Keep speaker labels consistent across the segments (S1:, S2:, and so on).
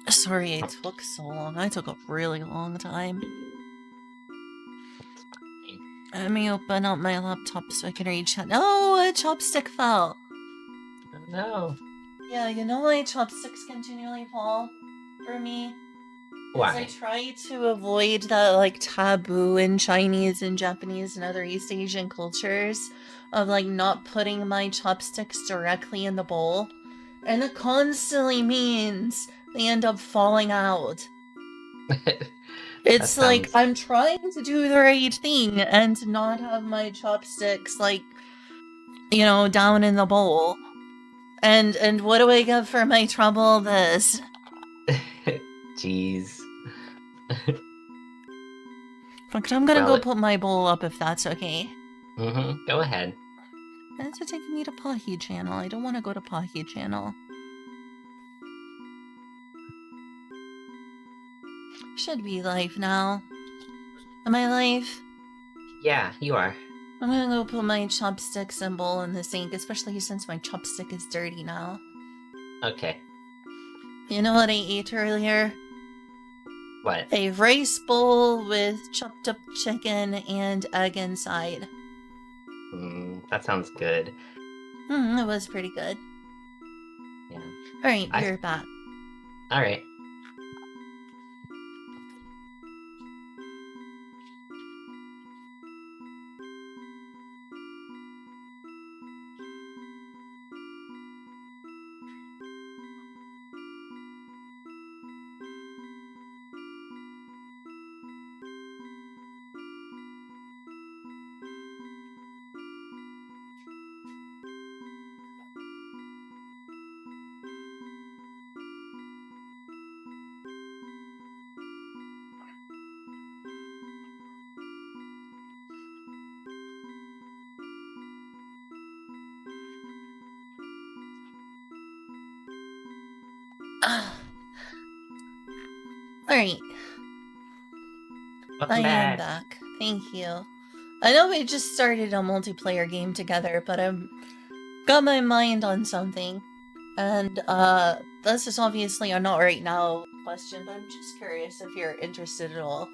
S1: Sorry it took so long. I took a really long time. Let me open up my laptop so I can read chat. Oh, a chopstick fell.
S2: Oh, no.
S1: Yeah, you know why chopsticks continually fall for me? Because I
S2: Why?
S1: try to avoid that like taboo in Chinese and Japanese and other East Asian cultures of like not putting my chopsticks directly in the bowl. And it constantly means they end up falling out.
S2: That
S1: It's like
S2: sounds...
S1: I'm trying to do the right thing and to not have my chopsticks like, down in the bowl. And what do I get for my trouble? This.
S2: Jeez.
S1: But I'm gonna
S2: Well,
S1: go put my bowl up if that's okay.
S2: go ahead.
S1: That's to take me to Pahi Channel. I don't want to go to Pahi Channel. Should be live now. Am I live?
S2: Yeah, you are.
S1: I'm gonna go put my chopsticks and bowl in the sink, especially since my chopstick is dirty now.
S2: Okay.
S1: You know what I ate earlier?
S2: What?
S1: A rice bowl with chopped up chicken and egg inside.
S2: That sounds good.
S1: It was pretty good.
S2: Yeah.
S1: Alright, be
S2: I...
S1: right back.
S2: Alright.
S1: Alright, I
S2: Welcome
S1: am
S2: back.
S1: back. Thank you. I know we just started a multiplayer game together, but I've got my mind on something. And, this is obviously a not right now question, but I'm just curious if you're interested at all.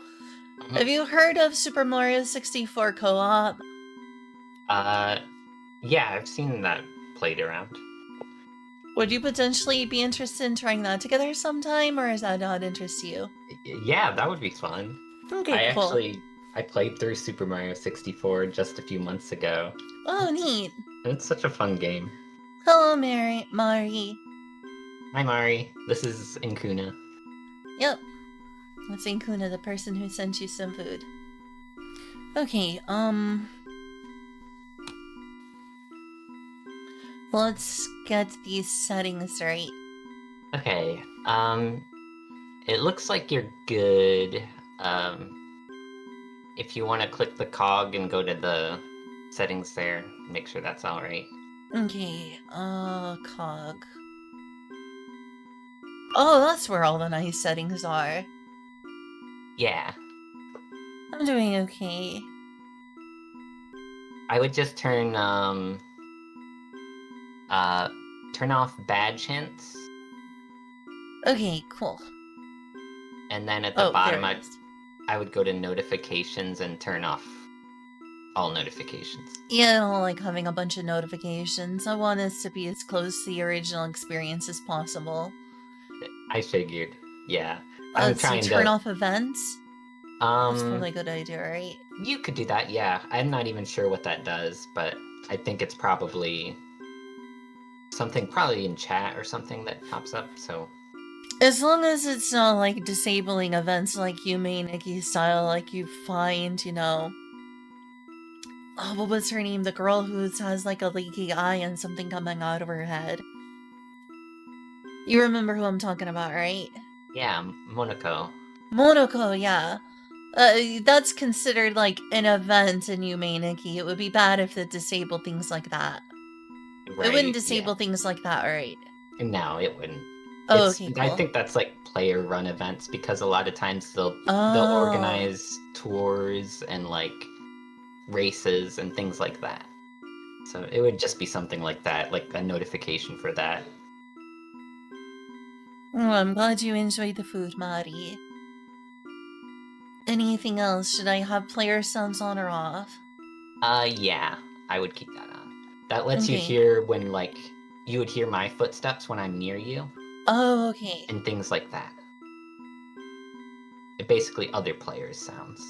S2: Mhm.
S1: Have you heard of Super Mario 64 co-op?
S2: Uh, yeah, I've seen that played around.
S1: Would you potentially be interested in trying that together sometime, or is that not interest you?
S2: Yeah, that would be fun.
S1: Okay,
S2: I
S1: cool.
S2: actually... I played through Super Mario 64 just a few months ago.
S1: Oh, neat.
S2: And it's such a fun game.
S1: Hello, Mari.
S2: Hi, Mari. This is Inkuna.
S1: Yep, it's Inkuna, the person who sent you some food. Okay, let's get these settings right.
S2: Okay, it looks like you're good. Um, if you want to click the cog and go to the settings there, make sure that's all right.
S1: Okay, cog. Oh, that's where all the nice settings are.
S2: Yeah,
S1: I'm doing okay.
S2: I would just uh, turn off badge hints,
S1: Okay, cool.
S2: and then at the
S1: Oh, there
S2: bottom,
S1: it is.
S2: I would go to notifications and turn off all notifications.
S1: Yeah, I don't like having a bunch of notifications. I want us to be as close to the original experience as possible.
S2: I figured. Yeah, I'm
S1: So
S2: trying
S1: turn
S2: to.
S1: off events? That's
S2: Um,
S1: probably a good idea, right?
S2: you could do that. Yeah, I'm not even sure what that does, but I think it's probably something probably in chat or something that pops up. So
S1: As long as it's not like disabling events like Yume Nikki style, like you find, oh, what was her name? The girl who has like a leaky eye and something coming out of her head. You remember who I'm talking about, right?
S2: yeah, Monaco.
S1: Monoko, yeah. That's considered like an event in Yume Nikki. It would be bad if it disabled things like that. It wouldn't
S2: Right, yeah.
S1: disable things like that, right?
S2: No, it wouldn't.
S1: Oh,
S2: It's
S1: okay,
S2: I
S1: cool.
S2: think that's like player run events because a lot of times they'll
S1: Oh.
S2: organize tours and like races and things like that. So it would just be something like that, like a notification for that.
S1: Oh, I'm glad you enjoyed the food, Mari. Anything else? Should I have player sounds on or off?
S2: Yeah, I would keep that on. That lets you
S1: Okay.
S2: hear when, like, you would hear my footsteps when I'm near you,
S1: Oh, okay.
S2: and things like that. Basically, other players' sounds.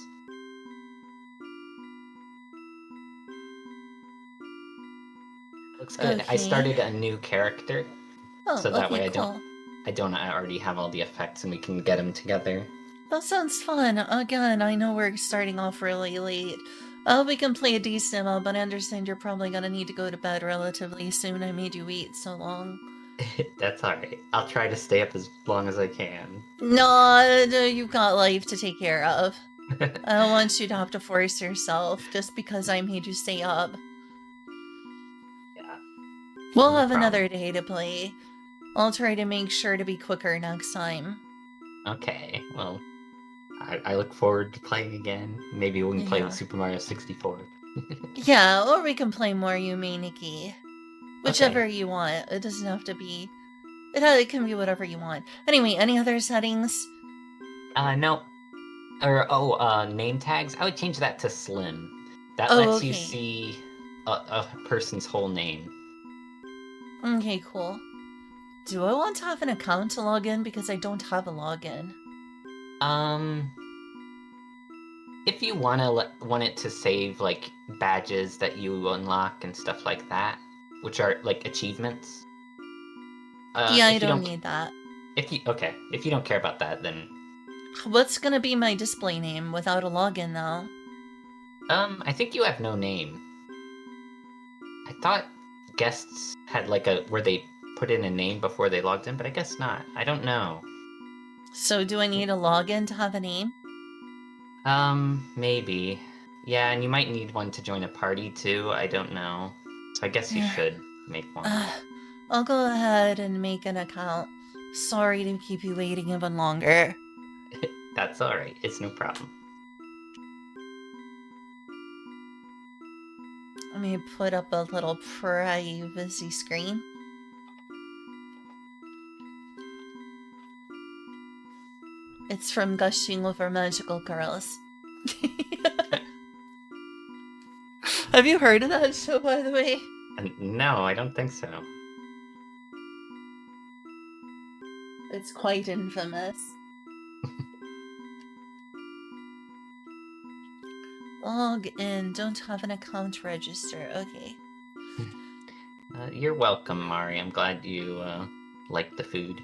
S2: Looks good. I
S1: Okay.
S2: started a new character,
S1: Oh,
S2: so that
S1: okay,
S2: way
S1: cool.
S2: I don't already have all the effects, and we can get them together.
S1: That sounds fun. Again, I know we're starting off really late. We can play a decent amount, but I understand you're probably gonna need to go to bed relatively soon. I made you wait so long.
S2: That's alright. I'll try to stay up as long as I can.
S1: No, you've got life to take care of. I don't want you to have to force yourself just because I made you stay up.
S2: Yeah,
S1: We'll
S2: no
S1: have
S2: problem.
S1: another day to play. I'll try to make sure to be quicker next time.
S2: Okay, well, I look forward to playing again. Maybe we can play with
S1: Yeah.
S2: Super Mario 64.
S1: Yeah, or we can play more Yume Nikki.
S2: Okay.
S1: Whichever you want. It doesn't have to be. It can be whatever you want. Anyway, any other settings?
S2: No. Name tags? I would change that to Slim. That
S1: Oh,
S2: lets you
S1: okay.
S2: see a person's whole name.
S1: Okay, cool. Do I want to have an account to log in? Because I don't have a login.
S2: Um, if you want it to save like badges that you unlock and stuff like that, which are like achievements.
S1: Yeah, I
S2: If you
S1: don't
S2: don't,
S1: need that.
S2: if you don't care about that, then
S1: What's gonna be my display name without a login, though?
S2: I think you have no name. I thought guests had like a where they put in a name before they logged in, but I guess not. I don't know.
S1: So, do I need a login to have a name?
S2: Maybe. Yeah, and you might need one to join a party too. I don't know. So I guess you should make one.
S1: Uh, I'll go ahead and make an account. Sorry to keep you waiting even longer.
S2: That's alright. It's no problem.
S1: Let me put up a little privacy screen. It's from Gushing Over Magical Girls. Have you heard of that show, by the way?
S2: No, I don't think so.
S1: It's quite infamous. Log in. Don't have an account register. Okay.
S2: You're welcome, Mari. I'm glad you like the food.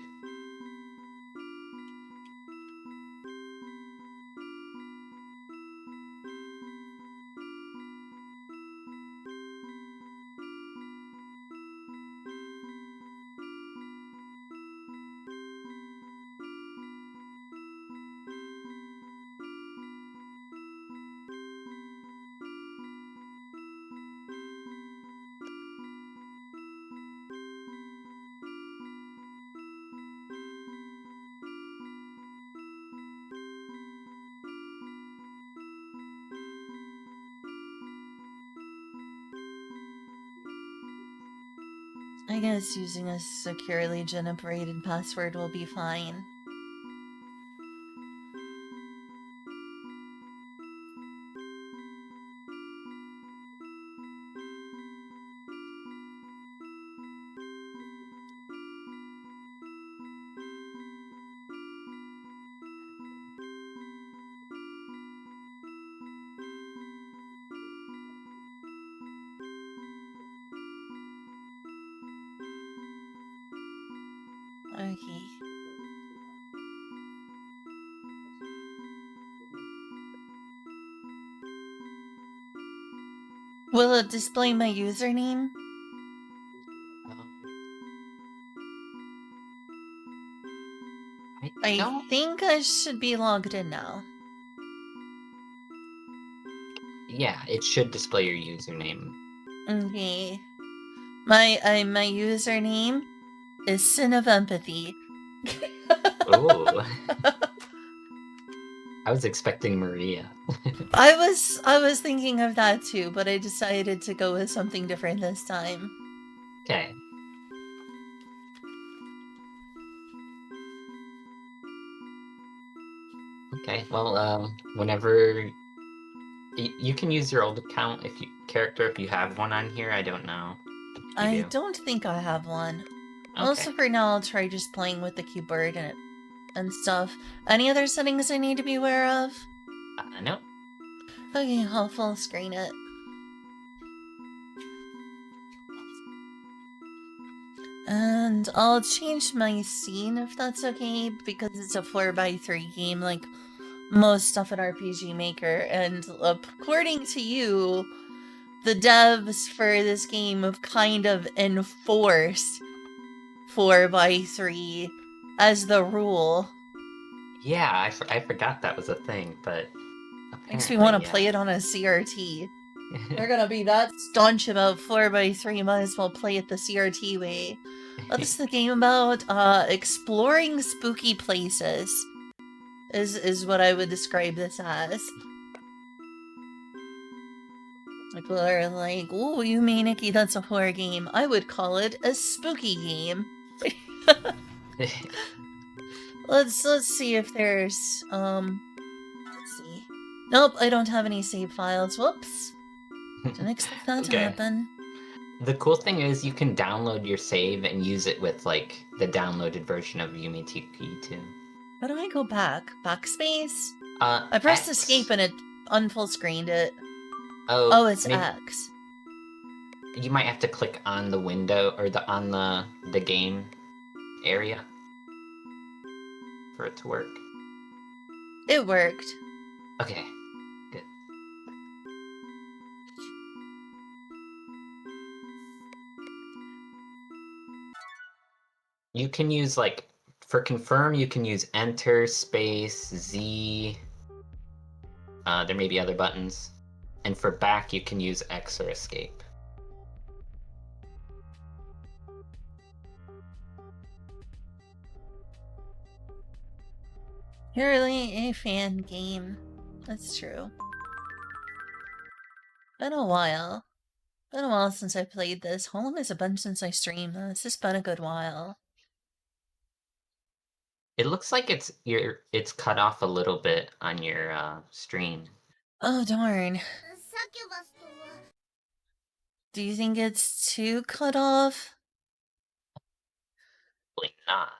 S1: I guess using a securely generated password will be fine. Okay. Will it display my username?
S2: Um, I
S1: I
S2: don't.
S1: think I should be logged in now.
S2: Yeah, it should display your username.
S1: Okay. My username is Sin of Empathy.
S2: Oh, I was expecting Maria.
S1: I was thinking of that too, but I decided to go with something different this time.
S2: Okay. Okay, well, whenever you can use your old account if you character if you have one on here. I don't know if you
S1: I
S2: do.
S1: don't think I have one.
S2: Okay.
S1: Also, for now, I'll try just playing with the keyboard and stuff. Any other settings I need to be aware of?
S2: Nope.
S1: Okay, I'll full screen it. And I'll change my scene if that's okay, because it's a 4x3 game like most stuff in RPG Maker, and according to you, the devs for this game have kind of enforced 4x3 as the rule.
S2: Yeah, I forgot that was a thing, but
S1: Makes me
S2: apparently,
S1: want to play
S2: yeah.
S1: it on a CRT. They're gonna be that staunch about 4x3, might as well play it the CRT way. What's the game about? Exploring spooky places is what I would describe this as. People are like, "Ooh, you mean Nikki, that's a horror game." I would call it a spooky game. Let's see if there's let's see. Nope, I don't have any save files. Whoops. Didn't expect that to
S2: Okay.
S1: happen.
S2: The cool thing is you can download your save and use it with like the downloaded version of Yume too.
S1: How do I go back? Backspace? I pressed escape
S2: X.
S1: and it unfull screened it.
S2: Oh,
S1: Oh, it's
S2: maybe
S1: X.
S2: you might have to click on the window or the on the game area for it to work.
S1: It worked.
S2: Okay, good. You can use like for confirm you can use enter space Z. There may be other buttons, and for back you can use X or escape.
S1: Purely a fan game. That's true. Been a while. Been a while since I played this. How long has it been since I streamed this? It's been a good while.
S2: It looks like it's cut off a little bit on your stream.
S1: Oh, darn. Do you think it's too cut off?
S2: Probably not,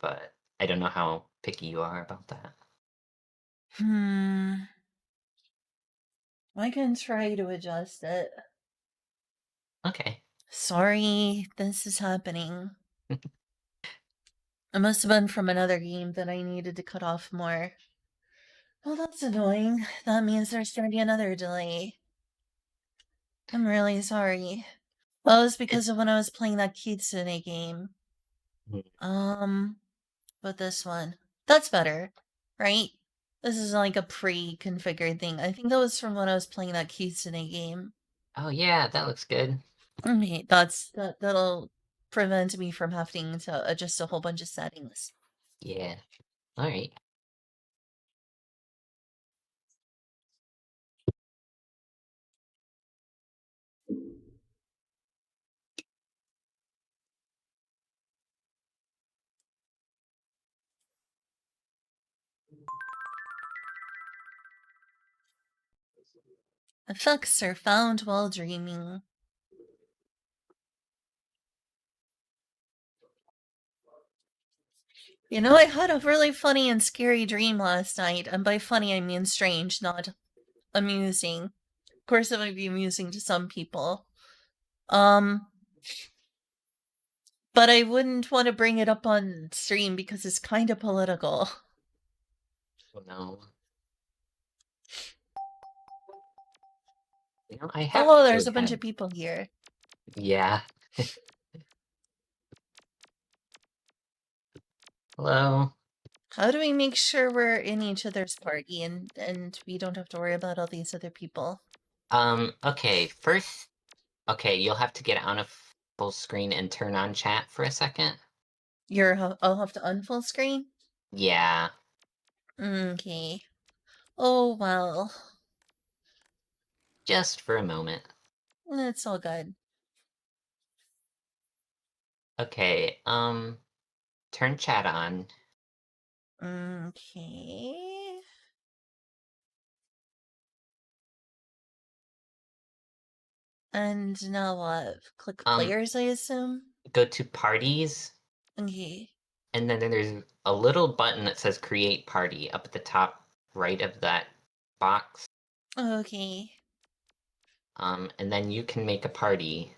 S2: but I don't know how picky you are about that.
S1: Hmm. I can try to adjust it.
S2: Okay.
S1: Sorry, this is happening. It must have been from another game that I needed to cut off more. Well, that's annoying. That means there's gonna be another delay. I'm really sorry. Well, it was
S2: It,
S1: because of when I was playing that Kitsune game.
S2: mm,
S1: Um, but this one. That's better, right? This is like a pre-configured thing. I think that was from when I was playing that Kitsune game.
S2: oh yeah, that looks good.
S1: Okay, that'll prevent me from having to adjust a whole bunch of settings.
S2: Yeah. All right.
S1: Effects are found while dreaming. You know, I had a really funny and scary dream last night, and by funny I mean strange, not amusing. Of course, it might be amusing to some people. Um, but I wouldn't want to bring it up on stream because it's kind of political.
S2: Oh no. I have
S1: Oh, there's
S2: actually
S1: a bunch
S2: had.
S1: of people here.
S2: Yeah. Hello.
S1: How do we make sure we're in each other's party and we don't have to worry about all these other people?
S2: Okay. First, okay, you'll have to get on a full screen and turn on chat for a second.
S1: I'll have to unfull screen?
S2: Yeah.
S1: Okay. Oh, well.
S2: Just for a moment.
S1: It's all good.
S2: Okay. Turn chat on.
S1: Okay. And now what? Click
S2: Um,
S1: players, I assume?
S2: go to parties,
S1: Okay.
S2: and then there's a little button that says create party up at the top right of that box.
S1: Okay.
S2: And then you can make a party,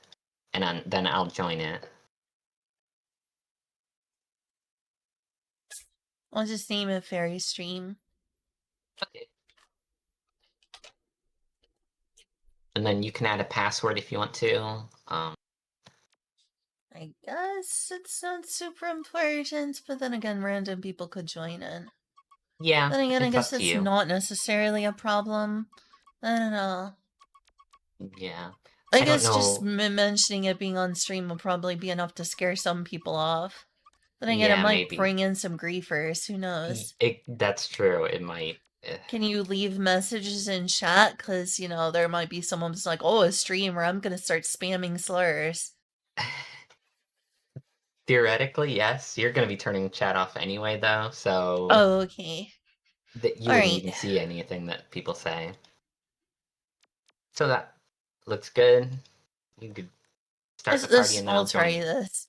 S2: and then I'll join it.
S1: I'll just name it Fairy Stream.
S2: Okay. And then you can add a password if you want to.
S1: I guess it's not super important, but then again, random people could join in.
S2: Yeah,
S1: Then again, I
S2: it's
S1: guess
S2: up to
S1: it's
S2: you.
S1: not necessarily a problem. I don't know.
S2: Yeah.
S1: I
S2: I don't
S1: guess just
S2: know.
S1: mentioning it being on stream will probably be enough to scare some people off. Then again, it
S2: Yeah,
S1: might
S2: maybe.
S1: bring in some griefers. Who knows?
S2: That's true. It might.
S1: Can you leave messages in chat? Because, there might be someone who's like, oh, a streamer, I'm going to start spamming slurs.
S2: Theoretically, yes. You're going to be turning chat off anyway, though, so
S1: Oh, okay.
S2: that you wouldn't
S1: Alright.
S2: even see anything that people say. So that looks good. You could start the party and then
S1: I'll
S2: I'll join
S1: try
S2: you.
S1: this.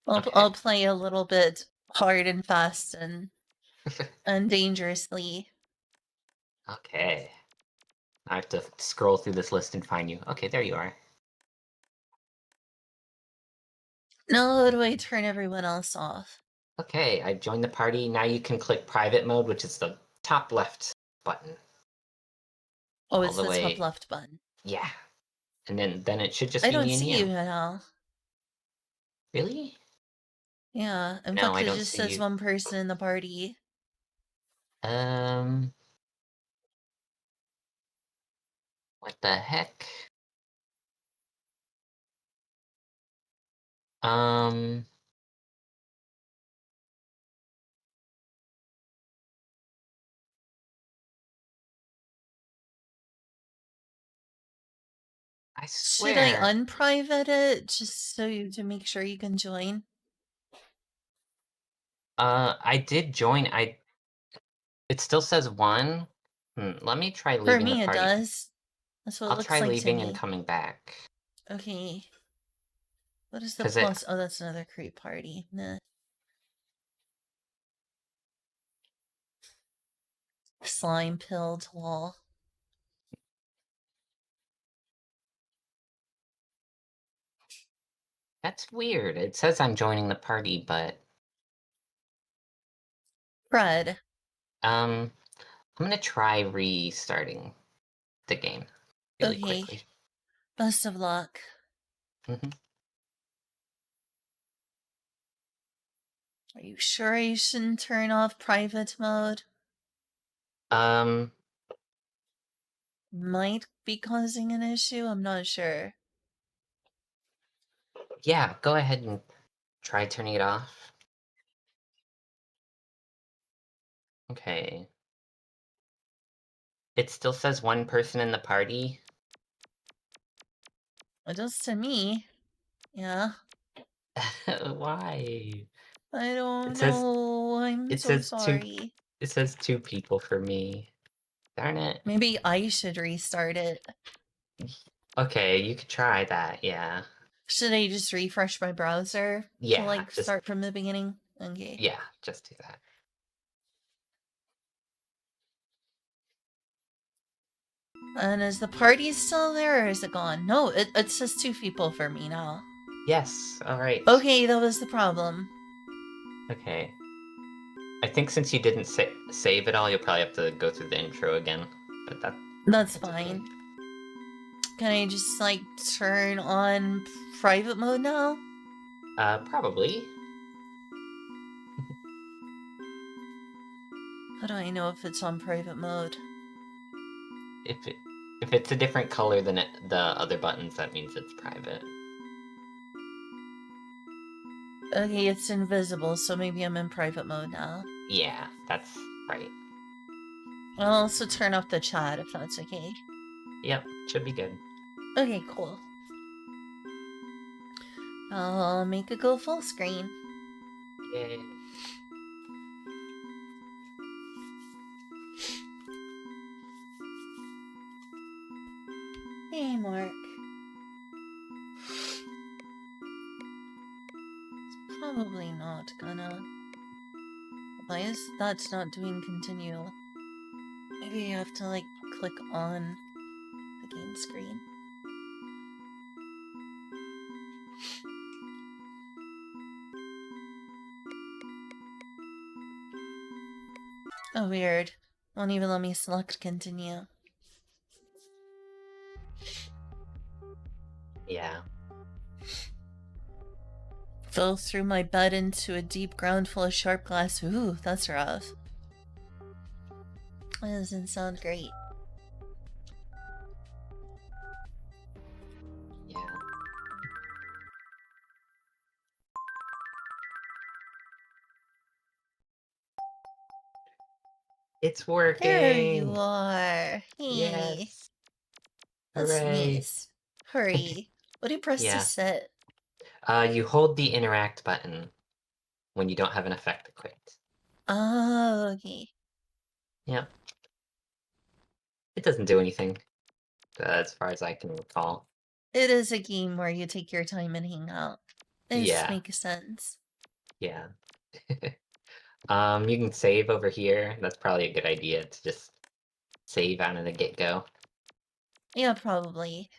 S2: Okay.
S1: I'll play a little bit hard and fast and dangerously.
S2: Okay. I have to scroll through this list and find you. Okay, there you are.
S1: Now, how do I turn everyone else off?
S2: Okay, I joined the party. Now you can click private mode, which is the top left button.
S1: Oh,
S2: All
S1: it's
S2: the
S1: the top
S2: way.
S1: left button.
S2: Yeah. And then it should just
S1: I
S2: be
S1: don't
S2: me and
S1: see you
S2: you.
S1: now.
S2: Really?
S1: Yeah, in
S2: No,
S1: fact,
S2: I
S1: it
S2: don't
S1: just
S2: see
S1: says
S2: you.
S1: one person in the party.
S2: Um, what the heck? Um, I
S1: Should I
S2: swear.
S1: unprivate it just to make sure you can join?
S2: I did join. It still says one. Let me try
S1: For
S2: leaving the
S1: me, it
S2: party.
S1: does. That's what it
S2: I'll
S1: looks
S2: try
S1: like to
S2: leaving and
S1: me.
S2: coming back.
S1: Okay. What is the
S2: Cause it,
S1: plus? Oh, that's another creep party. Nah. Slime pilled wall.
S2: that's weird. It says I'm joining the party, but
S1: Fred.
S2: um, I'm gonna try restarting the game really
S1: Okay.
S2: quickly.
S1: Best of luck.
S2: hmm
S1: Are you sure you shouldn't turn off private mode?
S2: Um,
S1: Might be causing an issue. I'm not sure.
S2: yeah, go ahead and try turning it off. Okay. It still says one person in the party.
S1: It does to me. Yeah.
S2: Why?
S1: I don't
S2: It says
S1: know. I'm
S2: it
S1: so
S2: says two
S1: sorry.
S2: it says two people for me. Darn it.
S1: Maybe I should restart it.
S2: Okay, you could try that, yeah.
S1: Should I just refresh my browser to
S2: Yeah, just
S1: start from the beginning? Okay.
S2: yeah, just do that.
S1: And is the party still there or is it gone? No, it says two people for me now.
S2: Yes, alright.
S1: Okay, that was the problem.
S2: Okay. I think since you didn't save it all, you'll probably have to go through the intro again. But
S1: That's
S2: that's okay.
S1: fine. Can I just turn on private mode now?
S2: Probably.
S1: How do I know if it's on private mode?
S2: If it if it's a different color than the other buttons, that means it's private.
S1: Okay, it's invisible, so maybe I'm in private mode now.
S2: Yeah, that's right.
S1: I'll also turn off the chat if that's okay.
S2: Yep, should be good.
S1: Okay, cool. I'll make it go full screen.
S2: Yay.
S1: Hey, Mark. probably not gonna. Why is that not doing continue? Maybe you have to, like, click on the game screen. Oh, weird. Won't even let me select continue.
S2: Yeah.
S1: Fell through my bed into a deep ground full of sharp glass. Ooh, that's rough. That doesn't sound great.
S2: Yeah. It's
S1: There you
S2: working!
S1: are. Hey,
S2: Yes!
S1: that's
S2: Hooray!
S1: nice. Hurry. What do you press to
S2: Yeah.
S1: sit?
S2: You hold the interact button when you don't have an effect equipped.
S1: Oh, okay.
S2: Yep. It doesn't do anything, as far as I can recall.
S1: It is a game where you take your time and hang out. This
S2: Yeah.
S1: makes sense.
S2: Yeah. You can save over here. That's probably a good idea to just save out of the get-go.
S1: Yeah, probably.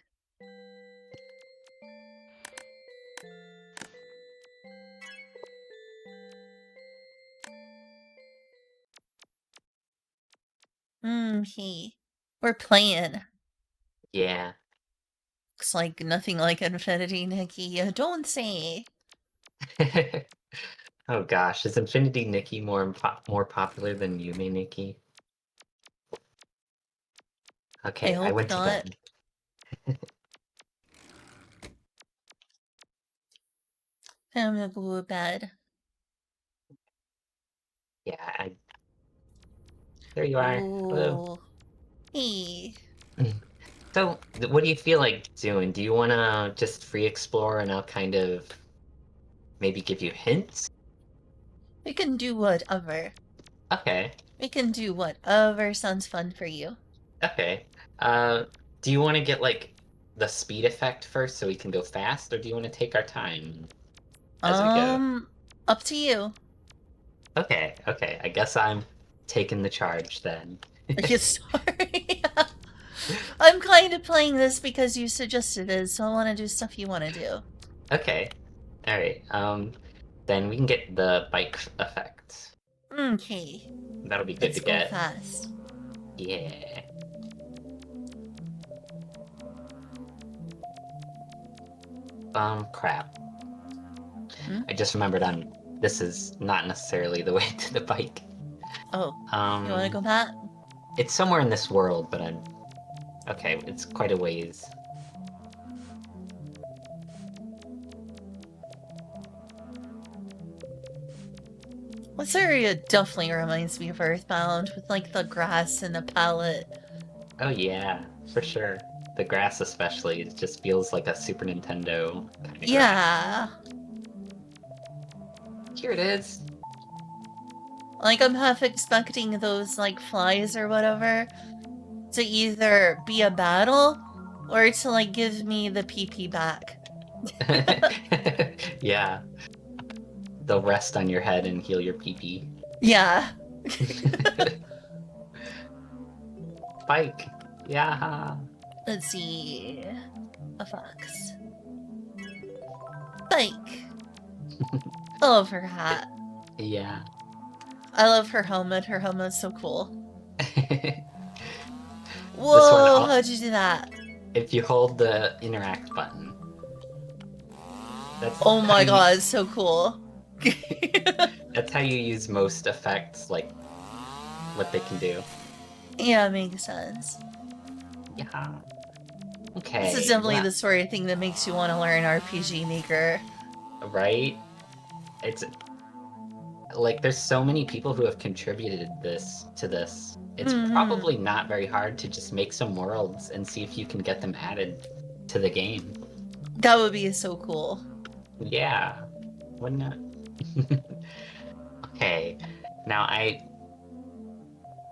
S1: Okay. We're playing.
S2: Yeah.
S1: Looks like nothing like Infinity, Nikki. Don't say.
S2: Oh gosh, is Infinity Nikki more popular than Yume Nikki?
S1: I
S2: Okay, I
S1: hope
S2: went to
S1: not.
S2: bed.
S1: I'm gonna go to bed.
S2: Yeah, there you are. Hello.
S1: Ooh. Hey.
S2: So, what do you feel like doing? Do you want to just free explore and I'll kind of maybe give you hints?
S1: We can do whatever.
S2: Okay,
S1: We can do whatever sounds fun for you.
S2: okay. Uh, do you want to get like the speed effect first so we can go fast, or do you want to take our time as we go?
S1: Up to you.
S2: Okay, okay. I guess I'm taking the charge then.
S1: Yeah, sorry. I'm kind of playing this because you suggested it, so I want to do stuff you want to do.
S2: Okay. All right. Then we can get the bike effect.
S1: Okay,
S2: That'll be good
S1: let's
S2: to
S1: go
S2: get.
S1: fast.
S2: Yeah. Crap.
S1: Hmm?
S2: I just remembered this is not necessarily the way to the bike.
S1: Oh, you want to
S2: Um,
S1: go back?
S2: it's somewhere in this world, but okay, it's quite a ways.
S1: This area definitely reminds me of Earthbound with like the grass and the palette.
S2: Oh yeah, for sure. The grass especially, it just feels like a Super Nintendo kind of grass.
S1: Yeah,
S2: Here it is.
S1: like I'm half expecting those like flies or whatever to either be a battle or to like give me the PP back.
S2: Yeah, they'll rest on your head and heal your pee-pee.
S1: Yeah.
S2: Bike. Yeah.
S1: Let's see. A fox. Bike. I love her hat.
S2: Yeah.
S1: I love her helmet. Her helmet's so cool.
S2: This one,
S1: Whoa, how'd you do that?
S2: if you hold the interact button, that's
S1: Oh
S2: how
S1: my
S2: you
S1: god, it's so cool.
S2: that's how you use most effects, like what they can do.
S1: Yeah, makes sense.
S2: Yeah.
S1: This is
S2: Okay.
S1: definitely
S2: Well,
S1: the sort of thing that makes you want to learn RPG Maker.
S2: right? It's like there's so many people who have contributed this to this. It's
S1: Hmm.
S2: probably not very hard to just make some worlds and see if you can get them added to the game.
S1: That would be so cool.
S2: Yeah. Wouldn't it? Okay. Now I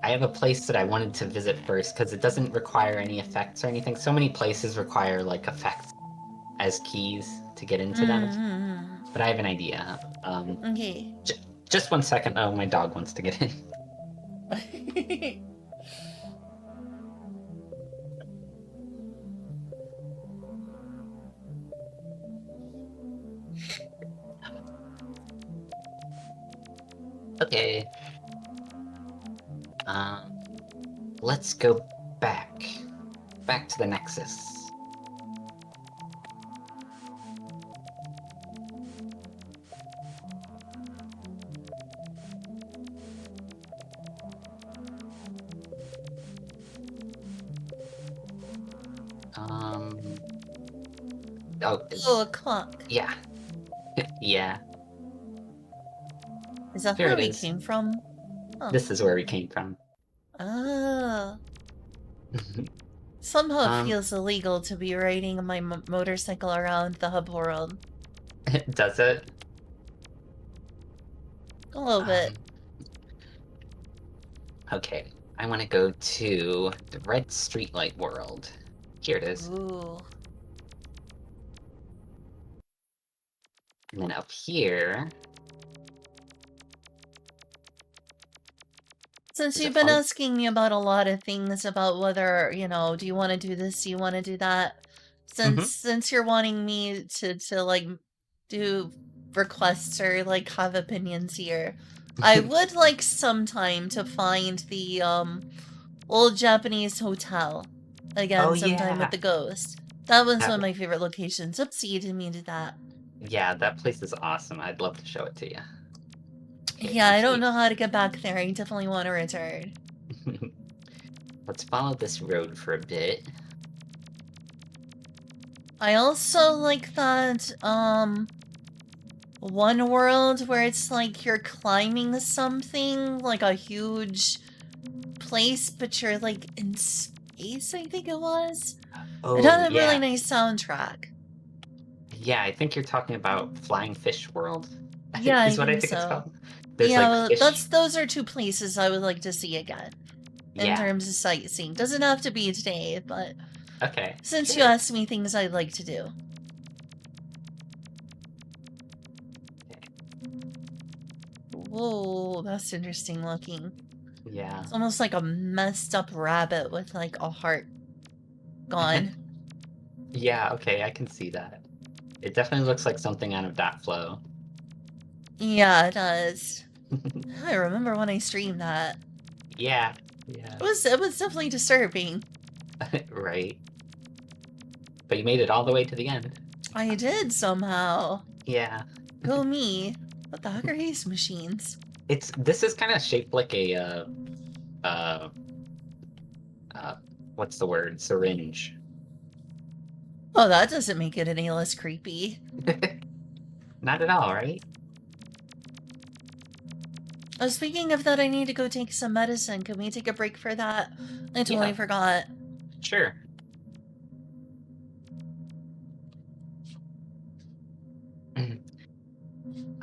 S2: have a place that I wanted to visit first because it doesn't require any effects or anything. So many places require like effects as keys to get into them.
S1: Hmm.
S2: But I have an idea.
S1: Okay.
S2: Just 1 second. Oh, my dog wants to get in. Okay. Let's go back. Back to the Nexus. Oh,
S1: Oh, a clock.
S2: yeah. Yeah.
S1: Is that
S2: Here
S1: where
S2: it
S1: we
S2: is.
S1: came from? Oh.
S2: This is where we came from.
S1: Oh. Somehow it
S2: Um,
S1: feels illegal to be riding my motorcycle around the hub world.
S2: does it?
S1: A little bit.
S2: Okay. I want to go to the red streetlight world. Here it is.
S1: Ooh.
S2: And then up here...
S1: Since
S2: is
S1: you've
S2: it
S1: been
S2: fun?
S1: asking me about a lot of things about whether, do you want to do this, do you want to do that? Since you're wanting me to like do requests or like have opinions here, I would like some time to find the old Japanese hotel
S2: Oh,
S1: again sometime with
S2: yeah!
S1: the ghost. That was one
S2: That,
S1: of my favorite locations. Oopsie, didn't mean to do that.
S2: yeah, that place is awesome. I'd love to show it to you. Okay,
S1: Yeah, I
S2: let's
S1: don't
S2: see.
S1: know how to get back there. I definitely want to return.
S2: Let's follow this road for a bit.
S1: I also like that, one world where it's like you're climbing something, like a huge place, but you're like in space, I think it was. It
S2: Oh,
S1: had a really
S2: yeah.
S1: nice soundtrack.
S2: Yeah, I think you're talking about Flying Fish World,
S1: Yeah, I
S2: is what I
S1: think
S2: think it's
S1: so.
S2: called. There's
S1: Yeah,
S2: like
S1: well,
S2: fish.
S1: those are two places I would like to see again in
S2: Yeah.
S1: terms of sightseeing. Doesn't have to be today, but
S2: Okay.
S1: since you
S2: Sure.
S1: asked me things I'd like to do. Whoa, that's interesting looking.
S2: Yeah.
S1: It's almost like a messed up rabbit with like a heart gone.
S2: Yeah, okay, I can see that. It definitely looks like something out of that flow.
S1: Yeah, it does. I remember when I streamed that.
S2: Yeah. Yeah.
S1: It was definitely disturbing.
S2: Right. But you made it all the way to the end.
S1: I did somehow.
S2: Yeah.
S1: Go me. What the heck are these machines?
S2: This is kind of shaped like a uh what's the word? Syringe.
S1: Oh, that doesn't make it any less creepy.
S2: Not at all, right?
S1: Oh, speaking of that, I need to go take some medicine. Can we take a break for that? I totally
S2: Yeah.
S1: forgot.
S2: Sure.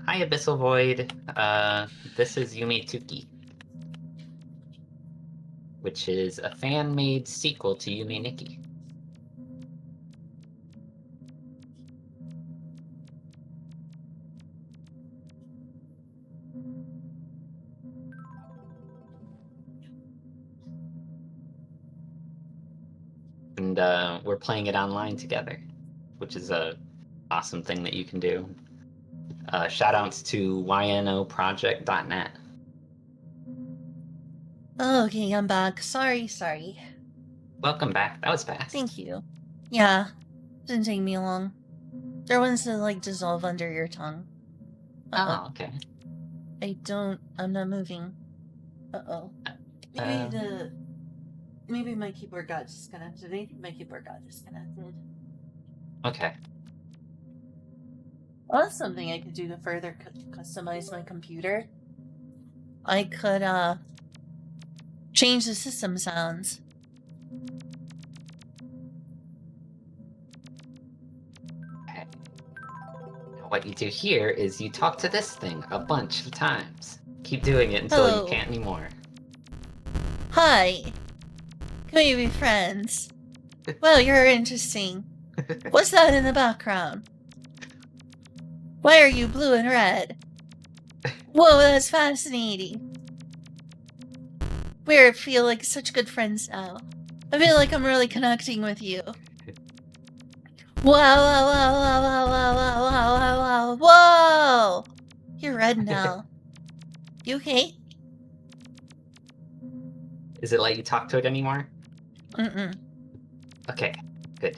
S2: Hi, Abyssal Void. This is Yume, which is a fan-made sequel to Yume Nikki. And we're playing it online together, which is a awesome thing that you can do. Shoutouts to ynoproject.net.
S1: Oh, okay, I'm back. Sorry.
S2: Welcome back. That was fast.
S1: Thank you. Yeah, didn't take me long. They're ones that like dissolve under your tongue. Uh-oh.
S2: Oh, okay.
S1: I'm not moving. Uh-oh. Maybe my keyboard got disconnected. I think my keyboard got disconnected.
S2: Okay.
S1: Well, that's something I could do to further customize my computer. I could, change the system sounds.
S2: Okay. Now what you do here is you talk to this thing a bunch of times. Keep doing it until
S1: Hello.
S2: you can't anymore.
S1: Hi. Can we be friends? Well, you're interesting. What's that in the background? Why are you blue and red? Whoa, that's fascinating. We feel like such good friends now. I feel like I'm really connecting with you. Wow, wow, wow, wow, wow, wow, wow, wow, wow, wow. Whoa! You're red now. You okay?
S2: Is it let you talk to it anymore?
S1: Mm-mm.
S2: Okay, good.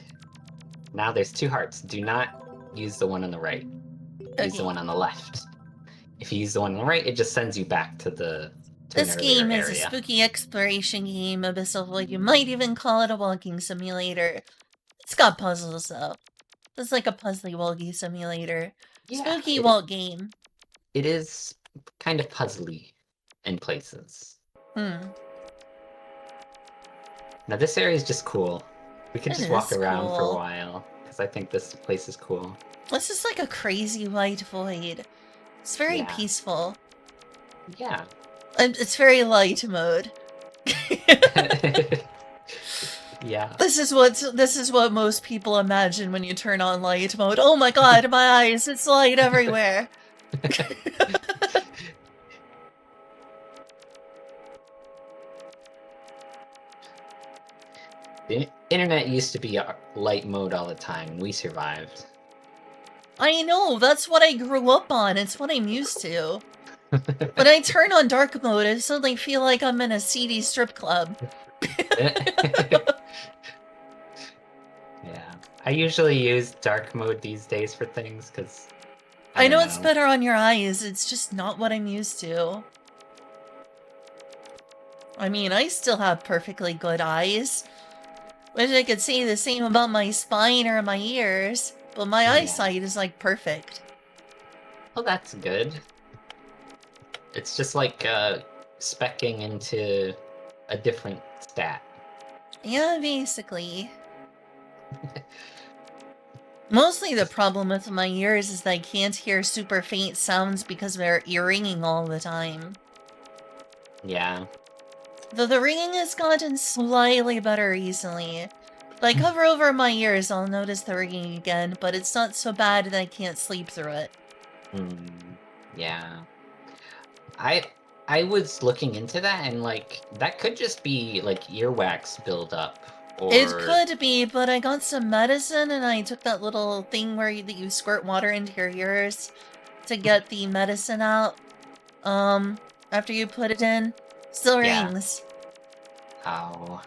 S2: Now there's 2 hearts. Do not use the one on the right. Use the
S1: Okay.
S2: one on the left. If you use the one on the right, it just sends you back to an
S1: This
S2: earlier
S1: game is a
S2: area.
S1: spooky exploration game, Abyssal Void. You might even call it a walking simulator. It's got puzzles, though. It's like a puzzly walkie simulator.
S2: Yeah,
S1: Spooky walk game.
S2: it is kind of puzzly in places.
S1: Hmm.
S2: Now this area is just cool. We could
S1: It
S2: just walk
S1: is
S2: around for a
S1: cool.
S2: while, because I think this place is cool.
S1: This is like a crazy white void. It's very
S2: Yeah.
S1: peaceful.
S2: Yeah.
S1: And it's very light mode.
S2: Yeah.
S1: This is what most people imagine when you turn on light mode. Oh my god, my eyes, it's light everywhere.
S2: The internet used to be light mode all the time. We survived.
S1: I know, that's what I grew up on. It's what I'm used to. When I turn on dark mode, I suddenly feel like I'm in a seedy strip club.
S2: Yeah. I usually use dark mode these days for things, because
S1: I know it's better on your eyes, it's just not what I'm used to. I mean, I still have perfectly good eyes. Wish I could say the same about my spine or my ears, but my
S2: Yeah.
S1: eyesight is like perfect.
S2: Well, that's good. It's just like specking into a different stat.
S1: Yeah, basically. Mostly the problem with my ears is that I can't hear super faint sounds because they're ear-ringing all the time.
S2: Yeah.
S1: Though the ringing has gotten slightly better recently. If I cover over my ears, I'll notice the ringing again, but it's not so bad that I can't sleep through it.
S2: Yeah. I was looking into that, and like that could just be like earwax buildup,
S1: It
S2: or
S1: could be, but I got some medicine and I took that little thing where you squirt water into your ears to get the medicine out. After you put it in, still
S2: yeah.
S1: rings.
S2: Oh.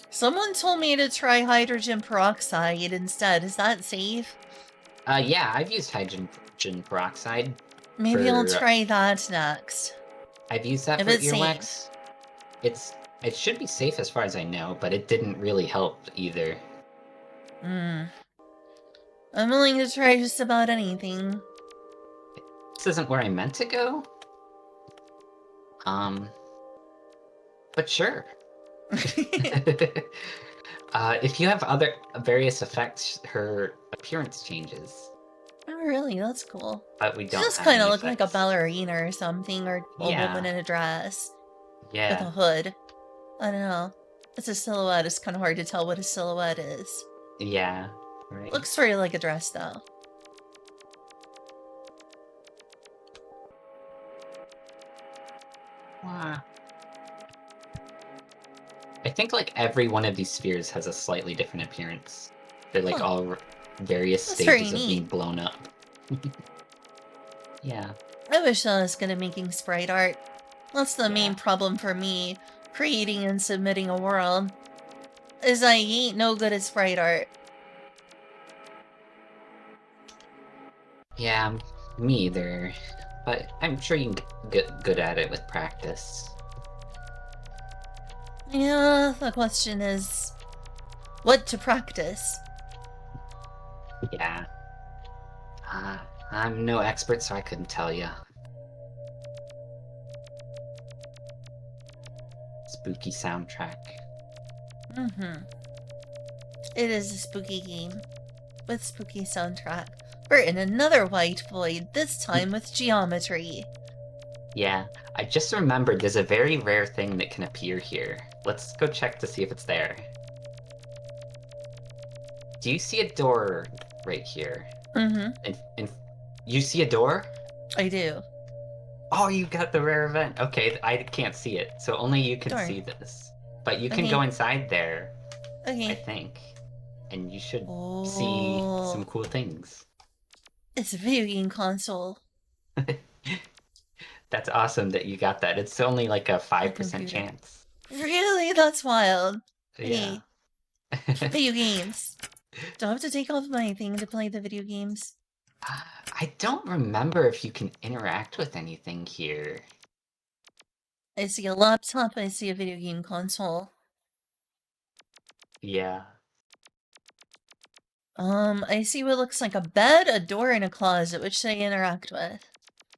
S1: Someone told me to try hydrogen peroxide instead. Is that safe?
S2: Yeah, I've used hydrogen peroxide.
S1: Maybe I'll try that next.
S2: I've used that
S1: If
S2: for
S1: it's safe.
S2: earwax. It should be safe as far as I know, but it didn't really help either.
S1: I'm willing to try just about anything.
S2: This isn't where I meant to go. But sure. If you have other various effects, her appearance changes.
S1: Oh, really? That's cool.
S2: But we
S1: She
S2: don't
S1: does
S2: have
S1: kind of
S2: any
S1: look like a
S2: effects.
S1: ballerina or something, or a woman
S2: Yeah.
S1: in a dress with
S2: Yeah.
S1: a hood. I don't know. It's a silhouette. It's kind of hard to tell what a silhouette is.
S2: Yeah. Right.
S1: Looks sort of like a dress, though.
S2: Wow. I think like every one of these spheres has a slightly different appearance. They're like all various
S1: That's very
S2: stages of being
S1: neat.
S2: blown up. Yeah.
S1: I wish I was good at making sprite art. That's the main
S2: Yeah.
S1: problem for me, creating and submitting a world, is I ain't no good at sprite art.
S2: Yeah, me either. But I'm sure you can get good at it with practice.
S1: Yeah, the question is, what to practice?
S2: Yeah. I'm no expert, so I couldn't tell you. Spooky soundtrack.
S1: It is a spooky game, with spooky soundtrack. We're in another white void, this time with geometry.
S2: Yeah, I just remembered there's a very rare thing that can appear here. Let's go check to see if it's there. Do you see a door right here? And you see a door?
S1: I do.
S2: Oh, you got the rare event. Okay, I can't see it, so only you can
S1: Darn.
S2: see this. But you can
S1: Okay.
S2: go inside there, I
S1: Okay.
S2: think, and you should see some
S1: Oh.
S2: cool things.
S1: It's a video game console.
S2: That's awesome that you got that. It's only like a
S1: A
S2: 5%
S1: computer.
S2: chance.
S1: Really? That's wild.
S2: Yeah.
S1: Okay. Video games. Do I have to take off my thing to play the video games?
S2: I don't remember if you can interact with anything here.
S1: I see a laptop, I see a video game console.
S2: Yeah.
S1: I see what looks like a bed, a door, and a closet. Which should I interact with?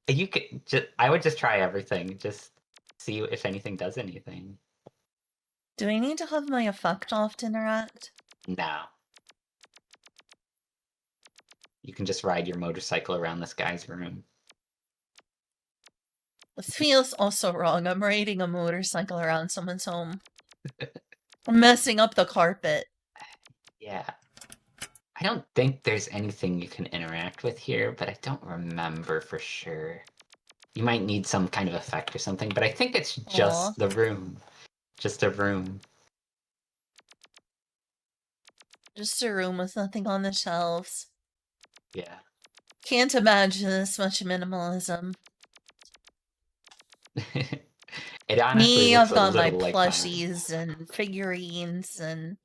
S2: You could just, I would just try everything. Just see if anything does anything.
S1: Do I need to have my effect off to interact?
S2: No. You can just ride your motorcycle around this guy's room.
S1: This feels also wrong. I'm riding a motorcycle around someone's home. I'm messing up the carpet.
S2: Yeah. I don't think there's anything you can interact with here, but I don't remember for sure. You might need some kind of effect or something, but I think it's
S1: Aw.
S2: just the room. Just a room.
S1: Just a room with nothing on the shelves.
S2: Yeah.
S1: Can't imagine this much minimalism.
S2: It honestly
S1: Me,
S2: looks
S1: I've
S2: a
S1: got my
S2: little like mine.
S1: plushies and figurines, and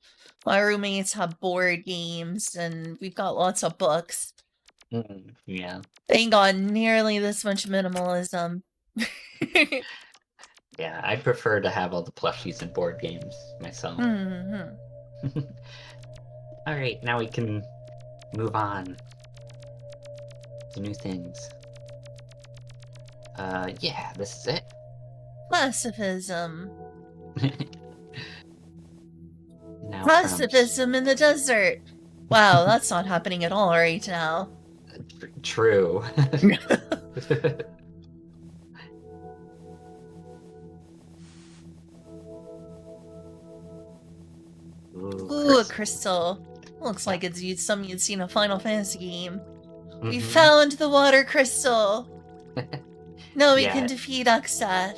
S1: my roommates have board games, and we've got lots of books.
S2: Yeah.
S1: They ain't got nearly this much minimalism.
S2: Yeah, I prefer to have all the plushies and board games myself.
S1: Mm-hmm.
S2: All right, now we can move on to new things. Yeah, this is it.
S1: Pacifism.
S2: Now from
S1: Pacifism in the desert. Wow, that's not happening at all right now.
S2: true. Ooh,
S1: Ooh, a crystal. Looks like it's something you'd seen in a Final Fantasy game. We
S2: Mhm.
S1: found the water crystal. Now we can
S2: Yeah,
S1: defeat Uxath.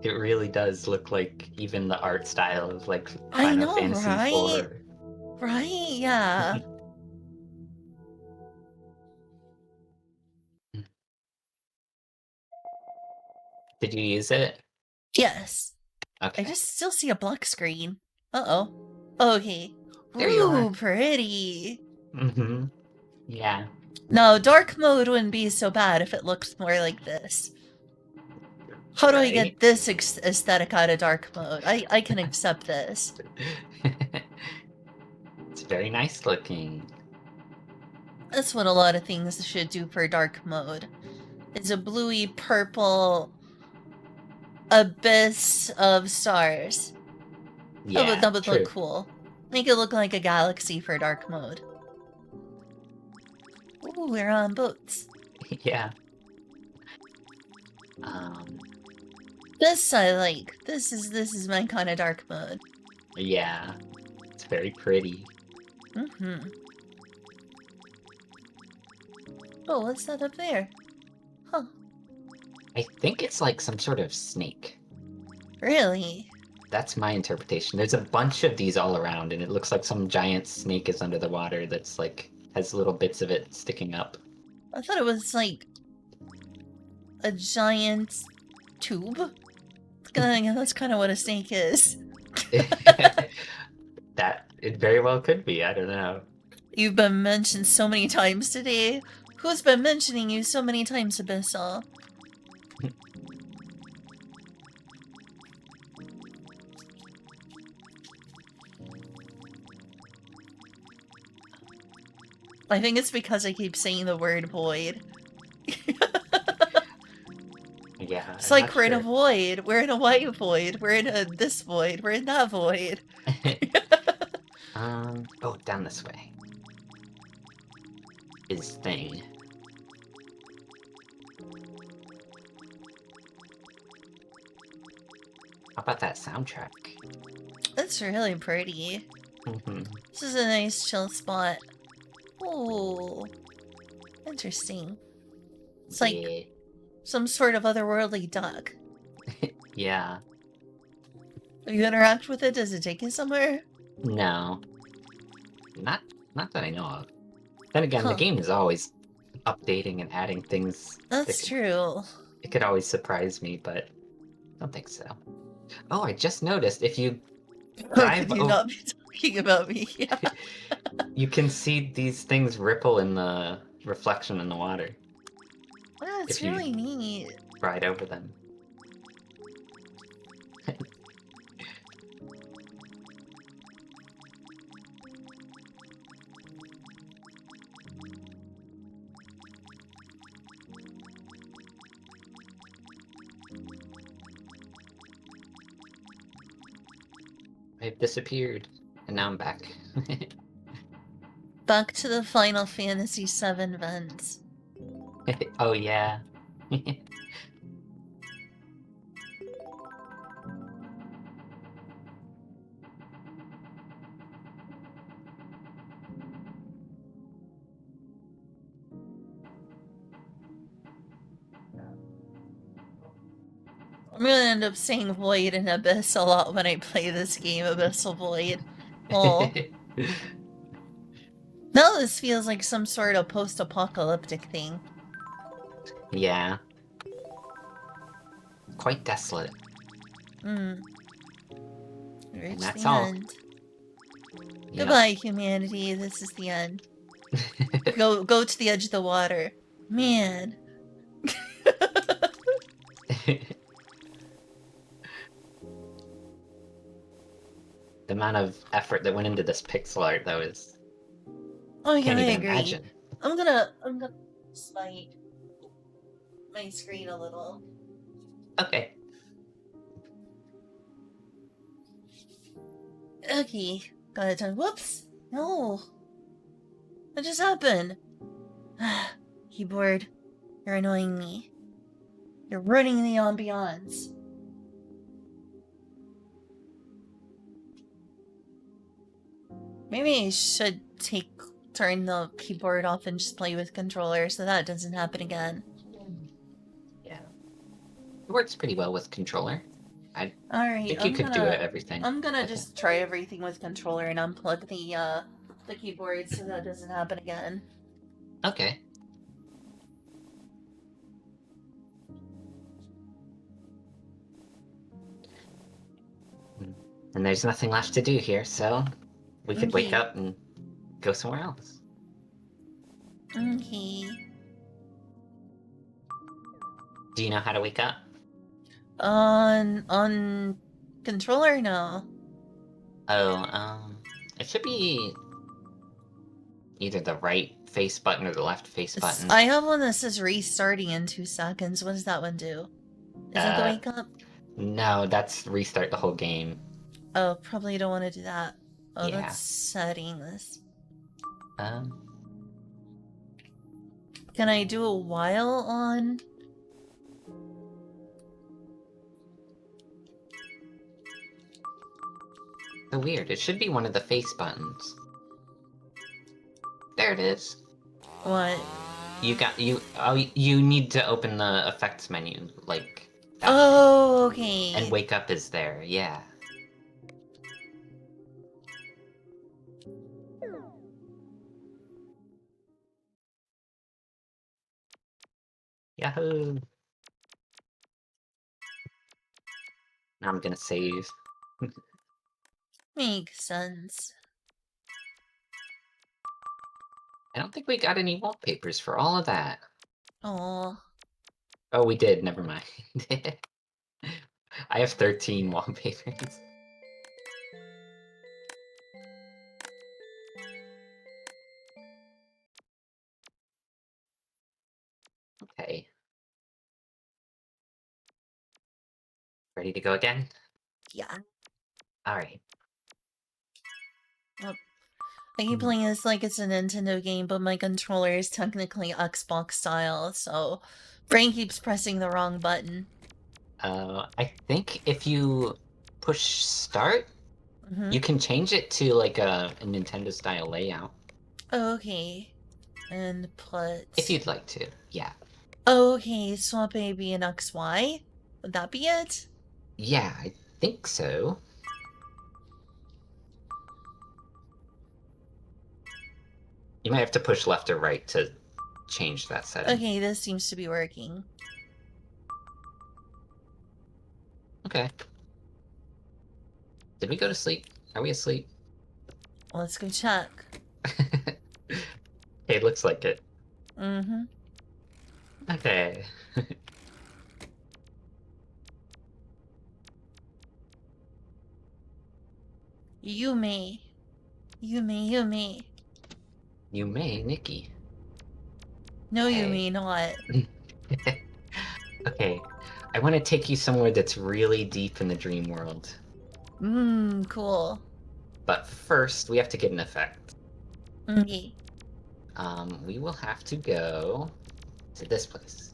S2: it really does look like even the art style of like
S1: I
S2: Final
S1: know,
S2: Fantasy
S1: right?
S2: IV.
S1: Right? Yeah.
S2: Did you use it?
S1: Yes. I
S2: Okay.
S1: just still see a black screen. Uh-oh. Okay.
S2: There you are.
S1: Ooh, pretty.
S2: Mm-hmm. Yeah.
S1: No, dark mode wouldn't be so bad if it looked more like this. How do I
S2: Right?
S1: get this aesthetic out of dark mode? I can accept this.
S2: It's very nice looking.
S1: That's what a lot of things should do for dark mode. It's a bluey purple abyss of stars.
S2: Yeah,
S1: That would look
S2: true.
S1: cool. Make it look like a galaxy for dark mode. Ooh, we're on boats.
S2: Yeah. Um,
S1: This I like. This is my kind of dark mode.
S2: yeah. It's very pretty.
S1: Mm-hmm. Oh, what's that up there? Huh.
S2: I think it's like some sort of snake.
S1: Really?
S2: That's my interpretation. There's a bunch of these all around, and it looks like some giant snake is under the water that's like has little bits of it sticking up.
S1: I thought it was like a giant tube. That's kind of what a snake is.
S2: That it very well could be. I don't know.
S1: You've been mentioned so many times today. Who's been mentioning you so many times, Abyssal? I think it's because I keep saying the word void.
S2: Yeah,
S1: It's
S2: I'm
S1: like
S2: not
S1: we're in a
S2: sure.
S1: void. We're in a white void. We're in a this void. We're in that void.
S2: Oh, down this way. His thing. How about that soundtrack?
S1: That's really pretty.
S2: Mm-hmm.
S1: This is a nice chill spot. Oh, interesting. It's like some sort of otherworldly duck.
S2: Yeah.
S1: If you interact with it, does it take you somewhere?
S2: No. Not that I know of. Then again, the
S1: Huh.
S2: game is always updating and adding things.
S1: That's true.
S2: It could always surprise me, but I don't think so. Oh, I just noticed if you
S1: How could
S2: drive
S1: you
S2: over,
S1: not be talking about me? Yeah.
S2: you can see these things ripple in the reflection in the water
S1: That's
S2: if you
S1: really neat.
S2: ride over them. I've disappeared, and now I'm back.
S1: Back to the Final Fantasy VII vents.
S2: Oh yeah.
S1: I'm gonna end up saying Void and Abyss a lot when I play this game, Abyssal Void. Well, now this feels like some sort of post-apocalyptic thing.
S2: Yeah. Quite desolate.
S1: Hmm.
S2: And
S1: Reach
S2: that's
S1: the
S2: all.
S1: end.
S2: Yep.
S1: Goodbye, humanity. This is the end. Go to the edge of the water. Man.
S2: The amount of effort that went into this pixel art, though, is
S1: Oh yeah,
S2: can't
S1: I
S2: even
S1: agree.
S2: imagine.
S1: I'm gonna smite my screen a little.
S2: Okay.
S1: Okay, got it done. Whoops! No! What just happened? Keyboard, you're annoying me. You're ruining the ambiance. Maybe I should turn the keyboard off and just play with controller so that doesn't happen again.
S2: Yeah. It works pretty well with controller. I
S1: Alright,
S2: think you could do everything.
S1: I'm gonna just try everything with controller and unplug the keyboard so that doesn't happen again.
S2: Okay. And there's nothing left to do here, so we could wake
S1: Okay.
S2: up and go somewhere else.
S1: Okay.
S2: Do you know how to wake up?
S1: On controller? No.
S2: Oh, it should be either the right face button or the left face button.
S1: I have one that says restarting in 2 seconds. What does that one do? Is that the wake up?
S2: No, that's restart the whole game.
S1: Oh, probably don't want to do that. Oh,
S2: Yeah.
S1: that's settings.
S2: Um,
S1: Can I do a while on?
S2: so weird. It should be one of the face buttons. There it is.
S1: What?
S2: You need to open the effects menu, like that.
S1: Oh, okay.
S2: And wake up is there, yeah. Yahoo! Now I'm gonna save.
S1: Makes sense.
S2: I don't think we got any wallpapers for all of that.
S1: Oh.
S2: Oh, we did, never mind. I have 13 wallpapers. Okay. Ready to go again?
S1: Yeah.
S2: Alright.
S1: I keep playing this like it's a Nintendo game, but my controller is technically Xbox style, so brain keeps pressing the wrong button.
S2: I think if you push start, you can change it to like a Nintendo style layout.
S1: Okay. And put...
S2: If you'd like to, yeah.
S1: Okay, swap A, B, and X, Y. Would that be it?
S2: Yeah, I think so. You might have to push left or right to change that setting.
S1: Okay, this seems to be working.
S2: Okay. Did we go to sleep? Are we asleep?
S1: Let's go check.
S2: Hey, looks like it.
S1: Mm-hmm.
S2: Okay.
S1: Yume. Yume.
S2: Yume, Nikki.
S1: No,
S2: Okay.
S1: Yume, not.
S2: Okay. I want to take you somewhere that's really deep in the dream world.
S1: Cool.
S2: But first, we have to get an effect.
S1: Okay.
S2: We will have to go to this place.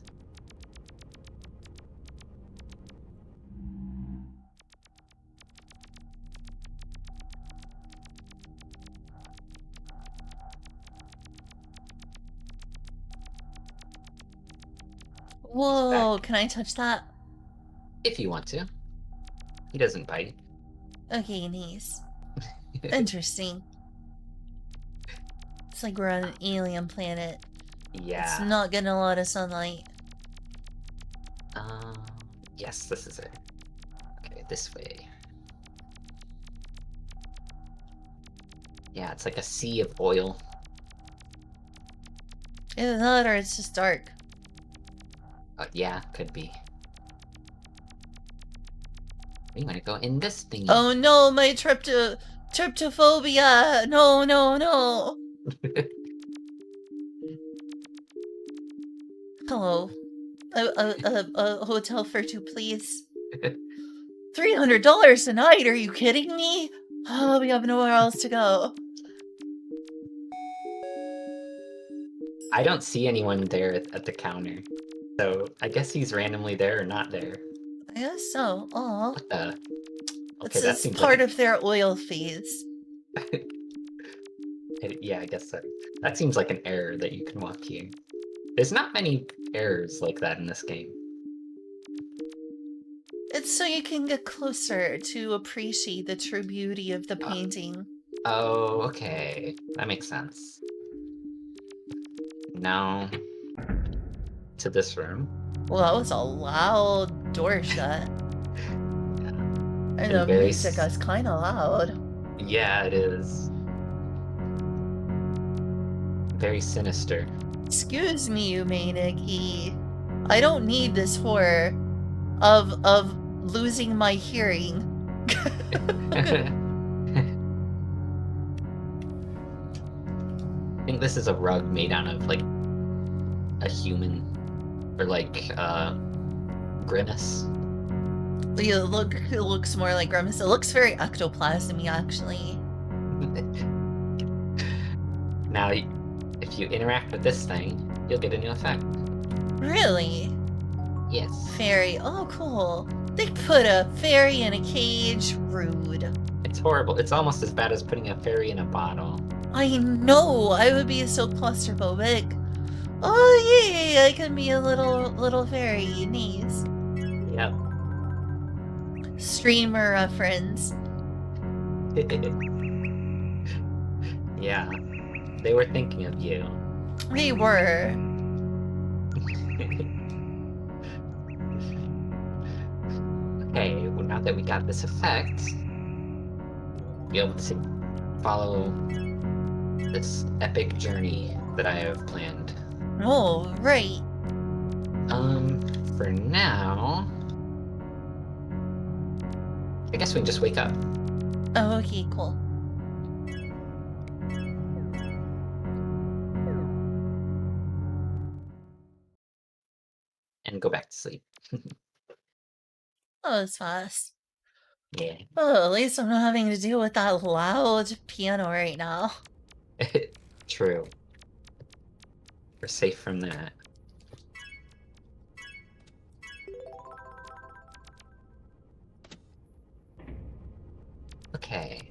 S2: He's back.
S1: Whoa, can I touch that?
S2: If you want to. He doesn't bite.
S1: Okay, nice. Interesting. It's like we're on an alien planet. It's
S2: Yeah.
S1: not getting a lot of sunlight.
S2: Um, yes, this is it. Okay, this way. Yeah, it's like a sea of oil.
S1: Either that or it's just dark.
S2: Yeah, could be. We want to go in this thingy.
S1: Oh no, my tryptophobia! No, no, no! Hello. A hotel for two, please. $300 a night? Are you kidding me? Oh, we have nowhere else to go.
S2: I don't see anyone there at the counter. So I guess he's randomly there or not there.
S1: I guess so. Aw.
S2: What the? Okay,
S1: This
S2: that
S1: is
S2: seems like
S1: part
S2: a...
S1: of their oil phase.
S2: Yeah, I guess so. That seems like an error that you can walk here. There's not many errors like that in this game.
S1: It's so you can get closer to appreciate the true beauty of the painting.
S2: Oh, okay. That makes sense. Now, to this room.
S1: Well, that was a loud door shut. And the
S2: very
S1: music is kind of loud.
S2: Yeah, it is. Very sinister.
S1: Excuse me, Yume Nikki. I don't need this horror of losing my hearing.
S2: I think this is a rug made out of, like, a human. Or, like, grimace.
S1: It looks more like Grimace. It looks very ectoplasmy, actually.
S2: Now, if you interact with this thing, you'll get a new effect.
S1: Really?
S2: Yes.
S1: Fairy. Oh, cool. They put a fairy in a cage. Rude.
S2: It's horrible. It's almost as bad as putting a fairy in a bottle.
S1: I know. I would be so claustrophobic. Oh, yay! I can be a little fairy. Nice.
S2: Yep.
S1: Streamer reference.
S2: Yeah. They were thinking of you.
S1: They were.
S2: Okay, well, now that we got this effect, be able to follow this epic journey that I have planned.
S1: Oh, right.
S2: For now, I guess we can just wake up.
S1: Oh, okay, cool.
S2: And go back to sleep.
S1: Oh, it's fast.
S2: Yeah.
S1: Oh, at least I'm not having to deal with that loud piano right now.
S2: True. We're safe from that. Okay.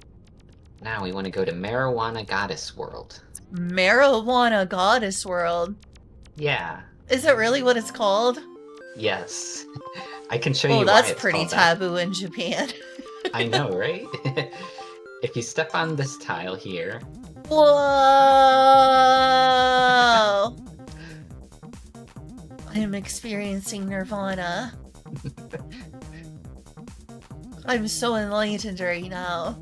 S2: Now we want to go to Marijuana Goddess World.
S1: Marijuana Goddess World.
S2: Yeah.
S1: Is it really what it's called?
S2: Yes. I can show
S1: Oh,
S2: you why
S1: that's
S2: it's
S1: pretty
S2: called that.
S1: taboo in Japan.
S2: I know, right? If you step on this tile here...
S1: Whoa! I am experiencing nirvana. I'm so enlightened right now.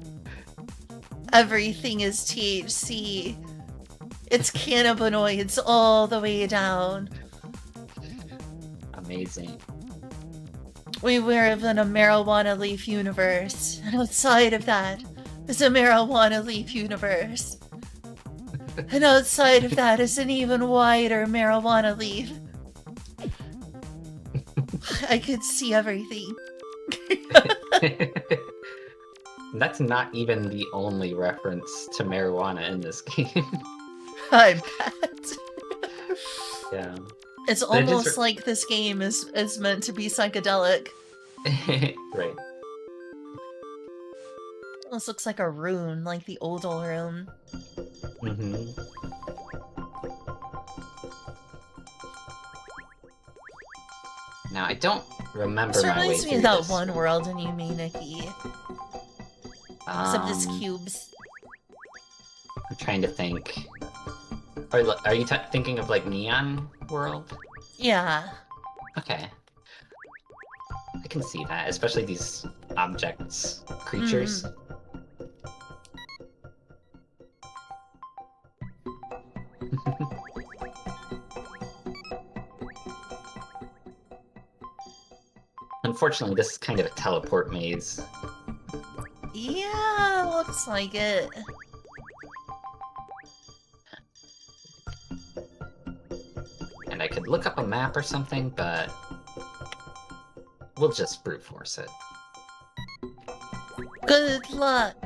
S1: Everything is THC. It's cannabinoids all the way down.
S2: Amazing.
S1: We live in a marijuana leaf universe, and outside of that is a marijuana leaf universe. And outside of that is an even wider marijuana leaf. I could see everything.
S2: That's not even the only reference to marijuana in this game.
S1: I bet.
S2: Yeah.
S1: It's
S2: But it is...
S1: almost like this game is meant to be psychedelic.
S2: Right.
S1: This looks like a rune, like the Odal rune.
S2: Mm-hmm. Now, I don't remember
S1: This
S2: my way
S1: reminds me
S2: through
S1: of that
S2: this.
S1: one world in Yume, except it's
S2: Um,
S1: cubes.
S2: I'm trying to think. Are you thinking of, like, Neon World?
S1: Yeah.
S2: Okay. I can see that, especially these objects, creatures.
S1: Mm.
S2: Unfortunately, this is kind of a teleport maze.
S1: Yeah, looks like it.
S2: And I could look up a map or something, but we'll just brute force it.
S1: Good luck.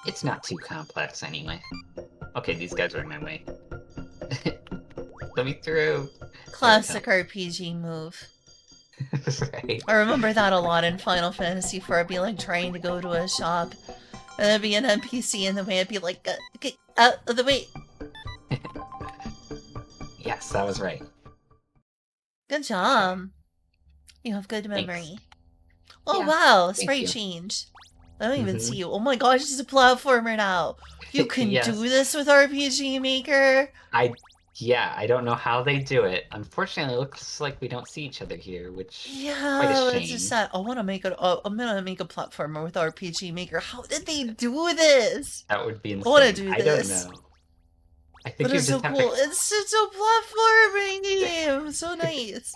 S2: It's not too complex anyway. Okay, these guys are in my way. Let me through.
S1: Classic RPG move.
S2: Right.
S1: I remember that a lot in Final Fantasy IV. I'd be like trying to go to a shop, and there'd be an NPC in the way. I'd be like, get out of the way.
S2: Yes, that was right.
S1: Good job. You have good memory.
S2: Thanks.
S1: Oh
S2: Yeah,
S1: wow,
S2: thank
S1: sprite
S2: you.
S1: change. I don't even see
S2: Mhm.
S1: you. Oh my gosh, this is a platformer now. You can
S2: Yes.
S1: do this with RPG Maker.
S2: Yeah, I don't know how they do it. Unfortunately, it looks like we don't see each other here, which quite a
S1: Yeah, it's just
S2: shame.
S1: sad. I want to make I'm gonna make a platformer with RPG Maker. How did they do this?
S2: That would be
S1: I want to
S2: insane.
S1: do
S2: I don't
S1: this.
S2: know. I
S1: That
S2: think you
S1: is so
S2: just have to...
S1: cool. It's such a platforming game. So nice.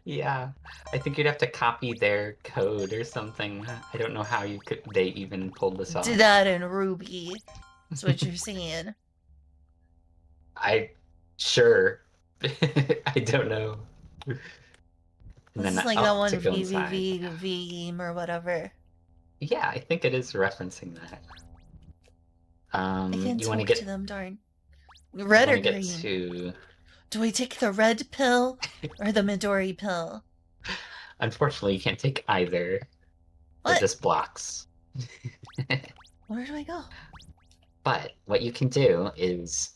S2: Yeah, I think you'd have to copy their code or something. I don't know how they even pulled this
S1: Did
S2: off.
S1: that in Ruby. That's what you're saying.
S2: Sure. I don't know. And
S1: This
S2: then
S1: is like that
S2: up
S1: one
S2: to go inside.
S1: VVV game or whatever.
S2: Yeah, I think it is referencing that.
S1: I can't
S2: You want to
S1: talk to
S2: get
S1: them, darn.
S2: you
S1: Red
S2: want
S1: or
S2: to get
S1: green?
S2: to...
S1: Do I take the red pill or the Midori pill?
S2: Unfortunately, you can't take either. They're
S1: What?
S2: just blocks.
S1: Where do I go?
S2: But what you can do is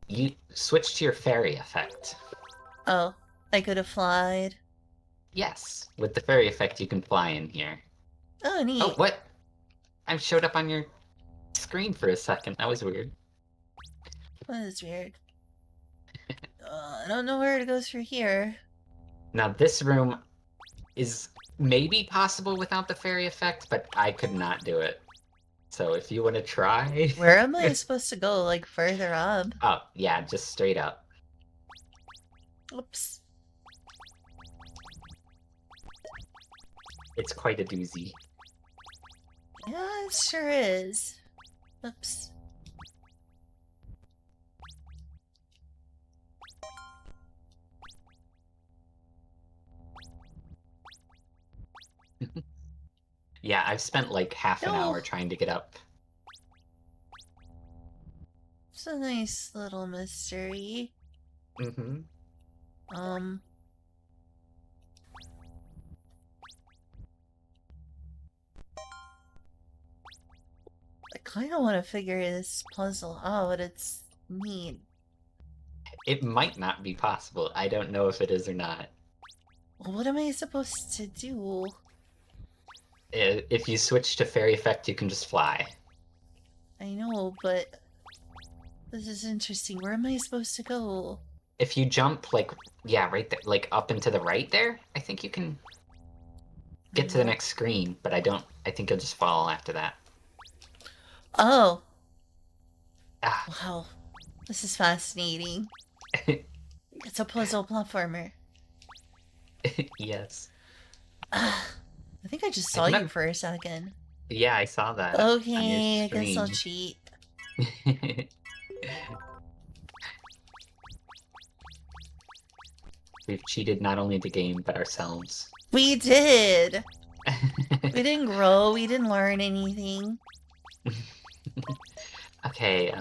S2: you switch to your fairy effect.
S1: Oh, I could have flied.
S2: Yes, with the fairy effect, you can fly in here.
S1: Oh,
S2: Oh,
S1: neat.
S2: what? I showed up on your screen for a second. That was weird.
S1: That is weird. I don't know where to go through here.
S2: Now, this room is maybe possible without the fairy effect, but I could not do it. So if you want to try...
S1: Where am I supposed to go? Like further up?
S2: Oh, yeah, just straight up.
S1: Oops.
S2: It's quite a doozy.
S1: Yeah, it sure is. Oops.
S2: Yeah, I've spent like half an
S1: No.
S2: hour trying to get up.
S1: It's a nice little mystery.
S2: Mm-hmm.
S1: kind of want to figure this puzzle out. It's neat.
S2: It might not be possible. I don't know if it is or not.
S1: Well, what am I supposed to do?
S2: If you switch to fairy effect, you can just fly.
S1: I know, but this is interesting. Where am I supposed to go?
S2: If you jump, like, yeah, right there, like up and to the right there, I think you can get to the
S1: Nope.
S2: next screen, but I think you'll just fall after that.
S1: Oh,
S2: Ah,
S1: wow. This is fascinating. It's a puzzle platformer.
S2: yes.
S1: I think I just saw
S2: I've
S1: you
S2: never,
S1: for a second.
S2: yeah, I saw that on your
S1: Okay, I guess I'll
S2: stream.
S1: cheat.
S2: We've cheated not only the game, but ourselves.
S1: We did! We didn't grow, we didn't learn anything.
S2: Okay,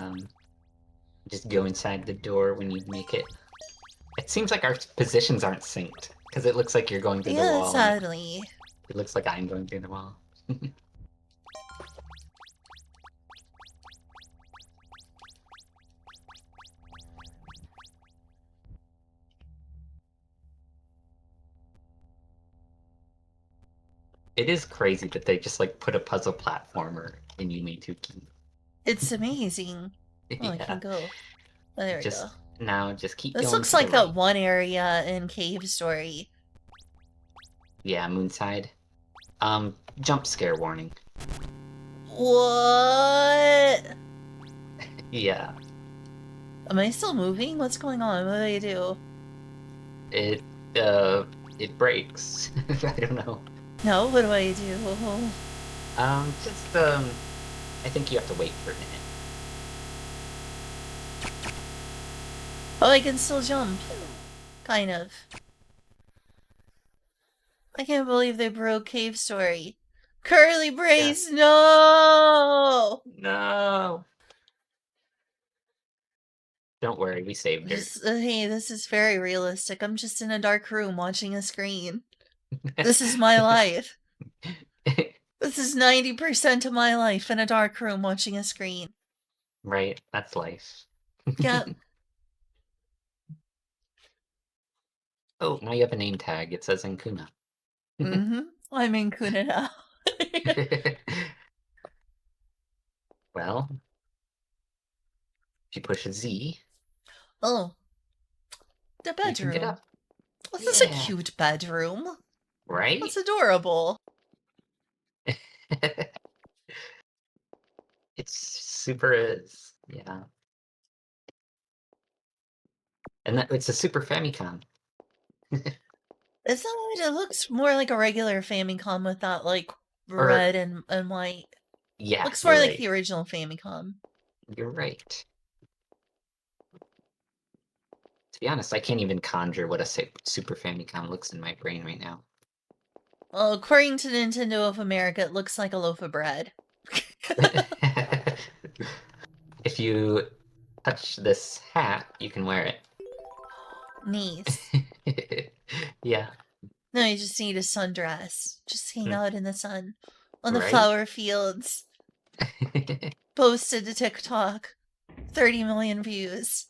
S2: just go inside the door when you make it. It seems like our positions aren't synced, because it looks like you're going through the
S1: Yeah,
S2: wall, and
S1: sadly.
S2: it looks like I'm going through the wall. It is crazy that they just like put a puzzle platformer in Yume Tuki.
S1: It's amazing. Oh, I
S2: Yeah,
S1: can't go. Oh, there we go.
S2: just now, just keep
S1: This
S2: going
S1: looks
S2: to the
S1: like that
S2: right.
S1: one area in Cave Story.
S2: Yeah, Moonside. Jump scare warning.
S1: What?
S2: Yeah,
S1: Am I still moving? What's going on? What do I do?
S2: it uh it breaks. I don't know.
S1: No, what do I do?
S2: Just I think you have to wait for a minute.
S1: Oh, I can still jump. Kind of. I can't believe they broke Cave Story. Curly
S2: Yeah.
S1: Brace, no!
S2: No. Don't worry, we saved her.
S1: Hey, this is very realistic. I'm just in a dark room watching a screen. This is my life. This is 90% of my life in a dark room watching a screen.
S2: Right, that's life.
S1: Yeah.
S2: Oh, now you have a name tag. It says Ankuna.
S1: Mm-hmm. I'm in Kuna now.
S2: Well, if you push a Z,
S1: Oh, the
S2: you can get
S1: bedroom.
S2: up.
S1: This is a
S2: Yeah,
S1: cute bedroom.
S2: right?
S1: That's adorable.
S2: It's super is. Yeah. And that it's a Super Famicom.
S1: It's not, it looks more like a regular Famicom with that, like,
S2: Or
S1: red and white.
S2: yeah,
S1: Looks more
S2: you're
S1: like
S2: right.
S1: the original Famicom.
S2: You're right. To be honest, I can't even conjure what a Super Famicom looks in my brain right now.
S1: Well, according to Nintendo of America, it looks like a loaf of bread.
S2: If you touch this hat, you can wear
S1: Nice.
S2: it. Yeah.
S1: No, you just need a sundress. Just hang
S2: Hmm.
S1: out in the sun. On the
S2: Right?
S1: flower fields. Posted to TikTok. 30 million views.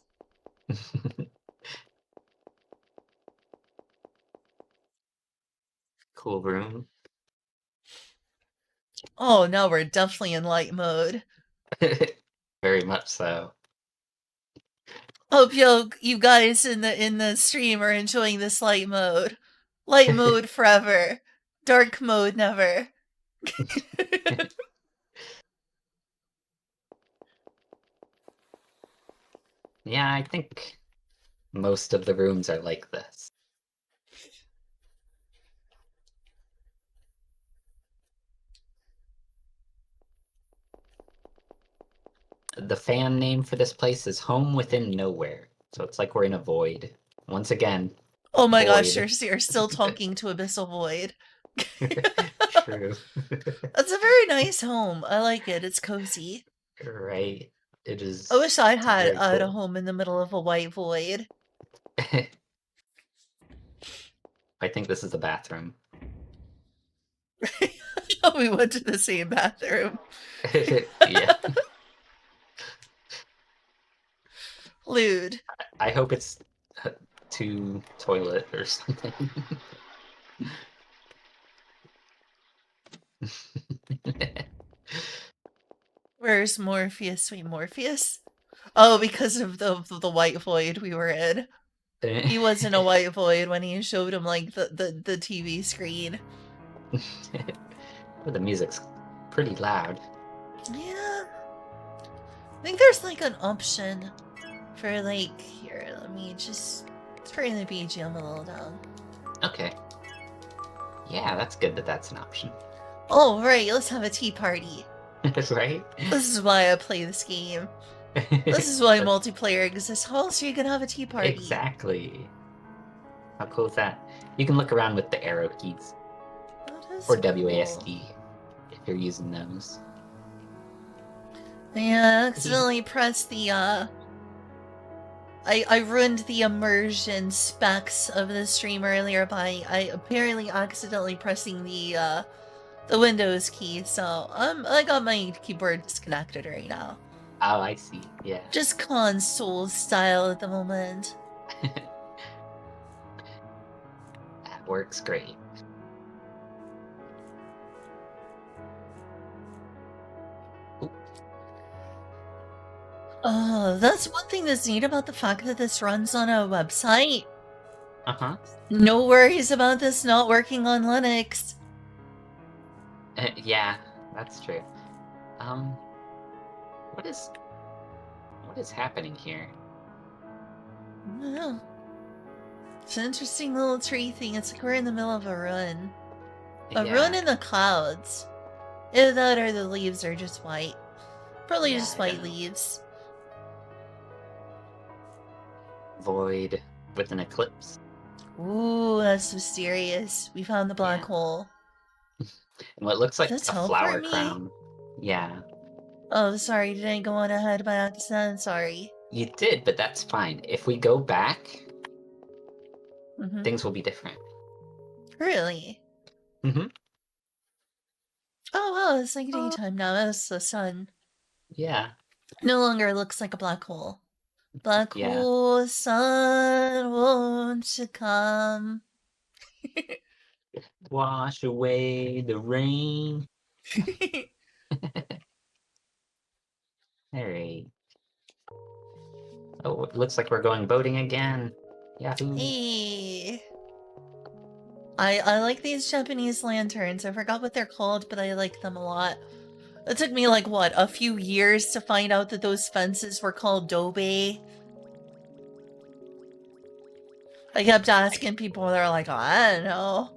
S2: Cool room.
S1: Oh, now we're definitely in light mode.
S2: Very much so.
S1: Hope you guys in the stream are enjoying this light mode. Light mode forever. Dark mode never.
S2: Yeah, I think most of the rooms are like this. The fan name for this place is Home Within Nowhere. So it's like we're in a void. Once again,
S1: Oh my gosh,
S2: void.
S1: you're still talking to Abyssal Void.
S2: True.
S1: That's a very nice home. I like it. It's cozy.
S2: Right.
S1: I wish I
S2: It's very
S1: had a
S2: cool.
S1: home in the middle of a white void.
S2: I think this is the bathroom.
S1: We went to the same bathroom.
S2: Yeah.
S1: Lewd.
S2: I hope it's to toilet or something.
S1: Where's Morpheus, sweet Morpheus? Oh, because of the white void we were in. He wasn't a white void when he showed him like the TV screen.
S2: The music's pretty loud.
S1: Yeah. I think there's like an option for like here, let me just turn the BGM a little down.
S2: Okay. Yeah, that's good that that's an option.
S1: Oh right, let's have a tea party.
S2: Right?
S1: This is why I play this game. This is why multiplayer exists. How else are you gonna have a tea party?
S2: Exactly. How cool is that? You can look around with the arrow keys. Or
S1: Cool.
S2: WASD if you're using those.
S1: Yeah, I accidentally pressed the I ruined the immersion specs of the stream earlier by I apparently accidentally pressing the Windows key, so I got my keyboard disconnected right now.
S2: Oh, I see. Yeah.
S1: Just console style at the moment.
S2: That works great.
S1: That's one thing that's neat about the fact that this runs on a website.
S2: Uh-huh.
S1: No worries about this not working on Linux.
S2: Yeah, that's true. What is happening here?
S1: I don't know. It's an interesting little tree thing. It's like we're in the middle of a run. A run in the clouds. Either that or the leaves are just white. Probably just white leaves.
S2: Void with an eclipse.
S1: Ooh, that's mysterious. We found the black hole.
S2: And what looks like a
S1: Teleport
S2: flower
S1: me?
S2: crown. Yeah.
S1: Oh, sorry. Did I go on ahead by accident? Sorry.
S2: You did, but that's fine. If we go back, things will be different.
S1: Really?
S2: Mm-hmm.
S1: Oh, wow. It's like daytime now. That's the sun.
S2: Yeah.
S1: No longer looks like a black hole. Black
S2: Yeah.
S1: hole, sun, won't you come?
S2: Wash away the rain. Alright. Oh, it looks like we're going boating again. Yahoo.
S1: Hey. I like these Japanese lanterns. I forgot what they're called, but I like them a lot. It took me like, what, a few years to find out that those fences were called dobe. I kept asking people, they're like, oh, I don't know.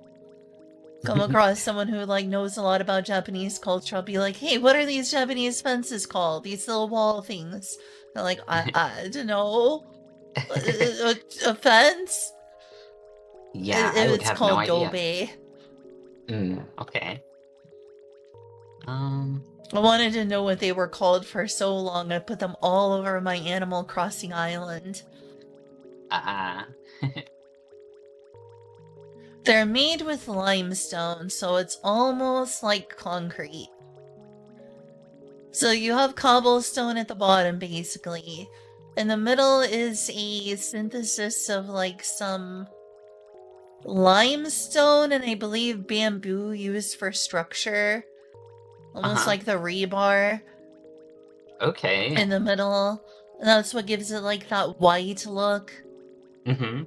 S1: Come across someone who like knows a lot about Japanese culture, I'll be like, hey, what are these Japanese fences called? These little wall things. They're like, I don't know. A fence?
S2: Yeah, I would
S1: It's
S2: have no
S1: called
S2: idea.
S1: dobe.
S2: Okay.
S1: I wanted to know what they were called for so long. I put them all over my Animal Crossing island. They're made with limestone, so it's almost like concrete. So you have cobblestone at the bottom, basically. In the middle is a synthesis of like some limestone and I believe bamboo used for structure. Almost like the rebar.
S2: Okay.
S1: In the middle. And that's what gives it like that white look.
S2: Mm-hmm.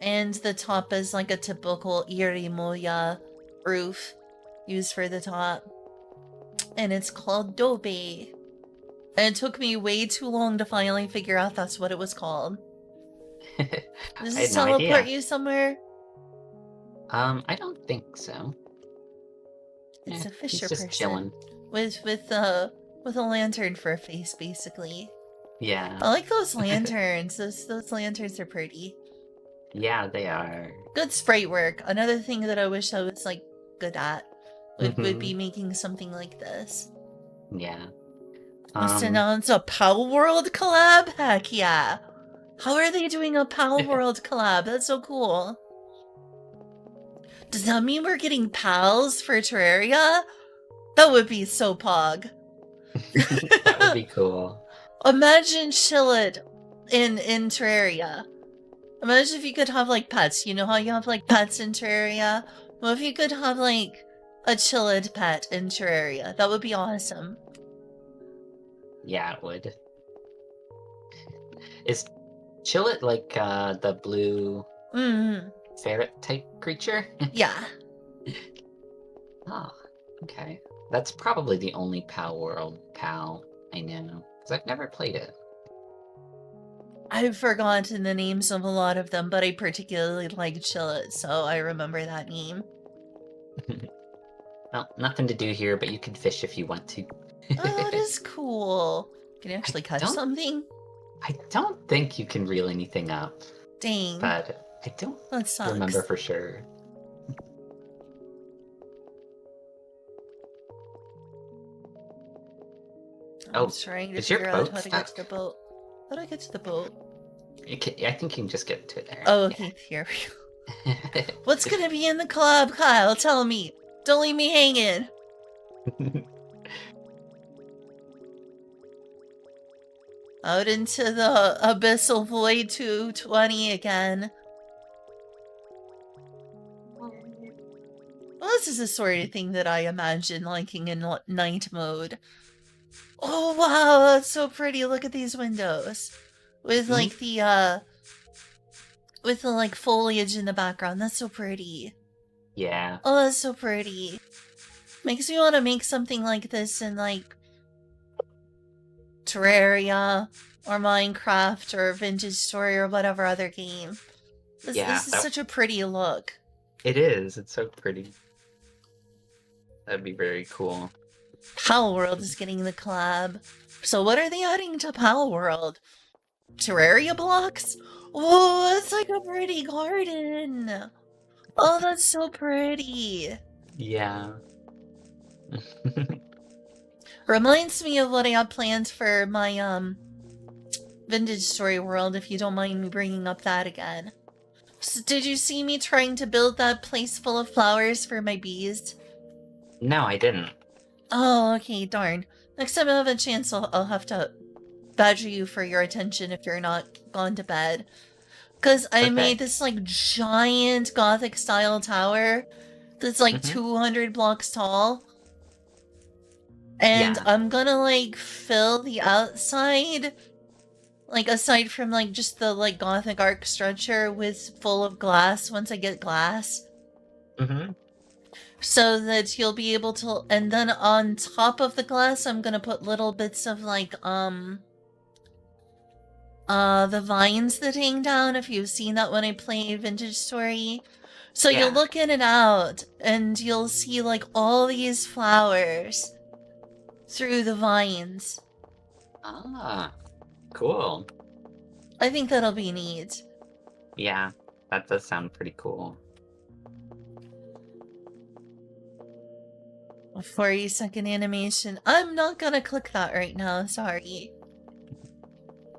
S1: And the top is like a typical irimoya roof used for the top. And it's called dobe. And it took me way too long to finally figure out that's what it was called. Does this teleport you somewhere?
S2: I don't think so.
S1: It's a fisher
S2: just
S1: person.
S2: Chilling.
S1: With a lantern for a face, basically.
S2: Yeah.
S1: I like those lanterns. those lanterns are pretty.
S2: Yeah, they are.
S1: Good sprite work. Another thing that I wish I was like good at would be making something like this.
S2: Yeah.
S1: Let's announce a Pal World collab? Heck yeah. How are they doing a Pal World collab? That's so cool. Does that mean we're getting pals for Terraria? That would be so pog.
S2: That would be cool.
S1: Imagine Chillet in Terraria. Imagine if you could have like pets. You know how you have like pets in Terraria? Well, if you could have like a Chillet pet in Terraria, that would be awesome.
S2: Yeah, it would. Is Chillet like the blue ferret type creature?
S1: Yeah.
S2: Oh, okay. That's probably the only Pal World Pal I know, because I've never played it.
S1: I've forgotten the names of a lot of them, but I particularly like Chillet, so I remember that name.
S2: Well, nothing to do here, but you can fish if you want to.
S1: Oh, that is cool. Can you actually catch something?
S2: I don't think you can reel anything up,
S1: Dang.
S2: but I don't remember for sure.
S1: I'm trying to figure out how to get to the boat. How do I get to the boat?
S2: I think you can just get to it there.
S1: Oh, okay, here we go. What's gonna be in the club, Kyle? Tell me. Don't leave me hanging. Out into the abyssal void 220 again. Well, this is the sort of thing that I imagine liking in night mode. Oh, wow, that's so pretty. Look at these windows. With, like, with the, like, foliage in the background. That's so pretty.
S2: Yeah.
S1: Oh, that's so pretty. Makes me want to make something like this in, like, Terraria, or Minecraft, or Vintage Story, or whatever other game. This is such a pretty look.
S2: It is. It's so pretty. That'd be very cool.
S1: Pal World is getting the collab. So what are they adding to Pal World? Terraria blocks? Oh, that's like a pretty garden. Oh, that's so pretty.
S2: Yeah.
S1: Reminds me of what I have planned for my Vintage Story world, if you don't mind me bringing up that again. So did you see me trying to build that place full of flowers for my bees?
S2: No, I didn't.
S1: Oh, okay, darn. Next time I have a chance, I'll have to badger you for your attention if you're not gone to bed. Because I made this, like, giant Gothic-style tower that's, like, 200 blocks tall. And I'm gonna, like, fill the outside, like, aside from, like, just the, like, Gothic arc structure with full of glass once I get glass. So that you'll be able to, and then on top of the glass, I'm gonna put little bits of, like, the vines that hang down, if you've seen that when I play Vintage Story. So you'll look in and out, and you'll see, like, all these flowers through the vines.
S2: Ah, cool.
S1: I think that'll be neat.
S2: Yeah, that does sound pretty cool.
S1: A 40-second animation. I'm not gonna click that right now, sorry.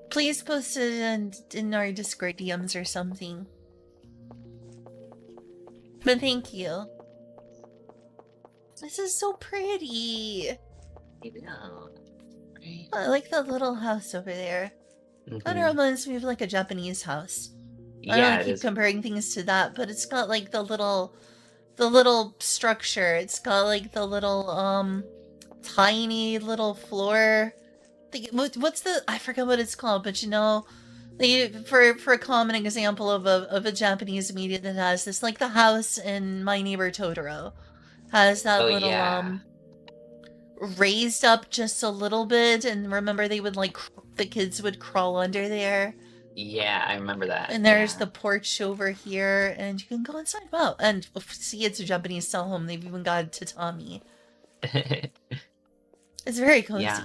S1: Please post it in our Discord DMs or something. But thank you. This is so pretty. I like that little house over there. That reminds me of like a Japanese house. I don't want to keep comparing things to that, but it's got like the little structure. It's got like the little tiny little floor. What's the, I forget what it's called, but you know, for a common example of a Japanese media that has this, like the house in My Neighbor Totoro has that little raised up just a little bit, and remember they would like the kids would crawl under there.
S2: Yeah, I remember that.
S1: And there's the porch over here, and you can go inside. Wow, and see, it's a Japanese style home. They've even got tatami. It's very cozy. Yeah.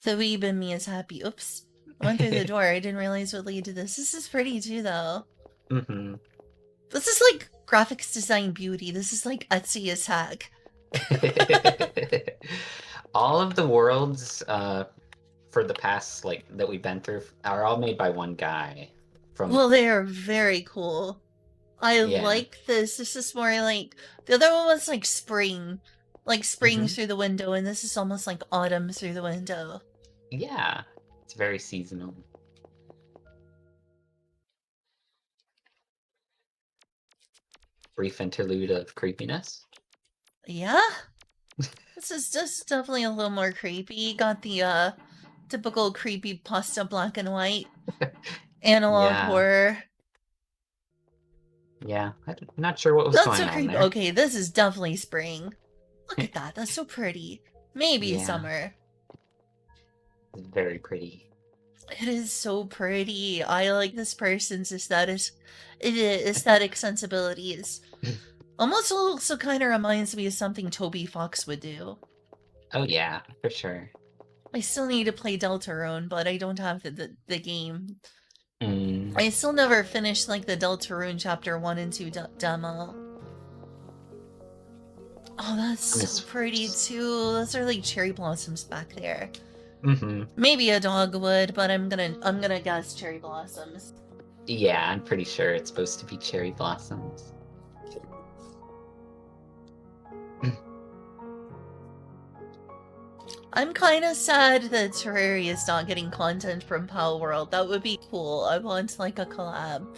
S1: The weeb in me is happy. Oops. I went through the door. I didn't realize what lead to this. This is pretty too, though. This is like graphics design beauty. This is like Etsy as heck.
S2: All of the worlds for the past, like, that we've been through are all made by one guy.
S1: Well, they are very cool. I
S2: Yeah.
S1: like this. This is more like the other one was like spring
S2: Mhm.
S1: through the window, and this is almost like autumn through the window.
S2: Yeah. It's very seasonal. Brief interlude of creepiness.
S1: Yeah? This is just definitely a little more creepy. Got the typical creepy pasta black and white analog
S2: Yeah.
S1: horror.
S2: Yeah. I'm not sure what was
S1: That's
S2: going
S1: so
S2: on
S1: creepy.
S2: there.
S1: Okay, this is definitely spring. Look at that. That's so pretty. Maybe
S2: Yeah.
S1: summer.
S2: It's very pretty.
S1: It is so pretty. I like this person's aesthetic sensibilities. Almost also kind of reminds me of something Toby Fox would do.
S2: Oh yeah, for sure.
S1: I still need to play Deltarune, but I don't have the game.
S2: Mm.
S1: I still never finished like the Deltarune Chapter 1 and 2 demo. Oh, that's so pretty too. Those are like cherry blossoms back there.
S2: Mm-hmm.
S1: Maybe a dogwood, but I'm gonna guess cherry blossoms.
S2: Yeah, I'm pretty sure it's supposed to be cherry blossoms.
S1: I'm kind of sad that Terraria is not getting content from Pal World. That would be cool. I want like a collab.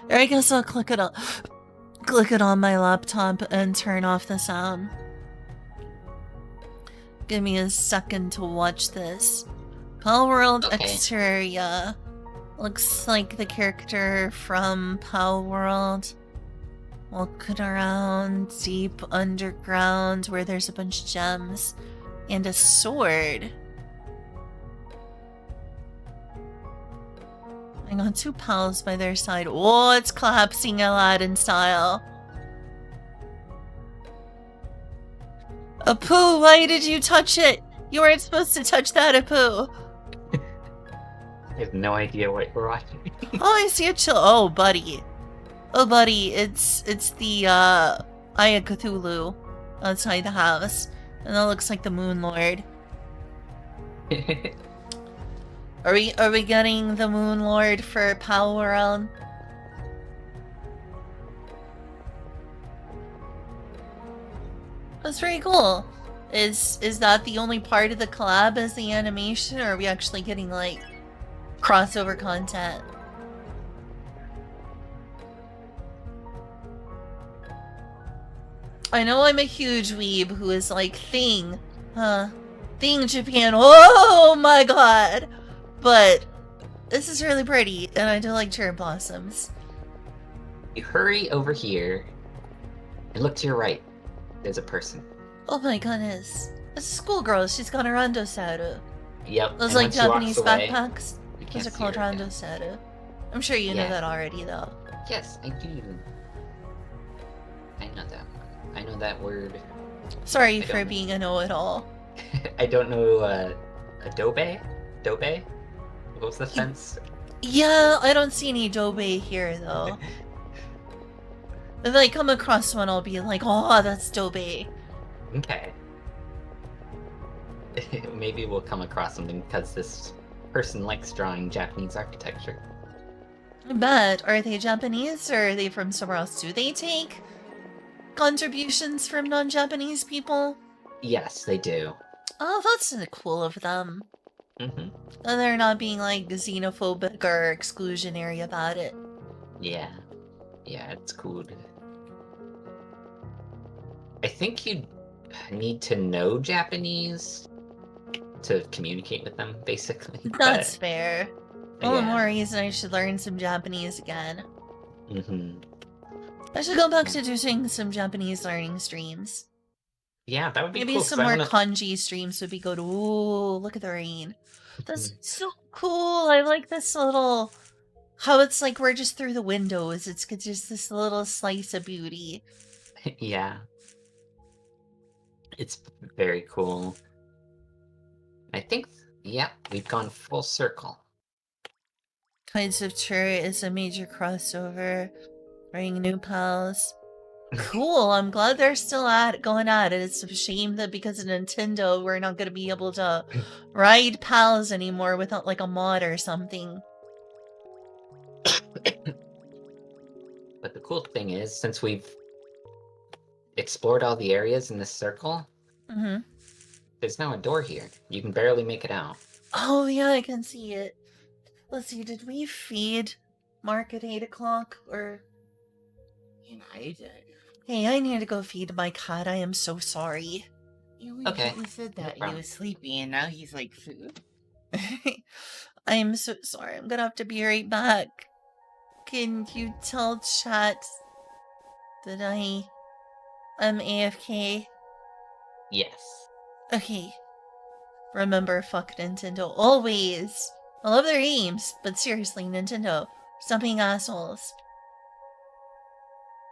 S1: Or I guess I'll click it on my laptop and turn off the sound. Give me a second to watch this. Pal World X Terraria. Looks like the character from Pal World. Walking around deep underground where there's a bunch of gems. And a sword. I got two pals by their side. Oh, it's collapsing Aladdin style. Apu, why did you touch it? You weren't supposed to touch that, Apu.
S2: I have no idea what you're watching.
S1: Oh, I see a chill. Oh, buddy. Oh, buddy, it's the Aya Cthulhu outside the house. And that looks like the Moon Lord. Are we getting the Moon Lord for Power World? That's very cool. Is that the only part of the collab as the animation, or are we actually getting like crossover content? I know I'm a huge weeb who is like, Thing Japan, oh my god! But this is really pretty, and I do like cherry blossoms.
S2: You hurry over here and look to your right. There's a person.
S1: Oh my goodness. It's a schoolgirl, she's got a randosaru.
S2: Yep.
S1: Those like Japanese backpacks? Those are called randosaru. I'm sure you know that already though.
S2: Yes, I do. I know that one. I know that word.
S1: Sorry for being a know-it-all.
S2: I don't know, adobe? Dobe? What was the fence?
S1: Yeah, I don't see any dobe here though. If I come across one, I'll be like, oh, that's dobe.
S2: Okay. Maybe we'll come across something because this person likes drawing Japanese architecture.
S1: I bet. Are they Japanese or are they from somewhere else? Do they take contributions from non-Japanese people?
S2: Yes, they do.
S1: Oh, that's cool of them.
S2: Mm-hmm.
S1: And they're not being like xenophobic or exclusionary about it.
S2: Yeah. Yeah, it's cool. I think you need to know Japanese to communicate with them, basically.
S1: That's fair. All the
S2: yeah.
S1: more reason I should learn some Japanese again.
S2: Mm-hmm.
S1: I should go back to doing some Japanese learning streams.
S2: Yeah, that would be
S1: Maybe
S2: cool.
S1: some more kanji streams would be good. Ooh, look at the rain. That's so cool. I like this little... How it's like we're just through the windows. It's just this little slice of beauty.
S2: Yeah. It's very cool. I think, yeah, we've gone full circle.
S1: Kinds of Turret is a major crossover. Bringing new pals. Cool, I'm glad they're still going at it. It's a shame that because of Nintendo, we're not going to be able to ride pals anymore without like a mod or something.
S2: But the cool thing is, since we've explored all the areas in this circle,
S1: Mm-hmm.
S2: there's now a door here. You can barely make it out.
S1: Oh, yeah, I can see it. Let's see, did we feed Mark at 8 o'clock? Or.
S3: And I did.
S1: Hey, I need to go feed my cat. I am so sorry.
S2: Okay,
S3: We said
S2: no
S3: that he
S2: problem.
S3: was sleepy, and now he's like food.
S1: I am so sorry. I'm gonna have to be right back. Can you tell chat that I am AFK?
S2: Yes.
S1: Okay. Remember, fuck Nintendo. Always. I love their games, but seriously, Nintendo. Stop being assholes.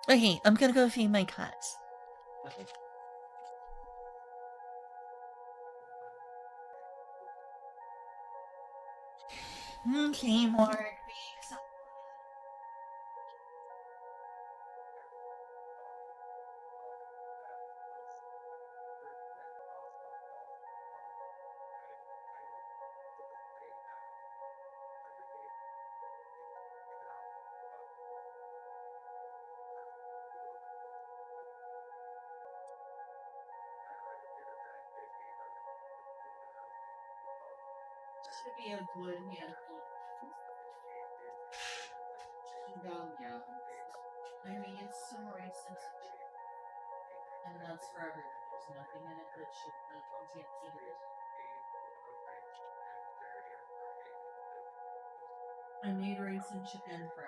S1: Okay, I'm gonna go feed my cats.
S2: Okay.
S1: Okay, Mark. Should be a good handful.
S3: Yeah.
S1: I mean, it's so recent. And that's for everyone. There's nothing in it that should be contaminated. I made rice and chicken for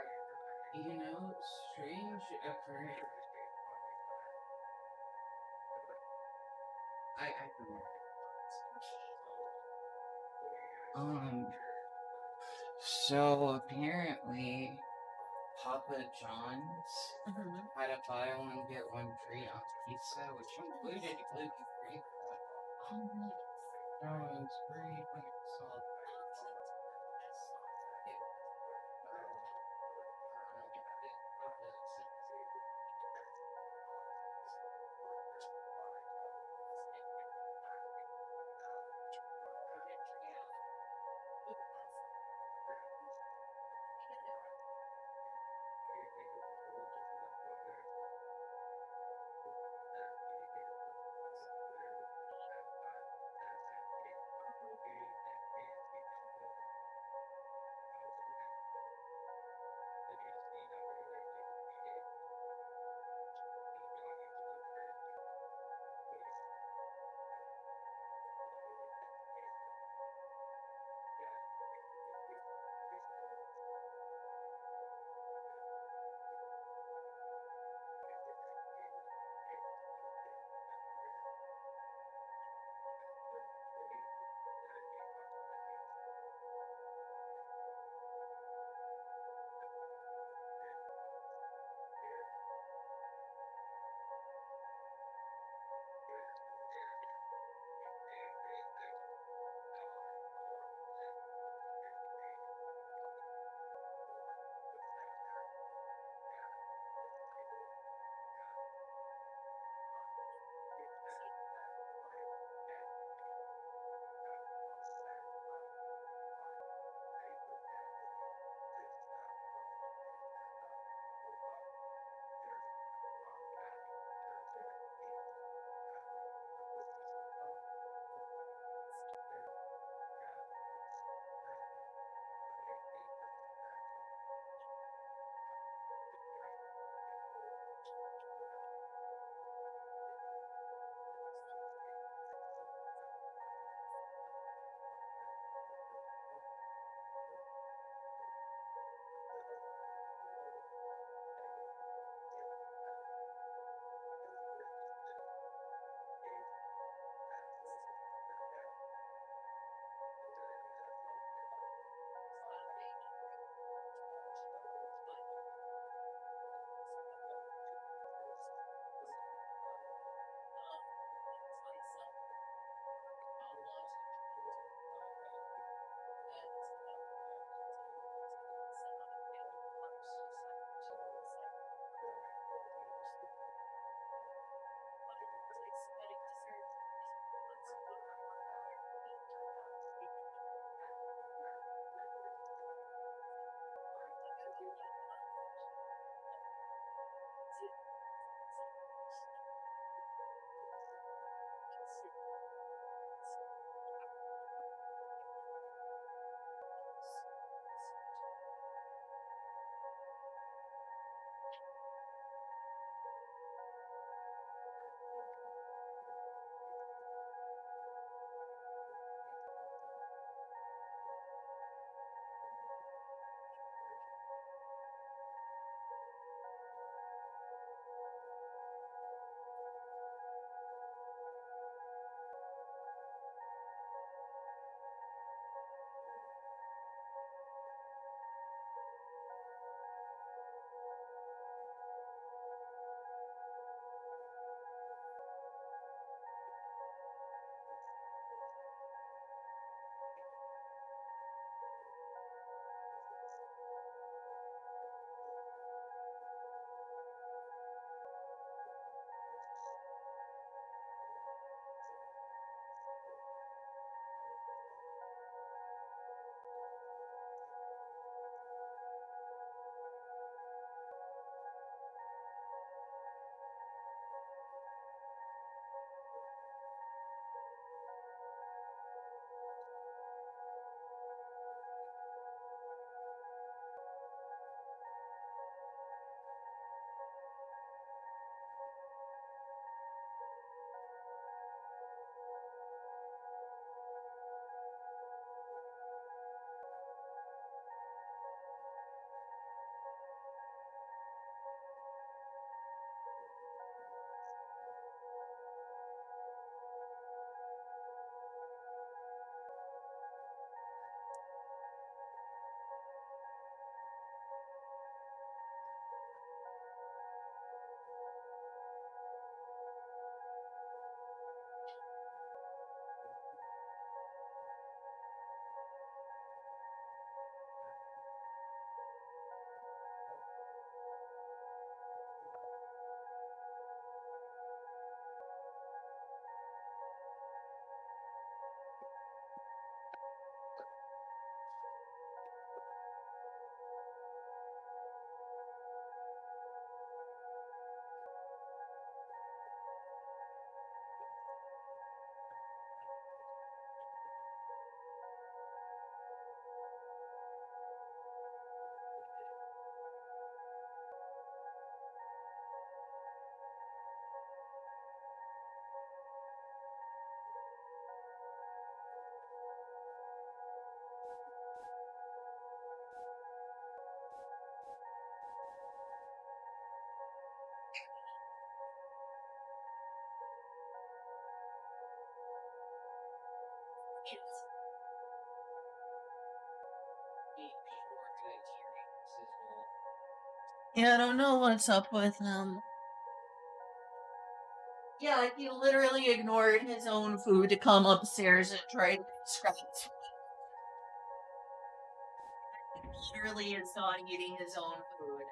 S1: everyone.
S3: Strange occurrence. I can work. So apparently, Papa John's had a buy one get one free on pizza, which included gluten free. No, it was free when it saw
S1: Yeah, I don't know what's up with him. Yeah, he literally ignored his own food to come upstairs and try to scratch. Literally is not eating his own food.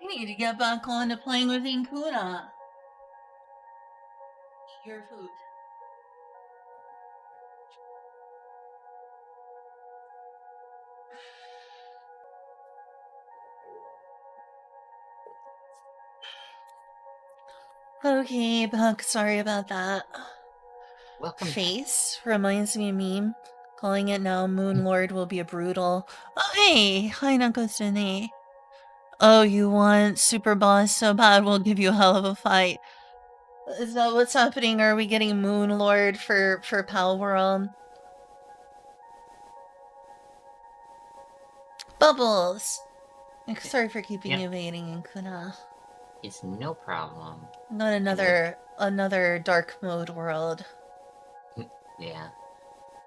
S1: I need to get back on to playing with Inkuna. Eat your food. Okay, Buck, sorry about that.
S2: Welcome.
S1: Face reminds me of meme. Calling it now Moon Lord will be a brutal. Oh, hey! Hi, Nakosune. Oh, you want Super Boss so bad we'll give you a hell of a fight. Is that what's happening? Are we getting Moon Lord for Pal World? Bubbles! Sorry for keeping you waiting, Kuna.
S2: It's no problem.
S1: Not another dark mode world.
S2: Yeah.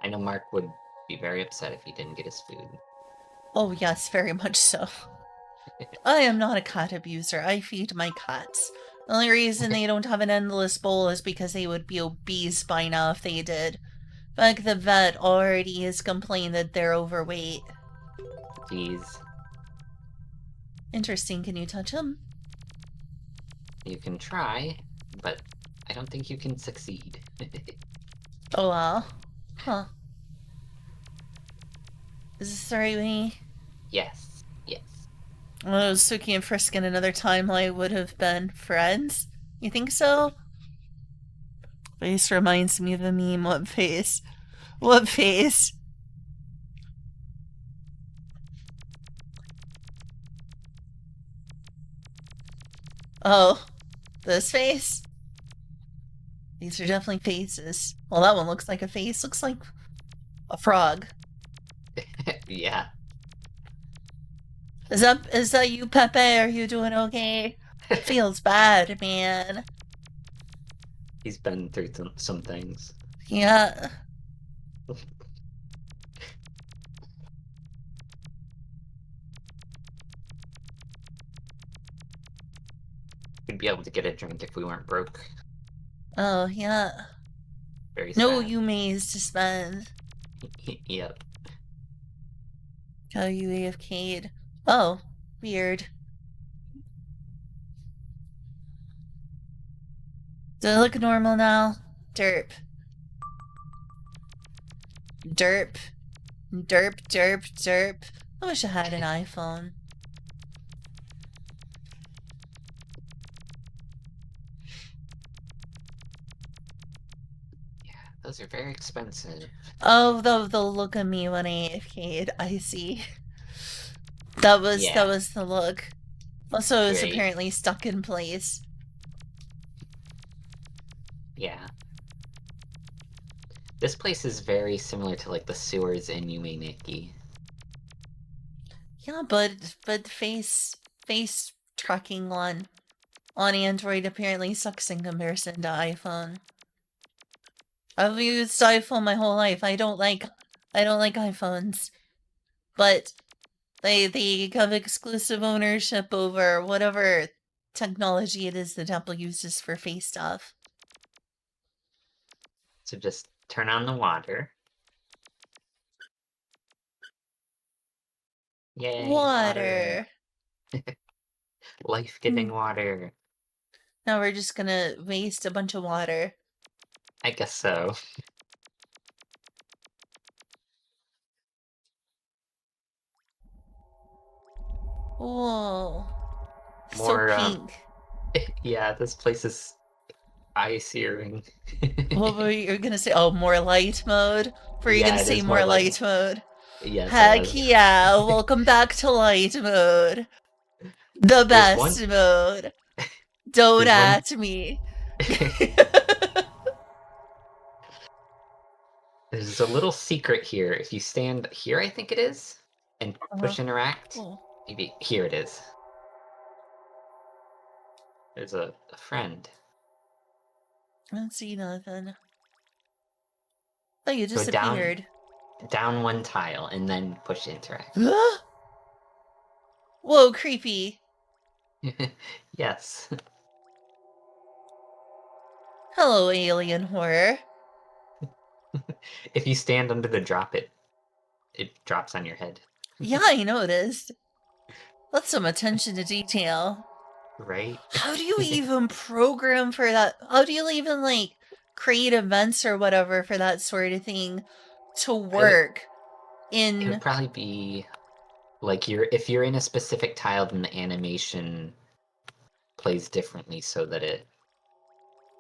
S2: I know Mark would be very upset if he didn't get his food.
S1: Oh yes, very much so. I am not a cat abuser. I feed my cats. The only reason they don't have an endless bowl is because they would be obese by now if they did. Like the vet already has complained that they're overweight.
S2: Jeez.
S1: Interesting, can you touch them?
S2: You can try, but I don't think you can succeed.
S1: Oh wow. Huh. Is this alright with me?
S2: Yes. Yes.
S1: Well, Suki and Frisk in another timeline would have been friends? You think so? Face reminds me of a meme. What face? What face? Oh, this face? These are definitely faces. Well, that one looks like a face. Looks like a frog.
S2: Yeah.
S1: Is that you, Pepe? Are you doing okay? Feels bad, man.
S2: He's been through some things.
S1: Yeah.
S2: We'd be able to get a drink if we weren't broke.
S1: Oh, yeah.
S2: Very
S1: No
S2: sad.
S1: Yume's to spend.
S2: Yep.
S1: How you AFK'd. Oh, weird. Does it look normal now? Derp. Derp. Derp, derp, derp. I wish I had an iPhone.
S2: Yeah, those are very expensive.
S1: Oh, they'll look at me when I AFK'd. I see. That was the look. Also, it's
S2: Great.
S1: apparently stuck in place.
S2: Yeah. This place is very similar to like the sewers in Yume Nikki.
S1: Yeah, but face tracking on Android apparently sucks in comparison to iPhone. I've used iPhone my whole life. I don't like iPhones, but they have exclusive ownership over whatever technology it is that Apple uses for face stuff.
S2: So just turn on the water. Yay,
S1: Water.
S2: Life-giving water.
S1: Now we're just gonna waste a bunch of water.
S2: I guess so.
S1: Whoa.
S2: More,
S1: So pink.
S2: yeah, this place is eye-searing.
S1: What were you gonna say? Oh, more light mode? Were you
S2: Yeah,
S1: gonna
S2: it
S1: say
S2: is
S1: more
S2: more
S1: light mode?
S2: Yes, I
S1: Heck
S2: was.
S1: yeah, welcome back to light mode. The
S2: There's
S1: best
S2: one.
S1: mode. Don't
S2: There's one.
S1: at me.
S2: There's a little secret here. If you stand here, I think it is, and push interact,
S1: Cool.
S2: maybe here it is. There's a friend.
S1: I don't see nothing. Oh, you
S2: Go
S1: disappeared.
S2: down one tile and then push interact.
S1: Whoa, creepy.
S2: Yes.
S1: Hello, alien horror.
S2: If you stand under the drop, it drops on your head.
S1: Yeah, I noticed. That's some attention to detail.
S2: Right?
S1: How do you even program for that? How do you even, like, create events or whatever for that sort of thing to work
S2: It would
S1: in...
S2: probably be like if you're in a specific tile, then the animation plays differently so that it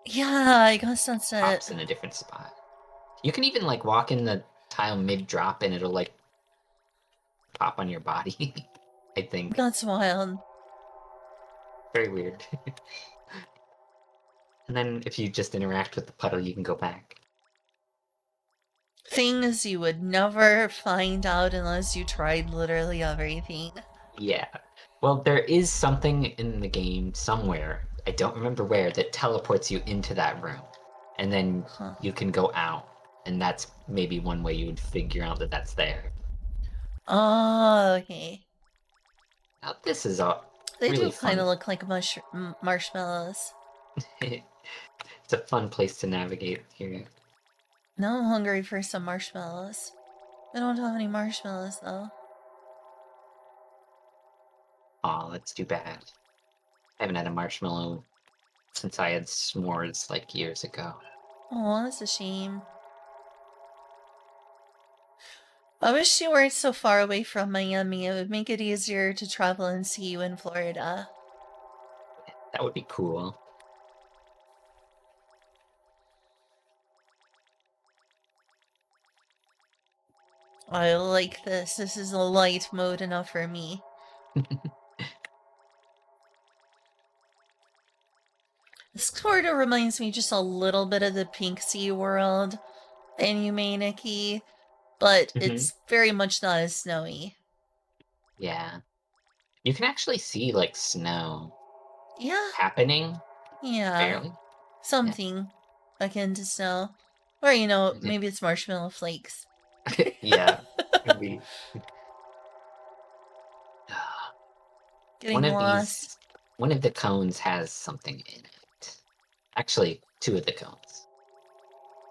S1: Yeah, I guess that's it.
S2: pops in a different spot. You can even like walk in the tile mid drop and it'll like pop on your body. I think.
S1: That's wild.
S2: Very weird. And then if you just interact with the puddle, you can go back.
S1: Things you would never find out unless you tried literally everything.
S2: Yeah. Well, there is something in the game somewhere, I don't remember where, that teleports you into that room. And then
S1: Huh.
S2: you can go out. And that's maybe one way you would figure out that that's there.
S1: Oh, okay.
S2: Now, this is a
S1: They
S2: really
S1: do kind of
S2: fun...
S1: look like marshmallows.
S2: It's a fun place to navigate here.
S1: Now I'm hungry for some marshmallows. I don't have any marshmallows, though.
S2: Aw, that's too bad. I haven't had a marshmallow since I had s'mores like years ago.
S1: Oh, that's a shame. I wish you weren't so far away from Miami. It would make it easier to travel and see you in Florida.
S2: That would be cool.
S1: I like this. This is a light mode enough for me. This sort of reminds me just a little bit of the Pink Sea world in Yume, but it's very much not as snowy.
S2: Yeah. You can actually see, like, snow
S1: Yeah,
S2: happening,
S1: yeah.
S2: barely.
S1: Something akin to snow. Or, you know, maybe it's marshmallow flakes.
S2: Yeah. Maybe.
S1: Getting lost.
S2: One of the cones has something in it. Actually, two of the cones.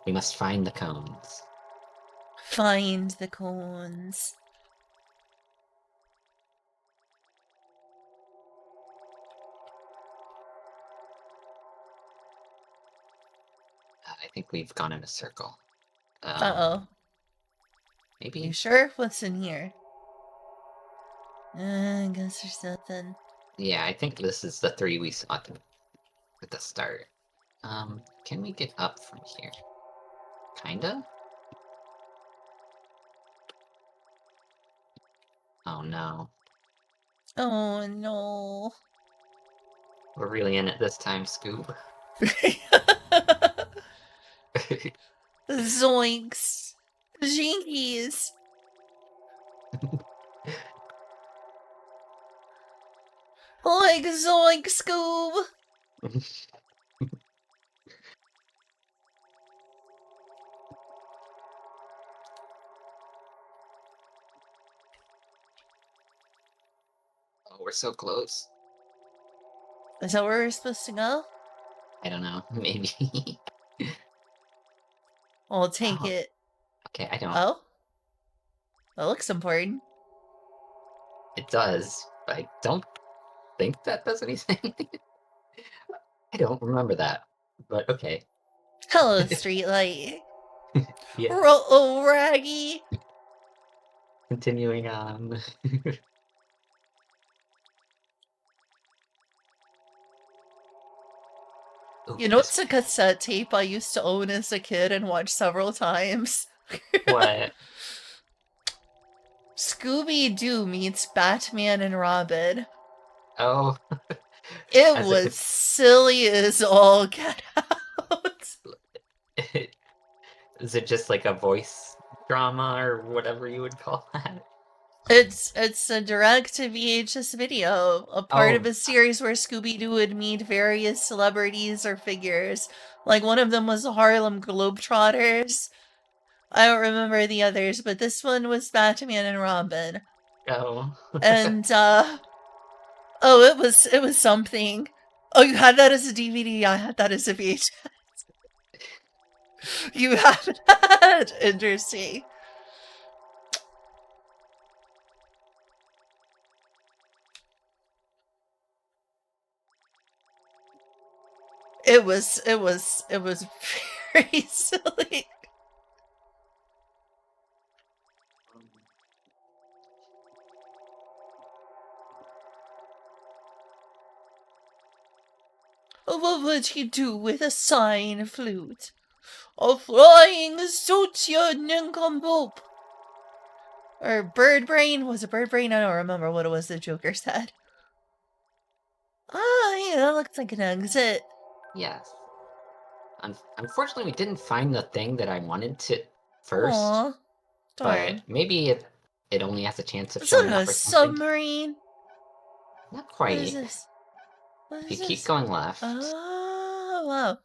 S2: We must find the cones.
S1: Find the cones.
S2: I think we've gone in a circle.
S1: Uh-oh.
S2: Maybe?
S1: You sure? What's in here? I guess there's nothing.
S2: Yeah, I think this is the 3 we saw at the start. Can we get up from here? Kinda? Oh no.
S1: Oh no.
S2: We're really in it this time, Scoob.
S1: Zoinks. Jinkies. Like Zoink Scoob.
S2: Oh, we're so close.
S1: Is that where we're supposed to go?
S2: I don't know. Maybe.
S1: I'll take
S2: Oh,
S1: it.
S2: okay, I don't.
S1: Oh? That looks important.
S2: It does, but I don't think that does anything. I don't remember that, but okay.
S1: Hello, streetlight.
S2: Yeah,
S1: Oh, Raggy.
S2: continuing on. Ooh,
S1: You know, it's a cassette tape I used to own as a kid and watch several times.
S2: What?
S1: Scooby-Doo meets Batman and Robin.
S2: Oh,
S1: It
S2: as
S1: was silly as all get out.
S2: is it just like a voice drama or whatever you would call that?
S1: It's a direct to VHS video, a part of
S2: Oh.
S1: a series where Scooby-Doo would meet various celebrities or figures. Like one of them was the Harlem Globetrotters. I don't remember the others, but this one was Batman and Robin.
S2: Oh.
S1: And oh, it was something. Oh, you had that as a DVD. I had that as a VHS. You have that. Interesting. It was very silly. What would he do with a sign flute? A flying suit, you nincompoop. Or bird brain? Was it bird brain? I don't remember what it was the Joker said. Ah, yeah, that looks like an exit.
S2: Yes. Unfortunately, we didn't find the thing that I wanted to first.
S1: Aw, darn.
S2: But maybe it only has a chance of
S1: It's not
S2: showing
S1: a
S2: up or something.
S1: submarine.
S2: Not
S1: What is
S2: quite.
S1: this? What
S2: If
S1: is
S2: you keep
S1: this?
S2: going left.
S1: Oh, wow.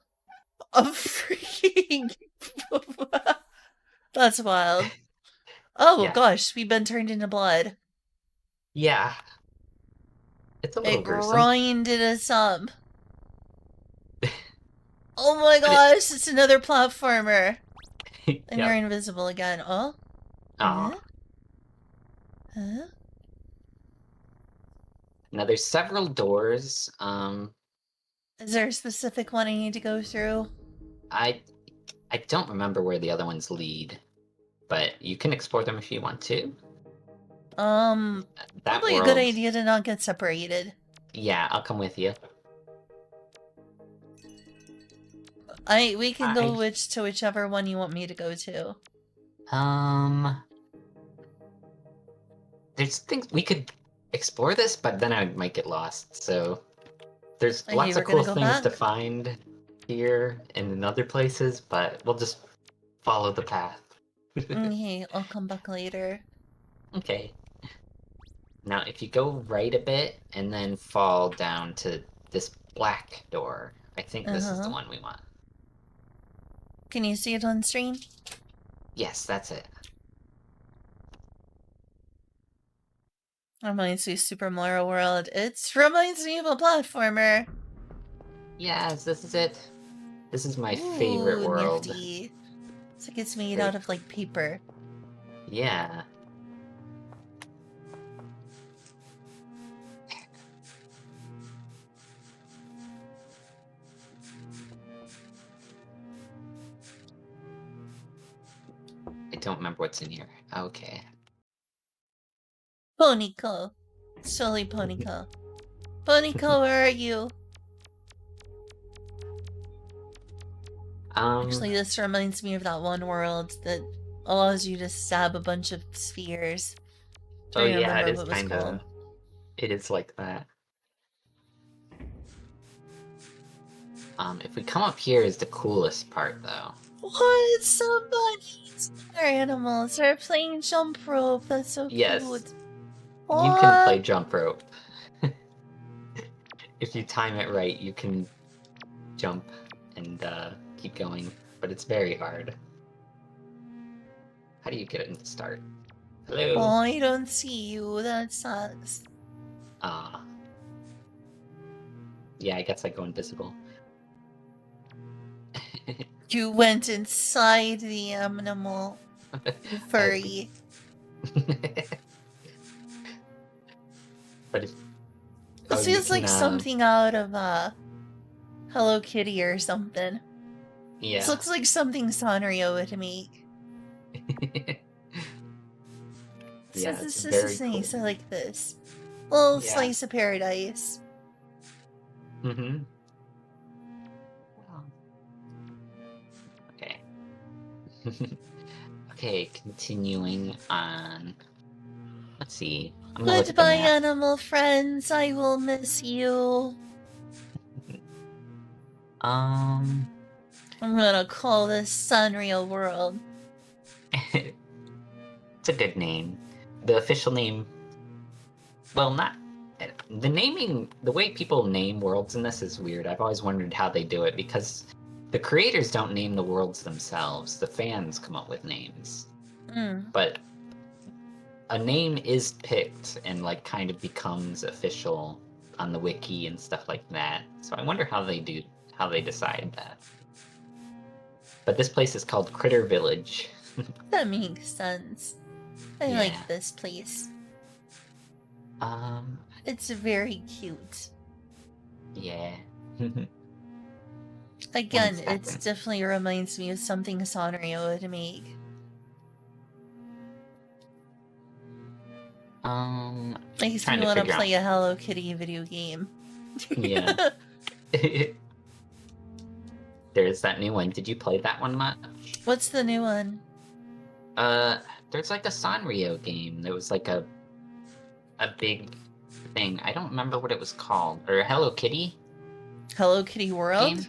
S1: A freaking... That's wild. Oh,
S2: Yeah.
S1: gosh, we've been turned into blood.
S2: Yeah. It's a little
S1: It
S2: gruesome.
S1: grinded us up. Oh my
S2: But
S1: gosh, it's another platformer. And
S2: Yep.
S1: you're invisible again. Oh?
S2: Aw.
S1: Huh? Huh?
S2: Now there's several doors.
S1: Is there a specific one I need to go through?
S2: I don't remember where the other ones lead, but you can explore them if you want to. That
S1: Probably a
S2: world.
S1: good idea to not get separated.
S2: Yeah, I'll come with you.
S1: We can go whichever one you want me to go to.
S2: There's things we could explore this, but then I might get lost. So there's
S1: Okay,
S2: lots
S1: we're
S2: of cool
S1: gonna go
S2: things to
S1: back.
S2: find here and in other places, but we'll just follow the path.
S1: Okay, I'll come back later.
S2: Okay. Now, if you go right a bit and then fall down to this black door, I think this is the one we want.
S1: Can you see it on stream?
S2: Yes, that's it.
S1: Reminds me of Super Mario World. It reminds me of a platformer.
S2: Yes, this is it. This is my favorite
S1: Ooh,
S2: world.
S1: nifty. It's like it's made
S2: Great.
S1: out of like paper.
S2: Yeah. I don't remember what's in here. Okay.
S1: Ponyco. Silly Ponyco. Ponyco, where are you? Actually, this reminds me of that one world that allows you to stab a bunch of spheres.
S2: Oh
S1: I
S2: yeah, it
S1: remember
S2: is
S1: what was
S2: kind
S1: called.
S2: of. It is like that. If we come up here is the coolest part, though.
S1: What? Somebody's other animals are playing jump rope. That's so
S2: Yes.
S1: cute.
S2: You can play jump rope. If you time it right, you can jump and keep going, but it's very hard. How do you get it to start? Hello?
S1: Oh, I don't see you. That sucks.
S2: Ah. Yeah, I guess I go invisible.
S1: You went inside the animal. You furry.
S2: But if
S1: This feels like something out of Hello Kitty or something.
S2: Yeah.
S1: This looks like something Sanrio would make.
S2: Yeah,
S1: This
S2: it's very
S1: is nice.
S2: cool.
S1: I like this. Little
S2: Yeah.
S1: slice of paradise.
S2: Mm-hmm. Okay. Okay, continuing on. Let's see. I'm gonna look at the
S1: Goodbye,
S2: map.
S1: animal friends. I will miss you. I'm gonna call this Sanrio World.
S2: It's a good name. the official name. Well, not the naming. The way people name worlds in this is weird. I've always wondered how they do it because the creators don't name the worlds themselves. The fans come up with names, but a name is picked and like kind of becomes official on the wiki and stuff like that. So I wonder how they decide that. But this place is called Critter Village.
S1: That makes sense. I
S2: Yeah.
S1: like this place. It's very cute.
S2: Yeah.
S1: Again,
S2: One
S1: it
S2: second.
S1: definitely reminds me of something Sanrio would make. Makes me
S2: Trying to
S1: want to
S2: figure
S1: play
S2: out.
S1: a Hello Kitty video game.
S2: Yeah. There's that new one. Did you play that one much?
S1: What's the new one?
S2: There's like a Sanrio game. There was like a big thing. I don't remember what it was called. Or Hello Kitty
S1: Hello Kitty World?
S2: game?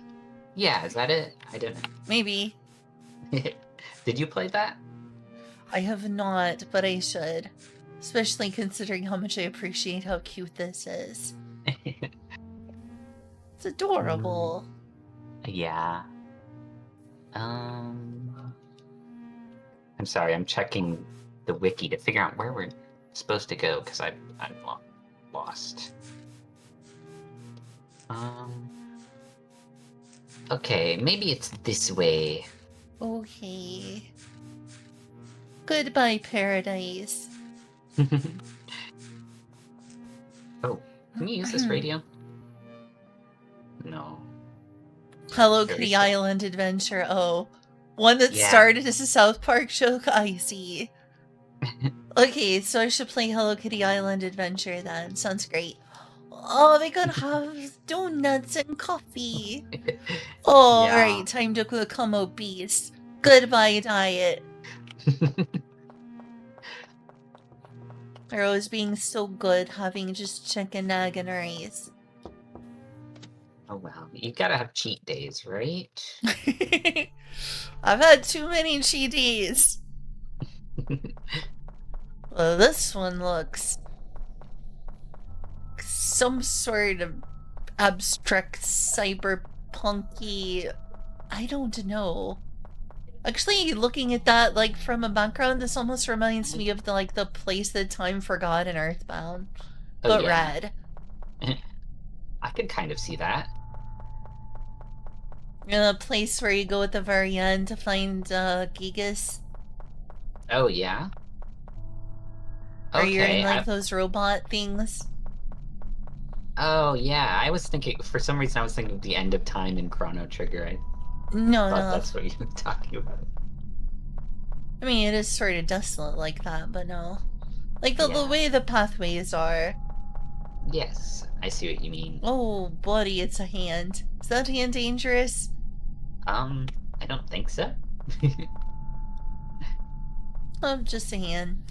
S2: Yeah, is that it? I don't know.
S1: Maybe.
S2: Did you play that?
S1: I have not, but I should. Especially considering how much I appreciate how cute this is. It's adorable.
S2: Yeah. I'm sorry, I'm checking the wiki to figure out where we're supposed to go because I'm lost. Okay, maybe it's this way.
S1: Okay. Goodbye, paradise.
S2: Oh, can you use this radio? No.
S1: Hello
S2: Very
S1: Kitty
S2: slow.
S1: Island Adventure. Oh, one that
S2: Yeah.
S1: started as a South Park joke? I see. Okay, so I should play Hello Kitty Island Adventure then. Sounds great. Oh, they could have donuts and coffee. Oh,
S2: Yeah.
S1: right, time to become obese. Goodbye, diet. I was being so good having just chicken, egg, and rice.
S2: Oh well, you gotta have cheat days, right?
S1: I've had too many cheat days. Well, this one looks some sort of abstract cyberpunky. I don't know. Actually, looking at that like from a background, this almost reminds me of the place that time forgot in Earthbound,
S2: Oh,
S1: but
S2: yeah.
S1: red.
S2: I could kind of see that.
S1: The place where you go at the very end to find Gigas.
S2: Oh yeah.
S1: Or you're in
S2: Okay.
S1: those robot things.
S2: Oh yeah. I was thinking for some reason I was thinking of the end of time in Chrono Trigger. I
S1: No,
S2: thought
S1: no.
S2: that's what you were talking about.
S1: I mean, it is sort of desolate like that, but no. Like the
S2: Yeah.
S1: way the pathways are.
S2: Yes, I see what you mean.
S1: Oh, buddy, it's a hand. Is that hand dangerous?
S2: I don't think so.
S1: Oh, just a hand.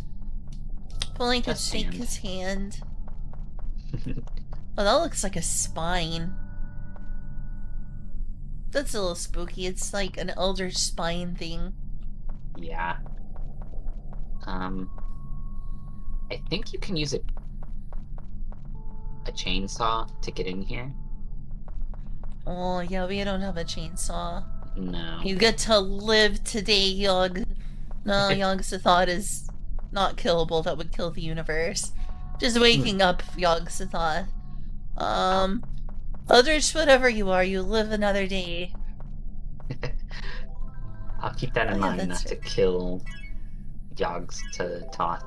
S1: If only I could
S2: Just
S1: shake
S2: hand.
S1: his hand. Oh, that looks like a spine. That's a little spooky. It's like an elder spine thing.
S2: Yeah. I think you can use a chainsaw to get in here.
S1: Oh, yeah, we don't have a chainsaw.
S2: No.
S1: You get to live today, Yog. No, Yog-Sothoth is not killable. That would kill the universe. Just waking up, Yog-Sothoth. Eldritch, whatever you are, you live another day.
S2: I'll keep that in
S1: Oh, yeah,
S2: mind,
S1: that's
S2: not to kill Yogs to Toth.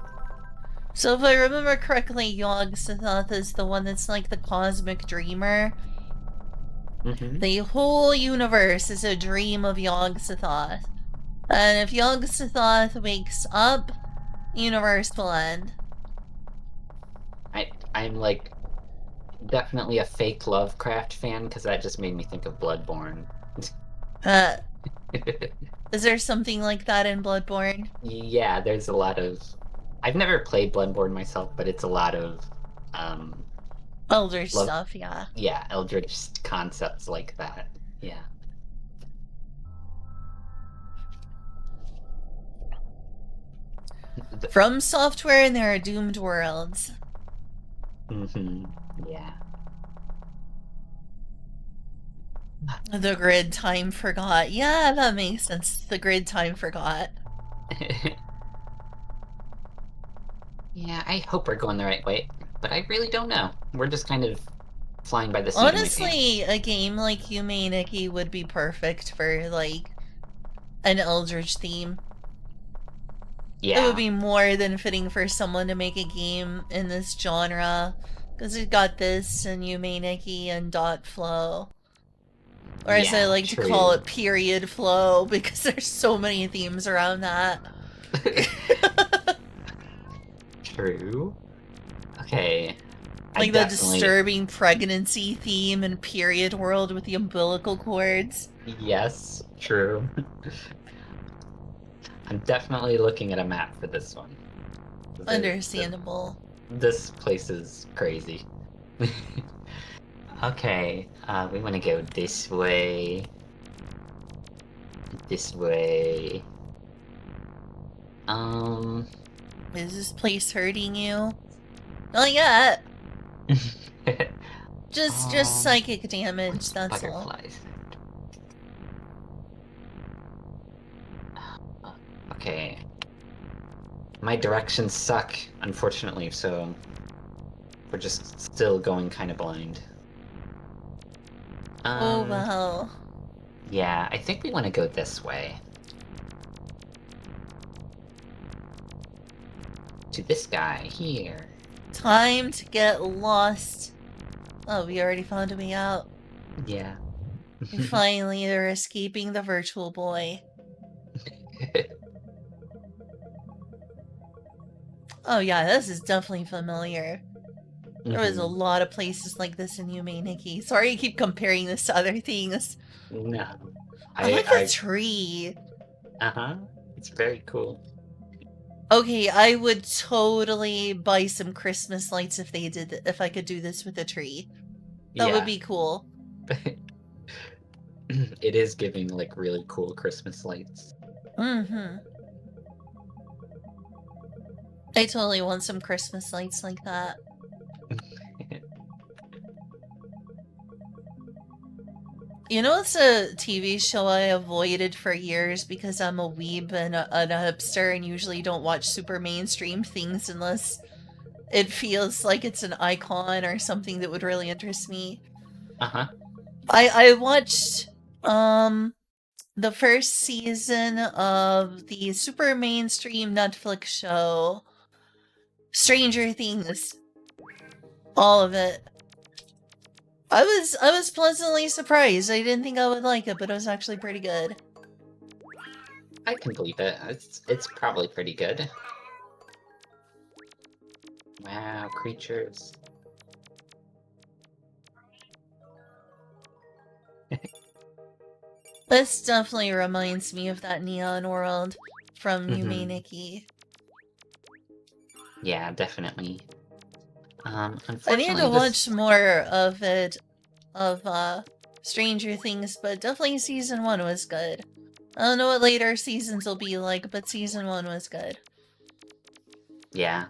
S1: So if I remember correctly, Yog-Sothoth is the one that's like the cosmic dreamer. The whole universe is a dream of Yog-Sothoth. And if Yog-Sothoth wakes up, universe will end.
S2: I'm like definitely a fake Lovecraft fan because that just made me think of Bloodborne.
S1: Is there something like that in Bloodborne?
S2: Yeah, there's a lot of. I've never played Bloodborne myself, but it's a lot of
S1: Eldritch stuff, yeah.
S2: Yeah, Eldritch concepts like that. Yeah.
S1: From Software, and there are Doomed Worlds.
S2: Yeah.
S1: The grid time forgot. Yeah, that makes sense. The grid time forgot.
S2: Yeah, I hope we're going the right way, but I really don't know. We're just kind of flying by the seat of my pants.
S1: Honestly, a game like Yume Nikki would be perfect for, like, an Eldritch theme.
S2: Yeah.
S1: It would be more than fitting for someone to make a game in this genre. Because it got this and Yume Nikki and Dot Flow. Or as I like to call it, period flow, because there's so many themes around that.
S2: True. Okay.
S1: Like the disturbing pregnancy theme and period world with the umbilical cords.
S2: Yes, true. I'm definitely looking at a map for this one.
S1: Understandable.
S2: This place is crazy. Okay, we want to go this way. This way.
S1: Is this place hurting you? Not yet. Just psychic damage, that's
S2: butterflies. Okay. My directions suck, unfortunately, so we're just still going kind of blind.
S1: Oh, well.
S2: Yeah, I think we want to go this way. To this guy here.
S1: Time to get lost. Oh, we already found a way out.
S2: Yeah.
S1: We finally are escaping the virtual boy. Oh yeah, this is definitely familiar. There was a lot of places like this in Yume Nikki. Sorry I keep comparing this to other things.
S2: No.
S1: I like the tree.
S2: Uh-huh. It's very cool.
S1: Okay, I would totally buy some Christmas lights if I could do this with a tree. That would be cool.
S2: It is giving like really cool Christmas lights.
S1: Mm-hmm. I totally want some Christmas lights like that. You know, it's a TV show I avoided for years because I'm a weeb and a hipster and usually don't watch super mainstream things unless it feels like it's an icon or something that would really interest me.
S2: Uh-huh.
S1: I watched the first season of the super mainstream Netflix show Stranger Things. All of it. I was pleasantly surprised. I didn't think I would like it, but it was actually pretty good.
S2: I can believe it. It's probably pretty good. Wow, creatures.
S1: This definitely reminds me of that neon world from Yume Nikki.
S2: Yeah, definitely.
S1: I need to watch more of it, of Stranger Things, but definitely season 1 was good. I don't know what later seasons will be like, but season 1 was good.
S2: Yeah.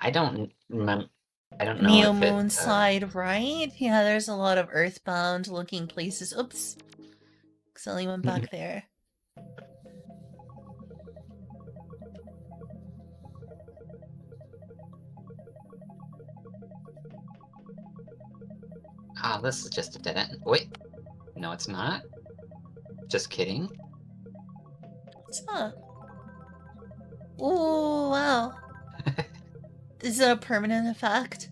S2: I don't remember. I don't know
S1: Neo
S2: if it,
S1: Moonside, right? Yeah, there's a lot of Earthbound looking places. Oops. Accidentally went back there.
S2: Ah, this is just a dead end. Wait. No, it's not. Just kidding.
S1: Huh. Ooh, wow. Is it a permanent effect?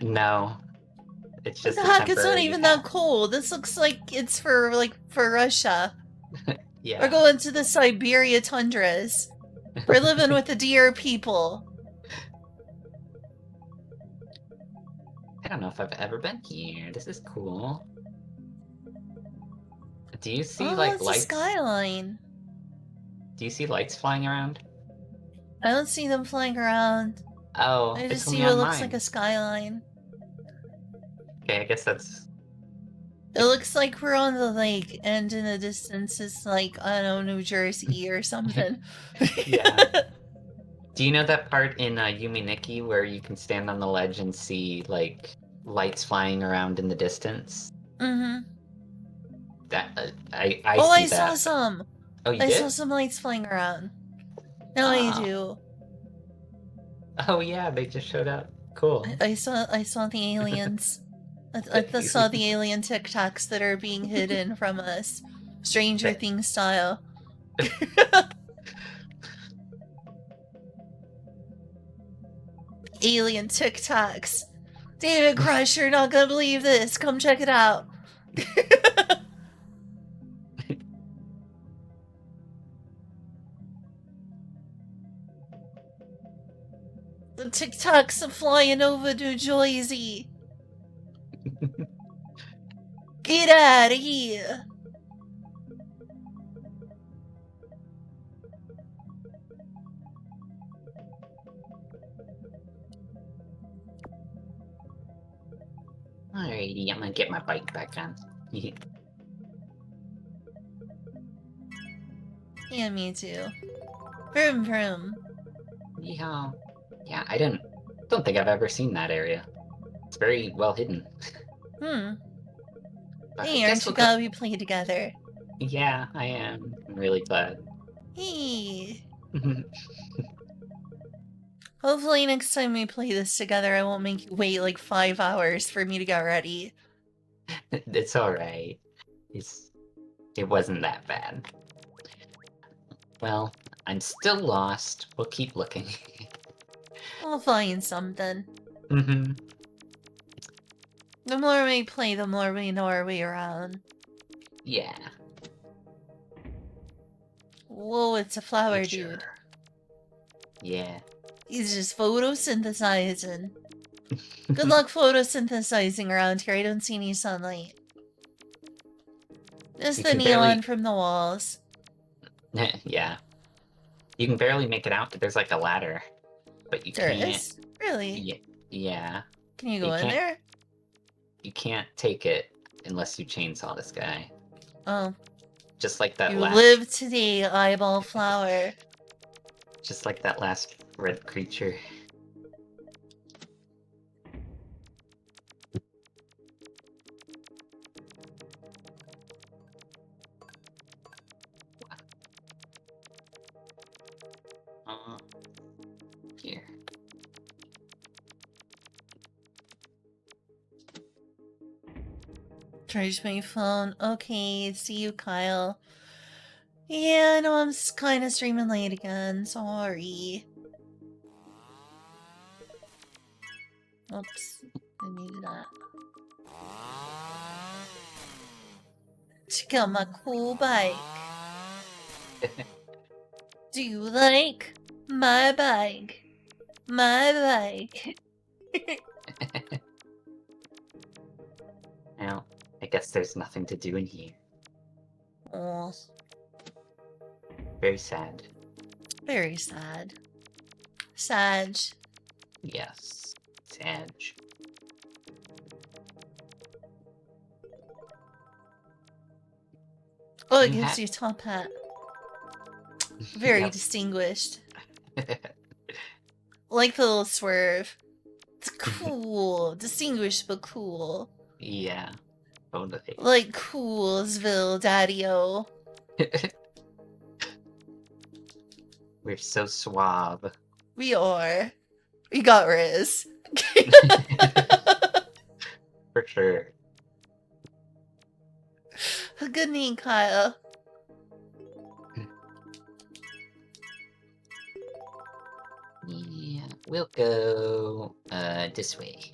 S2: No. It's
S1: What
S2: just
S1: the heck? It's not even that cold. This looks like it's for Russia.
S2: Yeah.
S1: We're going to the Siberia tundras. We're living with the deer people.
S2: I don't know if I've ever been here. This is cool. Do you see like lights?
S1: A skyline.
S2: Do you see lights flying around?
S1: I don't see them flying around.
S2: Oh,
S1: I just see what looks like a skyline.
S2: Okay, I guess that's...
S1: It looks like we're on the lake, and in the distance it's like, I don't know, New Jersey or something.
S2: Yeah. Do you know that part in Yume where you can stand on the ledge and see, like, lights flying around in the distance?
S1: Mm-hmm.
S2: That I
S1: Oh,
S2: see
S1: I saw
S2: that.
S1: some!
S2: Oh, you
S1: I saw
S2: did?
S1: some lights flying around. Now I
S2: Oh.
S1: do.
S2: Oh yeah, they just showed up. Cool.
S1: I saw the aliens. I saw the alien TikToks that are being hidden from us. Stranger
S2: That-
S1: Things style. Alien TikToks. David Crush, you're not gonna believe this. Come check it out. The TikToks flying over New Jersey. Get out of here.
S2: Alrighty, I'm gonna get my bike back on.
S1: Yeah, me too. Vroom vroom.
S2: Yeah. Yeah, I don't think I've ever seen that area. It's very well hidden.
S1: Hmm.
S2: But I
S1: Hey,
S2: guess
S1: aren't you
S2: we'll go.
S1: glad we play together?
S2: Yeah, I am. I'm really glad.
S1: Hey. Hopefully next time we play this together, I won't make you wait like 5 hours for me to get ready.
S2: It's alright. It wasn't that bad. Well, I'm still lost. We'll keep looking.
S1: I'll find something.
S2: Mm-hmm.
S1: The more we play, the more we know our way around.
S2: Yeah.
S1: Whoa, it's a flower
S2: Nature.
S1: dude.
S2: Yeah.
S1: He's just photosynthesizing. Good luck photosynthesizing around here. I don't see any sunlight. Just
S2: You
S1: the
S2: can
S1: neon
S2: barely.
S1: from the walls.
S2: Yeah. You can barely make it out, but there's like a ladder. But you
S1: There
S2: can't.
S1: is? Really?
S2: Yeah.
S1: Can you
S2: You
S1: go in
S2: can't.
S1: there?
S2: You can't take it unless you chainsaw this guy.
S1: Oh.
S2: Just like that
S1: You
S2: last.
S1: live today, eyeball flower.
S2: Just like that last red creature. Uh, Here.
S1: Charge my phone. Okay, see you, Kyle. Yeah, I know I'm kind of streaming late again. Sorry. Oops. Didn't mean to do that. Check out my cool bike. Do you like my bike? My bike.
S2: Well, I guess there's nothing to do in here.
S1: Oh,
S2: Very sad.
S1: very sad. Sag.
S2: Yes. Sad.
S1: Oh, it
S2: You
S1: gives
S2: ha-
S1: you a top hat. Very
S2: Yep.
S1: distinguished. Like the little swerve. It's cool. Distinguished but cool.
S2: Yeah. Totally.
S1: Like Coolsville, Daddy-O.
S2: We're so suave.
S1: We are. We got Riz.
S2: For sure.
S1: Good name, Kyle.
S2: Yeah, we'll go this way.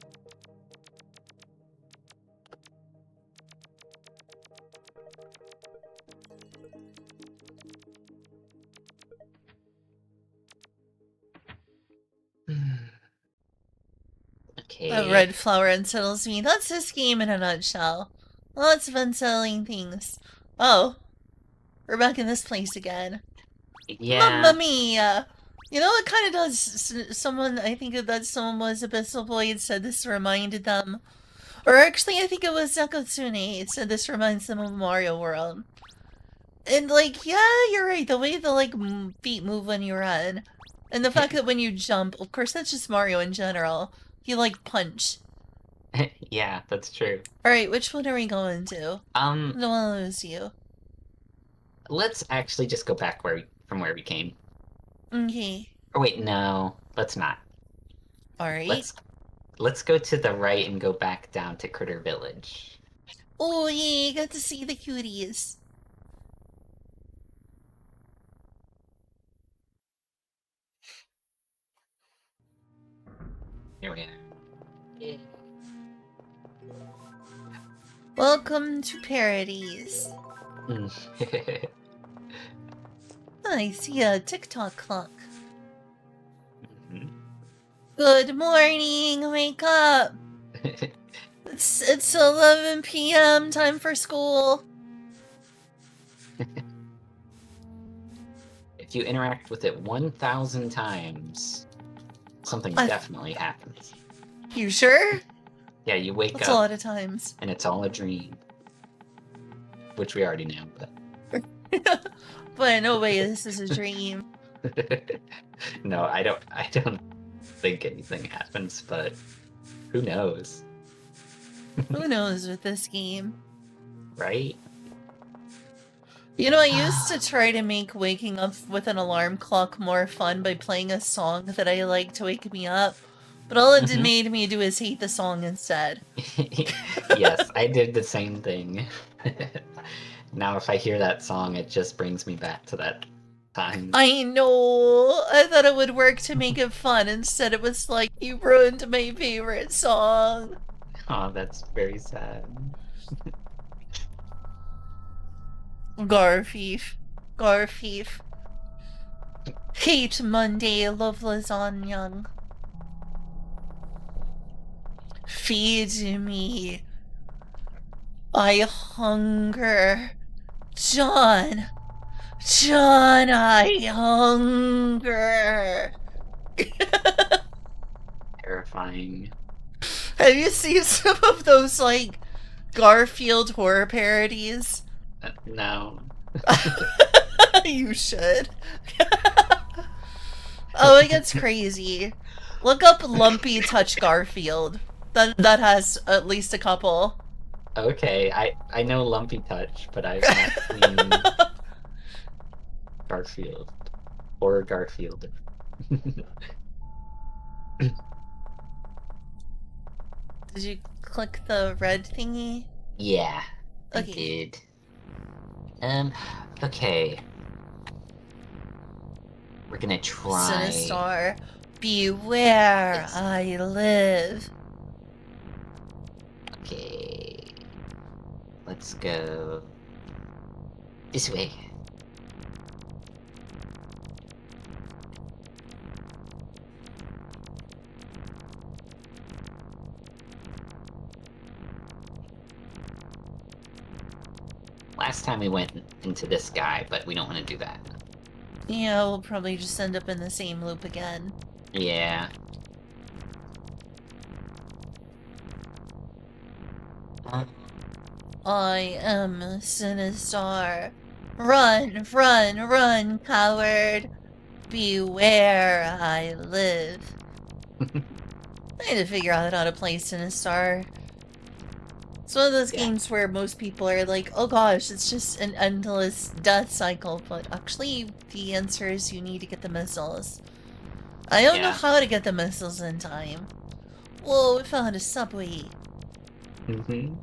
S2: Okay.
S1: That red flower unsettles me. That's this game in a nutshell. Lots of unsettling things. Oh. We're back in this place again.
S2: Yeah.
S1: Mamma mia! You know, it kind of does. Someone, I think that someone was Abyssal Void said this reminded them. Or actually, I think it was Nekotsune said this reminds them of Mario World. And, like, yeah, you're right. The way the, like, feet move when you run. And the fact that when you jump, of course, that's just Mario in general. You like punch.
S2: Yeah, that's true.
S1: All right, which one are we going to?
S2: Um,
S1: I don't want to lose you.
S2: let's actually just go back from where we came.
S1: Okay.
S2: Or wait, no, let's not.
S1: All right.
S2: Let's go to the right and go back down to Critter Village.
S1: Oh, yeah, got to see the cuties.
S2: Here we are. Yeah.
S1: Welcome to Parodies. I see a TikTok clock.
S2: Mhm.
S1: Good morning, wake up. It's 11 p.m. time for school.
S2: If you interact with it 1,000 times, something
S1: I-
S2: definitely happens.
S1: You sure?
S2: Yeah, you wake
S1: That's a
S2: up
S1: lot of times.
S2: and it's all a dream. Which we already know,
S1: But no way, this is a dream.
S2: but no, I don't think anything happens, but who knows?
S1: Who knows with this game?
S2: Right?
S1: You know, I used to try to make waking up with an alarm clock more fun by playing a song that I like to wake me up, but all it
S2: Mhm.
S1: made me do is hate the song instead.
S2: Yes, I did the same thing. Now if I hear that song, it just brings me back to that time.
S1: I know! I thought it would work to make it fun. Instead, it was like, you ruined my favorite song.
S2: Oh, that's very sad.
S1: Garfief. Garfief. Hate Monday, love lasagna. Feed me. I hunger. John. John, I hunger.
S2: Terrifying.
S1: Have you seen some of those, like, Garfield horror parodies?
S2: No.
S1: You should. Oh, it gets crazy. Look up Lumpy Touch Garfield. That has at least a couple.
S2: Okay, I know Lumpy Touch, but I've not seen Garfield. Or Garfield.
S1: Did you click the red thingy?
S2: Yeah, I
S1: Okay.
S2: did. Okay. We're gonna try...
S1: Sinistar, beware,
S2: Yes.
S1: I live.
S2: Okay. Let's go... this way. Last time we went into this guy, but we don't want to do that.
S1: Yeah, we'll probably just end up in the same loop again.
S2: Yeah.
S1: I am Sinistar. Run, run, run, coward. Beware, I live. I need to figure out how to play Sinistar. It's one of those games where most people are like, oh gosh, it's just an endless death cycle, but actually the answer is you need to get the missiles. I don't know
S2: Yeah.
S1: how to get the missiles in time. Whoa, we found a subway.
S2: Mm-hmm.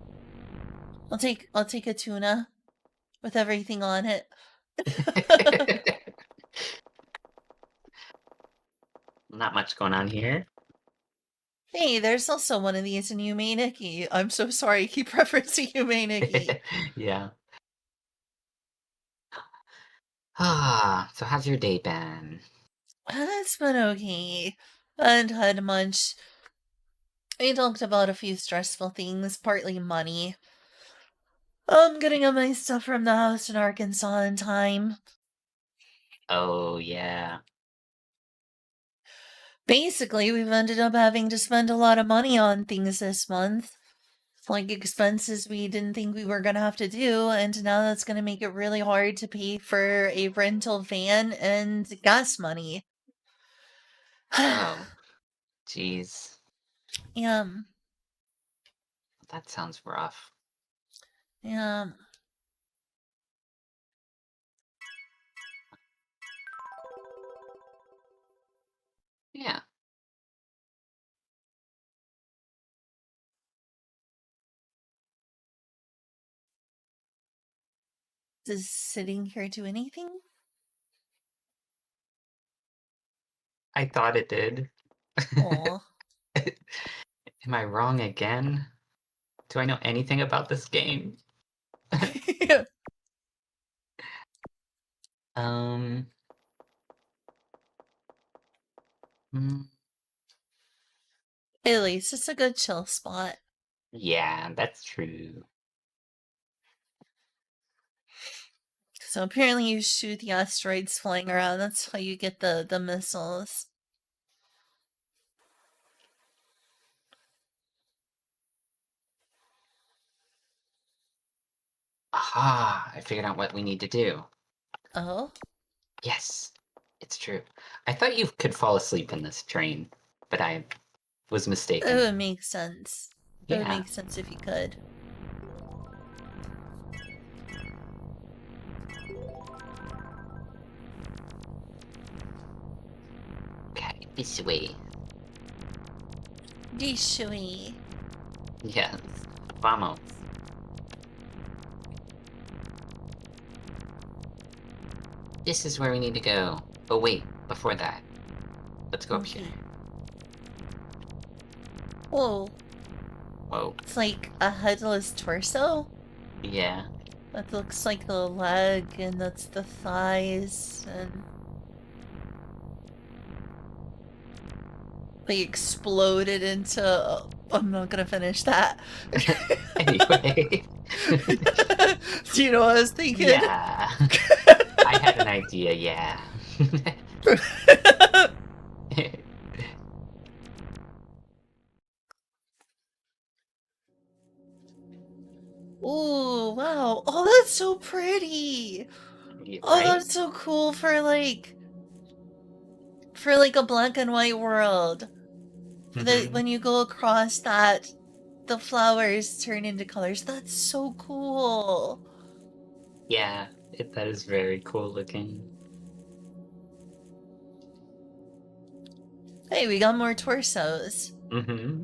S1: I'll take a tuna with everything on it.
S2: Not much going on here.
S1: Hey, there's also one of these in Yume Nikki. I'm so sorry, I keep referencing Yume Nikki.
S2: Yeah. Ah, so how's your day been?
S1: It's been okay. I haven't had much. We talked about a few stressful things, partly money. I'm getting all my stuff from the house in Arkansas in time.
S2: Oh, yeah.
S1: Basically, we've ended up having to spend a lot of money on things this month. Like expenses we didn't think we were gonna have to do, and now that's gonna make it really hard to pay for a rental van and gas money.
S2: Oh, jeez.
S1: Yeah.
S2: That sounds rough.
S1: Yeah.
S2: Yeah.
S1: Does sitting here do anything?
S2: I thought it did.
S1: Aw.
S2: Am I wrong again? Do I know anything about this game? Um. mm,
S1: At least it's a good chill spot.
S2: Yeah, that's true.
S1: So apparently you shoot the asteroids flying around. That's how you get the missiles.
S2: Aha! I figured out what we need to do.
S1: Oh?
S2: Yes, it's true. I thought you could fall asleep in this train, but I was
S1: It
S2: mistaken.
S1: would make sense. It would
S2: Yeah.
S1: make sense if you could.
S2: Okay, this way.
S1: Dishui.
S2: Yes. Vamos. This is where we need to go. But wait, before that, let's go up here.
S1: Whoa.
S2: Whoa.
S1: It's like a headless torso?
S2: Yeah.
S1: That looks like the leg, and that's the thighs, and... They exploded into... I'm not gonna finish that.
S2: Anyway.
S1: Do you know what I was thinking?
S2: Yeah. I had an idea, yeah.
S1: Ooh, wow. Oh, that's so pretty.
S2: Yeah,
S1: Oh,
S2: right?
S1: that's so cool for like a black and white world.
S2: Mhm.
S1: When you go across that, the flowers turn into colors. That's so cool.
S2: Yeah, that is very cool looking.
S1: Hey, we got more torsos.
S2: Mm-hmm.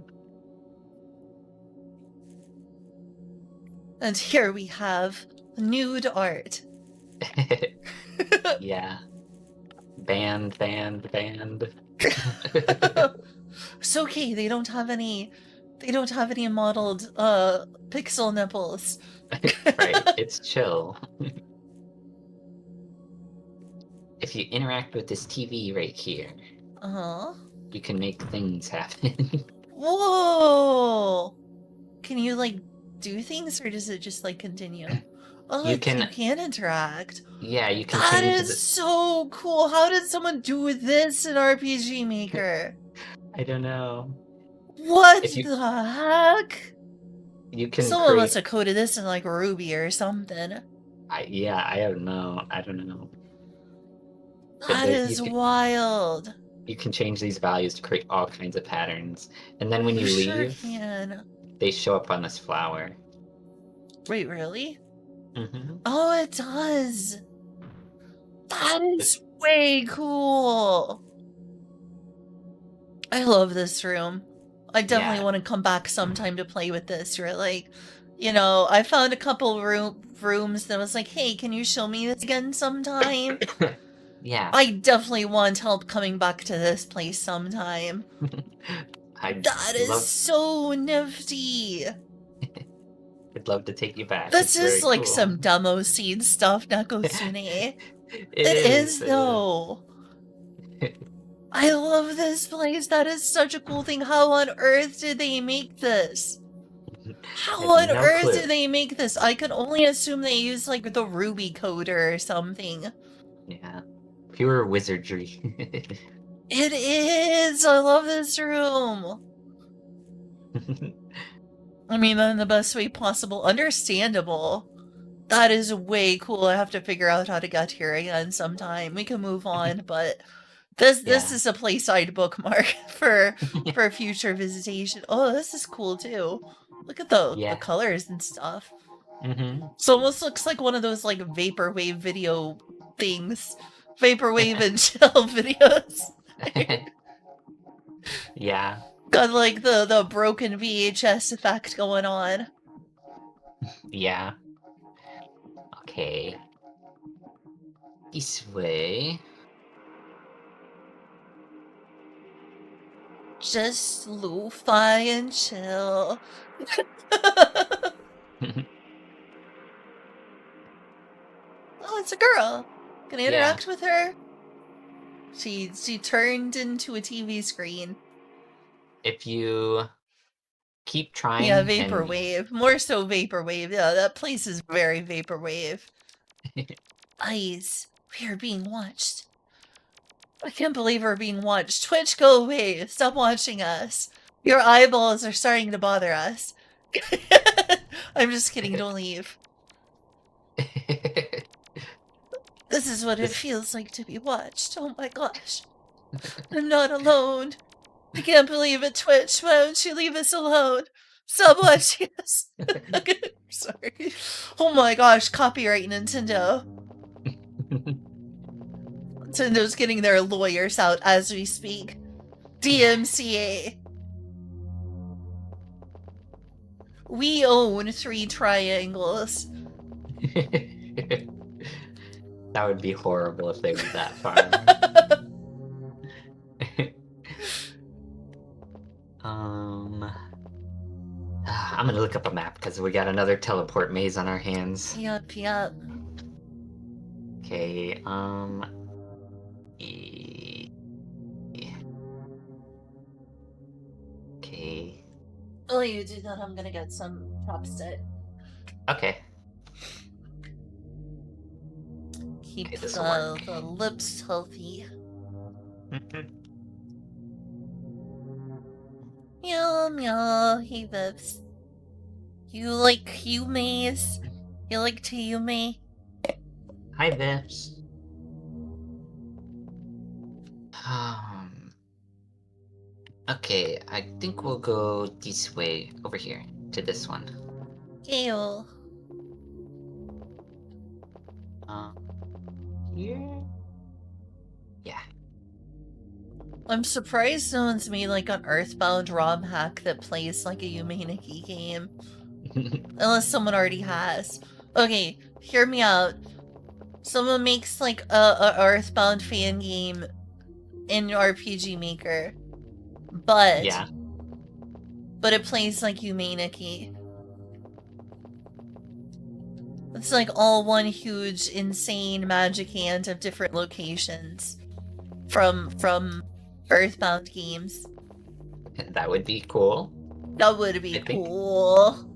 S1: And here we have nude art.
S2: Yeah. Band.
S1: So okay, they don't have any modeled pixel nipples.
S2: Right, it's chill. If you interact with this TV right here,
S1: Uh-huh.
S2: you can make things happen.
S1: Whoa! Can you like do things or does it just like continue? Oh,
S2: You
S1: like you
S2: can,
S1: can interact.
S2: yeah, you can
S1: That
S2: change
S1: is
S2: the.
S1: so cool. How did someone do this in RPG Maker?
S2: I don't know.
S1: What
S2: If you
S1: the heck?
S2: you can
S1: Someone must
S2: create.
S1: have coded this in like Ruby or something.
S2: Yeah, I don't know. I don't know. But
S1: That is wild.
S2: you can change these values to create all kinds of patterns, and then when
S1: You
S2: you
S1: sure
S2: leave,
S1: can.
S2: they show up on this flower.
S1: Wait, really?
S2: Mm-hmm.
S1: Oh, it does. That is way cool. I love this room. I definitely
S2: Yeah.
S1: want to come back sometime to play with this. You're like, I found a couple rooms that was like, hey, can you show me this again sometime?
S2: Yeah.
S1: I definitely want help coming back to this place sometime.
S2: I'd
S1: That is
S2: love
S1: so nifty.
S2: I'd love to take you back.
S1: This
S2: It's
S1: is
S2: very
S1: like
S2: cool.
S1: some demo scene stuff, Nakosune.
S2: It
S1: It
S2: is.
S1: is though. I love this place. That is such a cool thing. How on earth did they make this?
S2: I
S1: How
S2: have
S1: on
S2: no
S1: earth
S2: clue.
S1: did they make this? I could only assume they used like the Ruby coder or something.
S2: Yeah. Pure wizardry.
S1: It is! I love this room. I mean, in the best way possible. Understandable. That is way cool. I have to figure out how to get here again sometime. We can move on, but This
S2: Yeah.
S1: is a playside bookmark for future visitation. Oh, this is cool too. Look at the
S2: Yeah.
S1: colors and stuff.
S2: Mm-hmm.
S1: So almost looks like one of those like vaporwave video things. Vaporwave and chill videos.
S2: Yeah.
S1: Got like the broken VHS effect going on.
S2: Yeah. Okay. This way.
S1: Just lo-fi and chill. Oh, it's a girl. Can I
S2: Yeah.
S1: interact with her? She turned into a TV screen.
S2: If you keep trying
S1: Yeah,
S2: and
S1: vaporwave. More so vaporwave. Yeah, that place is very vaporwave. Eyes. We are being watched. I can't believe we're being watched. Twitch, go away. Stop watching us. Your eyeballs are starting to bother us. I'm just kidding. Don't leave. This is what it
S2: This-
S1: feels like to be watched. Oh my gosh. I'm not alone. I can't believe it, Twitch. Why don't you leave us alone? Stop watching us. Sorry. Oh my gosh, copyright Nintendo. Nintendo's getting their lawyers out as we speak. DMCA. We own 3 triangles.
S2: that would be horrible if they went that far. I'm gonna look up a map because we got another teleport maze on our hands.
S1: Yup.
S2: Okay, e- okay,
S1: While you do that, I'm gonna get some chopstick.
S2: okay.
S1: Keep
S2: Okay, this'll work.
S1: the lips healthy. Meow meow, hey Vips. You like Yume's? You like to Yume?
S2: Hi, Vips. Okay, I think we'll go this way, over here, to this one.
S1: Ew.
S2: Here? Yeah.
S1: I'm surprised no one's made like an Earthbound ROM hack that plays like a Yume Nikki game. Unless someone already has. Okay, hear me out. Someone makes like a Earthbound fan game in RPG Maker. But
S2: Yeah.
S1: but it plays like Yume Nikki. It's like all one huge insane magic hand of different locations from Earthbound games.
S2: That would be cool.
S1: That would be
S2: I think.
S1: cool.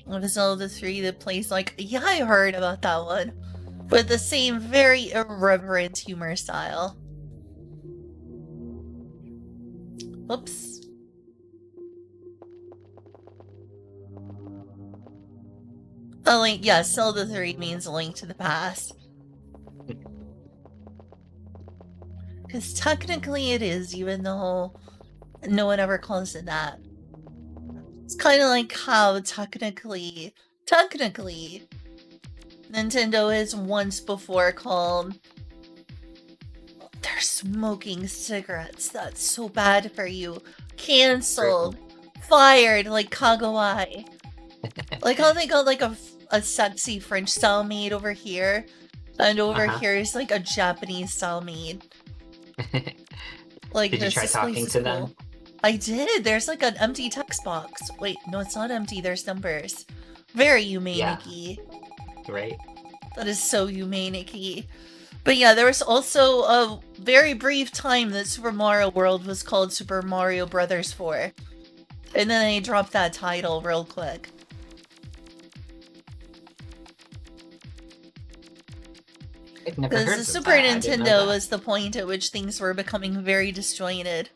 S1: Of Zelda 3 that plays like, yeah, I heard about that one. With the same very irreverent humor style. Oops. A link, yeah, Zelda 3 means a link to the past. Because technically it is, even though no one ever calls it that. It's kind of like how technically, Nintendo has once before called, they're smoking cigarettes, that's so bad for you, canceled, fired, like Kagawai. Like how they got like a sexy French style maid over here, and over here is like a Japanese style maid. Like,
S2: did you try talking to them?
S1: I did. There's like an empty text box. Wait, no, it's not empty. There's numbers. Very Yume-Nikki.
S2: Right?
S1: That is so Yume-Nikki. But yeah, there was also a very brief time that Super Mario World was called Super Mario Brothers 4. And then they dropped that title real quick. Because the Super Nintendo was the point at which things were becoming very disjointed.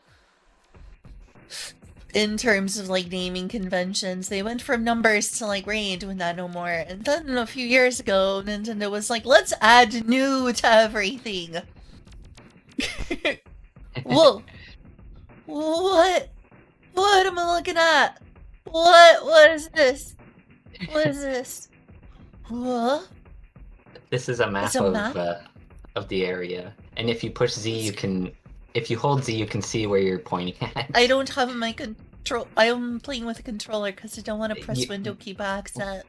S1: in terms of like naming conventions. They went from numbers to like, we ain't doing that no more. And then a few years ago, Nintendo was like, let's add new to everything. Whoa. What? What am I looking at? What is this? What is this? What?
S2: This is a
S1: It's
S2: map
S1: a map?
S2: of the area, and if you push Z, you can. If you hold Z, you can see where you're pointing at.
S1: I don't have my control. I'm playing with a controller because I don't want to press
S2: You-
S1: window key by accident.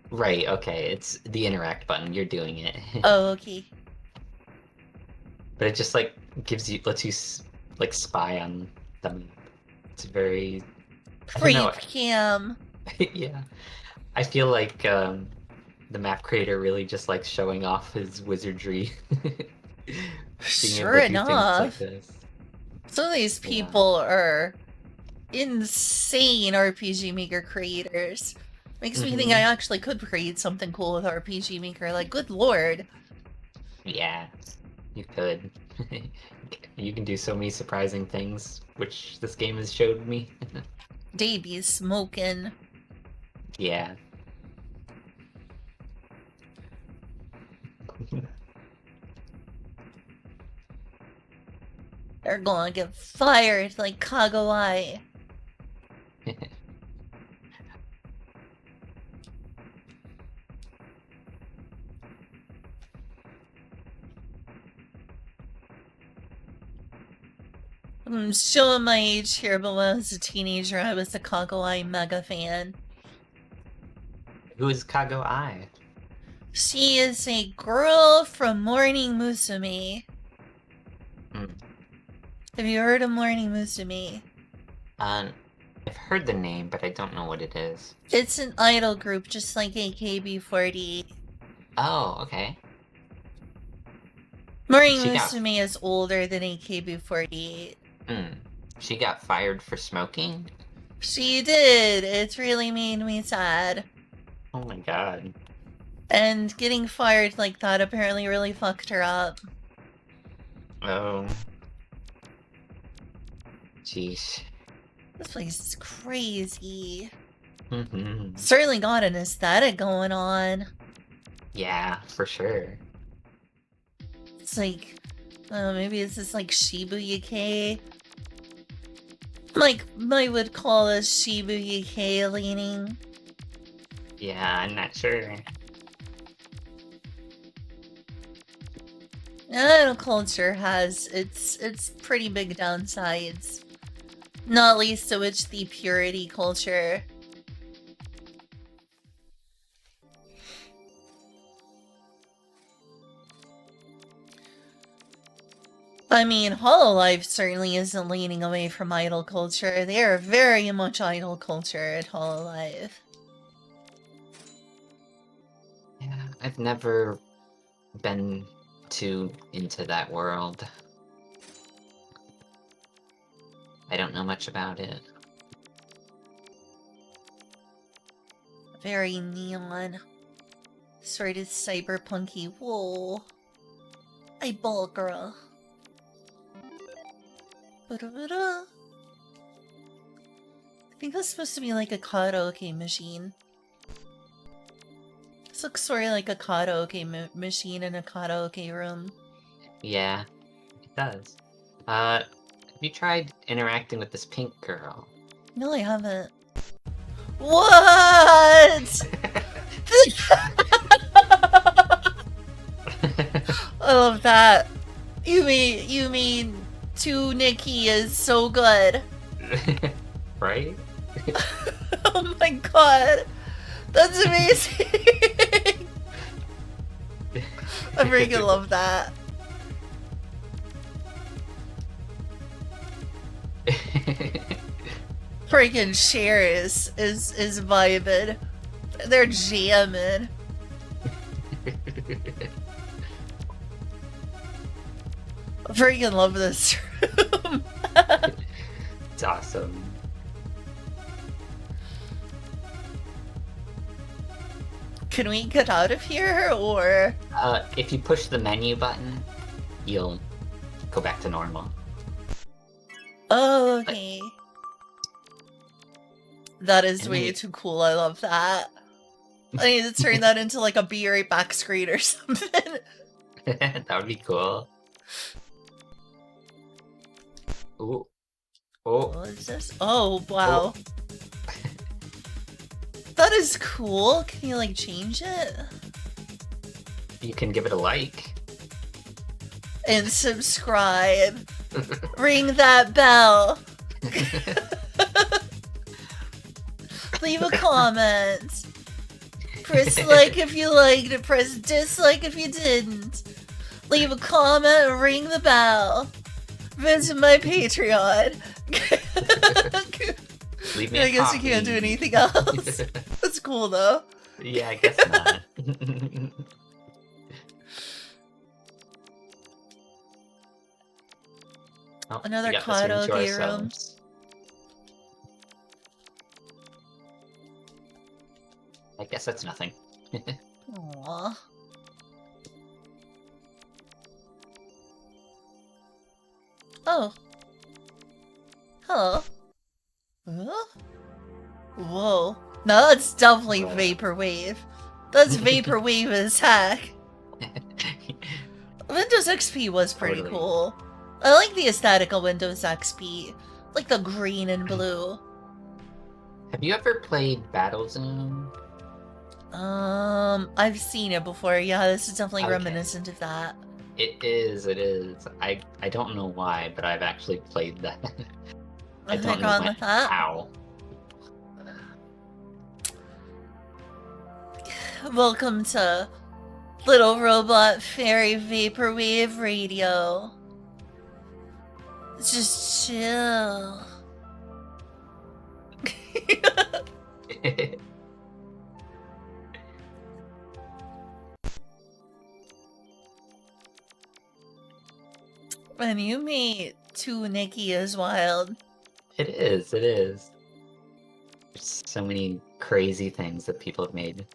S2: Right. Okay. It's the interact button. You're doing it.
S1: Oh, okay.
S2: But it just like lets you like spy on the map. It's very. I don't know.
S1: Creep cam.
S2: Yeah. I feel like the map creator really just likes showing off his wizardry. Being able
S1: Sure
S2: to do things
S1: enough.
S2: like this.
S1: Some of these
S2: Yeah.
S1: people are insane RPG Maker creators. Makes me think I actually could create something cool with RPG Maker. Like, good lord.
S2: Yeah, you could. You can do so many surprising things, which this game has showed me.
S1: They be smoking.
S2: Yeah.
S1: They're gonna get fired like Kagawai. I'm showing my age here, but when I was a teenager, I was a Kagawai mega fan.
S2: Who is Kago Ai?
S1: She is a girl from Morning Musume.
S2: Hmm.
S1: Have you heard of Morning Musume?
S2: I've heard the name, but I don't know what it is.
S1: It's an idol group, just like AKB48.
S2: Oh, okay.
S1: Morning
S2: She got-
S1: Musume is older than AKB48.
S2: She got fired for smoking?
S1: She did. It's really made me sad.
S2: Oh my god.
S1: And getting fired like that apparently really fucked her up.
S2: Oh. Jeez.
S1: This place is crazy.
S2: Mm-hmm.
S1: Certainly got an aesthetic going on.
S2: Yeah, for sure.
S1: It's like, maybe it's just like Shibuya-kei. Like, I would call this Shibuya-kei leaning.
S2: Yeah, I'm not sure.
S1: Idol culture has its pretty big downsides. Not least of which the purity culture. I mean, Hololive certainly isn't leaning away from idol culture. They are very much idol culture at Hololive.
S2: Yeah, I've never been too into that world. I don't know much about it.
S1: Very neon. Sort of cyberpunky. Whoa. Eyeball girl. Ba-da-ba-da. I think that's supposed to be like a karaoke machine. This looks sort of like a karaoke machine in a karaoke room.
S2: Yeah, it does. Have you tried interacting with this pink girl?
S1: No, I haven't. What? I love that. You mean 2 Nikki is so good.
S2: Right?
S1: Oh my god. That's amazing. I freaking love that. Freaking Cher is vibing. They're jamming. I freaking love this room.
S2: It's awesome.
S1: Can we get out of here, or?
S2: If you push the menu button, you'll go back to normal.
S1: Oh, okay. That is
S2: And
S1: way
S2: we-
S1: too cool. I love that. I need to turn that into like a Be Right Back screen or something.
S2: that would be cool. Ooh. Oh.
S1: What is this? Oh, wow. That is cool. Can you like change it?
S2: You can give it a like.
S1: And subscribe. Ring that bell. Leave a comment. Press like if you liked it. Press dislike if you didn't. Leave a comment. Ring the bell. Visit my Patreon.
S2: Leave me
S1: I
S2: a
S1: guess you can't do
S2: copy.
S1: anything else. That's cool though.
S2: Yeah, I guess not. Oh,
S1: Another
S2: we got this room to
S1: karaoke room.
S2: ourselves. I guess that's nothing.
S1: Aww. Oh. Hello. Huh? Whoa. No, that's definitely
S2: Whoa.
S1: Vaporwave. That's Vaporwave as heck. Windows XP was pretty
S2: Totally.
S1: cool. I like the aesthetic of Windows XP. Like the green and blue.
S2: Have you ever played Battlezone?
S1: I've seen it before. Yeah, this is definitely
S2: Okay.
S1: reminiscent of that.
S2: It is. I don't know why, but I've actually played that. I
S1: Nothing
S2: don't know
S1: wrong with that.
S2: how.
S1: Welcome to Little Robot Fairy Vaporwave Radio. Just chill. And you made too Nikki as wild.
S2: It is. It is. There's so many crazy things that people have made.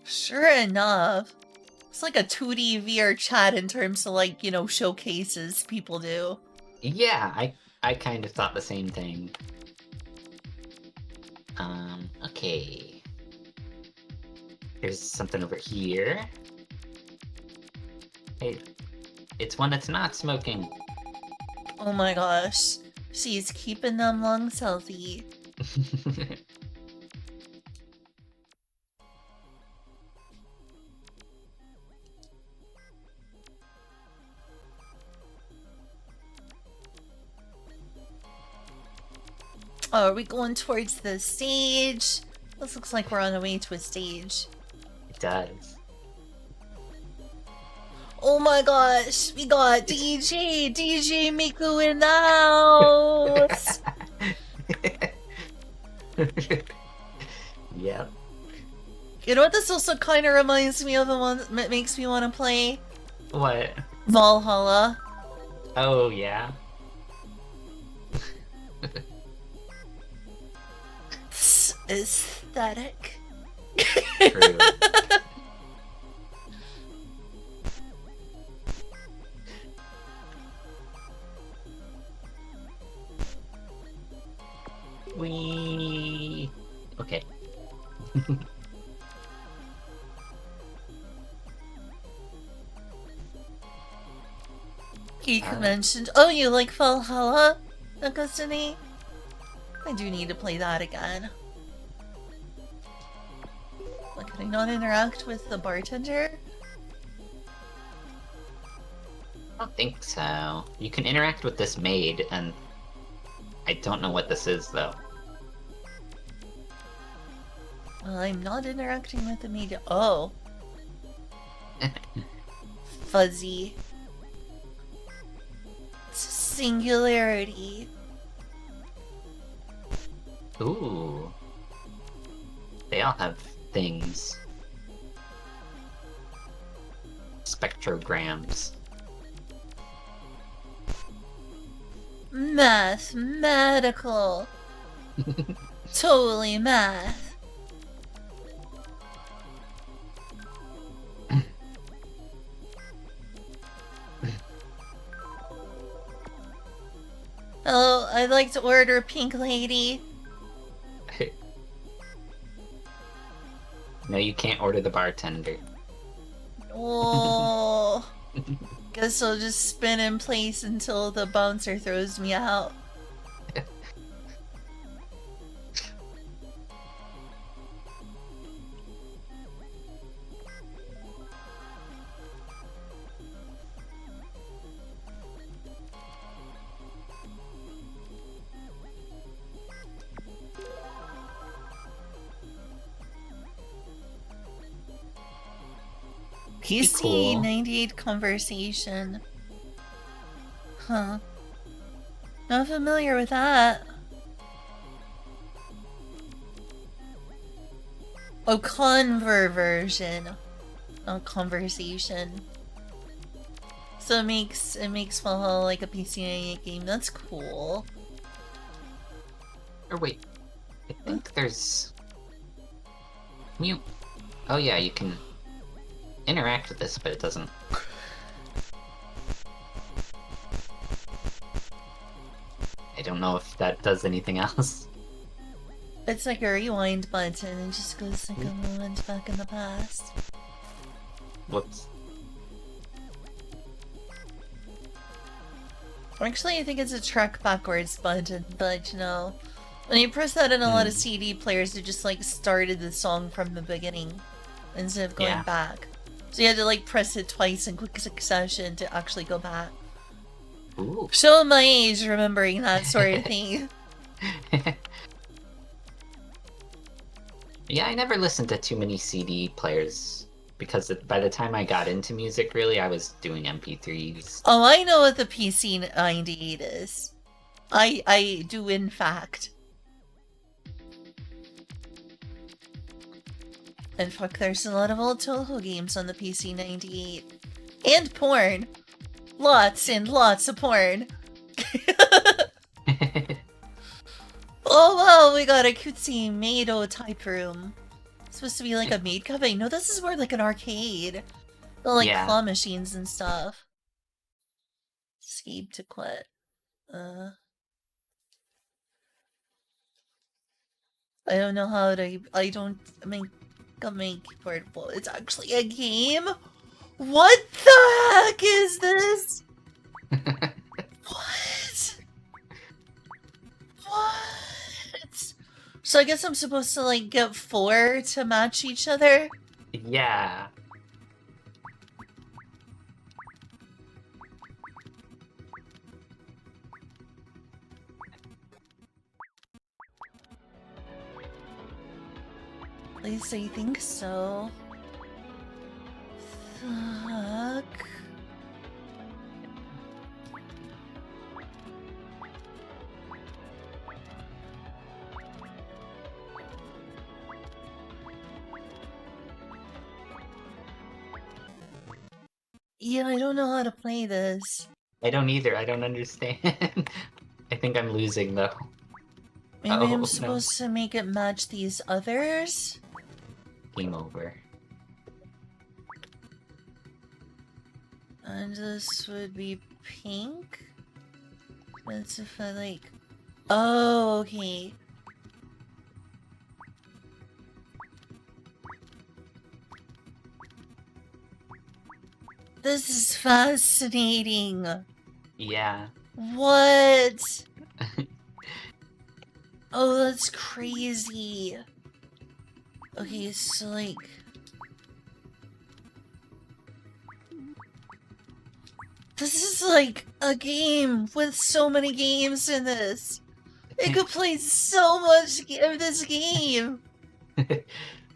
S1: Sure enough. It's like a 2D VR chat in terms of like, you know, showcases people do.
S2: Yeah, I kind of thought the same thing. Okay. There's something over here. Hey, it's one that's not smoking.
S1: Oh my gosh. She's keeping them lungs healthy. Oh, are we going towards the stage? This looks like we're on the way to a stage.
S2: It does.
S1: Oh my gosh, we got DJ Miku in the house!
S2: Yep.
S1: You know what this also kind of reminds me of, the one that makes me want to play?
S2: What?
S1: Valhalla.
S2: Oh, yeah.
S1: It's aesthetic.
S2: True. Wee. Okay.
S1: Geek mentioned, oh, you like Valhalla, Nakasuni? I do need to play that again. What, can I not interact with the bartender?
S2: I don't think so. You can interact with this maid, and I don't know what this is, though.
S1: Well, I'm not interacting with the media. Oh. Fuzzy. Singularity.
S2: Ooh. They all have things. Spectrograms.
S1: Mathematical. Totally math. Hello, I'd like to order Pink Lady.
S2: No, you can't order the bartender.
S1: Oh, guess I'll just spin in place until the bouncer throws me out. PC
S2: cool.
S1: 98 conversation. Huh. Not familiar with that. Oh, conversion, not conversation. So it makes Valhalla like a PC 98 game. That's cool.
S2: Or wait, I think there's... Can you... Oh yeah, you can interact with this, but it doesn't... I don't know if that does anything else.
S1: It's like a rewind button and just goes like a moment back in the past.
S2: Whoops.
S1: Actually, I think it's a track backwards button, but you know, when you press that in a lot of CD players, it just like started the song from the beginning instead of going back. So you had to like press it twice in quick succession to actually go back.
S2: Ooh.
S1: Show my age remembering that sort of thing.
S2: Yeah, I never listened to too many CD players because by the time I got into music, really, I was doing MP3s.
S1: Oh, I know what the PC 98 is. I do, in fact. And fuck, there's a lot of old Toho games on the PC 98. And porn. Lots and lots of porn. Oh wow, we got a cutesy Maido type room. It's supposed to be like a maid cafe. No, this is more like an arcade. The like claw machines and stuff. Escape to quit. I don't know how to. I don't make a main keyboard. Well, it's actually a game. What the heck is this? What? What? So I guess I'm supposed to like get 4 to match each other?
S2: Yeah.
S1: At least I think so. Fuck. Yeah, I don't know how to play this.
S2: I don't either. I don't understand. I think I'm losing, though.
S1: Maybe I'm supposed to make it match these others?
S2: Game over.
S1: And this would be pink? That's if I like... Oh, okay. This is fascinating.
S2: Yeah.
S1: What? Oh, that's crazy. Okay, so like... This is like a game with so many games in this. It could play so much of this game.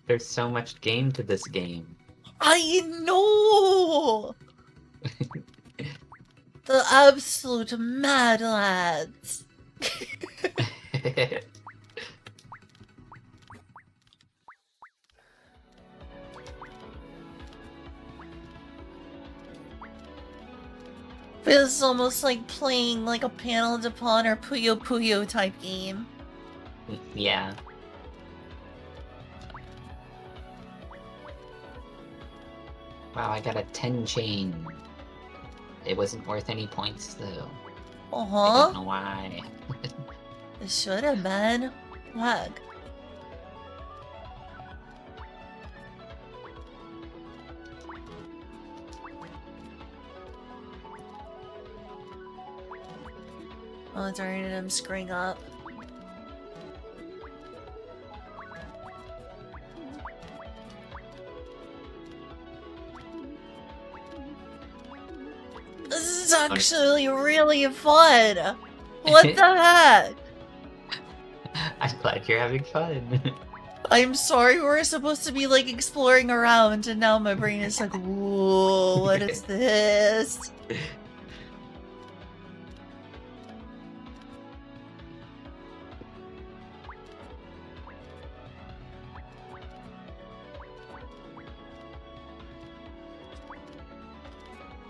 S2: There's so much game to this game.
S1: I know! The absolute mad lads. Feels almost like playing like a Panel de Pon or Puyo Puyo type game.
S2: Yeah. Wow, I got a 10 chain. It wasn't worth any points, though. I don't know why.
S1: It should have been. Lag. Oh darn it, I'm screwing up. This is actually really fun! What the heck?
S2: I'm glad you're having fun.
S1: I'm sorry, we're supposed to be like exploring around, and now my brain is like, whoa, what is this?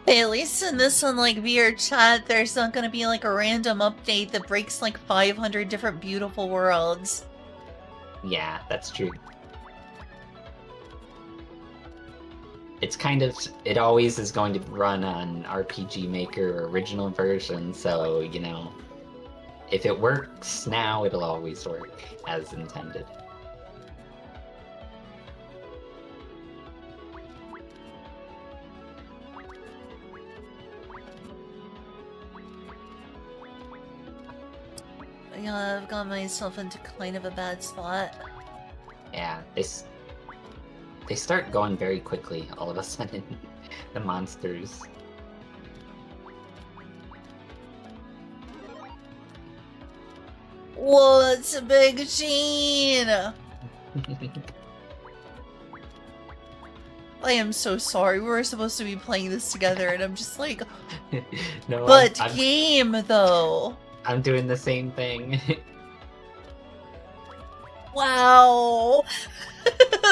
S1: Hey, at least in this one, like, via chat, there's not gonna be like a random update that breaks like 500 different beautiful worlds.
S2: Yeah, that's true. It's kind of, it always is going to run on RPG Maker original version, so, you know, if it works now, it'll always work as intended.
S1: Yeah, I've got myself into kind of a bad spot.
S2: Yeah, they start going very quickly all of a sudden, the monsters.
S1: Whoa, that's a big machine! I am so sorry, we were supposed to be playing this together, and I'm just like,
S2: No,
S1: but game, though!
S2: I'm doing the same thing.
S1: Wow!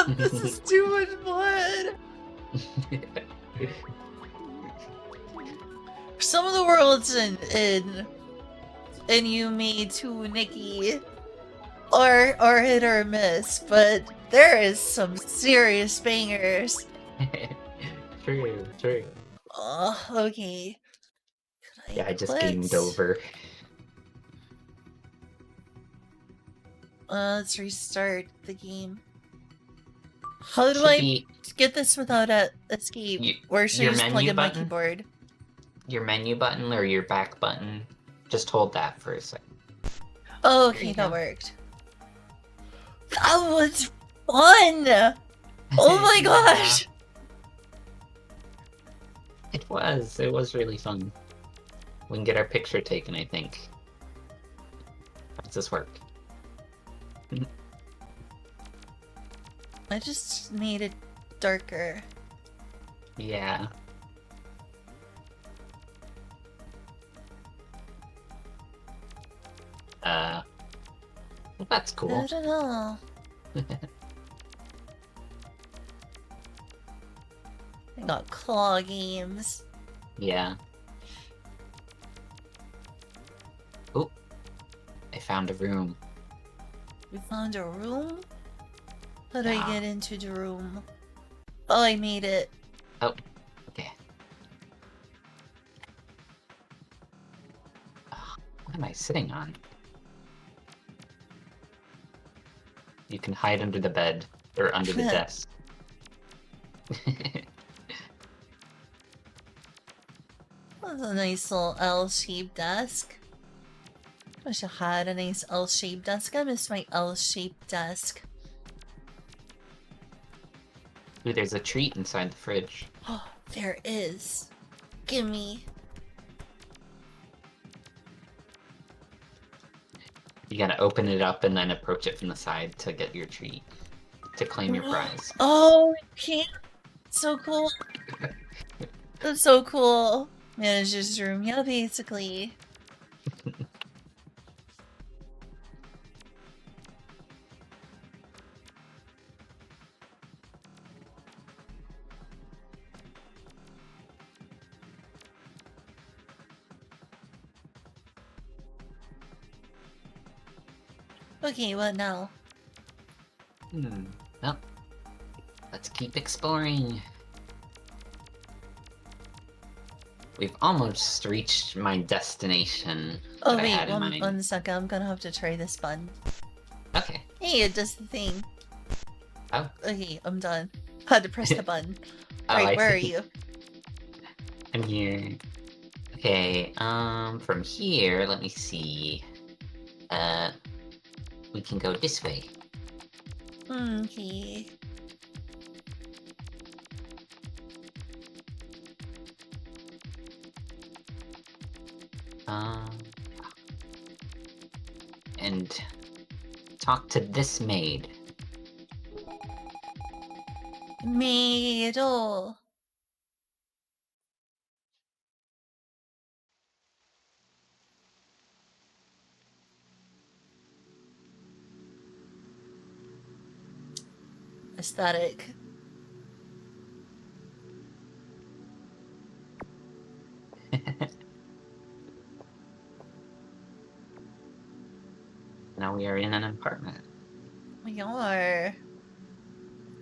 S1: This is too much fun! Some of the worlds in Yume to Nikki are hit or miss, but there is some serious bangers.
S2: True, true.
S1: Oh, okay.
S2: Yeah, I just gamed over.
S1: Let's restart the game. How do I get this without escape? Or should I just plug in my keyboard?
S2: Your menu button or your back button. Just hold that for a second.
S1: Oh, okay, that worked. That was fun! Oh my gosh!
S2: It was really fun. We can get our picture taken, I think. How does this work?
S1: I just made it darker.
S2: Yeah. Well, that's cool.
S1: I don't know. I got claw games.
S2: Yeah. Oh, I found a room.
S1: We found a room? How do I get into the room? Oh, I made it.
S2: Oh, okay. What am I sitting on? You can hide under the bed, or under the desk.
S1: That's a nice little L-shaped desk. I should have had a nice L-shaped desk. I miss my L-shaped desk.
S2: Ooh, there's a treat inside the fridge.
S1: Oh, there is. Gimme.
S2: You gotta open it up and then approach it from the side to get your treat. To claim your prize.
S1: Oh, can't. So cool. That's so cool. Manager's room. Yeah, basically. Okay, what now?
S2: Well, let's keep exploring. We've almost reached my destination.
S1: Oh wait, one second. I'm gonna have to try this button.
S2: Okay.
S1: Hey, it does the thing.
S2: Oh.
S1: Okay, I'm done. Had to press the button.
S2: Oh,
S1: Alright, where are you?
S2: I'm here. Okay, from here, let me see. We can go this way.
S1: Okay.
S2: And talk to this maid.
S1: Middle. Aesthetic.
S2: Now we are in an apartment.
S1: We are.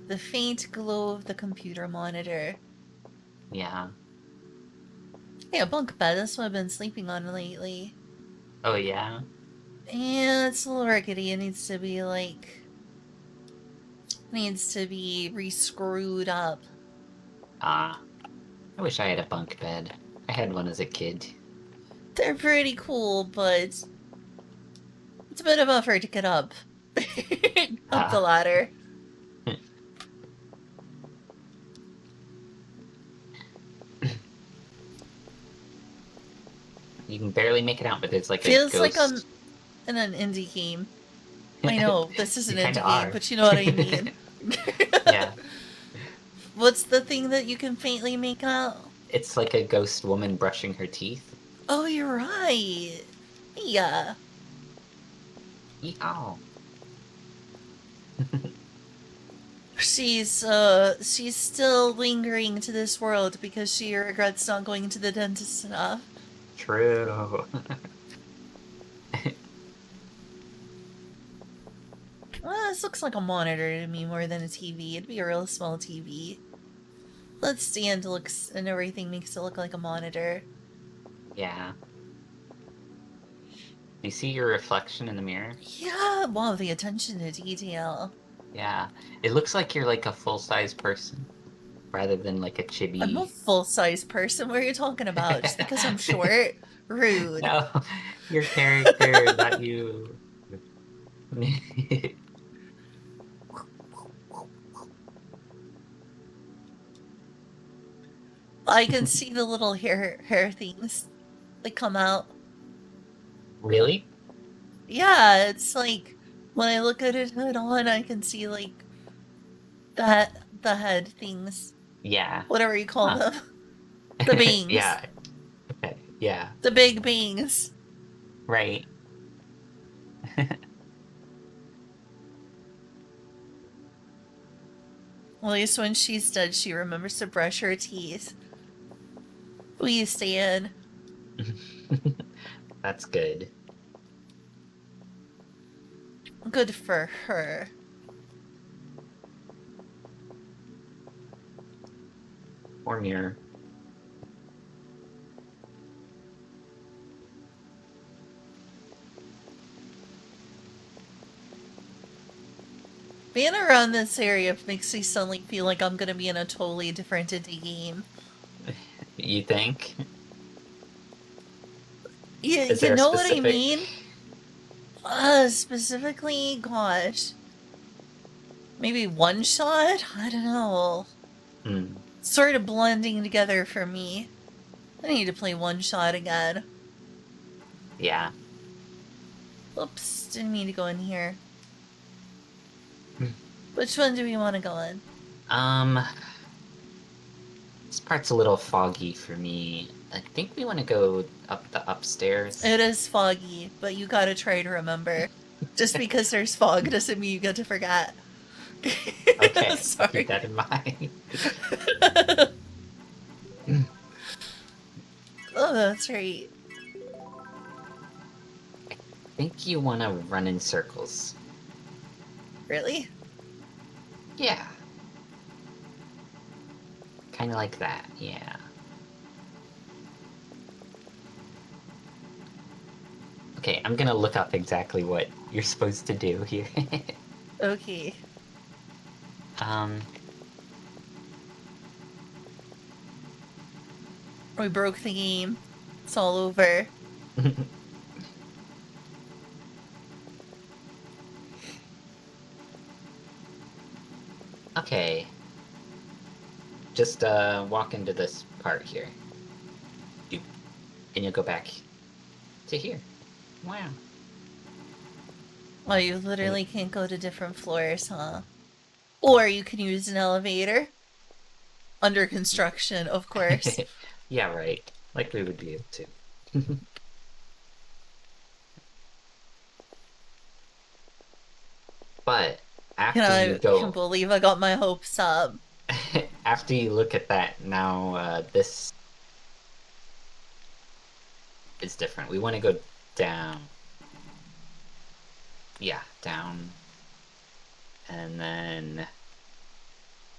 S1: The faint glow of the computer monitor.
S2: Yeah.
S1: Hey, a bunk bed. That's what I've been sleeping on lately.
S2: Oh, yeah?
S1: And it's a little rickety. It needs to be re-screwed up.
S2: Ah. I wish I had a bunk bed. I had one as a kid.
S1: They're pretty cool, but it's a bit of effort to get up. Up the
S2: Ah.
S1: ladder.
S2: You can barely make it out, but there's like a
S1: Feels like I'm
S2: ghost.
S1: in an indie game. I know, this is
S2: You
S1: an
S2: kind
S1: indie
S2: of
S1: game,
S2: are.
S1: but you know what I mean.
S2: Yeah.
S1: What's the thing that you can faintly make out?
S2: It's like a ghost woman brushing her teeth.
S1: Oh, you're right. Yeah.
S2: Yeehaw.
S1: She's still lingering to this world because she regrets not going to the dentist enough.
S2: True.
S1: Well, this looks like a monitor to me more than a TV. It'd be a real small TV. That stand looks and everything makes it look like a monitor.
S2: Yeah. Do you see your reflection in the mirror?
S1: Yeah, wow, the attention to detail.
S2: Yeah. It looks like you're like a full-size person rather than like a
S1: I'm a
S2: chibi.
S1: full-size person. What are you talking about? Just because I'm short? Rude.
S2: No, your character, not you.
S1: I can see the little hair things that come out.
S2: Really?
S1: Yeah, it's like when I look at it head on, I can see like the head things,
S2: Yeah.
S1: whatever you call
S2: Huh.
S1: them, the bangs,
S2: Yeah. Okay. Yeah.
S1: the big bangs.
S2: Right.
S1: At least when she's dead, she remembers to brush her teeth. We stand.
S2: That's good.
S1: Good for her.
S2: Or mirror.
S1: Being around this area makes me suddenly feel like I'm gonna be in a totally different indie game.
S2: You think? Is
S1: You
S2: there a
S1: know what I
S2: specific?
S1: mean? Specifically, gosh. Maybe one shot? I don't know.
S2: Hmm.
S1: Sort of blending together for me. I need to play one shot again.
S2: Yeah.
S1: Oops, didn't mean to go in here.
S2: Hmm.
S1: Which one do we want to go in?
S2: Um. This part's a little foggy for me. I think we want to go up the upstairs.
S1: It is foggy, but you gotta try to remember. Just because there's fog doesn't mean you get to forget.
S2: Okay, I'll keep
S1: Sorry.
S2: that in mind.
S1: Oh, that's right.
S2: I think you want to run in circles.
S1: Really?
S2: Yeah. Kind of like that, yeah. Okay, I'm gonna look up exactly what you're supposed to do here.
S1: Okay.
S2: um,
S1: We broke the game. It's all over.
S2: Okay. Just walk into this part here. Doop. And you'll go back to here. Wow.
S1: Oh, you literally can't go to different floors, huh? Or you can use an elevator. Under construction, of course.
S2: Yeah, right. Like we would be able to. But after you
S1: Can't
S2: go,
S1: believe I got my hopes up.
S2: after you look at that, now this is different. We want to go down. Yeah, down. And then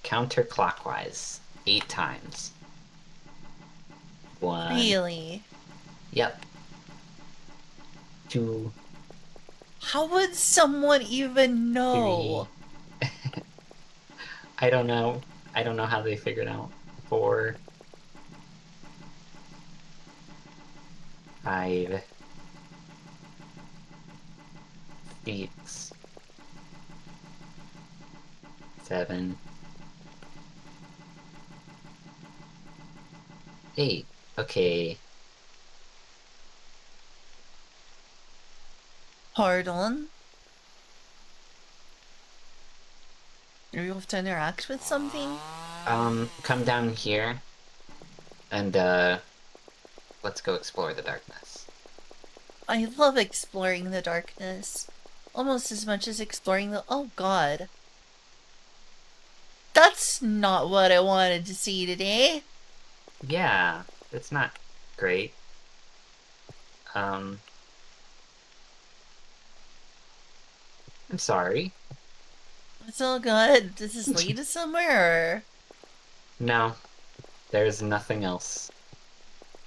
S2: counterclockwise 8 times. 1.
S1: Really?
S2: Yep. 2,
S1: How would someone even
S2: 3.
S1: know?
S2: I don't know. I don't know how they figured out. 4, 5, 6, 7, 8. Okay.
S1: Pardon? Do you have to interact with something?
S2: Come down here and let's go explore the darkness.
S1: I love exploring the darkness. Almost as much as exploring the. Oh god. That's not what I wanted to see today.
S2: Yeah, it's not great. I'm sorry.
S1: It's all good. Does this lead us somewhere? Or...
S2: No, there's nothing else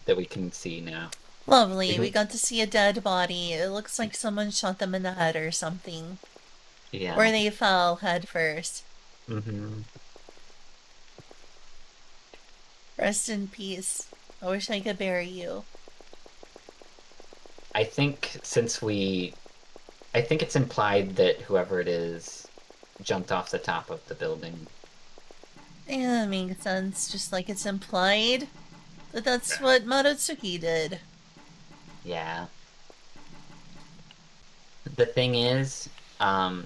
S2: that we can see now.
S1: Lovely. We got to see a dead body. It looks like someone shot them in the head or something.
S2: Yeah.
S1: Or they fell head first.
S2: Mm-hmm.
S1: Rest in peace. I wish I could bury you.
S2: I think I think it's implied that whoever it is jumped off the top of the building.
S1: Yeah, that makes sense. Just like it's implied that that's what Marutsuki did.
S2: Yeah. The thing is,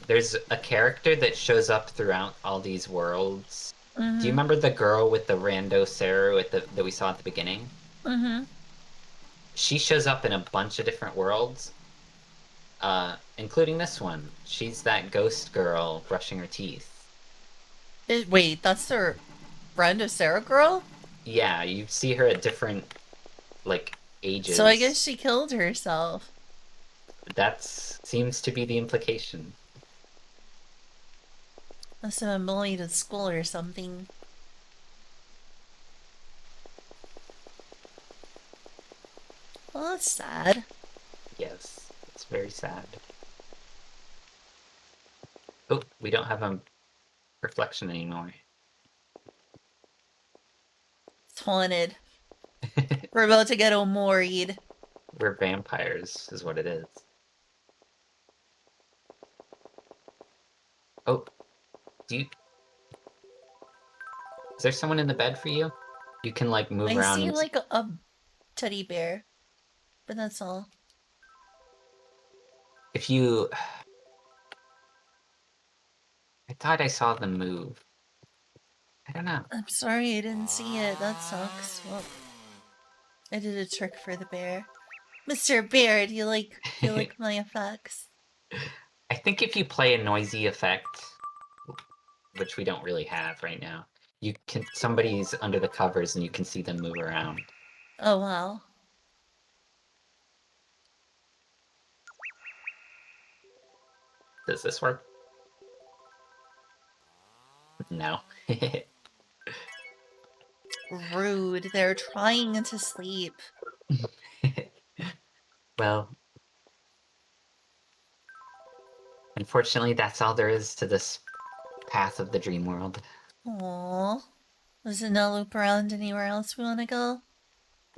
S2: there's a character that shows up throughout all these worlds. Do you
S1: Mm-hmm.
S2: remember the girl with the rando Saru that we saw at the beginning?
S1: Mm-hmm.
S2: She shows up in a bunch of different worlds, including this one. She's that ghost girl brushing her teeth.
S1: Wait, that's the Brenda Sarah girl?
S2: Yeah, you see her at different, like,
S1: So I guess
S2: ages.
S1: she killed herself.
S2: That seems to be the implication.
S1: Must have been bullied at school or something. Well, that's sad.
S2: Yes, it's very sad. Oh, we don't have a reflection anymore.
S1: It's haunted. We're about to get omoried.
S2: We're vampires, is what it is. Oh, do you... Is there someone in the bed for you? You can, like, move
S1: I
S2: around
S1: see
S2: and...
S1: like a teddy bear, but that's all.
S2: If you... I thought I saw them move. I don't know.
S1: I'm sorry I didn't see it. That sucks. Well, I did a trick for the bear. Mr. Bear, do you like my effects?
S2: I think if you play a noisy effect, which we don't really have right now, you can... Somebody's under the covers and you can see them move around.
S1: Oh wow.
S2: Does this work? No.
S1: Rude. They're trying to sleep.
S2: Well, unfortunately, that's all there is to this path of the dream world.
S1: Aww. Does it not loop around anywhere else we want to go?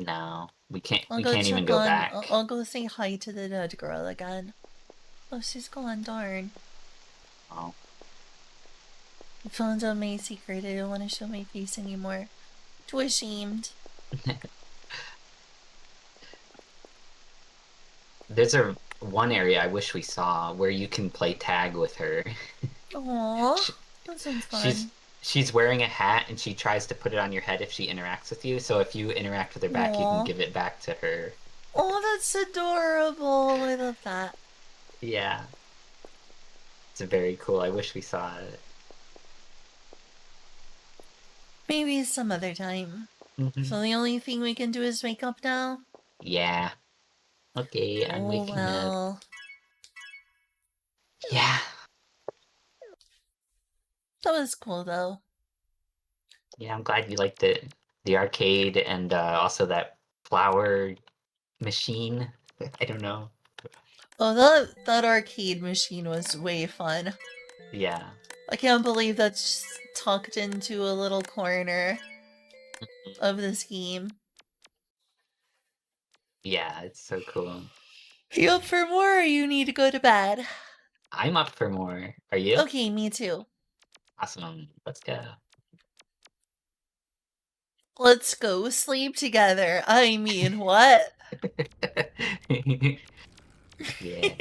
S2: No, we can't.
S1: I'll
S2: We
S1: go
S2: can't even
S1: check
S2: go
S1: on.
S2: back.
S1: I'll go say hi to the dead girl again. Oh, she's gone. Darn.
S2: Oh.
S1: I found out my secret. I don't want to show my face anymore. Too ashamed.
S2: There's a one area I wish we saw where you can play tag with her.
S1: Aww,
S2: She,
S1: that sounds
S2: she's
S1: fun.
S2: she's wearing a hat and she tries to put it on your head if she interacts with you. So if you interact with her back, you can
S1: Aww.
S2: give it back to her.
S1: Oh, that's adorable. I love that.
S2: Yeah, it's very cool. I wish we saw it.
S1: Maybe some other time.
S2: Hmm.
S1: So the only thing we can do is wake up now?
S2: Yeah. Okay, I'm
S1: Oh,
S2: waking up.
S1: well.
S2: Yeah.
S1: That was cool, though.
S2: Yeah, I'm glad you liked it. The arcade and also that flower machine. I don't know.
S1: Oh, that arcade machine was way fun.
S2: Yeah.
S1: I can't believe that's tucked into a little corner of this game.
S2: Yeah, it's so cool.
S1: You up for more or you need to go to bed?
S2: I'm up for more. Are you?
S1: Okay, me too.
S2: Awesome. Let's go.
S1: Let's go sleep together. I mean, what?
S2: Yeah.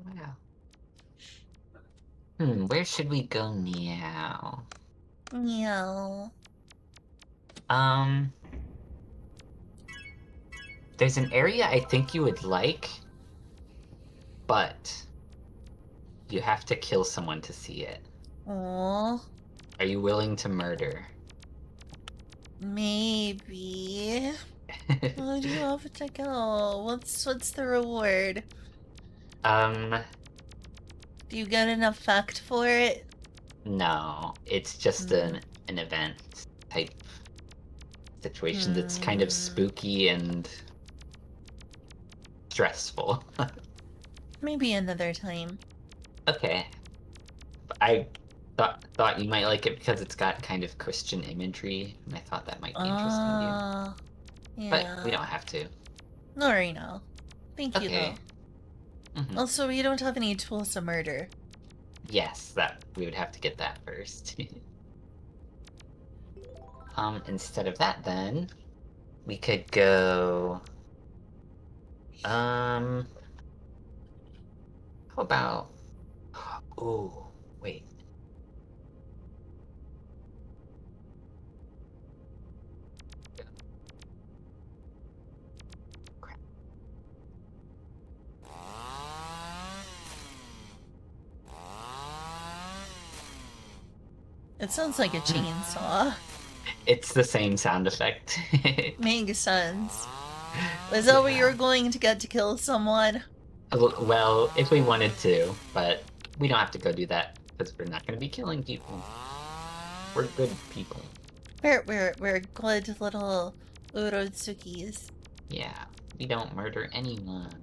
S2: Wow. Where should we go now?
S1: Meow.
S2: Um, there's an area I think you would like, but you have to kill someone to see it.
S1: Aww.
S2: Are you willing to murder?
S1: Maybe. What do you have to go? What's the reward?
S2: Um,
S1: Do you get an effect for it?
S2: no. It's just
S1: Hmm.
S2: an event type situation that's kind of
S1: Hmm.
S2: spooky and stressful.
S1: Maybe another time.
S2: Okay. I thought you might like it because it's got kind of Christian imagery, and I thought that might be interesting to you. But we
S1: Yeah.
S2: don't have to.
S1: Not right now. Thank you, though.
S2: Okay. Hmm.
S1: Also, we don't have any tools to murder.
S2: Yes, that we would have to get that first. Instead of that then, we could go how about oh, wait. Crap.
S1: It sounds like a chainsaw.
S2: It's the same sound effect.
S1: Makes sense. Is that what
S2: Yeah.
S1: you're going to get to kill someone?
S2: Well, if we wanted to, but we don't have to go do that because we're not going to be killing people. We're good people.
S1: We're good little Urotsukis.
S2: Yeah, we don't murder anyone.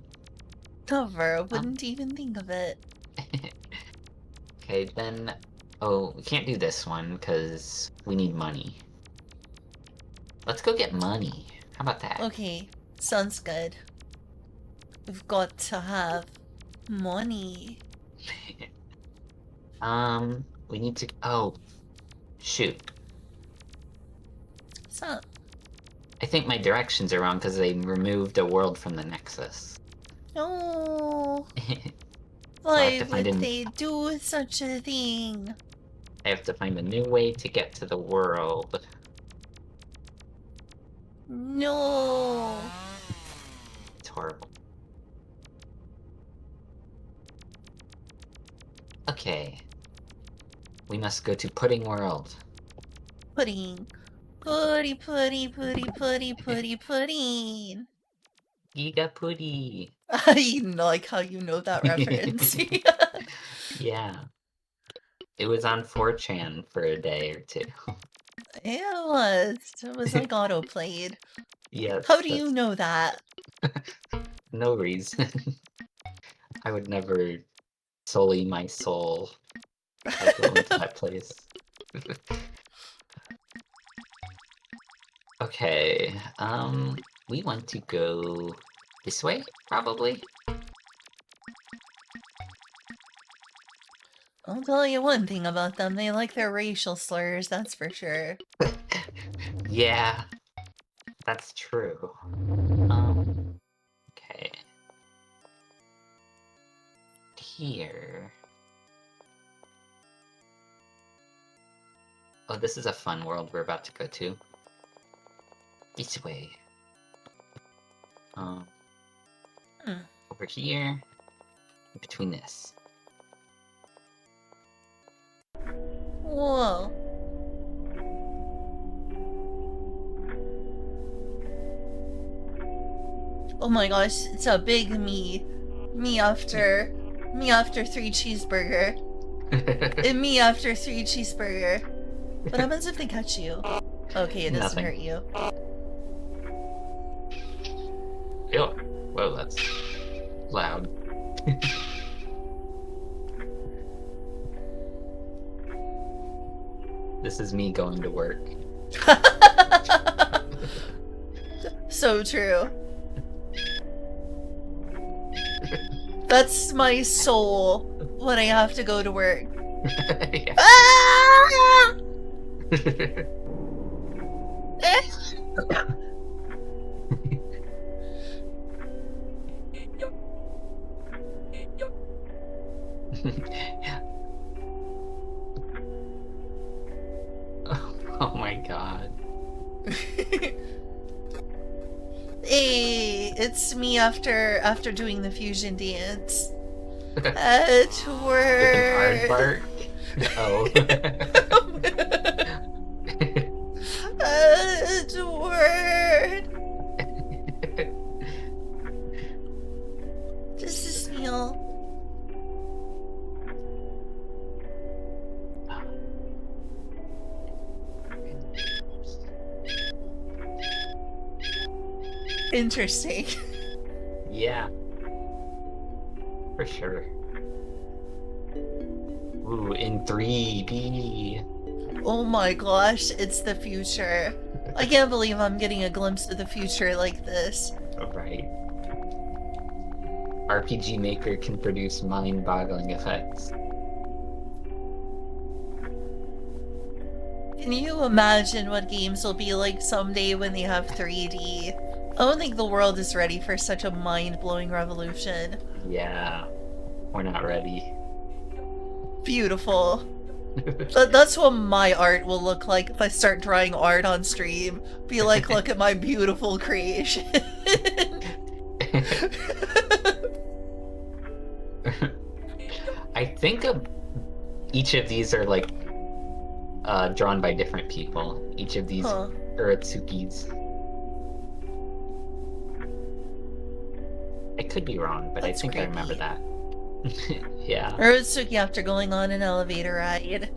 S1: Never,
S2: Um,
S1: wouldn't even think of it.
S2: okay, then. Oh, we can't do this one because we need money. Let's go get money. How about that?
S1: Okay, sounds good. We've got to have money.
S2: We need to. Oh, shoot.
S1: So,
S2: I think my directions are wrong because they removed a world from the Nexus.
S1: no.
S2: So I have
S1: Why
S2: to find
S1: would
S2: an.
S1: they do such a thing?
S2: I have to find a new way to get to the world.
S1: No.
S2: It's horrible. Okay. We must go to Pudding World.
S1: Pudding. Pudding.
S2: Giga Putty.
S1: I like how you know that reference.
S2: Yeah. It was on 4chan for a day or two.
S1: It was. It was like auto-played. How
S2: Yes,
S1: do you
S2: that's
S1: know that?
S2: no reason. I would never sully my soul. I go into that place. Okay, we want to go this way, probably?
S1: I'll tell you one thing about them. They like their racial slurs, that's for sure.
S2: Yeah, that's true. Okay. Here. Oh, this is a fun world we're about to go to. This way. Over here. Between this.
S1: Whoa. Oh my gosh, it's a big me. Me after 3 cheeseburger. And me after 3 cheeseburger. What happens if they catch you? Okay, it doesn't
S2: Nothing.
S1: hurt you.
S2: Ew. Whoa, that's loud. This is me going to work.
S1: So true. That's my soul when I have to go to work.
S2: Yeah.
S1: Ah!
S2: Oh my god.
S1: Hey, it's me after doing the fusion dance. At
S2: With an
S1: work.
S2: aardvark? Oh.
S1: At work. Just a smell. Interesting.
S2: Yeah. For sure. Ooh, in 3D.
S1: Oh my gosh, it's the future. I can't believe I'm getting a glimpse of the future like this.
S2: Right. RPG Maker can produce mind-boggling effects.
S1: Can you imagine what games will be like someday when they have 3D? I don't think the world is ready for such a mind-blowing revolution.
S2: Yeah. We're not ready.
S1: Beautiful. That's what my art will look like if I start drawing art on stream. Be like, look at my beautiful creation.
S2: I think each of these are like drawn by different people. Each of these Uratsukis. I could be wrong, but
S1: That's
S2: I think
S1: creepy.
S2: I remember that. Yeah.
S1: Urotsuki after going on an elevator ride.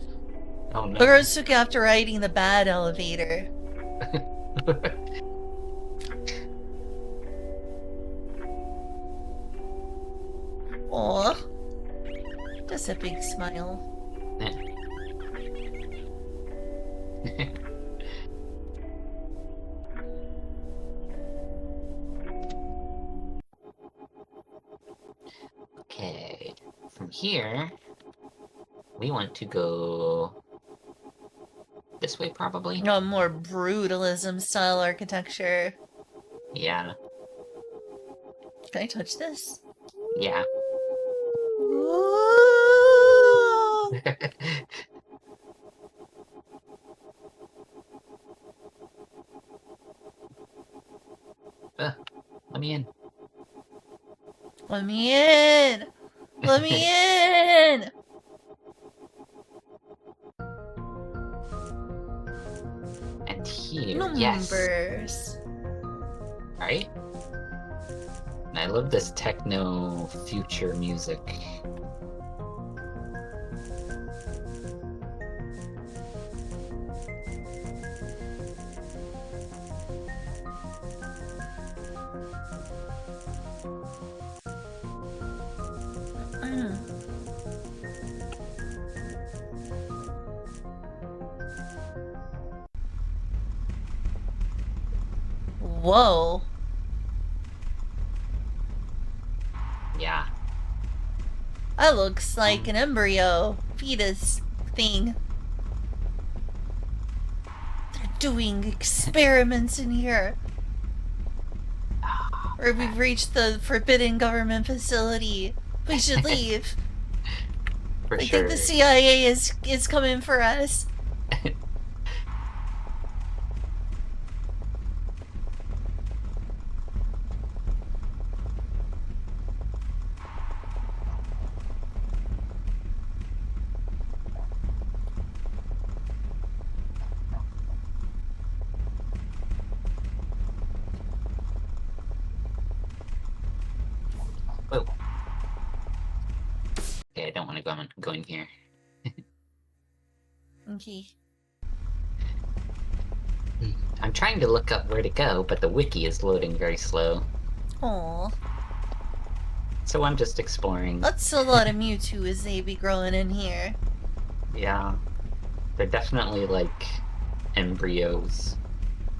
S2: Oh no.
S1: Urotsuki after riding the bad elevator. Aw. Just a big smile.
S2: Okay. From here, we want to go this way, probably.
S1: More brutalism style architecture.
S2: Yeah.
S1: Can I touch this?
S2: Yeah.
S1: Ooh.
S2: Let me in.
S1: Let me in! Let me in!
S2: And here,
S1: Numbers.
S2: yes. Right? And I love this techno future music.
S1: Whoa.
S2: Yeah.
S1: That looks like an embryo fetus thing. They're doing experiments in here. Or we've reached the forbidden government facility. We should leave.
S2: For
S1: I
S2: sure.
S1: think the CIA is coming for us.
S2: Whoa. Okay, I don't want to go in here.
S1: Okay.
S2: I'm trying to look up where to go, but the wiki is loading very slow.
S1: Aw.
S2: So I'm just exploring.
S1: That's a lot of Mewtwo as they be growing in here.
S2: Yeah. They're definitely like embryos.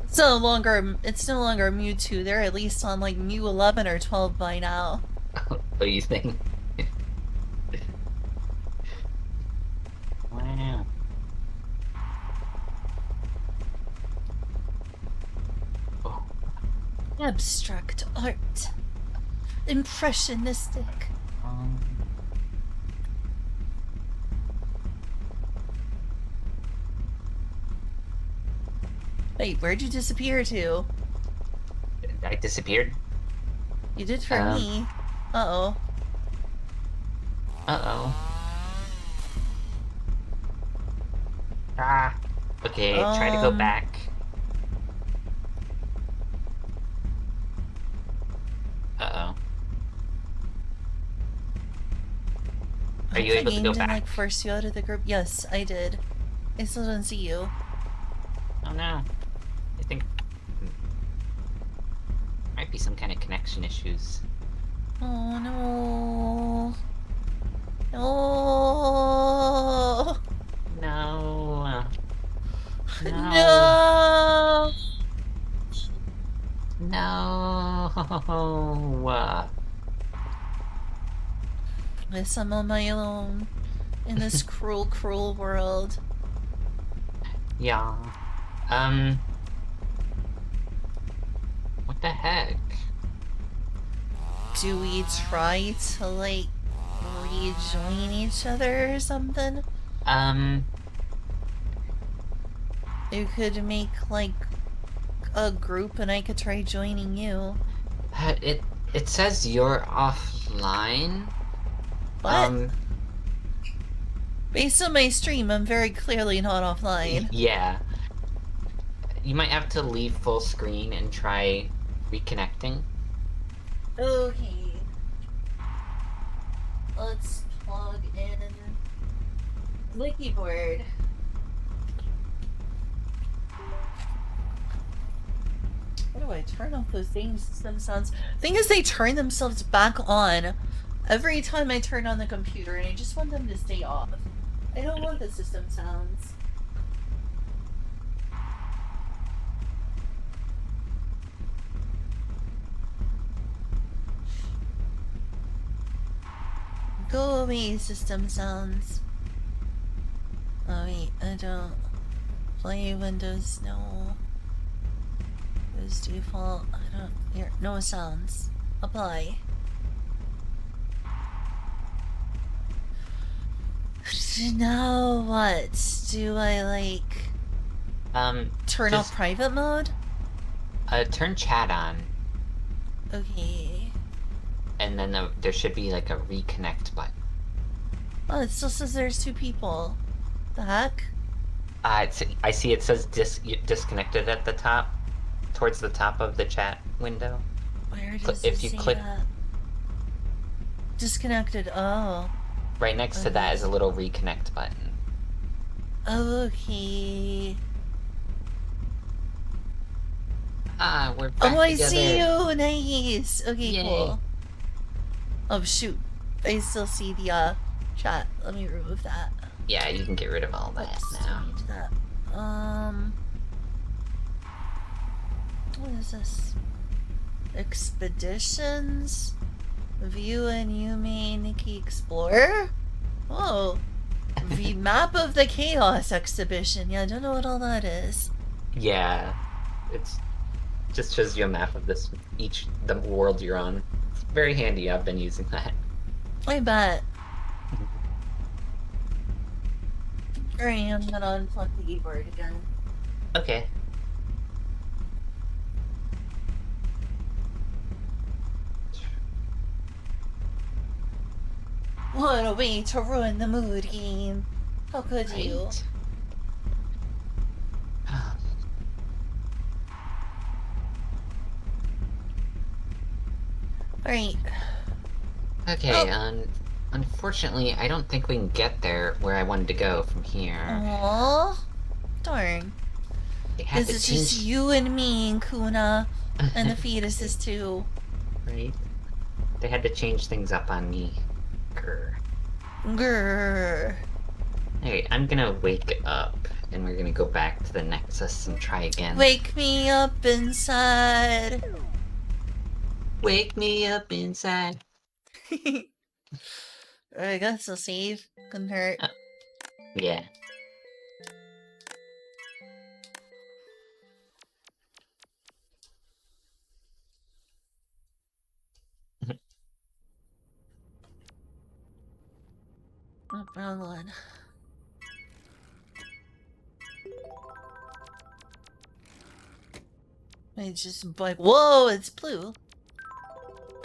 S1: It's no longer Mewtwo. They're at least on like Mew 11 or 12 by now.
S2: What do you think? Wow. Oh.
S1: Abstract art. Impressionistic. Wait, where'd you disappear to?
S2: I disappeared?
S1: You did for me. Uh-oh.
S2: Uh-oh. Ah. Okay, try to go back. Uh-oh. Are you able to go back?
S1: Like force you out of the group? Yes, I did. I still don't see you.
S2: Oh no. I think might be some kind of connection issues.
S1: Oh no. No.
S2: No.
S1: No.
S2: No.
S1: Guess I'm on my own in this cruel, cruel world.
S2: Yeah. What the heck?
S1: Do we try to, like, rejoin each other or something? You could make, like, a group and I could try joining you.
S2: It says you're offline.
S1: What? Based on my stream, I'm very clearly not offline.
S2: Yeah. You might have to leave full screen and try reconnecting.
S1: Okay. Let's plug in the keyboard. How do I turn off those things? System sounds. Thing is, they turn themselves back on every time I turn on the computer, and I just want them to stay off. I don't want the system sounds. Go away, system sounds. Oh wait, I don't play Windows, no. Windows default, I don't hear, no sounds. Apply. Now what? Do I like turn off private mode?
S2: Turn chat on.
S1: Okay.
S2: And then there should be like a reconnect button.
S1: Oh, it still says there's two people. The heck?
S2: I see it says disconnected at the top, towards the top of the chat window.
S1: Where does it say that? Disconnected, oh.
S2: Right next to that is a little reconnect button.
S1: Okay.
S2: Ah, we're back together.
S1: I see you! Nice! Okay,
S2: Yay.
S1: cool. Oh, shoot. I still see the, chat. Let me remove that.
S2: Yeah, you can get rid of all that now.
S1: Change that. What is this? Expeditions? View and Yume Nikki Explorer? Oh. The map of the Chaos exhibition. Yeah, I don't know what all that is.
S2: Yeah, it's just shows you a map of the world you're on. It's very handy. I've been using that.
S1: I bet. Alright, I'm gonna unplug the keyboard again.
S2: Okay.
S1: What a way to ruin the mood game. How could you?
S2: Right?
S1: Alright.
S2: Okay,
S1: Oh.
S2: Unfortunately, I don't think we can get there where I wanted to go from here.
S1: Aww. Darn.
S2: They had
S1: This
S2: to
S1: is just
S2: change...
S1: you and me and Kuna. And the fetuses too.
S2: Right? They had to change things up on me. Grr.
S1: Grrr.
S2: Alright, I'm gonna wake up, and we're gonna go back to the Nexus and try again.
S1: Wake me up inside.
S2: Wake me up inside.
S1: I guess I'll save. Couldn't hurt.
S2: Yeah.
S1: Oh, wrong one. I just like, whoa, it's blue.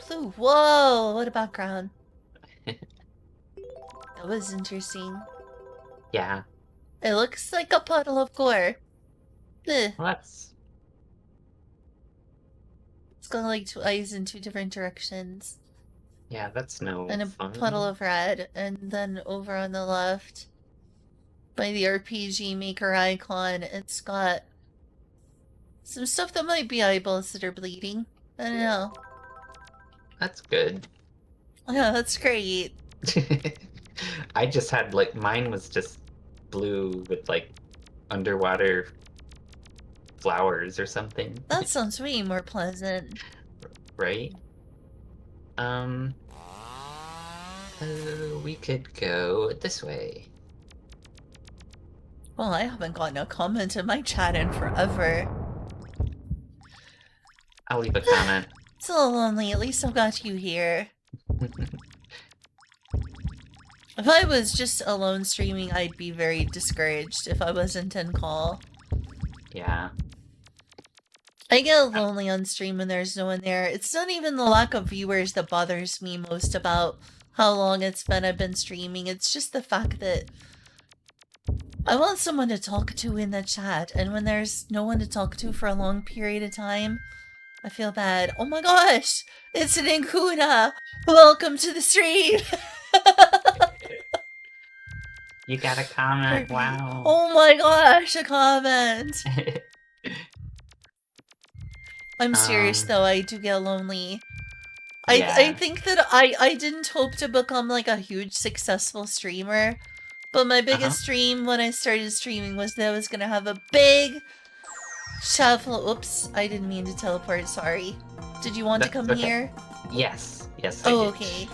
S1: Blue, whoa, what a background. That was interesting.
S2: Yeah.
S1: It looks like a puddle of gore. Ugh.
S2: Well, that's...
S1: It's got like two eyes in two different directions.
S2: Yeah, that's no
S1: And a
S2: fun.
S1: puddle of red. And then over on the left, by the RPG Maker icon, it's got some stuff that might be eyeballs that are bleeding. I don't know.
S2: That's good.
S1: Yeah, that's great.
S2: I just had, like, mine was just blue with, like, underwater flowers or something.
S1: That sounds way more pleasant.
S2: Right? We could go this way.
S1: Well, I haven't gotten a comment in my chat in forever.
S2: I'll leave a comment.
S1: It's a little lonely, at least I've got you here. If I was just alone streaming, I'd be very discouraged if I wasn't in call.
S2: Yeah.
S1: I get lonely on stream when there's no one there. It's not even the lack of viewers that bothers me most about how long it's been I've been streaming. It's just the fact that I want someone to talk to in the chat, and when there's no one to talk to for a long period of time, I feel bad. Oh my gosh! It's an Inkuna! Welcome to the stream!
S2: You got a comment, wow.
S1: Oh my gosh, a comment! I'm serious though, I do get lonely.
S2: Yeah.
S1: I think that I didn't hope to become like a huge successful streamer, but my biggest dream when I started streaming was that I was gonna have a big shuffle. Oops, I didn't mean to teleport, sorry. Did you want to come here?
S2: Yes, yes.
S1: Oh, okay.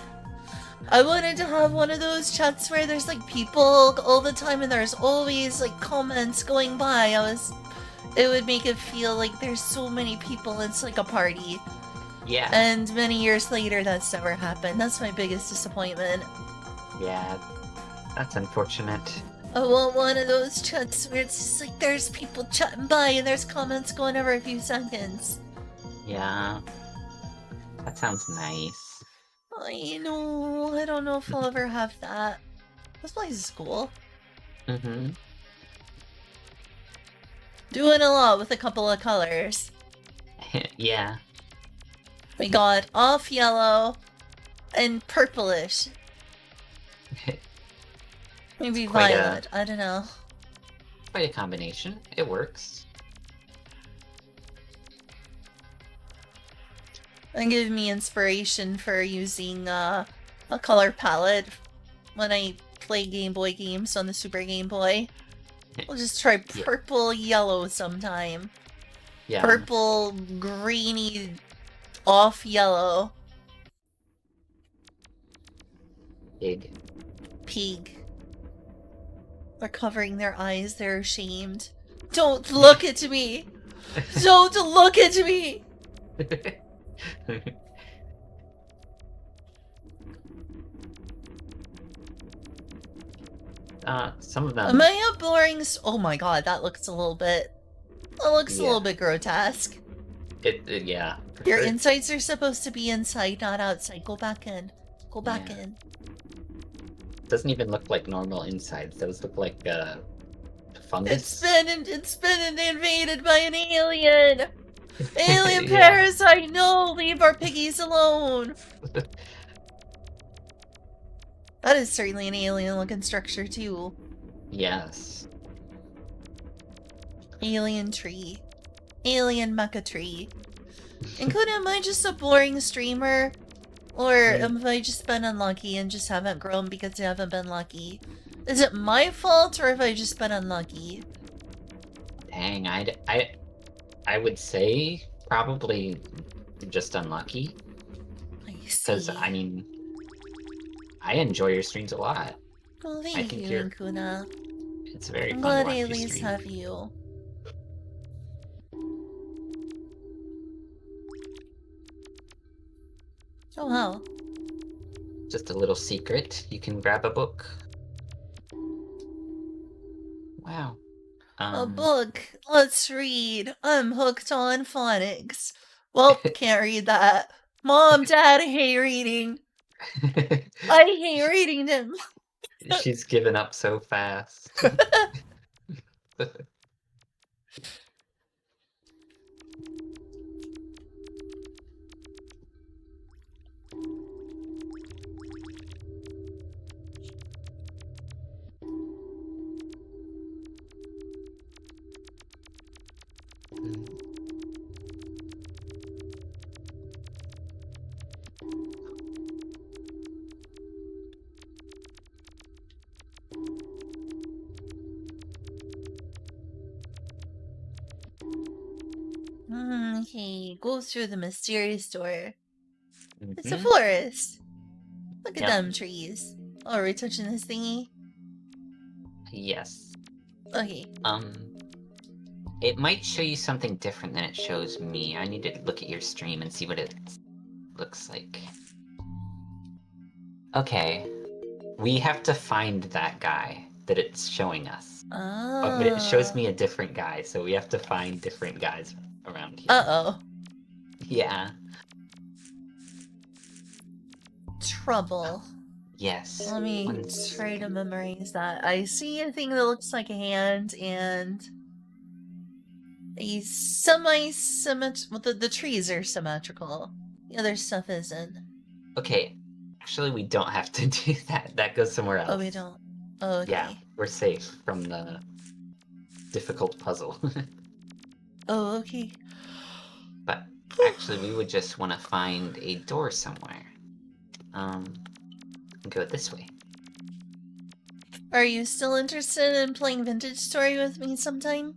S1: I wanted to have one of those chats where there's like people all the time and there's always like comments going by. It would make it feel like there's so many people, it's like a party.
S2: Yeah.
S1: And many years later, that's never happened. That's my biggest disappointment.
S2: Yeah, that's unfortunate.
S1: I want one of those chats where it's just like there's people chatting by and there's comments going every few seconds.
S2: Yeah. That sounds nice.
S1: I know. I don't know if I'll ever have that. This place is cool.
S2: Mm-hmm.
S1: Doing a lot with a couple of colors.
S2: Yeah.
S1: We got off yellow and purplish. Maybe violet. I don't know.
S2: Quite a combination. It works.
S1: And give me inspiration for using a color palette when I play Game Boy games on the Super Game Boy. We'll just try purple yellow sometime.
S2: Yeah.
S1: Purple, greeny, off yellow.
S2: Pig.
S1: Pig. They're covering their eyes. They're ashamed. Don't look at me! Don't look at me!
S2: Some of them.
S1: Am I a boring? Oh my god, that looks a little bit. That looks a
S2: Yeah.
S1: little bit grotesque.
S2: Yeah.
S1: Your
S2: sure.
S1: insides are supposed to be inside, not outside. Go back in. Go back
S2: Yeah.
S1: in.
S2: Doesn't even look like normal insides. Those look like fungus.
S1: It's been invaded by an alien. Alien
S2: Yeah.
S1: parasite. No, leave our piggies alone. That is certainly an alien-looking structure too.
S2: Yes.
S1: Alien tree. Alien mecha tree. And Kuna, am I just a boring streamer? Or have I just been unlucky and just haven't grown because I haven't been lucky? Is it my fault or have I just been unlucky?
S2: Dang, I would say probably just unlucky.
S1: I
S2: Because,
S1: see.
S2: I mean, I enjoy your streams a lot.
S1: Well,
S2: I
S1: thank
S2: think
S1: you,
S2: you're-
S1: Kuna.
S2: It's very
S1: I'm
S2: fun to
S1: glad I
S2: watch
S1: at
S2: you
S1: least
S2: stream.
S1: have you. Oh, wow.
S2: Just a little secret. You can grab a book. Wow.
S1: A book. Let's read. I'm hooked on phonics. Well, can't read that. Mom, Dad, I hate reading. I hate reading them.
S2: She's given up so fast.
S1: Okay, go through the mysterious door. It's a
S2: Mhm.
S1: forest. Look at
S2: Yep.
S1: them trees. Oh, are we touching this thingy?
S2: Yes.
S1: Okay.
S2: It might show you something different than it shows me. I need to look at your stream and see what it looks like. Okay. We have to find that guy that it's showing us.
S1: Oh.
S2: But it shows me a different guy, so we have to find different guys around here.
S1: Uh-oh.
S2: Yeah.
S1: Trouble.
S2: Yes.
S1: Let me try to memorize that. I see a thing that looks like a hand and a semi-symmetrical. Well, the trees are symmetrical. The other stuff isn't.
S2: Okay. Actually, we don't have to do that. That goes somewhere else.
S1: Oh, we don't. Oh, okay.
S2: Yeah, we're safe from the difficult puzzle.
S1: Oh, okay.
S2: But actually, we would just want to find a door somewhere. Go this way.
S1: Are you still interested in playing Vintage Story with me sometime?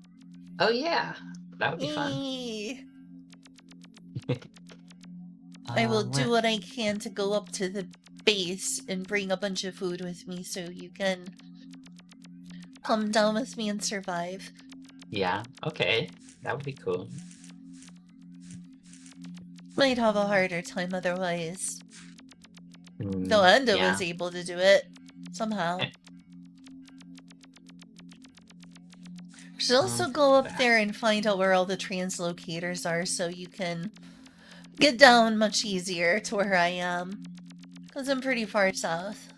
S2: Oh yeah, that would be fun.
S1: Yay. I will do what I can to go up to the base and bring a bunch of food with me so you can come down with me and survive.
S2: Yeah, okay. That would be cool.
S1: Might have a harder time otherwise. Though Endo was able to do it. Somehow. Should also go up there and find out where all the translocators are so you can get down much easier to where I am. Because I'm pretty far south.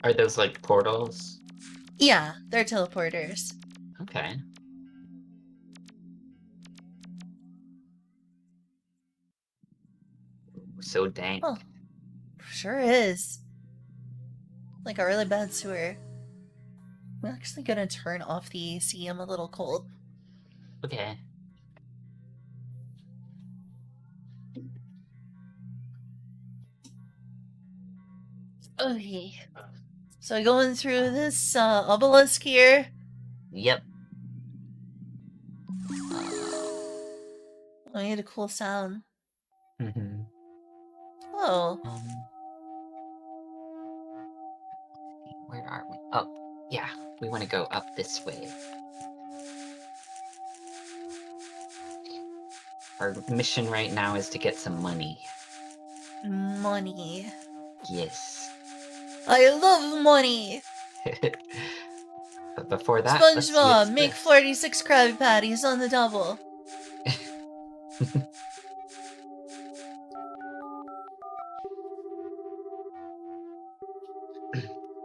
S2: Are those like portals?
S1: Yeah, they're teleporters.
S2: Okay. So dank.
S1: Oh, sure is. Like a really bad sewer. I'm actually gonna turn off the AC. I'm a little cold.
S2: Okay.
S1: Okay. So going through this obelisk here.
S2: Yep.
S1: made a cool sound.
S2: Mm-hmm.
S1: Oh.
S2: Where are we? Oh, yeah. We want to go up this way. Our mission right now is to get some money.
S1: Money.
S2: Yes.
S1: I love money!
S2: But before that, let's
S1: SpongeBob,
S2: use
S1: make
S2: this.
S1: 46 Krabby Patties on the double.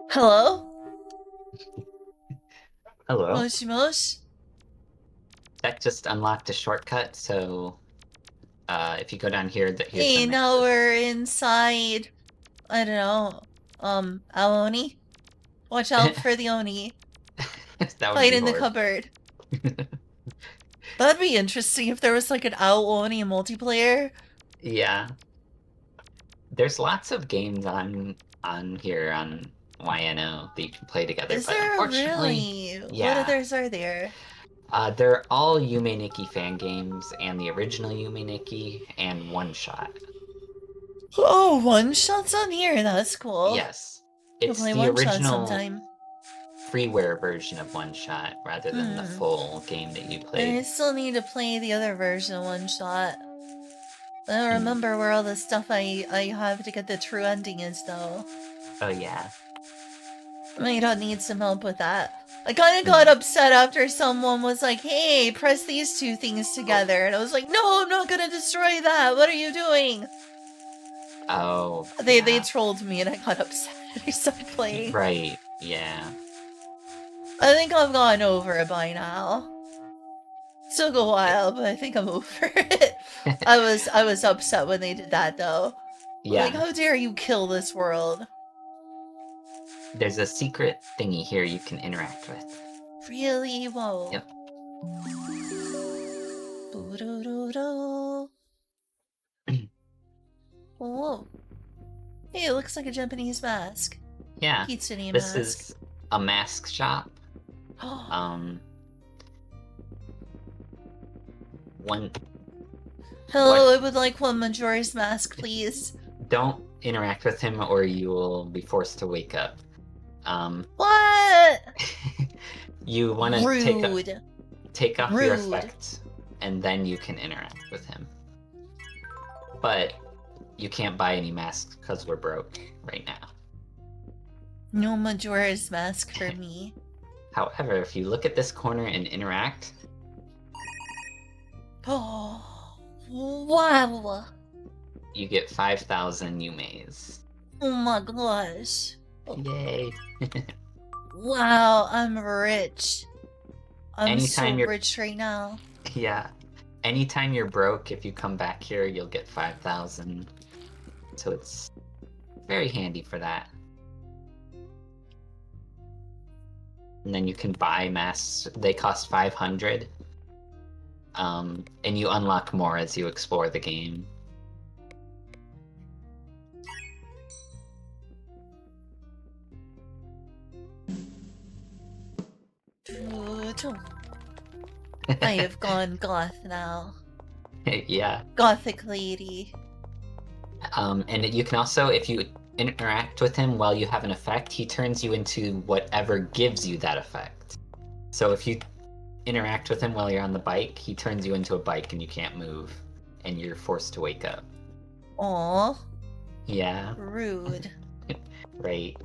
S1: Hello?
S2: Hello.
S1: Moshi Mosh?
S2: That just unlocked a shortcut, so if you go down here, here's
S1: Hey,
S2: some
S1: now
S2: extras.
S1: we're inside. I don't know. Aoni? Watch out for the Oni.
S2: That would
S1: Fight
S2: be
S1: in the
S2: horrible.
S1: cupboard. That'd be interesting if there was like an Aoni multiplayer.
S2: Yeah. There's lots of games on here on YNO that you can play together,
S1: Is
S2: but
S1: there
S2: unfortunately,
S1: really? What
S2: yeah.
S1: others are there?
S2: They're all Yume Nikki fan games, and the original Yume Nikki, and One Shot.
S1: Oh, one shots on here. That's cool.
S2: Yes.
S1: We'll
S2: It's
S1: play
S2: the
S1: one shot
S2: original
S1: sometime.
S2: freeware version of One Shot, rather than the full game that you
S1: I
S2: played.
S1: still need to play the other version of one shot. I don't
S2: Hmm.
S1: remember where all the stuff I have to get the true ending is though.
S2: Oh yeah.
S1: I might not need some help with that. I kind of got upset after someone was like, hey, press these two things together. And I was like, no, I'm not gonna destroy that. What are you doing?
S2: Oh.
S1: They
S2: Yeah.
S1: trolled me and I got upset. I stopped playing.
S2: Right. Yeah.
S1: I think I've gotten over it by now. Took a while, but I think I'm over it. I was upset when they did that though.
S2: Yeah.
S1: Like, how dare you kill this world?
S2: There's a secret thingy here you can interact with.
S1: Really? Whoa.
S2: Yep.
S1: Boo-doo-doo-doo. Whoa. Hey, it looks like a Japanese mask.
S2: Yeah.
S1: Kitsune
S2: This
S1: mask.
S2: is a mask shop. One.
S1: Hello,
S2: What?
S1: I would like one Majora's mask, please.
S2: Don't interact with him, or you will be forced to wake up.
S1: What?
S2: You want to take off your
S1: Rude.
S2: effect, and then you can interact with him. But you can't buy any masks because we're broke right now.
S1: No Majora's mask for me.
S2: However, if you look at this corner and interact,
S1: Oh, wow.
S2: you get 5,000 Yumes.
S1: Oh my gosh.
S2: Yay!
S1: Wow, I'm rich. I'm
S2: Anytime
S1: so
S2: you're-
S1: rich right now.
S2: Yeah. Anytime you're broke, if you come back here, you'll get 5,000. So it's very handy for that. And then you can buy masks. They cost 500. And you unlock more as you explore the game.
S1: I have gone goth now.
S2: Yeah.
S1: Gothic lady.
S2: And you can also, if you interact with him while you have an effect, he turns you into whatever gives you that effect. So if you interact with him while you're on the bike, he turns you into a bike and you can't move, and you're forced to wake up.
S1: Aw.
S2: Yeah.
S1: Rude.
S2: Right.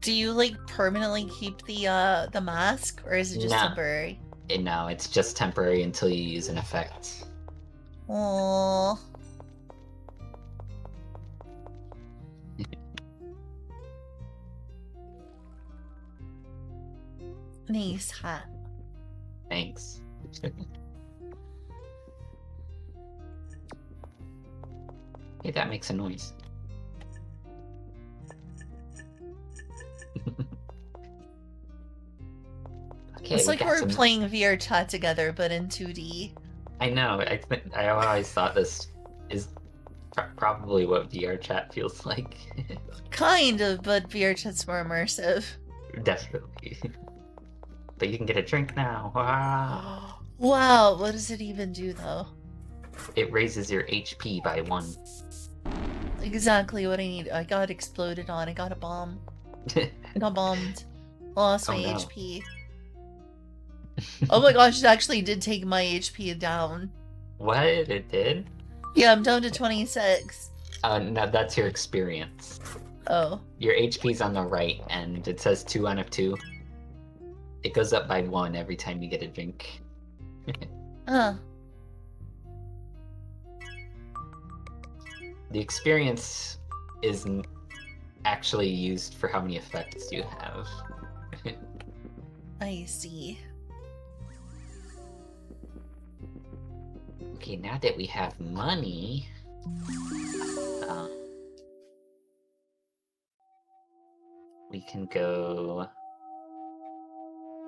S1: Do you like permanently keep the mask, or is it just
S2: No.
S1: temporary?
S2: No, it's just temporary until you use an effect.
S1: Aww. Nice hat.
S2: Thanks. Hey, that makes a noise. Okay,
S1: It's
S2: we
S1: like
S2: got
S1: we're
S2: some...
S1: playing VR chat together, but in 2D.
S2: I know. I always thought this is probably what VR chat feels like.
S1: Kind of, but VR chat's more immersive.
S2: Definitely. But you can get a drink now. Ah.
S1: Wow, what does it even do though?
S2: It raises your HP by 1.
S1: Exactly what I need. I got exploded on. I got a bomb. I got bombed. Lost
S2: Oh
S1: my
S2: no.
S1: HP. Oh my gosh, it actually did take my HP down.
S2: What? It did?
S1: Yeah, I'm down to 26.
S2: No, that's your experience.
S1: Oh.
S2: Your HP's on the right, and it says 2 out of 2. It goes up by 1 every time you get a drink.
S1: Huh.
S2: The experience isn't actually used for how many effects you have.
S1: I see.
S2: Okay, now that we have money, we can go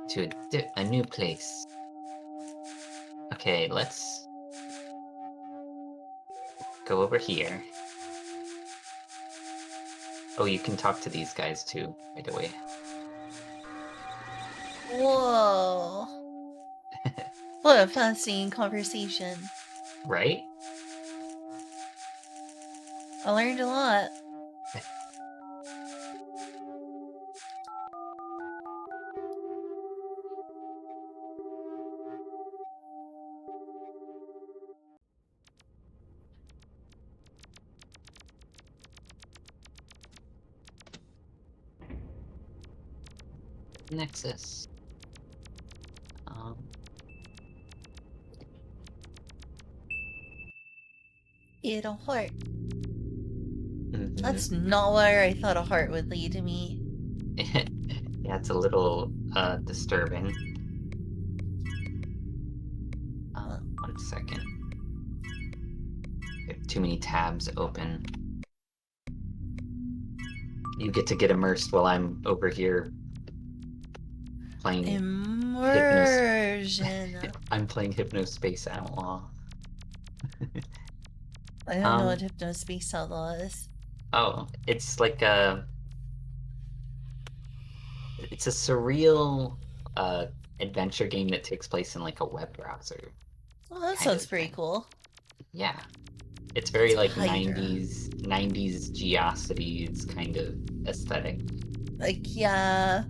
S2: to a new place. Okay, let's go over here. Oh, you can talk to these guys too, by the way.
S1: Whoa. What a fascinating conversation.
S2: Right?
S1: I learned a lot.
S2: Nexus.
S1: Eat a heart.
S2: Mhm.
S1: That's not where I thought a heart would lead me.
S2: Yeah, it's a little disturbing. 1 second. I have too many tabs open. You get to get immersed while I'm over here playing
S1: Immersion.
S2: I'm playing Hypnospace Outlaw.
S1: I don't know what Hypnospace Outlaw is.
S2: Oh, it's like it's a surreal adventure game that takes place in like a web browser.
S1: Well, that
S2: kind
S1: sounds
S2: of
S1: pretty
S2: thing.
S1: cool.
S2: Yeah. It's very like
S1: Hydra.
S2: 90s Geocities kind of aesthetic.
S1: Like, yeah.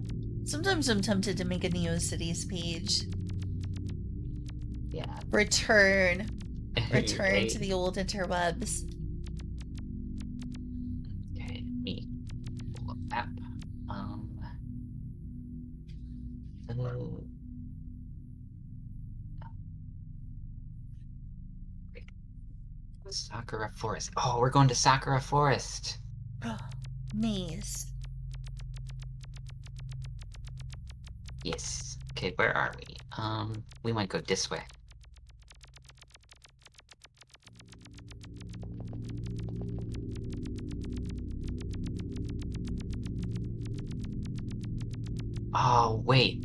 S1: Sometimes I'm tempted to make a NeoCities page.
S2: Yeah.
S1: Return
S2: Right?
S1: to the old interwebs.
S2: Okay, me pull up map. Oh. Sakura Forest. Oh, we're going to Sakura Forest.
S1: Maze.
S2: Yes. Okay, where are we? We might go this way. Oh, wait.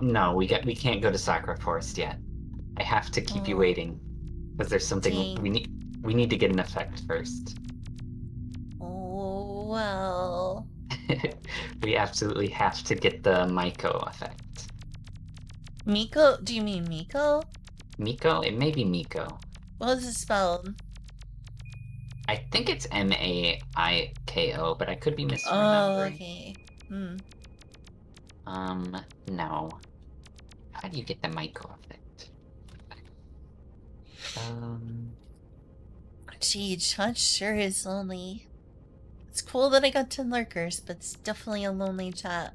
S2: No, we can't go to Sakura Forest yet. I have to keep you
S1: Oh,
S2: waiting. Because there's something
S1: dang.
S2: we need to get an effect first.
S1: Oh, well.
S2: We absolutely have to get the Maiko effect.
S1: Miko? Do you mean Miko?
S2: Miko? It may be Miko.
S1: What is it spelled?
S2: I think it's Maiko, but I could be
S1: Oh,
S2: misremembering.
S1: okay.
S2: No. How do you get the Maiko effect?
S1: Gee, Chud sure is lonely. It's cool that I got 10 lurkers, but it's definitely a lonely chat.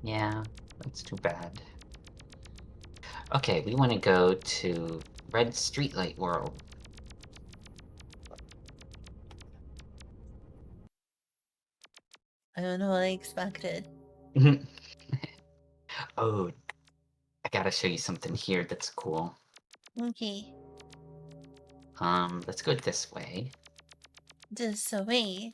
S2: Yeah, that's too bad. Okay, we want to go to Red Streetlight World.
S1: I don't know what I expected.
S2: Oh, I gotta show you something here that's cool.
S1: Okay.
S2: Let's go this way.
S1: This away.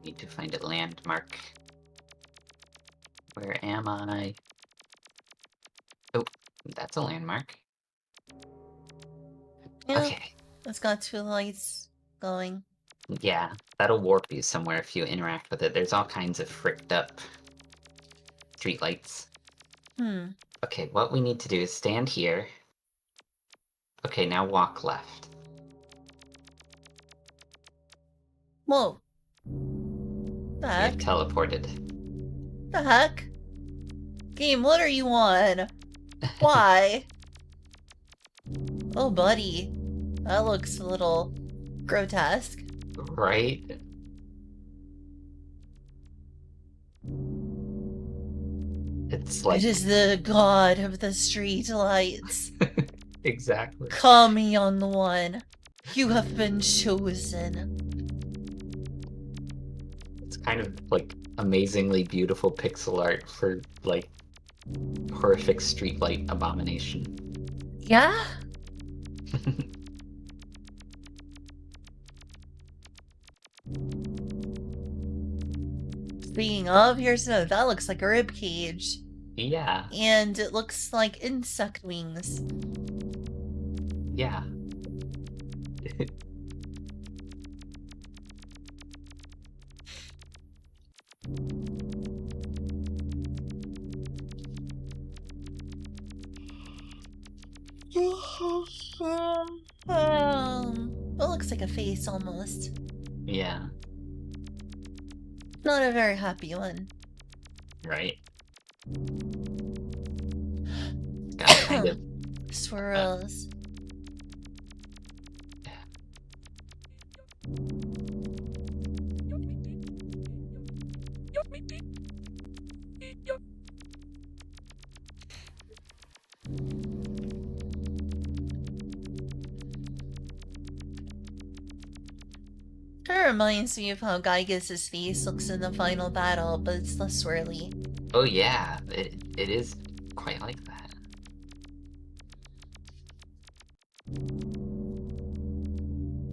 S2: Need to find a landmark. Where am I? Oh, that's a landmark.
S1: Yeah,
S2: Okay.
S1: it's got 2 lights going.
S2: Yeah, that'll warp you somewhere if you interact with it. There's all kinds of fricked up streetlights. Okay, what we need to do is stand here. Okay, now walk left.
S1: Whoa. The
S2: You're
S1: heck?
S2: teleported.
S1: The heck? Game, what are you on? Why? Oh, buddy. That looks a little grotesque.
S2: Right? It's
S1: It
S2: like...
S1: is the god of the street lights.
S2: Exactly.
S1: Call me on the one. You have been chosen.
S2: It's kind of like amazingly beautiful pixel art for like horrific streetlight abomination.
S1: Yeah? Speaking of, here's another. That looks like a rib cage.
S2: Yeah,
S1: And it looks like insect wings.
S2: yeah.
S1: It looks like a face almost.
S2: Yeah,
S1: Not a very happy one.
S2: right. Got kind of
S1: Swirls. Kind of reminds me of how Gygus' face looks in the final battle, but it's less swirly.
S2: oh yeah, it is quite like that.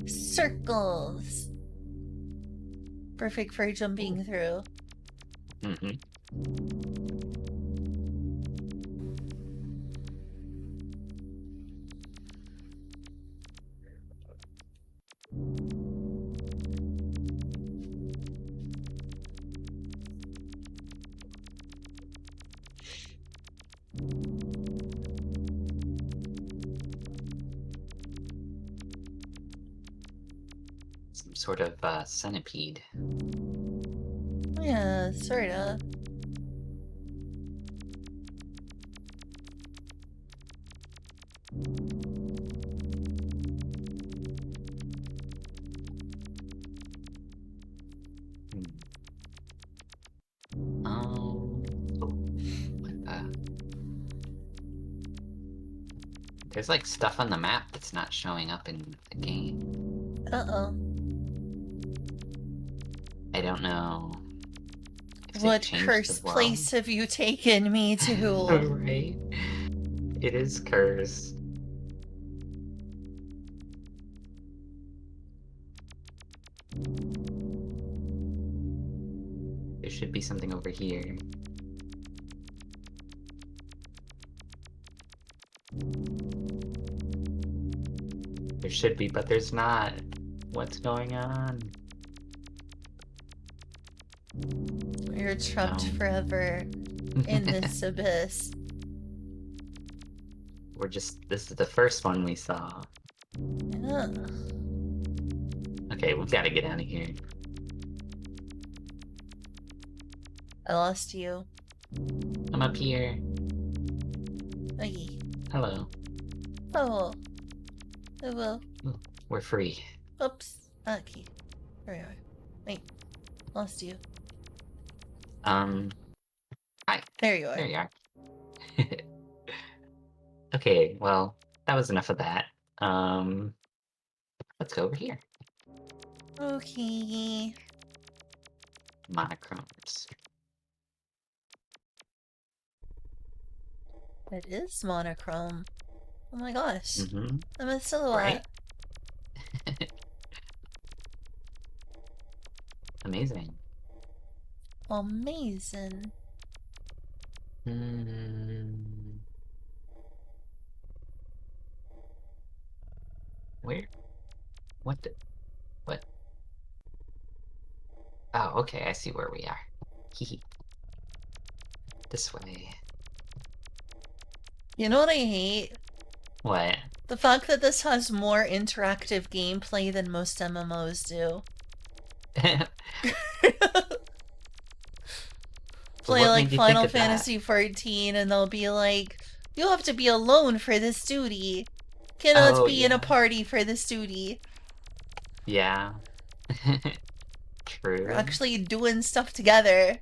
S1: Circles. Perfect for jumping through.
S2: Mm-hmm. Some sort of centipede.
S1: Yeah, sorta.
S2: Oh, what the? There's like stuff on the map that's not showing up in the game.
S1: Uh-oh.
S2: I don't know if they've
S1: What
S2: changed the
S1: cursed
S2: world.
S1: place have you taken me to?
S2: Right? It is cursed. There should be something over here. There should be, but there's not. What's going on?
S1: You're trapped
S2: No.
S1: forever in this abyss.
S2: This is the first one we saw.
S1: Yeah.
S2: Okay, we've got to get out of here.
S1: I lost you.
S2: I'm up here.
S1: Okay.
S2: Hello.
S1: Oh. Oh well.
S2: We're free.
S1: Oops. Okay. There we are. Wait. Lost you.
S2: Hi.
S1: There you are.
S2: There you are. Okay, well, that was enough of that. Let's go over here.
S1: Okay.
S2: Monochromes.
S1: It is monochrome. Oh my gosh.
S2: Mm-hmm.
S1: I'm a silhouette.
S2: Right? Amazing.
S1: Amazing.
S2: Hmm. 。Where? What the? What? Oh, okay, I see where we are. Hee. This way.
S1: You know what I hate?
S2: What?
S1: The fact that this has more interactive gameplay than most MMOs do. Play
S2: What
S1: like
S2: made you think
S1: Final
S2: of that?
S1: Fantasy 14 and they'll be like, you have to be alone for this duty. Cannot
S2: Oh,
S1: be in a
S2: yeah.
S1: party for this duty.
S2: Yeah.
S1: We're
S2: True.
S1: actually doing stuff together.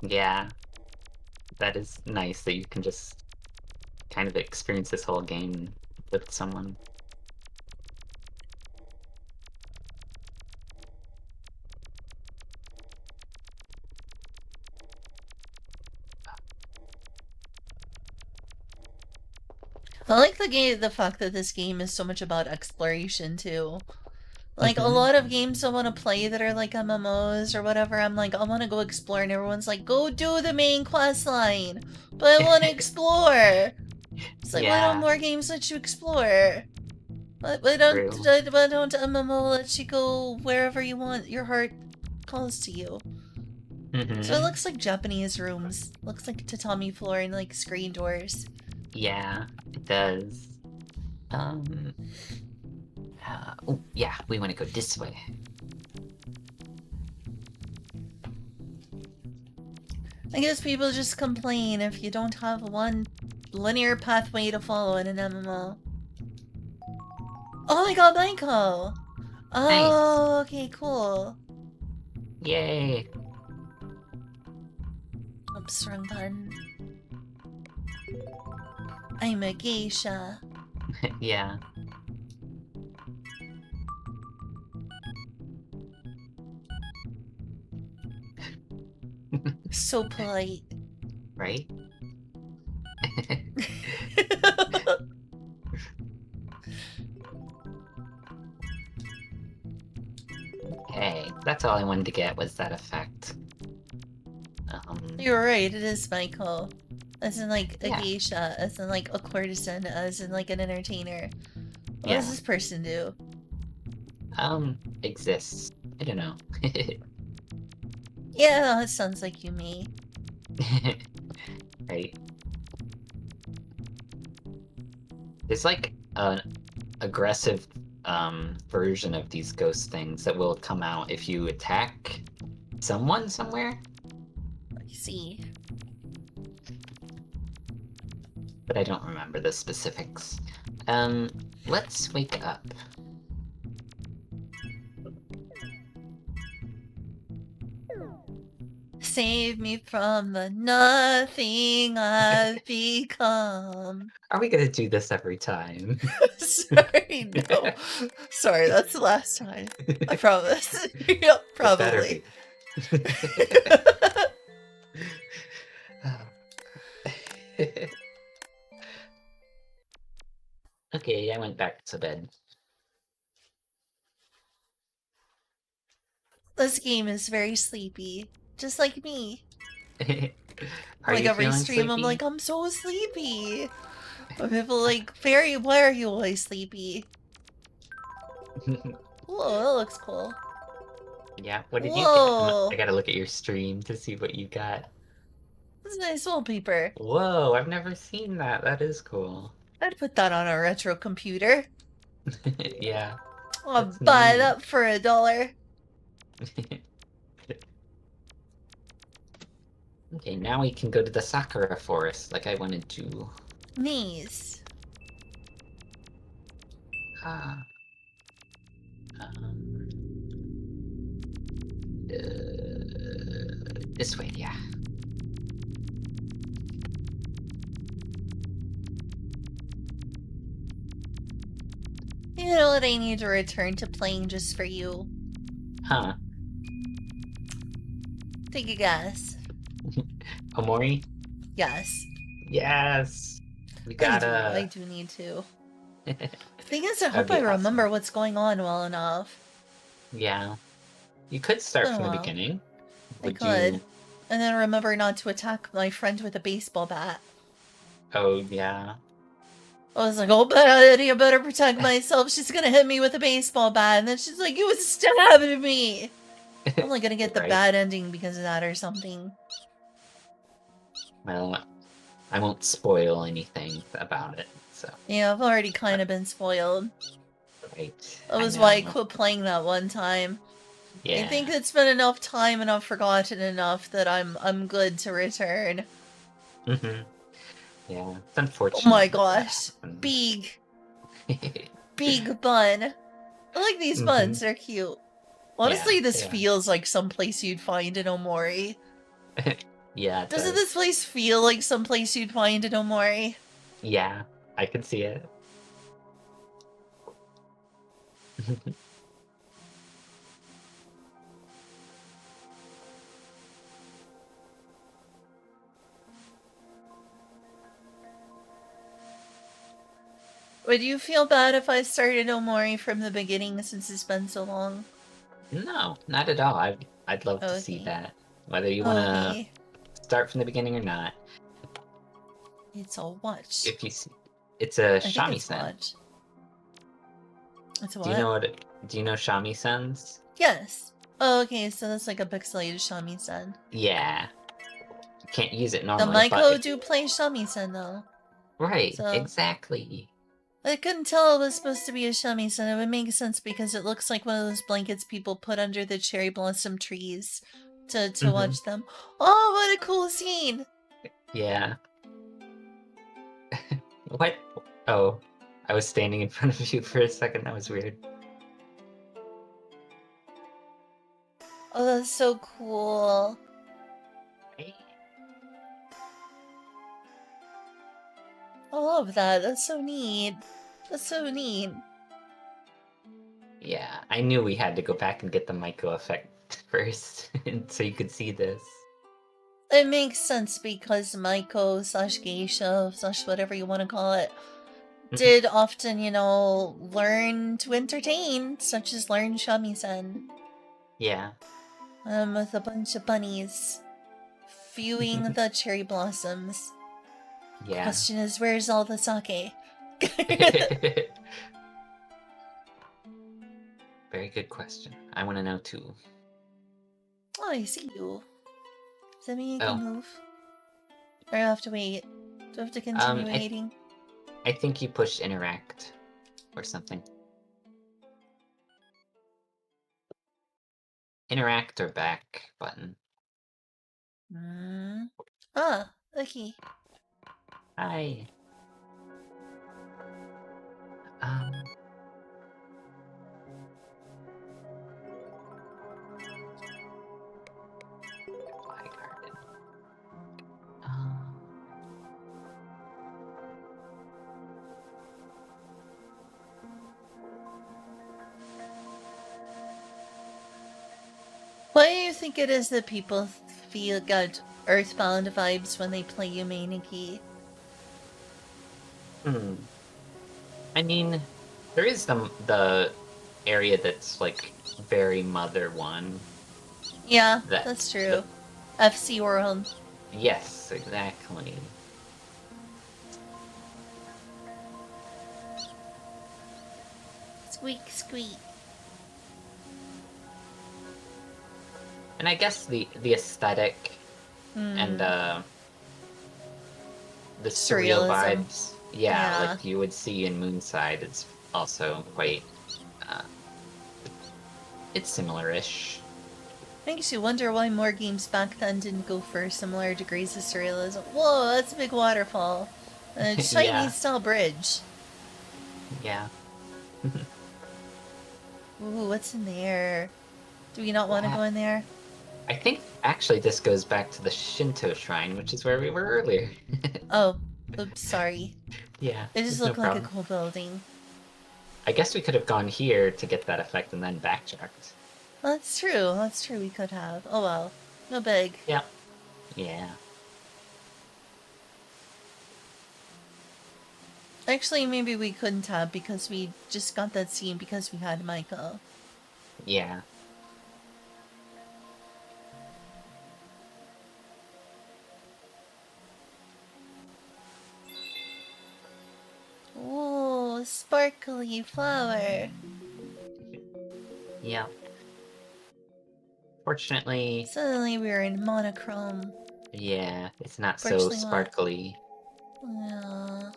S2: Yeah. That is nice that you can just kind of experience this whole game with someone.
S1: I like the fact that this game is so much about exploration too. Like a
S2: Mhm.
S1: lot of games I want to play that are like MMOs or whatever, I'm like, I want to go explore, and everyone's like, go do the main quest line. But I want to explore. It's like, why don't
S2: Yeah,
S1: more games let you explore?
S2: true.
S1: Why don't MMO let you go wherever you want your heart calls to you? So it
S2: Hmm.
S1: looks like Japanese rooms. Looks like tatami floor and like screen doors.
S2: Yeah, it does. Um, oh, yeah, we want to go this way.
S1: I guess people just complain if you don't have one linear pathway to follow in an MMO. Oh, I got Michael!
S2: Nice.
S1: Oh, okay, cool.
S2: Yay.
S1: Oops, wrong button. I'm a geisha.
S2: Yeah,
S1: So polite.
S2: right? Okay, that's all I wanted to get was that effect.
S1: You're right, it is Michael. As in like a
S2: Yeah,
S1: geisha, as in like a courtesan, as in like an entertainer. What does
S2: yeah.
S1: this person do?
S2: Exists. I don't know.
S1: Yeah, it sounds like Yume.
S2: Right. There's like an aggressive version of these ghost things that will come out if you attack someone somewhere,
S1: I see.
S2: but I don't remember the specifics. Let's wake up.
S1: Save me from the nothing I've become.
S2: Are we gonna do this every time?
S1: Sorry, no. Sorry, that's the last time. I promise. Yep,
S2: It better
S1: probably.
S2: be. Okay, I went back to bed.
S1: This game is very sleepy. Just like me.
S2: Are
S1: Like
S2: you
S1: every
S2: feeling
S1: stream, I'm
S2: sleepy?
S1: like, I'm so sleepy. But people like, Fairy, why are you always sleepy? Whoa, that looks cool.
S2: Yeah, what did you get? I
S1: Whoa,
S2: gotta look at your stream to see what you got.
S1: that's a nice wallpaper.
S2: Whoa, I've never seen that. That is cool.
S1: I'd put that on a retro computer.
S2: Yeah,
S1: I'll
S2: that's
S1: buy it
S2: neat.
S1: up for $1.
S2: Okay, now we can go to the Sakura Forest like I wanted to.
S1: Nice.
S2: Ah, um, this way, yeah.
S1: You know what? I need to return to playing just for you.
S2: Huh.
S1: Take a guess.
S2: Omori?
S1: Yes.
S2: Yes! We
S1: I
S2: gotta...
S1: do need to.
S2: That'd
S1: The thing is, I hope I
S2: be
S1: remember
S2: awesome.
S1: what's going on well enough.
S2: Yeah. You could
S1: It's
S2: start
S1: been a
S2: from the
S1: while.
S2: beginning.
S1: I
S2: Would
S1: could.
S2: you...
S1: And then remember not to attack my friend with a baseball bat.
S2: Oh, yeah.
S1: I was like, oh, but I better protect myself. She's gonna hit me with a baseball bat. And then she's like, you was stabbing me. I'm only gonna get the
S2: Right.
S1: bad ending because of that or something.
S2: Well, I won't spoil anything about it, so.
S1: Yeah, I've already kind of been spoiled.
S2: Right.
S1: That was
S2: I
S1: why I
S2: know.
S1: quit playing that one time.
S2: Yeah.
S1: I think it's been enough time and I've forgotten enough that I'm good to return.
S2: Mm-hmm. Yeah, it's
S1: Oh my
S2: unfortunate that
S1: gosh.
S2: happens.
S1: Big bun. I like these
S2: Mm-hmm.
S1: buns, they're cute.
S2: Yeah,
S1: Honestly, this
S2: yeah.
S1: feels like someplace you'd find in Omori.
S2: Yeah, it
S1: Doesn't
S2: does.
S1: this place feel like someplace you'd find in Omori?
S2: Yeah, I can see it.
S1: Would you feel bad if I started Omori from the beginning since it's been so long?
S2: No, not at all. I'd love to see
S1: Okay.
S2: that. Whether you want to
S1: Okay.
S2: start from the beginning or not.
S1: It's a watch.
S2: If you see, it's a
S1: I think it's
S2: shamisen.
S1: watch. It's a
S2: Do you know
S1: what?
S2: what? Do you know shamisens?
S1: Yes. Oh, okay, so that's like a pixelated shamisen.
S2: Yeah, you can't use it
S1: The
S2: normally, but
S1: Maiko do play shamisen though.
S2: right,
S1: So
S2: exactly.
S1: I couldn't tell it was supposed to be a shamisen. It would make sense because it looks like one of those blankets people put under the cherry blossom trees to
S2: Mm-hmm.
S1: watch them. Oh, what a cool scene!
S2: Yeah. What? Oh, I was standing in front of you for a second. That was weird.
S1: Oh, that's so cool. I love that. That's so neat. That's so neat.
S2: Yeah, I knew we had to go back and get the Maiko effect first, so you could see this.
S1: It makes sense because Maiko slash geisha slash whatever you want to call it did often, learn to entertain, such as learn shamisen.
S2: Yeah.
S1: With a bunch of bunnies viewing the cherry blossoms.
S2: Yeah.
S1: Question is, where's all the sake?
S2: Very good question. I want to know too.
S1: Oh, I see you. Does that mean you can
S2: Oh,
S1: move? Or I have to wait? Do I have to continue waiting?
S2: I think you pushed interact or something. Interact or back button.
S1: Ah, okay.
S2: Hi. Um. Goodbye, garden. Um.
S1: Why do you think it is that people feel got Earthbound vibes when they play Yume Nikki?
S2: I mean, there is the area that's like very Mother One.
S1: Yeah,
S2: That
S1: that's
S2: the
S1: true. FC World.
S2: yes, exactly.
S1: Squeak, squeak.
S2: And I guess the aesthetic and the surreal
S1: Surrealism.
S2: vibes, yeah,
S1: Yeah.
S2: like you would see in Moonside, it's also quite uh, it's similar-ish.
S1: Makes you wonder why more games back then didn't go for similar degrees of surrealism. Whoa, that's a big waterfall. A
S2: Yeah,
S1: Chinese style bridge.
S2: yeah.
S1: Ooh, what's in there? Do we not want to go in there?
S2: I think actually this goes back to the Shinto shrine, which is where we were earlier.
S1: Oh, oops, sorry.
S2: Yeah,
S1: It just
S2: there's no
S1: looked like a
S2: problem.
S1: cool building.
S2: I guess we could have gone here to get that effect and then backtracked.
S1: That's true. That's true. We could have. Oh well. No big.
S2: Yeah. Yeah.
S1: Actually, maybe we couldn't have because we just got that scene because we had Michael.
S2: Yeah.
S1: sparkly flower.
S2: Yeah. Fortunately,
S1: Suddenly we're in monochrome.
S2: yeah, it's not so
S1: Fortunately what?
S2: sparkly.
S1: Yeah.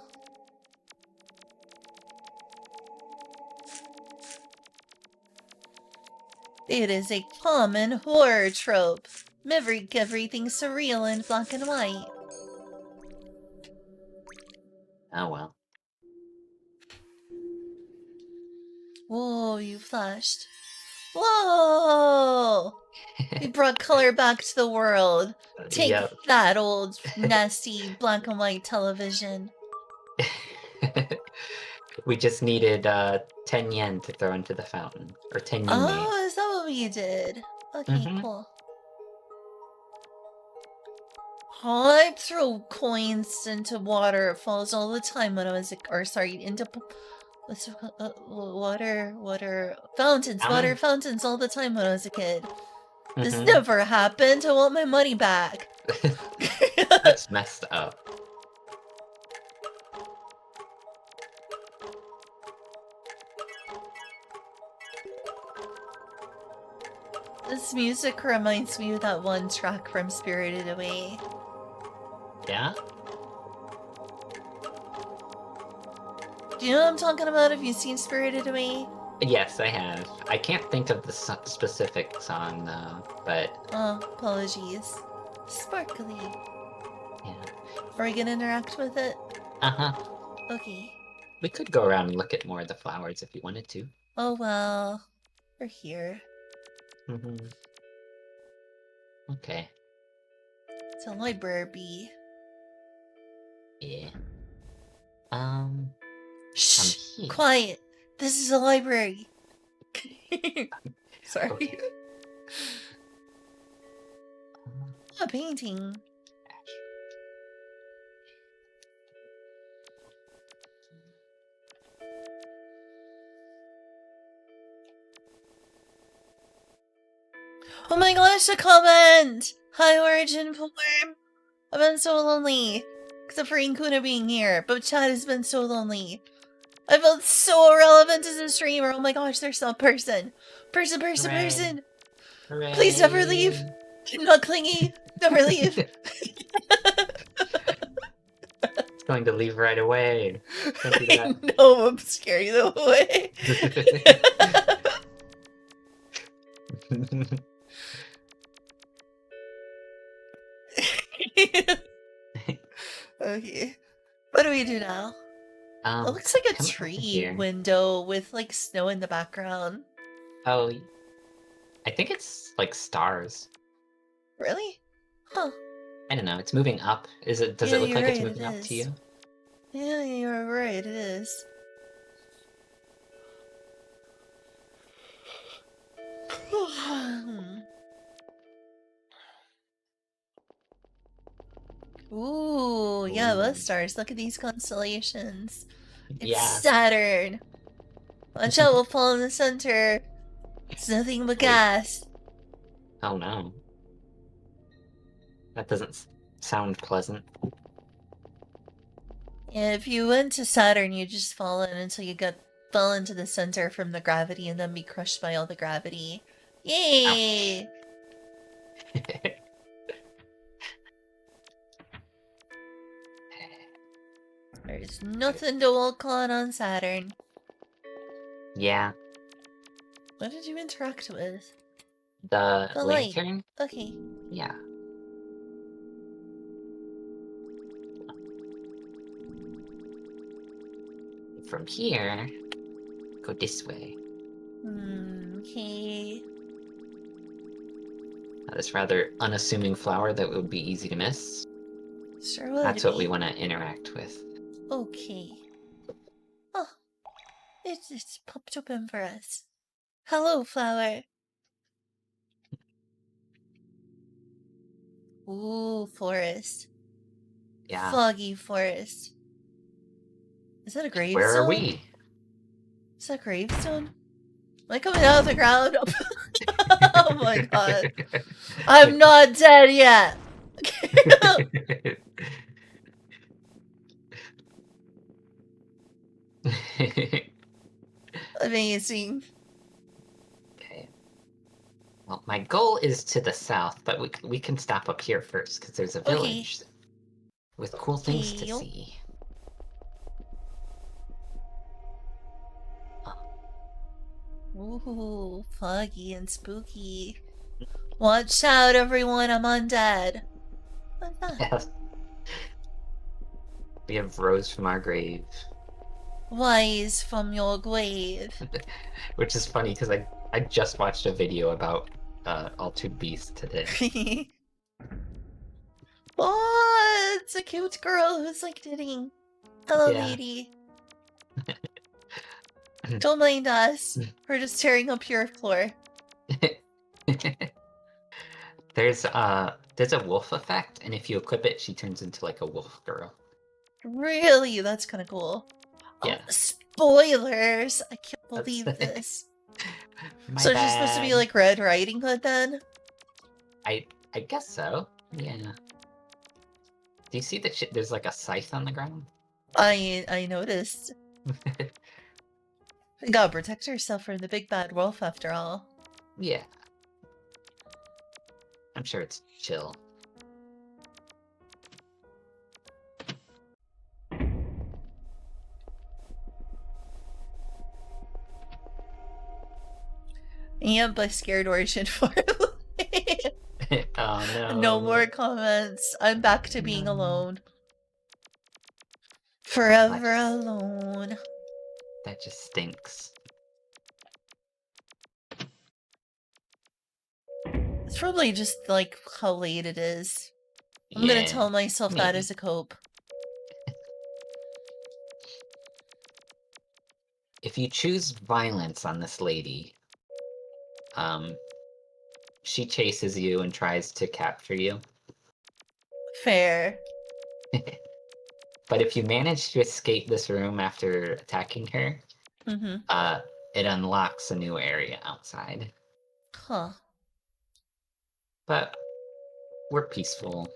S1: It is a common horror trope. Everything surreal in black and white.
S2: Oh well.
S1: Whoa, you flashed. Whoa! You brought color back to the world. Take
S2: Yep.
S1: that, old nasty black and white television.
S2: We just needed 10 yen to throw into the fountain. Or 10 yume.
S1: Oh, is that what we did? Okay,
S2: Mhm.
S1: cool. I'd throw coins into waterfalls all the time when I was, into what's it called? Water fountains, water
S2: Fountain?
S1: fountains all the time when I was a kid. This
S2: Mhm.
S1: never happened. I want my money back.
S2: That's messed up.
S1: This music reminds me of that one track from Spirited Away.
S2: Yeah?
S1: Do you know what I'm talking about? Have you seen Spirited Away?
S2: Yes, I have. I can't think of the specific song though, but
S1: Oh, apologies. Sparkly.
S2: yeah.
S1: Are we gonna interact with it?
S2: Uh-huh.
S1: Okay.
S2: We could go around and look at more of the flowers if you wanted to.
S1: Oh well. We're here.
S2: Mhm. Okay.
S1: It's a library bee.
S2: Yeah. From
S1: Shh!
S2: here.
S1: Quiet! This is a library! Sorry.
S2: Okay.
S1: A painting. Oh my gosh, a comment! Hi, Origin Form! I've been so lonely. Except for Inkuna being here, but Chad has been so lonely. I felt so irrelevant as a streamer. Oh my gosh, there's some person. Person.
S2: Hooray. Hooray.
S1: Please never leave. I'm not clingy. Never leave.
S2: It's going to leave right away. Don't do
S1: I
S2: that.
S1: know, I'm scaring them away. Okay. What do we do now? It looks like a
S2: come over
S1: tree
S2: here.
S1: window with like snow in the background.
S2: Oh, I think it's like stars.
S1: Really? Huh.
S2: I don't know. It's moving up. Is it? Does
S1: Yeah,
S2: it look
S1: you're
S2: like it's
S1: right,
S2: moving
S1: it
S2: up to
S1: is.
S2: you?
S1: Yeah, you're right, it is. Ooh, yeah,
S2: Ooh.
S1: both stars. Look at these constellations. It's
S2: Yeah.
S1: Saturn. Watch out, we'll fall in the center. It's nothing but gas.
S2: Oh no. That doesn't sound pleasant.
S1: Yeah, if you went to Saturn, you'd just fall in until you fell into the center from the gravity and then be crushed by all the gravity. Yay! There's nothing to walk on Saturn.
S2: Yeah.
S1: What did you interact with?
S2: The
S1: The light.
S2: lantern?
S1: Okay.
S2: Yeah. From here, go this way.
S1: Okay.
S2: Now, this rather unassuming flower that would be easy to miss.
S1: Sure would
S2: That's what we
S1: be.
S2: want to interact with.
S1: Okay. Oh, it's popped open for us. Hello, flower. Ooh, forest.
S2: Yeah.
S1: Foggy forest. Is that a gravestone?
S2: Where are we?
S1: Is that a gravestone? Am I coming out of the ground? Oh my god. I'm not dead yet. Amazing.
S2: Okay. Well, my goal is to the south, but we can stop up here first because there's a
S1: Okay.
S2: village with cool things to
S1: Okay.
S2: see.
S1: Ooh, foggy and spooky. Watch out, everyone, I'm undead. What's that?
S2: Yes. We have Rose from our grave,
S1: Rise from your grave.
S2: which is funny because I just watched a video about Altered Beast today.
S1: Oh, it's a cute girl who's like knitting. Hello,
S2: Yeah.
S1: lady. Don't mind us. We're just tearing up your floor.
S2: There's a wolf effect, and if you equip it, she turns into like a wolf girl.
S1: Really? That's kind of cool.
S2: Yeah.
S1: Oh, spoilers! I can't
S2: That's
S1: believe this.
S2: my
S1: So she's supposed to be
S2: bad.
S1: like Red Riding Hood then?
S2: I guess so. Yeah. Do you see that there's like a scythe on the ground?
S1: I noticed. You gotta protect yourself from the big bad wolf after all.
S2: Yeah. I'm sure it's chill.
S1: Yep, I scared Origin for
S2: Oh no.
S1: No more comments. I'm back to being alone. Forever alone.
S2: That just stinks.
S1: It's probably just like how late it is. I'm gonna
S2: Yeah,
S1: tell myself that
S2: maybe.
S1: as a cope.
S2: If you choose violence on this lady, she chases you and tries to capture you.
S1: Fair.
S2: But if you manage to escape this room after attacking her,
S1: Mm-hmm.
S2: it unlocks a new area outside.
S1: Huh.
S2: But we're peaceful.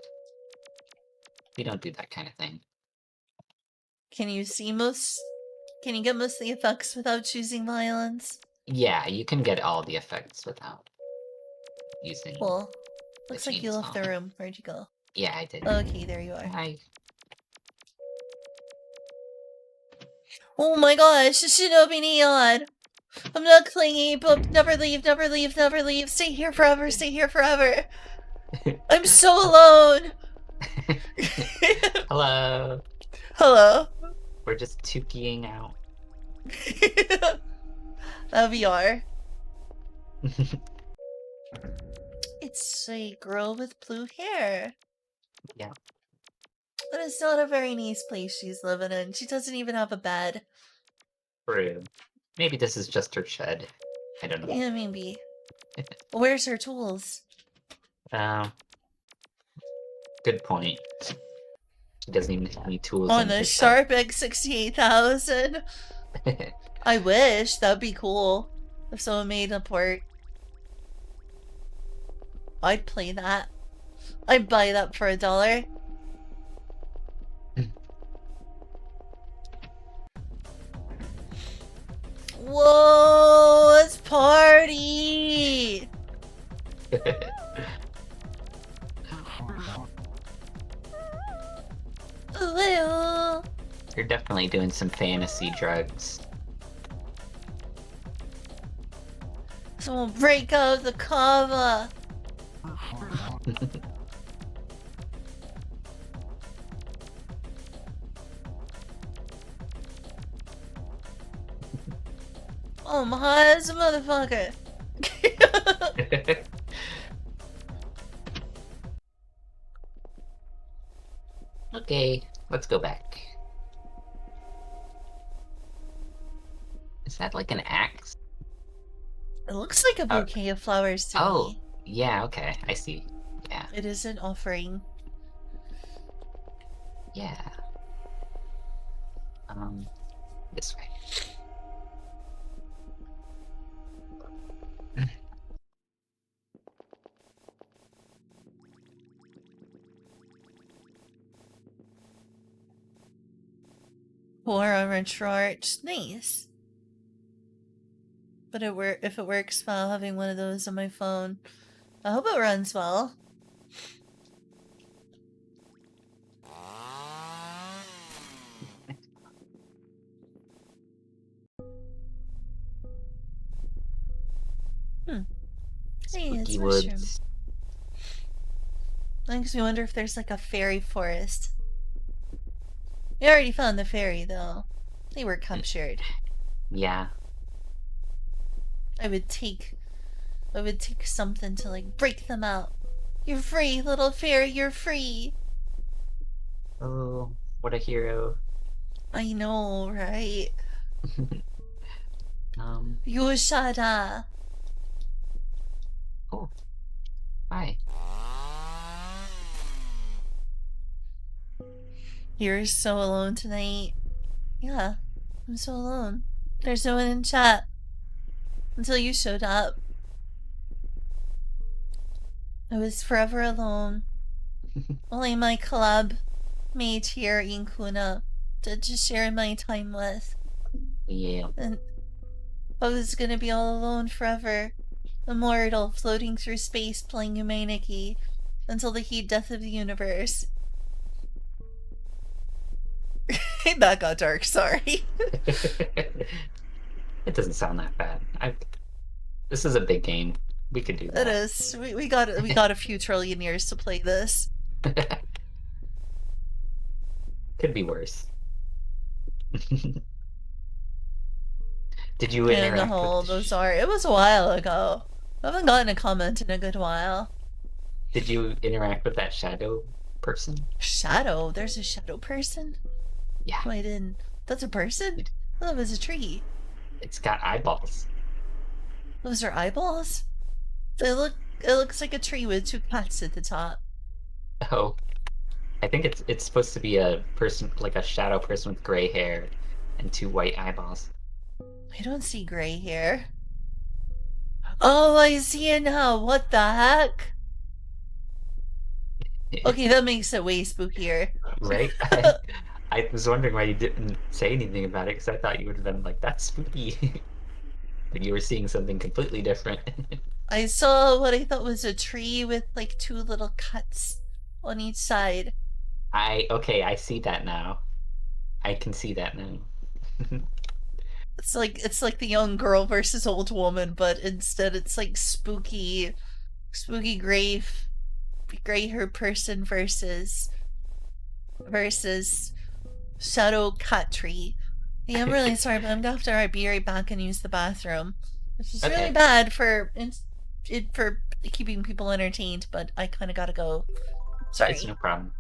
S2: We don't do that kind of thing.
S1: Can you see most... Can you get most of the effects without choosing violence?
S2: Yeah, you can get all the effects without using
S1: Cool.
S2: the
S1: Looks like you left the
S2: chainsaw.
S1: room. Where'd you go?
S2: Yeah, I did.
S1: Okay, there you are.
S2: I
S1: Oh my gosh, Shinobi Neon! I'm not clingy, but never leave, never leave, never leave. Stay here forever, stay here forever. I'm so alone.
S2: Hello.
S1: Hello.
S2: We're just tukiing out.
S1: VR. It's a girl with blue hair.
S2: Yeah.
S1: But it's not a very nice place she's living in. She doesn't even have a bed.
S2: True. Maybe this is just her shed. I don't know.
S1: Yeah, maybe. Where's her tools?
S2: Good point. She doesn't even have any tools
S1: On
S2: in
S1: the
S2: her shed.
S1: Sharp X68000. I wish. That'd be cool. If someone made a port. I'd play that. I'd buy that for $1. Whoa, let's party! Ooh.
S2: You're definitely doing some fantasy drugs.
S1: Someone break out the cover. Oh, I'm high as a motherfucker.
S2: Okay, let's go back. Is that like an axe?
S1: It looks like a bouquet of flowers to
S2: Oh,
S1: me.
S2: yeah, okay, I see. Yeah.
S1: It is an offering.
S2: Yeah. This way.
S1: Or a recharge. Nice. But if it works well having one of those on my phone. I hope it runs well. Hey, it's
S2: Spooky
S1: Mushroom.
S2: woods.
S1: Makes me wonder if there's like a fairy forest. We already found the fairy though. They were captured.
S2: Yeah.
S1: I would take something to like break them out. You're free, little fairy, you're free.
S2: Oh, what a hero.
S1: I know, right?
S2: um.
S1: Yoshada.
S2: Oh, hi.
S1: You're so alone tonight. Yeah, I'm so alone. There's no one in chat until you showed up. I was forever alone. Only my club mate here in Kuna to just share my time with.
S2: Yeah.
S1: And I was gonna be all alone forever. Immortal, floating through space playing Yume until the heat death of the universe. That got dark, sorry.
S2: It doesn't sound that bad. This is a big game. We could do
S1: It
S2: that.
S1: is. We got a few trillion years to play this.
S2: Could be worse. Did you
S1: And
S2: interact with
S1: no, those are. It was a while ago. I haven't gotten a comment in a good while.
S2: Did you interact with that shadow person?
S1: Shadow? There's a shadow person?
S2: Yeah.
S1: Oh, I didn't. That's a person?
S2: It,
S1: Oh, it was a tree.
S2: it's got eyeballs.
S1: Those are eyeballs? They look. It looks like a tree with two cats at the top.
S2: Oh, I think it's supposed to be a person, like a shadow person with gray hair and two white eyeballs.
S1: I don't see gray hair. Oh, I see it now. What the heck? Okay, that makes it way spookier.
S2: Right? I was wondering why you didn't say anything about it because I thought you would have been like, that's spooky. But you were seeing something completely different.
S1: I saw what I thought was a tree with like two little cuts on each side.
S2: Okay, I see that now. I can see that now.
S1: It's like the young girl versus old woman, but instead it's like spooky gray hair person versus shadow cat tree. Hey, I'm really sorry, but I'm gonna have to be right back and use the bathroom, which is really
S2: Okay,
S1: bad for keeping people entertained. But I kind of gotta go.
S2: it's
S1: Sorry.
S2: no problem.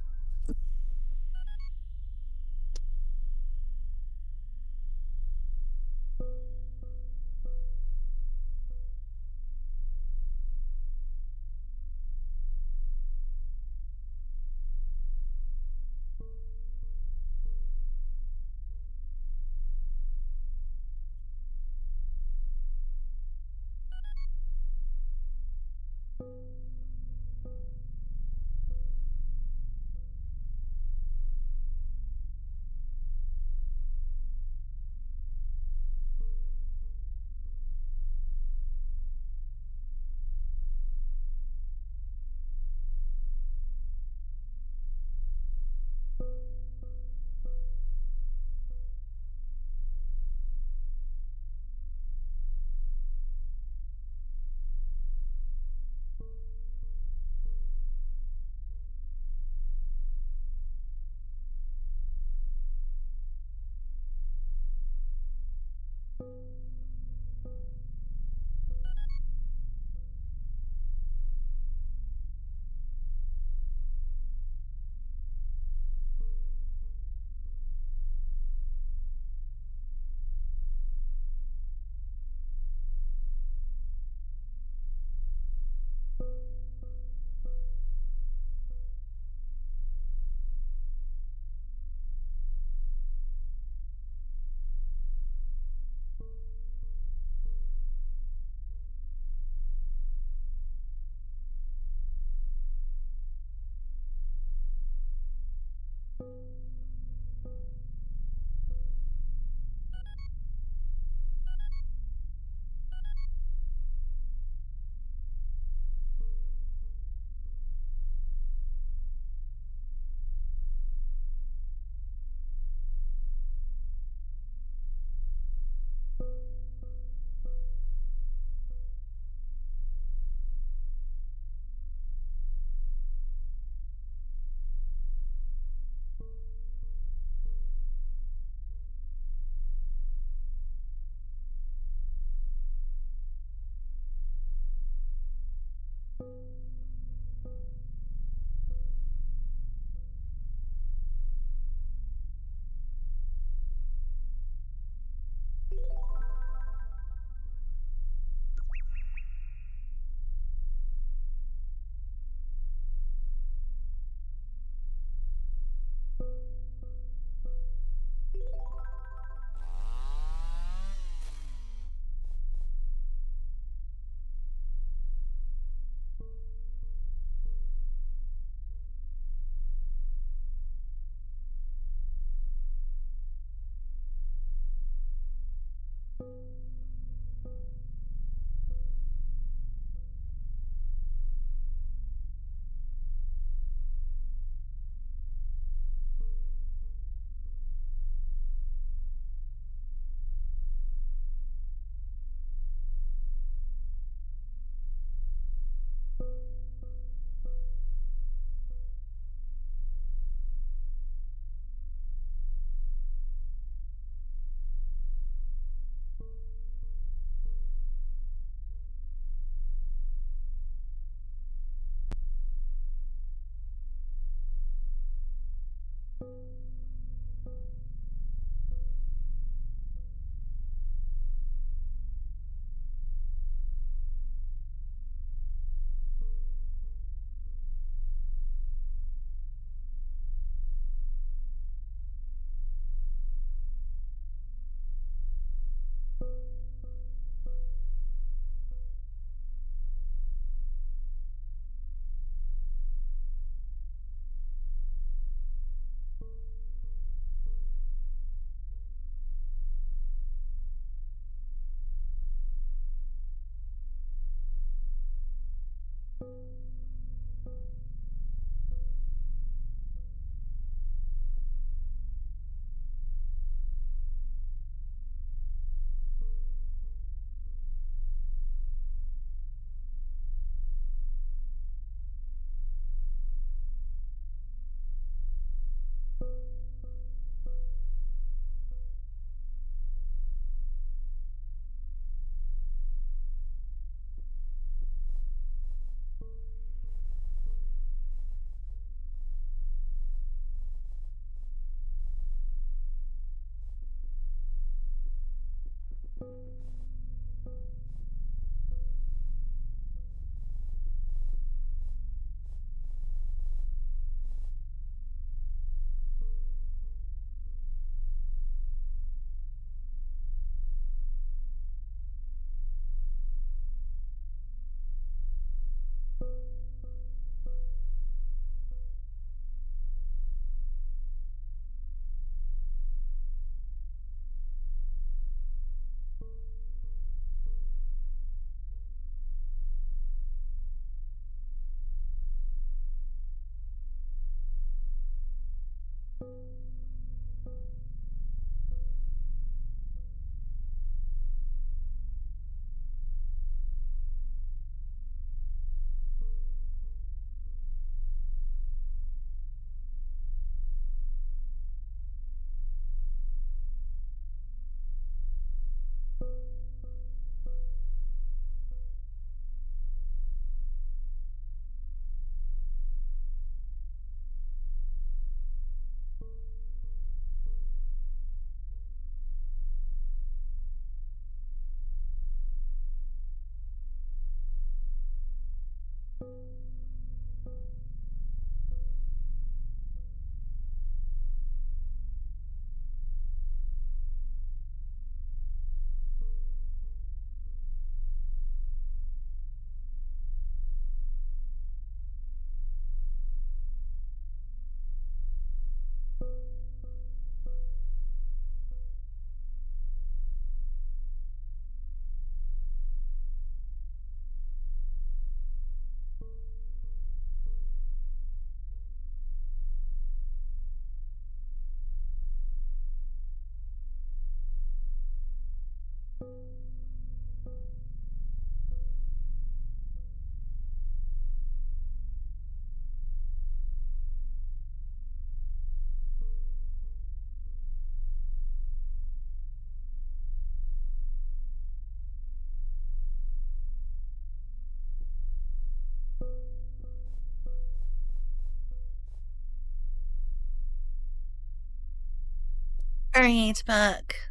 S1: Alright, back.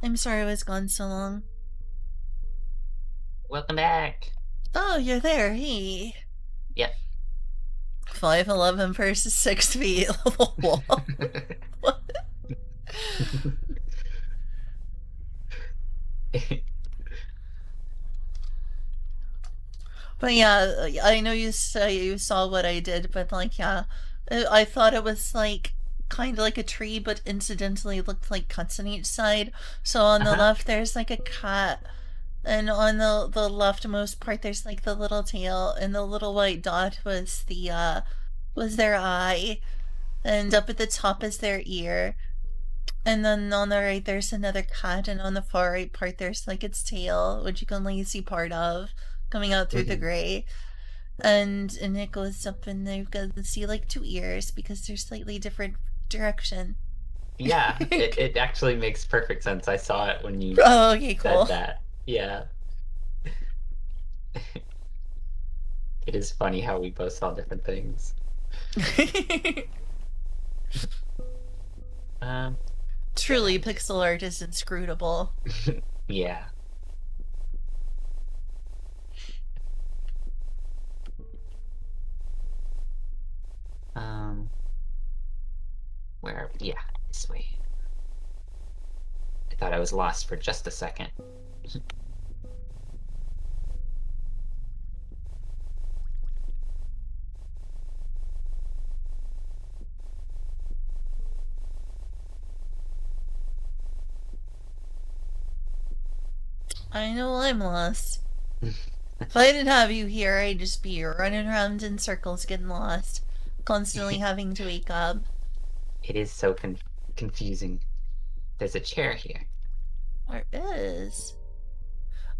S1: I'm sorry I was gone so long.
S2: Welcome back.
S1: Oh, you're there, hey.
S2: Yep.
S1: 5'11" versus 6 feet. What? But yeah, I know you saw what I did, but like, yeah, I thought it was like kind of like a tree, but incidentally looked like cuts on each side. So on the left, there's like a cat, and on the leftmost part, there's like the little tail, and the little white dot was their eye, and up at the top is their ear. And then on the right, there's another cat, and on the far right part, there's like its tail, which you can only see part of coming out through the gray. And it goes up, and they've got to see like 2 ears because they're slightly different direction.
S2: Yeah, it actually makes perfect sense. I saw it when you
S1: Oh, okay, cool.
S2: said that. Yeah. It is funny how we both saw different things.
S1: Truly, pixel art is inscrutable.
S2: Yeah. Where? Yeah, this way. I thought I was lost for just a second.
S1: I know I'm lost. If I didn't have you here, I'd just be running around in circles getting lost, constantly having to wake up.
S2: It is so confusing. There's a chair here.
S1: There is.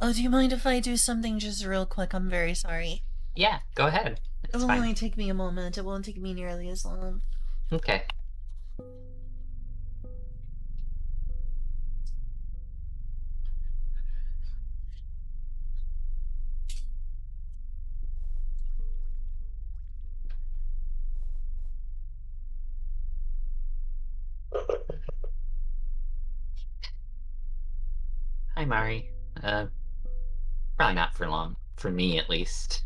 S1: Oh, do you mind if I do something just real quick? I'm very sorry.
S2: Yeah, go ahead.
S1: It
S2: It's
S1: will
S2: fine.
S1: only take me a moment. It won't take me nearly as long.
S2: Okay. Hi, Mari. Probably not for long. For me, at least.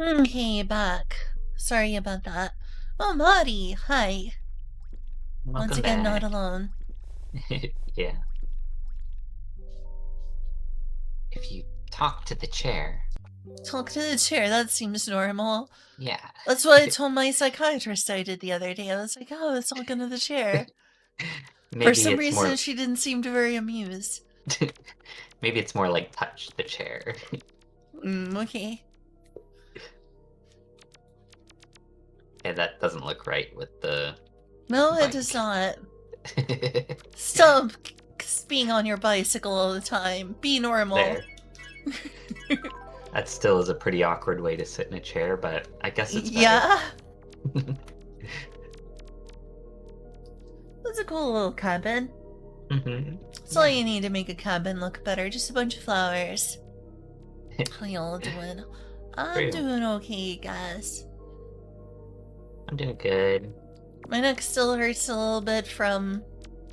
S1: Okay, back. Sorry about that. Oh, Marty, hi. Once
S2: Welcome
S1: again, not
S2: back.
S1: alone.
S2: Yeah. If you talk to the chair.
S1: Talk to the chair, that seems normal.
S2: Yeah.
S1: That's what I told my psychiatrist I did the other day. I was like, oh, let's talk into the chair. For
S2: Maybe
S1: some
S2: it's
S1: reason,
S2: more.
S1: she didn't seem very amused.
S2: Maybe it's more like touch the chair.
S1: Okay.
S2: Yeah, that doesn't look right with the.
S1: No, it
S2: bike.
S1: does not. Stop being on your bicycle all the time. Be normal.
S2: There. That still is a pretty awkward way to sit in a chair, but I guess it's better.
S1: Yeah. That's a cool little cabin. That's all you need to make a cabin look better. Just a bunch of flowers. How y'all doing? I'm doing okay, guys.
S2: I'm doing good.
S1: My neck still hurts a little bit from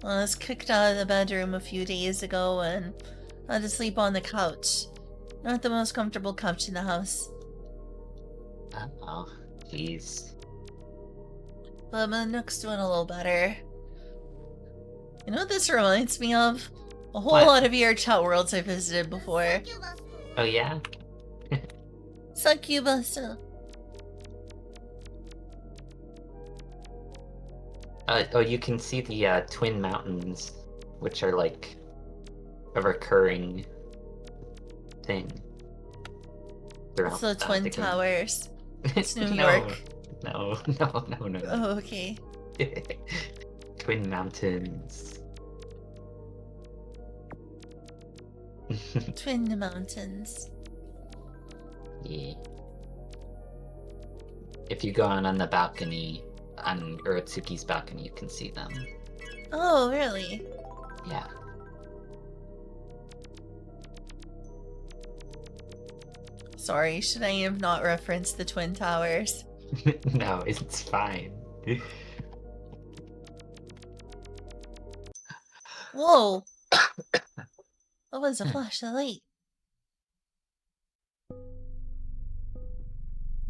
S1: when I was kicked out of the bedroom a few days ago and I had to sleep on the couch. Not the most comfortable couch in the house.
S2: Oh, jeez.
S1: But my neck's doing a little better. You know what this reminds me of? A whole lot of VR chat worlds I visited before.
S2: Oh yeah?
S1: Succubus.
S2: Oh, you can see the Twin Mountains, which are like a recurring thing.
S1: It's the Twin Towers. It's New
S2: No.
S1: York.
S2: No.
S1: Oh, okay.
S2: Twin Mountains.
S1: Twin Mountains.
S2: Yeah. If you go on the balcony, on Urotsuki's balcony, you can see them.
S1: Oh, really?
S2: Yeah.
S1: Sorry, should I have not referenced the Twin Towers?
S2: No, it's fine.
S1: Whoa! That was a flash of light.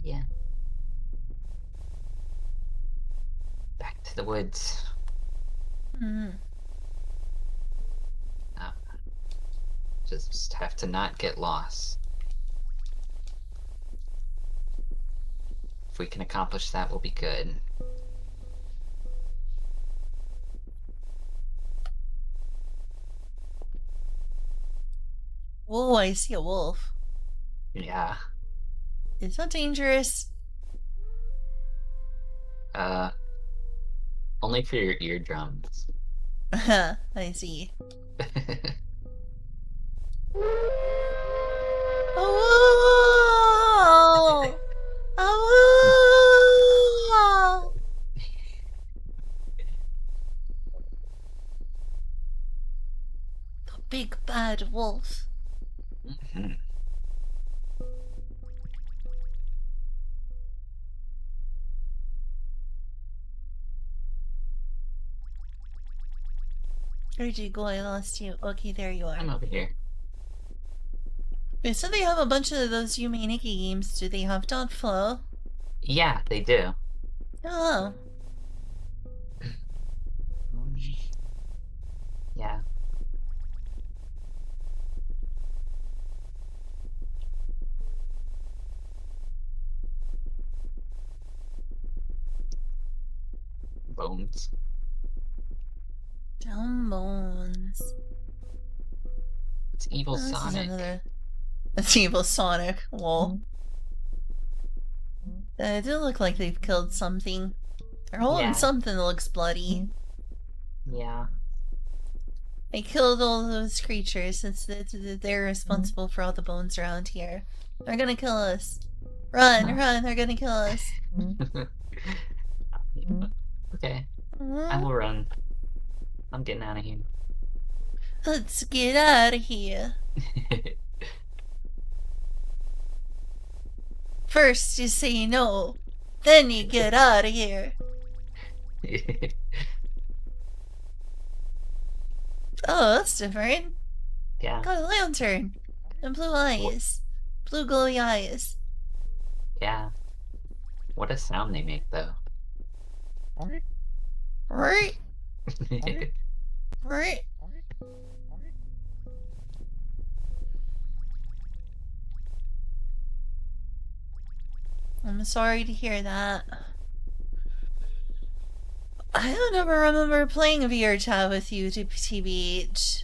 S2: Yeah. Back to the woods.
S1: Hmm.
S2: Oh. Just have to not get lost. If we can accomplish that, we'll be good.
S1: Whoa, I see a wolf.
S2: Yeah.
S1: Is that dangerous?
S2: Only for your eardrums.
S1: I see. Oh! Oh! The big bad wolf.
S2: Mhm.
S1: Where'd you go? I lost you. Okay, there you are.
S2: I'm over here.
S1: Wait, so they have a bunch of those Yume Nikki games. Do they have Dot Flow?
S2: Yeah, they do.
S1: Oh.
S2: Yeah. Bones.
S1: Down bones.
S2: It's evil
S1: Oh, this is
S2: Sonic.
S1: another. That's evil Sonic. Whoa. They do look like they've killed something. They're holding
S2: Yeah.
S1: something that looks bloody.
S2: Yeah.
S1: They killed all those creatures since they're responsible for all the bones around here. They're gonna kill us. Run, run, they're gonna kill us.
S2: Okay. I
S1: Mhm.
S2: will run. I'm getting out of here.
S1: Let's get out of here. First you say no, then you get out of here. Oh, that's different.
S2: Yeah.
S1: Got a lantern. And blue eyes. Blue glowy eyes.
S2: Yeah. What a sound they make, though.
S1: Right? Right? I'm sorry to hear that. I don't ever remember playing VR chat with you, TBH.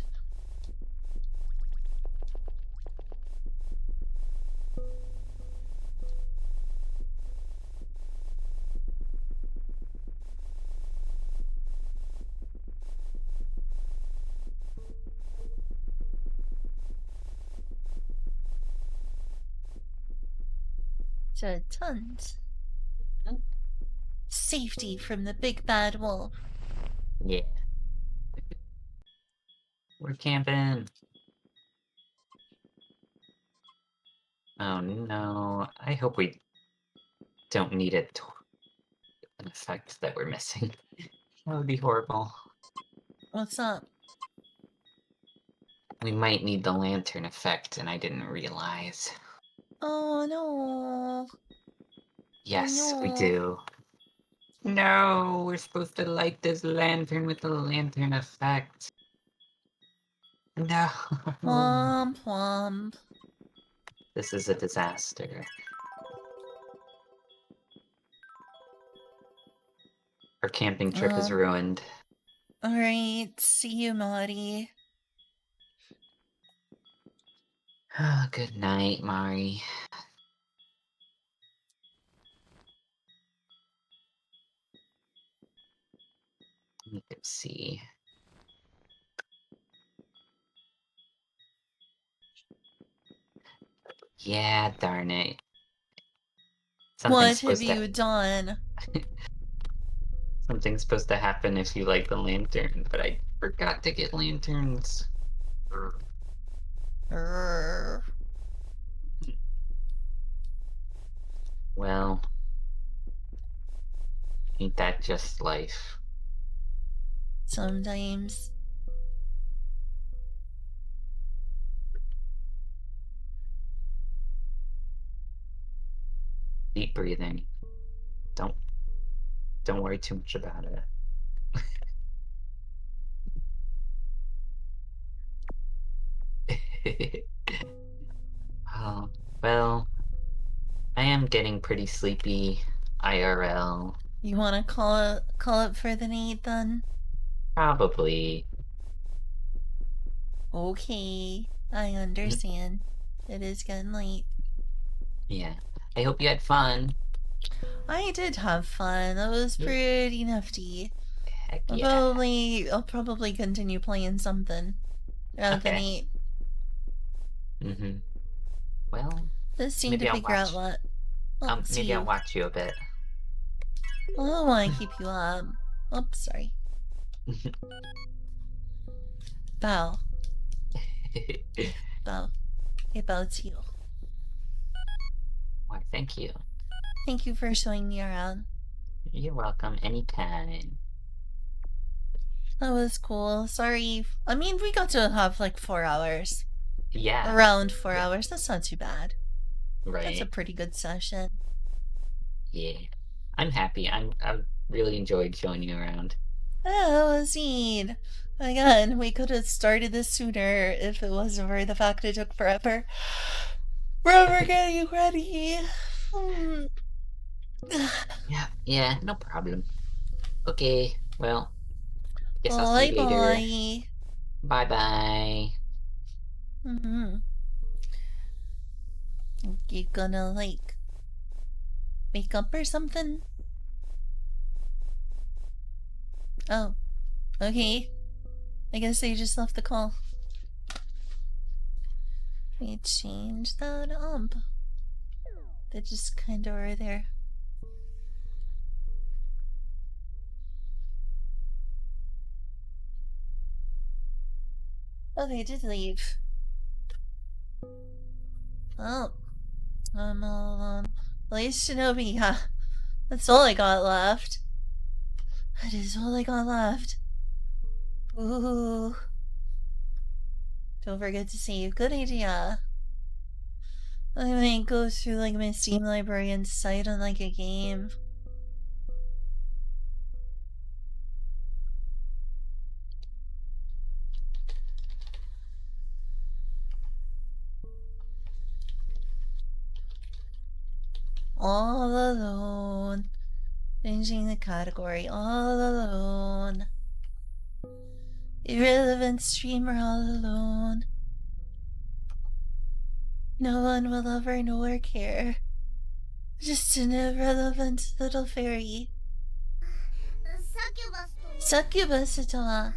S1: So tons. Safety from the big bad wolf.
S2: Yeah. We're camping. Oh no. I hope we don't need an effect that we're missing. That would be horrible.
S1: What's up?
S2: We might need the lantern effect, and I didn't realize.
S1: Oh no.
S2: Yes, we
S1: No.
S2: do. No, we're supposed to light this lantern with the lantern effect. No.
S1: Womp womp.
S2: This is a disaster. Our camping trip is ruined.
S1: Alright, see you, Maudie.
S2: Good night, Mari. Let me see. Yeah, darn it. Something's
S1: What have
S2: supposed to
S1: you done?
S2: something's supposed to happen if you light the lantern, but I forgot to get lanterns.
S1: Err.
S2: Well, ain't that just life?
S1: Sometimes.
S2: Deep breathing. Don't don't worry too much about it. Oh, well, I am getting pretty sleepy IRL.
S1: You want to call it for the night then?
S2: Probably.
S1: Okay, I understand. It is getting late.
S2: Yeah. I hope you had fun.
S1: I did have fun. That was pretty nifty.
S2: Heck yeah.
S1: I'll probably continue playing something throughout the
S2: Okay.
S1: night.
S2: Mm-hmm. Well,
S1: Just seem to
S2: maybe I'll
S1: figure out
S2: watch.
S1: what. Well, it's
S2: Maybe I'll
S1: you.
S2: watch you a bit.
S1: I don't want to keep you up. Oops, sorry. Bow. Bow. Hey, bow to you.
S2: Why, thank you.
S1: Thank you for showing me around.
S2: You're welcome anytime.
S1: That was cool. Sorry. I mean, we got to have like 4 hours.
S2: Yeah.
S1: Around 4
S2: Yeah.
S1: hours. That's not too bad. That's a
S2: Right.
S1: pretty good session.
S2: Yeah. I'm happy. I've really enjoyed showing you around.
S1: Yeah, that was neat. Again, we could have started this sooner if it wasn't for the fact it took forever. Forever getting ready. Hmm.
S2: Yeah, no problem. Okay, well, guess I'll see
S1: Bye
S2: you later.
S1: bye.
S2: Bye-bye.
S1: Mm-hmm. You gonna like wake up or something? Oh, okay. I guess they just left the call. We changed that up. They just kinda were there. Oh, they did leave. Oh, I'm all alone. At least Shinobi, yeah. That's all I got left. That is all I got left. Ooh. Don't forget to save. Good idea. I might go through like my Steam library and cite on like a game. All alone. Changing the category. All alone. Irrelevant streamer all alone. No one will ever know or care. Just an irrelevant little fairy. Succubus to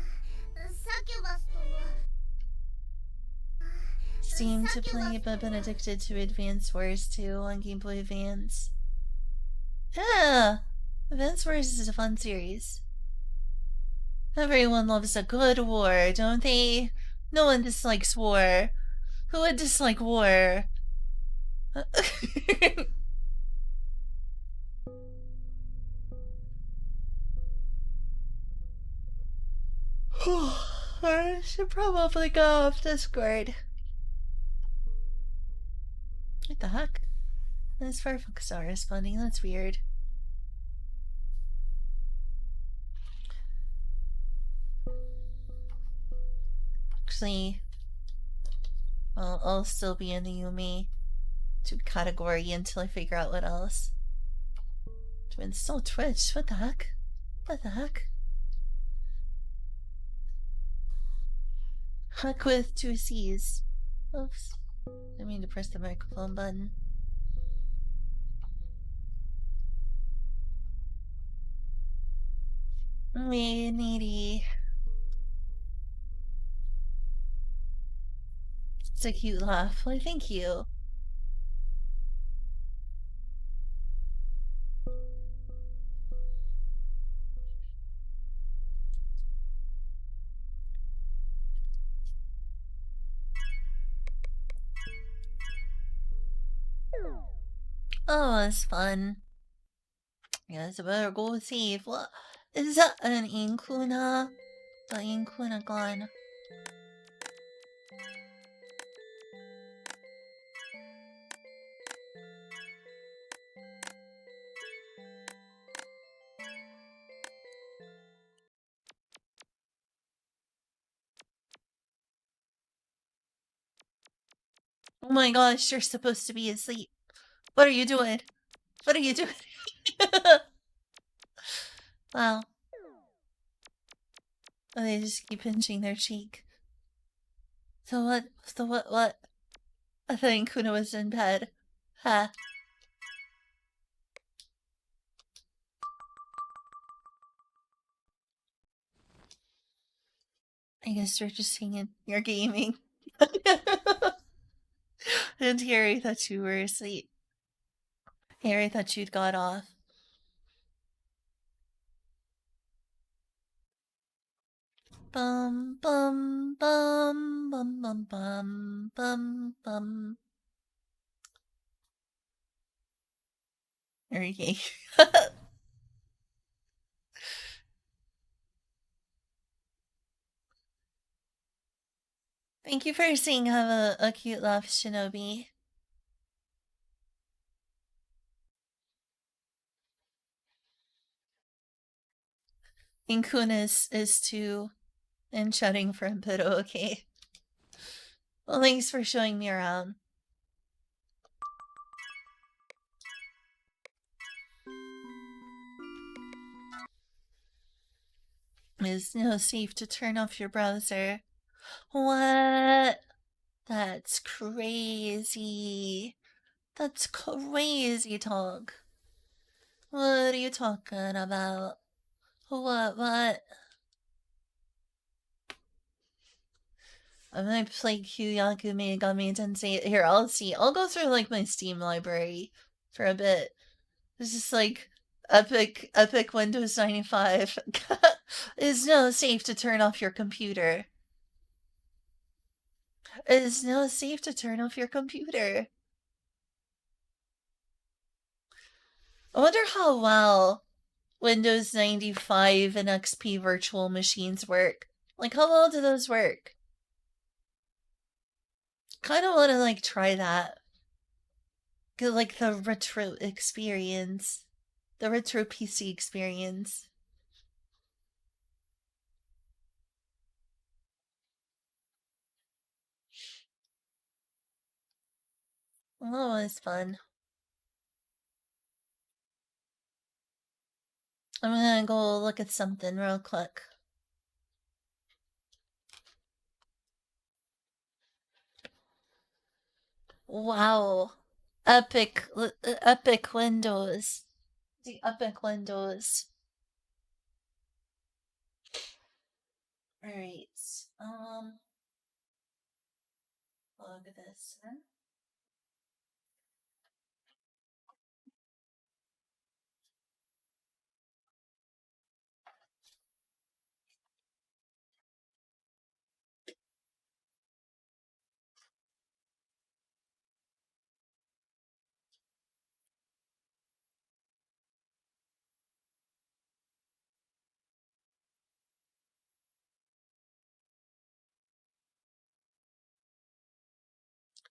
S1: Steam to play, but been addicted to Advance Wars 2 on Game Boy Advance. Yeah! Advance Wars is a fun series. Everyone loves a good war, don't they? No one dislikes war. Who would dislike war? I should probably go off Discord. What the heck? This Firefox not responding, that's weird. Actually, well, I'll still be in the Yume category until I figure out what else. To install Twitch, what the heck? What the heck? Huck with 2 C's. Oops. I mean to press the microphone button. Me needy. It's a cute laugh. Why, thank you. Oh, it's fun. Yes, I better go save. What? Is that an Inkuna? The Inkuna gone. Oh my gosh, you're supposed to be asleep. What are you doing? What are you doing? Wow. Oh, they just keep pinching their cheek. So what? What? I thought Kuna was in bed. Ha. I guess you're just hanging. You're gaming. And Harry thought you were asleep. Harry thought you'd got off. Bum bum bum bum bum bum bum bum. Okay. Thank you for saying have a cute laugh, Shinobi. Inkuna is too and chatting for a bit, okay. Well, thanks for showing me around. It's no safe to turn off your browser. What? That's crazy. That's crazy talk. What are you talking about? What? I'm gonna play Kyoyaku Megami Tensei. Here, I'll see. I'll go through like my Steam library for a bit. This is like Epic Windows 95. It's no safe to turn off your computer. It's no safe to turn off your computer. I wonder how well Windows 95 and XP virtual machines work. Like, how well do those work? Kind of want to, like, try that. Get, like, the retro experience. The retro PC experience. Oh, that was fun. I'm gonna go look at something real quick. Wow. Epic Windows. The Epic Windows. Alright. Look at this. Huh?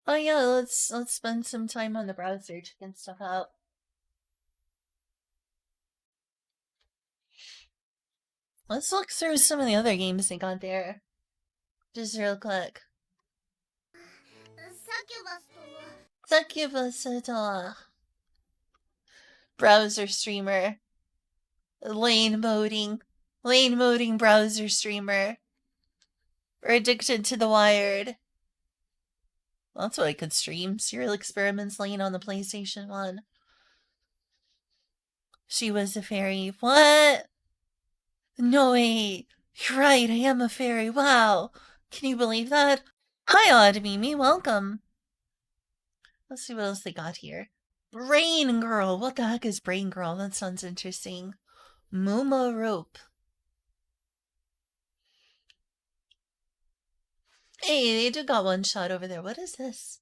S1: Oh yeah, let's spend some time on the browser checking stuff out. Let's look through some of the other games they got there. Just real quick. Succubus to browser streamer. Lane moding browser streamer. We're addicted to the wired. Well, that's what I could stream. Serial experiments Lane on the PlayStation 1. She was a fairy. What? No way. You're right, I am a fairy. Wow. Can you believe that? Hi, Odd Mimi. Welcome. Let's see what else they got here. Brain Girl. What the heck is Brain Girl? That sounds interesting. Muma Rope. Hey, they do got one shot over there. What is this?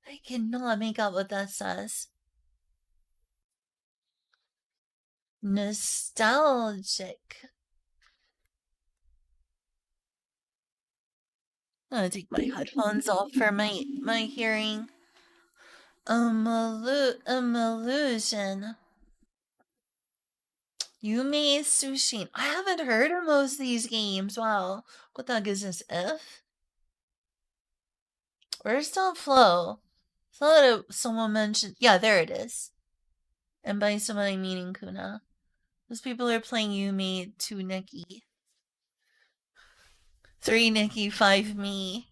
S1: I cannot make out what that says. Nostalgic. I'm gonna take my headphones off for my hearing. Illusion. Yume Sushi. I haven't heard of most of these games. Wow. What the heck is this? F? Where's the flow? Thought someone mentioned. Yeah, there it is. And by someone I mean Kuna. Those people are playing Yume 2 Nikki. 3 Nikki, 5 me.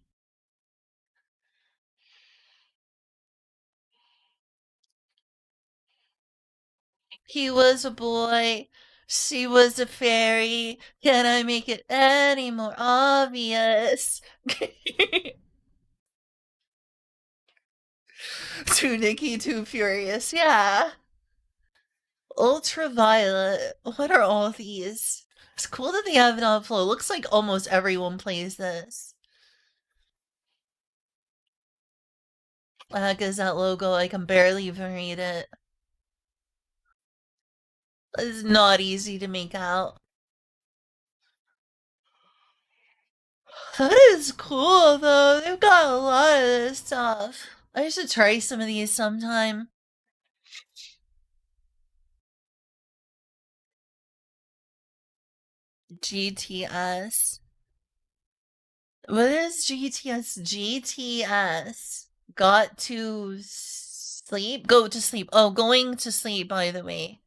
S1: He was a boy. She was a fairy. Can I make it any more obvious? Too Nikki, too furious. Yeah. Ultraviolet. What are all these? It's cool that they have it on flow. Looks like almost everyone plays this. What the heck is that logo? I can barely even read it. It's not easy to make out. That is cool though. They've got a lot of this stuff. I should try some of these sometime. GTS. What is GTS? GTS. Got to sleep? Go to sleep. Oh, going to sleep, by the way.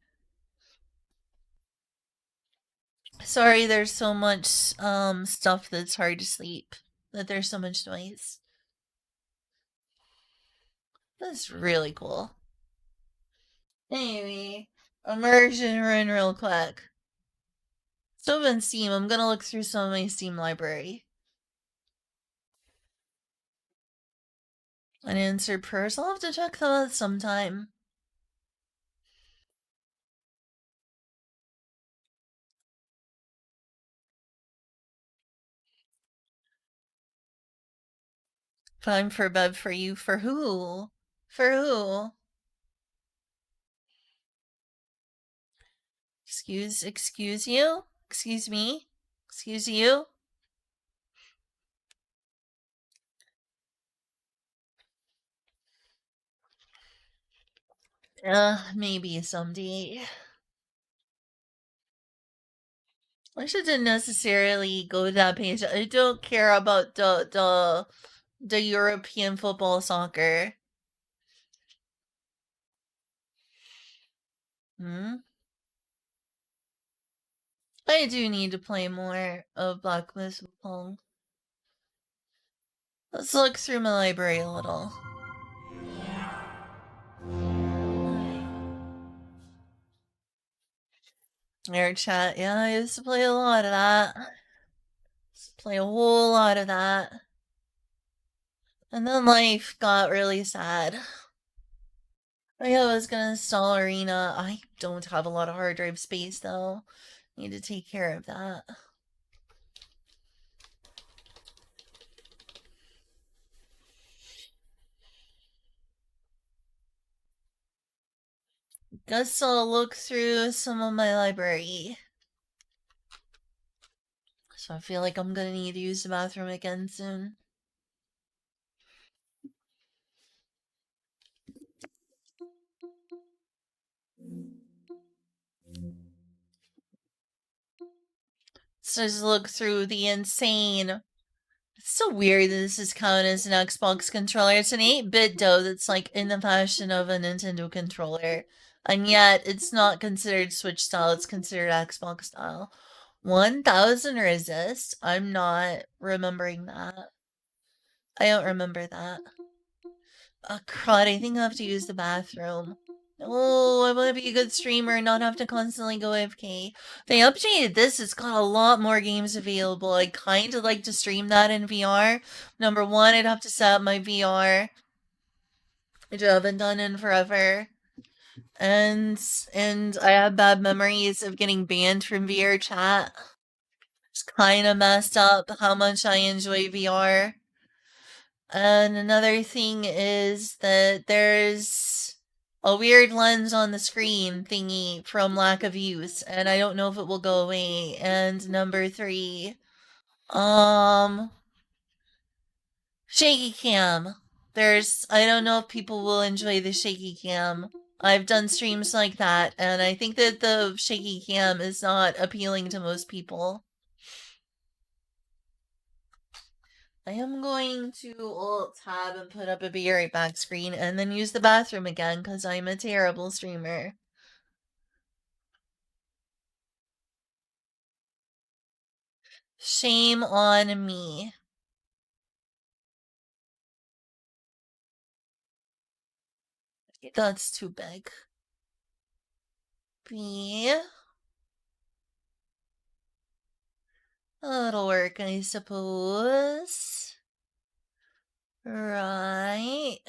S1: Sorry, there's so much stuff that's hard to sleep. That there's so much noise. That's really cool. Anyway, immersion run real quick. So in Steam, I'm gonna look through some of my Steam library. Unanswered prayers. I'll have to check them out sometime. Time for bed for you. For who? For who? Excuse you? Excuse me? Excuse you? Maybe someday. I shouldn't necessarily go to that page. I don't care about the European football soccer. Hmm? I do need to play more of Black Myth Wukong. Let's look through my library a little. Air chat, yeah, I used to play a lot of that. Used to play a whole lot of that. And then life got really sad. I was gonna install Arena. I don't have a lot of hard drive space though. Need to take care of that. Guess I'll look through some of my library. So I feel like I'm gonna need to use the bathroom again soon. So just look through the insane. It's so weird that this is counted as an Xbox controller. It's an 8-bit dough that's like in the fashion of a Nintendo controller. And yet it's not considered Switch style, it's considered Xbox style. 1000 resist? I'm not remembering that. I don't remember that. Oh crud, I think I have to use the bathroom. Oh, I want to be a good streamer and not have to constantly go AFK. They updated this, it's got a lot more games available. I kind of like to stream that in VR. Number one, I'd have to set up my VR, which I haven't done in forever. And I have bad memories of getting banned from VR chat. It's kind of messed up how much I enjoy VR. And another thing is that there's a weird lens on the screen thingy from lack of use, and I don't know if it will go away. And number three, um, shaky cam. I don't know if people will enjoy the shaky cam. I've done streams like that, and I think that the shaky cam is not appealing to most people. I am going to alt tab and put up a be right back screen and then use the bathroom again because I'm a terrible streamer. Shame on me. That's too big. B. That'll work, I suppose. Right.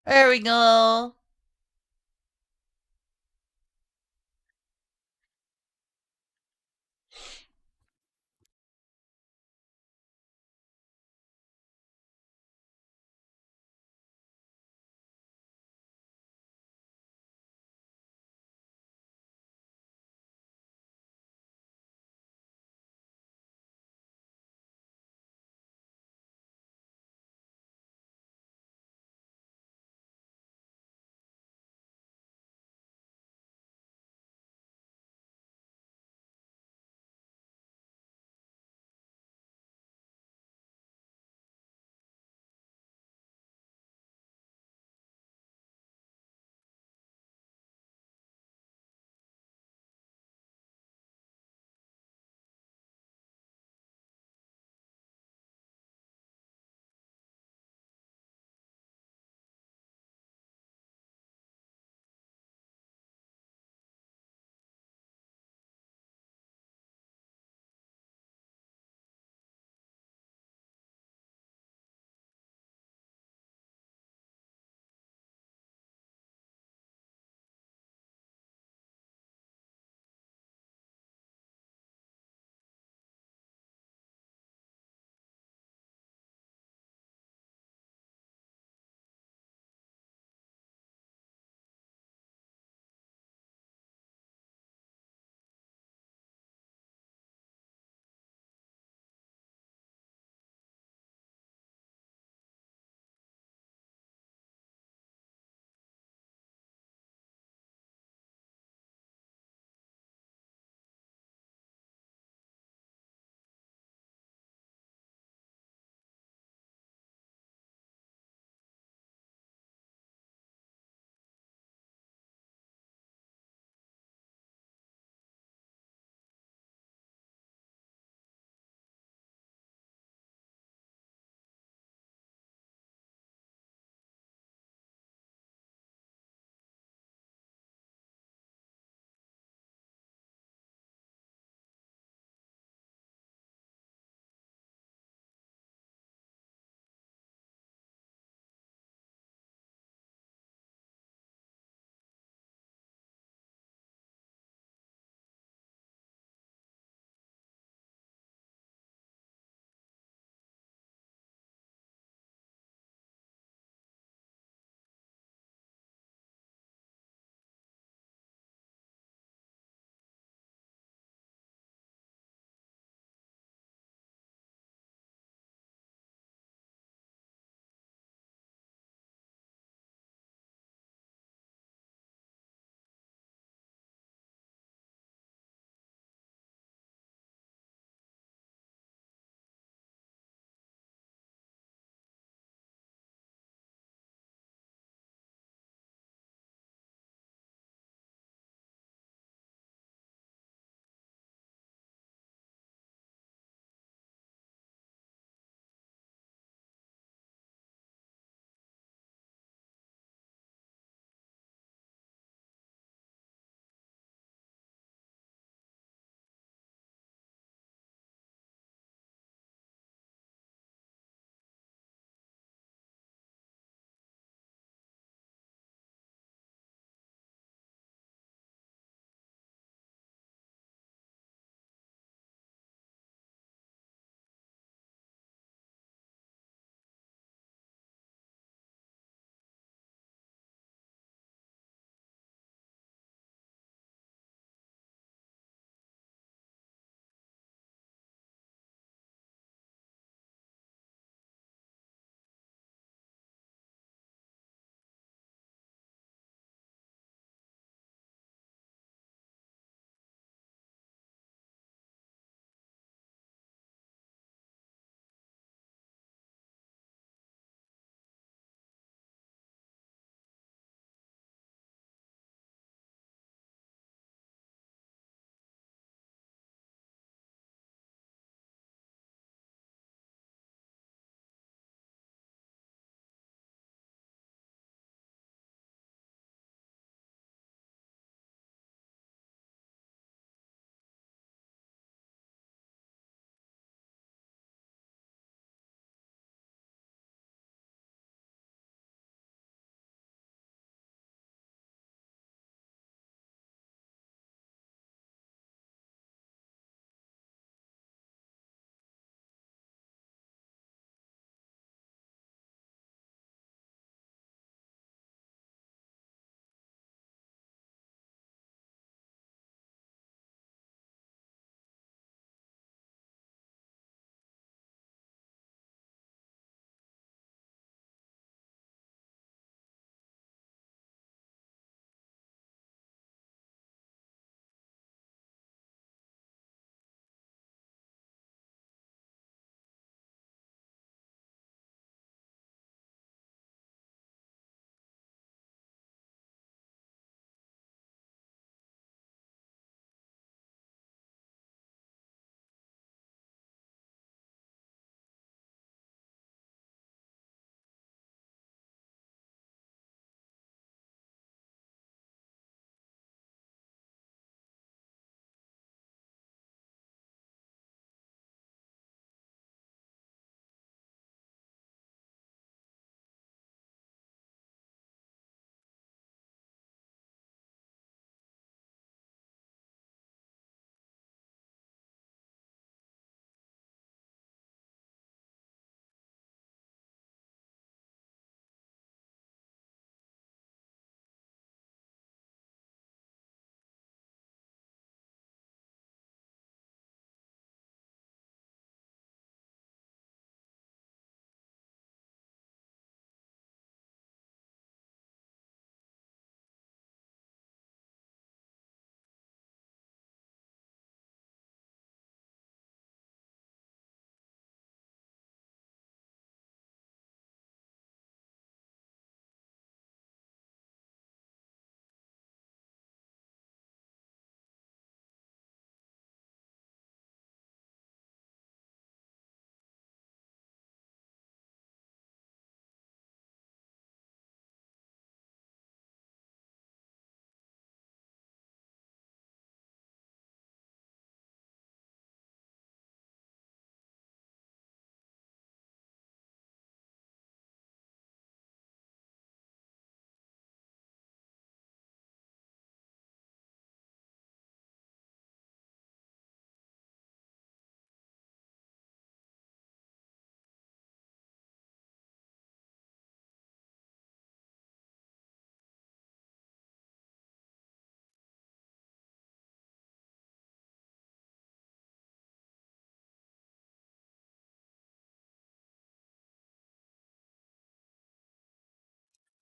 S1: There we go.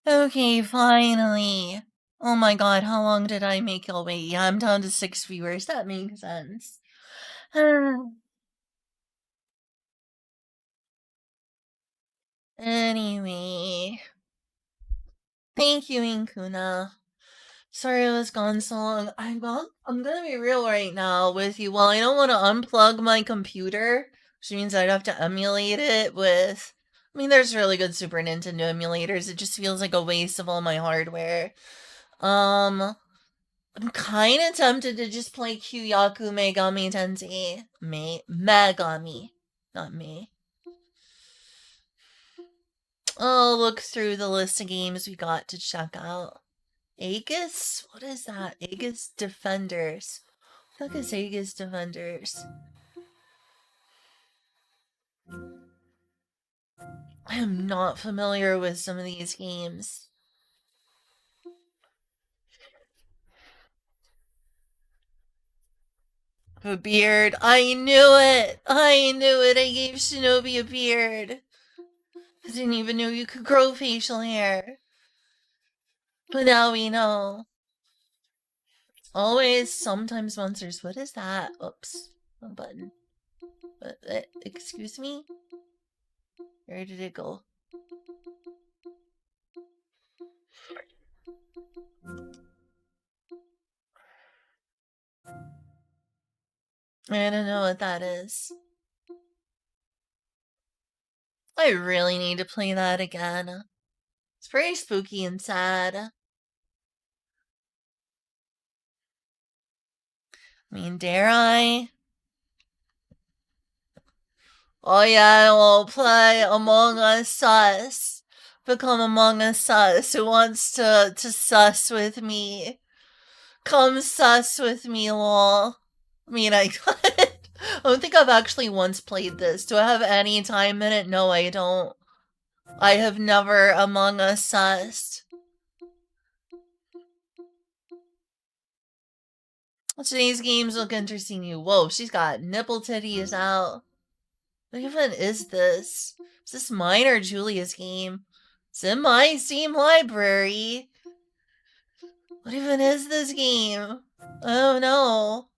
S1: Okay, finally. Oh my god, how long did I make y'all wait? Yeah, I'm down to 6 viewers. That makes sense. Anyway. Thank you, Inkuna. Sorry I was gone so long. I'm gonna be real right now with you. Well, I don't want to unplug my computer, which means I'd have to emulate it with. I mean, there's really good Super Nintendo emulators. It just feels like a waste of all my hardware. I'm kind of tempted to just play Kyoyaku Megami Tensei. Megami. Not me. Oh, look through the list of games we got to check out. Aegis? What is that? Aegis Defenders. What the fuck is Aegis Defenders? I am not familiar with some of these games. A beard. I knew it! I knew it! I gave Shinobi a beard! I didn't even know you could grow facial hair. But now we know. Always, sometimes monsters. What is that? Oops. Wrong button. Excuse me? Where did it go? I don't know what that is. I really need to play that again. It's very spooky and sad. I mean, dare I? Oh yeah, we'll play Among Us Sus. Become Among Us Sus. Who wants to sus with me? Come sus with me, lol. I mean, I don't think I've actually once played this. Do I have any time in it? No, I don't. I have never Among Us Sussed. Today's games look interesting. You, whoa, she's got nipple titties out. What even is this? Is this mine or Julia's game? It's in my Steam library. What even is this game? Oh no.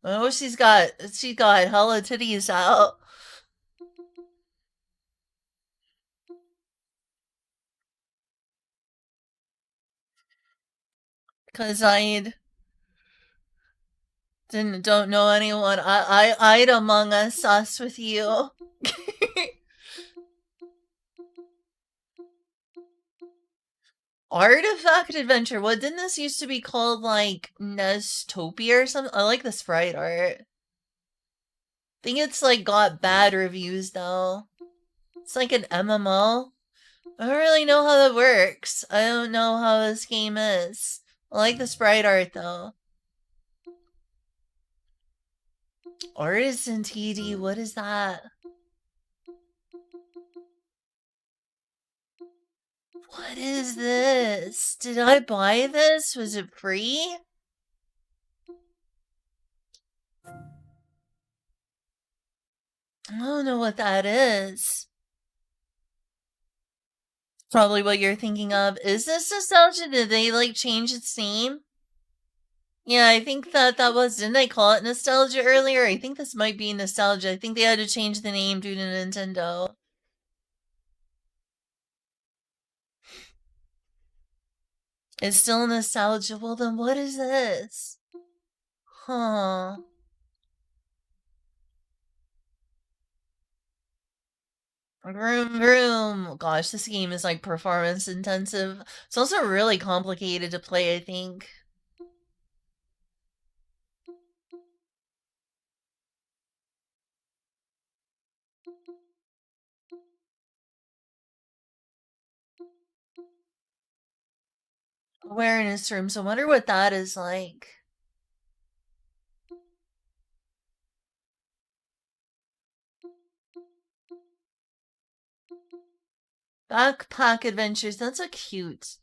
S1: Oh, she got hella titties out. Cause don't know anyone. I'd Among Us sus with you. Artifact Adventure. What didn't this used to be called like Nestopia or something? I like the sprite art. I think it's like got bad reviews though. It's like an MMO. I don't really know how that works. I don't know how this game is. I like the sprite art though. Artisan TD, what is that? What is this? Did I buy this? Was it free? I don't know what that is. Probably what you're thinking of. Is this nostalgia? Did they like change its name? Yeah, I think that was. Didn't I call it nostalgia earlier? I think this might be nostalgia. I think they had to change the name due to Nintendo. It's still nostalgia. Well, then what is this? Huh. Vroom vroom. Gosh, this game is like performance intensive. It's also really complicated to play, I think. Awareness rooms. I wonder what that is like. Backpack Adventures. That's a cute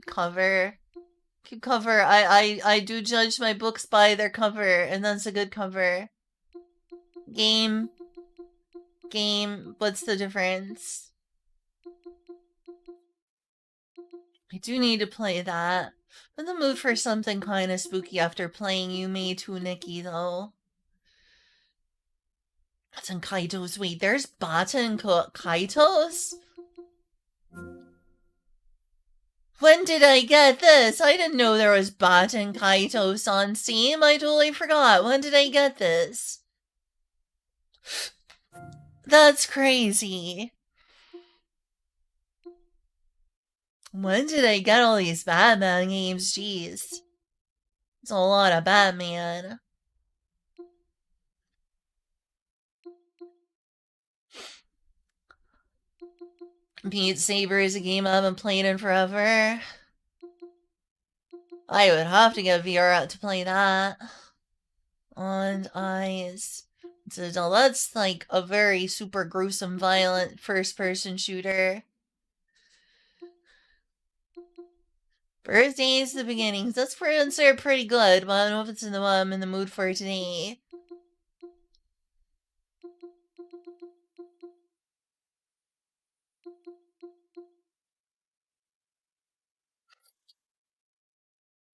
S1: cover. Cute cover. I do judge my books by their cover, and that's a good cover. Game. What's the difference? I do need to play that. I'm in the mood for something kind of spooky after playing Yume to Nikki, though. That's in Kaitos. Wait, there's Bata and Kaitos? When did I get this? I didn't know there was Bata and Kaitos on Steam. I totally forgot. When did I get this? That's crazy. When did I get all these Batman games? Jeez. It's a lot of Batman. Beat Saber is a game I haven't played in forever. I would have to get VR out to play that. On Eyes. So that's like a very super gruesome, violent first-person shooter. Birthdays, the beginnings. That's considered pretty good, but I don't know if it's in the one I'm in the mood for today.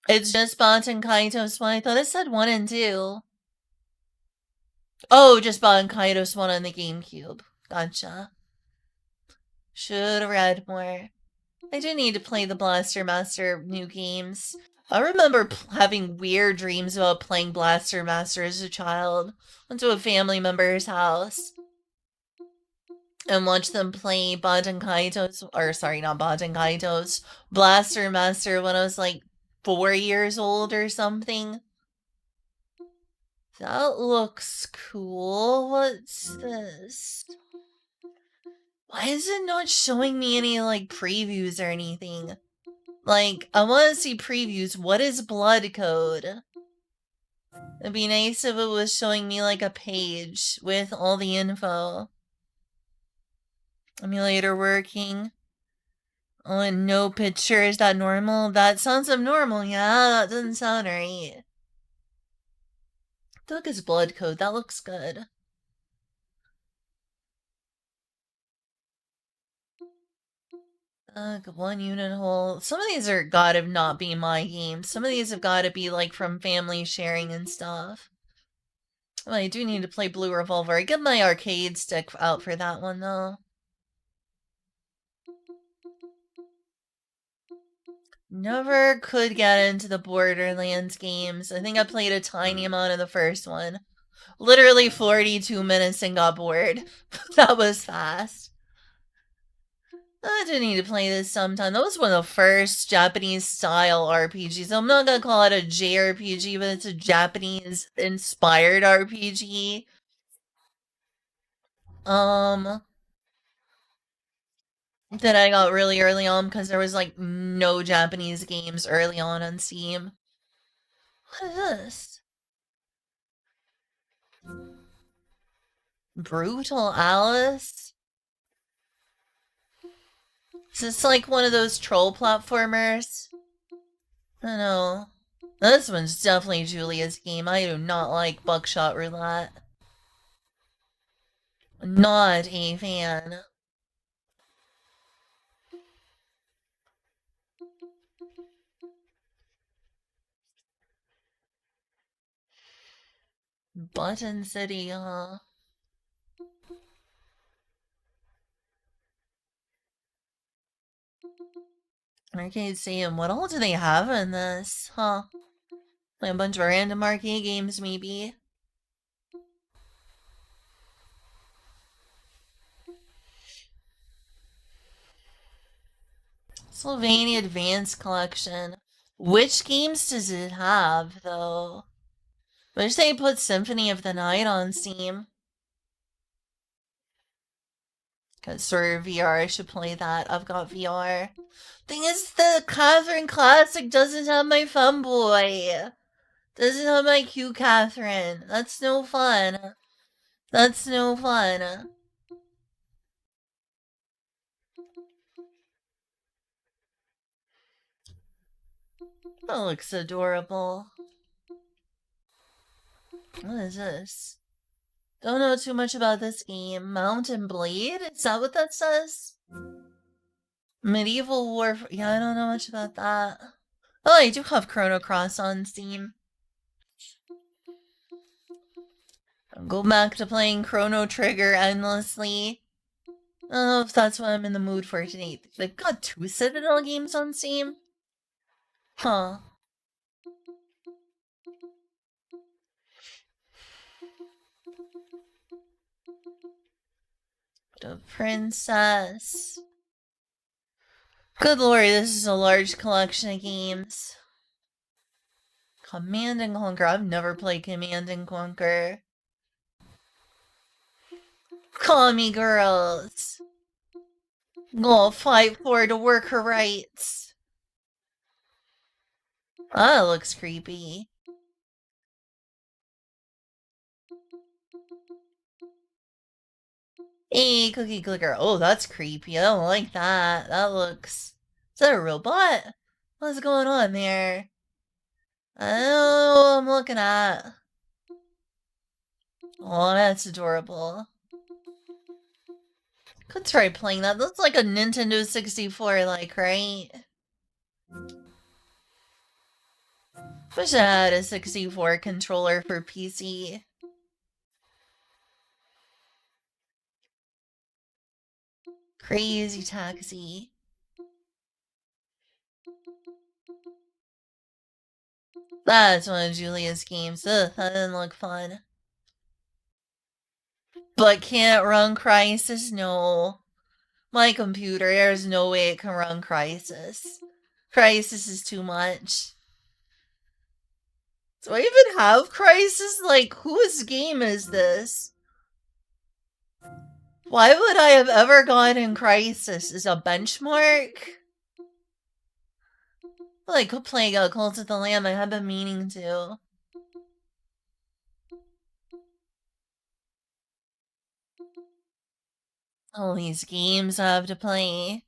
S1: It's just Bot and Kaitos 1. I thought it said 1 and 2. Oh, just Bot and Kaitos 1 on the GameCube. Gotcha. Should've read more. I do need to play the Blaster Master new games. I remember having weird dreams about playing Blaster Master as a child. Went to a family member's house and watched them play Baten Kaitos, or sorry, not Baten Kaitos, Blaster Master when I was like 4 years old or something. That looks cool. What's this? Why is it not showing me any, like, previews or anything? Like, I want to see previews. What is Blood Code? It'd be nice if it was showing me, like, a page with all the info. Emulator working. Oh, and no picture. Is that normal? That sounds abnormal. Yeah, that doesn't sound right. Look, it's Blood Code. That looks good. One unit hole. Some of these are gotta not be my games. Some of these have gotta be like from family sharing and stuff. Oh, I do need to play Blue Revolver. I get my arcade stick out for that one though. Never could get into the Borderlands games. I think I played a tiny amount of the first one. Literally 42 minutes and got bored. That was fast. I do need to play this sometime. That was one of the first Japanese style RPGs. I'm not gonna call it a JRPG, but it's a Japanese inspired RPG. That I got really early on because there was like no Japanese games early on Steam. What is this? Brutal Alice? Is this like one of those troll platformers? I don't know. This one's definitely Julia's game. I do not like Buckshot Roulette. Not a fan. Button City, huh? Arcade Stadium. What all do they have in this? Huh? Like a bunch of random arcade games, maybe. Sylvania Advanced Collection. Which games does it have, though? Wish they put Symphony of the Night on Steam. Because for VR, I should play that. I've got VR. Thing is, the Catherine Classic doesn't have my Femboy. Doesn't have my cute Catherine. That's no fun. That's no fun. That looks adorable. What is this? Don't know too much about this game. Mountain Blade? Is that what that says? Medieval Warfare. Yeah, I don't know much about that. Oh, I do have Chrono Cross on Steam. I'll go back to playing Chrono Trigger endlessly. I don't know if that's what I'm in the mood for today. They've got 2 Citadel games on Steam? Huh. The Princess. Good lord, this is a large collection of games. Command and Conquer. I've never played Command and Conquer. Call me girls. Go fight for the worker rights. That looks creepy. Hey, Cookie Clicker. Oh, that's creepy. I don't like that. That looks... Is that a robot? What's going on there? I don't know what I'm looking at. Oh, that's adorable. Could try playing that. That's like a Nintendo 64, like, right? Wish I had a 64 controller for PC. Crazy Taxi. That's one of Julia's games. Ugh, that didn't look fun. But can't run Crisis? No. My computer, there's no way it can run Crisis. Crisis is too much. Do I even have Crisis? Like, whose game is this? Why would I have ever gotten Crisis as a benchmark? Like, playing a Cult of the Lamb, I have been meaning to. All these games I have to play.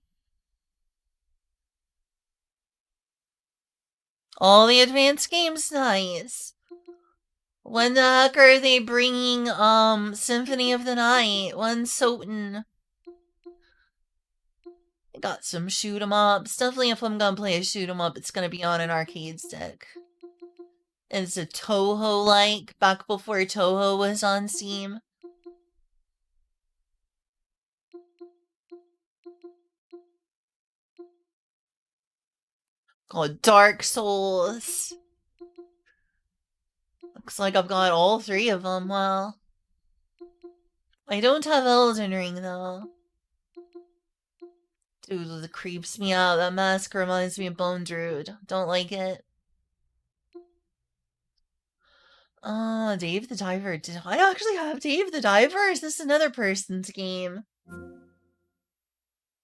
S1: All the advanced games, nice. When the heck are they bringing, Symphony of the Night? When's Soten? I got some shoot 'em ups. Definitely if I'm gonna play a shoot 'em up, it's gonna be on an arcade stick. It's a Toho-like, back before Toho was on Steam. Called Dark Souls. Looks like I've got all 3 of them. Well, I don't have Elden Ring though. Dude, it creeps me out. That mask reminds me of Bone Druid. Don't like it. Dave the Diver. Did I actually have Dave the Diver? Or is this another person's game?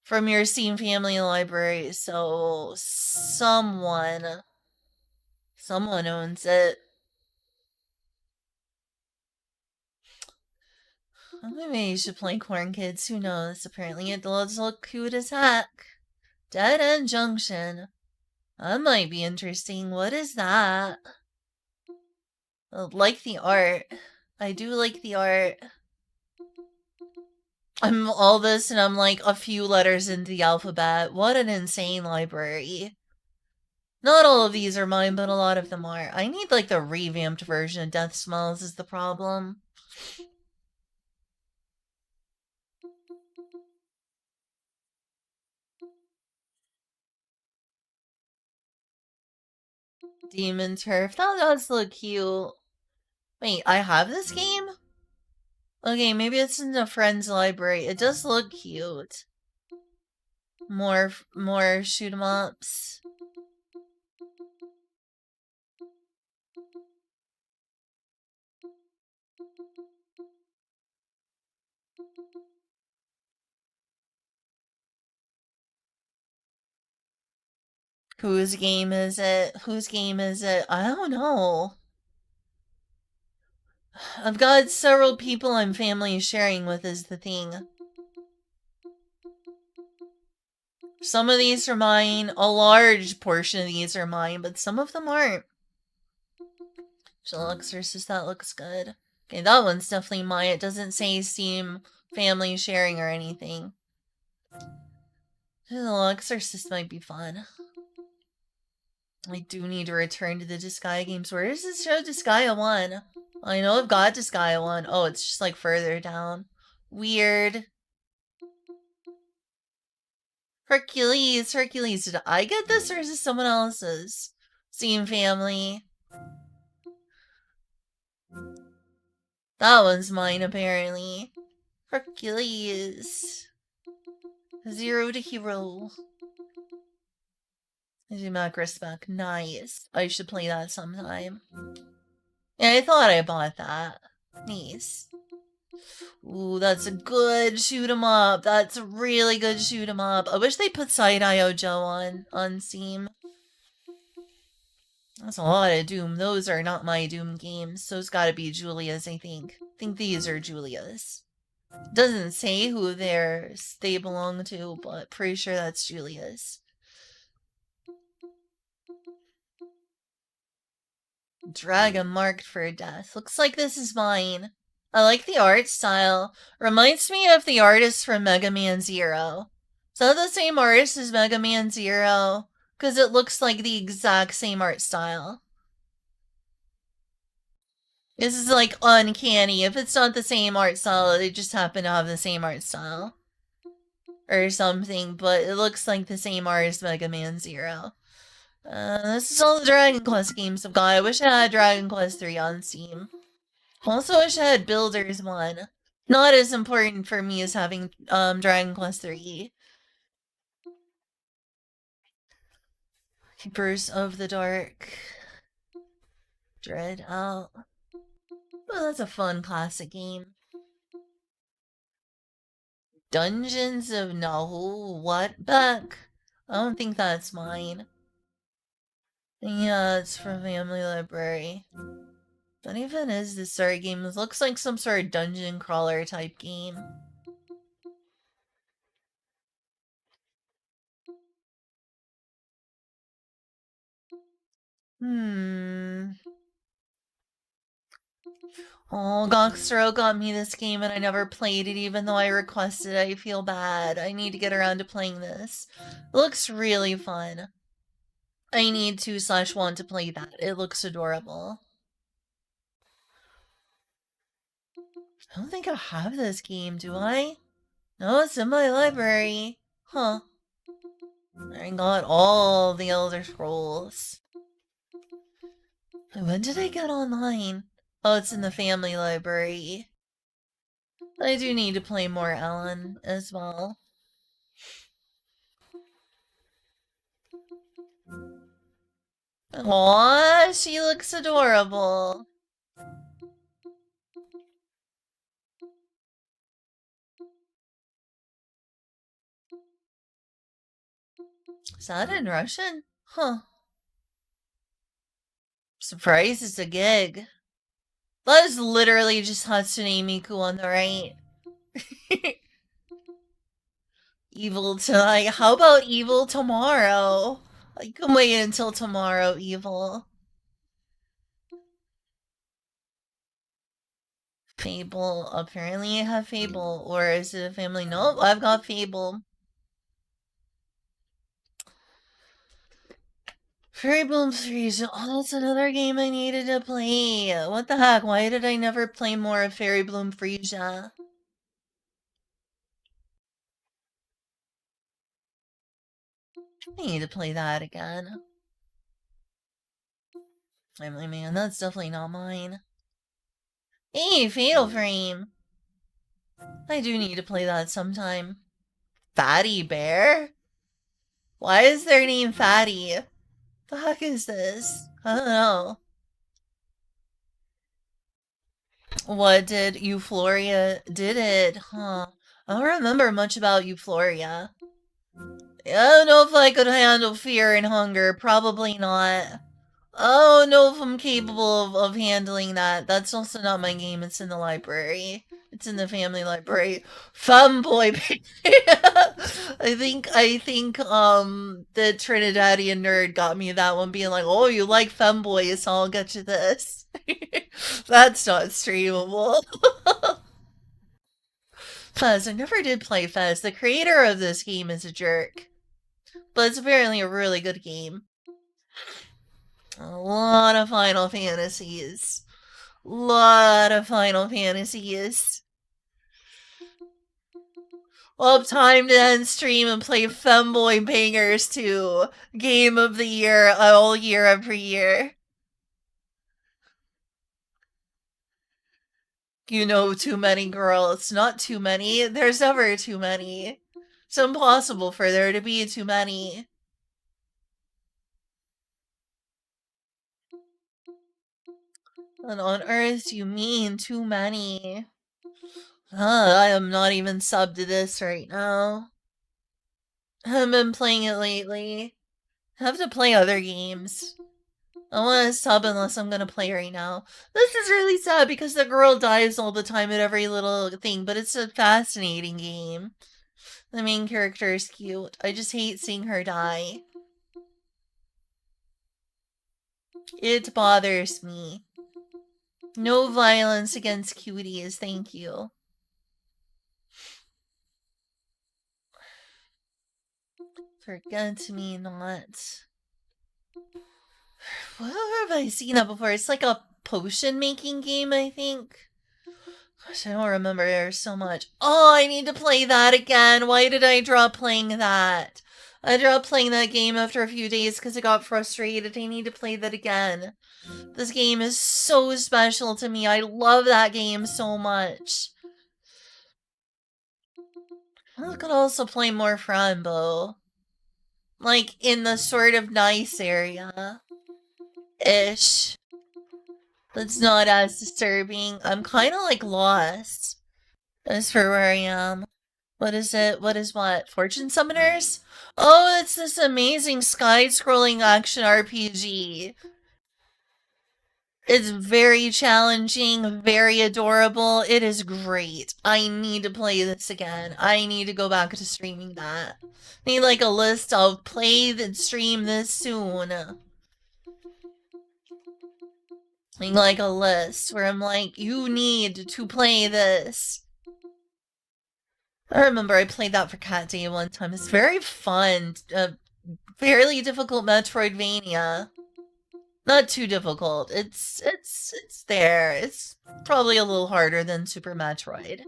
S1: From your Steam Family Library. So, someone owns it. Maybe you should play Corn Kids. Who knows? Apparently it does look cute as heck. Dead End Junction. That might be interesting. What is that? I like the art. I do like the art. I'm all this and I'm like a few letters into the alphabet. What an insane library. Not all of these are mine, but a lot of them are. I need like the revamped version of Death Smells is the problem. Demon Turf. That does look cute. Wait, I have this game? Okay, maybe it's in a friend's library. It does look cute. More shoot 'em ups. Whose game is it? Whose game is it? I don't know. I've got several people I'm family sharing with is the thing. Some of these are mine. A large portion of these are mine, but some of them aren't. Shell Exorcist, that looks good. Okay, that one's definitely mine. It doesn't say Steam family sharing or anything. The Exorcist might be fun. I do need to return to the Disgaea games. Where does this show Disgaea 1? I know I've got Disgaea 1. Oh, it's just like further down. Weird. Hercules. Did I get this or is this someone else's? Same family. That one's mine, apparently. Hercules. Zero to hero. Macro spec. Nice. I should play that sometime. Yeah, I thought I bought that. Nice. Ooh, that's a good shoot 'em up. That's a really good shoot 'em up. I wish they put Side IO Joe on Steam. That's a lot of Doom. Those are not my Doom games. Those gotta be Julia's, I think. I think these are Julia's. Doesn't say who they belong to, but pretty sure that's Julia's. Dragon marked for death. Looks like this is mine. I like the art style. Reminds me of the artist from Mega Man Zero. Is that the same artist as Mega Man Zero? Because it looks like the exact same art style. This is like uncanny. If it's not the same art style, they just happen to have the same art style. Or something, but it looks like the same art as Mega Man Zero. This is all the Dragon Quest games I've got. I wish I had Dragon Quest 3 on Steam. Also wish I had Builders 1. Not as important for me as having Dragon Quest 3. Keepers of the Dark. Dread out. Oh, that's a fun classic game. Dungeons of No. What? Back? I don't think that's mine. Yeah, it's from Family Library. What even is this sort of game? It looks like some sort of dungeon crawler type game. Oh, Goxro got me this game and I never played it even though I requested it. I feel bad. I need to get around to playing this. It looks really fun. I need to/want to play that. It looks adorable. I don't think I have this game, do I? No, it's in my library. Huh. I got all the Elder Scrolls. When did I get online? Oh, it's in the family library. I do need to play more Ellen as well. Aww, she looks adorable. Is that in Russian? Huh. Surprised it's a gig. That is literally just Hatsune Miku on the right. Evil tonight. How about evil tomorrow? I can wait until tomorrow, evil. Fable. Apparently I have Fable. Or is it a family? Nope, I've got Fable. Fairy Bloom 3. Oh, that's another game I needed to play. What the heck? Why did I never play more of Fairy Bloom Frisia? I need to play that again. Family Man, that's definitely not mine. Hey, Fatal Frame! I do need to play that sometime. Fatty Bear? Why is their name Fatty? The heck is this? I don't know. What did Euphoria did it? Huh. I don't remember much about Euphoria. I don't know if I could handle fear and hunger. Probably not. I don't know if I'm capable of handling that. That's also not my game. It's in the library. It's in the family library. Femboy. The Trinidadian nerd got me that one, being like, "Oh, you like femboys? So I'll get you this." That's not streamable. Fez, I never did play Fez. The creator of this game is a jerk. but it's apparently a really good game. A lot of Final Fantasies. Lot of Final Fantasies. Well, time to end stream and play Femboy Bangers 2. Game of the year, all year, every year. You know too many, girl. It's not too many. There's never too many. It's impossible for there to be too many. What on earth do you mean too many? I am not even subbed to this right now. I haven't been playing it lately. I have to play other games. I want to sub unless I'm gonna play right now. This is really sad because the girl dies all the time at every little thing, but it's a fascinating game. The main character is cute. I just hate seeing her die. It bothers me. No violence against cuties, thank you. Forget me not. Where have I seen that before? It's like a potion making game, I think. Gosh, I don't remember. There's so much. Oh, I need to play that again. Why did I drop playing that? I dropped playing that game after a few days because I got frustrated. I need to play that again. This game is so special to me. I love that game so much. I could also play more Franbo. Like, in the sort of nice area. Ish. That's not as disturbing. I'm kind of like lost as for where I am. What is it? What is what? Fortune Summoners? Oh, it's this amazing side-scrolling action RPG. It's very challenging, very adorable. It is great. I need to play this again. I need to go back to streaming that. Need like a list. I'll play and stream this soon. Need like a list where I'm like, you need to play this. I remember I played that for Cat Day one time. It's very fun. Fairly difficult Metroidvania. Not too difficult. It's there. It's probably a little harder than Super Metroid.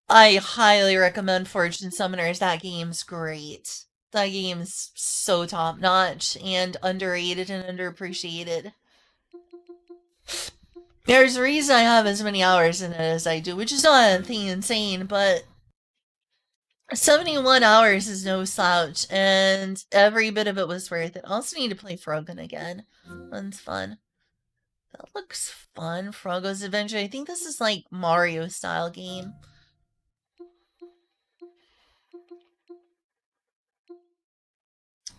S1: I highly recommend Fortune Summoners. That game's great. That game's so top notch and underrated and underappreciated. There's a reason I have as many hours in it as I do, which is not anything insane, but 71 hours is no slouch, and every bit of it was worth it. I also need to play Frogan again. That's fun. That looks fun. Froggo's Adventure. I think this is like Mario style game.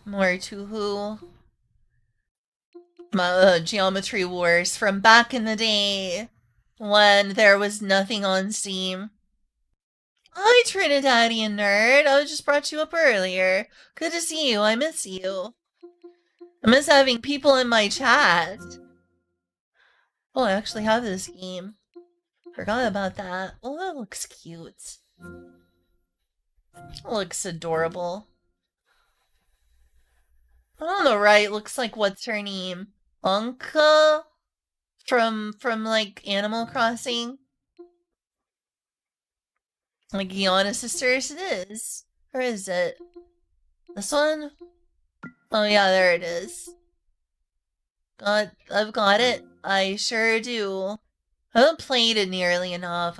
S1: More to who? Geometry Wars from back in the day when there was nothing on Steam. Hi, Trinidadian nerd. I just brought you up earlier. Good to see you. I miss you. I miss having people in my chat. Oh, I actually have this game. Forgot about that. Oh, that looks cute. That looks adorable. On the right looks like what's her name? Anka from like Animal Crossing. Like Gianna Sisters it is. Or is it? This one? Oh yeah, there it is. I've got it. I sure do. I haven't played it nearly enough.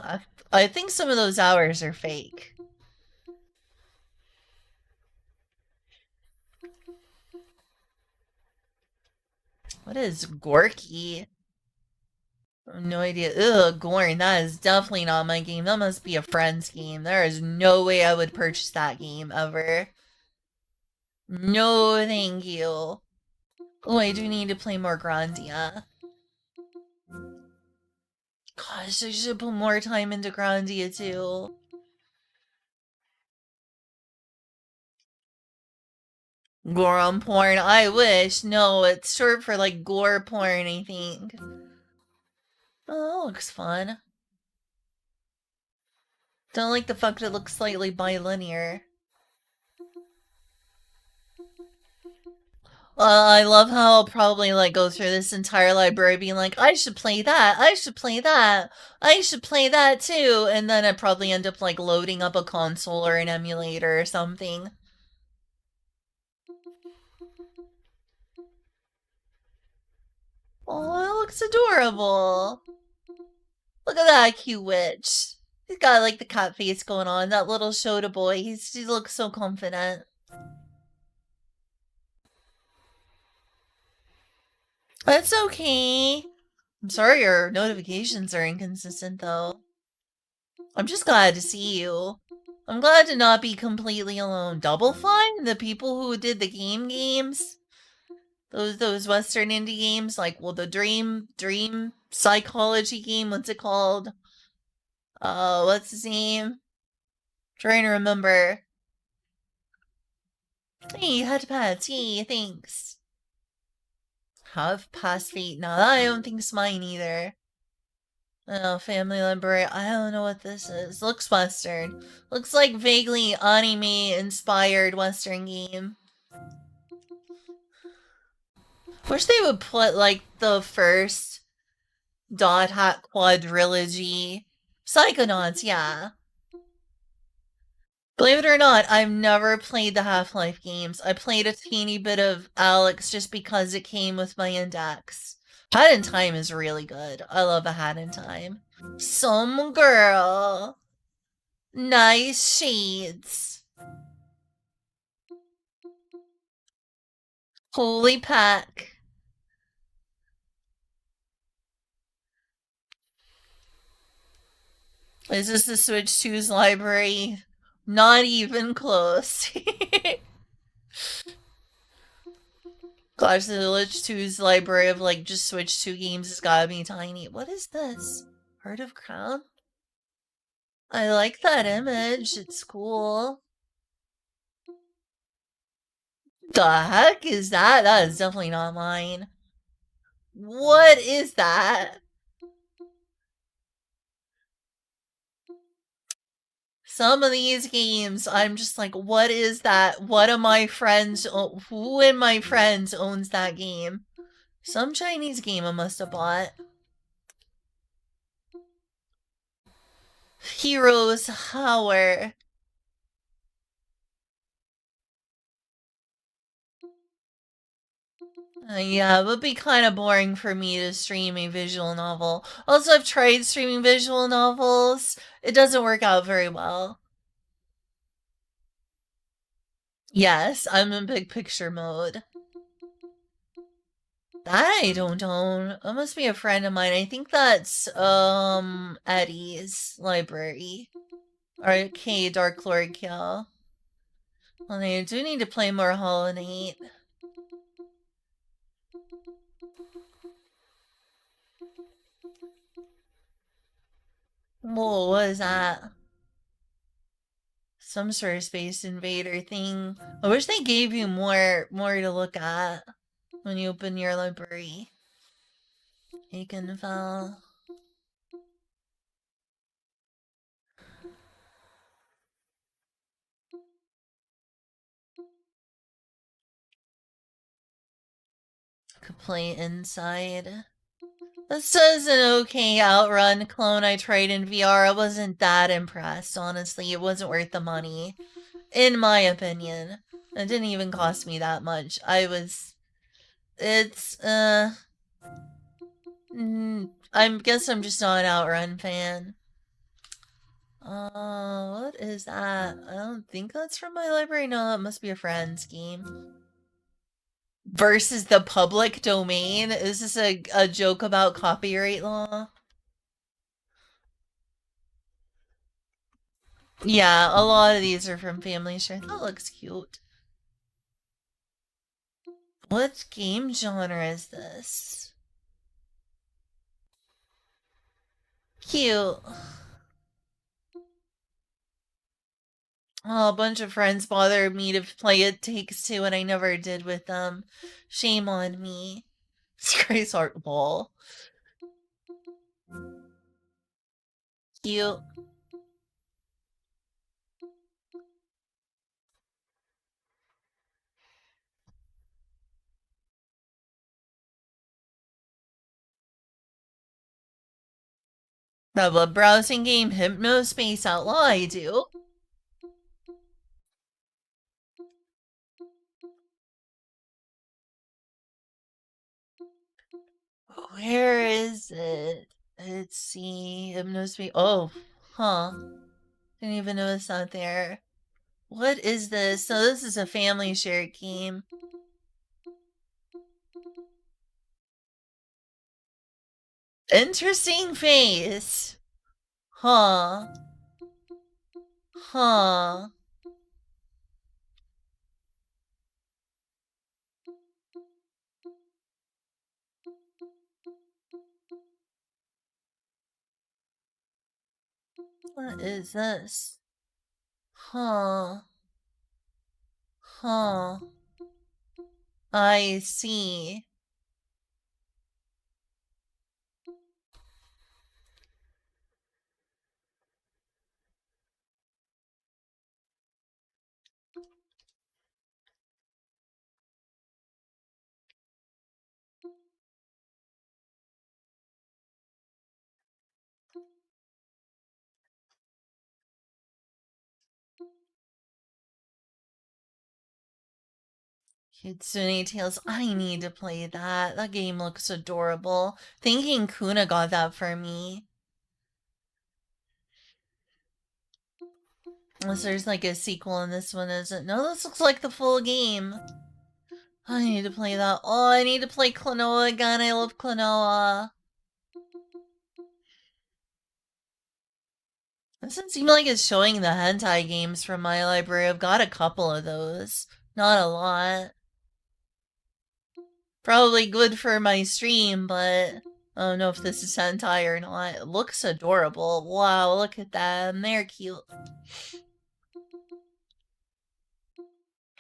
S1: I think some of those hours are fake. What is Gorky? No idea. Ugh, Gorn. That is definitely not my game. That must be a friend's game. There is no way I would purchase that game ever. No, thank you. Oh, I do need to play more Grandia. Gosh, I should put more time into Grandia too. Goron porn. I wish. No, it's short for like gore porn, I think. Oh, that looks fun. Don't like the fact it looks slightly bilinear. I love how I'll probably like go through this entire library being like, I should play that, I should play that, I should play that too, and then I'd probably end up like loading up a console or an emulator or something. Oh, it looks adorable. Look at that cute witch. He's got like the cat face going on. That little Shota boy. He looks so confident. That's okay. I'm sorry your notifications are inconsistent though. I'm just glad to see you. I'm glad to not be completely alone. Double Fine? The people who did the games? Those Western indie games, like well the dream psychology game, what's it called? What's his name? Trying to remember. Hey, head pets, yay, thanks. Have past fate. Now that I don't think it's mine either. Oh, family library. I don't know what this is. Looks Western. Looks like vaguely anime inspired Western game. Wish they would put like the first Dot Hat quadrilogy. Psychonauts, yeah. Believe it or not, I've never played the Half-Life games. I played a teeny bit of Alex just because it came with my index. Hat in Time is really good. I love a Hat in Time. Some girl. Nice shades. Holy pack. Is this the Switch 2's library? Not even close. Gosh, the Switch 2's library of like just Switch 2 games has gotta be tiny. What is this? Heart of Crown? I like that image. It's cool. The heck is that? That is definitely not mine. What is that? Some of these games, I'm just like, what is that? What of my friends, who in my friends owns that game? Some Chinese game I must have bought. Heroes Hour. Yeah, it would be kind of boring for me to stream a visual novel. Also, I've tried streaming visual novels. It doesn't work out very well. Yes, I'm in big picture mode. That I don't own. That must be a friend of mine. I think that's Eddie's library. Or okay, Dark Lord Kill. Well, I do need to play more Hollow Knight. Whoa, what is that? Some sort of Space Invader thing. I wish they gave you more to look at when you open your library. Aikenfell. Could play inside. This is an okay Outrun clone I tried in VR. I wasn't that impressed, honestly. It wasn't worth the money. In my opinion. It didn't even cost me that much. It's, I guess I'm just not an Outrun fan. What is that? I don't think that's from my library. No, that must be a friend's game. Versus the public domain? Is this a joke about copyright law? Yeah, a lot of these are from Family Share. That looks cute. What game genre is this? Cute. Oh, a bunch of friends bothered me to play It Takes Two, and I never did with them. Shame on me. Grace Art Ball. Cute. The web browsing game Hypnospace Outlaw I do. Where is it? Let's see. Hypnospace. Oh, huh. Didn't even know it's not there. What is this? So this is a family shared game. Interesting face. Huh. Huh. What is this? Huh. Huh. I see. Kitsune Tales. I need to play that. That game looks adorable. Thinking Kuna got that for me. Unless there's like a sequel in this one, isn't? No, this looks like the full game. I need to play that. Oh, I need to play Klonoa again. I love Klonoa. Doesn't seem like it's showing the hentai games from my library. I've got a couple of those. Not a lot. Probably good for my stream, but I don't know if this is hentai or not. It looks adorable. Wow, look at them. They're cute.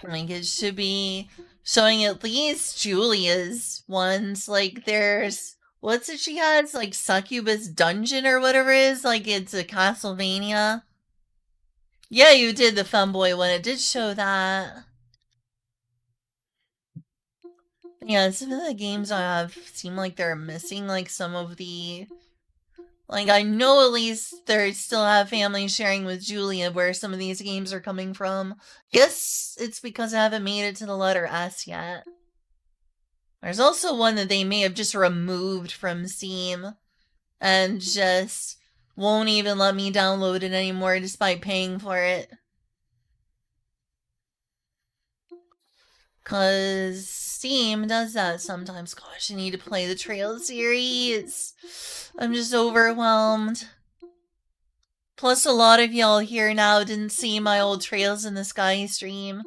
S1: Like, it should be showing at least Julia's ones. Like, there's. What's it she has? Like, Succubus Dungeon or whatever it is? Like, it's a Castlevania. Yeah, you did the femboy one. It did show that. Yeah, some of the games I have seem like they're missing, like, some of the. Like, I know at least they still have family sharing with Julia where some of these games are coming from. Guess it's because I haven't made it to the letter S yet. There's also one that they may have just removed from Steam and just won't even let me download it anymore despite paying for it. Cause Steam does that sometimes. Gosh, I need to play the Trail series. I'm just overwhelmed. Plus, a lot of y'all here now didn't see my old Trails in the Sky stream.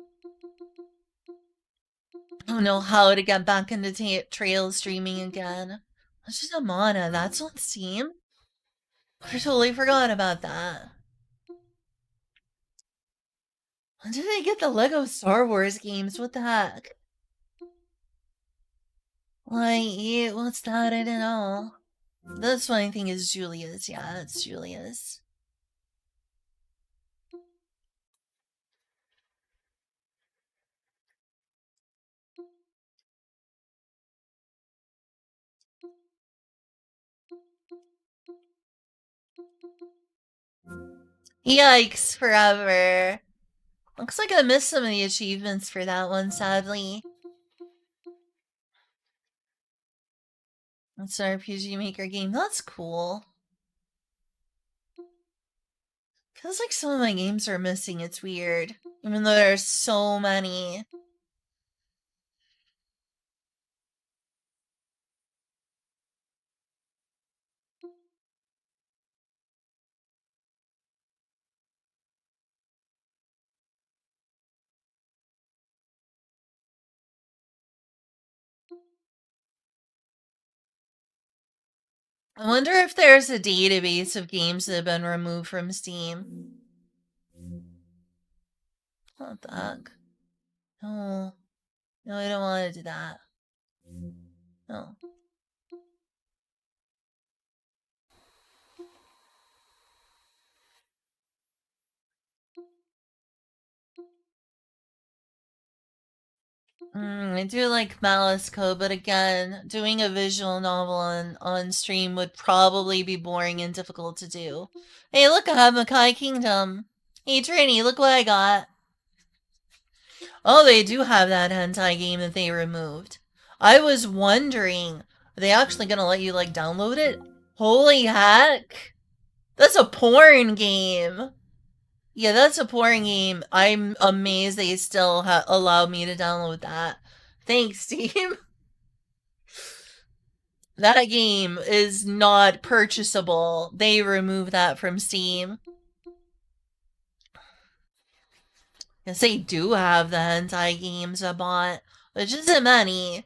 S1: I don't know how to get back into Trail streaming again. That's just a mana. That's on Steam? I totally forgot about that. When did they get the Lego Star Wars games? What the heck? Like, yeah, what's that? I don't know. This one I think is Julia's. Yeah, it's Julia's. Yikes, forever. Looks like I missed some of the achievements for that one, sadly. It's an RPG Maker game. That's cool. Feels like some of my games are missing. It's weird. Even though there's so many. I wonder if there's a database of games that have been removed from Steam. What the heck? No. No, I don't want to do that. No. I do like Malice Code, but again, doing a visual novel on stream would probably be boring and difficult to do. Hey, look, I have Makai Kingdom. Hey, Trini, look what I got. Oh, they do have that hentai game that they removed. I was wondering, are they actually gonna let you, like, download it? Holy heck! That's a porn game! Yeah, that's a porn game. I'm amazed they still allow me to download that. Thanks, Steam. That game is not purchasable. They removed that from Steam. Yes, they do have the hentai games I bought, which isn't many,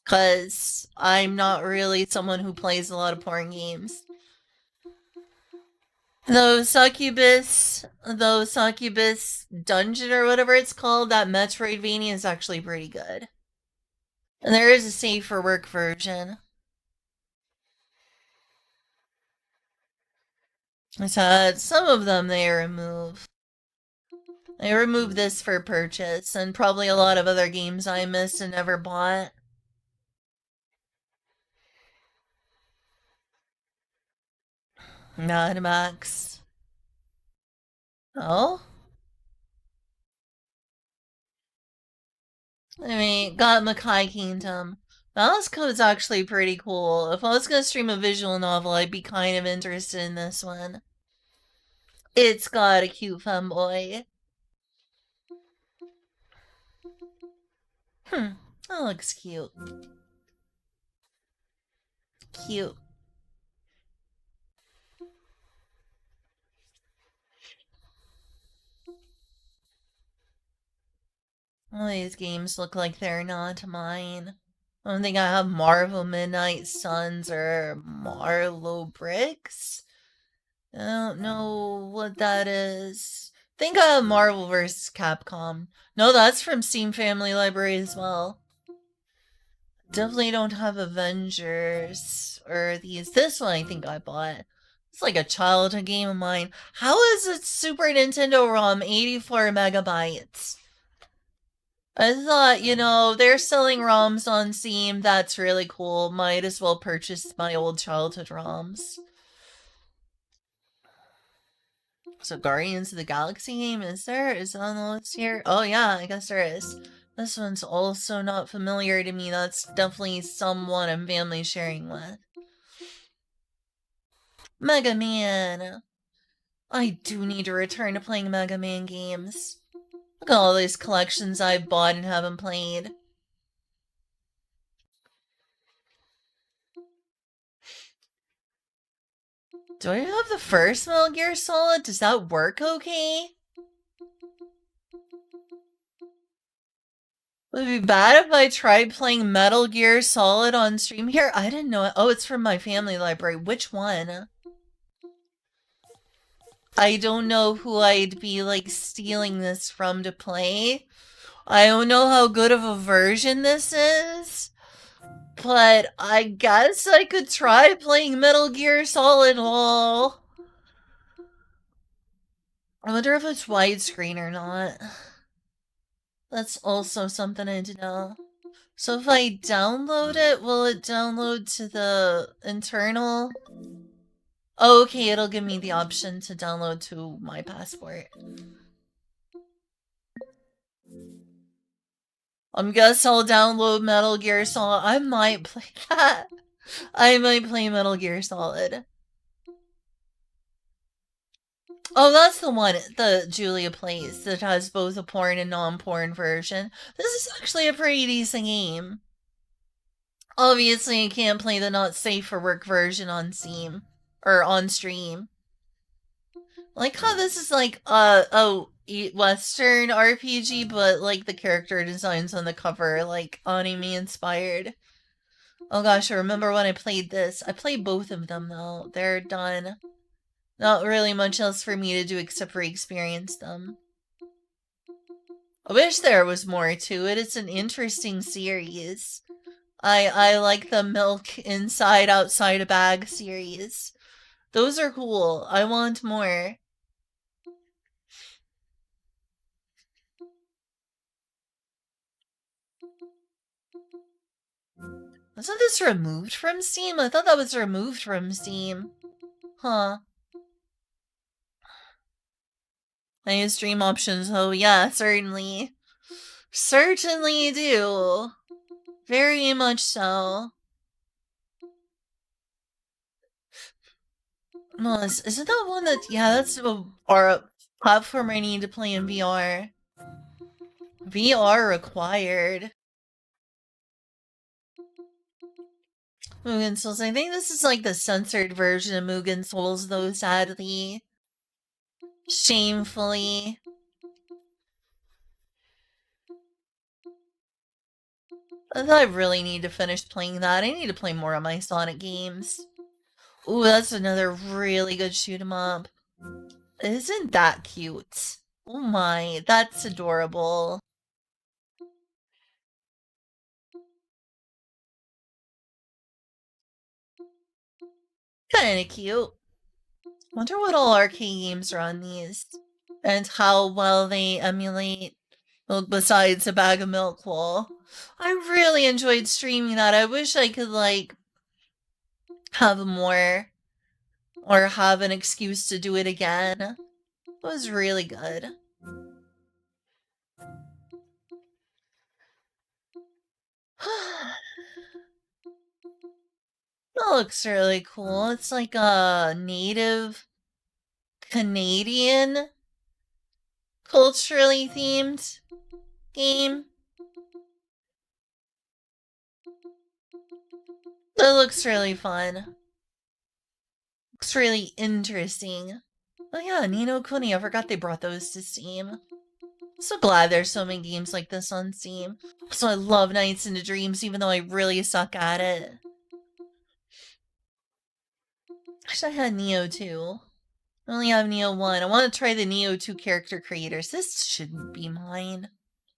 S1: because I'm not really someone who plays a lot of porn games. Succubus Dungeon or whatever it's called, that Metroidvania is actually pretty good. And there is a save for work version. So some of them they remove. They removed this for purchase, and probably a lot of other games I missed and never bought. Mad Max. Oh? I mean, got Makai Kingdom. Malice Code's actually pretty cool. If I was gonna stream a visual novel, I'd be kind of interested in this one. It's got a cute femboy. That looks cute. Cute. All these games look like they're not mine. I don't think I have Marvel Midnight Suns or Marlow Bricks. I don't know what that is. Think of Marvel vs. Capcom. No, that's from Steam Family Library as well. Definitely don't have Avengers or these. This one I think I bought. It's like a childhood game of mine. How is it Super Nintendo ROM 84 megabytes? I thought, they're selling ROMs on Steam. That's really cool. Might as well purchase my old childhood ROMs. So Guardians of the Galaxy game, is there? Is it on the list here? Oh yeah, I guess there is. This one's also not familiar to me. That's definitely someone I'm family sharing with. Mega Man. I do need to return to playing Mega Man games. Look at all these collections I've bought and haven't played. Do I have the first Metal Gear Solid? Does that work okay? Would it be bad if I tried playing Metal Gear Solid on stream here? I didn't know it. Oh, it's from my family library. Which one? I don't know who I'd be, like, stealing this from to play. I don't know how good of a version this is. But I guess I could try playing Metal Gear Solid LOL. I wonder if it's widescreen or not. That's also something I need to know. So if I download it, will it download to the internal? Oh, okay, it'll give me the option to download to my passport. Guess I'll download Metal Gear Solid. I might play that. I might play Metal Gear Solid. Oh, that's the one that Julia plays that has both a porn and non-porn version. This is actually a pretty decent game. Obviously, I can't play the not safe for work version on Steam. Or on stream. Like how this is like a Western RPG, but like the character designs on the cover, like anime inspired. Oh gosh, I remember when I played this. I played both of them though. They're done. Not really much else for me to do except for experience them. I wish there was more to it. It's an interesting series. I like the milk inside outside a bag series. Those are cool. I want more. Wasn't this removed from Steam? I thought that was removed from Steam. Huh. I use stream options. Oh, yeah, certainly. Certainly do. Very much so. No, isn't that one that... Yeah, that's a platform I need to play in VR. VR required. Mugen Souls. I think this is like the censored version of Mugen Souls, though, sadly. Shamefully. I really need to finish playing that. I need to play more of my Sonic games. Ooh, that's another really good shoot 'em up. Isn't that cute? Oh my, that's adorable. Kinda cute. Wonder what all arcade games are on these. And how well they emulate. Well, besides a bag of milk wall. I really enjoyed streaming that. I wish I could, like, have more. Or have an excuse to do it again. It was really good. That looks really cool. It's like a native Canadian culturally themed game. That looks really fun. Looks really interesting. Oh yeah, Ni no Kuni. I forgot they brought those to Steam. So glad there's so many games like this on Steam. So I love Nights into Dreams, even though I really suck at it. Wish I had Neo 2. I only have Neo 1. I want to try the Neo 2 character creators. This shouldn't be mine.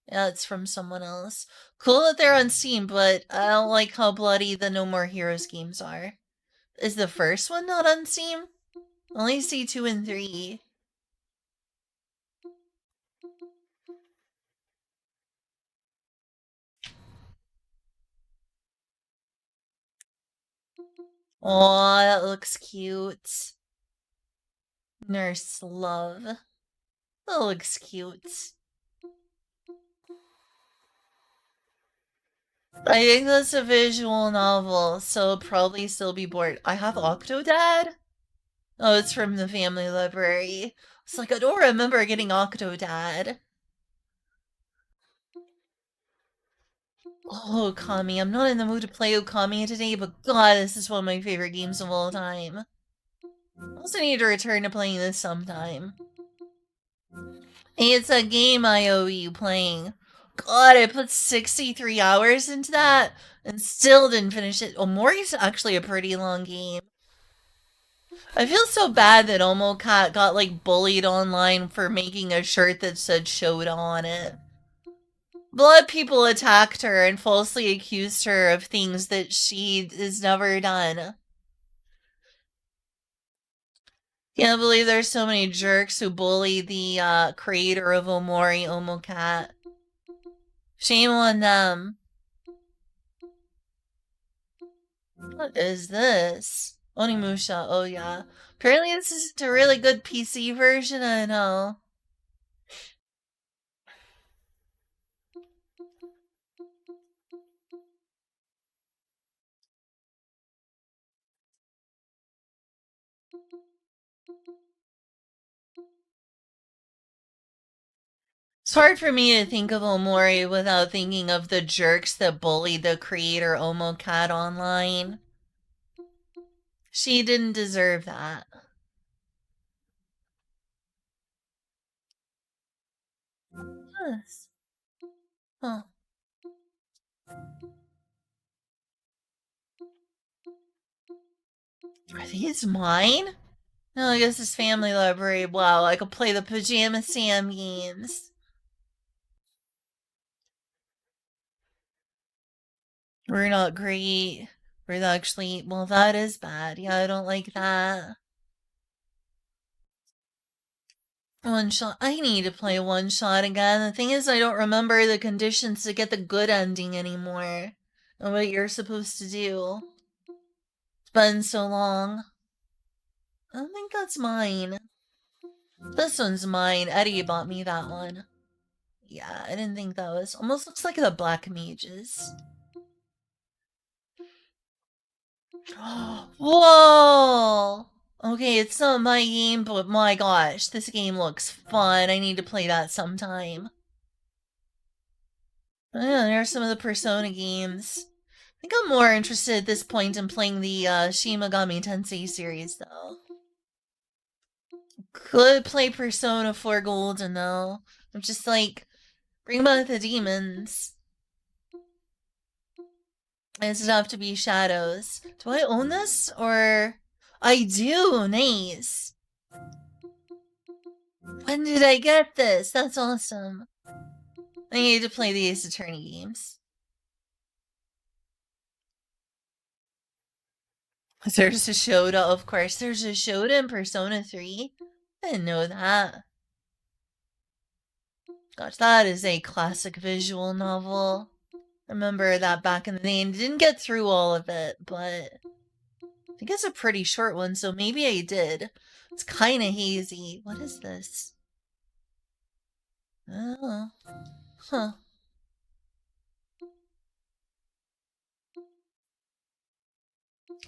S1: Yeah, it's from someone else. Cool that they're on Steam, but I don't like how bloody the No More Heroes games are. Is the first one not on Steam? I only see 2 and 3. Aw, that looks cute. Nurse Love. That looks cute. I think that's a visual novel, so it'll probably still be bored. I have Octodad? Oh, it's from the family library. It's like, I don't remember getting Octodad. Oh, Okami. I'm not in the mood to play Okami today, but god, this is one of my favorite games of all time. I also need to return to playing this sometime. It's a game I owe you playing. God, I put 63 hours into that and still didn't finish it. Omori's actually a pretty long game. I feel so bad that Omocat got like bullied online for making a shirt that said Shoda on it. Blood people attacked her and falsely accused her of things that she has never done. Can't believe there's so many jerks who bully the creator of Omori, Omocat. Shame on them. What is this? Onimusha, oh yeah. Apparently this is a really good PC version, I know. It's hard for me to think of Omori without thinking of the jerks that bullied the creator Omocat online. She didn't deserve that. Yes. Huh. Are these mine? No, I guess it's family library. Wow, I could play the Pajama Sam games. We're not great. We're actually, well, that is bad. Yeah, I don't like that. One shot. I need to play one shot again. The thing is, I don't remember the conditions to get the good ending anymore. and what you're supposed to do. It's been so long. I don't think that's mine. This one's mine. Eddie bought me that one. Yeah, I didn't think that was. Almost looks like the Black Mages. Whoa! Okay, it's not my game, but my gosh, this game looks fun. I need to play that sometime. Oh, yeah, there are some of the Persona games. I think I'm more interested at this point in playing the Shin Megami Tensei series, though. Could play Persona 4 Golden, though. I'm just like, bring back the demons. It's have to be Shadows. Do I own this? Or... I do! Nice! When did I get this? That's awesome. I need to play the Ace Attorney games. There's a Shoda, of course. There's a Shoda in Persona 3. I didn't know that. Gosh, that is a classic visual novel. I remember that back in the day and didn't get through all of it, but I think it's a pretty short one, so maybe I did. It's kind of hazy. What is this? Oh. Huh.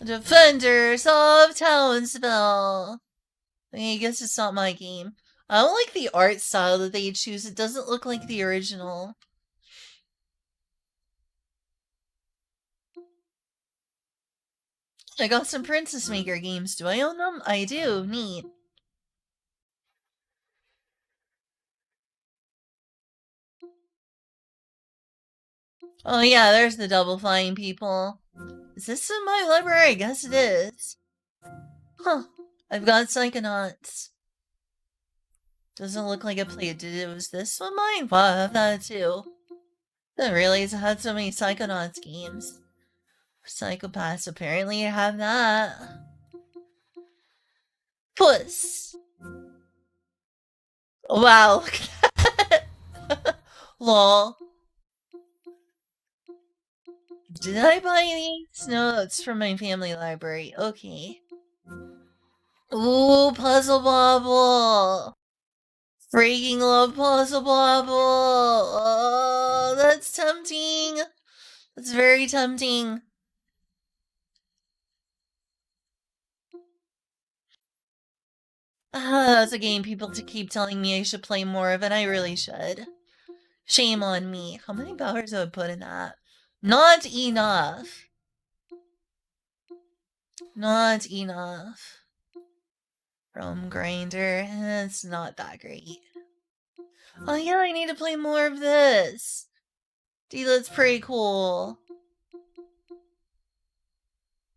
S1: Defenders of Townsville. I guess it's not my game. I don't like the art style that they choose. It doesn't look like the original. I got some Princess Maker games. Do I own them? I do. Neat. Oh yeah, there's the Double Flying People. Is this in my library? I guess it is. Huh. I've got Psychonauts. Doesn't look like I played. Was this one mine? Well, I have that too. Didn't realize I had so many Psychonauts games. Psychopaths, apparently I have that. Puss. Wow, look at that. Lol. Did I buy these? No, it's from my family library. Okay. Ooh, Puzzle Bobble. Freaking love Puzzle Bobble. Oh, that's tempting. That's very tempting. That's a game people to keep telling me I should play more of, and I really should. Shame on me. How many hours have I put in that? Not enough. Not enough. From Grinder. It's not that great. Oh yeah, I need to play more of this. Dude, that's pretty cool.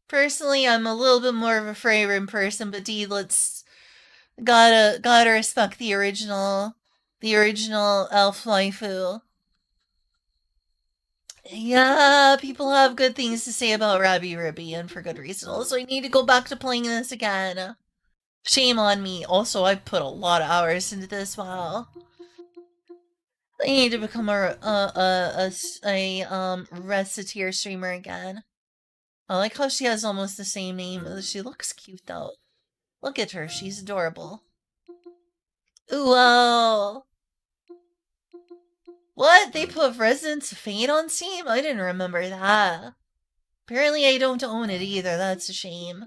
S1: Personally, I'm a little bit more of a Freyrin person, but dude, let's gotta respect the original elf waifu. Yeah, people have good things to say about Rabbi Ribby, and for good reason. Also, I need to go back to playing this again. Shame on me. Also, I've put a lot of hours into this. Wow. I need to become a reciteer streamer again. I like how she has almost the same name. She looks cute though. Look at her, she's adorable. Whoa! What? They put Residence of Fate on Steam? I didn't remember that. Apparently I don't own it either, that's a shame.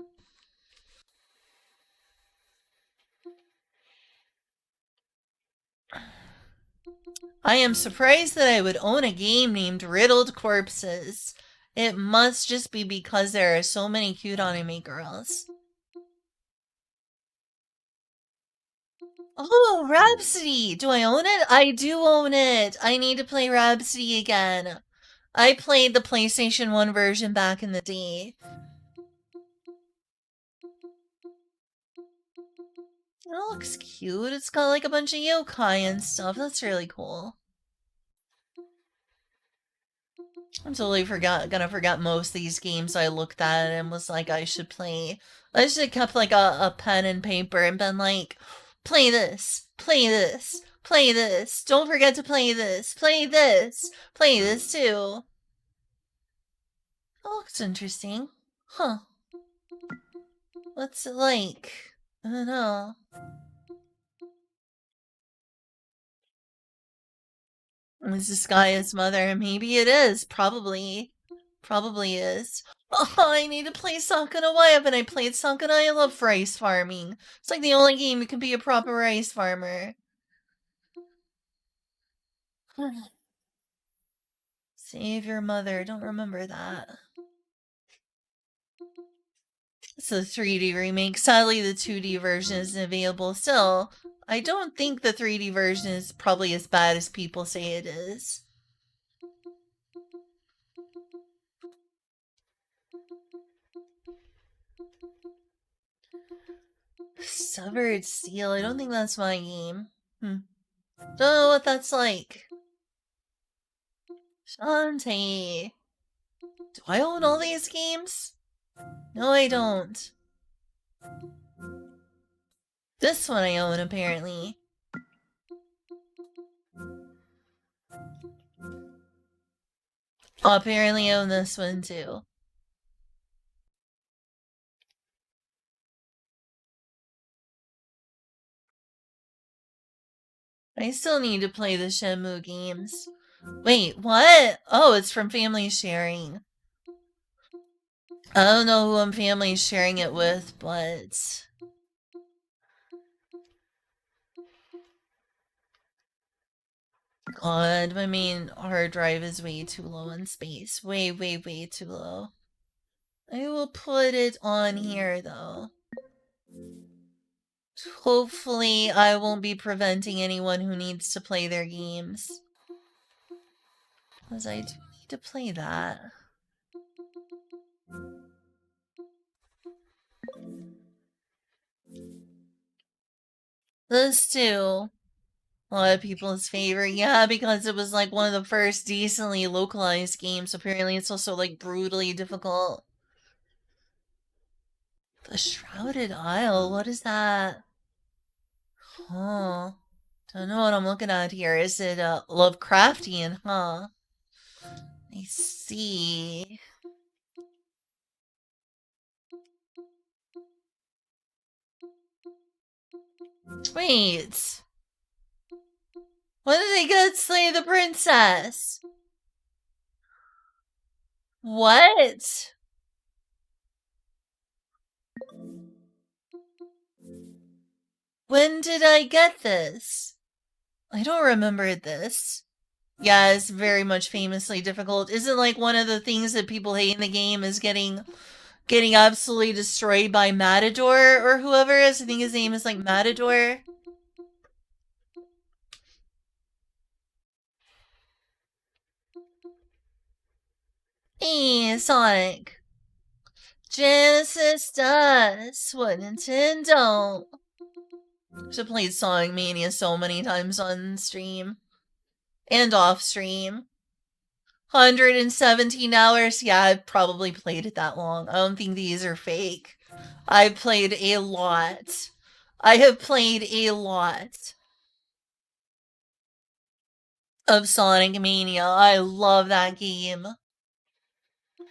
S1: I am surprised that I would own a game named Riddled Corpses. It must just be because there are so many cute anime girls. Oh, Rhapsody! Do I own it? I do own it! I need to play Rhapsody again. I played the PlayStation 1 version back in the day. It looks cute. It's got like a bunch of yokai and stuff. That's really cool. I'm totally gonna forget most of these games I looked at and was like, I should play. I should have kept like a pen and paper and been like, play this, play this, play this. Don't forget to play this, play this too. Looks interesting. Huh. What's it like? I don't know. Is this guy his mother? Maybe it is. Probably. Probably is. Oh, I need to play Sakurai, but I played Sakurai. I love rice farming. It's like the only game you can be a proper rice farmer. Save your mother. Don't remember that. It's a 3D remake. Sadly, the 2D version isn't available. Still, I don't think the 3D version is probably as bad as people say it is. Severed Seal. I don't think that's my game. Don't know what that's like. Shantae. Do I own all these games? No, I don't. This one I own, apparently. Apparently I own this one, too. I still need to play the Shenmue games. Wait, what? Oh, it's from Family Sharing. I don't know who I'm family sharing it with, but... God, my main hard drive is way too low on space. Way, way, way too low. I will put it on here, though. Hopefully, I won't be preventing anyone who needs to play their games. Because I do need to play that. This too. A lot of people's favorite. Yeah, because it was like one of the first decently localized games. Apparently, it's also like brutally difficult. The Shrouded Isle? What is that? Huh. Don't know what I'm looking at here. Is it Lovecraftian, huh? I see. Wait. When did they get slay the princess? What? When did I get this? I don't remember this. Yeah, it's very much famously difficult. Isn't like one of the things that people hate in the game is getting absolutely destroyed by Matador or whoever is. I think his name is like Matador. Hey, Sonic. Genesis does what Nintendo. I've played Sonic Mania so many times on stream and off stream. 117 hours. Yeah, I've probably played it that long. I don't think these are fake. I've played a lot. I have played a lot of Sonic Mania. I love that game.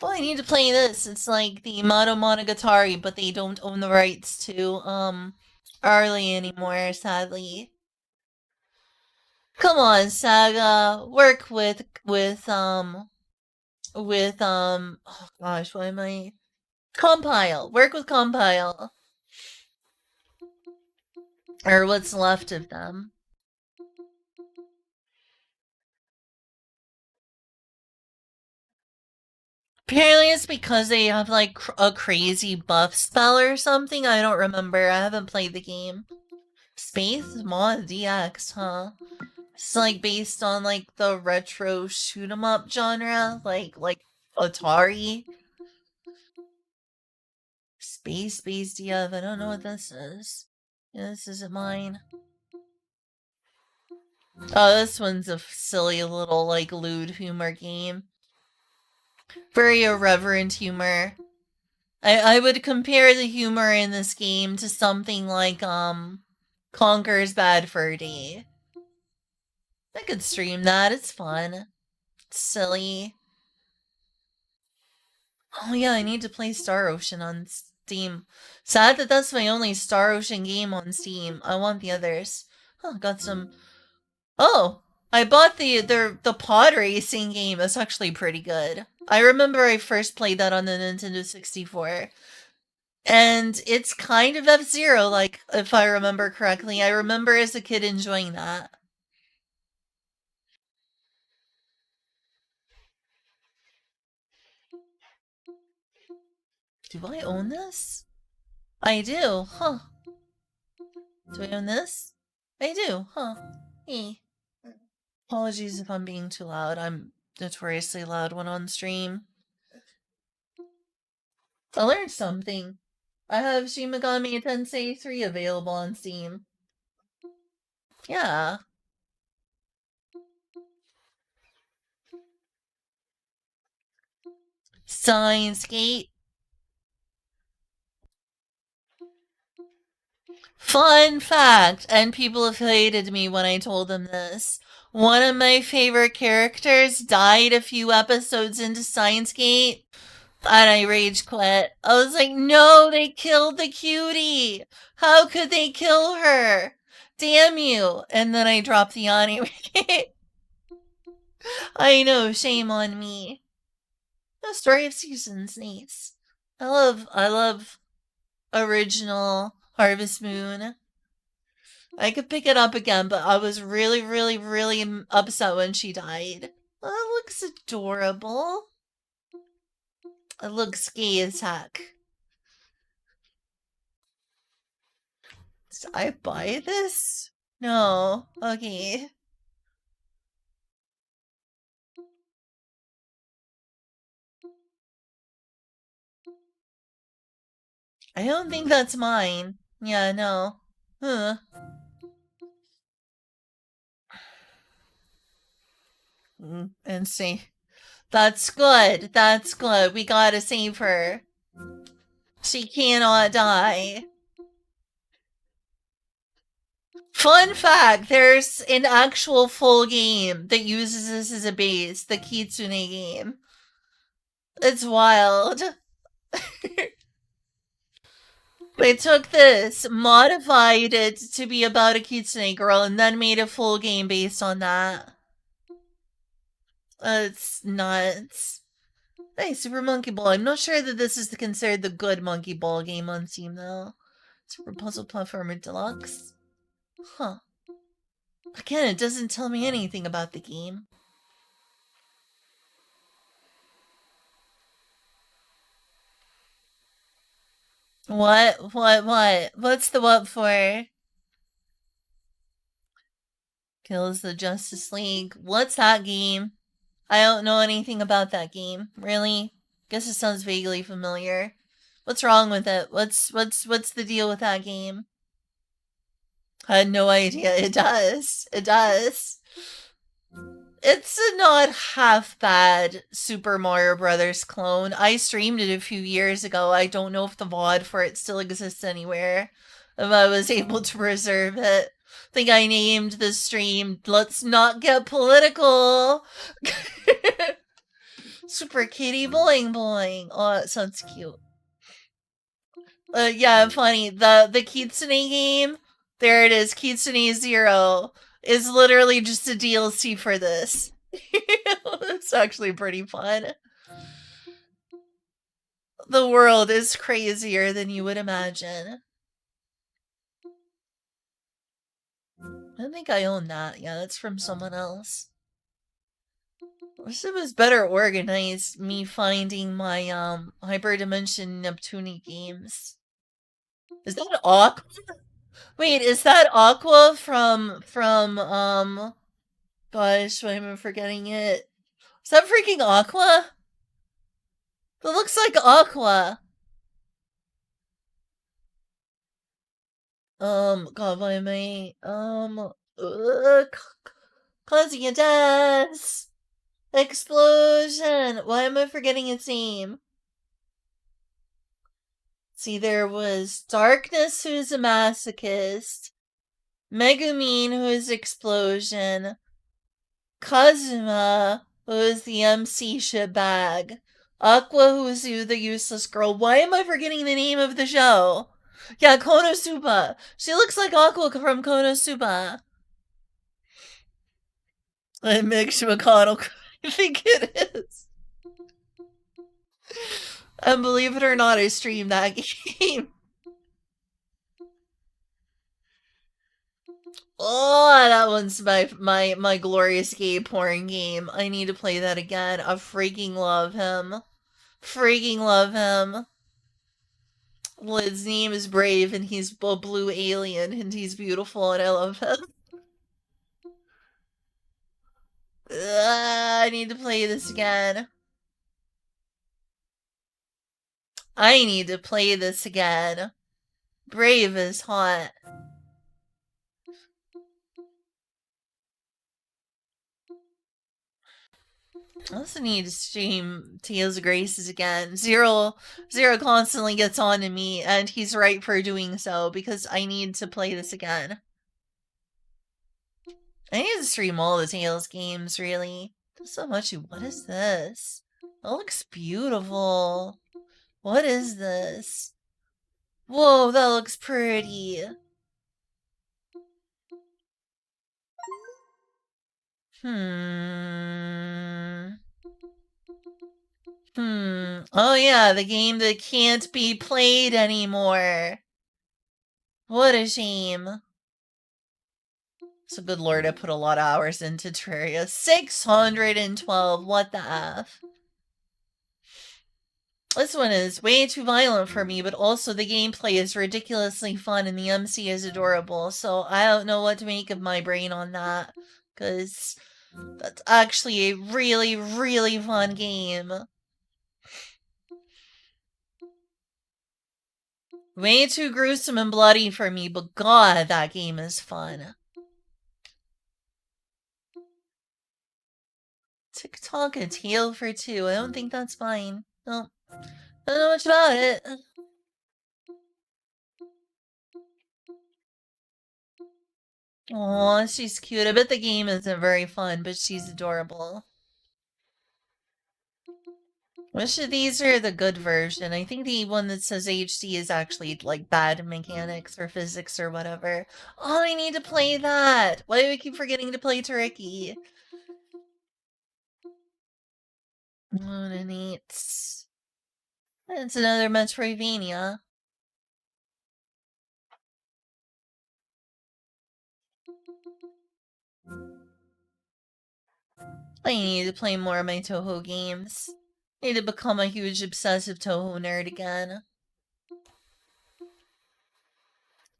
S1: Well, I need to play this. It's like the Monogatari, but they don't own the rights to Arlie anymore, sadly. Come on, Saga. Work oh gosh, what am I? Compile. Work with Compile. Or what's left of them. Apparently it's because they have like a crazy buff spell or something. I don't remember. I haven't played the game. Space Mod DX, huh? It's like based on like the retro shoot 'em up genre, like Atari. Space DF. I don't know what this is. Yeah, this isn't mine. Oh, this one's a silly little like lewd humor game. Very irreverent humor. I would compare the humor in this game to something like Conker's Bad Fur Day. I could stream that. It's fun. It's silly. Oh yeah, I need to play Star Ocean on Steam. Sad that that's my only Star Ocean game on Steam. I want the others. Oh, got some. Oh, I bought the pod racing game. That's actually pretty good. I remember I first played that on the Nintendo 64. And it's kind of F-Zero, like, if I remember correctly. I remember as a kid enjoying that. Do I own this? I do, huh. Do I own this? I do, huh. Hey. Apologies if I'm being too loud. I'm notoriously loud when on stream. I learned something. I have Shin Megami Tensei 3 available on Steam. Yeah. Science Gate. Fun fact, and people have hated me when I told them this. One of my favorite characters died a few episodes into Science Gate, and I rage quit. I was like, no, they killed the cutie. How could they kill her? Damn you. And then I dropped the anime. I know, shame on me. The Story of Seasons, nice. I love original Harvest Moon. I could pick it up again, but I was really, really, really upset when she died. That looks adorable. It looks gay as heck. Did I buy this? No. Okay. I don't think that's mine. Yeah, no. Huh. And see. That's good. That's good. We gotta save her. She cannot die. Fun fact, there's an actual full game that uses this as a base, the Kitsune game. It's wild. They took this, modified it to be about a Kitsune girl, and then made a full game based on that. It's nuts. Hey, Super Monkey Ball. I'm not sure that this is considered the good Monkey Ball game on Steam, though. Super Puzzle Platformer Deluxe? Huh. Again, it doesn't tell me anything about the game. What? What's the what for? Kills the Justice League. What's that game? I don't know anything about that game. Really? Guess it sounds vaguely familiar. What's wrong with it? What's the deal with that game? I had no idea. It does. It does. It's a not half bad Super Mario Brothers clone. I streamed it a few years ago. I don't know if the VOD for it still exists anywhere. If I was able to preserve it. I think I named the stream Let's Not Get Political. Super Kitty Boing Boing. Oh, that sounds cute. Yeah, funny. The Kitsune game, there it is, Kitsune Zero, is literally just a DLC for this. It's actually pretty fun. The world is crazier than you would imagine. I don't think I own that. Yeah, that's from someone else. I wish it was better organized, me finding my Hyperdimension Neptune games. Is that Aqua? Wait, is that Aqua from gosh, why am I forgetting it? Is that freaking Aqua? It looks like Aqua. God, why am I causing a death? Explosion! Why am I forgetting its name? See, there was Darkness, who's a masochist, Megumin, who is Explosion, Kazuma, who is the MC shitbag. Aqua Huzu, the useless girl. Why am I forgetting the name of the show? Yeah, Konosuba. She looks like Aqua from Konosuba. And Mitch McConnell, I think it is. And believe it or not, I streamed that game. Oh, that one's my glorious gay porn game. I need to play that again. I freaking love him. Freaking love him. Well, his name is Brave, and he's a blue alien, and he's beautiful, and I love him. I need to play this again. I need to play this again. Brave is hot. I also need to stream Tales of Graces again. Zero constantly gets on to me, and he's right for doing so, because I need to play this again. I need to stream all the Tales games, really. There's so much. What is this? That looks beautiful. What is this? Whoa, that looks pretty. Oh yeah, the game that can't be played anymore. What a shame. So good lord, I put a lot of hours into Terraria. 612, what the F? This one is way too violent for me, but also the gameplay is ridiculously fun and the MC is adorable, so I don't know what to make of my brain on that, because that's actually a really, really fun game. Way too gruesome and bloody for me, but god, that game is fun. TikTok a tail for two. I don't think that's fine. No. Don't know much about it. Aw, she's cute. I bet the game isn't very fun, but she's adorable. Which of these are the good version? I think the one that says HD is actually like bad mechanics or physics or whatever. Oh, I need to play that! Why do I keep forgetting to play Turkey? Moon and Eights. It's another Metroidvania. I need to play more of my Toho games. I need to become a huge obsessive Toho nerd again.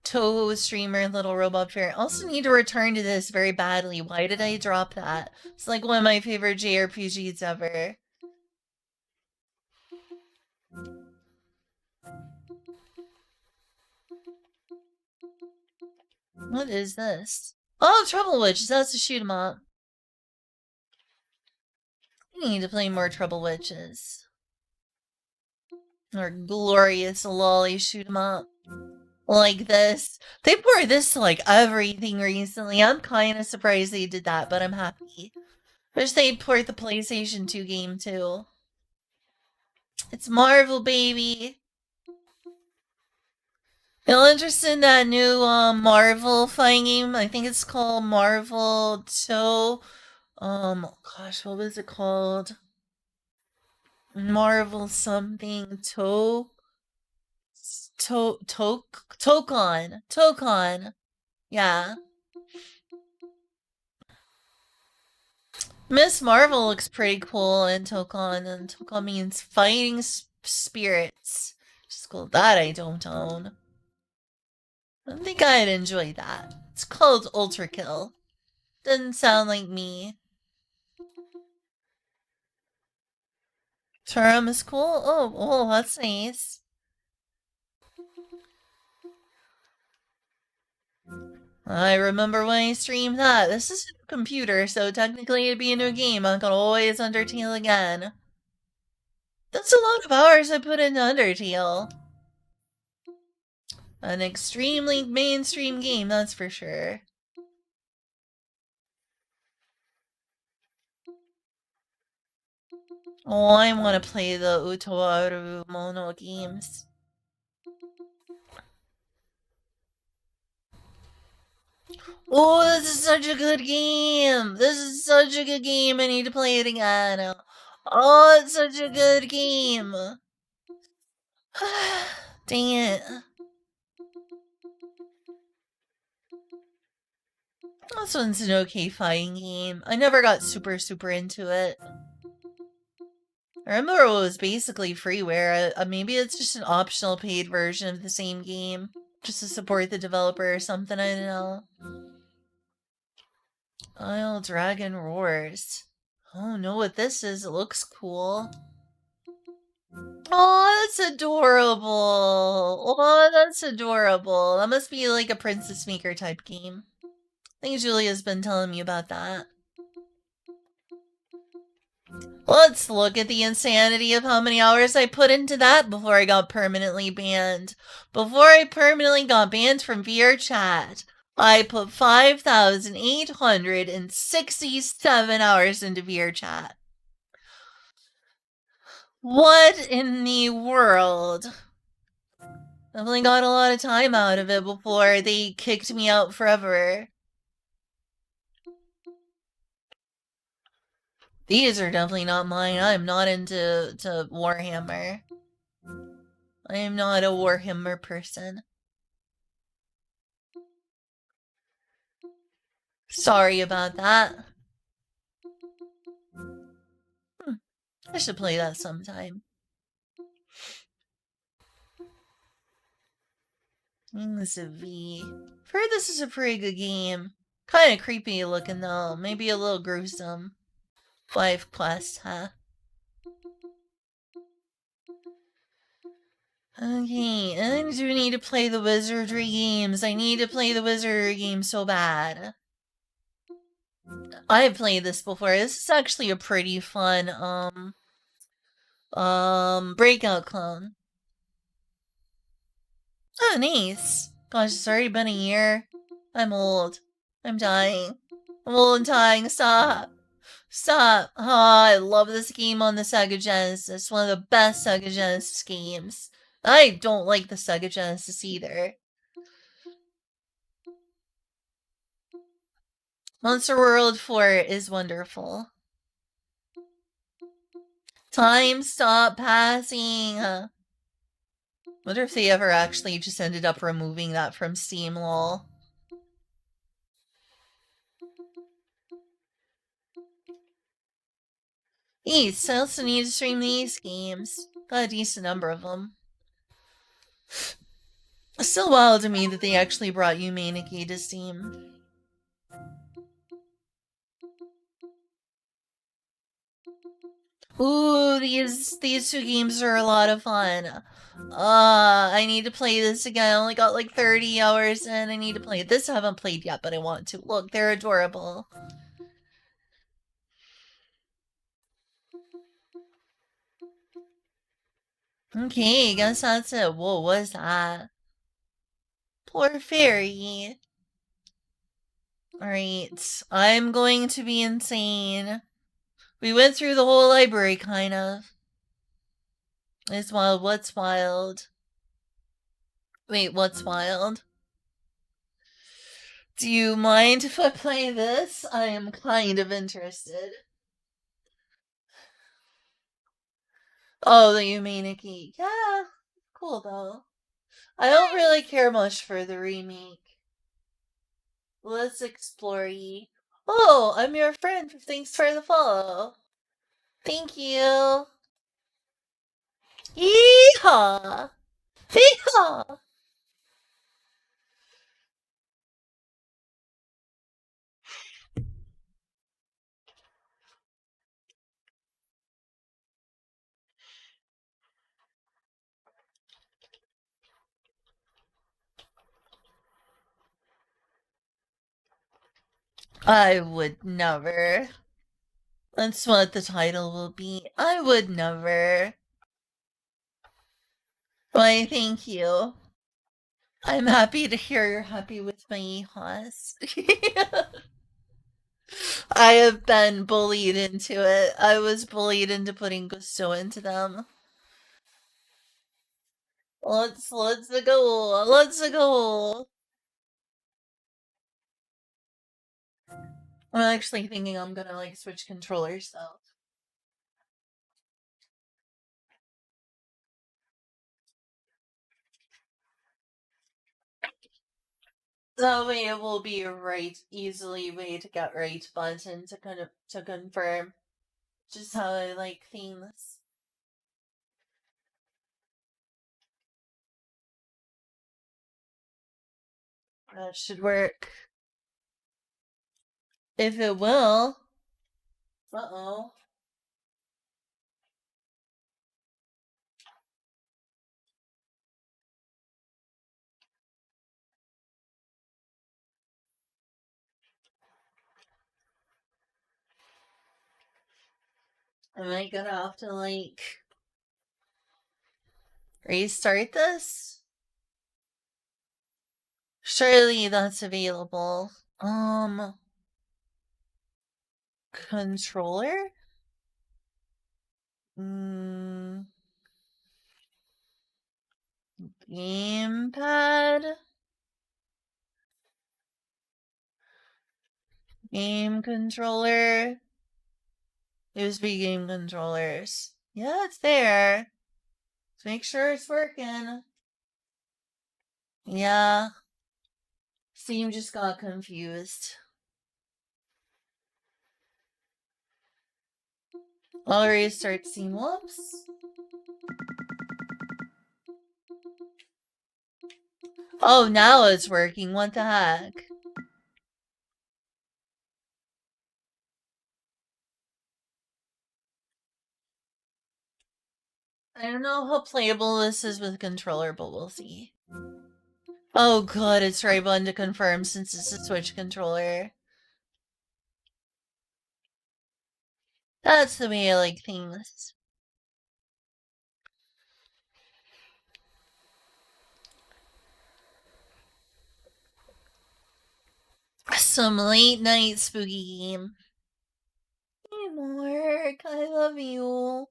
S1: Toho streamer, Little Robot Fair. Also need to return to this very badly. Why did I drop that? It's like one of my favorite JRPGs ever. What is this? Oh, Trouble Witches. That's a shoot 'em up. I need to play more Trouble Witches. Or glorious lolly shoot 'em up. Like this. They poured this to like everything recently. I'm kind of surprised they did that, but I'm happy. Wish they'd port the PlayStation 2 game too. It's Marvel, baby. Feel interested in that new Marvel fighting game? I think it's called Marvel Toe. Gosh, what was it called? Marvel something Toe. Tokon. Tokon. Yeah. Miss Marvel looks pretty cool in Tokon, and Tokon means fighting spirits. Just cool. That I don't own. I don't think I'd enjoy that. It's called Ultra Kill. Doesn't sound like me. Turum is cool? Oh, that's nice. I remember when I streamed that. This is a computer, so technically it'd be a new game. I can always Undertale again. That's a lot of hours I put into Undertale. An extremely mainstream game, that's for sure. Oh, I want to play the Utowaru Mono games. Oh, this is such a good game. This is such a good game. I need to play it again. Oh, it's such a good game. Dang it. This one's an okay fighting game. I never got super into it. I remember it was basically freeware. Maybe it's just an optional paid version of the same game. Just to support the developer or something, I don't know. Isle Dragon Roars. Oh, know what this is. It looks cool. Oh, that's adorable. Oh, that's adorable. That must be like a Princess Maker type game. I think Julia's been telling me about that. Let's look at the insanity of how many hours I put into that before I got permanently banned. Before I permanently got banned from VR chat, I put 5,867 hours into VR chat. What in the world? I've only got a lot of time out of it before they kicked me out forever. These are definitely not mine. I'm not into Warhammer. I am not a Warhammer person. Sorry about that. I should play that sometime. This is a V. I've heard this is a pretty good game. Kind of creepy looking though. Maybe a little gruesome. 5 quest, huh? Okay, I do need to play the wizardry games. I need to play the wizardry games so bad. I've played this before. This is actually a pretty fun, breakout clone. Oh, nice. Gosh, it's already been a year. I'm old. I'm dying. I'm old and dying. Stop. Stop. Oh, I love this game on the Sega Genesis. One of the best Sega Genesis games. I don't like the Sega Genesis either. Monster World 4 is wonderful. Time stop passing. Wonder if they ever actually just ended up removing that from Steam, lol. East, I also need to stream these games. Got a decent number of them. It's still wild to me that they actually brought Yume to Steam. Ooh, these two games are a lot of fun. I need to play this again. I only got like 30 hours in. I need to play it. This I haven't played yet, but I want to. Look, they're adorable. Okay, guess that's it. Whoa, what is that? Poor fairy. Alright, I'm going to be insane. We went through the whole library, kind of. It's wild. What's wild? Wait, what's wild? Do you mind if I play this? I am kind of interested. Oh, the Yume. Yeah, cool though. I don't really care much for the remake. Let's explore ye. Oh, I'm your friend. Thanks for the follow. Thank you. Yeehaw! Yeehaw! I would never. That's what the title will be. I would never. Why, thank you. I'm happy to hear you're happy with my EHOS. I have been bullied into it. I was bullied into putting gusto into them. Let's go. Let's go. I'm actually thinking I'm gonna like switch controllers though. That way it will be a right, easily way to get right button to kind of to confirm just how I like things. That should work. If it will. Uh-oh. Am I gonna have to like restart this? Surely that's available. Controller? Mm, gamepad? Game controller? USB game controllers. Yeah, it's there. Let's make sure it's working. Yeah. Steam just got confused. I'll restart Steam. Whoops. Oh, now it's working. What the heck? I don't know how playable this is with a controller, but we'll see. Oh, good. It's right button to confirm since it's a Switch controller. That's the way I like things. Some late night spooky game. Hey, Mark, I love you.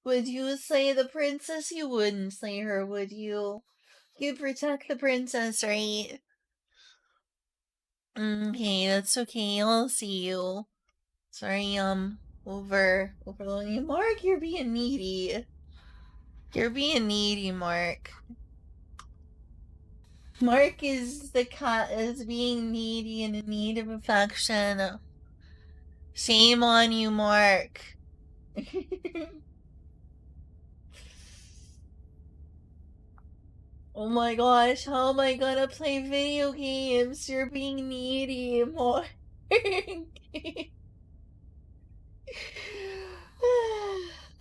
S1: Would you slay the princess? You wouldn't slay her, would you? You'd protect the princess, right? Okay, that's okay. I'll see you. Sorry, overloading. Mark, you're being needy. You're being needy, Mark. Mark is the cat is being needy and in need of affection. Shame on you, Mark. Oh my gosh, how am I gonna play video games? You're being needy, Mark.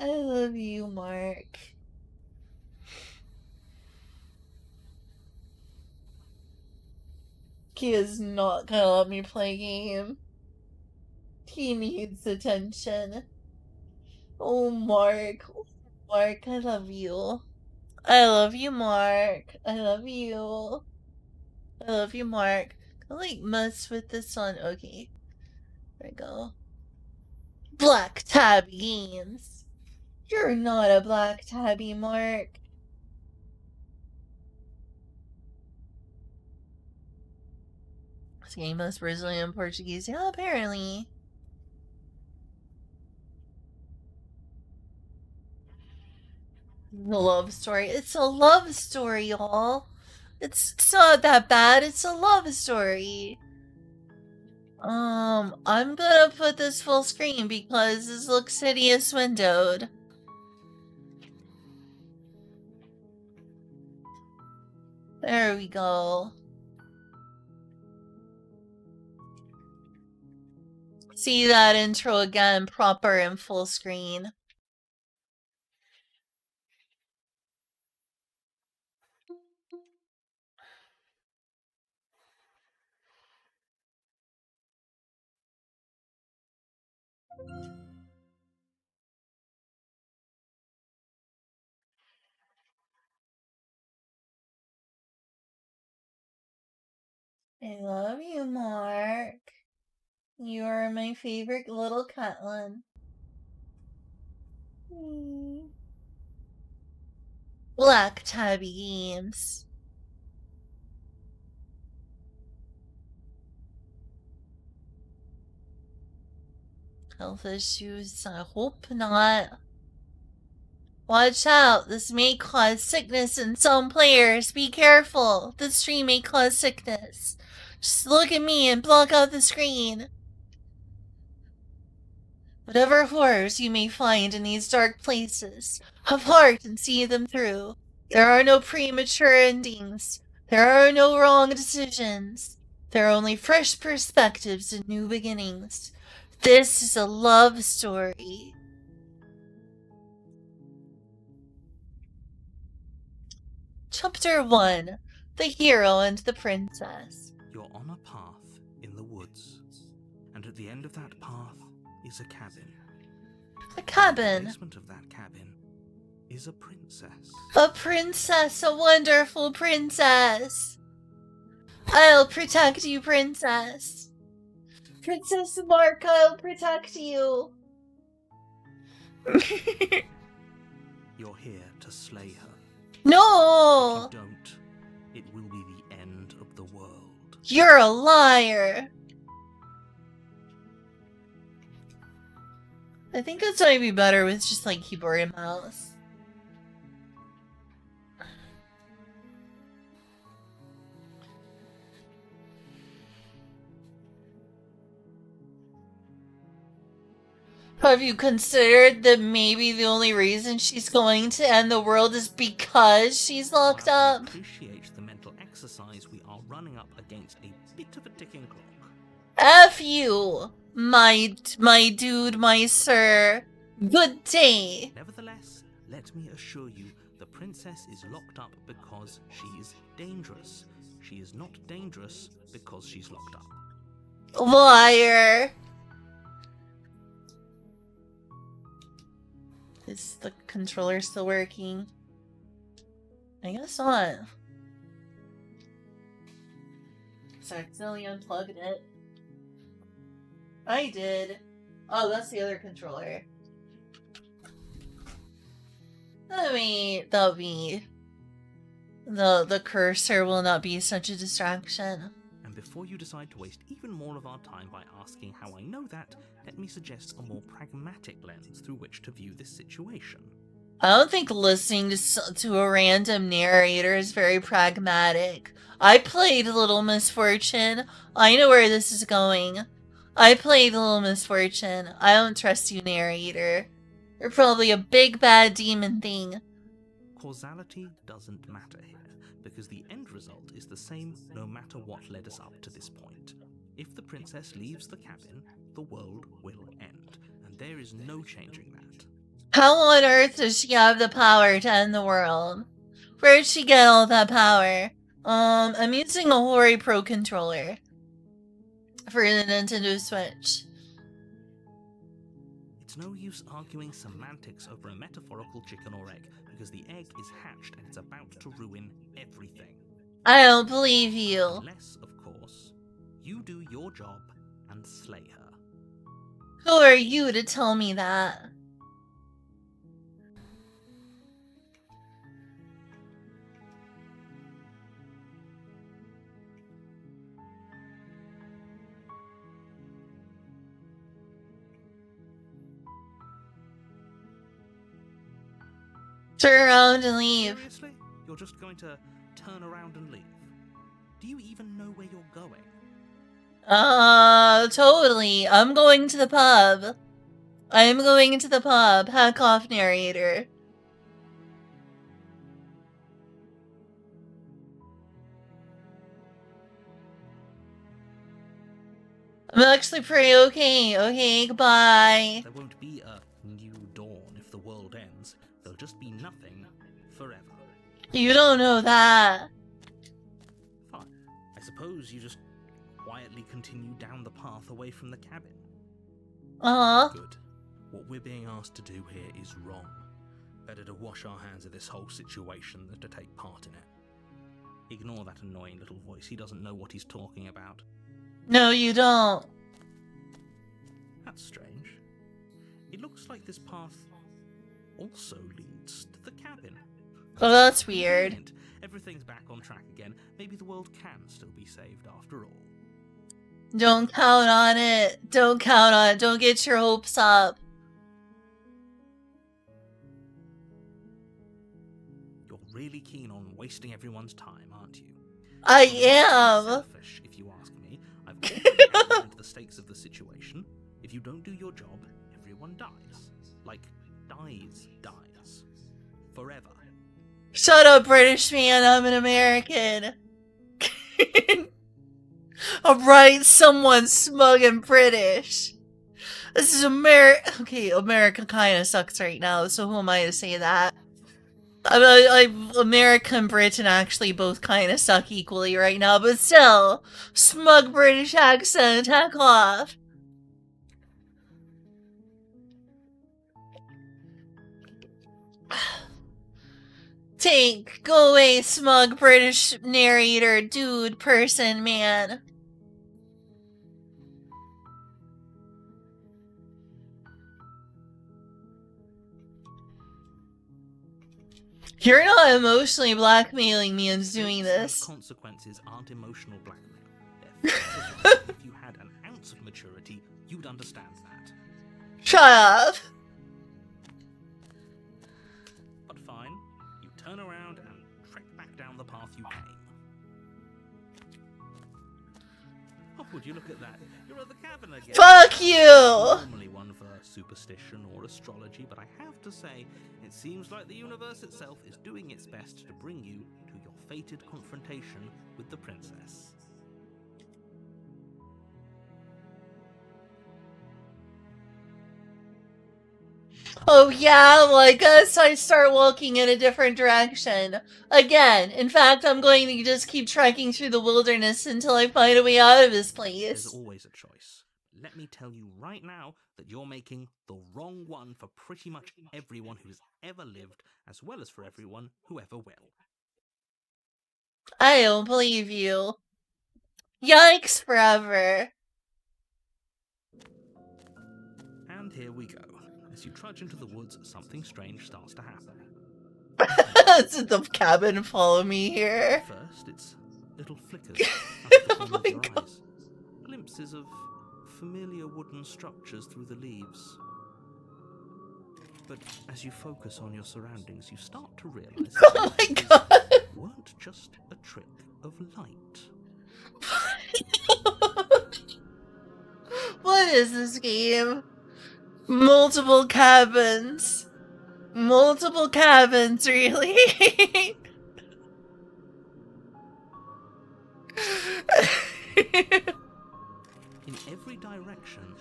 S1: I love you, Mark. He is not gonna let me play game. He needs attention. Oh, Mark. Mark, I love you. I love you, Mark. I love you. I love you, Mark. I like mess with this one. Okay, there we go. Black Tab Games. You're not a Black Tabby, Mark. This game is Brazilian Portuguese. Yeah, apparently. The love story. It's a love story, y'all. It's not that bad. It's a love story. I'm gonna put this full screen because this looks hideous windowed. There we go. See that intro again, proper and full screen. I love you, Mark. You are my favorite little Catlin. Black Tabby Games. Health issues? I hope not. Watch out, this may cause sickness in some players. Be careful, this stream may cause sickness. Just look at me and block out the screen. Whatever horrors you may find in these dark places, have heart and see them through. There are no premature endings. There are no wrong decisions. There are only fresh perspectives and new beginnings. This is a love story. Chapter 1: The Hero and the Princess.
S4: You're on a path in the woods, and at the end of that path is a cabin.
S1: A cabin?
S4: In the basement of that cabin is a princess.
S1: A princess, a wonderful princess. I'll protect you, princess. Princess Mark, I'll protect you.
S4: You're here to slay her.
S1: No!
S4: If you don't, it will be the end of the world.
S1: You're a liar. I think this might be better with just like keyboard and mouse. Have you considered that maybe the only reason she's going to end the world is because she's locked
S4: While I
S1: up?
S4: appreciate the mental exercise, we are running up against a bit of a ticking clock.
S1: F you, my dude, my sir. Good day.
S4: Nevertheless, let me assure you, the princess is locked up because she is dangerous. She is not dangerous because she's locked up.
S1: Liar. Is the controller still working? I guess not. So I accidentally unplugged it. I did. Oh, that's the other controller. That'll be the cursor will not be such a distraction.
S4: And before you decide to waste even more of our time by asking how I know that, let me suggest a more pragmatic lens through which to view this situation.
S1: I don't think listening to a random narrator is very pragmatic. I played Little Misfortune. I know where this is going. I played Little Misfortune. I don't trust you, narrator. You're probably a big bad demon thing.
S4: Causality doesn't matter here, because the end result is the same no matter what led us up to this point. If the princess leaves the cabin, the world will end, and there is no changing that.
S1: How on earth does she have the power to end the world? Where'd she get all that power? I'm using a Hori Pro controller for the Nintendo Switch.
S4: It's no use arguing semantics over a metaphorical chicken or egg, because the egg is hatched and it's about to ruin everything.
S1: I don't believe you.
S4: Unless, of course, you do your job and slay her.
S1: Who are you to tell me that? Turn around and leave.
S4: Seriously? You're just going to turn around and leave? Do you even know where you're going?
S1: Totally. I'm going to the pub. I'm going to the pub. Hack off, narrator. I'm actually pretty okay. Okay, goodbye.
S4: There won't be a new dawn if the world ends. There'll just be nothing forever.
S1: You don't know that.
S4: Fine. I suppose you just quietly continue down the path away from the cabin.
S1: Uh-huh.
S4: Good. What we're being asked to do here is wrong. Better to wash our hands of this whole situation than to take part in it. Ignore that annoying little voice. He doesn't know what he's talking about.
S1: No, you don't.
S4: That's strange. It looks like this path also leads to the cabin.
S1: Oh, that's weird.
S4: Convenient. Everything's back on track again. Maybe the world can still be saved after all.
S1: Don't count on it. Don't count on it. Don't get your hopes up.
S4: You're really keen on wasting everyone's time, aren't you?
S1: I
S4: Well,
S1: am.
S4: selfish, if you ask me. I've already outlined the stakes of the situation. If you don't do your job, everyone dies. Like, dies. Forever.
S1: Shut up, British man. I'm an American. Alright, someone smug and British. This is America. Okay, America kind of sucks right now, so who am I to say that? America and Britain actually both kind of suck equally right now, but still, smug British accent, heck off. Tank, go away, smug British narrator, dude, person, man. You're not emotionally blackmailing me into doing this.
S4: Consequences aren't emotional blackmail. They're physical. If you had an ounce of maturity, you'd understand that.
S1: Shut up.
S4: But fine, you turn around and trek back down the path you came. Oh, would you look at that? You're at the cabin again.
S1: Fuck you!
S4: Normally one for superstition or astrology, but I have to say, it seems like the universe itself is doing its best to bring you to your fated confrontation with the princess.
S1: Oh yeah, well I guess I start walking in a different direction. Again, in fact, I'm going to just keep trekking through the wilderness until I find a way out of this place.
S4: There's always a choice. Let me tell you right now that you're making the wrong one for pretty much everyone who's ever lived, as well as for everyone who ever will.
S1: I don't believe you. Yikes forever.
S4: And here we go. As you trudge into the woods, something strange starts to happen.
S1: Did the cabin follow me here?
S4: First, it's little flickers under the corner of your
S1: God.
S4: eyes. Glimpses of familiar wooden structures through the leaves. But as you focus on your surroundings, you start to realize
S1: Oh my god.
S4: weren't just a trick of light.
S1: What is this game? Multiple cabins. Multiple cabins, really?
S4: In every direction,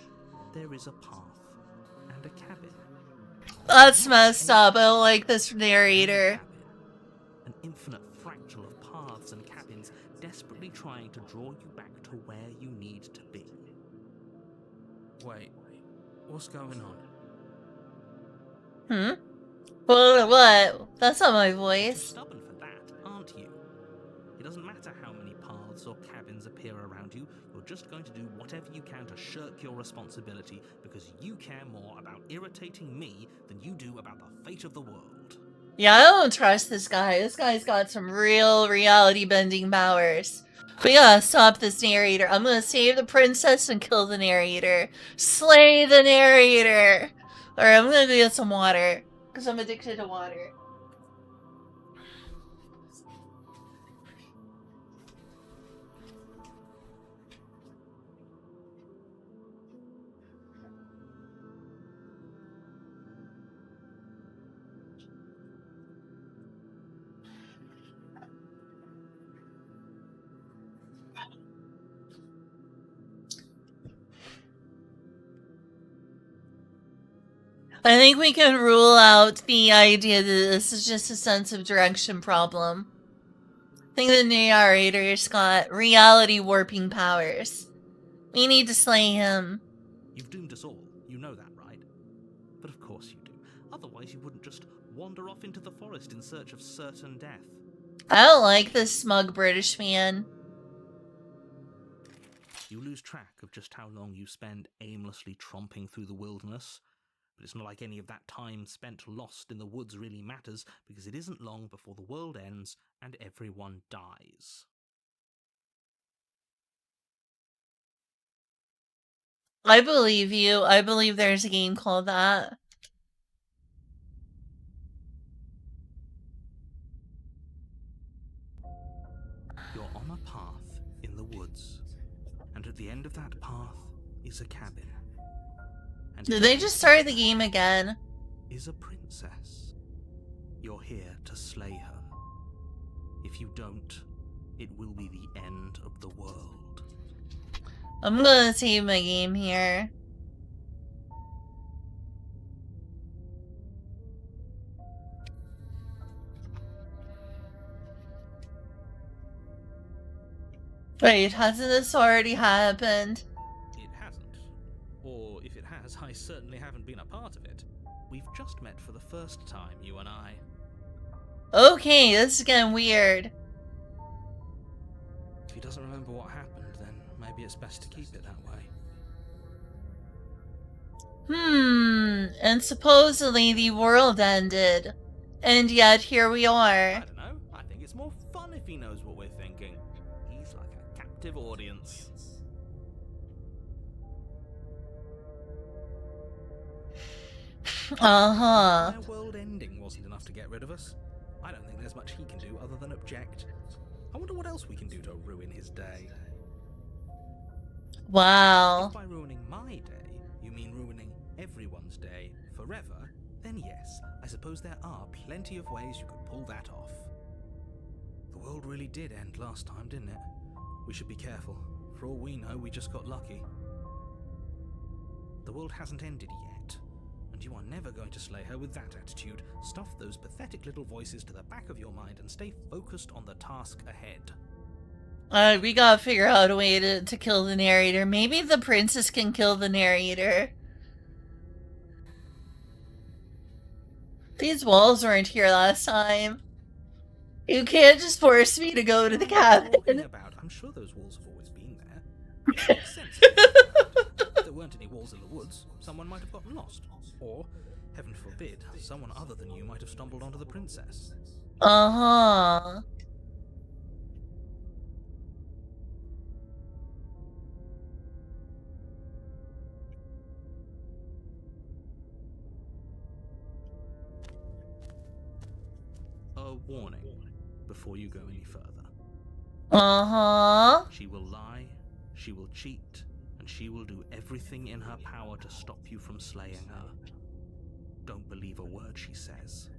S4: there is a path and a cabin.
S1: That's messed up. I don't like this narrator.
S4: An infinite fractal of paths and cabins desperately trying to draw you back to where you need to be. Wait, what's going on?
S1: What? That's not my
S4: You're
S1: voice.
S4: stubborn for that, aren't you? It doesn't matter how many paths or cabins appear around you, you're just going to do whatever you can to shirk your responsibility because you care more about irritating me than you do about the fate of the world.
S1: Yeah, I don't trust this guy. This guy's got some real reality-bending powers. We gotta stop this narrator. I'm gonna save the princess and kill the narrator. Slay the narrator! Alright, I'm gonna go get some water. Because I'm addicted to water. I think we can rule out the idea that this is just a sense of direction problem. I think the narrator's got reality warping powers. We need to slay him.
S4: You've doomed us all, you know that, right? But of course you do. Otherwise you wouldn't just wander off into the forest in search of certain death.
S1: I don't like this smug British man.
S4: You lose track of just how long you spend aimlessly tromping through the wilderness. But it's not like any of that time spent lost in the woods really matters, because it isn't long before the world ends and everyone dies.
S1: I believe you. I believe there's a game called that.
S4: You're on a path in the woods, and at the end of that path is a cabin. And
S1: Did they just start the game again?
S4: Is a princess. You're here to slay her. If you don't, it will be the end of the world.
S1: I'm gonna save my game here. Wait, hasn't this already happened?
S4: It hasn't. Or if it has, I certainly haven't been a part of it. We've just met for the first time, you and I.
S1: Okay, this is getting weird.
S4: If he doesn't remember what happened, then maybe it's best to keep it that way.
S1: And supposedly the world ended. And yet here we are.
S4: I don't know. I think it's more fun if he knows what we're thinking. He's like a captive audience.
S1: Uh-huh.
S4: Their world ending wasn't enough to get rid of us. I don't think there's much he can do other than object. I wonder what else we can do to ruin his day.
S1: Wow.
S4: If by ruining my day, you mean ruining everyone's day forever, then yes, I suppose there are plenty of ways you could pull that off. The world really did end last time, didn't it? We should be careful. For all we know, we just got lucky. The world hasn't ended yet, and you are never going to slay her with that attitude. Stuff those pathetic little voices to the back of your mind and stay focused on the task ahead.
S1: We gotta figure out a way to kill the narrator. Maybe the princess can kill the narrator. These walls weren't here last time. You can't just force me to go to the cabin.
S4: About, I'm sure those walls have always been there. It makes sense. If there weren't any walls in the woods, someone might have gotten lost. Or, heaven forbid, someone other than you might have stumbled onto the princess.
S1: Uh-huh.
S4: A warning before you go any further.
S1: Uh-huh.
S4: She will lie, she will cheat, and she will do everything in her power to stop you from slaying her. Don't believe a word she says.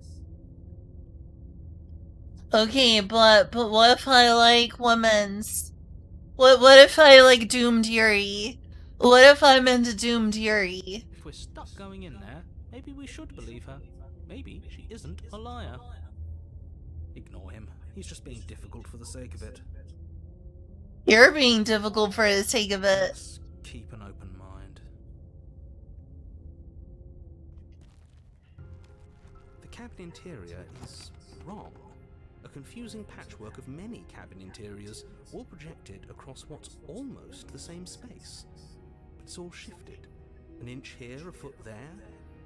S1: Okay, but what if I like women's? What if I like doomed Yuri? What if I'm into doomed Yuri?
S4: If we're stuck going in there, maybe we should believe her. Maybe she isn't a liar. Ignore him. He's just being difficult for the sake of it.
S1: You're being difficult for the sake of it.
S4: Let's keep an open mind. The cabin interior is wrong. A confusing patchwork of many cabin interiors, all projected across what's almost the same space. But it's all shifted. An inch here, a foot there,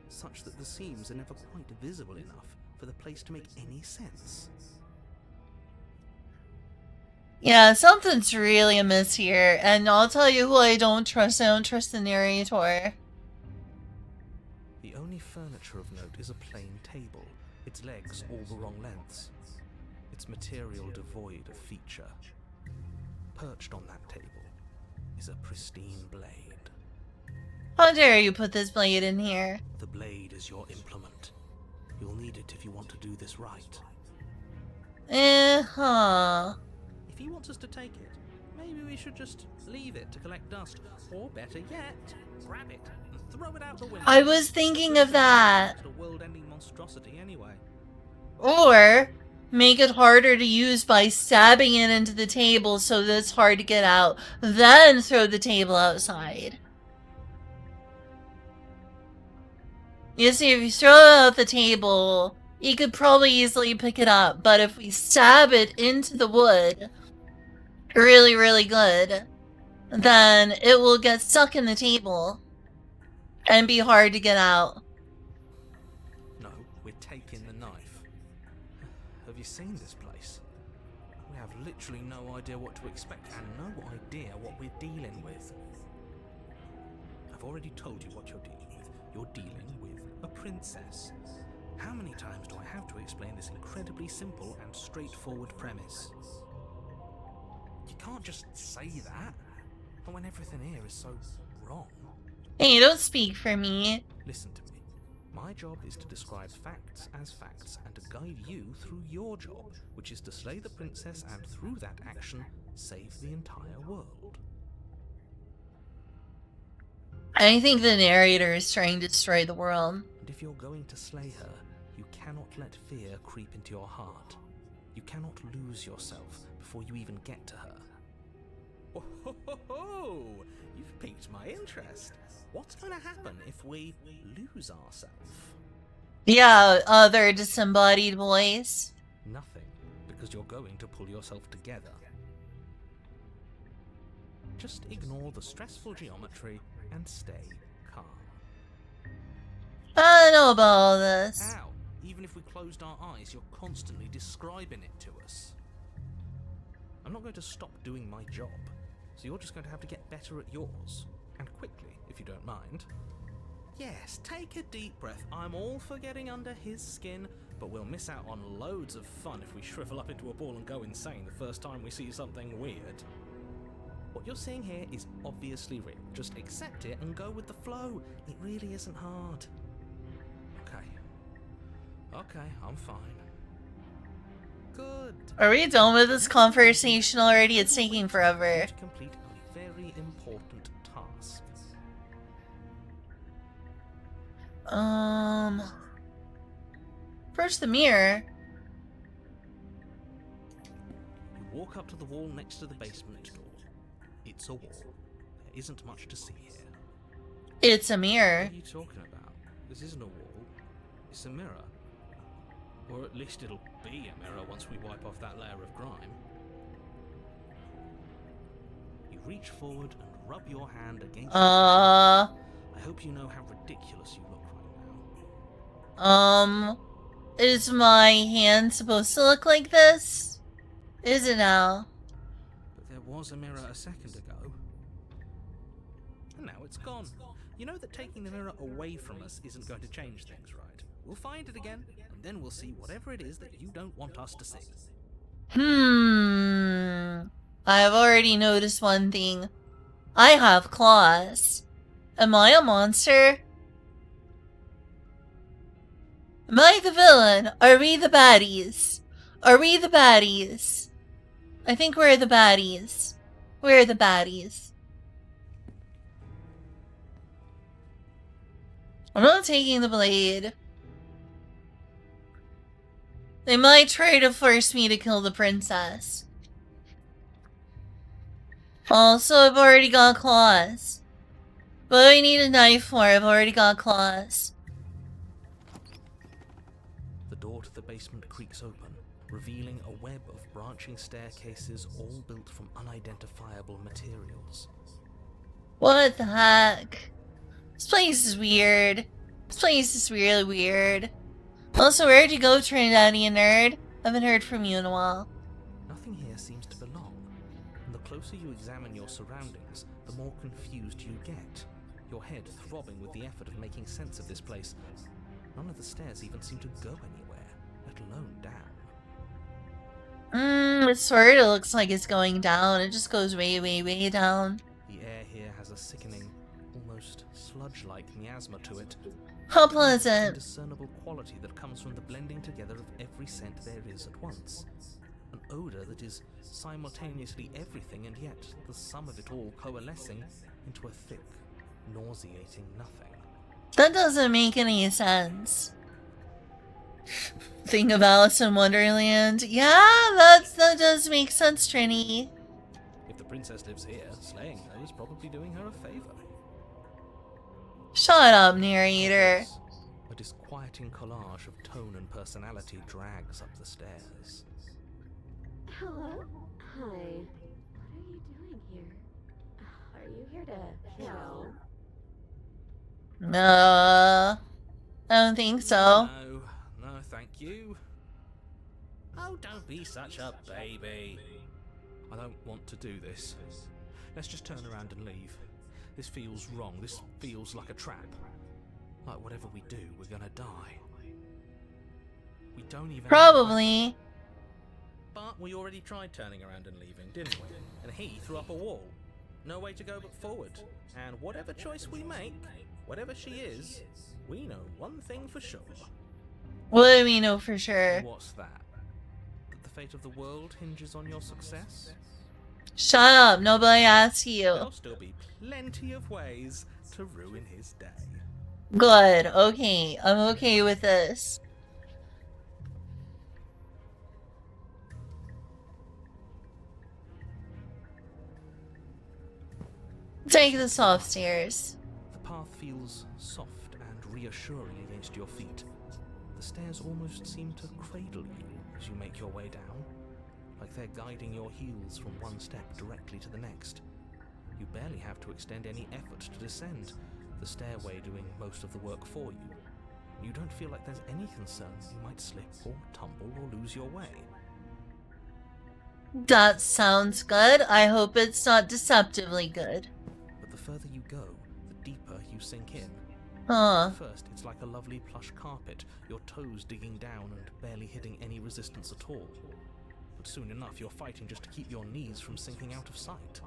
S4: such that the seams are never quite visible enough for the place to make any sense.
S1: Yeah, something's really amiss here, and I'll tell you who I don't trust. I don't trust the narrator.
S4: The only furniture of note is a plain table, its legs all the wrong lengths, its material devoid of feature. Perched on that table is a pristine blade.
S1: How dare you put this blade in here?
S4: The blade is your implement. You'll need it if you want to do this right.
S1: Huh.
S4: If he wants us to take it, maybe we should just leave it to collect dust. Or better yet, grab it and throw it out the window.
S1: I was thinking of that.
S4: It's a world-ending monstrosity anyway.
S1: Or make it harder to use by stabbing it into the table so that it's hard to get out. Then throw the table outside. You see, if you throw it out the table, you could probably easily pick it up. But if we stab it into the wood, really, really good, then it will get stuck in the table and be hard to get out.
S4: No, we're taking the knife. Have you seen this place? We have literally no idea what to expect and no idea what we're dealing with. I've already told you what you're dealing with. You're dealing with a princess. How many times do I have to explain this incredibly simple and straightforward premise? You can't just say that, and when everything here is so wrong.
S1: Hey, don't speak for me.
S4: Listen to me. My job is to describe facts as facts and to guide you through your job, which is to slay the princess and through that action, save the entire world.
S1: I think the narrator is trying to destroy the world.
S4: And if you're going to slay her, you cannot let fear creep into your heart. You cannot lose yourself before you even get to her. Oh, ho, ho, ho. You've piqued my interest. What's going to happen if we lose ourselves?
S1: Yeah, other disembodied voice.
S4: Nothing, because you're going to pull yourself together. Just ignore the stressful geometry and stay calm.
S1: I don't know about all this.
S4: Ow! Even if we closed our eyes, you're constantly describing it to us. I'm not going to stop doing my job, so you're just going to have to get better at yours. And quickly, if you don't mind. Yes, take a deep breath. I'm all for getting under his skin, but we'll miss out on loads of fun if we shrivel up into a ball and go insane the first time we see something weird. What you're seeing here is obviously real. Just accept it and go with the flow. It really isn't hard. Okay, I'm fine. Good.
S1: Are we done with this conversation already? It's taking forever.
S4: To complete a very important task.
S1: Approach the mirror.
S4: You walk up to the wall next to the basement door. It's a wall. There isn't much to see here.
S1: It's a mirror.
S4: What are you talking about? This isn't a wall. It's a mirror. Or at least it'll be a mirror once we wipe off that layer of grime. You reach forward and rub your hand against I hope you know how ridiculous you look right now.
S1: Is my hand supposed to look like this? Is it now?
S4: But there was a mirror a second ago. And now it's gone. You know that taking the mirror away from us isn't going to change things, right? We'll find it again, and then we'll see whatever it is that you don't want us to see.
S1: I've already noticed one thing. I have claws. Am I a monster? Am I the villain? Are we the baddies? Are we the baddies? I think we're the baddies. We're the baddies. I'm not taking the blade. They might try to force me to kill the princess. Also, I've already got claws. But I need a knife for. I've already got claws.
S4: The door to the basement creaks open, revealing a web of branching staircases all built from unidentifiable materials.
S1: What the heck? This place is weird. This place is really weird. Also, where'd you go, Trinidadian nerd? Haven't heard from you in a while.
S4: Nothing here seems to belong, and the closer you examine your surroundings, the more confused you get, your head throbbing with the effort of making sense of this place. None of the stairs even seem to go anywhere, let alone down.
S1: It sort of looks like it's going down. It just goes way, way, way down.
S4: The air here has a sickening, almost sludge-like miasma to it.
S1: How
S4: An
S1: pleasant.
S4: indiscernible quality that comes from the blending together of every scent there is at once. An odor that is simultaneously everything and yet the sum of it all coalescing into a thick, nauseating nothing.
S1: That doesn't make any sense. Think of Alice in Wonderland. Yeah, that does make sense, Trini.
S4: If the princess lives here, slaying her is probably doing her a favor.
S1: Shut up, narrator.
S4: Yes, a disquieting collage of tone and personality drags up the stairs.
S5: Hello? Hi. What are you doing here? Are you here to kill?
S1: I don't think so.
S4: No, no, thank you. Oh, don't be such a baby. I don't want to do this. Let's just turn around and leave. This feels wrong. This feels like a trap. Like whatever we do, we're gonna die. We don't even...
S1: Probably.
S4: But we already tried turning around and leaving, didn't we? And he threw up a wall. No way to go but forward. And whatever choice we make, whatever she is, we know one thing for sure.
S1: What do we know for sure?
S4: What's that? That the fate of the world hinges on your success?
S1: Shut up, nobody asked you.
S4: There'll still be plenty of ways to ruin his day.
S1: Good, okay, I'm okay with this. Take this upstairs.
S4: The path feels soft and reassuring against your feet. The stairs almost seem to cradle you as you make your way down, like they're guiding your heels from one step directly to the next. You barely have to extend any effort to descend, the stairway doing most of the work for you. You don't feel like there's any concern you might slip or tumble or lose your way.
S1: That sounds good. I hope it's not deceptively good.
S4: But the further you go, the deeper you sink in.
S1: Huh.
S4: At first, it's like a lovely plush carpet, your toes digging down and barely hitting any resistance at all. But soon enough, you're fighting just to keep your knees from sinking out of sight.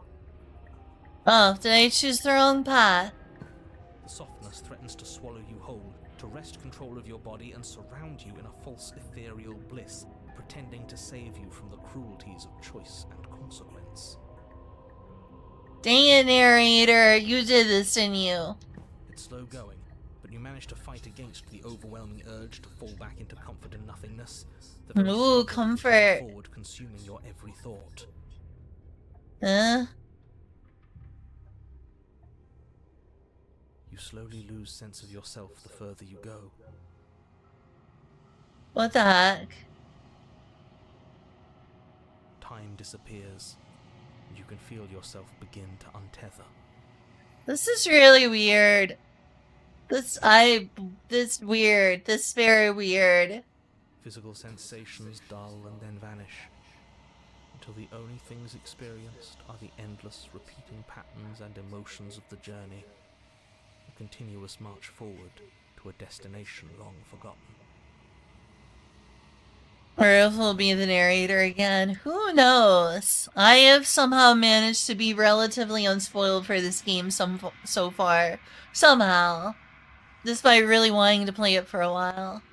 S1: Oh, did I choose the wrong path?
S4: The softness threatens to swallow you whole, to wrest control of your body and surround you in a false ethereal bliss, pretending to save you from the cruelties of choice and consequence.
S1: Dang it, narrator, you did this, didn't you?
S4: It's slow going, but you manage to fight against the overwhelming urge to fall back into comfort and nothingness. The very
S1: Ooh,
S4: struggle to
S1: comfort.
S4: move forward, consuming your every thought. You slowly lose sense of yourself the further you go.
S1: What the heck?
S4: Time disappears, and you can feel yourself begin to untether.
S1: This is really weird. This weird. This very weird.
S4: Physical sensations dull and then vanish, until the only things experienced are the endless repeating patterns and emotions of the journey, a continuous march forward to a destination long forgotten.
S1: Or if he'll be the narrator again. Who knows? I have somehow managed to be relatively unspoiled for this game so far. Somehow. Despite really wanting to play it for a while.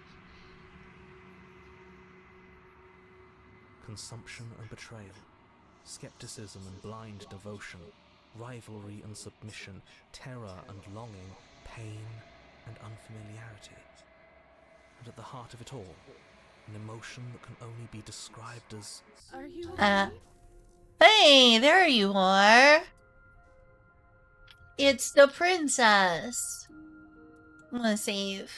S4: Consumption and betrayal, skepticism and blind devotion, rivalry and submission, terror and longing, pain and unfamiliarity. And at the heart of it all, an emotion that can only be described as...
S5: Are you okay?
S1: Hey, there you are. It's the princess. I'm gonna save.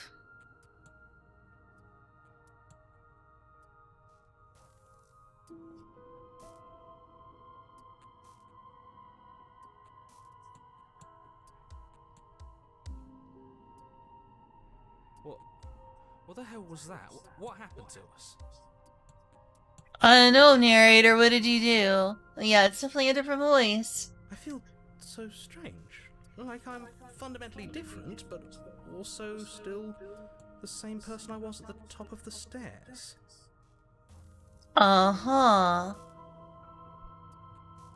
S4: What the hell was that? What happened to us?
S1: I don't know, narrator. What did you do? Yeah, it's definitely a different voice.
S4: I feel so strange. Like I'm fundamentally different, but also still the same person I was at the top of the stairs.
S1: Uh-huh.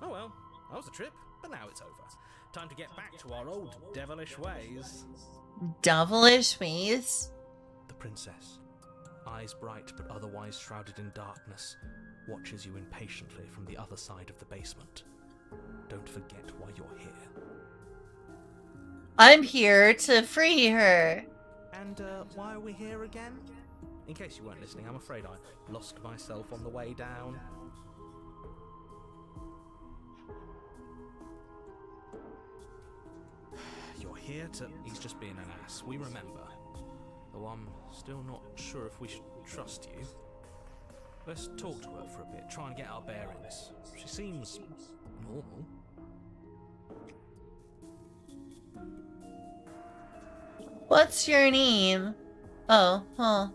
S4: Oh well, that was a trip, but now it's over. Time to get back to our old devilish ways.
S1: Devilish ways?
S4: The princess, eyes bright but otherwise shrouded in darkness, watches you impatiently from the other side of the basement. Don't forget why you're here.
S1: I'm here to free her.
S4: And why are we here again? In case you weren't listening, I'm afraid I lost myself on the way down. You're here to... He's just being an ass, we remember. Though I'm still not sure if we should trust you. Let's talk to her for a bit, try and get our bearings. She seems normal.
S1: What's your name? Oh, huh.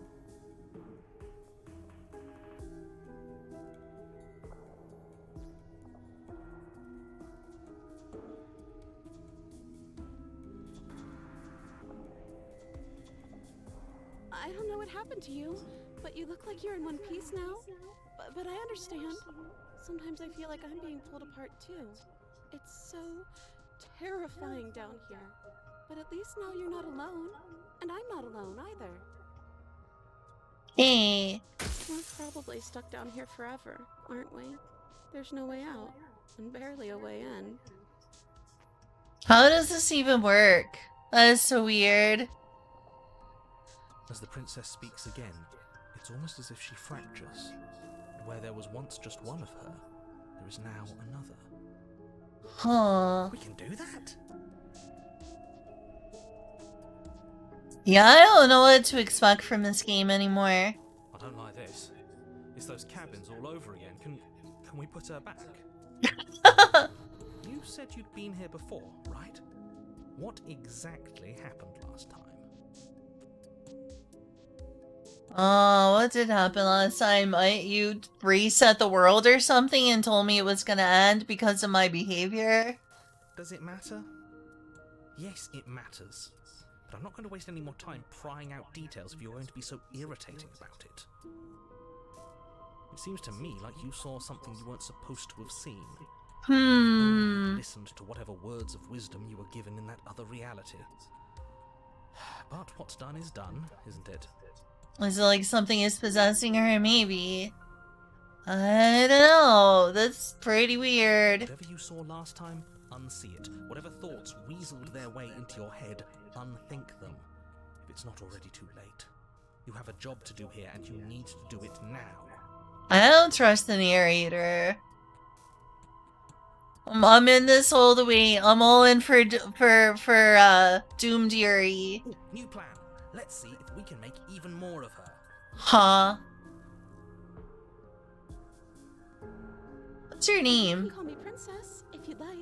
S5: I don't know what happened to you, but you look like you're in one piece now. But I understand. Sometimes I feel like I'm being pulled apart too. It's so terrifying down here. But at least now you're not alone. And I'm not alone either.
S1: Hey.
S5: We're probably stuck down here forever, aren't we? There's no way out, and barely a way in.
S1: How does this even work? That is so weird.
S4: As the princess speaks again, it's almost as if she fractures. Where there was once just one of her, there is now another.
S1: Huh.
S4: We can do that?
S1: Yeah, I don't know what to expect from this game anymore.
S4: I don't like this. It's those cabins all over again. Can we put her back? You said you'd been here before, right? What exactly happened last time?
S1: Oh, what did happen last time? You reset the world or something and told me it was gonna end because of my behavior?
S4: Does it matter? Yes, it matters. But I'm not going to waste any more time prying out details if you're going to be so irritating about it. It seems to me like you saw something you weren't supposed to have seen. Only listened to whatever words of wisdom you were given in that other reality. But what's done is done, isn't it?
S1: Is it like something is possessing her? Maybe. I don't know. That's pretty weird.
S4: Whatever you saw last time, unsee it. Whatever thoughts weaseled their way into your head, unthink them. If it's not already too late. You have a job to do here, and you need to do it now.
S1: I don't trust the narrator. I'm in this all the way. I'm all in for Doom Deary.
S4: Ooh, new plan. Let's see if we can make even more of her.
S1: Huh. What's your
S5: You
S1: name?
S5: can call me Princess, if you'd like.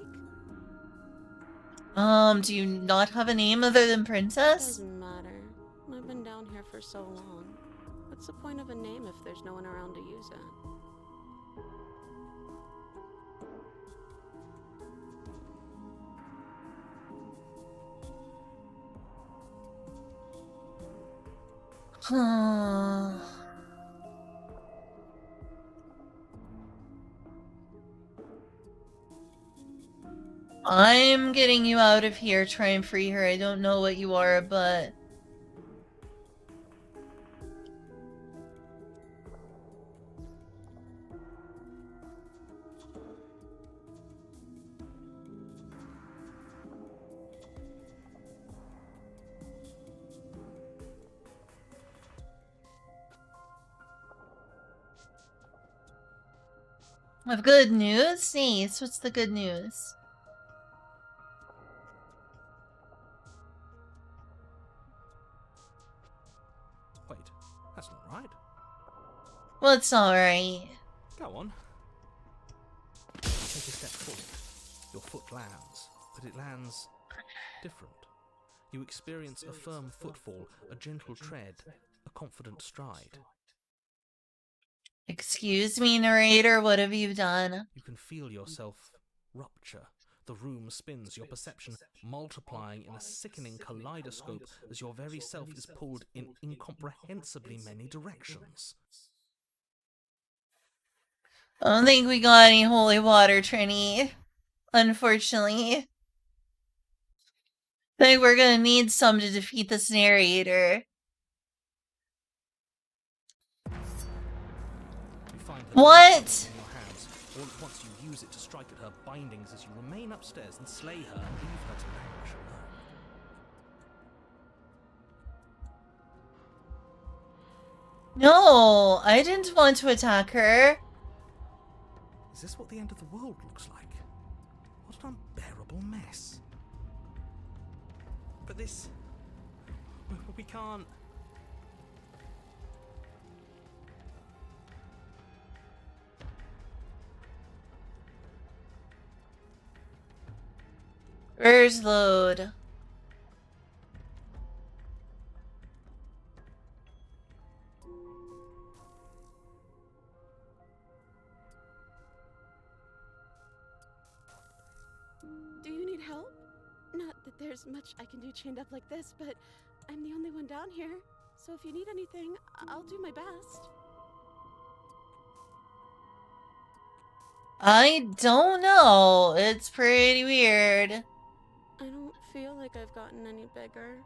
S1: Do you not have a name other than Princess?
S5: Doesn't matter. I've been down here for so long. What's the point of a name if there's no one around to use it?
S1: I'm getting you out of here. Try and free her. I don't know what you are, but... I've good news? Nice. What's the good news?
S4: Wait, that's not right.
S1: Well, it's alright.
S4: Go on. Take a step forward. Your foot lands, but it lands different. You experience a firm footfall, a gentle tread, a confident stride.
S1: Excuse me, narrator, what have you done?
S4: You can feel yourself rupture. The room spins, your perception multiplying in a sickening kaleidoscope as your very self is pulled in incomprehensibly many directions.
S1: I don't think we got any holy water, Trini. Unfortunately. I think we're gonna need some to defeat this narrator.
S4: You find the
S1: What?
S4: in your hands. All at once you use it to strike at her bindings as you remain upstairs and slay her and leave her to languish alone.
S1: No, I didn't want to attack her.
S4: Is this what the end of the world looks like? What an unbearable mess. But this... we can't...
S1: Where's load?
S5: Do you need help? Not that there's much I can do chained up like this, but I'm the only one down here. So if you need anything, I'll do my best.
S1: I don't know. It's pretty weird.
S5: I don't feel like I've gotten any bigger.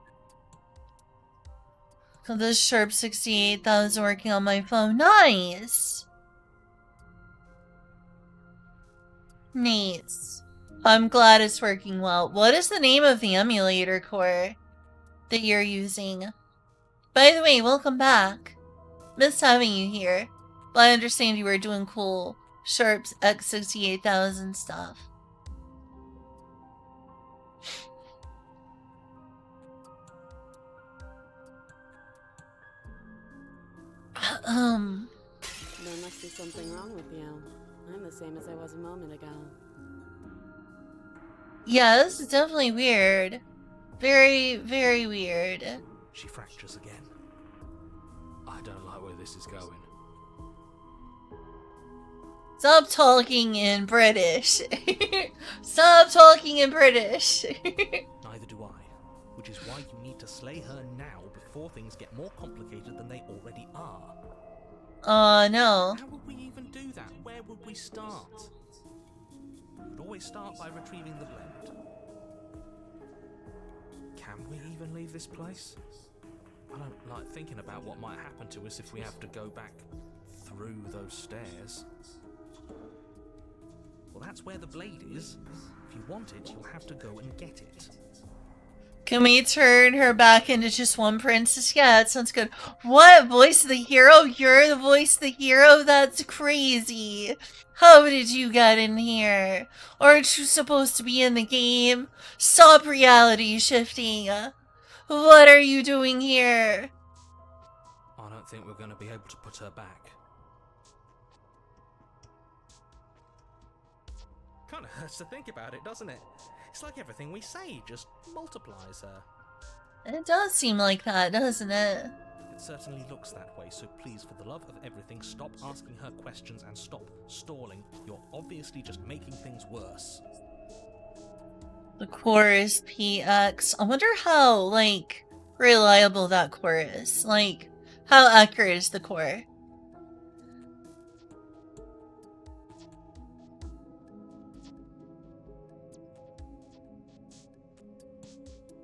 S1: The Sharp 68,000 working on my phone. Nice! Nice. I'm glad it's working well. What is the name of the emulator core that you're using? By the way, welcome back. Missed having you here. But I understand you were doing cool Sharp's X68000 stuff.
S5: There must be something wrong with you. I'm the same as I was a moment ago.
S1: Yeah, this is definitely weird. Very, very weird.
S4: She fractures again. I don't like where this is going.
S1: Stop talking in British. Stop talking in British.
S4: Neither do I. Which is why you need to slay her now before things get more complicated than they already are.
S1: No.
S4: How would we even do that? Where would we start? We'd always start by retrieving the blend. Can we even leave this place? I don't like thinking about what might happen to us if we have to go back through those stairs. Well, that's where the blade is. If you want it, you'll have to go and get it.
S1: Can we turn her back into just one princess? Yeah, that sounds good. What? Voice of the hero? You're the voice of the hero? That's crazy. How did you get in here? Aren't you supposed to be in the game? Stop reality shifting. What are you doing here?
S4: I don't think we're going to be able to put her back. Kind of hurts to think about it, doesn't it? It's like everything we say just multiplies her.
S1: It does seem like that, doesn't it?
S4: It certainly looks that way, so please, for the love of everything, stop asking her questions and stop stalling. You're obviously just making things worse.
S1: The core is PX. I wonder how, like, reliable that core is. Like, how accurate is the core?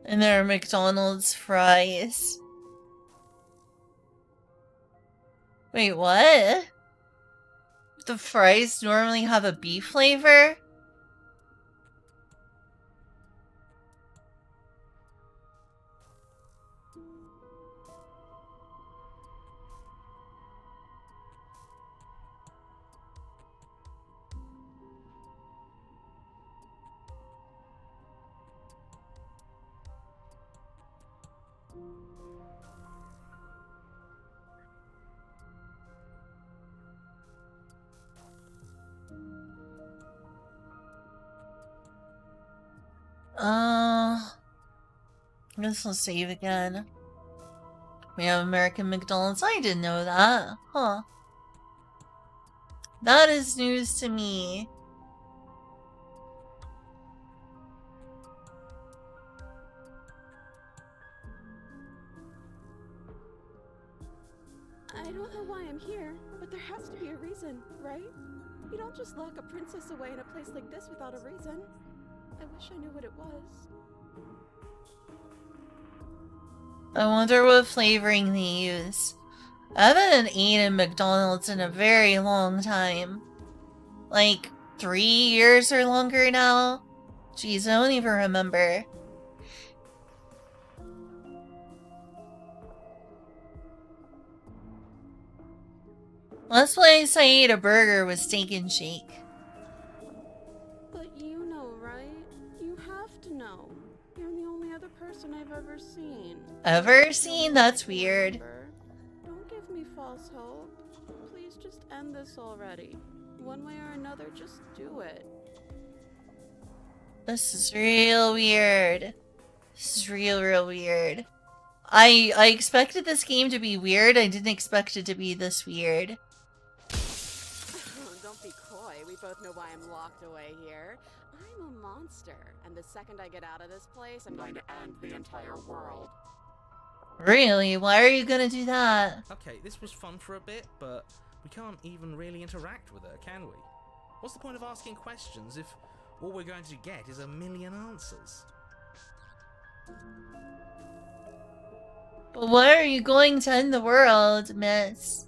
S1: And there are McDonald's fries. Wait, what? The fries normally have a beef flavor? I guess I'll save again. We have American McDonald's. I didn't know that. Huh. That is news to me.
S5: I don't know why I'm here, but there has to be a reason, right? You don't just lock a princess away in a place like this without a reason. I wish I knew what it was.
S1: I wonder what flavoring they use. I haven't eaten McDonald's in a very long time. Like 3 years or longer now? Jeez, I don't even remember. Last place I ate a burger was Steak and Shake.
S5: But you know, right? You have to know. You're the only other person I've ever seen.
S1: Ever seen? That's weird.
S5: Don't give me false hope. Please just end this already. One way or another, just do it.
S1: This is real weird. This is real weird. I expected this game to be weird. I didn't expect it to be this weird.
S5: don't be coy. We both know why I'm locked away here. I'm a monster, and the second I get out of this place, I'm going to end the entire world.
S1: Really? Why are you gonna do that?
S4: Okay, this was fun for a bit, but we can't even really interact with her, can we? What's the point of asking questions if all we're going to get is a million answers?
S1: But why are you going to end the world, miss?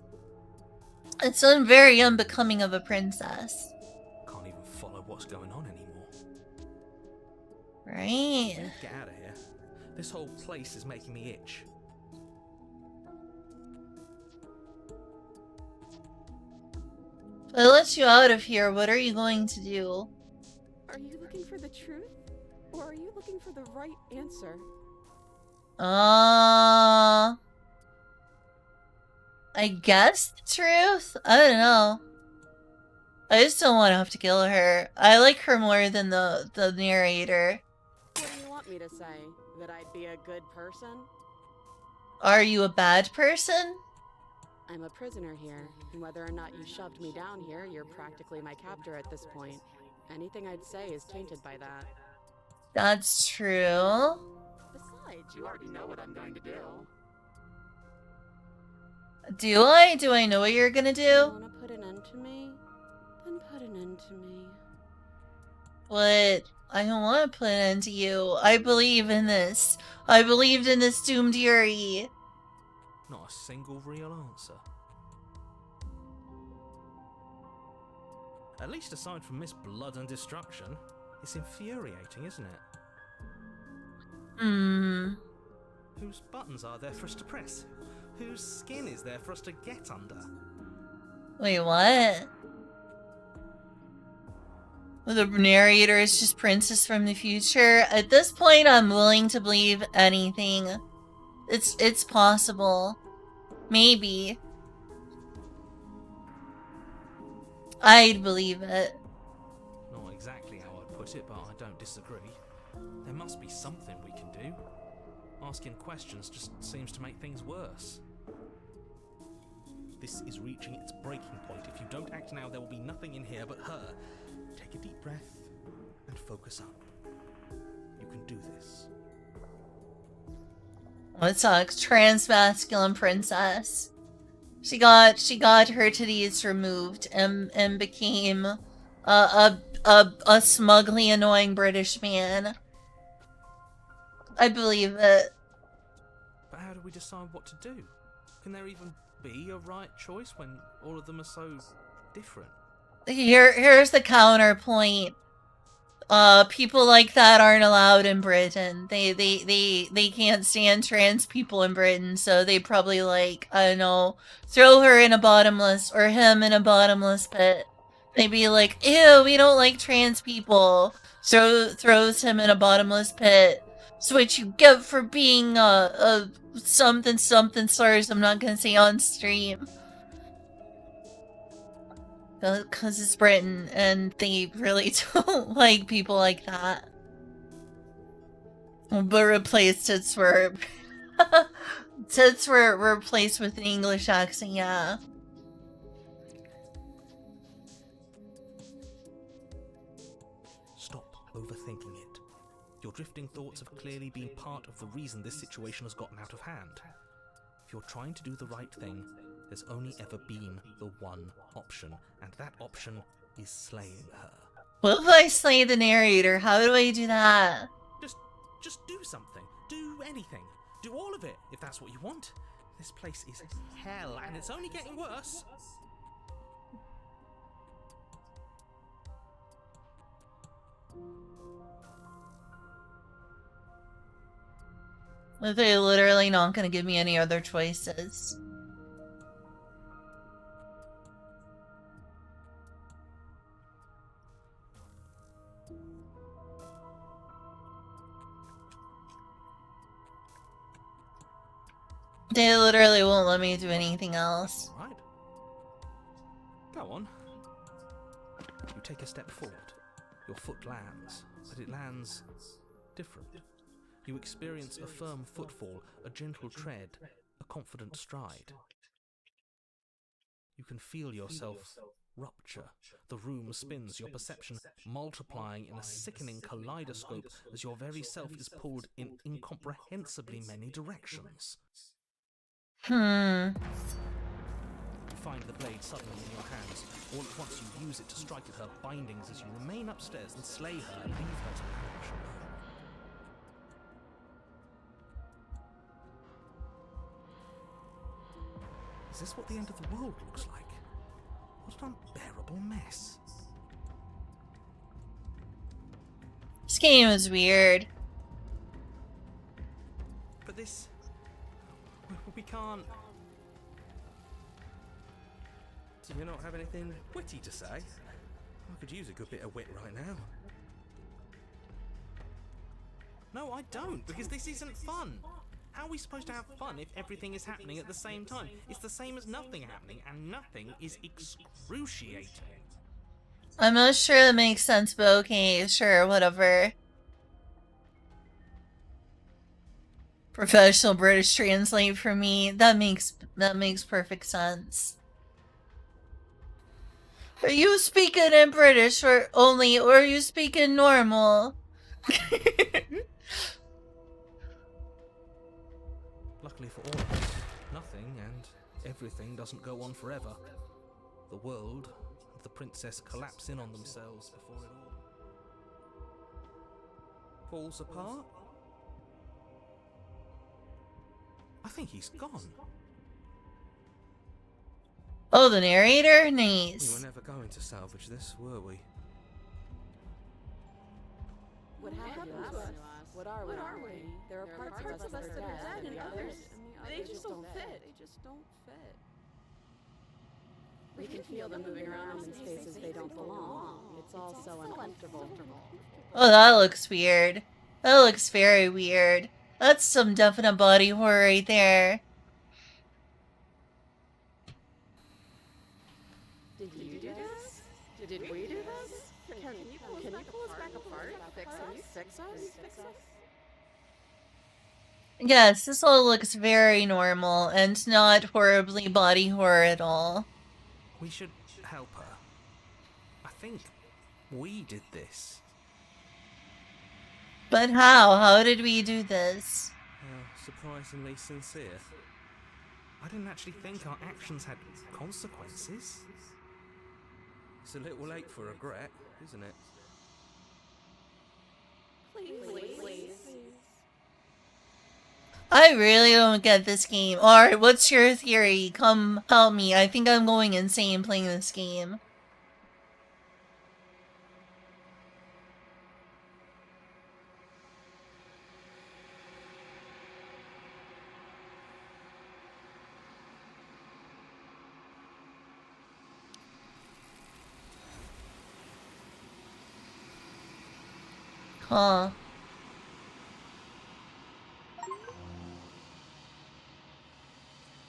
S1: It's very unbecoming of a princess.
S4: Can't even follow what's going on anymore.
S1: Right?
S4: We need to get out of here. This whole place is making me itch.
S1: If I let you out of here, what are you going to do?
S5: Are you looking for the truth? Or are you looking for the right answer?
S1: I guess the truth? I don't know. I just don't want to have to kill her. I like her more than the narrator.
S5: What do you want me to say? That I'd be a good person?
S1: Are you a bad person?
S5: I'm a prisoner here, and whether or not you shoved me down here, you're practically my captor at this point. Anything I'd say is tainted by that.
S1: That's true.
S5: Besides, you already know what I'm going to do.
S1: Do I? Do I know what you're gonna
S5: You
S1: do?
S5: wanna put an end to me? Then put an end to me.
S1: But I don't want to put an end to you. I believe in this. I believed in this doomed Yuri.
S4: Not a single real answer. At least aside from Miss Blood and Destruction, it's infuriating, isn't it? Whose buttons are there for us to press? Whose skin is there for us to get under?
S1: Wait, what? The narrator is just Princess from the future. At this point, I'm willing to believe anything. It's possible. Maybe. I'd believe it.
S4: Not exactly how I'd put it, but I don't disagree. There must be something we can do. Asking questions just seems to make things worse. This is reaching its breaking point. If you don't act now, there will be nothing in here but her. Take a deep breath and focus up. You can do this.
S1: What's a transmasculine princess? She got her titties removed and became a smugly annoying British man. I believe it.
S4: But how do we decide what to do? Can there even be a right choice when all of them are so different?
S1: Here's the counterpoint. People like that aren't allowed in Britain. They can't stand trans people in Britain, so they probably, like, I don't know, throw her in a bottomless, or him in a bottomless pit. They'd be like, ew, we don't like trans people. Throws him in a bottomless pit. So what you get for being a something slurs I'm not gonna say on stream. Because it's Britain, and they really don't like people like that. But replaced tits were replaced with an English accent, yeah.
S4: Stop overthinking it. Your drifting thoughts have clearly been part of the reason this situation has gotten out of hand. If you're trying to do the right thing, there's only ever been the one option, and that option is slaying her.
S1: What if I slay the narrator? How do I do that?
S4: Just do something. Do anything. Do all of it, if that's what you want. This place is hell, and it's only getting worse.
S1: They're literally not gonna give me any other choices. They literally won't let me do anything else.
S4: All right. Go on. You take a step forward. Your foot lands, but it lands different. You experience a firm footfall, a gentle tread, a confident stride. You can feel yourself rupture. The room spins, your perception multiplying in a sickening kaleidoscope as your very self is pulled in incomprehensibly many directions.
S1: Hmm.
S4: You find the blade suddenly in your hands. All at once you use it to strike at her bindings as you remain upstairs and slay her and leave her to perish alone. Is this what the end of the world looks like? What an unbearable mess.
S1: This game is weird.
S4: But this... we can't... Do you not have anything witty to say? I could use a good bit of wit right now. No, I don't, because this isn't fun. How are we supposed to have fun if everything is happening at the same time? It's the same as nothing happening, and nothing is excruciating.
S1: I'm not sure that makes sense, but okay, sure, whatever. Professional British translate for me. That makes perfect sense. Are you speaking in British or are you speaking normal?
S4: Luckily for all of us, nothing and everything doesn't go on forever. The world and the princess collapse in on themselves before it all falls apart. I think he's gone.
S1: Oh, the narrator?
S4: We
S1: Nice.
S4: were never going to salvage this, were we?
S5: What happened to us? What are we? There are parts of us that are dead, and others, they just don't fit. They just don't fit. We can feel them moving around in spaces they don't belong. It's all so uncomfortable.
S1: Oh, that looks weird. That looks very weird. That's some definite body horror right there.
S5: Did you do this? Did we do this? Can you pull us back apart? Fix us?
S1: Yes, this all looks very normal and not horribly body horror at all.
S4: We should help her. I think we did this.
S1: But how? How did we do this?
S4: Surprisingly sincere. I didn't actually think our actions had consequences. It's a little late for regret, isn't it?
S5: Please.
S1: I really don't get this game. Alright, what's your theory? Come help me. I think I'm going insane playing this game. Huh.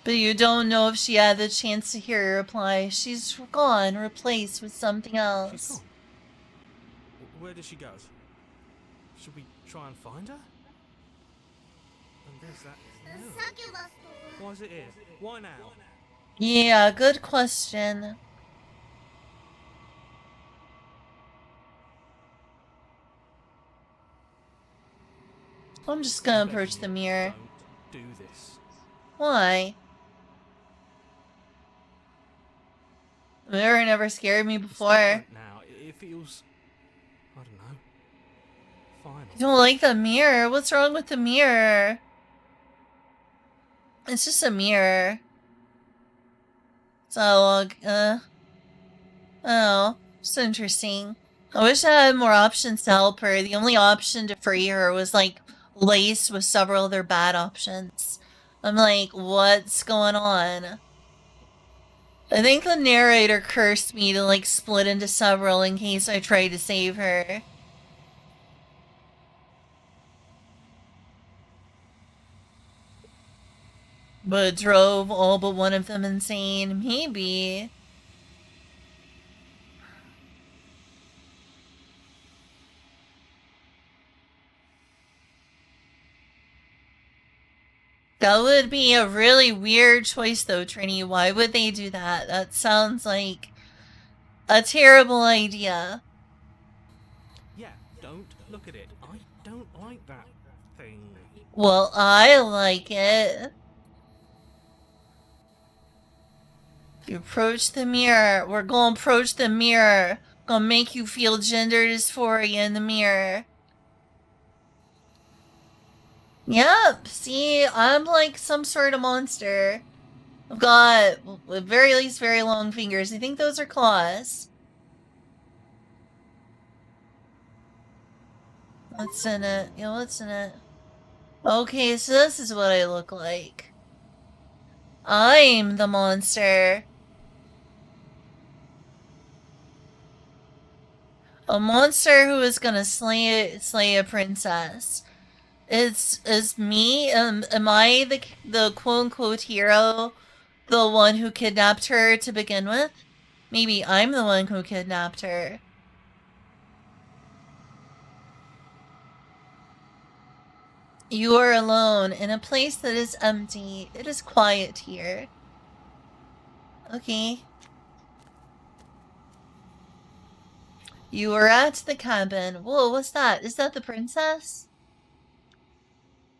S1: But you don't know if she had the chance to hear your reply. She's gone, replaced with something
S4: She's
S1: else.
S4: gone. Where did she go? Should we try and find her? And there's that mirror. Why is it here? Why now?
S1: Yeah, good question. I'm just gonna approach the mirror.
S4: Don't do this.
S1: Why? The mirror never scared me
S4: It's
S1: before.
S4: different now. It feels, I don't know, final.
S1: I don't like the mirror. What's wrong with the mirror? It's just a mirror. So, oh, it's interesting. I wish I had more options to help her. The only option to free her was, like, laced with several other bad options. I'm like, what's going on? I think the narrator cursed me to, like, split into several in case I tried to save her. But it drove all but one of them insane. Maybe. That would be a really weird choice though, Trini. Why would they do that? That sounds like a terrible idea.
S4: Yeah, don't look at it. I don't like that thing.
S1: Well, I like it. You approach the mirror. We're gonna approach the mirror. Gonna make you feel gender dysphoria in the mirror. Yep, see, I'm like some sort of monster. I've got, at very least, very long fingers. I think those are claws. What's in it? Yeah, what's in it? Okay, so this is what I look like. I'm the monster. A monster who is gonna slay a princess. Is me? Am I the quote unquote hero? The one who kidnapped her to begin with? Maybe I'm the one who kidnapped her. You are alone in a place that is empty. It is quiet here. Okay. You are at the cabin. Whoa, what's that? Is that the princess?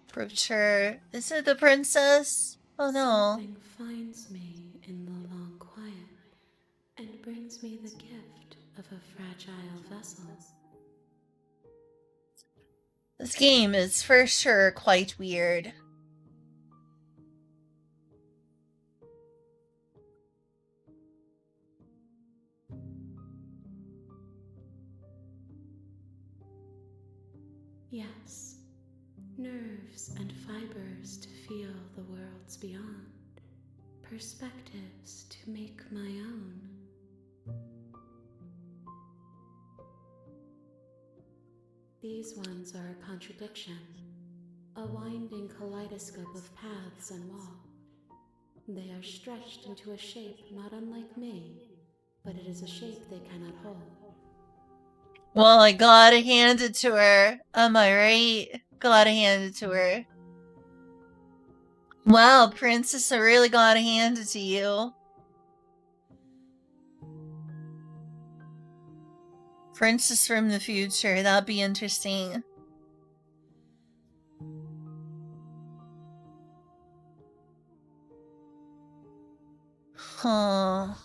S1: Approach her. Is it the princess? Oh no.
S5: Something finds me in the long quiet and brings me the gift of a fragile vessel.
S1: This game is for sure quite weird.
S5: Yes, nerves and fibers to feel the worlds beyond, perspectives to make my own. These ones are a contradiction, a winding kaleidoscope of paths and walls. They are stretched into a shape not unlike me, but it is a shape they cannot hold.
S1: Well, I gotta hand it to her. Am I right? Gotta hand it to her. Wow, princess, I really gotta hand it to you. Princess from the future, that'd be interesting. Huh.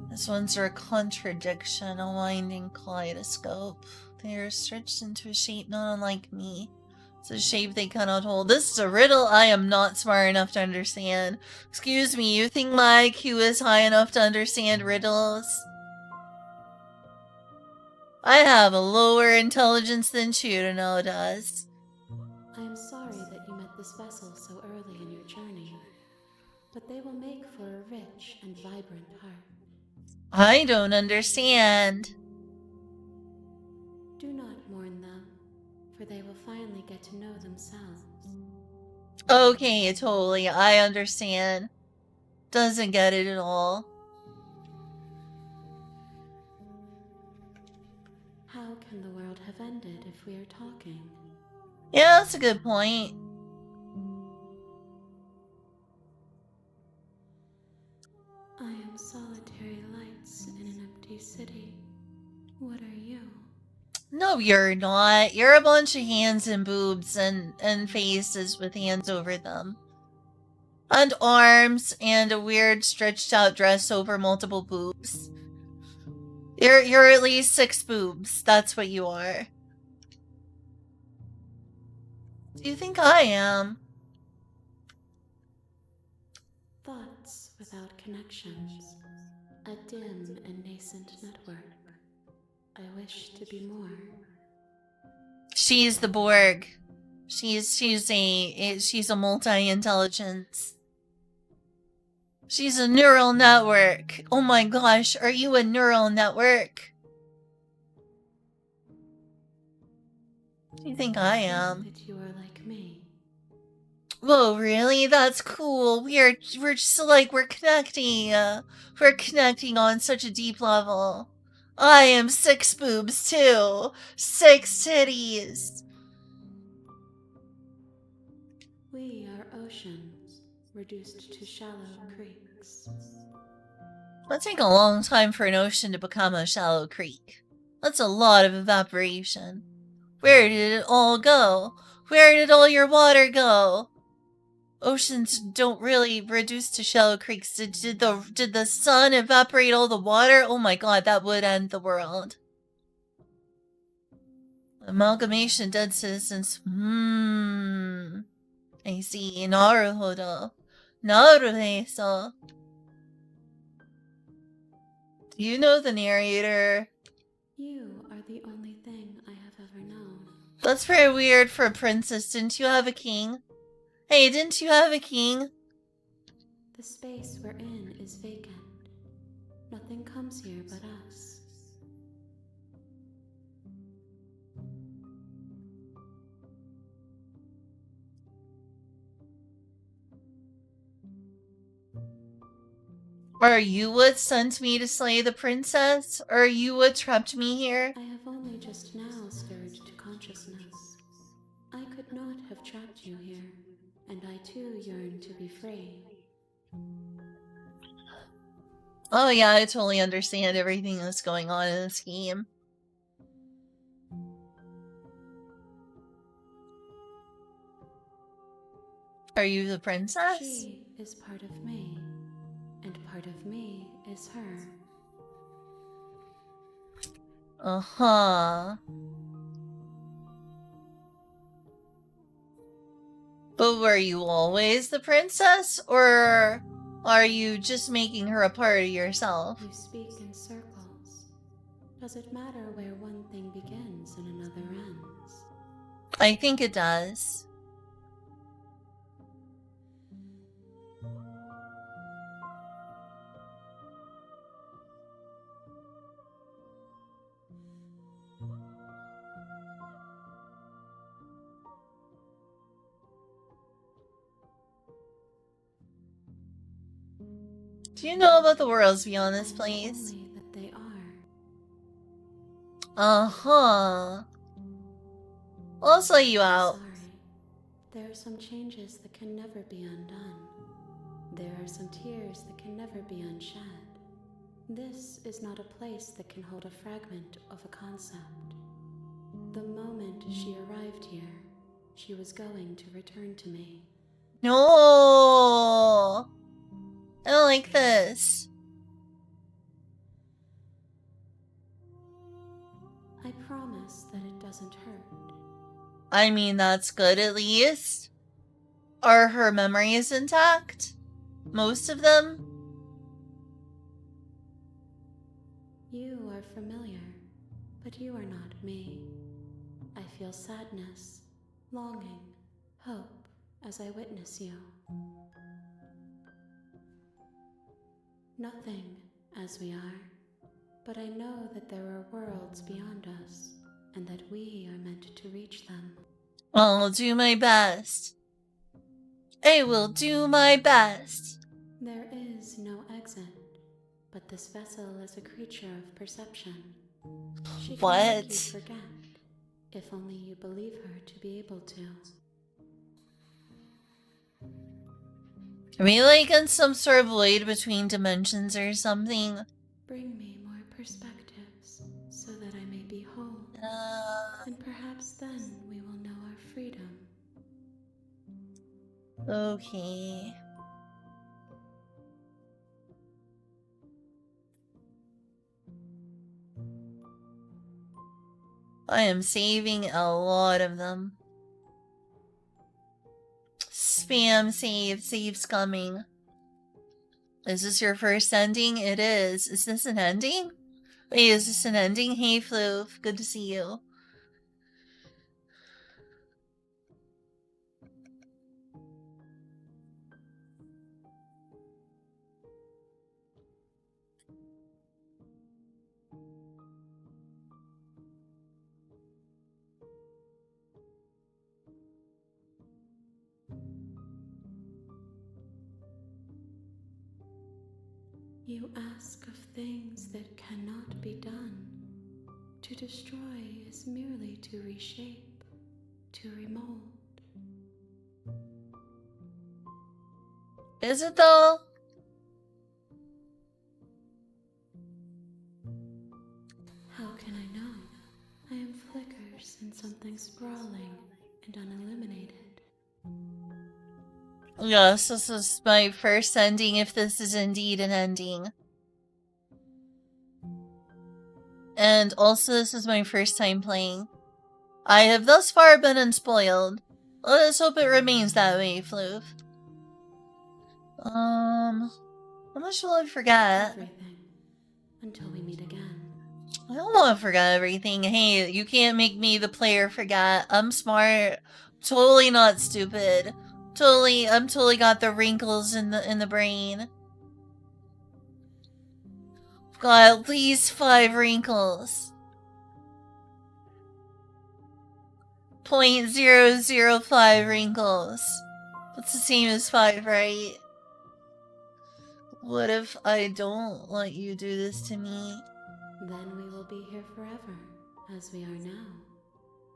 S1: This one's a contradiction, a winding kaleidoscope. They are stretched into a shape not unlike me. It's a shape they cannot hold. This is a riddle I am not smart enough to understand. Excuse me, you think my IQ is high enough to understand riddles? I have a lower intelligence than Churino does.
S5: I am sorry that you met this vessel so early in your journey, but they will make for a rich and vibrant heart.
S1: I don't understand.
S5: Do not mourn them, for they will finally get to know themselves.
S1: Okay, totally, I understand. Doesn't get it at all.
S5: How can the world have ended if we are talking?
S1: Yeah, that's a good point.
S5: I am solitary lights in an empty city. What are you?
S1: No, you're not. You're a bunch of hands and boobs and faces with hands over them. And arms and a weird stretched out dress over multiple boobs. You're at least 6 boobs. That's what you are. Do you think I am?
S5: Thoughts without connections. A dim and nascent network. I wish to be more.
S1: She's the Borg. She's a multi-intelligence. She's a neural network. Oh my gosh, are you a neural network? Do you think I am?
S5: That you are like me.
S1: Whoa, really? That's cool. We're just like we're connecting. We're connecting on such a deep level. I am 6 boobs too. 6 titties.
S5: We are oceans, reduced to shallow creeks.
S1: It'll take a long time for an ocean to become a shallow creek. That's a lot of evaporation. Where did it all go? Where did all your water go? Oceans don't really reduce to shallow creeks. Did the sun evaporate all the water? Oh my god, that would end the world. Amalgamation dead citizens. I see. Naruhodo. Naruhodo. Do you know the narrator?
S5: You are the only thing I have ever known.
S1: That's very weird for a princess. Didn't you have a king? Hey, didn't you have a king?
S5: The space we're in is vacant. Nothing comes here but us.
S1: Are you what sent me to slay the princess? Or are you what trapped me here?
S5: I have only just now stirred to consciousness. I could not have trapped you here, and I too yearn to be free.
S1: Oh yeah, I totally understand everything that's going on in this game. Are you the princess?
S5: She is part of me, and part of me is her.
S1: Uh-huh. But were you always the princess? Or are you just making her a part of yourself?
S5: You speak in circles. Does it matter where one thing begins and another ends?
S1: I think it does. Do you know about the worlds beyond this place?
S5: Only that they are.
S1: Uh-huh. I'll sell you out.
S5: Sorry. There are some changes that can never be undone. There are some tears that can never be unshed. This is not a place that can hold a fragment of a concept. The moment she arrived here, she was going to return to me.
S1: No! I don't like this.
S5: I promise that it doesn't hurt.
S1: I mean, that's good at least. Are her memories intact? Most of them?
S5: You are familiar, but you are not me. I feel sadness, longing, hope as I witness you. Nothing as we are, but I know that there are worlds beyond us, and that we are meant to reach them.
S1: I'll do my best. I will do my best.
S5: There is no exit, but this vessel is a creature of perception. She can make you
S1: What?
S5: forget, if only you believe her to be able to.
S1: Are we like in some sort of void between dimensions or something?
S5: Bring me more perspectives, so that I may be whole. And perhaps then we will know our freedom.
S1: Okay. I am saving a lot of them. Spam save. Save's coming. Is this your first ending? It is. Is this an ending? Wait, is this an ending? Hey, Floof. Good to see you.
S5: You ask of things that cannot be done. To destroy is merely to reshape, to remold.
S1: Is it though?
S5: something sprawling and unilluminated.
S1: Yes, this is my first ending, if this is indeed an ending. And also, this is my first time playing. I have thus far been unspoiled. Let us hope it remains that way, Floof. How much will I forget?
S5: Everything. Until we meet again.
S1: I don't want to forget everything. Hey, you can't make me the player forget. I'm smart. Totally not stupid. I'm totally got the wrinkles in the brain. Got at least 5 wrinkles. 0.005 wrinkles. That's the same as 5, right? What if I don't let you do this to me?
S5: Then we will be here forever, as we are now.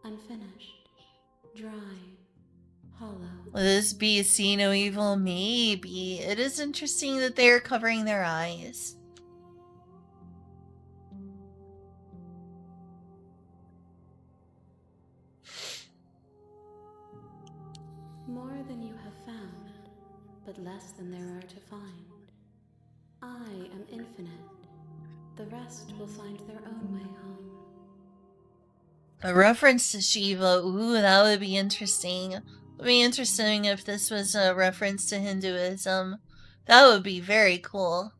S5: Unfinished, dry, hollow.
S1: Will this be a see no evil? Maybe. It is interesting that they are covering their eyes.
S5: More than you have found, but less than there are to find. I am infinite. The rest will find their own way home.
S1: A reference to Shiva. Ooh, that would be interesting. It would be interesting if this was a reference to Hinduism. That would be very cool.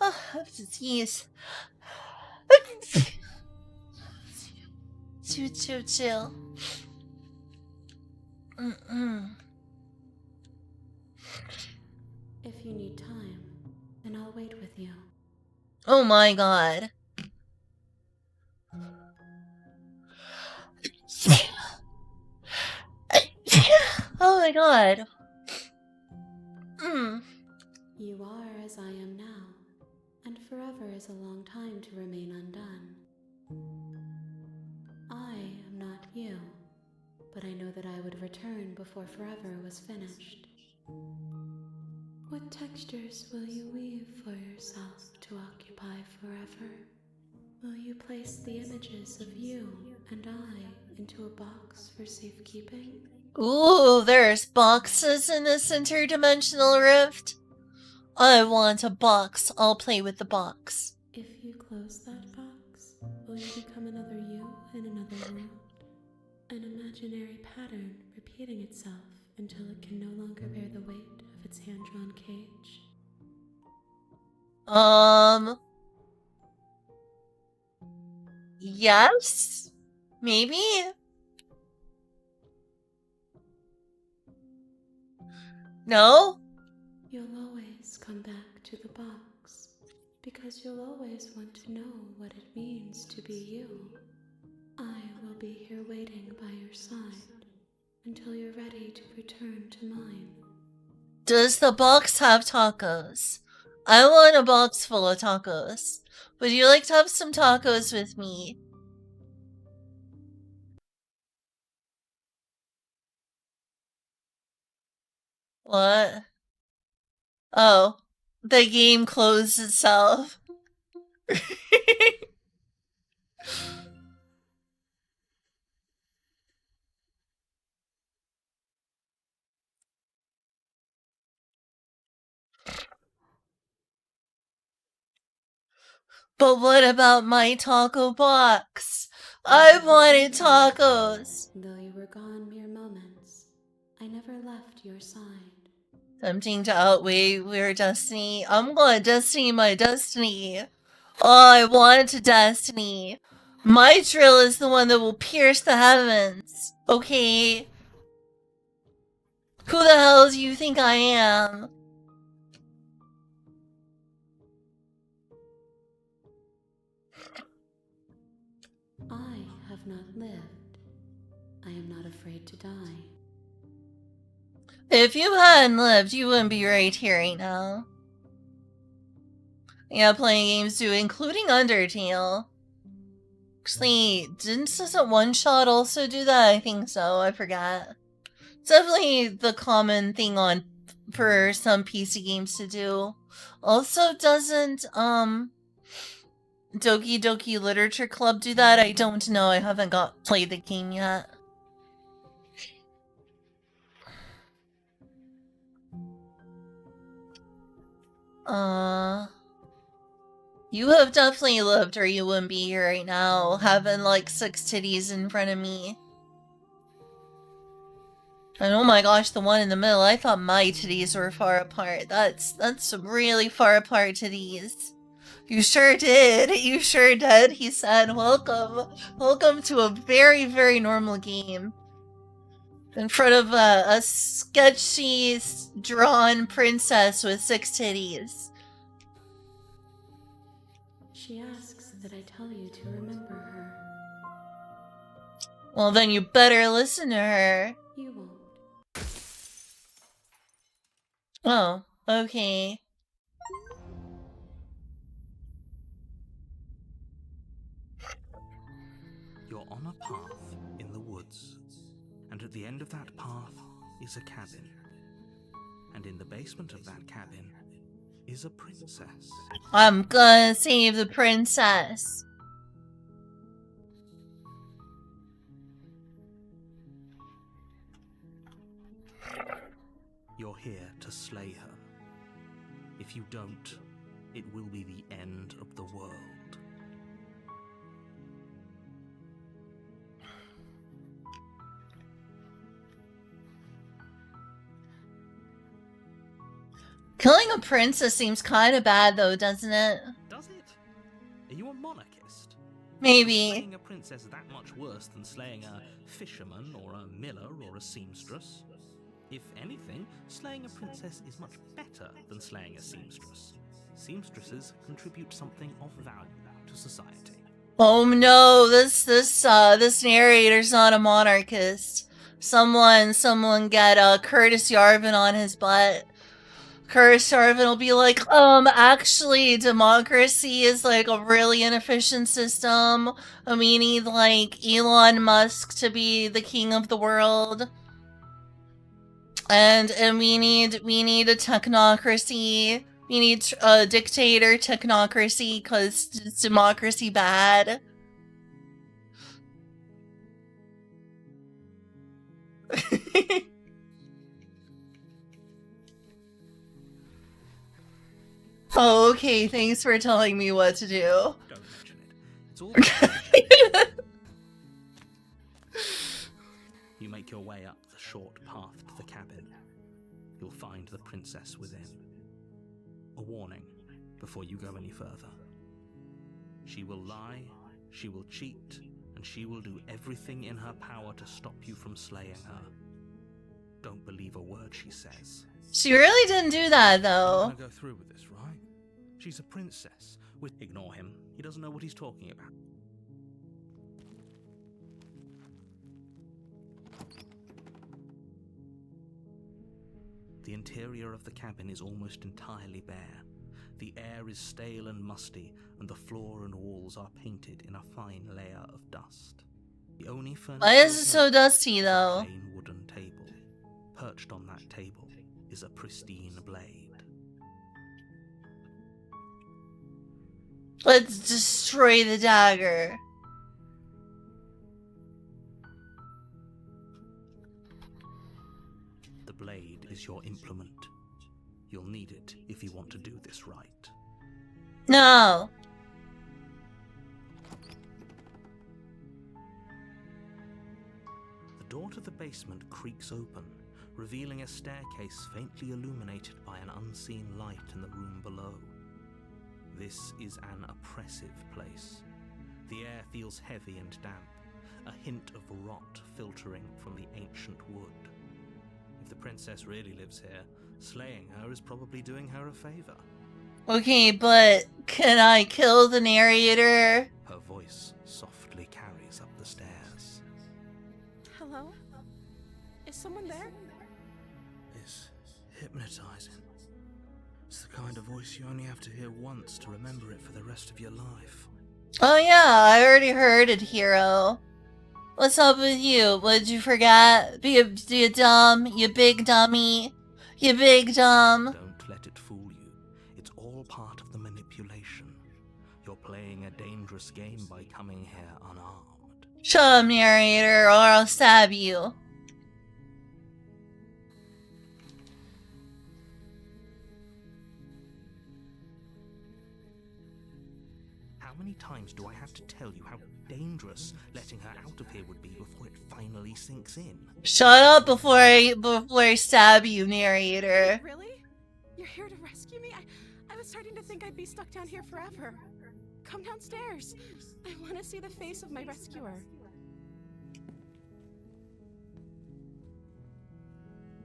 S1: Oh, I have to sneeze. Chill.
S5: If you need time, then I'll wait with you.
S1: Oh my god. Oh my god.
S5: You are as I am now, and forever is a long time to remain undone. I am not you, but I know that I would return before forever was finished. What textures will you weave for yourself to occupy forever? Will you place the images of you and I into a box for safekeeping?
S1: Ooh, there's boxes in this interdimensional rift. I want a box. I'll play with the box.
S5: If you close that box, will you become another you in another world? An imaginary pattern repeating itself until it can no longer bear the weight of its hand-drawn cage.
S1: Yes? Maybe? No?
S5: You'll always come back to the box, because you'll always want to know what it means to be you. I will be here waiting by your side until you're ready to return to mine.
S1: Does the box have tacos? I want a box full of tacos. Would you like to have some tacos with me? What? Oh, the game closed itself. But what about my taco box? I wanted tacos.
S5: Though you were gone mere moments, I never left your side.
S1: Tempting to outweigh your destiny. I'm gonna destiny my destiny. Oh, I want to destiny. My drill is the one that will pierce the heavens. Okay? Who the hell do you think I am?
S5: I have not lived. I am not afraid to die.
S1: If you hadn't lived, you wouldn't be right here right now. Yeah, playing games too, including Undertale. Actually, doesn't One Shot also do that? I think so. I forgot. It's definitely the common thing for some PC games to do. Also, Doki Doki Literature Club do that? I don't know. I haven't played the game yet. You have definitely lived or you wouldn't be here right now, having like 6 titties in front of me. And oh my gosh, the one in the middle, I thought my titties were far apart. That's some really far apart titties. You sure did. You sure did. He said, welcome. Welcome to a very, very normal game. In front of a sketchy, drawn princess with 6 titties.
S5: She asks that I tell you to remember her.
S1: Well, then you better listen to her.
S5: You won't.
S1: Oh, okay.
S4: You're on a path in the woods, and at the end of that path is a cabin. And in the basement of that cabin is a princess.
S1: I'm gonna save the princess.
S4: You're here to slay her. If you don't, it will be the end of the world.
S1: Killing a princess seems kind of bad, though, doesn't it?
S4: Does it? Are you a monarchist?
S1: Maybe.
S4: Is slaying a princess that much worse than slaying a fisherman or a miller or a seamstress? If anything, slaying a princess is much better than slaying a seamstress. Seamstresses contribute something of value to society.
S1: Oh no, this narrator's not a monarchist. Someone get Curtis Yarvin on his butt. Curtis Yarvin will be like, actually, democracy is like a really inefficient system. We need like Elon Musk to be the king of the world. And we need a technocracy. We need a dictator technocracy because it's democracy bad. Oh, okay. Thanks for telling me what to do.
S4: Don't mention it. It's all You make your way up the short path to the cabin. You'll find the princess within. A warning before you go any further. She will lie, she will cheat, and she will do everything in her power to stop you from slaying her. Don't believe a word she says.
S1: She really didn't do that,
S4: You
S1: though.
S4: want to go through with this, right? She's a princess. Ignore him. He doesn't know what he's talking about. The interior of the cabin is almost entirely bare. The air is stale and musty, and the floor and walls are painted in a fine layer of dust. The only furniture
S1: Why is it so dusty,
S4: is a
S1: though?
S4: plain wooden table. Perched on that table is a pristine blade.
S1: Let's destroy the dagger.
S4: The blade is your implement. You'll need it if you want to do this right.
S1: No.
S4: The door to the basement creaks open, revealing a staircase faintly illuminated by an unseen light in the room below. This is an oppressive place. The air feels heavy and damp, a hint of rot filtering from the ancient wood. If the princess really lives here, slaying her is probably doing her a favor.
S1: Okay, but can I kill the narrator?
S4: Her voice softly carries up the stairs.
S5: Hello? Is someone there?
S4: It's hypnotizing. It's the kind of voice you only have to hear once to remember it for the rest of your life.
S1: Oh yeah, I already heard it, hero. What's up with you? What did you forget? You dumb? You big dummy? You big dumb?
S4: Don't let it fool you. It's all part of the manipulation. You're playing a dangerous game by coming here unarmed.
S1: Shut up, narrator, or I'll stab you.
S4: How many times do I have to tell you how dangerous letting her out of here would be before it finally sinks in?
S1: Shut up before I stab you, narrator.
S5: Really? You're here to rescue me? I was starting to think I'd be stuck down here forever. Come downstairs. I want to see the face of my rescuer.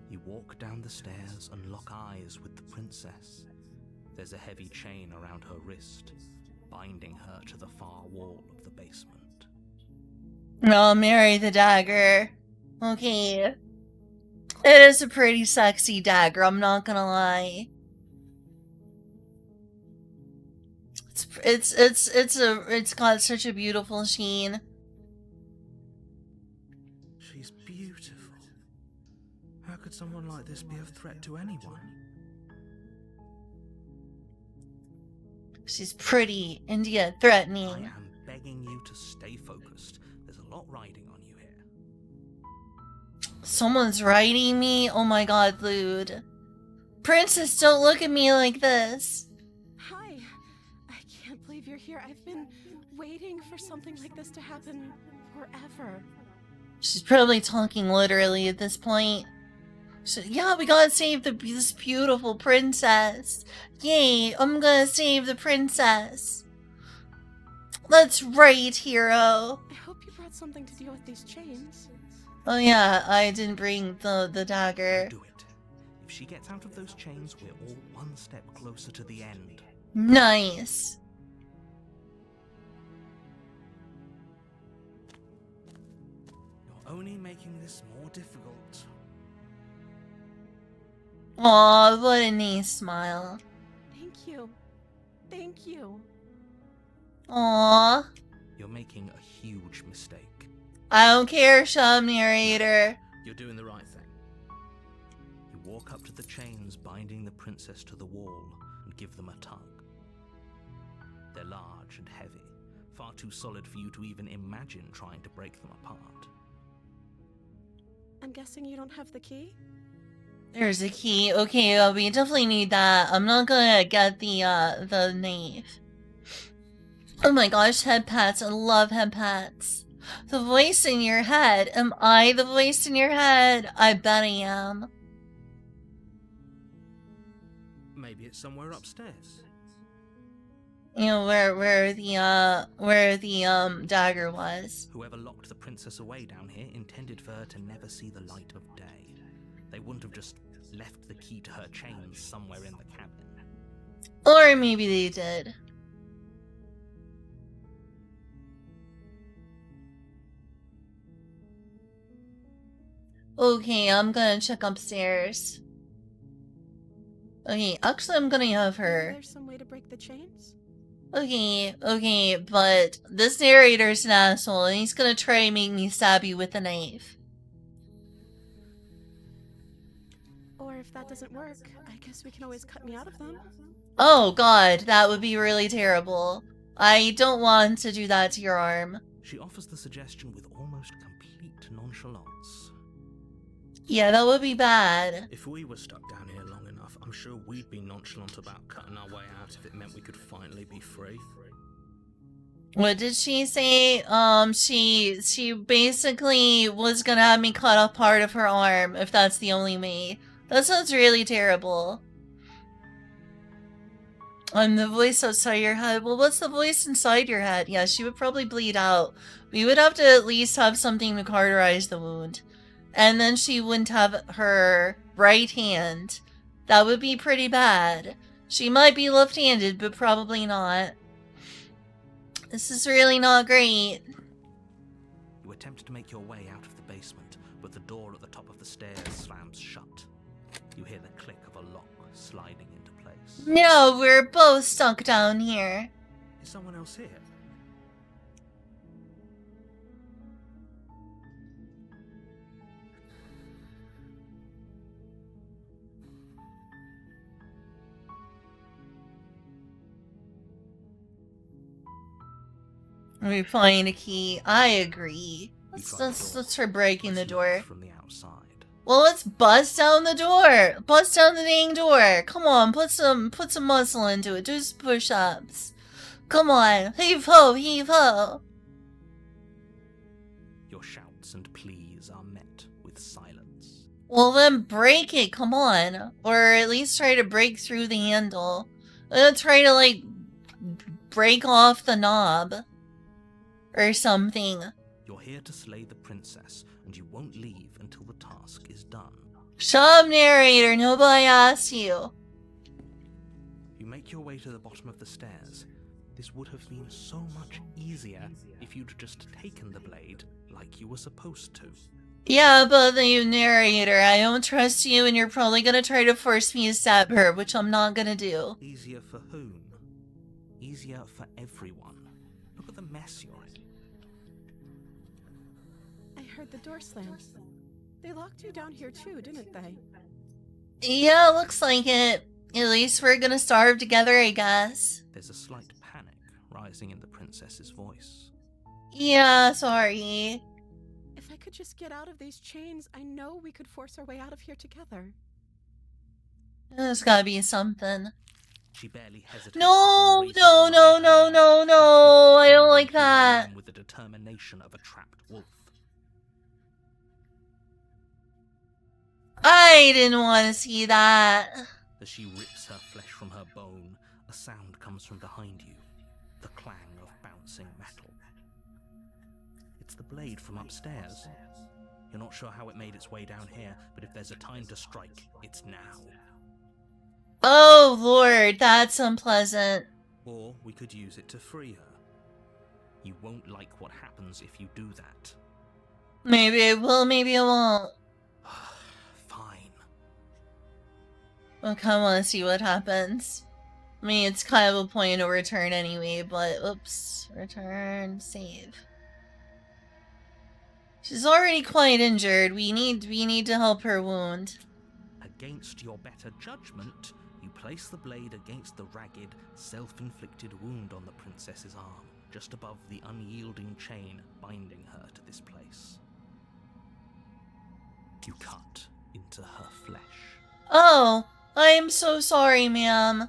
S4: You walk down the stairs and lock eyes with the princess. There's a heavy chain around her wrist, binding her to the far wall of the basement.
S1: I'll marry the dagger. Okay. It is a pretty sexy dagger, I'm not gonna lie. It's got such a beautiful sheen.
S4: She's beautiful. How could someone like this be a threat to anyone?
S1: She's pretty and yet
S4: I
S1: threatening.
S4: am begging you to stay focused. There's a lot riding on you here.
S1: Someone's riding me? Oh my god, Lude. Princess, don't look at me like this.
S5: Hi. I can't believe you're here. I've been waiting for something like this to happen forever.
S1: She's probably talking literally at this point. Yeah, we gotta save this beautiful princess. Yay, I'm gonna save the princess. That's right, hero.
S5: I hope you brought something to deal with these chains.
S1: Oh yeah, I didn't bring the dagger.
S4: Do it. If she gets out of those chains, we're all one step closer to the end.
S1: Nice.
S4: You're only making this more difficult.
S1: Aw, what a nice smile.
S5: Thank you. Thank you.
S1: Aw.
S4: You're making a huge mistake.
S1: I don't care, Shum narrator.
S4: You're doing the right thing. You walk up to the chains binding the princess to the wall and give them a tug. They're large and heavy, far too solid for you to even imagine trying to break them apart.
S5: I'm guessing you don't have the key?
S1: There's a key. Okay, we definitely need that. I'm not gonna get the knave. Oh my gosh, head pats. I love head pats. The voice in your head. Am I the voice in your head? I bet I am.
S4: Maybe it's somewhere upstairs.
S1: You know, where the dagger was.
S4: Whoever locked the princess away down here intended for her to never see the light of day. They wouldn't have just left the key to her chains somewhere in the cabin.
S1: Or maybe they did. Okay, I'm gonna check upstairs. Okay, actually I'm gonna have her.
S5: There's some way to break the chains?
S1: Okay, but this narrator's an asshole and he's gonna try and make me stab you with a knife.
S5: Or if that doesn't work, I guess we can always cut me out of them.
S1: Oh god, that would be really terrible. I don't want to do that to your arm.
S4: She offers the suggestion with almost complete nonchalance.
S1: Yeah, that would be bad.
S4: If we were stuck down here long enough, I'm sure we'd be nonchalant about cutting our way out if it meant we could finally be free.
S1: What did she say? She basically was gonna have me cut off part of her arm if that's the only way. That sounds really terrible. I'm the voice outside your head. Well, what's the voice inside your head? Yeah, she would probably bleed out. We would have to at least have something to cauterize the wound. And then she wouldn't have her right hand. That would be pretty bad. She might be left-handed, but probably not. This is really not great.
S4: You attempt to make your way out of the basement, but the door at the top of the stairs slams shut. You hear the click of a lock sliding into place.
S1: No, we're both stuck down here.
S4: Is someone else here?
S1: We find a key. I agree.
S4: You try the door,
S1: Let's try breaking
S4: but
S1: the
S4: it's
S1: door.
S4: locked from the outside.
S1: Well, let's bust down the door. Bust down the dang door. Come on, put some muscle into it. Do some push-ups. Come on, heave ho, heave ho.
S4: Your shouts and pleas are met with silence.
S1: Well, then break it. Come on, or at least try to break through the handle. Try to like break off the knob or something.
S4: You're here to slay the princess, and you won't leave until the task is done.
S1: Shut up, narrator. Nobody asked you.
S4: You make your way to the bottom of the stairs. This would have been so much easier if you'd just taken the blade like you were supposed to.
S1: Yeah, but the narrator, I don't trust you, and you're probably gonna try to force me to stab her, which I'm not gonna do.
S4: Easier for whom? Easier for everyone. Look at the mess you're in.
S5: I heard the door slam. They locked you down here too, didn't they?
S1: Yeah, looks like it. At least we're gonna starve together, I guess.
S4: There's a slight panic rising in the princess's voice.
S1: Yeah, sorry.
S5: If I could just get out of these chains, I know we could force our way out of here together.
S1: There's gotta be something.
S4: She barely hesitates.
S1: No,
S4: before
S1: no,
S4: racing
S1: no,
S4: around
S1: no,
S4: her
S1: no,
S4: neck,
S1: no.
S4: her
S1: I
S4: teeth
S1: don't like
S4: tearing into her
S1: that.
S4: limb with the determination of a trapped wolf.
S1: I didn't want to see that.
S4: As she rips her flesh from her bone, a sound comes from behind you. The clang of bouncing metal. It's the blade from upstairs. You're not sure how it made its way down here, but if there's a time to strike, it's now.
S1: Oh, Lord, that's unpleasant.
S4: Or we could use it to free her. You won't like what happens if you do that.
S1: Maybe I will, maybe I won't.
S4: Fine.
S1: I kind of want to see what happens. I mean, it's kind of a point of return anyway, but oops. Return, save. She's already quite injured. We need to help her wound.
S4: Against your better judgment, you place the blade against the ragged, self-inflicted wound on the princess's arm, just above the unyielding chain binding her to this place. You cut into her flesh.
S1: Oh, I am so sorry, ma'am.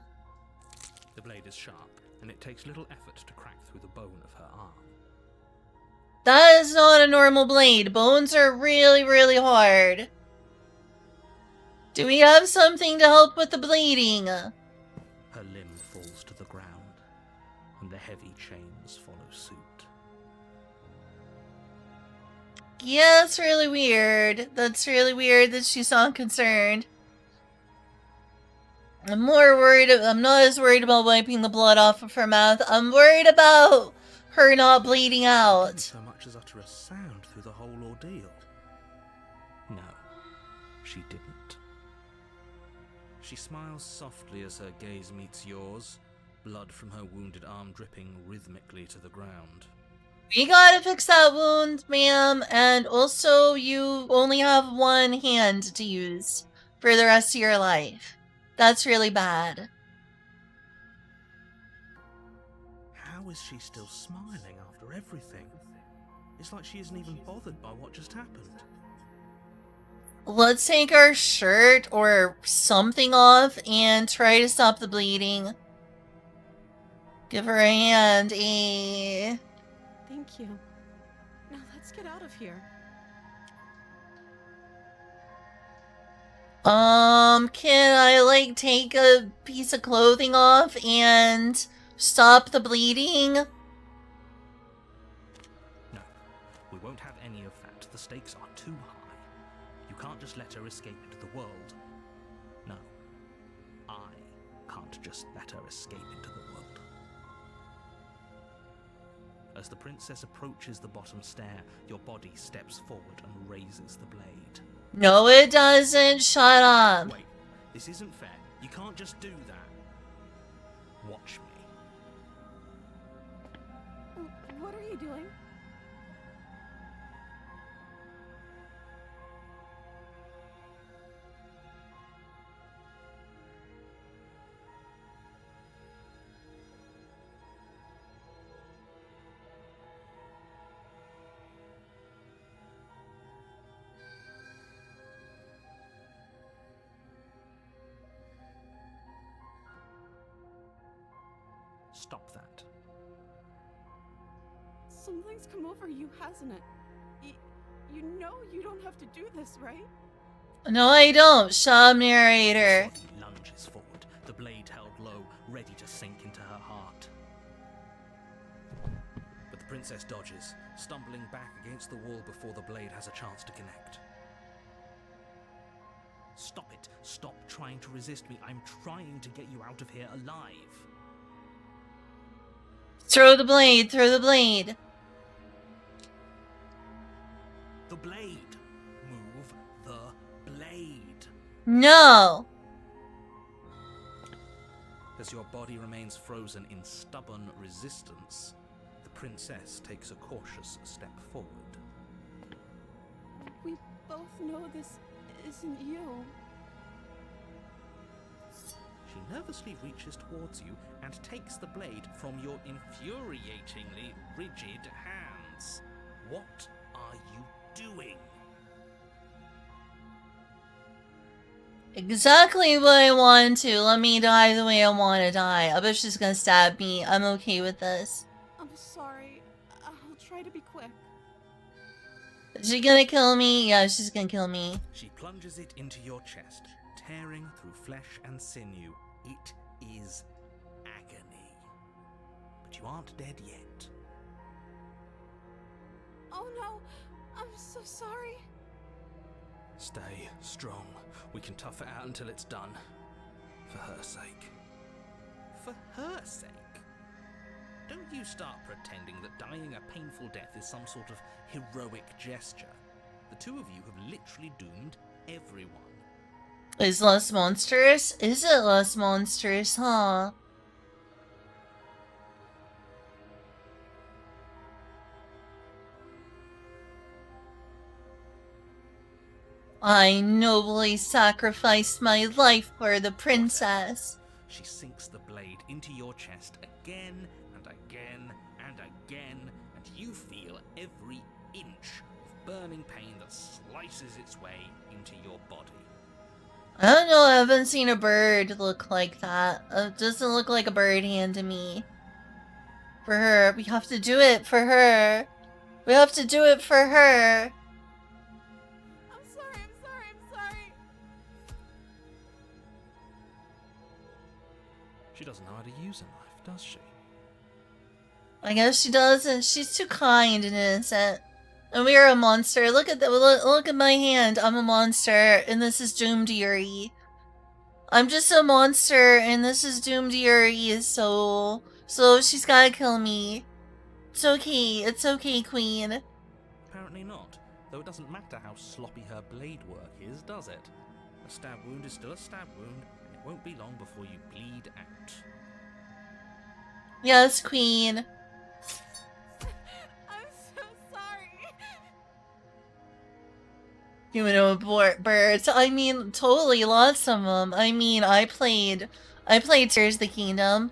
S4: The blade is sharp, and it takes little effort to crack through the bone of her arm.
S1: That is not a normal blade. Bones are really, really hard. Do we have something to help with the bleeding?
S4: Her limb falls to the ground, and the heavy chains follow suit.
S1: Yeah, that's really weird. That's really weird that she's not concerned. I'm not as worried about wiping the blood off of her mouth. I'm worried about her not bleeding
S4: Didn't
S1: out.
S4: so much as utter a sound through the whole ordeal. No, she didn't. She smiles softly as her gaze meets yours, blood from her wounded arm dripping rhythmically to the ground.
S1: We gotta fix that wound, ma'am, and also you only have one hand to use for the rest of your life. That's really bad.
S4: How is she still smiling after everything? It's like she isn't even bothered by what just happened.
S1: Let's take our shirt or something off and try to stop the bleeding. Give her a hand,
S5: Thank you. Now let's get out of here.
S1: Can I, like, take a piece of clothing off and stop the bleeding?
S4: No, we won't have any of that. The stakes are too high. You can't just let her escape into the world. No, I can't just let her escape into the world. As the princess approaches the bottom stair, your body steps forward and raises the blade.
S1: No, it doesn't. Shut up.
S4: Wait, this isn't fair. You can't just do that. Watch me.
S5: What are you doing?
S4: Stop that.
S5: Something's come over you, hasn't it? You know you don't have to do this, right?
S1: No, I don't. Shaw narrator.
S4: The body lunges forward, the blade held low, ready to sink into her heart. But the princess dodges, stumbling back against the wall before the blade has a chance to connect. Stop it. Stop trying to resist me. I'm trying to get you out of here alive.
S1: Throw the blade. Throw the blade.
S4: The blade. Move the blade.
S1: No.
S4: As your body remains frozen in stubborn resistance, the princess takes a cautious step forward.
S5: We both know this isn't you.
S4: She nervously reaches towards you and takes the blade from your infuriatingly rigid hands. What are you doing?
S1: Exactly what I want to. Let me die the way I want to die. I bet she's gonna stab me. I'm okay with this.
S5: I'm sorry. I'll try to be quick.
S1: Is she gonna kill me? Yeah, she's gonna kill me.
S4: She plunges it into your chest, tearing through flesh and sinew. It is agony. But you aren't dead yet.
S5: Oh no, I'm so sorry.
S4: Stay strong. We can tough it out until it's done. For her sake. For her sake? Don't you start pretending that dying a painful death is some sort of heroic gesture. The two of you have literally doomed everyone.
S1: Is less monstrous? Is it less monstrous, huh? I nobly sacrificed my life for the princess.
S4: She sinks the blade into your chest again and again and again, and you feel every inch of burning pain that slices its way into your body.
S1: I don't know, I haven't seen a bird look like that. It doesn't look like a bird hand to me. For her. We have to do it for her. We have to do it for her.
S5: I'm sorry.
S4: She doesn't know how to use a knife, does she?
S1: I guess she doesn't. She's too kind and innocent. And we are a monster. Look at that. Look at my hand. I'm a monster, and this is Doomed Yuri. I'm just a monster, and this is Doomed Yuri's soul. So she's gotta kill me. It's okay. It's okay, Queen.
S4: Apparently not, though it doesn't matter how sloppy her blade work is, does it? A stab wound is still a stab wound, and it won't be long before you bleed out.
S1: Yes, Queen.
S5: I'm so sorry.
S1: Humanoid birds. I mean, totally lots of them. I mean, I played Tears of the Kingdom.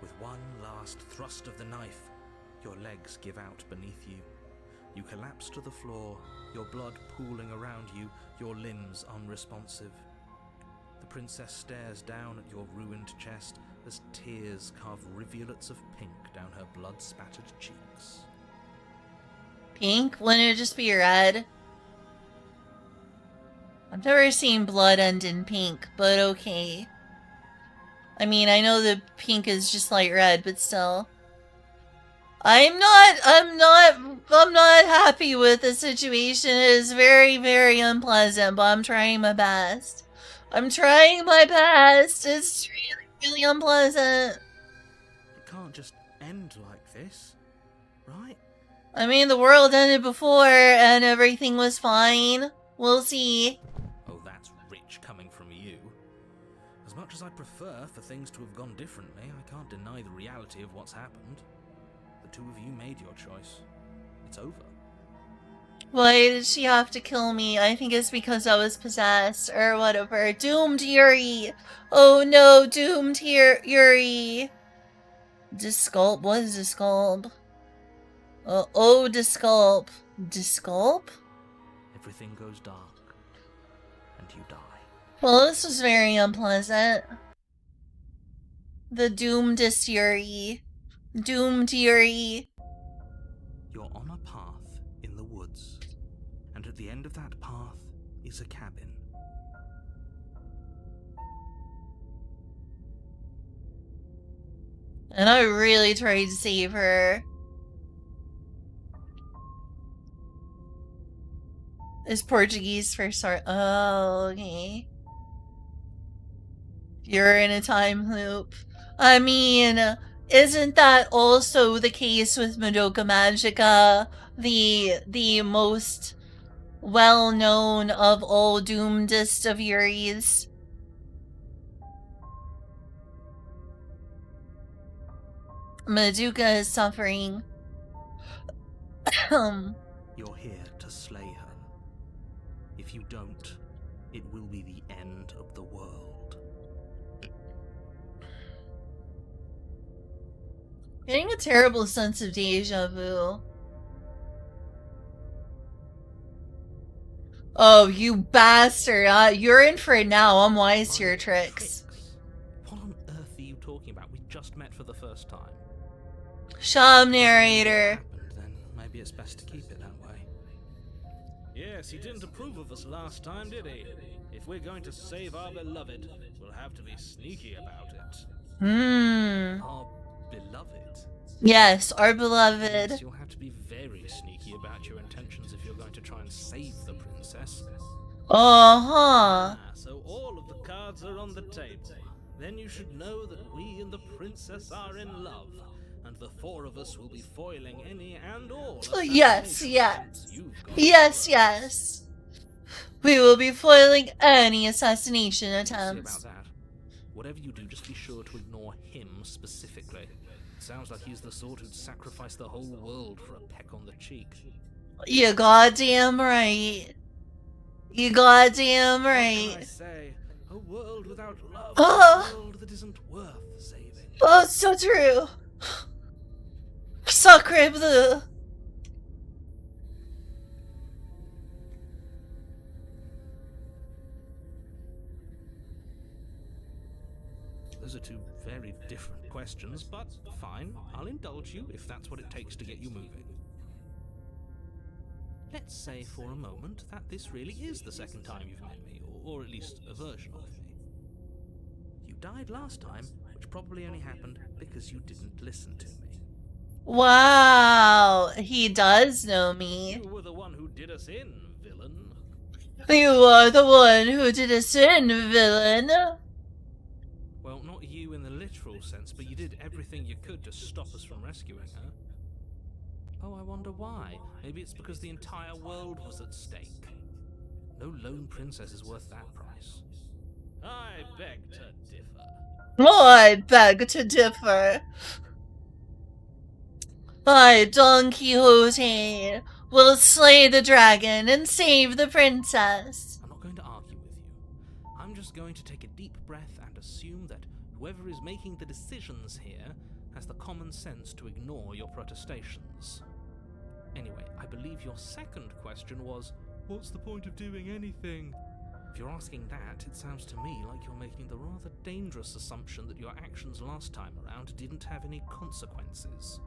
S4: With one last thrust of the knife, your legs give out beneath you. You collapse to the floor, your blood pooling around you, your limbs unresponsive. The princess stares down at your ruined chest as tears carve rivulets of pink down her blood-spattered cheeks.
S1: Pink? Wouldn't it just be red? I've never seen blood end in pink, but okay. I mean, I know the pink is just like red, but still. I'm not happy with the situation. It is very, very unpleasant, but I'm trying my best. I'm trying my best. It's really, really unpleasant.
S4: It can't just end like this, right?
S1: I mean, the world ended before and everything was fine. We'll see.
S4: Oh, that's rich coming from you. As much as I'd prefer for things to have gone differently, I can't deny the reality of what's happened. The two of you made your choice. It's over.
S1: Why did she have to kill me? I think it's because I was possessed or whatever. Doomed Yuri. Oh no, doomed Yuri. Disculp? What is disculp? Oh, disculp. Disculp?
S4: Everything goes dark, and you die.
S1: Well, this was very unpleasant. The doomedest Yuri. Doomed Yuri.
S4: You're on a path in the woods, and at the end of that path is a cabin.
S1: And I really tried to save her. Is Portuguese for sorry? Oh, okay. You're in a time loop. I mean, isn't that also the case with Madoka Magica, the most well-known of all doomedest of Yuris? Madoka is suffering.
S4: You're here to slay her. If you don't, it will be the end of the world.
S1: Getting a terrible sense of deja vu. Oh, you bastard. You're in for it now. I'm wise to your tricks.
S4: What on earth are you talking about? We just met for the first time.
S1: Shum, narrator.
S4: Happened, then maybe it's best to keep it that way.
S6: Yes, he didn't approve of us last time, did he? If we're going to save our beloved, we'll have to be sneaky about it.
S4: Our beloved?
S1: Yes, our beloved.
S4: Yes, you'll have to be very sneaky about your intentions if you're going to try and save the princess.
S6: So all of the cards are on the table. Then you should know that we and the princess are in love, and the four of us will be foiling any and all
S1: Yes,
S6: assassinations you've got.
S1: yes. We will be foiling any assassination
S4: See
S1: attempts.
S4: about that. Whatever you do, just be sure to ignore him specifically. It sounds like he's the sort who'd sacrifice the whole world for a peck on the cheek.
S1: You goddamn right. You goddamn
S6: What can
S1: right.
S6: I say? A world without love
S1: Oh.
S6: is a world that isn't worth saving.
S1: Oh, so true. Sacre bleu.
S4: Those are two very different questions, but fine, I'll indulge you if that's what it takes to get you moving. Let's say for a moment that this really is the second time you've met me, or at least a version of me. You died last time, which probably only happened because you didn't listen to me.
S1: Wow, he does know me.
S6: You were the one who did us in, villain.
S1: You are the one who did us in, villain.
S4: Well, not you in the literal sense, but you did everything you could to stop us from rescuing her. Oh, I wonder why. Maybe it's because the entire world was at stake. No lone princess is worth that price.
S6: I beg to differ.
S1: I beg to differ. I, Don Quixote, will slay the dragon and save the princess.
S4: I'm not going to argue with you. I'm just going to take a deep breath and assume that whoever is making the decisions here has the common sense to ignore your protestations. Anyway, I believe your second question was, what's the point of doing anything? If you're asking that, it sounds to me like you're making the rather dangerous assumption that your actions last time around didn't have any consequences.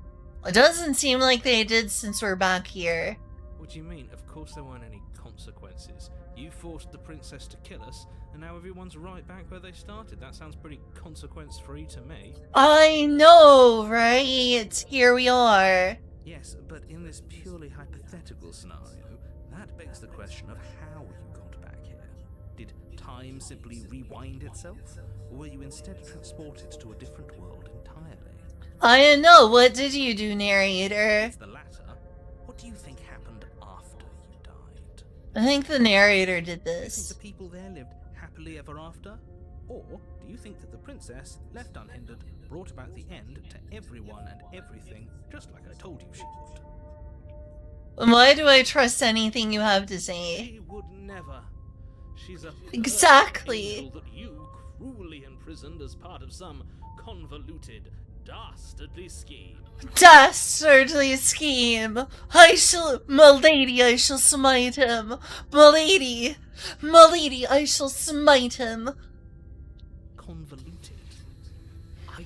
S1: It doesn't seem like they did since we're back here.
S4: What do you mean? Of course there weren't any consequences. You forced the princess to kill us, and now everyone's right back where they started. That sounds pretty consequence-free to me.
S1: I know, right? Here we are.
S4: Yes, but in this purely hypothetical scenario, that begs the question of how you got back here. Did time simply rewind itself, or were you instead transported to a different world entirely?
S1: I know. What did you do, narrator?
S4: It's the latter. What do you think happened after you died?
S1: I think the narrator did
S4: Do you think
S1: this.
S4: the people there lived happily ever after? Or do you think that the princess, left unhindered, brought about the end to everyone and everything, just like I told you she would?
S1: Why do I trust anything you have to say?
S6: She would never. She's a
S1: Exactly.
S6: angel that you cruelly imprisoned as part of some convoluted, dastardly scheme.
S1: Dastardly scheme. Milady, I shall smite him. Milady, I shall smite him.
S4: Convoluted. I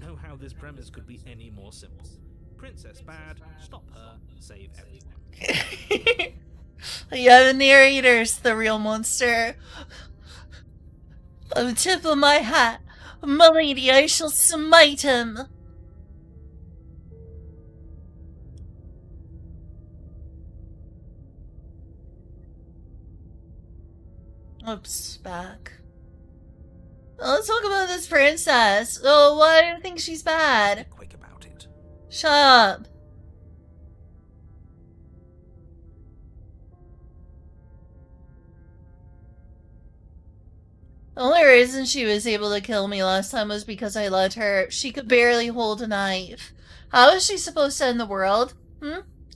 S4: know how this premise could be any more simple. Princess bad, stop her, save everyone.
S1: Yeah, the narrator's the real monster. On the tip of my hat, milady, I shall smite him. Oops, back. Let's talk about this princess. Oh, why do you think she's bad?
S4: Be quick about it.
S1: Shut up. The only reason she was able to kill me last time was because I let her. She could barely hold a knife. How is she supposed to end the world?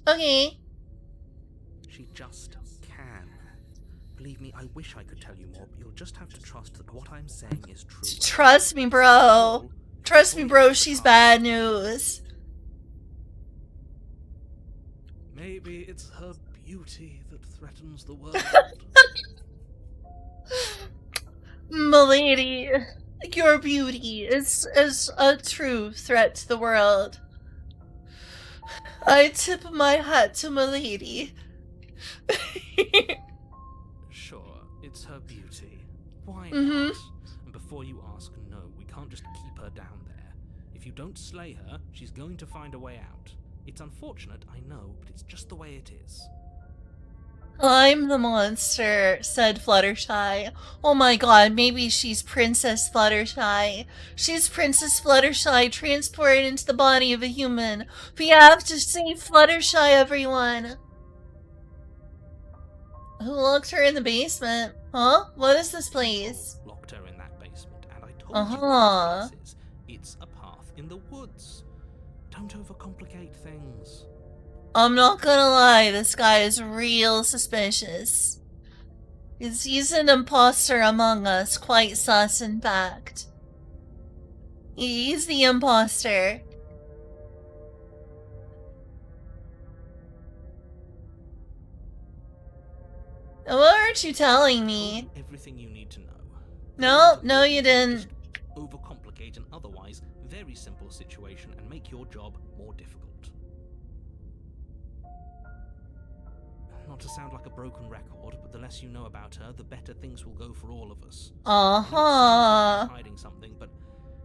S1: Okay.
S4: She just can. Believe me, I wish I could tell you more, but you'll just have to trust that what I'm saying is true.
S1: Trust me, bro. Trust me, bro, she's bad news.
S4: Maybe it's her beauty that threatens the world.
S1: Milady, your beauty is a true threat to the world. I tip my hat to milady.
S4: Sure, it's her beauty. Why
S1: Mhm.
S4: not? And before you ask, no, we can't just keep her down there. If you don't slay her, she's going to find a way out. It's unfortunate, I know, but it's just the way it is.
S1: I'm the monster, said Fluttershy. Oh my god, maybe she's Princess Fluttershy. She's Princess Fluttershy transported into the body of a human. We have to save Fluttershy, everyone. Who locked her in the basement? Huh? What is this place?
S4: Locked her in that basement, and I told you
S1: Uh-huh.
S4: what this place is. It's a path in the woods. Don't overcomplicate things.
S1: I'm not gonna lie, this guy is real suspicious. He's an imposter among us, quite sus in fact. He's the imposter. What aren't you telling me?
S4: Told you everything you need to know.
S1: No, you didn't.
S4: Just overcomplicate an otherwise very simple situation and make your job more difficult. Not to sound like a broken record, but the less you know about her, the better things will go for all of us.
S1: Uh-huh.
S4: I'm hiding something, but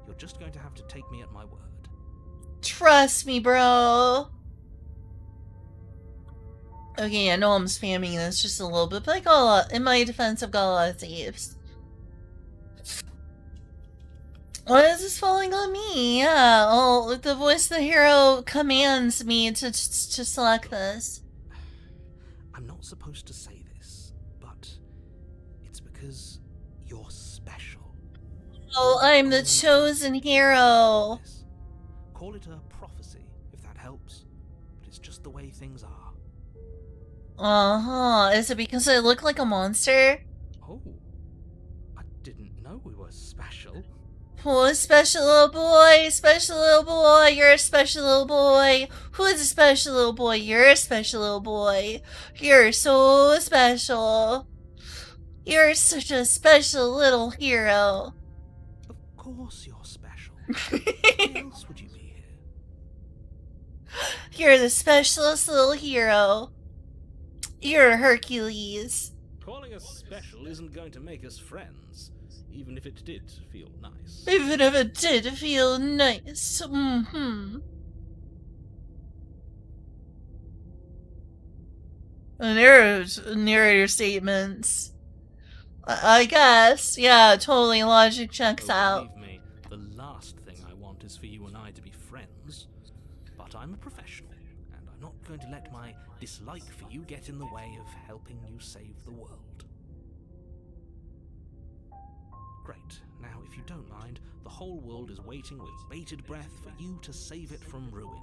S4: you're just going to have to take me at my word.
S1: Trust me, bro. Okay, I know I'm spamming this just a little bit, but I got a lot, in my defense, I've got a lot of saves. Why is this falling on me? Yeah, oh, the voice of the hero commands me to select this.
S4: I'm not supposed to say this, but it's because you're special.
S1: Oh, I'm the chosen hero.
S4: Call it a prophecy, if that helps, but it's just the way things are.
S1: Uh-huh. Is it because I look like a monster?
S4: Oh, I didn't know we were special.
S1: Oh, special little boy, special little boy, you're a special little boy. Who's a special little boy? You're a special little boy. You're so special. You're such a special little hero.
S4: Of course you're special. Why else would you be here?
S1: You're the specialist little hero. You're Hercules.
S6: Calling us special isn't going to make us friends, even if it did feel nice.
S1: Even if it did feel nice. Narrator statements. I guess. Yeah, totally. Logic checks out.
S4: Believe me, the last thing I want is for you and I to be friends. But I'm a professional, and I'm not going to let my dislike for you get in the way of helping you save the world. Great. Now, if you don't mind, the whole world is waiting with bated breath for you to save it from ruin.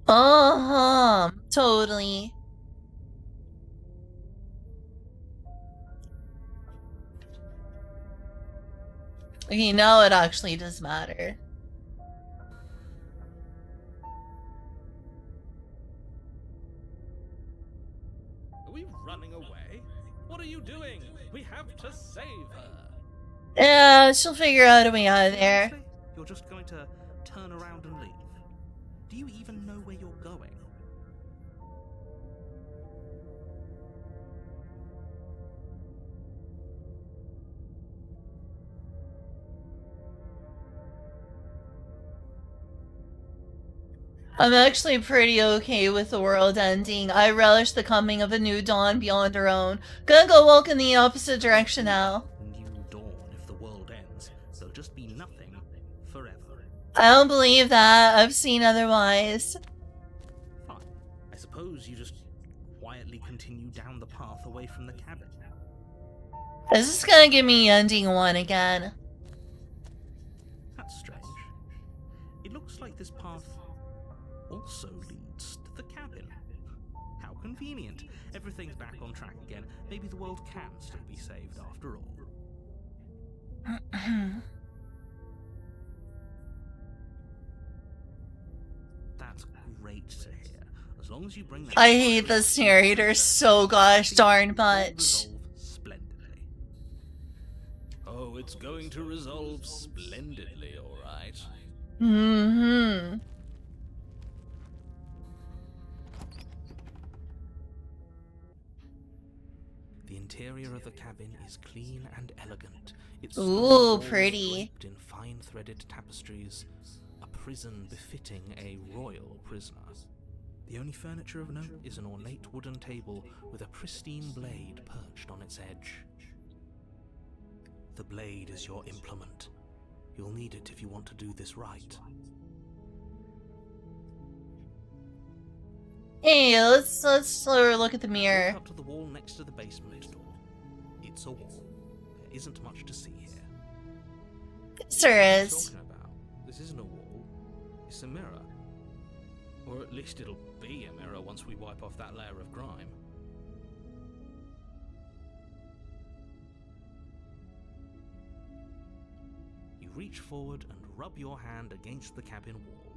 S1: Uh-huh. Totally. Okay, now it actually does matter.
S6: Are we running away? What are you doing? We have to save her.
S1: Yeah, she'll figure out a way out of there.
S4: Seriously? You're just going to turn around and leave? Do you even know where you're going?
S1: I'm actually pretty okay with the world ending. I relish the coming of a new dawn beyond our own. Gonna go walk in the opposite direction now.
S4: New dawn if the world ends. There'll just be nothing forever.
S1: I don't believe that. I've seen otherwise.
S4: Fine. I suppose you just quietly continue down the path away from the cabin.
S1: This is gonna give me ending 1 again.
S4: That's strange. It looks like this path also leads to the cabin. How convenient. Everything's back on track again. Maybe the world can still be saved after all. That's great to hear. As long as you bring that...
S1: I hate this narrator so gosh darn much.
S4: Resolve splendidly.
S6: Oh, it's going to resolve splendidly, all right.
S1: Mm-hmm.
S4: The interior of the cabin is clean and elegant. It's
S1: Ooh, pretty.
S4: draped in fine-threaded tapestries, a prison befitting a royal prisoner. The only furniture of note is an ornate wooden table with a pristine blade perched on its edge. The blade is your implement. You'll need it if you want to do this right.
S1: Hey, let's look at the mirror.
S4: Walk up to the wall next to the basement door. It's a wall. There isn't much to see here.
S1: Yes, there
S4: What are you
S1: is.
S4: talking about? This isn't a wall. It's a mirror. Or at least it'll be a mirror once we wipe off that layer of grime. You reach forward and rub your hand against the cabin wall.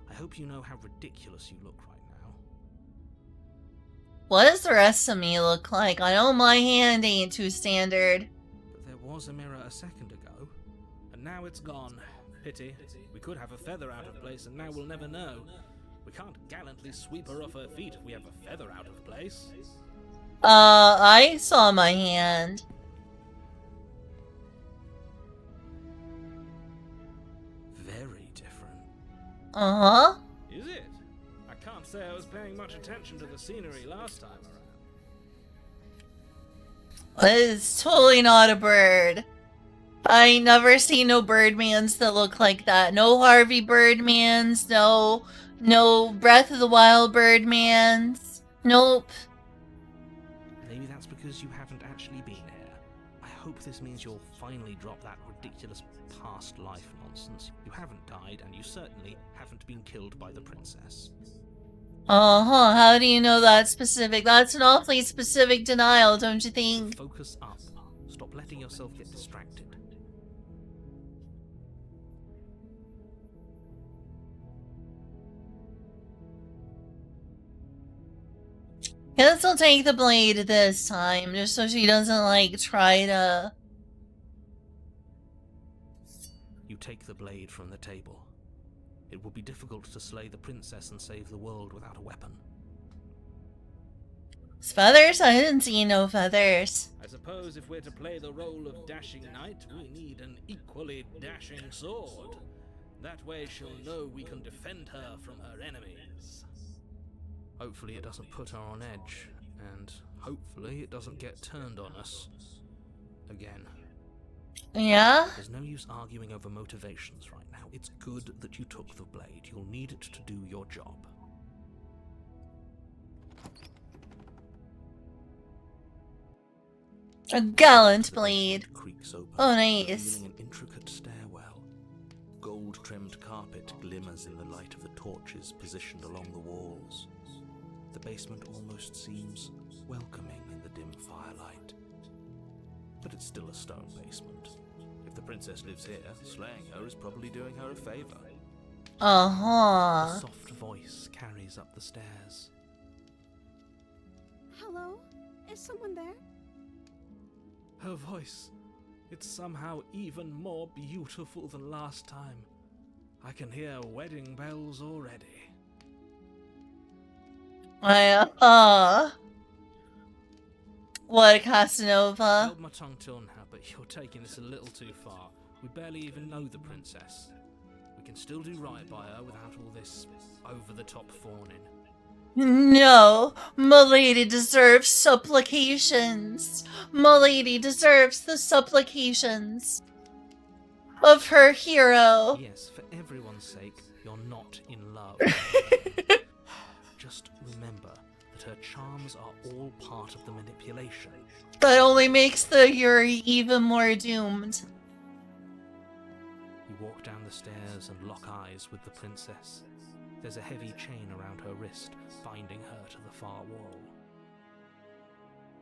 S4: I hope you know how ridiculous you look right now.
S1: What does the rest of me look like? I know my hand ain't too standard.
S4: But there was a mirror a second ago.
S6: And now it's gone. Pity. We could have a feather out of place, and now we'll never know. We can't gallantly sweep her off her feet if we have a feather out of place.
S1: I saw my hand.
S4: Very different.
S1: Uh-huh.
S6: Is it? I can't say I was paying much attention to the scenery last time around.
S1: It's totally not a bird. I ain't never seen no Birdmans that look like that. No Harvey Birdmans, no Breath of the Wild Birdmans. Nope.
S4: Maybe that's because you haven't actually been here. I hope this means you'll finally drop that ridiculous past life nonsense. You haven't died, and you certainly haven't been killed by the princess.
S1: Uh-huh, how do you know that specific? That's an awfully specific denial, don't you think?
S4: Focus up. Stop letting yourself get distracted.
S1: Guess I'll take the blade this time, just so she doesn't, like, try to...
S4: You take the blade from the table. It will be difficult to slay the princess and save the world without a weapon.
S1: Feathers? I didn't see no feathers.
S6: I suppose if we're to play the role of dashing knight, we need an equally dashing sword. That way she'll know we can defend her from her enemies.
S4: Hopefully it doesn't put her on edge, and hopefully it doesn't get turned on us again.
S1: Yeah?
S4: There's no use arguing over motivations right now. It's good that you took the blade. You'll need it to do your job.
S1: A gallant
S4: The
S1: blade.
S4: basement creaks open,
S1: Oh, nice.
S4: revealing an intricate stairwell. Gold-trimmed carpet glimmers in the light of the torches positioned along the walls. The basement almost seems welcoming in the dim firelight. But it's still a stone basement. If the princess lives here, slaying her is probably doing her a favor. A
S1: Uh-huh.
S4: soft voice carries up the stairs.
S5: Hello? Is someone there?
S6: Her voice. It's somehow even more beautiful than last time. I can hear wedding bells already.
S1: What, Casanova?
S6: Held my tongue till now, but you're taking this a little too far. We barely even know the princess. We can still do right by her without all this over-the-top fawning.
S1: No, Milady deserves supplications. Milady deserves the supplications of her hero.
S6: Yes, for everyone's sake, you're not in love. Just remember that her charms are all part of the manipulation.
S1: That only makes the Yuri even more doomed.
S6: You walk down the stairs and lock eyes with the princess. There's a heavy chain around her wrist, binding her to the far wall.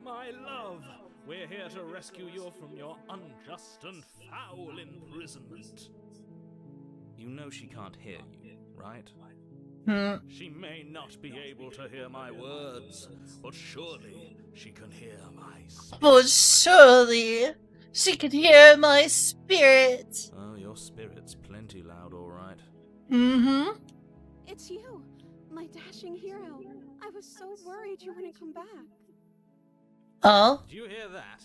S6: My love, we're here to rescue you from your unjust and foul imprisonment. You know she can't hear you, right? She may not be able to hear my words, but surely she can hear my spirit.
S1: But surely she can hear my spirit.
S6: Oh, your spirit's plenty loud, all right.
S1: Mm-hmm.
S5: It's you, my dashing hero. I was so worried you wouldn't come back.
S1: Oh?
S6: Did you hear that?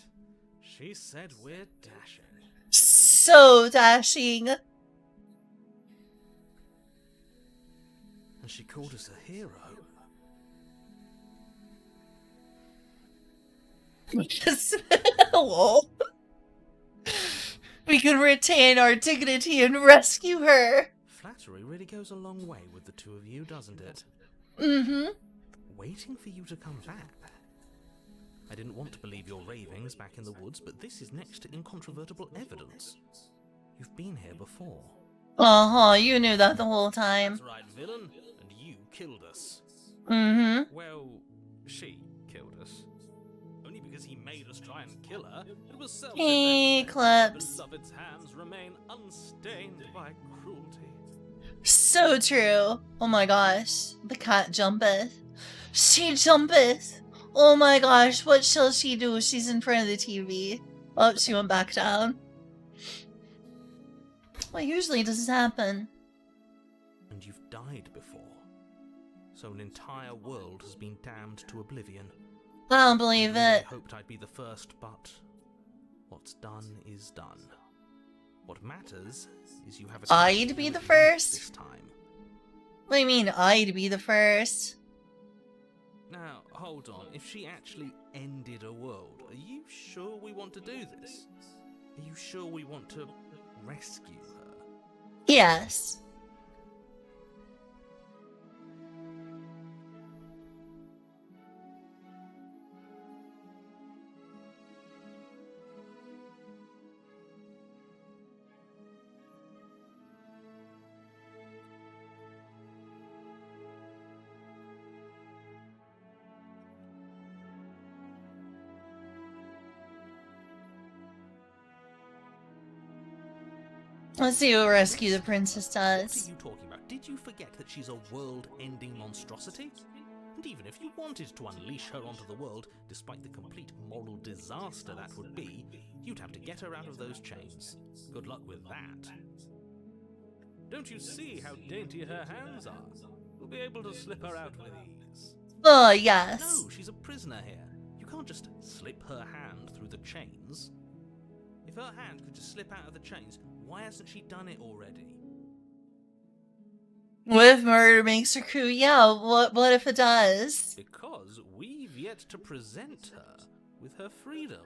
S6: She said we're dashing.
S1: So dashing.
S6: And she called us a hero.
S1: Hello. We can retain our dignity and rescue her.
S6: Flattery really goes a long way with the two of you, doesn't it?
S1: Mm-hmm.
S6: Waiting for you to come back. I didn't want to believe your ravings back in the woods, but this is next to incontrovertible evidence. You've been here before.
S1: Uh-huh, you knew that the whole time.
S6: That's right, villain. And you killed us.
S1: Mm-hmm.
S6: Well, she killed us. Only because he made us try and kill her. It was self-defense.
S1: Eclipse.
S6: Beloved's hands remain unstained by cruelty.
S1: So true. Oh my gosh. The cat jumpeth. She jumpeth. Oh my gosh, what shall she do? She's in front of the TV. Oh, she went back down. Well, usually does happen.
S6: And you've died before. So an entire world has been damned to oblivion.
S1: I don't believe
S6: I really
S1: it.
S6: hoped I'd be the first, but what's done is done. What matters is you have a
S1: I'd be the first?
S6: this time.
S1: What do you mean, I'd be the first?
S6: Now, hold on. If she actually ended a world, are you sure we want to do this? Are you sure we want to rescue her?
S1: Yes. Let's see what Rescue the Princess
S6: What are
S1: does.
S6: you talking about? Did you forget that she's a world-ending monstrosity? And even if you wanted to unleash her onto the world, despite the complete moral disaster that would be, you'd have to get her out of those chains. Good luck with that. Don't you see how dainty her hands are? We'll be able to slip her out with ease.
S1: Oh, yes.
S6: No, she's a prisoner here. You can't just slip her hand through the chains. If her hand could just slip out of the chains, why hasn't she done it already?
S1: What if murder makes her crew? Yeah, what if it does?
S6: Because we've yet to present her with her freedom.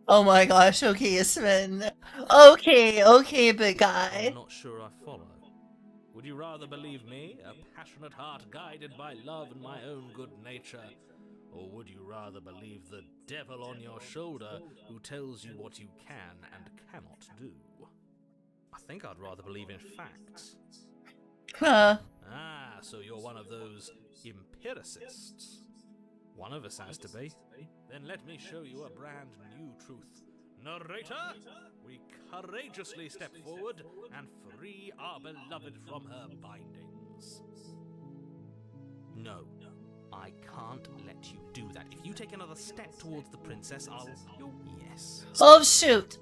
S1: Oh my gosh, okay, Sven. Okay, big guy.
S6: I'm not sure I follow. Would you rather believe me, a passionate heart guided by love and my own good nature? Or would you rather believe the devil on your shoulder who tells you what you can and cannot do? I think I'd rather believe in facts.
S1: Huh.
S6: Ah, so you're one of those empiricists. One of us has to be. Then let me show you a brand new truth. Narrator, we courageously step forward and free our beloved from her bindings. No, I can't let you do that. If you take another step towards the princess, I'll... Yes.
S1: Oh shoot.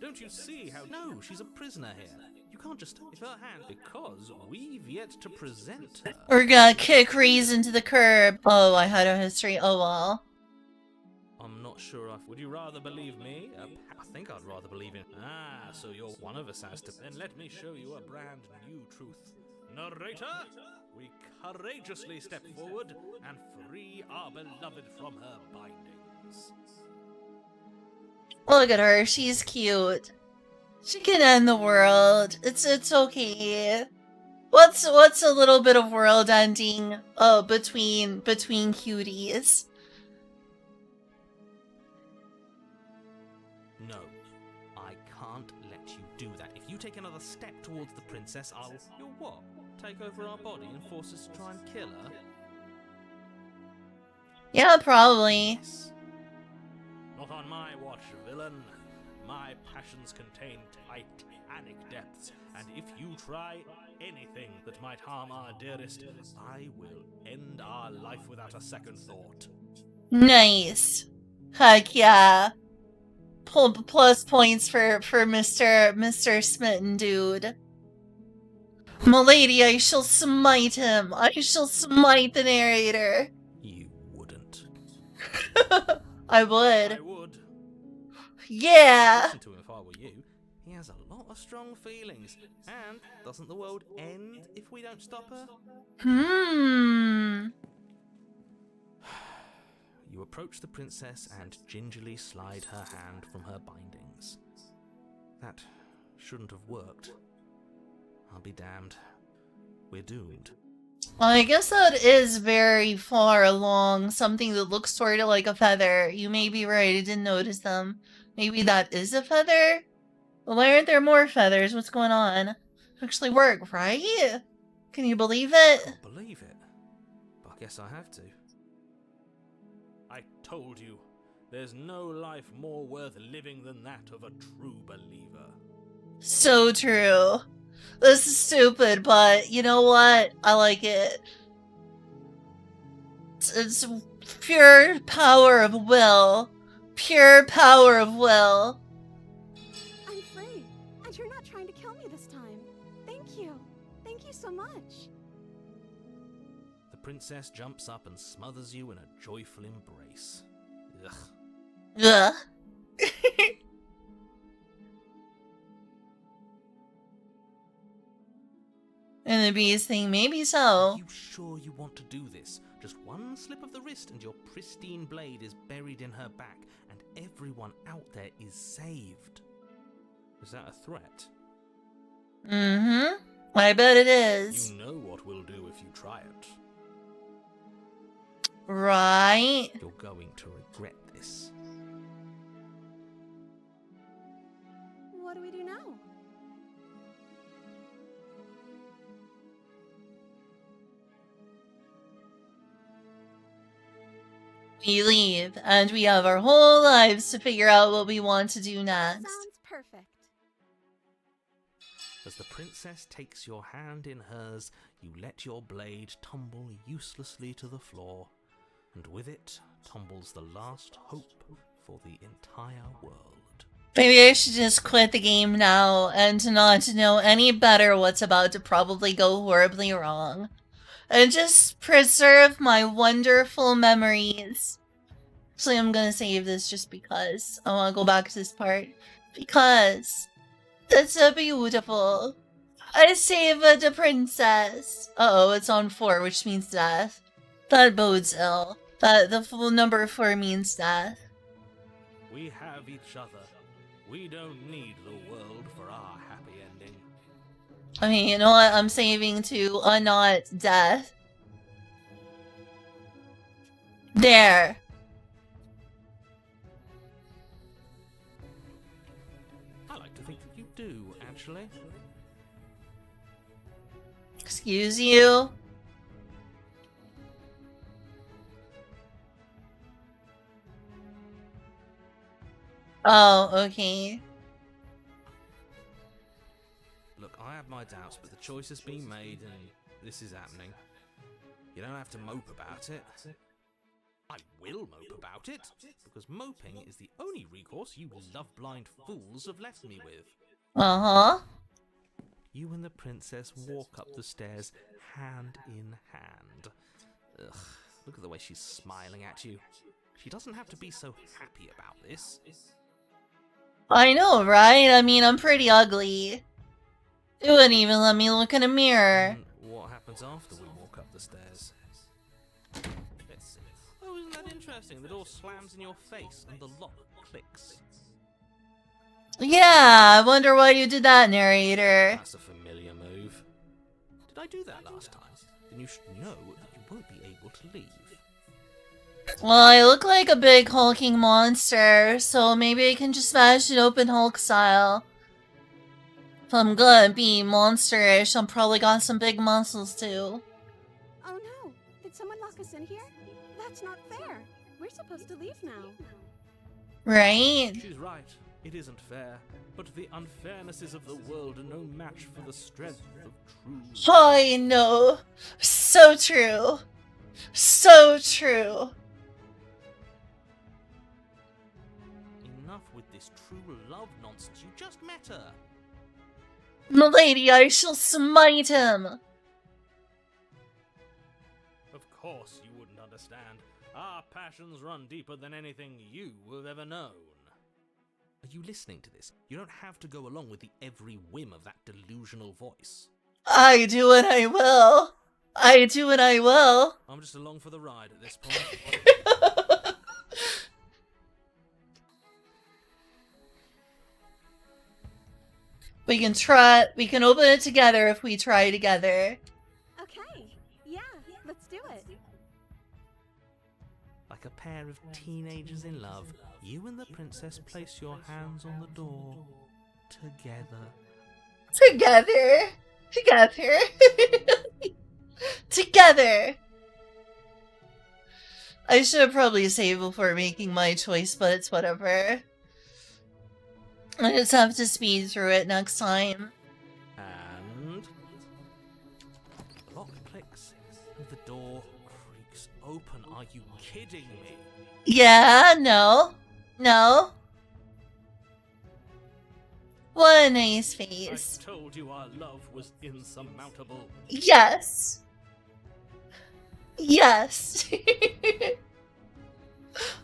S6: Don't you see how...
S4: No, she's a prisoner here. You can't just take her hand because we've yet to present her.
S1: We're gonna kick Reese into the curb. Oh, I had a history. Oh well.
S4: I'm not sure if... Would you rather believe me? I think I'd rather believe in... Ah, so you're one of us has to...
S6: Then let me show you a brand new truth. Narrator, we courageously step forward and free our beloved from her bindings.
S1: Look at her. She's cute. She can end the world. It's okay. What's a little bit of world ending? Oh, between cuties.
S4: No, I can't let you do that. If you take another step towards the princess, I'll... You'll what? Take over our body and force us to try and kill her?
S1: Yeah, probably.
S4: Yes.
S6: Not on my watch, villain. My passions contain titanic depths, and if you try anything that might harm our dearest, I will end our life without a second thought.
S1: Nice. Heck yeah. Plus points for Mr. Smitten dude. Milady, I shall smite him. I shall smite the narrator.
S4: You wouldn't.
S1: I would.
S6: I would.
S1: Yeah.
S4: Listen to him if I were you. He has a lot of strong feelings. And doesn't the world end if we don't stop her? You approach the princess and gingerly slide her hand from her bindings. That shouldn't have worked. I'll be damned. We're doomed.
S1: Well, I guess that is very far along. Something that looks sort of like a feather. You may be right. I didn't notice them. Maybe that is a feather? Well, why aren't there more feathers? What's going on? Actually work, right? Can you believe
S4: I
S1: it?
S4: can't believe it. But I guess I have to.
S6: I told you, there's no life more worth living than that of a true believer.
S1: So true. This is stupid, but you know what? I like it. It's pure power of will. Pure power of will.
S5: I'm free, and you're not trying to kill me this time. Thank you. Thank you so much.
S4: The princess jumps up and smothers you in a joyful embrace. Ugh.
S1: Ugh. And the bees think maybe so.
S4: Are you sure you want to do this? Just one slip of the wrist and your pristine blade is buried in her back, and everyone out there is saved. Is that a threat?
S1: Mm-hmm. I bet it is.
S6: You know what we'll do if you try it.
S1: Right?
S4: You're going to regret this.
S5: What do we do now?
S1: We leave, and we have our whole lives to figure out what we want to do next.
S5: Sounds perfect.
S4: As the princess takes your hand in hers, you let your blade tumble uselessly to the floor, and with it tumbles the last hope for the entire world.
S1: Maybe I should just quit the game now and not know any better what's about to probably go horribly wrong. And just preserve my wonderful memories. Actually, I'm gonna save this just because. I want to go back to this part. Because it's so beautiful. I saved the princess. Uh-oh, it's on 4, which means death. That bodes ill. The full number 4 means death.
S6: We have each other. We don't need the world for our happy ending.
S1: I mean, you know what? I'm saving to not death. There.
S4: I like to think that you do, actually.
S1: Excuse you? Oh, okay.
S4: Look, I have my doubts, but the choice has been made and this is happening. You don't have to mope about it. I will mope about it, because moping is the only recourse you love-blind fools have left me with.
S1: Uh-huh.
S4: You and the princess walk up the stairs hand in hand. Ugh, look at the way she's smiling at you. She doesn't have to be so happy about this.
S1: I know, right? I mean, I'm pretty ugly. It wouldn't even let me look in a mirror.
S4: And what happens after we walk up the stairs? Let's see. Oh, isn't that interesting? The door slams in your face and the lock clicks.
S1: Yeah, I wonder why you did that, narrator.
S4: That's a familiar move. Did I do that last time? Then you should know that you won't be able to leave.
S1: Well, I look like a big hulking monster, so maybe I can just smash it open Hulk style. If I'm gonna be monsterish, I'm probably got some big muscles too.
S5: Oh no! Did someone lock us in here? That's not fair. We're supposed to leave now.
S1: Right?
S4: She's right. It isn't fair. But the unfairnesses of the world are no match for the strength of true.
S1: I know. So true. So true.
S4: Enough with this true love nonsense. You just met her.
S1: Milady, I shall smite him.
S4: Of course you wouldn't understand. Our passions run deeper than anything you have ever known. Are you listening to this? You don't have to go along with the every whim of that delusional voice.
S1: I do what I will. I do what I will.
S4: I'm just along for the ride at this point.
S1: We can open it together if we try together.
S5: Okay. Yeah, let's do it.
S4: Like a pair of teenagers in love, you and the princess place your hands on the door. Together.
S1: Together. Together. Together. I should have probably saved before making my choice, but it's whatever. I just have to speed through it next time.
S4: And the lock clicks and the door creaks open. Are you kidding me?
S1: Yeah, no. No. What a nice face.
S4: I told you our love was insurmountable.
S1: Yes. Yes. I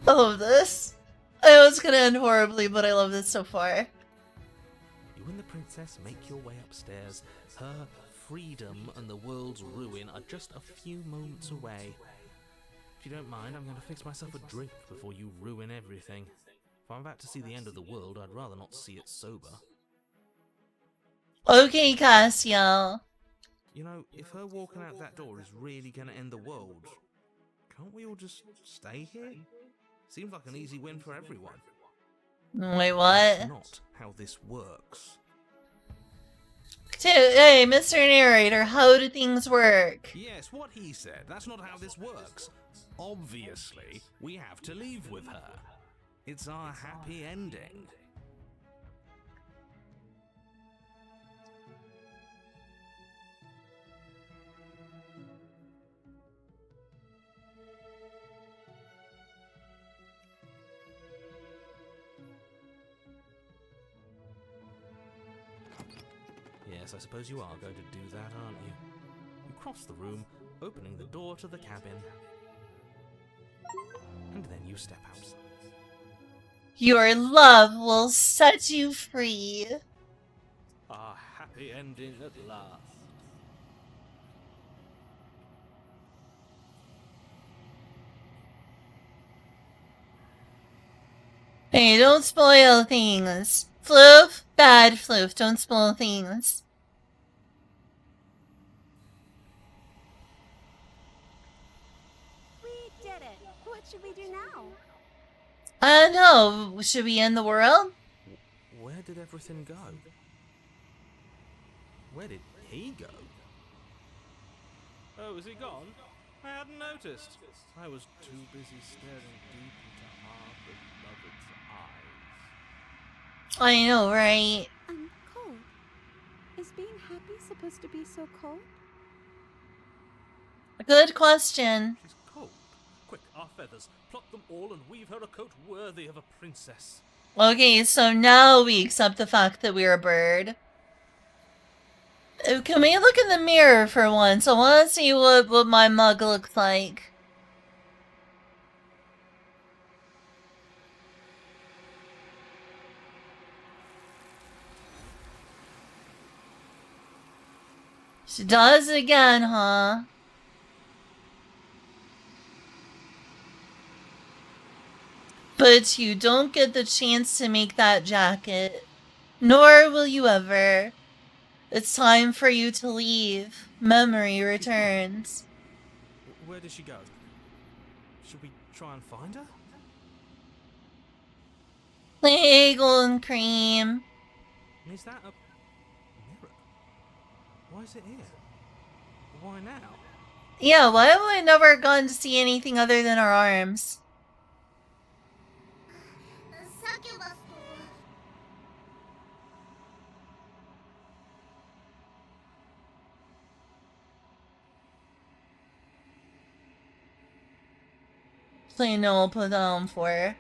S1: love this. I know it's gonna end horribly, but I love this so far.
S4: You and the princess make your way upstairs. Her freedom and the world's ruin are just a few moments away. If you don't mind, I'm going to fix myself a drink before you ruin everything. If I'm about to see the end of the world, I'd rather not see it sober.
S1: Okay, Cassiel.
S4: You know, if her walking out that door is really going to end the world, can't we all just stay here? Seems like an easy win for everyone.
S1: Wait, what?
S4: That's not how this works.
S1: Hey, Mr. Narrator, how do things work?
S4: Yes, what he said. That's not how this works. Obviously, we have to leave with her. It's our happy ending. Yes, I suppose you are going to do that, aren't you? You cross the room, opening the door to the cabin. And then you step outside.
S1: Your love will set you free.
S4: Our happy ending at last.
S1: Hey, don't spoil things. Floof? Bad Floof, don't spoil things.
S5: We did it. What should we do now?
S1: I don't know. Should we end the world?
S4: Where did everything go? Where did he go? Oh, is he gone? I hadn't noticed. I was too busy staring deep into our beloved's eyes.
S1: I know, right?
S5: Cold. Is being happy supposed to be so cold?
S1: Good question.
S4: She's cold.
S6: Quick, our feathers. Pluck them all and weave her a coat worthy of a princess.
S1: Okay, so now we accept the fact that we're a bird. Can we look in the mirror for once? I want to see what my mug looks like. She does it again, huh? But you don't get the chance to make that jacket. Nor will you ever. It's time for you to leave. Memory returns.
S6: Where did she go? Should we try and find her?
S1: Hey, Golden Cream.
S6: Is that a mirror? Why is it here? Why now?
S1: Yeah, why have I never gotten to see anything other than our arms? So you know I'll put that on for her.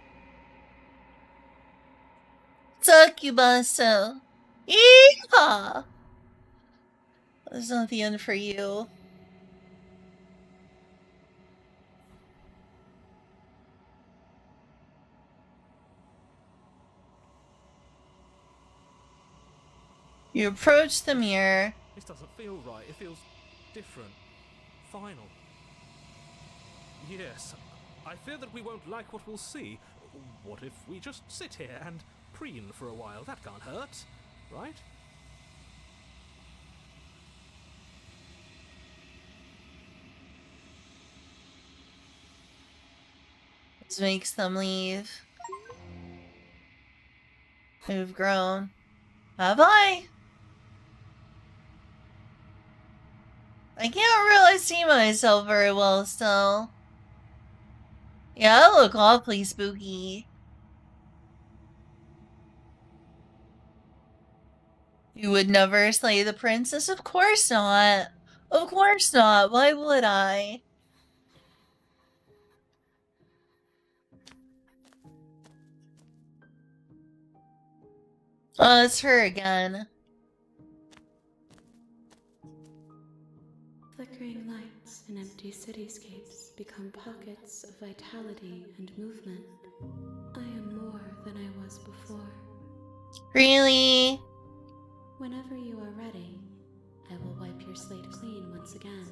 S1: Succubusso. Yeehaw! That's not the end for you. You approach the mirror.
S6: This doesn't feel right. It feels different. Final. Yes. I fear that we won't like what we'll see. What if we just sit here and preen for a while? That can't hurt, right?
S1: This makes them leave. We've grown. Have I? I can't really see myself very well still. Yeah, I look awfully spooky. You would never slay the princess? Of course not. Of course not. Why would I? Oh, it's her again.
S5: Flickering lights and empty cityscapes become pockets of vitality and movement. I am more than I was before.
S1: Really?
S5: Whenever you are ready, I will wipe your slate clean once again.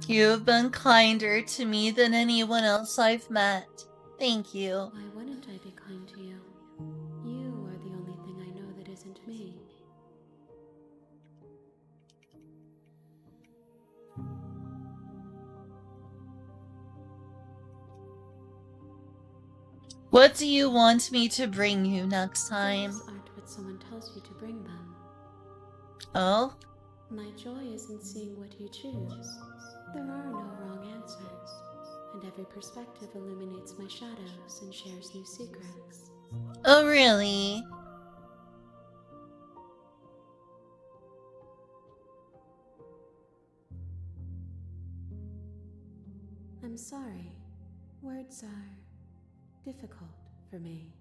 S1: You've been kinder to me than anyone else I've met. Thank you.
S5: Why wouldn't I be kind to you? You are the only thing I know that isn't me.
S1: What do you want me to bring you next time?
S5: Things aren't what someone tells you to bring them.
S1: Oh?
S5: My joy is in seeing what you choose. There are no wrong answers, and every perspective illuminates my shadows and shares new secrets.
S1: Oh, really?
S5: I'm sorry. Words are difficult for me.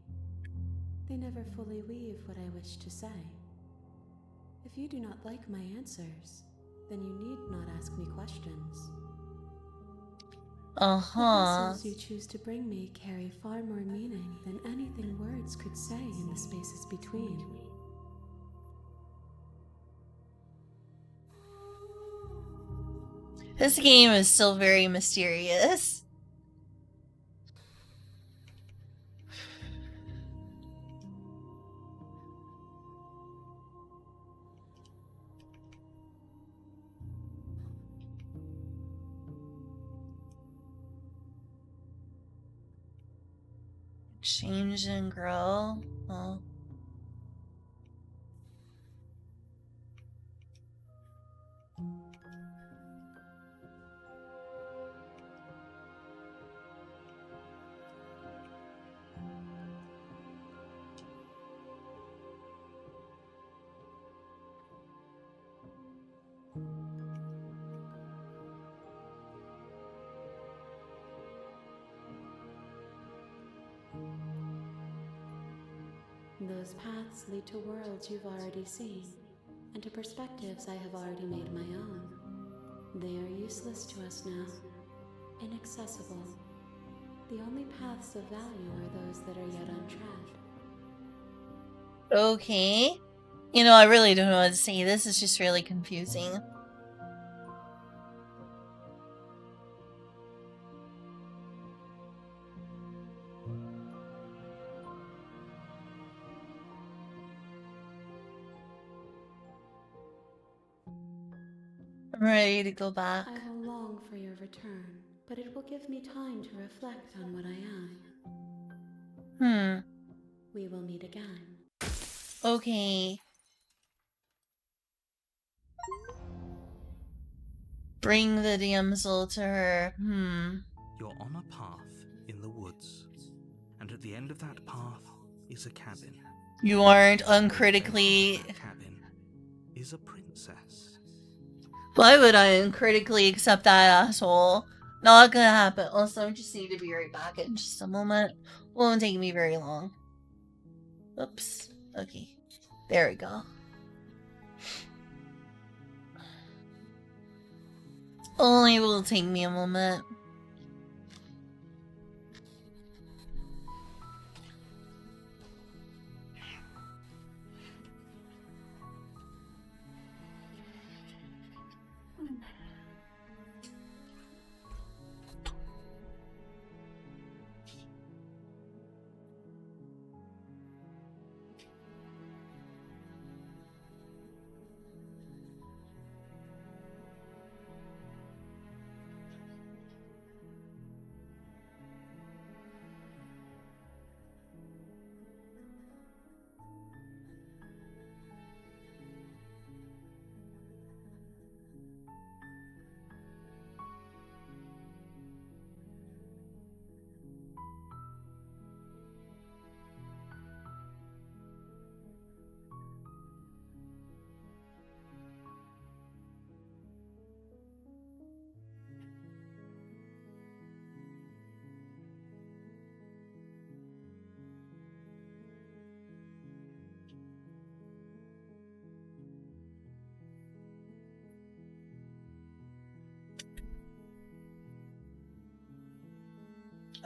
S5: They never fully weave what I wish to say. If you do not like my answers, then you need not ask me questions. The vessels you choose to bring me carry far more meaning than anything words could say in the spaces between.
S1: This game is still very mysterious. Change and grow. Oh.
S7: Those paths lead to worlds you've already seen, and to perspectives I have already made my own. They are useless to us now, inaccessible. The only paths of value are those that are yet untread.
S1: Okay. You know, I really don't know what to say. This is just really confusing. I'm ready to go back.
S7: I will long for your return, but it will give me time to reflect on what I am. We will meet again.
S1: Okay. Bring the damsel to her.
S4: You're on a path in the woods, and at the end of that path is a cabin.
S1: You aren't uncritically...
S4: That cabin is a princess.
S1: Why would I uncritically accept that asshole? Not gonna happen. Also, I just need to be right back in just a moment. Won't take me very long. Oops. Okay. There we go. Only will take me a moment.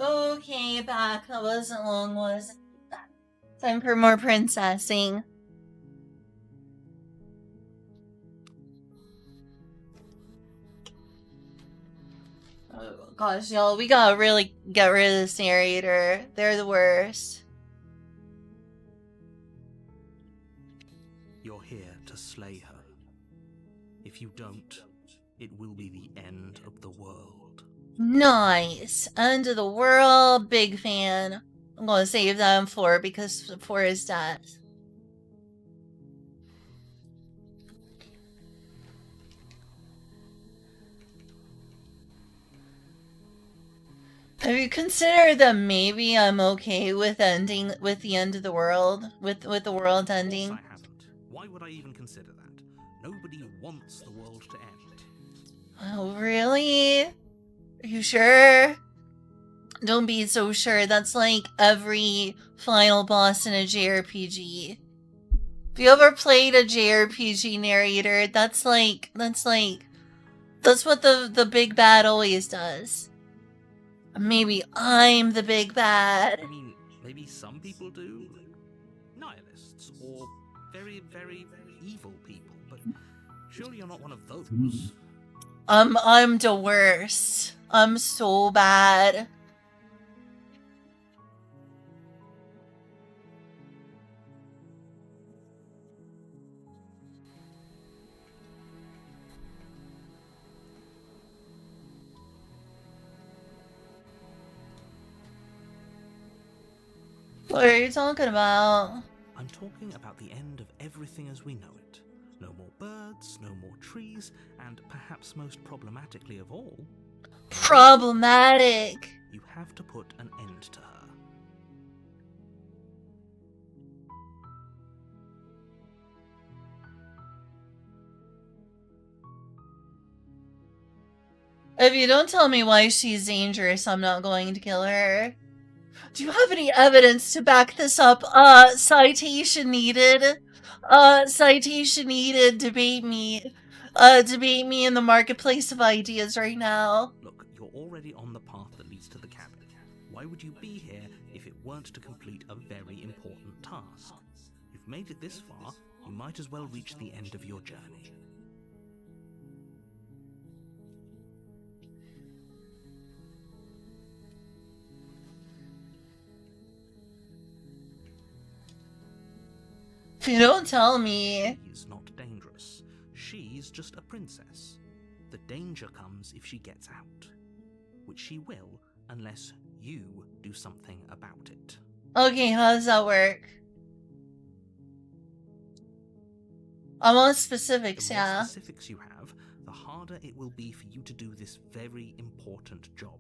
S1: Okay, back. That wasn't long, was it? Time for more princessing. Oh gosh, y'all, we gotta really get rid of this narrator. They're the worst.
S4: You're here to slay her. If you don't, it will be the end of the world.
S1: Nice. End of the world. Big fan. I'm gonna save that on 4 because 4 is death. Have you considered that maybe I'm okay with ending with the end of the world? With the world ending?
S4: Of course I haven't. Why would I even consider that? Nobody wants the world to end.
S1: Oh, really? Are you sure? Don't be so sure. That's like every final boss in a JRPG. If you ever played a JRPG narrator, that's what the big bad always does. Maybe I'm the big bad.
S4: I mean, maybe some people do. Nihilists, or very, very evil people, but surely you're not one of those.
S1: I'm the worst. I'm so bad. What are you talking about?
S4: I'm talking about the end of everything as we know it. No more birds, no more trees, and perhaps most problematically of all...
S1: Problematic.
S4: You have to put an end to her.
S1: If you don't tell me why she's dangerous, I'm not going to kill her. Do you have any evidence to back this up? Citation needed. Citation needed. Debate me. Debate me in the marketplace of ideas right now.
S4: Look, you're already on the path that leads to the cabin. Why would you be here if it weren't to complete a very important task? You've made it this far, you might as well reach the end of your journey.
S1: If you don't tell me...
S4: She's not dangerous. She's just a princess. The danger comes if she gets out. Which she will, unless you do something about it.
S1: Okay, how does that work? I want specifics,
S4: The more
S1: yeah.
S4: specifics you have, the harder it will be for you to do this very important job.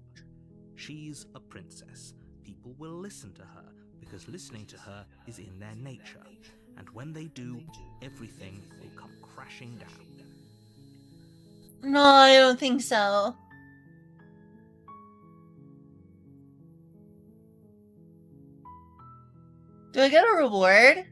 S4: She's a princess. People will listen to her, because listening to her is in their nature. And when they do, everything will come crashing down.
S1: No, I don't think so. Do I get a reward?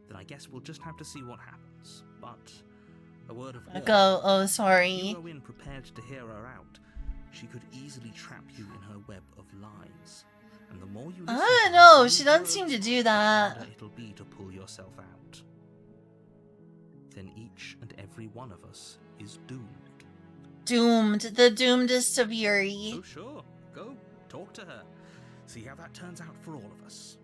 S4: Then I guess we'll just have to see what happens. But a word of warning.
S1: Oh, sorry.
S4: You go in prepared to hear her out. She could easily trap you in her web of lies. And the more you listen to
S1: no,
S4: her,
S1: she doesn't seem to do that.
S4: the harder it'll be to pull yourself out. Then each and every one of us is doomed.
S1: Doomed. The doomedest of Yuri.
S4: Oh sure, go, talk to her. See how that turns out for all of us.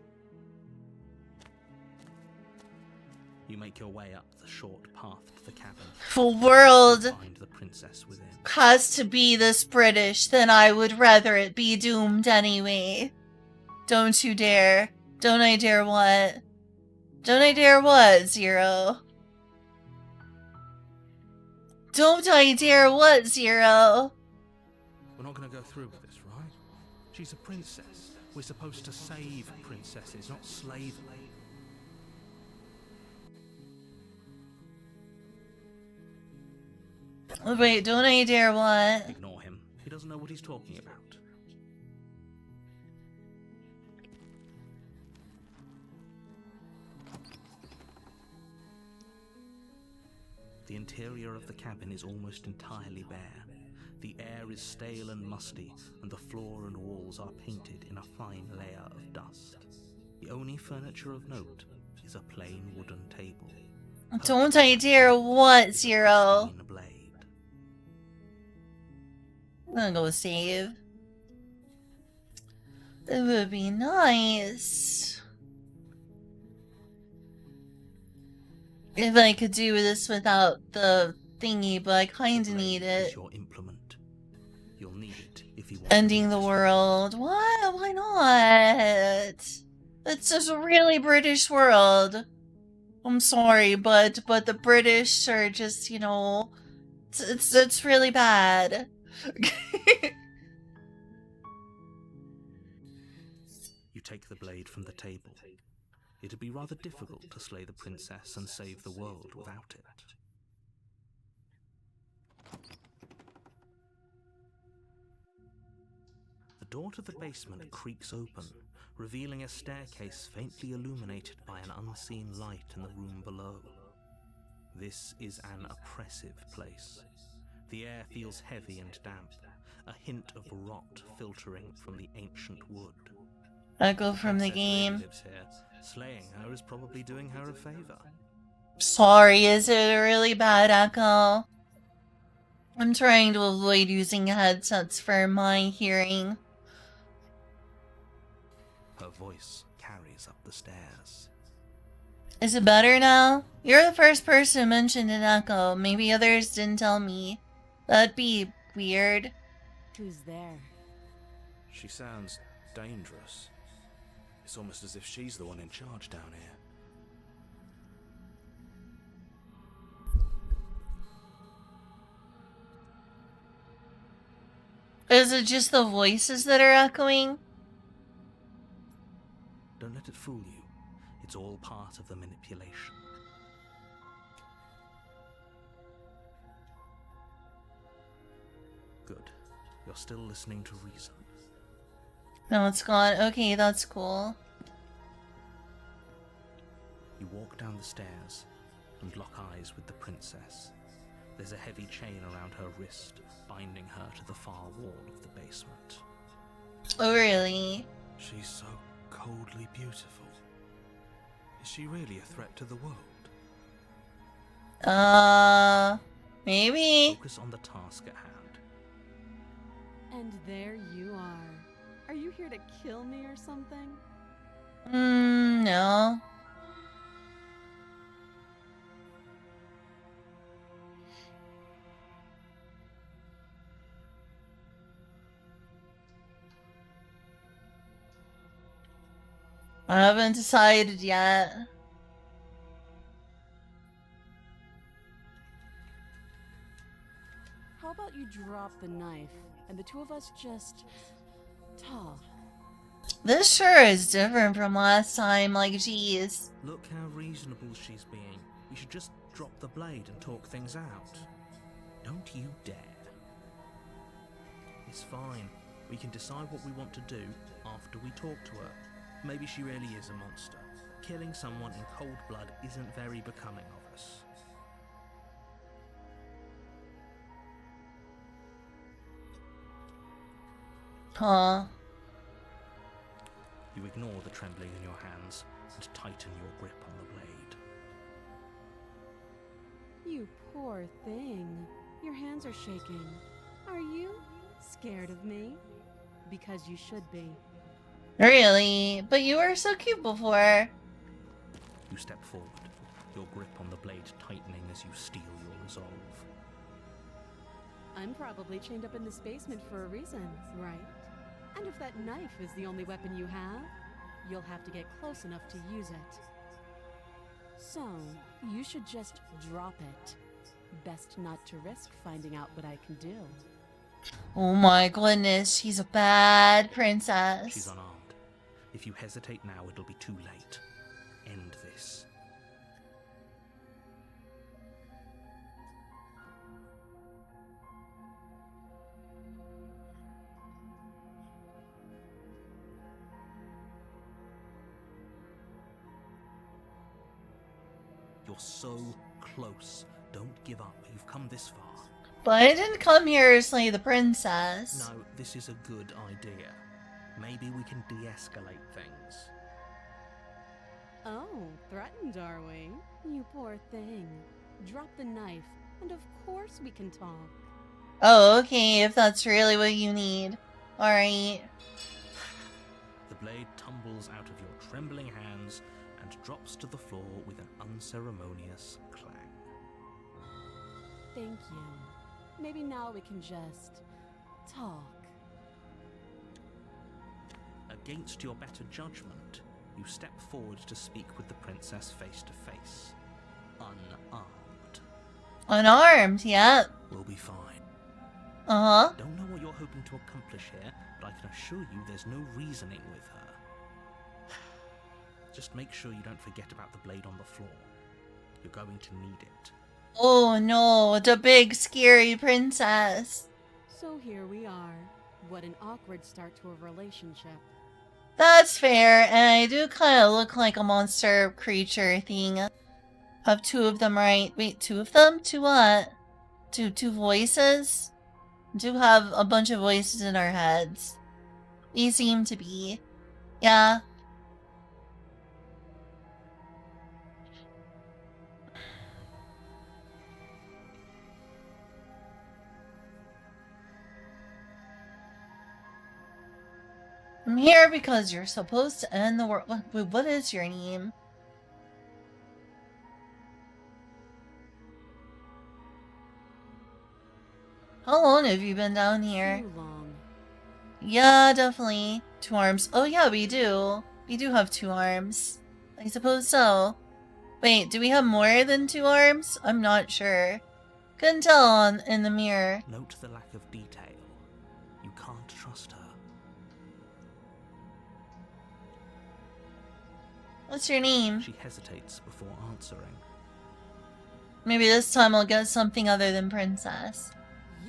S4: You make your way up the short path to the cabin.
S1: The world
S4: Find the princess within.
S1: has to be this British, then I would rather it be doomed anyway. Don't you dare. Don't I dare what? Don't I dare what, Zero? Don't I dare what, Zero?
S4: We're not going to go through with this, right? She's a princess. We're supposed to save princesses, not slay them.
S1: Wait, don't I dare what?
S4: Ignore him. He doesn't know what he's talking about. The interior of the cabin is almost entirely bare. The air is stale and musty, and the floor and walls are painted in a fine layer of dust. The only furniture of note is a plain wooden table.
S1: Don't I dare what, Zero?
S4: Pristine blade.
S1: I'm gonna go save. It would be nice if I could do this without the thingy, but I kinda need
S4: Is
S1: it.
S4: your implement. You'll need it if you want
S1: Ending the world. What? Why not? It's just a really British world. I'm sorry, but the British are just, you know, it's really bad.
S4: You take the blade from the table. It'd be rather difficult to slay the princess and save the world without it. The door to the basement creaks open, revealing a staircase faintly illuminated by an unseen light in the room below. This is an oppressive place. The air feels heavy and damp, a hint of rot filtering from the ancient wood.
S1: Echo from the
S4: Princess really
S1: game.
S4: lives here. Slaying her is probably doing her a favor.
S1: Sorry, is it a really bad echo? I'm trying to avoid using headsets for my hearing.
S4: Her voice carries up the stairs.
S1: Is it better now? You're the first person who mentioned an echo. Maybe others didn't tell me. That'd be weird.
S8: Who's there?
S6: She sounds dangerous. It's almost as if she's the one in charge down here.
S1: Is it just the voices that are echoing?
S4: Don't let it fool you. It's all part of the manipulation. Good. You're still listening to reason.
S1: No, it's gone. Okay, that's cool.
S4: You walk down the stairs and lock eyes with the princess. There's a heavy chain around her wrist, binding her to the far wall of the basement.
S1: Oh, really?
S6: She's so coldly beautiful. Is she really a threat to the world?
S1: Maybe.
S4: Focus on the task at hand.
S8: And there you are. Are you here to kill me or something?
S1: No. I haven't decided yet.
S8: How about you drop the knife and the two of us just talk?
S1: This sure is different from last time, like, geez.
S4: Look how reasonable she's being. We should just drop the blade and talk things out. Don't you dare. It's fine. We can decide what we want to do after we talk to her. Maybe she really is a monster. Killing someone in cold blood isn't very becoming of us.
S1: Huh.
S4: You ignore the trembling in your hands and tighten your grip on the blade.
S8: You poor thing. Your hands are shaking. Are you scared of me? Because you should be.
S1: Really? But you were so cute before.
S4: You step forward, your grip on the blade tightening as you steel your resolve.
S8: I'm probably chained up in this basement for a reason, right? And if that knife is the only weapon you have, you'll have to get close enough to use it. So, you should just drop it. Best not to risk finding out what I can do.
S1: Oh my goodness, she's a bad princess.
S4: She's unarmed. If you hesitate now, it'll be too late. End this. You're so close. Don't give up. You've come this far.
S1: But I didn't come here to slay the princess.
S4: No, this is a good idea. Maybe we can de-escalate things.
S8: Oh, threatened are we? You poor thing. Drop the knife, and of course we can talk.
S1: Oh, okay, if that's really what you need. Alright.
S4: The blade tumbles out of your trembling hands and drops to the floor with an unceremonious clang.
S8: Thank you. Maybe now we can just talk.
S4: Against your better judgment, you step forward to speak with the princess face to face. Unarmed.
S1: Unarmed, yep.
S4: We'll be fine.
S1: Uh-huh.
S4: Don't know what you're hoping to accomplish here, but I can assure you there's no reasoning with her. Just make sure you don't forget about the blade on the floor. You're going to need it.
S1: Oh no, the big scary princess.
S8: So here we are. What an awkward start to a relationship.
S1: That's fair, and I do kind of look like a monster creature thing. Have two of them, right? Wait, two of them? Two what? Two voices? Do have a bunch of voices in our heads. We seem to be. Yeah. I'm here because you're supposed to end the world. What is your name? How long have you been down here?
S8: Too long.
S1: Yeah, definitely. 2 arms. Oh yeah, we do. We do have 2 arms. I suppose so. Wait, do we have more than 2 arms? I'm not sure. Couldn't tell in the mirror.
S4: Note the lack of detail. You can't trust her.
S1: What's your name?
S4: She hesitates before answering.
S1: Maybe this time I'll get something other than princess.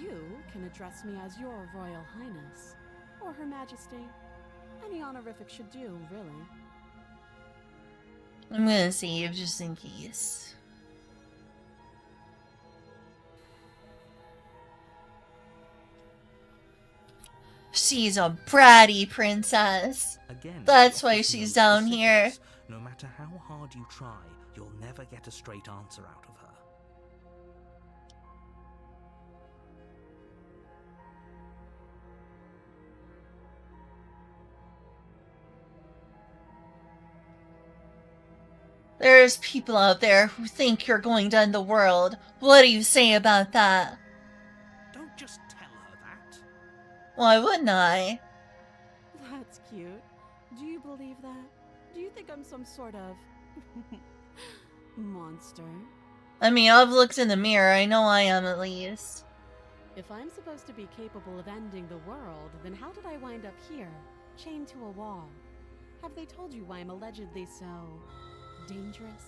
S8: You can address me as your Royal Highness, or Her Majesty. Any honorific should do, really.
S1: I'm gonna save just in case. She's a bratty princess.
S4: Again,
S1: That's
S4: what
S1: why
S4: if
S1: she's
S4: no
S1: down here.
S4: specifics? No matter how hard you try, you'll never get a straight answer out of her.
S1: There's people out there who think you're going to end the world. What do you say about that?
S4: Don't just tell her that.
S1: Why wouldn't I?
S8: That's cute. Do you believe that? Do you think I'm some sort of monster?
S1: I mean, I've looked in the mirror. I know I am at least.
S8: If I'm supposed to be capable of ending the world, then how did I wind up here, chained to a wall? Have they told you why I'm allegedly so dangerous?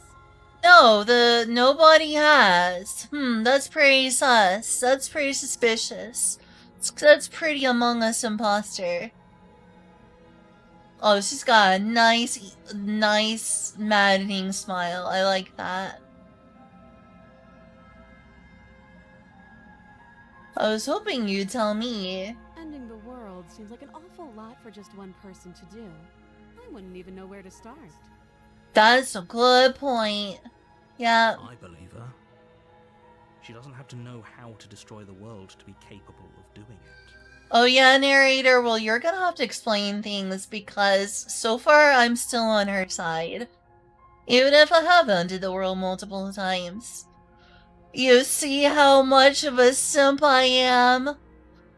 S1: No, nobody has. That's pretty sus. That's pretty suspicious. That's pretty Among Us imposter. Oh, she's got a nice, maddening smile. I like that. I was hoping you'd tell me.
S8: Ending the world seems like an awful lot for just one person to do. I wouldn't even know where to start.
S1: That's a good point. Yeah.
S4: I believe her. She doesn't have to know how to destroy the world to be capable of doing it.
S1: Oh yeah, narrator, well you're gonna have to explain things because so far I'm still on her side. Even if I have ended the world multiple times. You see how much of a simp I am?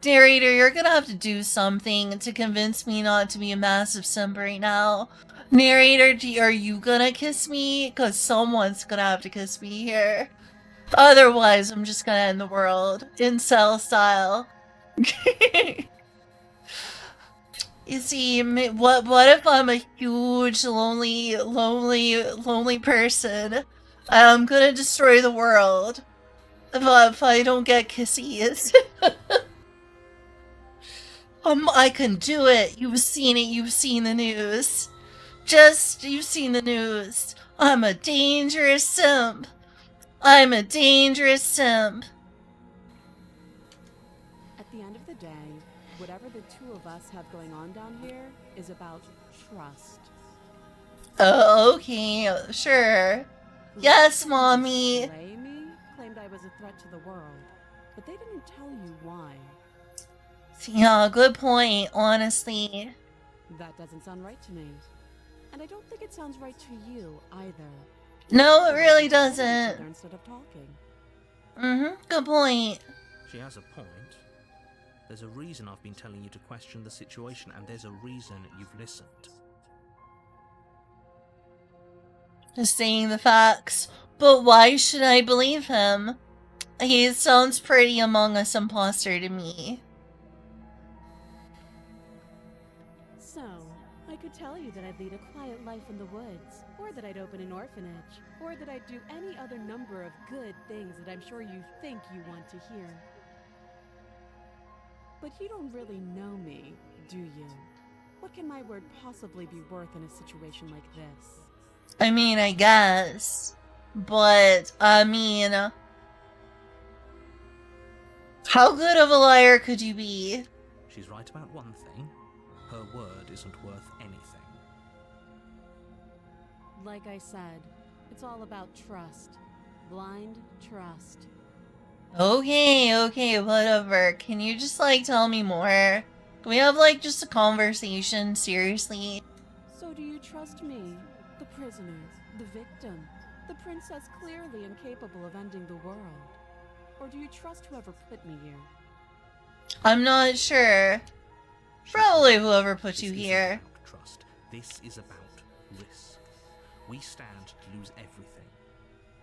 S1: Narrator, you're gonna have to do something to convince me not to be a massive simp right now. Narrator, are you gonna kiss me? Because someone's gonna have to kiss me here. Otherwise, I'm just gonna end the world. Incel style. You see, what if I'm a huge, lonely person? I'm gonna destroy the world if I don't get kisses. I can do it. You've seen it. You've seen the news. You've seen the news. I'm a dangerous simp. I'm a dangerous simp.
S8: At the end of the day, whatever the two of us have going on down here is about trust.
S1: Oh, okay, sure. Yes, mommy.
S8: Me claimed I was a threat to the world, but they didn't tell you why.
S1: Yeah, good point, honestly.
S8: That doesn't sound right to me. And I don't think it sounds right to you either.
S1: No, it really doesn't.
S8: Instead of talking.
S1: Good point.
S4: She has a point. There's a reason I've been telling you to question the situation, and there's a reason you've listened.
S1: Just saying the facts. But why should I believe him? He sounds pretty Among Us imposter to me.
S8: So, I could tell you that I'd lead a quiet life in the woods, or that I'd open an orphanage, or that I'd do any other number of good things that I'm sure you think you want to hear. But you don't really know me, do you? What can my word possibly be worth in a situation like this?
S1: I mean, I guess. But, I mean... how good of a liar could you be?
S4: She's right about one thing. Her word isn't worth anything.
S8: Like I said, it's all about trust. Blind trust.
S1: Okay, whatever. Can you just, tell me more? Can we have, like, just a conversation, seriously?
S5: So do you trust me, the prisoner, the victim, the princess clearly incapable of ending the world? Or do you trust whoever put me here?
S1: I'm not sure. Probably whoever put
S4: This
S1: you
S4: isn't
S1: here.
S4: about trust. This is about risk. We stand to lose everything,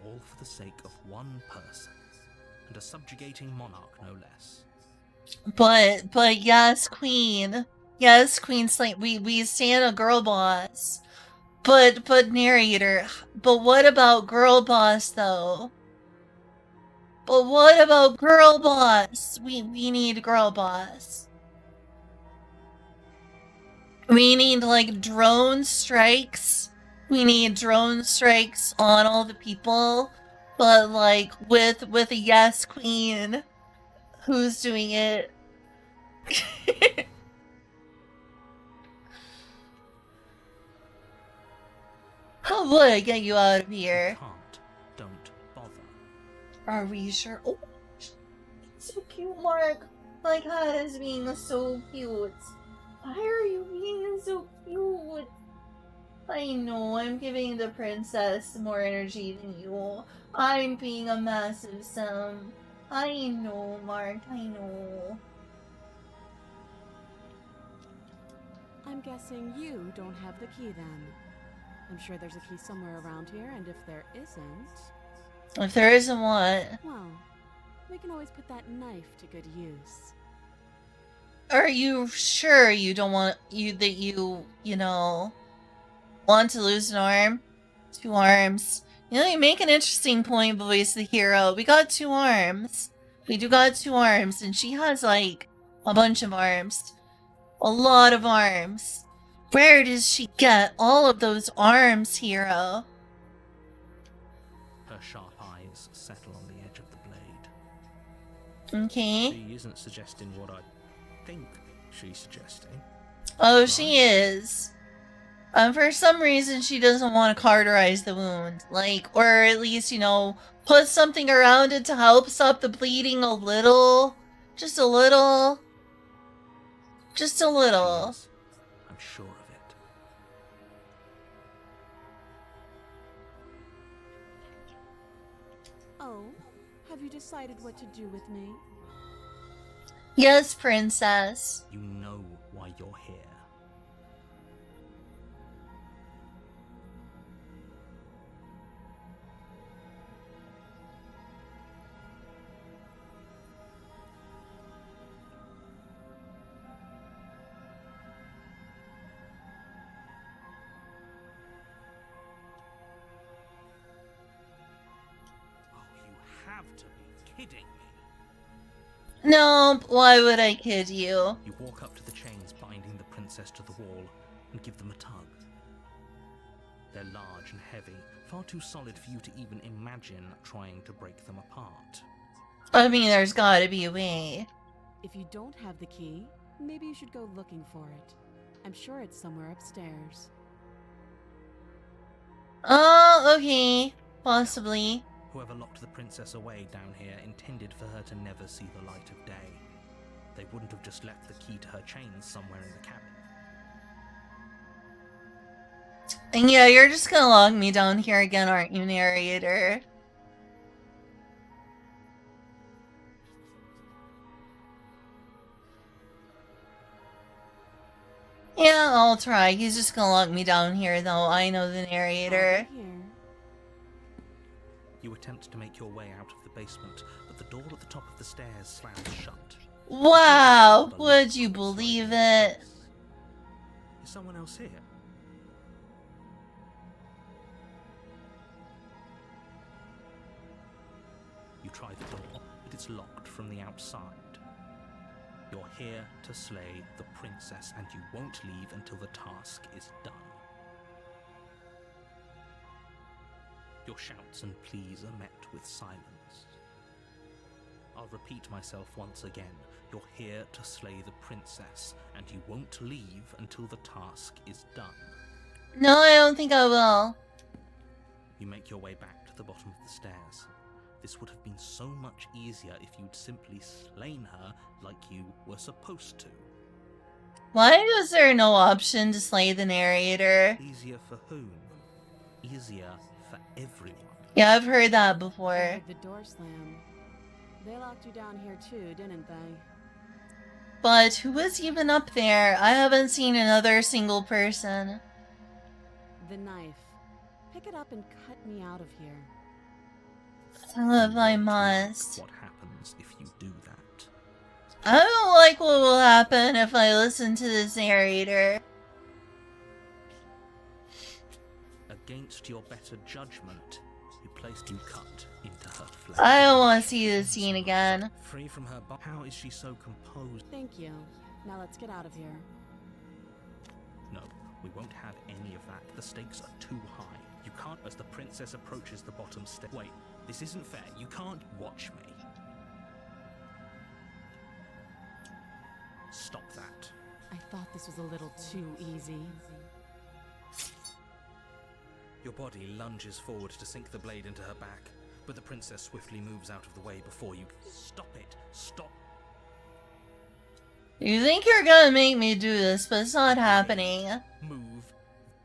S4: all for the sake of one person, and a subjugating monarch no less.
S1: But yes, Queen. Yes, Queen Slate. We stand a girl boss. But narrator. But what about girl boss though? But what about girl boss? We need girl boss. We need like drone strikes. We need drone strikes on all the people, but like with a yes queen who's doing it. How would I get you out of
S4: You
S1: here?
S4: can't. Don't bother.
S1: Are we sure? Oh, so cute, Mark. My cat is being so cute. Why are you being so cute? I know, I'm giving the princess more energy than you. I'm being a massive sim. I know, Mark, I know.
S5: I'm guessing you don't have the key then. I'm sure there's a key somewhere around here, and if there isn't,
S1: If there isn't what?
S5: well, we can always put that knife to good use.
S1: Are you sure you don't want you know, want to lose an arm? 2 arms. You know, you make an interesting point, Voice the hero. We got 2 arms. We do got 2 arms, and she has like a bunch of arms. A lot of arms. Where does she get all of those arms, hero?
S4: Her sharp eyes settle on the edge of the blade.
S1: Okay.
S4: She isn't suggesting what I think she's suggesting.
S1: Oh, she is. For some reason, she doesn't want to cauterize the wound. Like, or at least, you know, put something around it to help stop the bleeding a little. Just a little. Just a little.
S4: She is. I'm sure of it.
S5: Oh, have you decided what to do with me?
S1: Yes, princess.
S4: You know why you're here. Have to be kidding me.
S1: No, why would I kid you?
S4: You walk up to the chains binding the princess to the wall and give them a tug. They're large and heavy, far too solid for you to even imagine trying to break them apart.
S1: I mean, there's gotta be a way.
S5: If you don't have the key, maybe you should go looking for it. I'm sure it's somewhere upstairs.
S1: Oh, okay. Possibly.
S4: Whoever locked the princess away down here intended for her to never see the light of day. They wouldn't have just left the key to her chains somewhere in the cabin.
S1: And yeah, you're just gonna log me down here again, aren't you, narrator? Yeah, I'll try. He's just gonna log me down here, though. I know the narrator.
S4: You attempt to make your way out of the basement, but the door at the top of the stairs slams shut.
S1: Wow, would you believe it?
S4: Is someone else here? You try the door, but it's locked from the outside. You're here to slay the princess, and you won't leave until the task is done. Your shouts and pleas are met with silence. I'll repeat myself once again. You're here to slay the princess, and you won't leave until the task is done.
S1: No, I don't think I will.
S4: You make your way back to the bottom of the stairs. This would have been so much easier if you'd simply slain her like you were supposed to.
S1: Why is there no option to slay the narrator?
S4: Easier for whom? Easier for everyone.
S1: Yeah, I've heard that
S8: I
S1: before.
S8: heard the door slam. They locked you down here too, didn't they?
S1: But who was even up there? I haven't seen another single person.
S8: The knife. Pick it up and cut me out of here.
S1: If
S4: You
S1: I
S4: won't like
S1: must.
S4: what happens if you do that.
S1: I don't like what will happen if I listen to this narrator.
S4: Against your better judgment, you placed you cut into her flesh.
S1: I don't want to see this scene again.
S4: Free from her how is she so composed?
S8: Thank you. Now let's get out of here.
S4: No, we won't have any of that. The stakes are too high. You can't as the princess approaches the bottom step. Wait, this isn't fair. You can't watch me. Stop that.
S8: I thought this was a little too easy.
S4: Your body lunges forward to sink the blade into her back, but the princess swiftly moves out of the way before you. Stop it! Stop!
S1: You think you're gonna make me do this, but it's not happening.
S4: Move!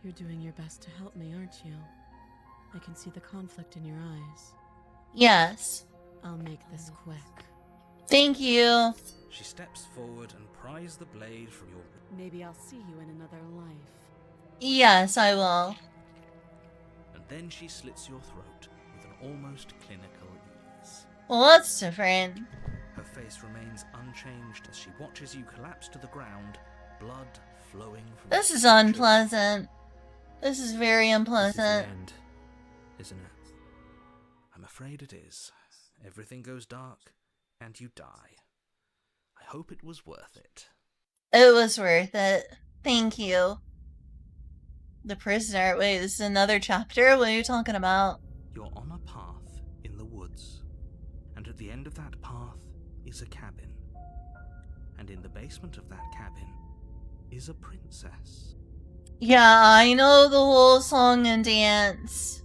S8: You're doing your best to help me, aren't you? I can see the conflict in your eyes.
S1: Yes.
S8: I'll make this quick.
S1: Thank you.
S4: She steps forward and pries the blade from your.
S8: Maybe I'll see you in another life.
S1: Yes, I will.
S4: And then she slits your throat with an almost clinical ease.
S1: Well, that's different.
S4: Her face remains unchanged as she watches you collapse to the ground, blood flowing from.
S1: This is unpleasant. This is very
S4: This is
S1: unpleasant.
S4: the end, isn't it? I'm afraid it is. Everything goes dark, and you die. I hope it was worth it.
S1: It was worth it. Thank you. The prisoner. Wait, this is another chapter? What are you talking about?
S4: You're on a path in the woods, and at the end of that path is a cabin. And in the basement of that cabin is a princess.
S1: Yeah, I know the whole song and dance.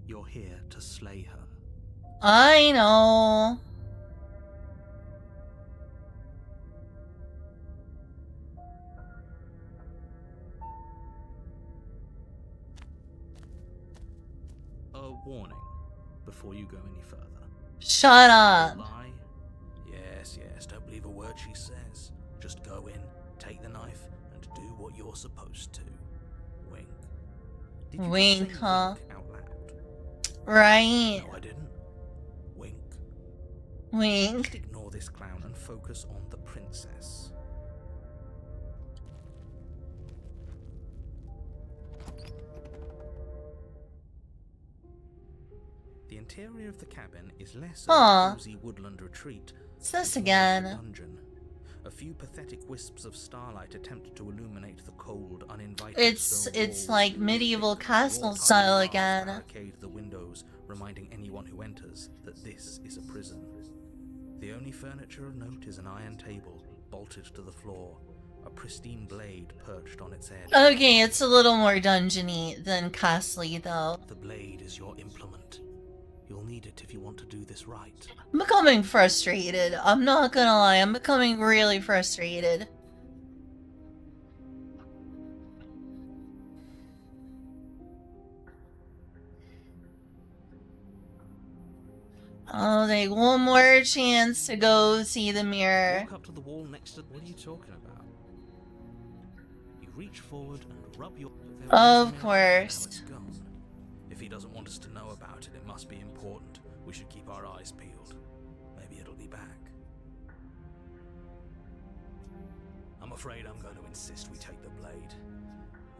S4: You're here to slay her.
S1: I know.
S4: A warning before you go any further.
S1: Shut up.
S4: Lie? Yes, don't believe a word she says. Just go in, take the knife, and do what you're supposed to. Wink. Did you
S1: Wink,
S4: just say
S1: huh?
S4: wink out loud?
S1: Right.
S4: No, I didn't. Wink.
S1: Wink.
S4: Just ignore this clown and focus on the princess. The interior of the cabin is less of a cozy woodland retreat.
S1: What's this
S4: and more like
S1: again?
S4: a dungeon. A few pathetic wisps of starlight attempt to illuminate the cold, uninviting
S1: It's
S4: stone
S1: it's
S4: walls.
S1: like medieval castle
S4: Raw
S1: style
S4: tile
S1: again.
S4: barricade the windows, reminding anyone who enters that this is a prison. The only furniture of note is an iron table, bolted to the floor, a pristine blade perched on its edge.
S1: Okay, it's a little more dungeony than castle-y though.
S4: The blade is your implement. You'll need it if you want to do this right.
S1: I'm becoming frustrated. I'm not gonna lie, I'm becoming really frustrated. I'll take one more chance to go see the mirror.
S4: Walk up to the wall next to. What are you talking about? You reach forward and rub your.
S1: Of
S4: Now
S1: course.
S4: it's gone. If he doesn't want us to know about it, it must be important. We should keep our eyes peeled. Maybe it'll be back. I'm afraid I'm going to insist we take the blade.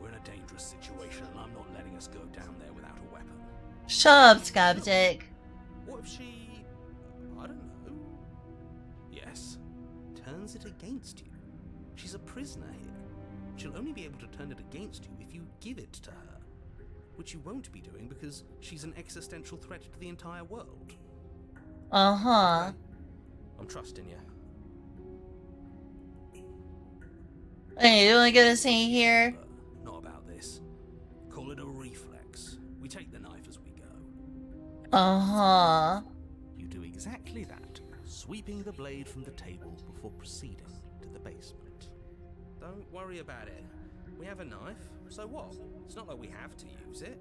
S4: We're in a dangerous situation, and I'm not letting us go down there without a weapon.
S1: Shut up, skeptic.
S4: What if she, I don't know, yes, turns it against you? She's a prisoner here. She'll only be able to turn it against you if you give it to her, which you won't be doing because she's an existential threat to the entire world.
S1: Uh-huh.
S4: Okay? I'm trusting you.
S1: Hey, what am I gonna say here?
S4: But not about this. Call it a reflex. We take the knife as we go.
S1: Uh-huh.
S4: You do exactly that, sweeping the blade from the table before proceeding to the basement.
S6: Don't worry about it. We have a knife, so what? It's not like we have to use it.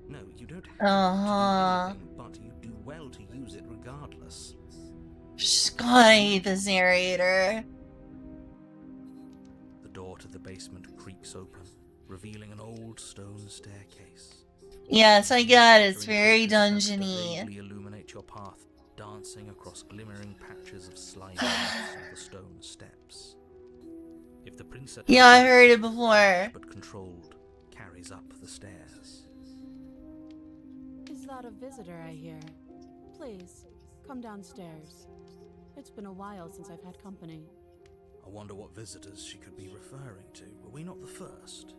S4: No, you don't have
S1: Uh-huh.
S4: to do anything, but you do well to use it regardless.
S1: Sky, this narrator.
S4: The door to the basement creaks open, revealing an old stone staircase.
S1: Yes, I get it. It's
S4: Flickering
S1: very
S4: torches attempt to
S1: dungeony.
S4: vaguely illuminate your path, dancing across glimmering patches of slimy moss on the stone steps. If the princess,
S1: Yeah, I heard it before.
S4: but controlled, carries up the stairs.
S8: Is that a visitor I hear? Please, come downstairs. It's been a while since I've had company.
S4: I wonder what visitors she could be referring to. Were we not the first?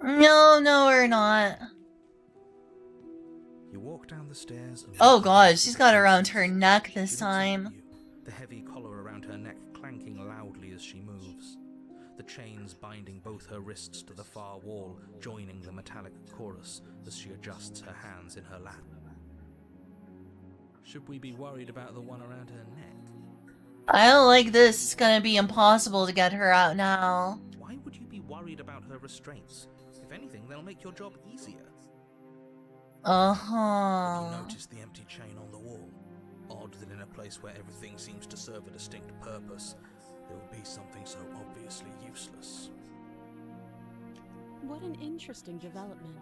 S1: No, we're not.
S4: You walk down the stairs and
S1: Oh god, she's got it around her neck this
S4: She looks up
S1: time.
S4: at you, the heavy collar around her neck clanking loudly as she moves. The chains binding both her wrists to the far wall, joining the metallic chorus as she adjusts her hands in her lap.
S6: Should we be worried about the one around her neck?
S1: I don't like this. It's gonna be impossible to get her out now.
S4: Why would you be worried about her restraints? If anything, they'll make your job easier.
S1: Uh-huh.
S4: You notice the empty chain on the wall. Odd that in a place where everything seems to serve a distinct purpose, there will be something so obviously useless.
S8: What an interesting development.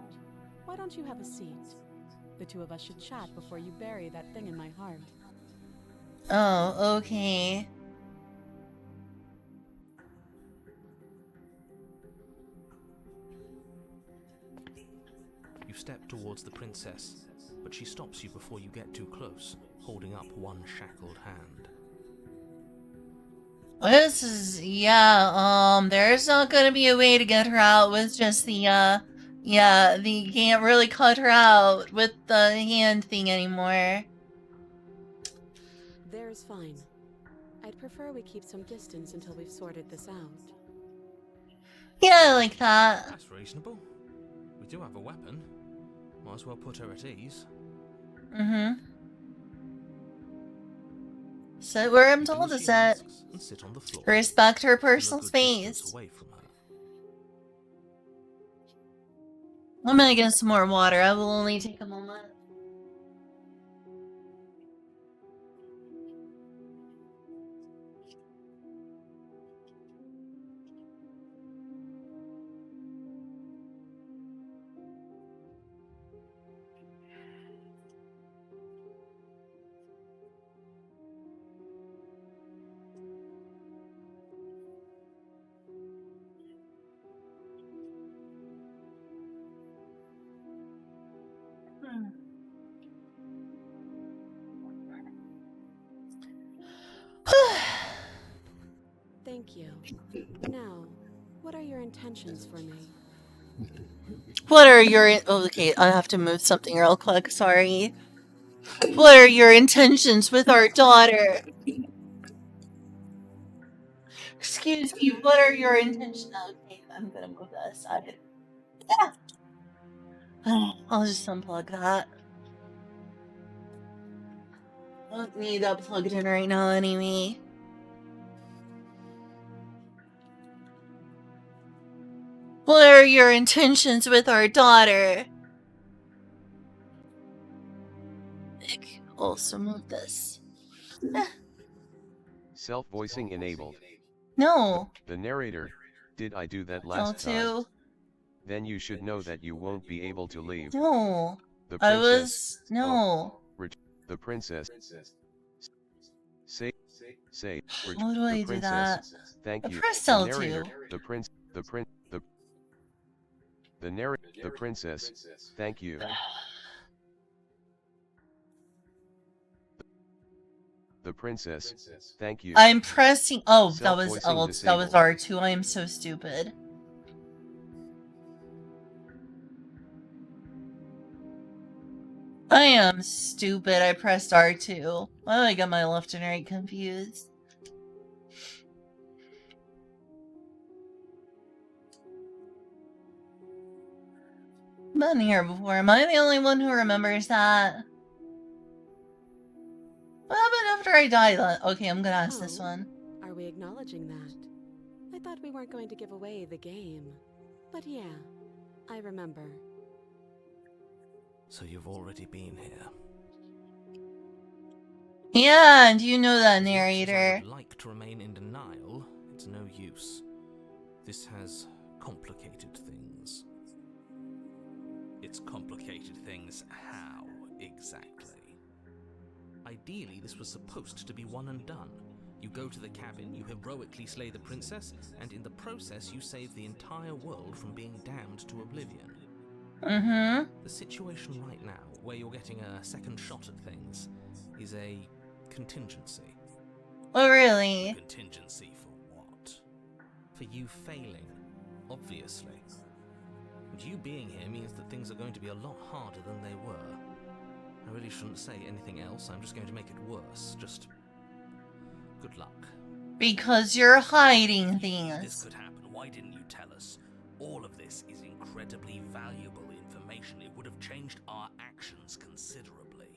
S8: Why don't you have a seat? The two of us should chat before you bury that thing in my heart.
S1: Oh, okay.
S4: You step towards the princess, but she stops you before you get too close, holding up one shackled hand.
S1: This is, yeah, there's not gonna be a way to get her out with just the, you can't really cut her out with the hand thing anymore.
S8: There's fine. I'd prefer we keep some distance until we've sorted this out.
S1: Yeah, I like that.
S6: That's reasonable. We do have a weapon. Might as well put her at ease.
S1: Mm-hmm. Sit where I'm told to
S4: She
S1: sit.
S4: asks and sit on the floor.
S1: Respect her
S4: Still a
S1: personal
S4: good distance
S1: space.
S4: away from her.
S1: I'm gonna get some more water. I will only take a moment.
S8: Thank you. Now, what are your intentions for me?
S1: What are your... Oh, okay, I have to move something real quick. Sorry. What are your intentions with our daughter? Excuse me, what are your intentions? Okay, I'm gonna move that aside. Yeah. I'll just unplug that. I don't need that plugged in right now anyway. What are your intentions with our daughter? Okay, also move this.
S9: Self-voicing enabled.
S1: No.
S9: The narrator, did I do that last time?
S1: L2.
S9: Then you should know that you won't be able to leave.
S1: No.
S9: The
S1: I
S9: princess.
S1: was... No.
S9: The princess. Say.
S1: How do I do that?
S9: Thank
S1: I
S9: you.
S1: pressed
S9: The
S1: L2.
S9: narrator, the princess. Thank you. The princess. Thank you.
S1: I'm pressing... Oh, that was
S9: Self-voicing
S1: L... That was
S9: disabled.
S1: R2. I am so stupid. I am stupid. I pressed R2. Why do I get my left and right confused? been here before. Am I the only one who remembers that? What happened after I died? Okay, I'm gonna ask this one.
S5: Are we acknowledging that? I thought we weren't going to give away the game. But yeah, I remember.
S4: So you've already been here.
S1: Yeah, and you know that
S4: As much as I
S1: narrator.
S4: would like to remain in denial, it's no use. This has complicated things. It's complicated things how, exactly? Ideally, this was supposed to be one and done. You go to the cabin, you heroically slay the princess, and in the process you save the entire world from being damned to oblivion.
S1: Mm-hmm.
S4: The situation right now, where you're getting a second shot at things, is a contingency.
S1: Oh, really?
S4: A contingency for what? For you failing, obviously. And you being here means that things are going to be a lot harder than they were. I really shouldn't say anything else, I'm just going to make it worse. Just good luck.
S1: Because you're hiding
S4: This
S1: things.
S4: could happen. Why didn't you tell us? All of this is incredibly valuable information. It would have changed our actions considerably.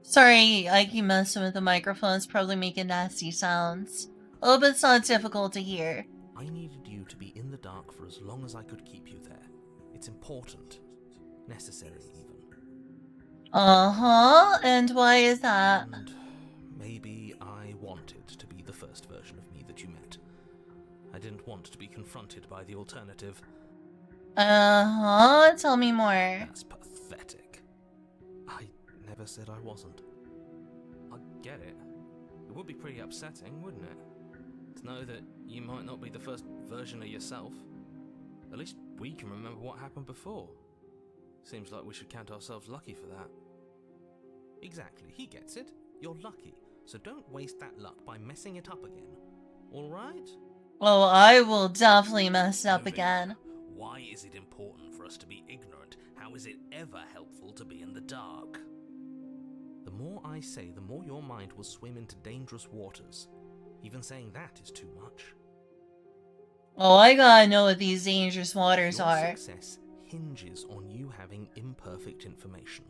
S1: Sorry, I keep messing with the microphone. It's probably making nasty sounds. Oh, but it's not difficult to hear.
S4: I needed you to be in the dark for as long as I could keep you there. It's important. Necessary, even.
S1: Uh-huh, and why is that?
S4: And maybe I wanted to be the first version of me that you met. I didn't want to be confronted by the alternative.
S1: Uh-huh, tell me more.
S4: That's pathetic. I never said I wasn't. I get it. It would be pretty upsetting, wouldn't it? To know that you might not be the first version of yourself. At least we can remember what happened before. Seems like we should count ourselves lucky for that. Exactly, he gets it. You're lucky, so don't waste that luck by messing it up again. Alright?
S1: Oh, I will definitely mess it up
S4: Moving
S1: again.
S4: on. Why is it important for us to be ignorant? How is it ever helpful to be in the dark? The more I say, the more your mind will swim into dangerous waters. Even saying that is too much.
S1: Oh, I gotta know what these dangerous waters
S4: Your
S1: are.
S4: success hinges on you having imperfect information.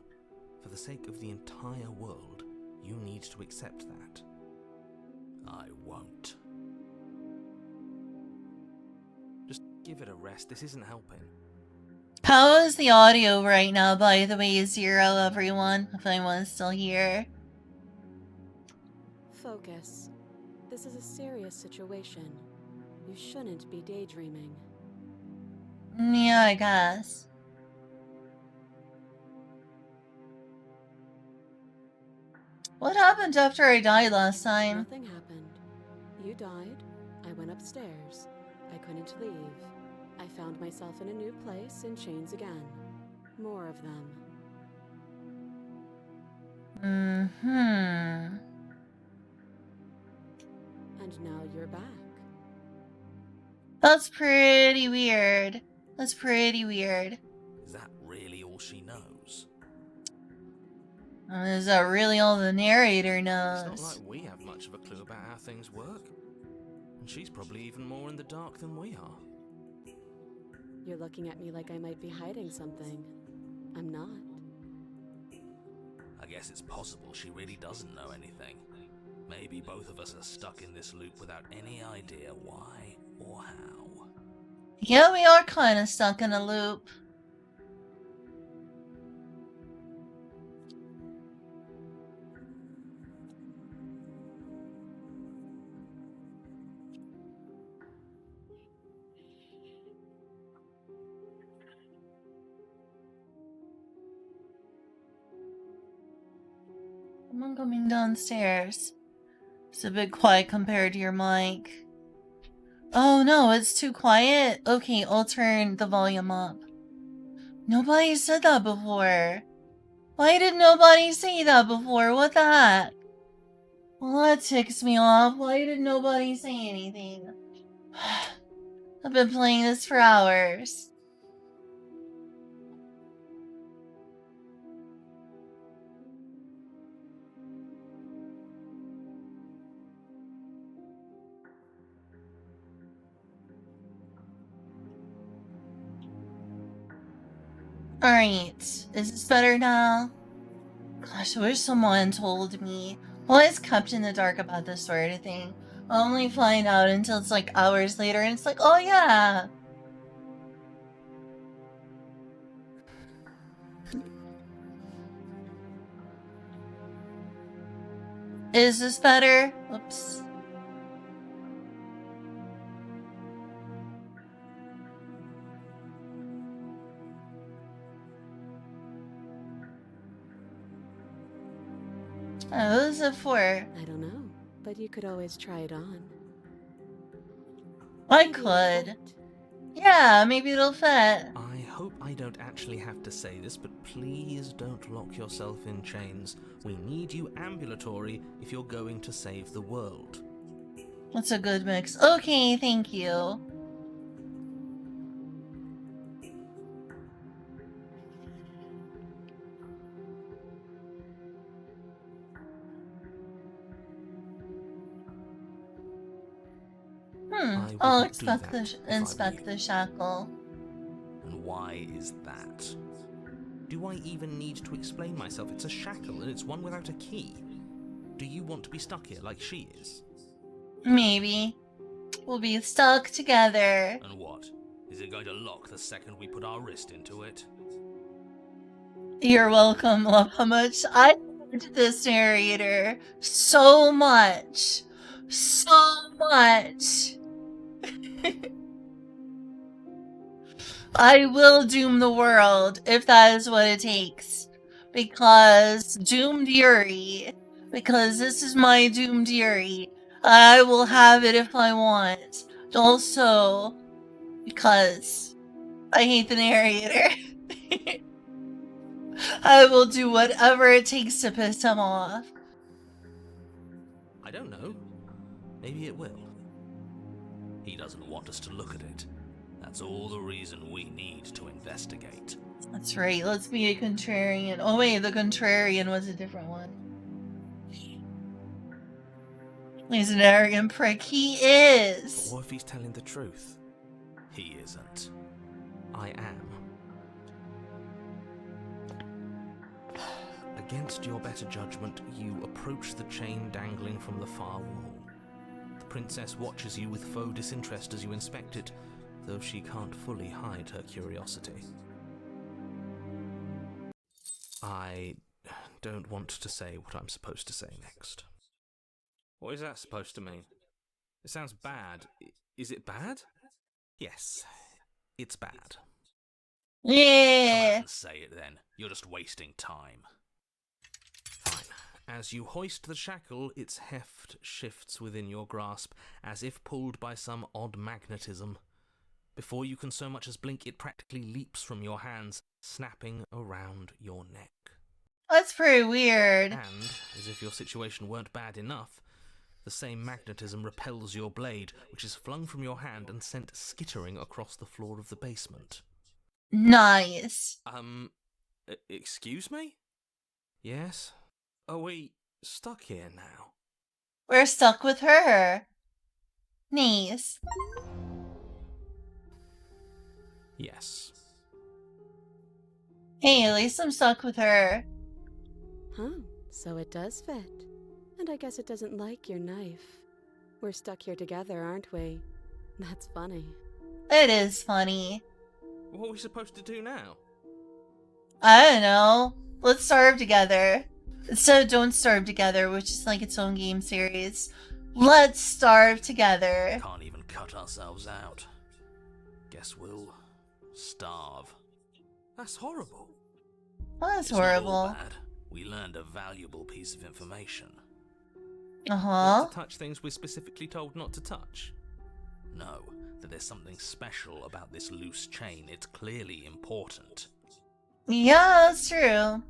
S4: For the sake of the entire world, you need to accept that. I won't. Just give it a rest, this isn't helping.
S1: How is the audio right now, by the way, Zero, everyone? If anyone's still here.
S5: Focus. This is a serious situation. You shouldn't be daydreaming.
S1: Yeah, I guess. What happened after I died last time?
S5: Nothing happened. You died. I went upstairs. I couldn't leave. I found myself in a new place in chains again. More of them.
S1: Mm-hmm.
S5: And now you're back.
S1: That's pretty weird. That's pretty weird.
S4: Is that really all she knows?
S1: Is that really all the narrator
S4: It's
S1: knows?
S4: not like we have much of a clue about how things work. And she's probably even more in the dark than we are.
S5: You're looking at me like I might be hiding something. I'm not.
S4: I guess it's possible she really doesn't know anything. Maybe both of us are stuck in this loop without any idea why or how.
S1: Yeah, we are kind of stuck in a loop. I'm coming downstairs. It's a bit quiet compared to your mic. Oh no, it's too quiet? Okay, I'll turn the volume up. Nobody said that before. Why did nobody say that before? What the heck? Well, that ticks me off. Why did nobody say anything? I've been playing this for hours. Alright, is this better now? Gosh, I wish someone told me. I'm always kept in the dark about this sort of thing. I only find out until it's like hours later and it's like, oh yeah. Is this better? Oops. Oh, what was it for?
S5: I don't know, but you could always try it on.
S1: I
S5: Maybe it'll
S1: could.
S5: fit.
S1: Yeah, maybe it'll fit.
S4: I hope I don't actually have to say this, but please don't lock yourself in chains. We need you ambulatory if you're going to save the world.
S1: That's a good mix. Okay, thank you.
S4: I
S1: I'll
S4: wouldn't do that if I were
S1: inspect
S4: you.
S1: the shackle.
S4: And why is that? Do I even need to explain myself? It's a shackle and it's one without a key. Do you want to be stuck here like she is?
S1: Maybe. We'll be stuck together.
S6: And what? Is it going to lock the second we put our wrist into it?
S1: You're welcome, love. How much I loved this narrator. So much. So much. I will doom the world if that is what it takes. Because doomed Yuri. Because this is my doomed Yuri. I will have it if I want. Also, because I hate the narrator. I will do whatever it takes to piss him off.
S4: I don't know. Maybe it will.
S6: He doesn't want us to look at it. That's all the reason we need to investigate.
S1: That's right, let's be a contrarian. Oh wait, the contrarian was a different one. He's an arrogant prick. He is!
S4: But what if he's telling the truth?
S6: He isn't.
S4: I am. Against your better judgment, you approach the chain dangling from the far wall. The princess watches you with faux disinterest as you inspect it, though she can't fully hide her curiosity. I don't want to say what I'm supposed to say next.
S6: What is that supposed to mean? It sounds bad. Is it bad?
S4: Yes, it's bad.
S6: Come
S1: Yeah!
S6: out and say it then. You're just wasting time.
S4: Fine. As you hoist the shackle, its heft shifts within your grasp, as if pulled by some odd magnetism. Before you can so much as blink, it practically leaps from your hands, snapping around your neck.
S1: That's pretty weird.
S4: And, as if your situation weren't bad enough, the same magnetism repels your blade, which is flung from your hand and sent skittering across the floor of the basement.
S1: Nice.
S6: Excuse me?
S4: Yes? Are we stuck here now?
S1: We're stuck with her. Nice.
S4: Yes.
S1: Hey, at least I'm stuck with her.
S5: Huh, so it does fit. And I guess it doesn't like your knife. We're stuck here together, aren't we? That's funny.
S1: It is funny.
S4: What are we supposed to do now?
S1: I don't know. Let's starve together. Instead of Don't Starve Together, which is like its own game series. Let's starve together.
S6: Can't even cut ourselves out. Guess we'll starve.
S4: That's horrible.
S1: Well, that's
S6: It's not all
S1: horrible.
S6: bad. We learned a valuable piece of information.
S1: Uh-huh.
S4: Not to touch things we're specifically told not to touch.
S6: No, that there's something special about this loose chain. It's clearly important.
S1: Yeah, that's true.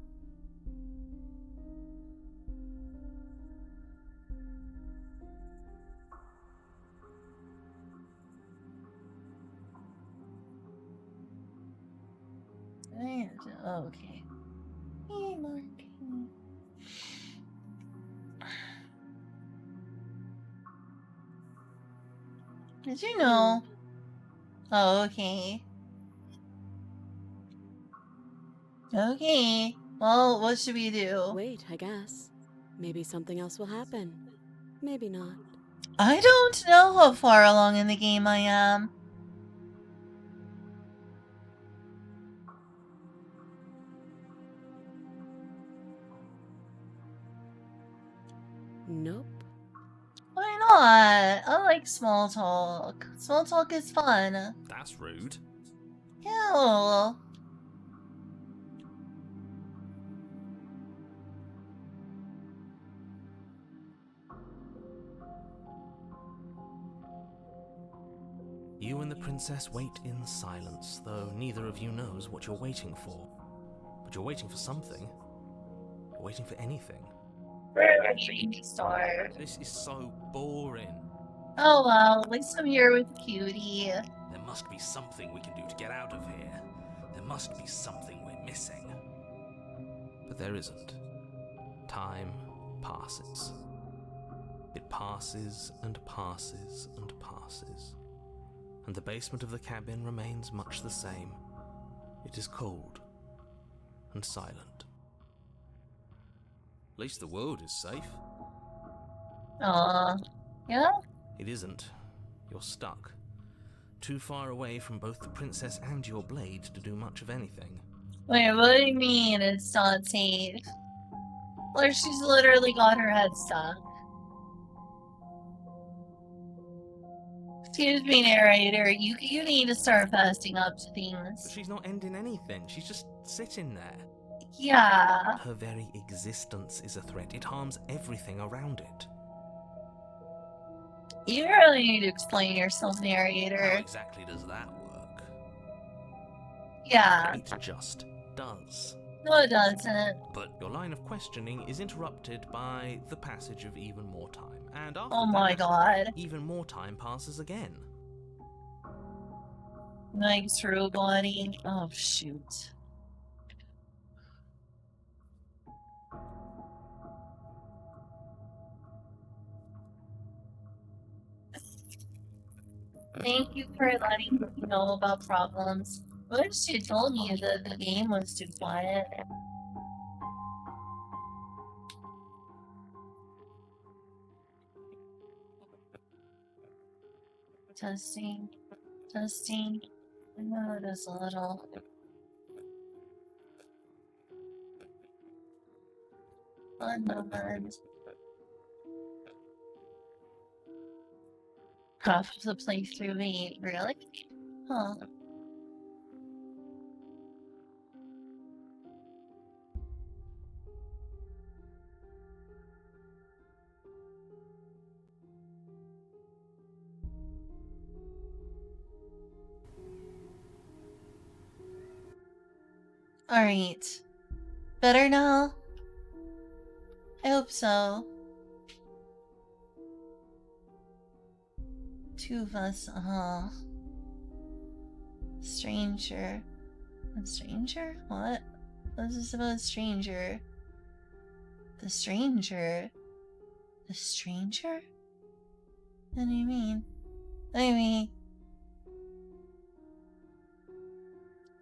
S1: Okay. Hey, Mark. Did you know? Oh, okay. Okay. Well, what should we do?
S5: Wait, I guess. Maybe something else will happen. Maybe not.
S1: I don't know how far along in the game I am.
S5: Nope.
S1: Why not? I like small talk. Small talk is fun.
S6: That's rude.
S1: Ew.
S4: You and the princess wait in silence, though neither of you knows what you're waiting for. But you're waiting for something. You're waiting for anything.
S1: Store.
S4: This is so boring.
S1: Oh well, at least I'm here with Cutie.
S4: There must be something we can do to get out of here. There must be something we're missing. But there isn't. Time passes. It passes and passes and passes. And the basement of the cabin remains much the same. It is cold and silent. At least the world is safe.
S1: Aw. Yeah?
S4: It isn't. You're stuck. Too far away from both the princess and your blade to do much of anything.
S1: Wait, what do you mean it's not safe? Like, she's literally got her head stuck. Excuse me, narrator. You need to start fasting up to
S4: But
S1: things.
S4: she's not ending anything. She's just sitting there.
S1: Yeah.
S4: Her very existence is a threat. It harms everything around it.
S1: You really need to explain yourself,
S4: How
S1: narrator.
S4: exactly does that work?
S1: Yeah.
S4: It just does.
S1: No, it doesn't.
S4: But your line of questioning is interrupted by the passage of even more time. And after
S1: Oh my
S4: that,
S1: god.
S4: even more time passes again.
S1: Like, true body. Oh, shoot. Thank you for letting me know about problems. Wish you told me that the game was too quiet. Testing. Testing. No, just a little. One moment. Half of the playthrough, wait, really? Huh. Alright. Better now? I hope so. Two of us, Stranger. A stranger? What? What is this about a stranger? The stranger? The stranger? What do you mean? I mean...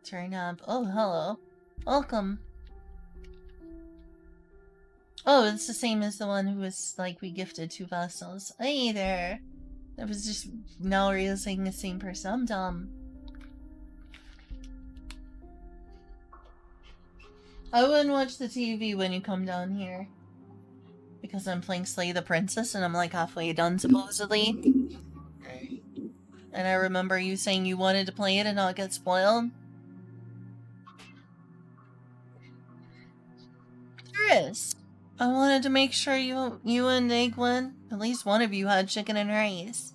S1: Turn up. Oh, hello. Welcome. Oh, it's the same as the one who was, like, we gifted 2 vessels. Hey there. I was just now realizing the same person. I'm dumb. I wouldn't watch the TV when you come down here. Because I'm playing Slay the Princess and I'm like halfway done, supposedly.
S3: Okay.
S1: And I remember you saying you wanted to play it and not get spoiled. There is. I wanted to make sure you and Egwin, at least one of you, had chicken and rice.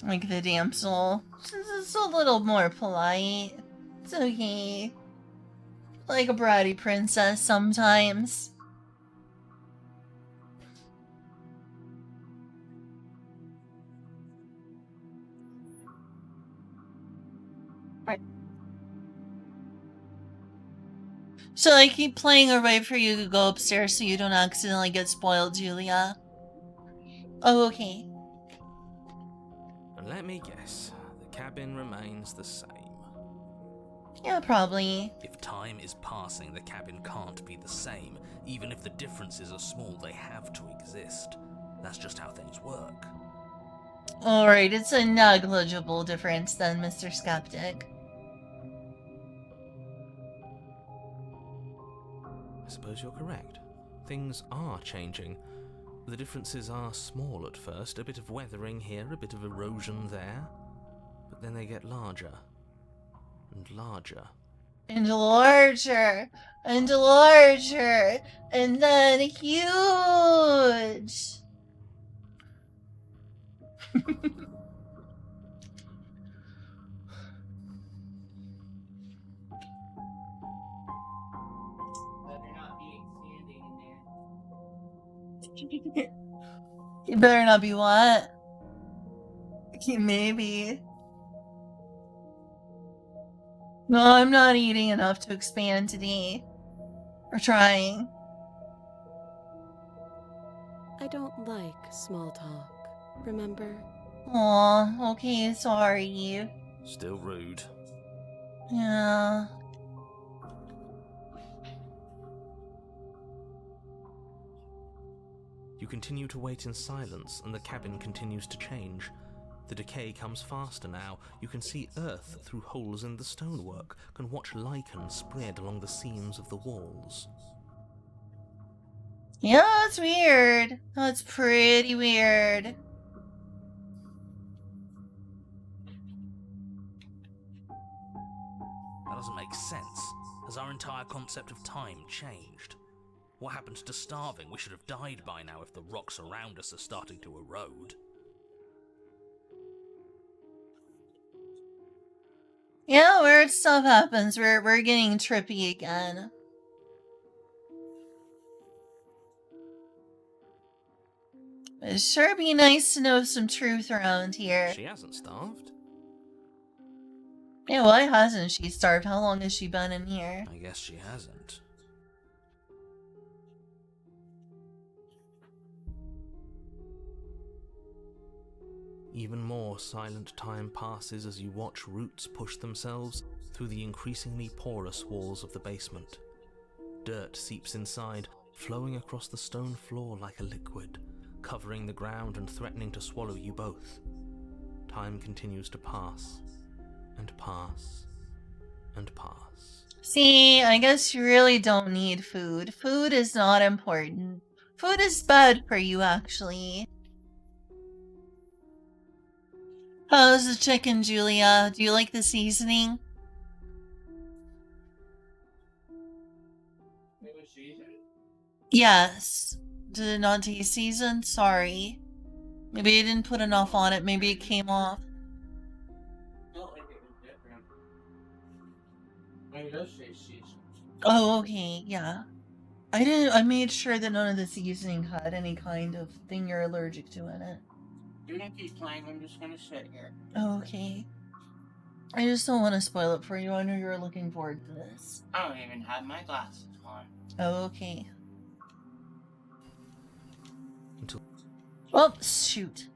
S1: Like the damsel. It's a little more polite. It's okay. Like a bratty princess sometimes. So I keep playing or wait for you to go upstairs so you don't accidentally get spoiled, Julia. Oh, okay.
S4: And let me guess, the cabin remains the same.
S1: Yeah, probably.
S4: If time is passing, the cabin can't be the same. Even if the differences are small, they have to exist. That's just how things work.
S1: Alright, it's a negligible difference then, Mr. Skeptic.
S4: I suppose you're correct. Things are changing. The differences are small at first, a bit of weathering here, a bit of erosion there. But then they get larger. And larger.
S1: And larger. And larger. And then huge.
S3: Better not be expanding in there.
S1: You better not be what? Maybe. No, I'm not eating enough to expand today. Or trying.
S5: I don't like small talk, remember?
S1: Aw, okay, sorry.
S4: Still rude.
S1: Yeah.
S4: You continue to wait in silence, and the cabin continues to change. The decay comes faster now. You can see earth through holes in the stonework, can watch lichen spread along the seams of the walls.
S1: Yeah, that's weird. That's pretty weird.
S4: That doesn't make sense. Has our entire concept of time changed? What happened to starving? We should have died by now if the rocks around us are starting to erode.
S1: Yeah, weird stuff happens. We're getting trippy again. It'd sure be nice to know some truth around here.
S4: She hasn't starved.
S1: Yeah, why hasn't she starved? How long has she been in here?
S4: I guess she hasn't. Even more silent time passes as you watch roots push themselves through the increasingly porous walls of the basement. Dirt seeps inside, flowing across the stone floor like a liquid, covering the ground and threatening to swallow you both. Time continues to pass, and pass, and pass.
S1: See, I guess you really don't need food. Food is not important. Food is bad for you, actually. How's the chicken, Julia? Do you like the seasoning?
S3: It was seasoned?
S1: Yes. Did it not taste seasoned? Sorry. Maybe I didn't put enough on it. Maybe it came off.
S3: Felt like it was different. It does say seasoned.
S1: Oh, okay, yeah. I made sure that none of the seasoning had any kind of thing you're allergic to in it.
S3: You're gonna keep playing, I'm just gonna sit here.
S1: Oh, okay. I just don't want to spoil it for you. I know you're looking forward to this.
S3: I don't even have my glasses on.
S1: Oh, okay.
S4: Until
S1: Oh, shoot.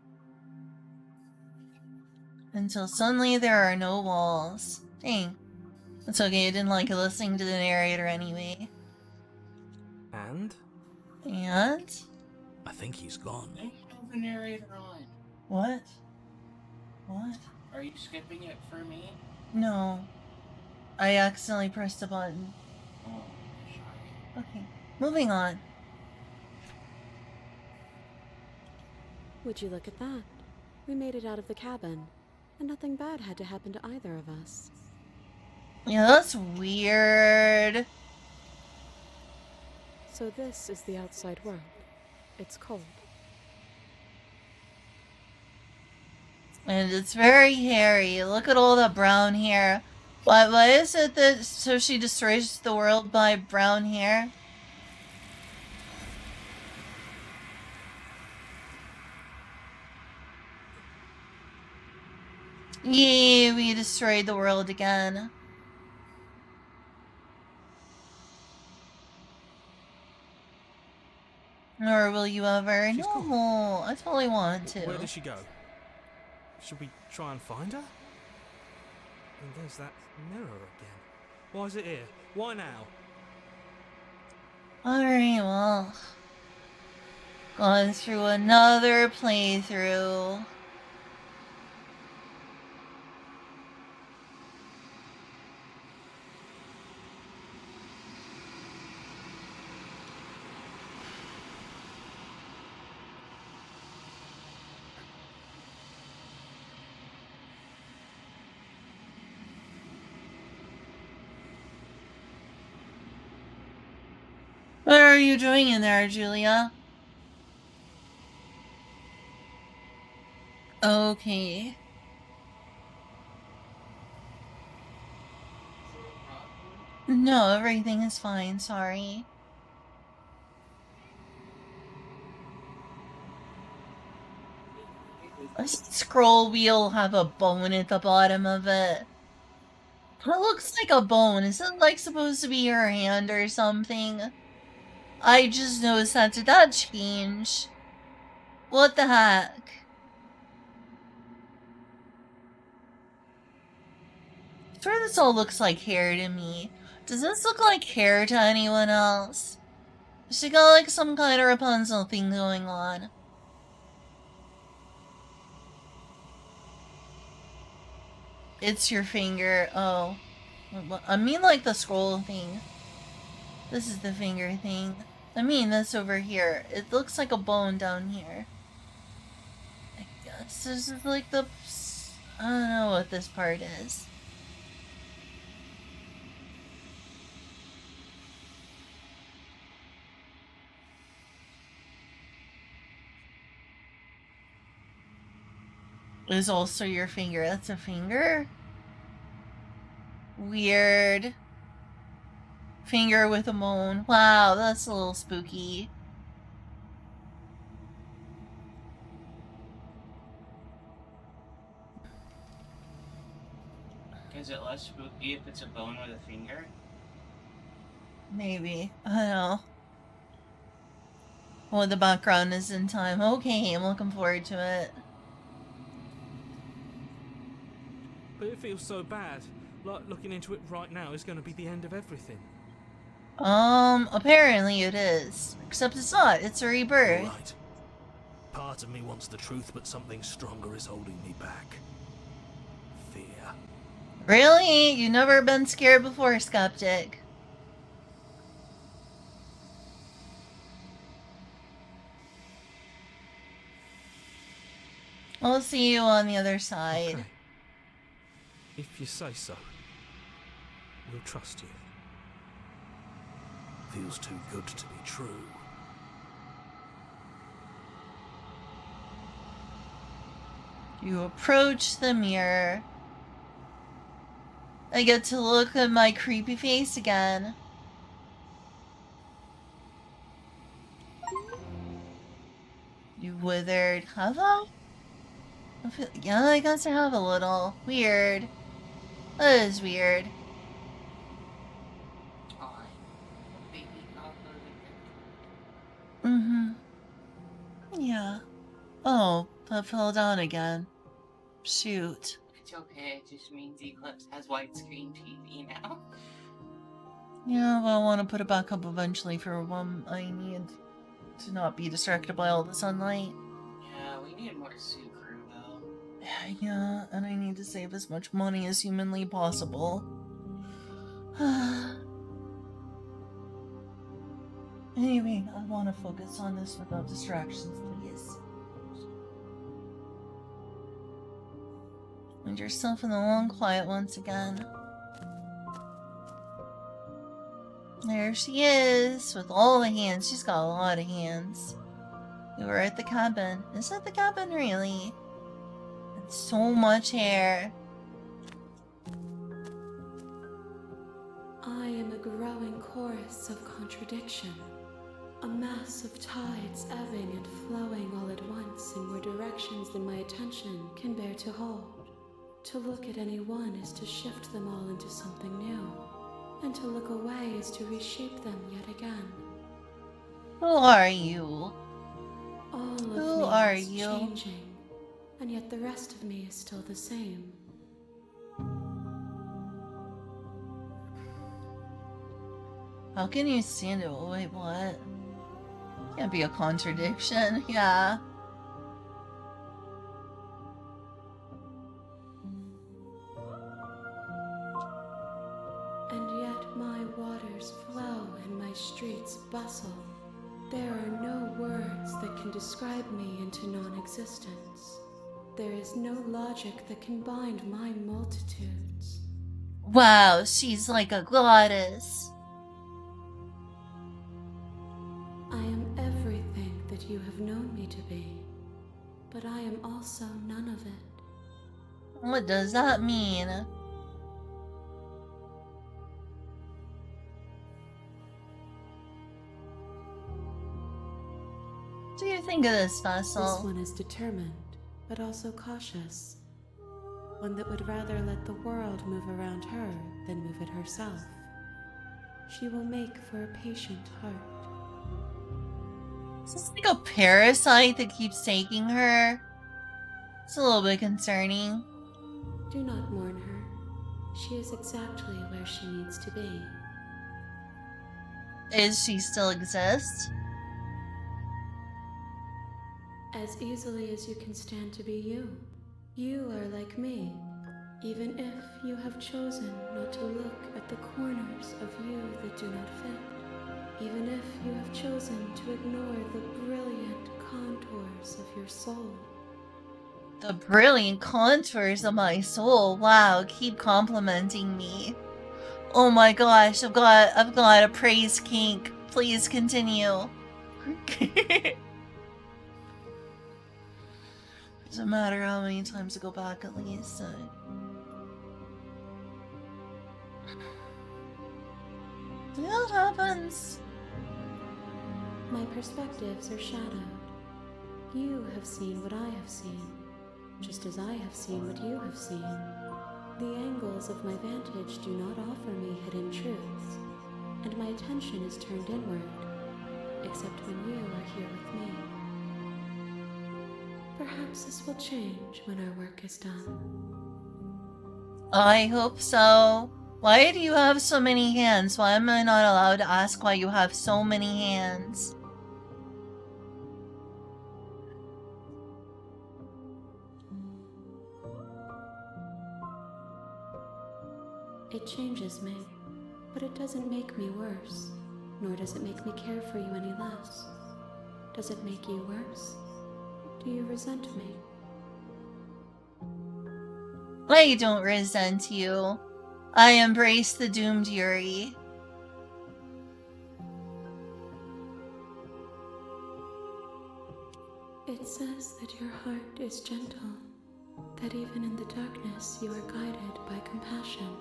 S1: Until suddenly there are no walls. Dang. It's okay, I didn't like listening to the narrator anyway.
S4: And?
S1: And?
S4: I think he's gone.
S3: They have the narrator on.
S1: What? What?
S3: Are you skipping it for me?
S1: No. I accidentally pressed a button.
S3: Oh, sorry.
S1: Okay, moving on.
S5: Would you look at that? We made it out of the cabin, and nothing bad had to happen to either of us.
S1: Yeah, that's weird.
S5: So this is the outside world. It's cold.
S1: And it's very hairy. Look at all the brown hair. Why is it that so she destroys the world by brown hair? Yay, we destroyed the world again. Nor will you ever.
S6: She's gone.
S1: No, I totally want to.
S6: Where did she go? Should we try and find her? And there's that mirror again. Why is it here? Why now?
S1: Alright, well. Gone through another playthrough. What are you doing in there, Julia? Okay. No, everything is fine, sorry. A scroll wheel have a bone at the bottom of it. It looks like a bone. Is it like supposed to be your hand or something? I just noticed that. Did that change? What the heck? I swear this all looks like hair to me. Does this look like hair to anyone else? She got like some kind of Rapunzel thing going on. It's your finger. Oh. I mean like the scroll thing. This is the finger thing. I mean this over here. It looks like a bone down here. I guess this is like the... I don't know what this part is. Is also your finger. That's a finger? Weird. Finger with a moan. Wow, that's a little spooky.
S3: Is it less spooky if it's a bone with a finger?
S1: Maybe. I don't know. Oh, the background is in time. Okay, I'm looking forward to it.
S6: But it feels so bad. Like looking into it right now is going to be the end of everything.
S1: Apparently it is. Except it's not. It's a rebirth.
S6: You're right. Part of me wants the truth, but something stronger is holding me back. Fear.
S1: Really? You never been scared before, skeptic? I'll see you on the other side.
S6: Okay. If you say so, we'll trust you. Feels too good to be true.
S1: You approach the mirror. I get to look at my creepy face again. You withered. Have I? Yeah, I guess I have a little. Weird. That is weird.
S3: Aw, baby toddler.
S1: Mm-hmm. Yeah. Oh, that fell down again. Shoot.
S3: It's okay, it just means Eclipse has widescreen TV now.
S1: Yeah, well, I want to put it back up eventually for when I need to not be distracted by all the sunlight.
S3: Yeah, we need more Sucru though.
S1: Yeah, and I need to save as much money as humanly possible. Anyway, I want to focus on this without distractions, please. Find yourself in the long quiet once again. There she is, with all the hands. She's got a lot of hands. We were at the cabin. Is that the cabin, really? And so much hair.
S7: I am a growing chorus of contradiction, a mass of tides ebbing and flowing all at once in more directions than my attention can bear to hold. To look at any one is to shift them all into something new, and to look away is to reshape them yet again.
S1: Who are you?
S7: All of
S1: Who
S7: me
S1: are
S7: is
S1: you?
S7: changing, and yet the rest of me is still the same.
S1: How can you stand it? Wait, what? Can't be a contradiction, yeah.
S7: And yet my waters flow and my streets bustle. There are no words that can describe me into non-existence. There is no logic that can bind my multitudes.
S1: Wow, she's like a goddess.
S7: I am everything that you have known me to be, but I am also none of it.
S1: What does that mean? What do you think of this vessel?
S7: This one is determined, but also cautious. One that would rather let the world move around her than move it herself. She will make for a patient heart.
S1: Is this like a parasite that keeps taking her? It's a little bit concerning.
S7: Do not mourn her. She is exactly where she needs to be.
S1: Is she still exist?
S7: As easily as you can stand to be you. You are like me, even if you have chosen not to look at the corners of you that do not fit. Even if you have chosen to ignore the brilliant contours of your soul.
S1: The brilliant contours of my soul. Wow, keep complimenting me. Oh my gosh, I've got a praise kink. Please continue. Doesn't matter how many times I go back, at least. Yeah, what happens?
S7: My perspectives are shadowed. You have seen what I have seen, just as I have seen what you have seen. The angles of my vantage do not offer me hidden truths, and my attention is turned inward, except when you are here with me. Perhaps this will change when our work is done.
S1: I hope so. Why do you have so many hands? Why am I not allowed to ask why you have so many hands?
S7: It changes me, but it doesn't make me worse, nor does it make me care for you any less. Does it make you worse? Do you resent me?
S1: I don't resent you. I embrace the doomed Yuri.
S7: It says that your heart is gentle, that even in the darkness you are guided by compassion.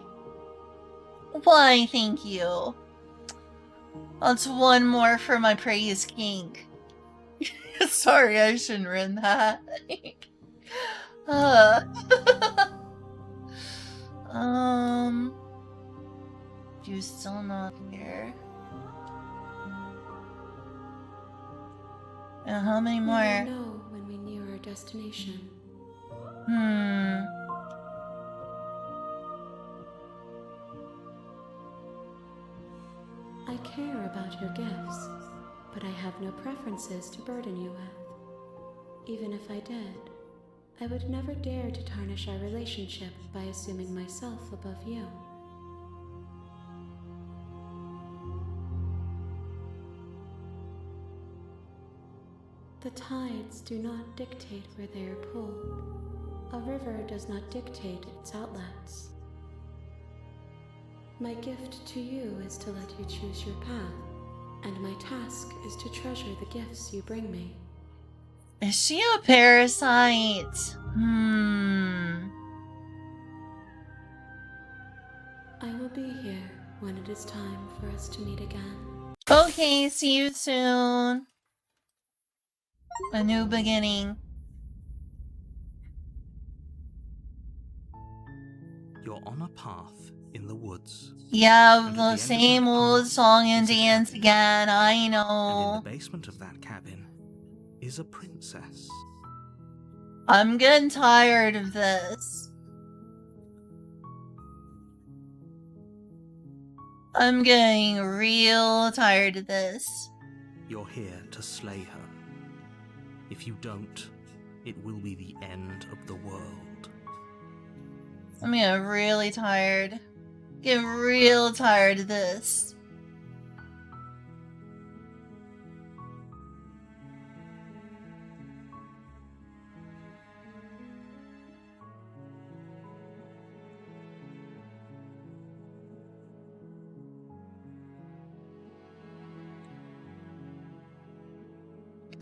S1: Why, thank you. That's one more for my praise kink. Sorry, I shouldn't read that. You still not here? And how many
S7: We
S1: more?
S7: will know when we near our destination. I care about your gifts, but I have no preferences to burden you with. Even if I did, I would never dare to tarnish our relationship by assuming myself above you. The tides do not dictate where they are pulled. A river does not dictate its outlets. My gift to you is to let you choose your path, and my task is to treasure the gifts you bring me.
S1: Is she a parasite?
S7: I will be here when it is time for us to meet again.
S1: Okay, see you soon. A new beginning.
S4: You're on a path in the woods.
S1: Yeah,
S4: And at
S1: the
S4: the end
S1: same
S4: of that
S1: old
S4: path
S1: song and
S4: is a
S1: dance
S4: cabin.
S1: again, I
S4: And in
S1: know.
S4: the basement of that cabin is a princess.
S1: I'm getting tired of this. I'm getting real tired of this.
S4: You're here to slay her. If you don't, it will be the end of the world.
S1: I'm getting really tired. Getting real tired of this.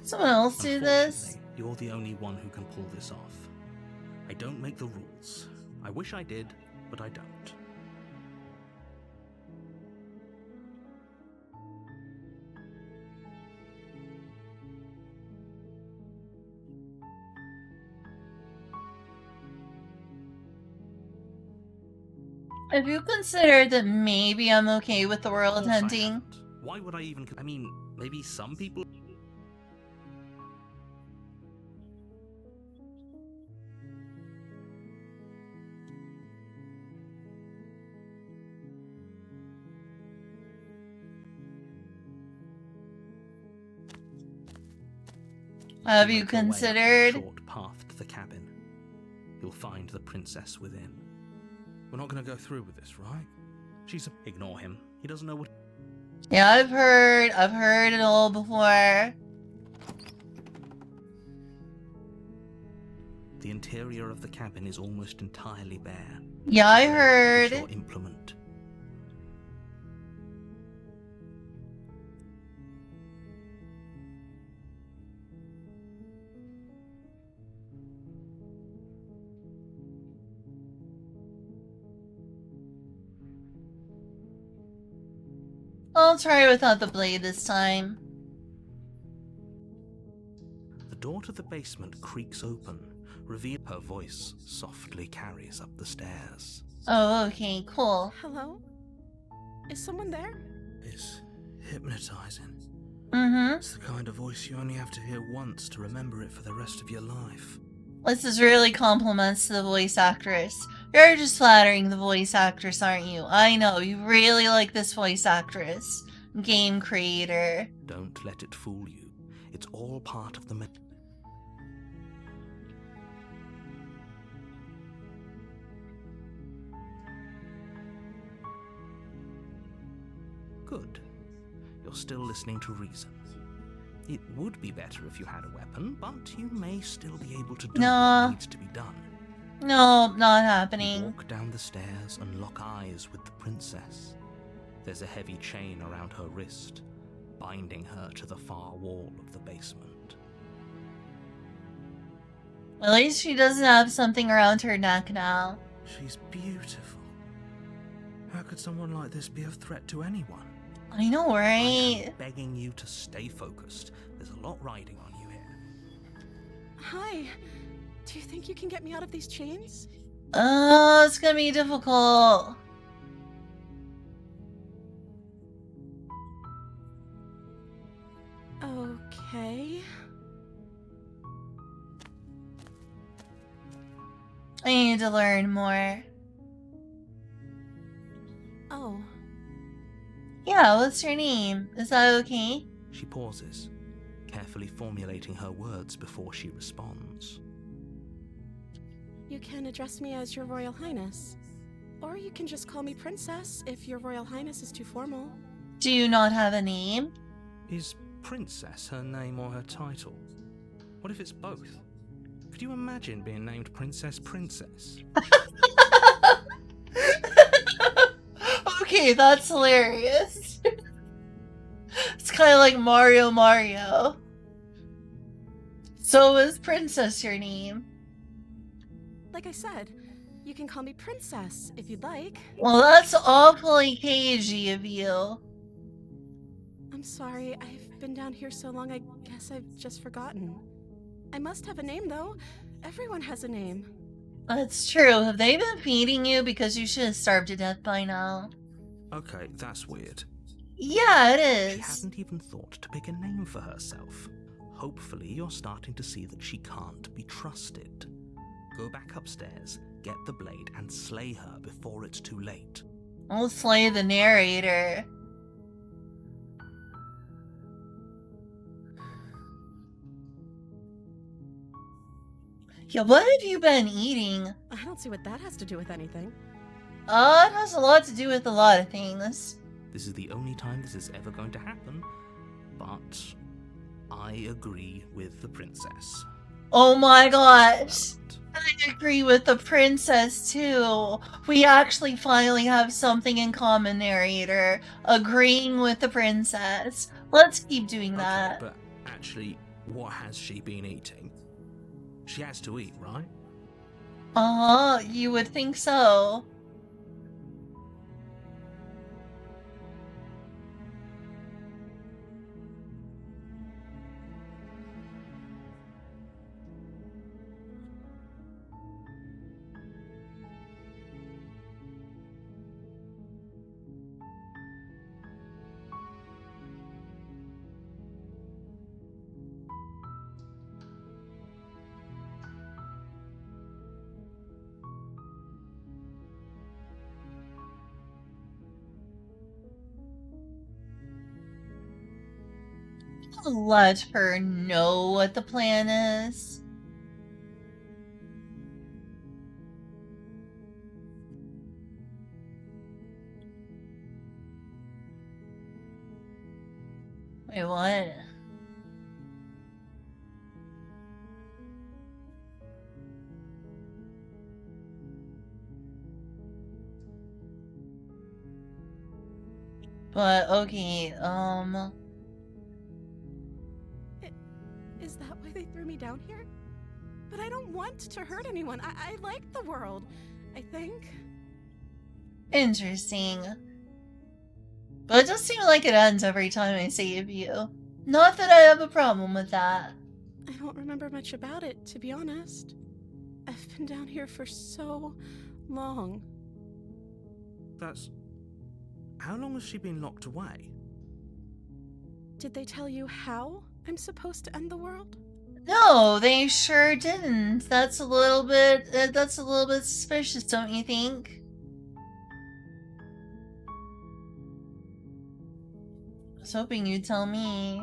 S1: Someone else do this?
S4: Unfortunately, you're the only one who can pull this off. I don't make the rules. I wish I did, but I don't.
S1: Have you considered that maybe I'm okay with the world
S4: Of course I
S1: hunting?
S4: haven't. Why would I even... I mean, maybe some people...
S1: Have you
S4: make your way up the
S1: considered?
S4: short path to the cabin. You'll find the princess within. We're not going to go through with this, right? Ignore him. He doesn't know what...
S1: Yeah, I've heard it all before.
S4: The interior of the cabin is almost entirely bare.
S1: Yeah, I
S4: The blade
S1: heard.
S4: is your implement.
S1: I'll try without the blade this time.
S4: The door to the basement creaks open, reveal her voice softly carries up the stairs.
S1: Oh, okay, cool.
S5: Hello? Is someone there?
S4: It's hypnotizing.
S1: Mm-hmm.
S4: It's the kind of voice you only have to hear once to remember it for the rest of your life.
S1: This is really compliments to the voice actress. You're just flattering the voice actress, aren't you? I know, you really like this voice actress. Game creator.
S4: Don't let it fool you. It's all part of the Good. You're still listening to reason. It would be better if you had a weapon, but you may still be able to do
S1: No.
S4: what needs to be done.
S1: No, not
S4: You
S1: happening.
S4: walk down the stairs and lock eyes with the princess. There's a heavy chain around her wrist, binding her to the far wall of the basement.
S1: At least she doesn't have something around her neck now.
S4: She's beautiful. How could someone like this be a threat to anyone?
S1: I know,
S4: I
S1: right?
S4: am begging you to stay focused. There's a lot riding on you here.
S5: Hi. Do you think you can get me out of these chains?
S1: Oh, it's gonna be difficult.
S5: Okay.
S1: I need to learn more.
S5: Oh.
S1: Yeah, what's your name? Is that okay?
S4: She pauses, carefully formulating her words before she responds.
S5: You can address me as Your Royal Highness. Or you can just call me Princess if Your Royal Highness is too formal.
S1: Do you not have a name?
S4: Is Princess her name or her title? What if it's both? Could you imagine being named Princess Princess?
S1: Okay, that's hilarious. It's kind of like Mario. So is Princess your name?
S5: Like I said, you can call me Princess if you'd like.
S1: Well, that's awfully cagey of you.
S5: I'm sorry, I've been down here so long I guess I've just forgotten. I must have a name though. Everyone has a name.
S1: That's true. Have they been feeding you? Because you should have starved to death by now.
S4: Okay, that's weird.
S1: Yeah, it
S4: She
S1: is.
S4: hadn't even thought to pick a name for herself. Hopefully, you're starting to see that she can't be trusted. Go back upstairs, get the blade, and slay her before it's too late.
S1: I'll slay the narrator. Yeah, what have you been eating?
S8: I don't see what that has to do with anything.
S1: It has a lot to do with a lot of things.
S4: This is the only time this is ever going to happen, but I agree with the princess.
S1: Oh my gosh. I agree with the princess too. We actually finally have something in common, narrator. Agreeing with the princess. Let's keep doing that.
S4: Okay, but actually, what has she been eating? She has to eat, right?
S1: Uh-huh, you would think so. Let her know what the plan is. Wait, what? But, okay,
S5: Is that why they threw me down here? But I don't want to hurt anyone. I like the world, I think.
S1: interesting. But it does seem like it ends every time I save you. Not that I have a problem with that.
S5: I don't remember much about it, to be honest. I've been down here for so long.
S4: That's... How long has she been locked away?
S5: Did they tell you how I'm supposed to end the world?
S1: No, they sure didn't. That's a little bit suspicious, don't you think? I was hoping you'd tell me.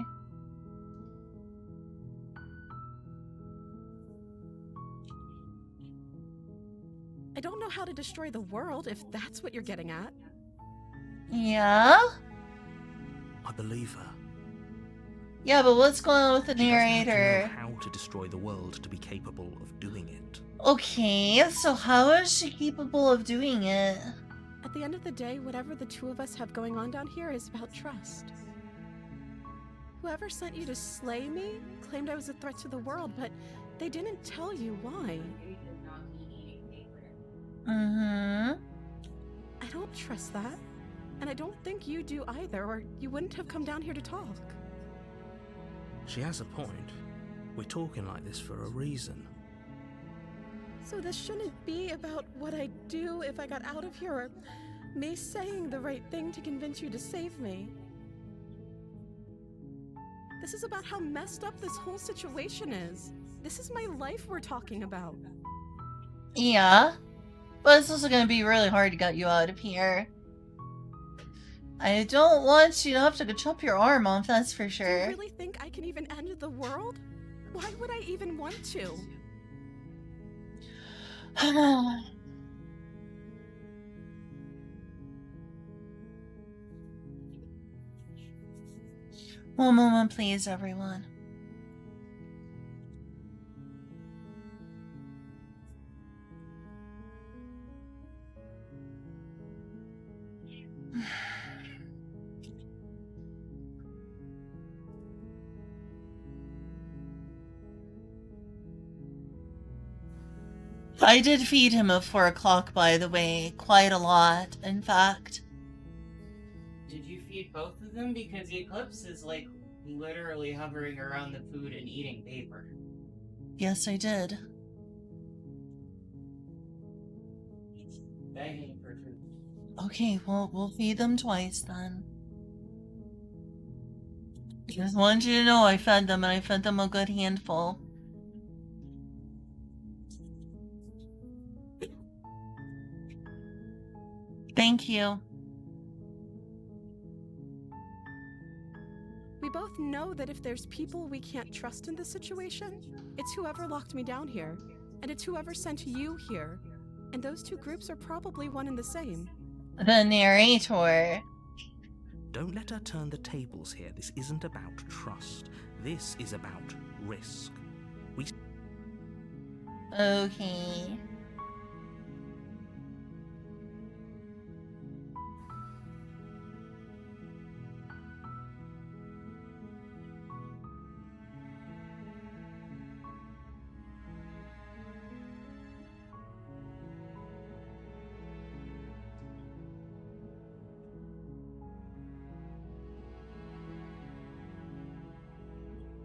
S5: I don't know how to destroy the world, if that's what you're getting at.
S1: Yeah?
S4: I believe her.
S1: Yeah, but what's going on with the
S4: She doesn't have to
S1: narrator?
S4: know how to destroy the world to be capable of doing it.
S1: Okay, so how is she capable of doing it?
S5: At the end of the day, whatever the two of us have going on down here is about trust. Whoever sent you to slay me claimed I was a threat to the world, but they didn't tell you why.
S1: Mm-hmm.
S5: I don't trust that. And I don't think you do either, or you wouldn't have come down here to talk.
S4: She has a point. We're talking like this for a reason.
S5: So this shouldn't be about what I'd do if I got out of here, or me saying the right thing to convince you to save me. This is about how messed up this whole situation is. This is my life we're talking about.
S1: Yeah, but it's also gonna be really hard to get you out of here. I don't want you to have to chop your arm off, that's for
S5: Do
S1: sure.
S5: you really think I can even end the world? Why would I even want to?
S1: One moment, please, everyone. I did feed him at 4 o'clock, by the way. Quite a lot, in fact.
S3: Did you feed both of them? Because the eclipse is like literally hovering around the food and eating paper.
S1: Yes, I did.
S3: begging for food.
S1: Okay, well, we'll feed them twice then. Just wanted you to know I fed them, and I fed them a good handful. Thank you.
S5: We both know that if there's people we can't trust in this situation, it's whoever locked me down here, and it's whoever sent you here. And those two groups are probably one and the same.
S1: The narrator.
S4: Don't let her turn the tables here. This isn't about trust. This is about risk.
S1: Okay.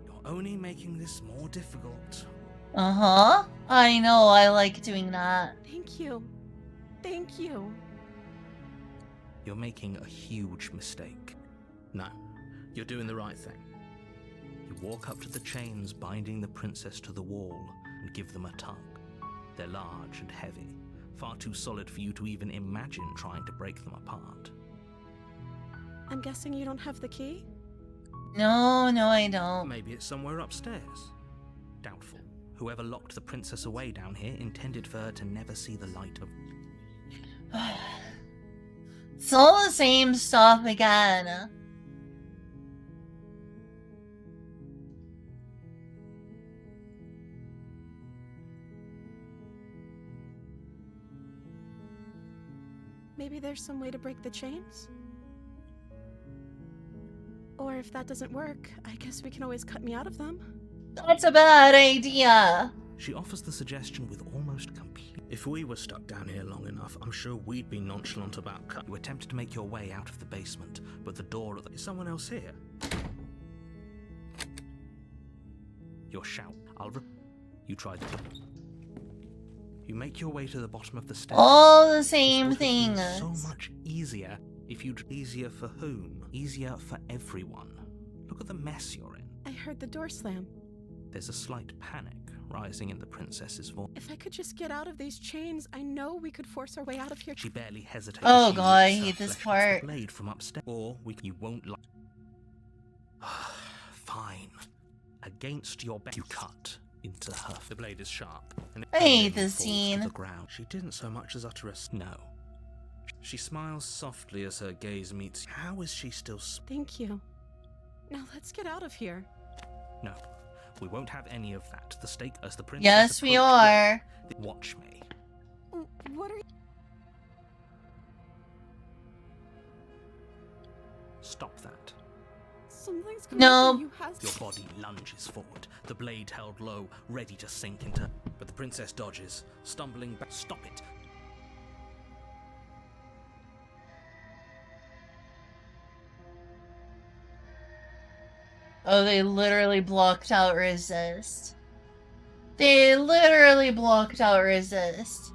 S4: You're only making this more difficult.
S1: Uh-huh. I know, I like doing that.
S5: Thank you. Thank you.
S4: You're making a huge mistake.
S6: No, you're doing the right thing.
S4: You walk up to the chains binding the princess to the wall and give them a tug. They're large and heavy, far too solid for you to even imagine trying to break them apart.
S5: I'm guessing you don't have the key?
S1: No, I don't.
S4: Maybe it's somewhere upstairs. Doubtful. Whoever locked the princess away down here intended for her to never see the light of...
S1: It's all the same stuff again.
S5: Maybe there's some way to break the chains? Or if that doesn't work, I guess we can always cut me out of them.
S1: That's a bad idea.
S4: She offers the suggestion with almost complete...
S6: If we were stuck down here long enough, I'm sure we'd be nonchalant about
S4: You attempt to make your way out of the basement, but the door of the...
S6: Is someone else here?
S4: Your shout. You try the... You make your way to the bottom of the stairs.
S1: All the
S4: This
S1: same
S4: would have been
S1: things.
S4: so much easier if you'd... Easier for whom? Easier for everyone. Look at the mess you're in.
S5: I heard the door slam.
S4: There's a slight panic rising in the princess's voice.
S5: If I could just get out of these chains, I know we could force our way out of here.
S4: She barely hesitates.
S1: Oh
S4: She
S1: god, I
S4: rips her
S1: hate this
S4: flesh off the
S1: part.
S4: blade from upstairs. Or you won't like... Fine. Against your back, you cut into her.
S6: The blade is sharp. And
S1: I hate
S4: Falls
S1: this
S4: to
S1: scene.
S4: the ground.
S6: She didn't so much as utter a...
S4: No.
S6: She smiles softly as her gaze meets...
S4: How is she still...
S5: Thank you. Now let's get out of here.
S4: No. We won't have any of that. The stake as the princess...
S1: Yes, we
S4: approached-
S1: are.
S4: Watch me.
S5: What are you...
S4: Stop that.
S5: Something's coming
S1: No.
S5: from you has...
S4: Your body lunges forward, the blade held low, ready to sink into...
S6: But the princess dodges, stumbling back.
S4: Stop it.
S1: Oh, they literally blocked out resist. They literally blocked out resist.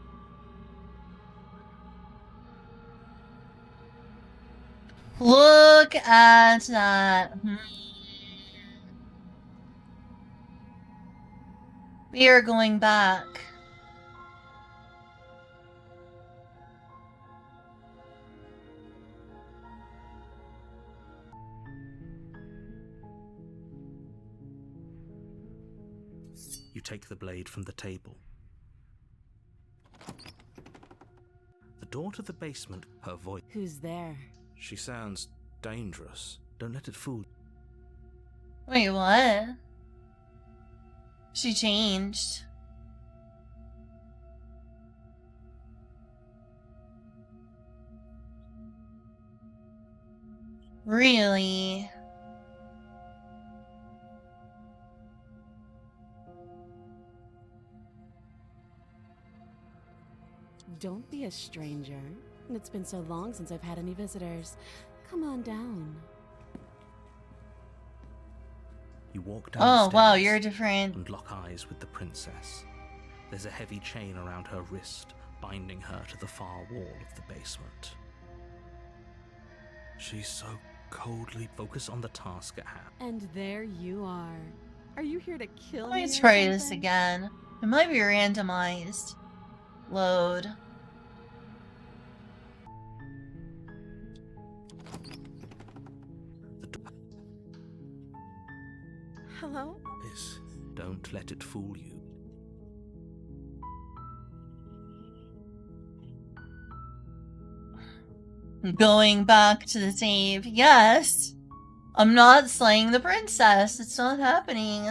S1: Look at that. We are going back.
S4: You take the blade from the table. The door to the basement, her voice...
S8: Who's there?
S6: She sounds dangerous.
S4: Don't let it fool...
S1: Wait, what? She changed. Really?
S8: Don't be a stranger. It's been so long since I've had any visitors. Come on down.
S4: You walk down
S1: Oh,
S4: the
S1: wow,
S4: stairs
S1: you're different.
S4: and lock eyes with the princess. There's a heavy chain around her wrist, binding her to the far wall of the basement. She's so coldly focused on the task at hand.
S8: And there you are. Are you here to kill
S1: Let
S8: me
S1: me
S8: or
S1: try this
S8: something?
S1: again. It might be randomized. Load.
S5: Hello?
S4: Is don't let it fool you.
S1: Going back to the save. Yes. I'm not slaying the princess. It's not happening.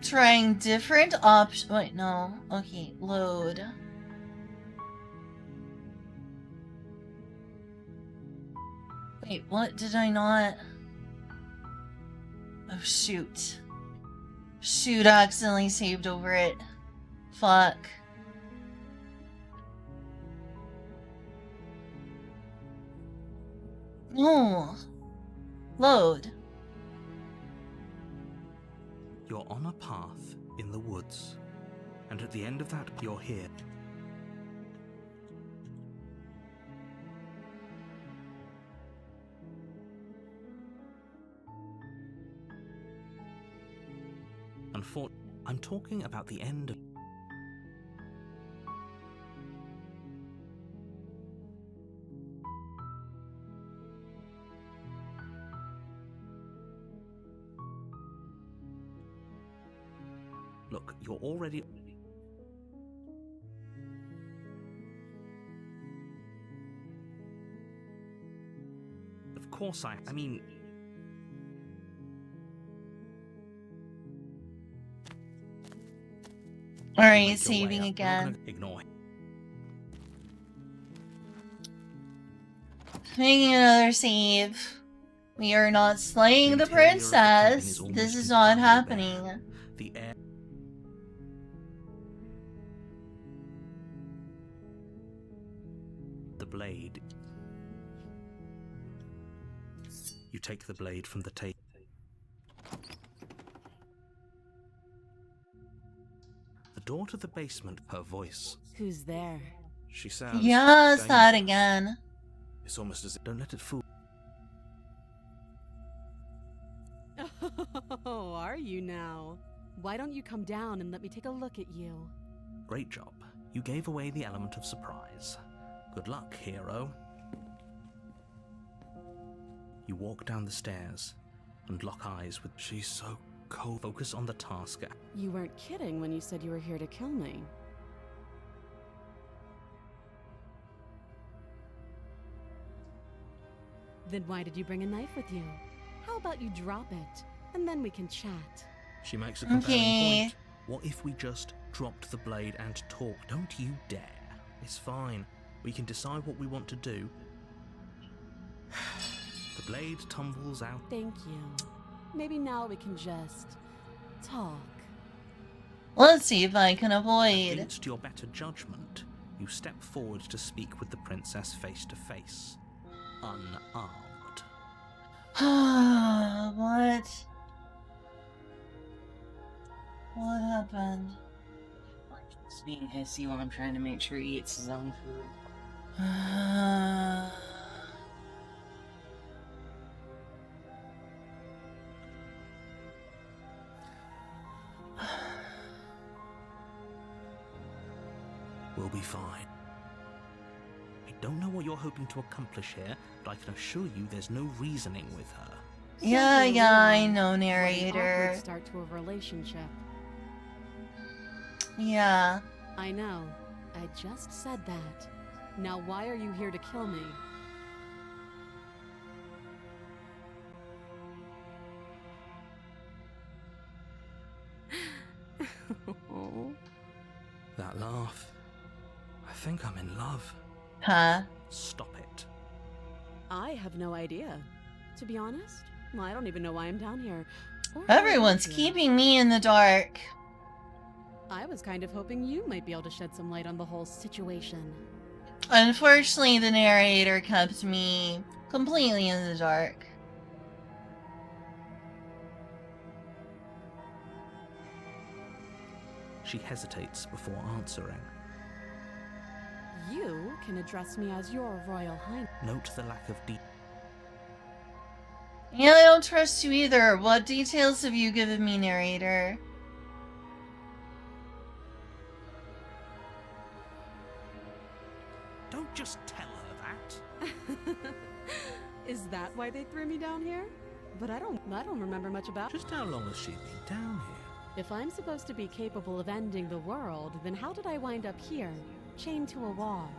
S1: Trying different options. Wait, no. Okay, load. Wait, what did I not? Oh, shoot. Shoot, I accidentally saved over it. Fuck. No. Load.
S4: You're on a path in the woods, and at the end of that, you're here. Unfortunately, I'm talking about the end of... Look, you're already... Of course I mean...
S1: Alright,
S4: Make your way
S1: saving
S4: up. You're not
S1: again.
S4: gonna ignore him.
S1: Making another save. We are not slaying the
S4: interior of the cabin is
S1: princess.
S4: almost
S1: This is not
S4: entirely
S1: happening.
S4: bare. The air... The blade. You take the blade from the table. The door to the basement, her voice.
S8: Who's there?
S4: She sounds
S1: Yes, that
S4: dangerous.
S1: again.
S4: It's almost as if... Don't let it fool...
S8: Oh, are you now? Why don't you come down and let me take a look at you?
S4: Great job. You gave away the element of surprise. Good luck, hero. You walk down the stairs and lock eyes with... She's so cold. Focus on the task.
S8: You weren't kidding when you said you were here to kill me. Then why did you bring a knife with you? How about you drop it, and then we can chat?
S4: She makes a compelling
S1: Okay.
S4: point. What if we just dropped the blade and talk? Don't you dare. It's fine. We can decide what we want to do. The blade tumbles out.
S8: Thank you. Maybe now we can just talk.
S1: Let's see if I can avoid.
S4: Against your better judgment, you step forward to speak with the princess face to face. Unarmed.
S1: What? What happened?
S3: Just being hissy while I'm trying to make sure he eats his own food.
S4: We'll be fine. I don't know what you're hoping to accomplish here, but I can assure you there's no reasoning with her.
S1: Yeah,
S8: So here we
S1: yeah, I
S8: are.
S1: know,
S8: What an
S1: narrator.
S8: awkward start to a relationship.
S1: Yeah.
S8: I know. I just said that. Now why are you here to kill me?
S4: That laugh. I think I'm in love.
S1: Huh?
S4: Stop it.
S8: I have no idea. To be honest, I don't even know why I'm down here. or how I
S1: Everyone's
S8: got here.
S1: keeping me in the dark.
S8: I was kind of hoping you might be able to shed some light on the whole situation.
S1: Unfortunately, the narrator kept me completely in the dark.
S4: She hesitates before answering.
S8: You can address me as your Royal Highness.
S4: Note the lack of detail.
S1: Yeah, I don't trust you either. What details have you given me, narrator?
S4: Don't just tell her that.
S8: Is that why they threw me down here? But I don't remember much about.
S4: Just how long has she been down here?
S8: If I'm supposed to be capable of ending the world, then how did I wind up here, chained to a wall?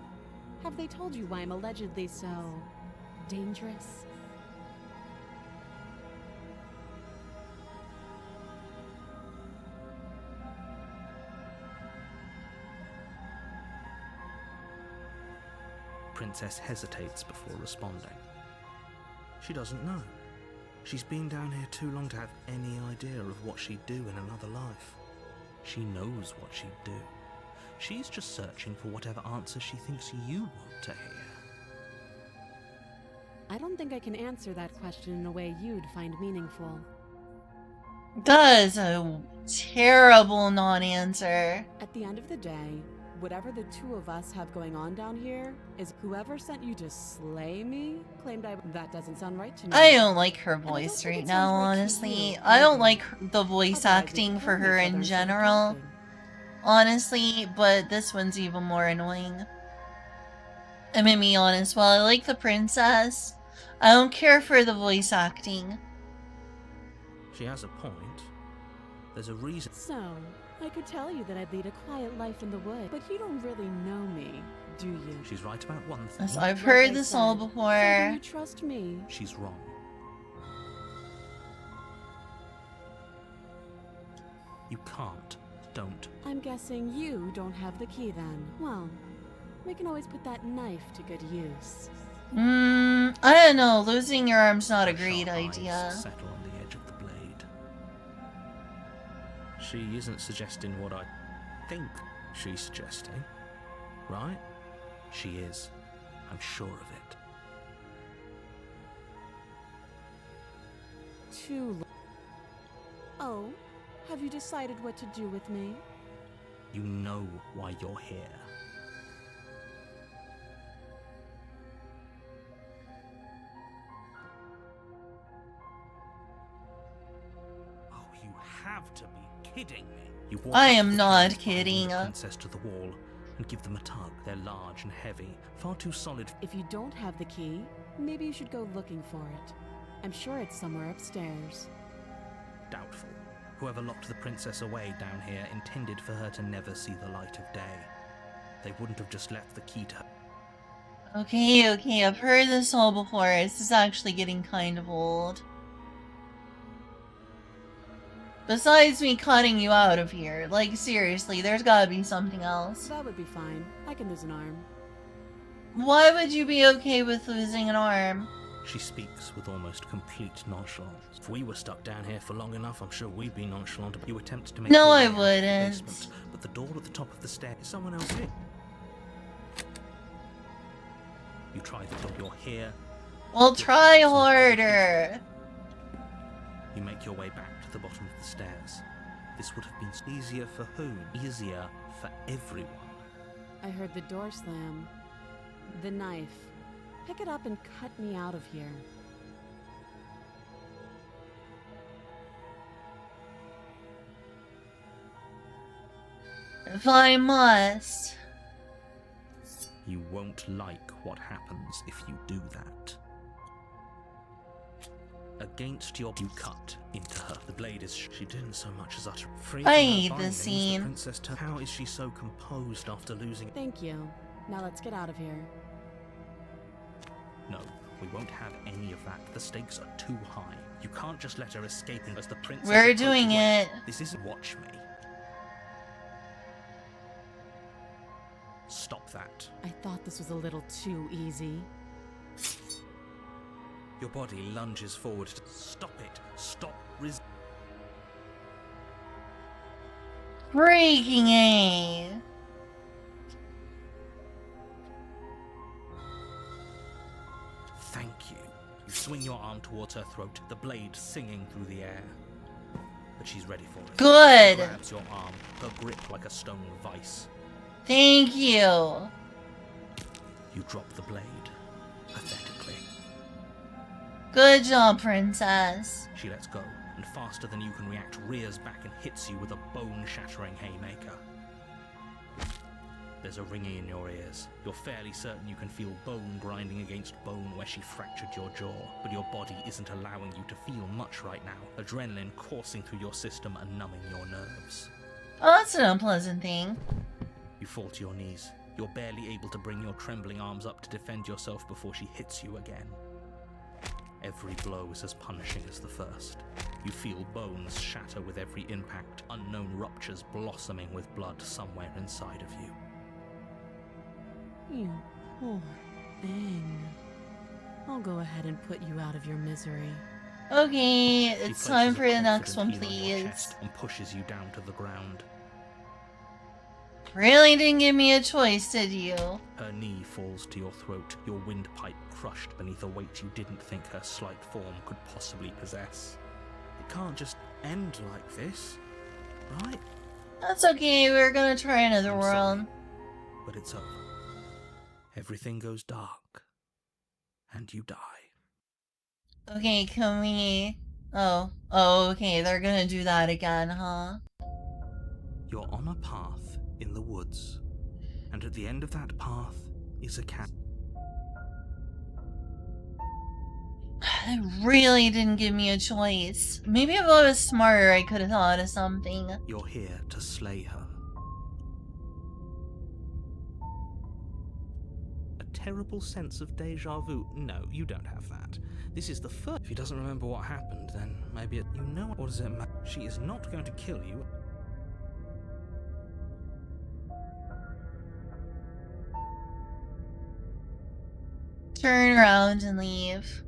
S8: Have they told you why I'm allegedly so dangerous?
S4: Princess hesitates before responding. She doesn't know. She's been down here too long to have any idea of what she'd do in another life. She knows what she'd do. She's just searching for whatever answer she thinks you want to hear.
S8: I don't think I can answer that question in a way you'd find meaningful.
S1: That is a terrible non-answer.
S8: At the end of the day, whatever the two of us have going on down here is whoever sent you to slay me claimed I. That doesn't sound right to me.
S1: I don't like her
S8: And I don't
S1: voice
S8: think
S1: right
S8: it
S1: now,
S8: sounds right to
S1: honestly.
S8: you
S1: I don't
S8: either.
S1: like the voice
S8: Otherwise, we'd
S1: acting for
S8: kill
S1: her
S8: each
S1: in
S8: other instead of
S1: general,
S8: talking.
S1: honestly, but this one's even more annoying. I'm gonna be honest, while I like the princess, I don't care for the voice acting.
S4: She has a point. There's a reason.
S8: So, I could tell you that I'd lead a quiet life in the wood, but you don't really know me, do you?
S4: She's right about one thing.
S1: Yes, I've
S8: Like
S1: heard
S8: I
S1: this all
S8: said, so do
S1: before.
S8: you trust me?
S4: She's wrong. You can't. Don't.
S8: I'm guessing you don't have the key then. Well, we can always put that knife to good use.
S1: I don't know, losing your arm's not a
S4: Her
S1: great
S4: sharp eyes
S1: idea.
S4: settle on the edge of the blade. She isn't suggesting what I think she's suggesting, right? She is. I'm sure of it.
S8: Oh, have you decided what to do with me?
S4: You know why you're here. Oh, you have to be kidding me. You walk
S1: I
S4: up
S1: am
S4: the
S1: not
S4: stairs, binding
S1: kidding.
S4: the princess to the wall and give them a tug. They're large and heavy, far too solid.
S8: If you don't have the key, maybe you should go looking for it. I'm sure it's somewhere upstairs.
S4: Doubtful. Whoever locked the princess away down here intended for her to never see the light of day. They wouldn't have just left the key to her.
S1: Okay, I've heard this all before. This is actually getting kind of old. Besides me cutting you out of here, like seriously, there's gotta be something else.
S8: That would be fine. I can lose an arm.
S1: Why would you be okay with losing an arm?
S4: She speaks with almost complete nonchalance. If we were stuck down here for long enough, I'm sure we'd be nonchalant. You attempt to make
S1: No,
S4: your way
S1: I
S4: out of the
S1: wouldn't.
S4: basement, but the door at the top of the stair is someone else here. You try the door. You're here.
S1: Well, try harder.
S4: You make your way back to the bottom of the stairs. This would have been easier for whom? Easier for everyone.
S8: I heard the door slam. The knife. Pick it up and cut me out of here.
S1: If I must.
S4: You won't like what happens if you do that. Against your you cut into her. The blade is she didn't so much as utter. Free
S1: I
S4: from her
S1: hate
S4: bindings,
S1: this
S4: the
S1: scene.
S4: princess how is she so composed after losing?
S8: Thank you. Now let's get out of here.
S4: No, we won't have any of that. The stakes are too high. You can't just let her escape as the princess.
S1: We're
S4: approaches.
S1: doing
S4: Wait,
S1: it.
S4: This isn't watch me. Stop that.
S8: I thought this was a little too easy.
S4: Your body lunges forward. Stop it. Stop.
S1: Breaking A.
S4: Thank you. You swing your arm towards her throat, the blade singing through the air. But she's ready for it.
S1: Good.
S4: She grabs your arm, her grip like a stone vice.
S1: Thank you.
S4: You drop the blade, pathetically.
S1: Good job, princess.
S4: She lets go, and faster than you can react, rears back and hits you with a bone-shattering haymaker. There's a ringing in your ears. You're fairly certain you can feel bone grinding against bone where she fractured your jaw, but your body isn't allowing you to feel much right now, adrenaline coursing through your system and numbing your nerves.
S1: Oh, that's an unpleasant thing.
S4: You fall to your knees. You're barely able to bring your trembling arms up to defend yourself before she hits you again. Every blow is as punishing as the first. You feel bones shatter with every impact, unknown ruptures blossoming with blood somewhere inside of you.
S8: You poor thing. I'll go ahead and put you out of your misery.
S1: Okay,
S4: She
S1: it's time
S4: places
S1: for
S4: a
S1: the next one,
S4: confident heel on your
S1: please.
S4: chest and pushes you down to the ground.
S1: Really didn't give me a choice, did you?
S4: Her knee falls to your throat, your windpipe crushed beneath a weight you didn't think her slight form could possibly possess. It can't just end like this, right?
S1: That's okay, we're gonna try another
S4: I'm
S1: world.
S4: sorry, but it's over. Everything goes dark, and you die.
S1: Okay, can we... Oh, okay, they're gonna do that again, huh?
S4: You're on a path in the woods, and at the end of that path is a cat.
S1: It really didn't give me a choice. Maybe if I was smarter, I could have thought of something.
S4: You're here to slay her. A terrible sense of deja vu. No, you don't have that. This is the first. If he doesn't remember what happened, then maybe you know what does it matter? She is not going to kill you.
S1: Turn around and leave.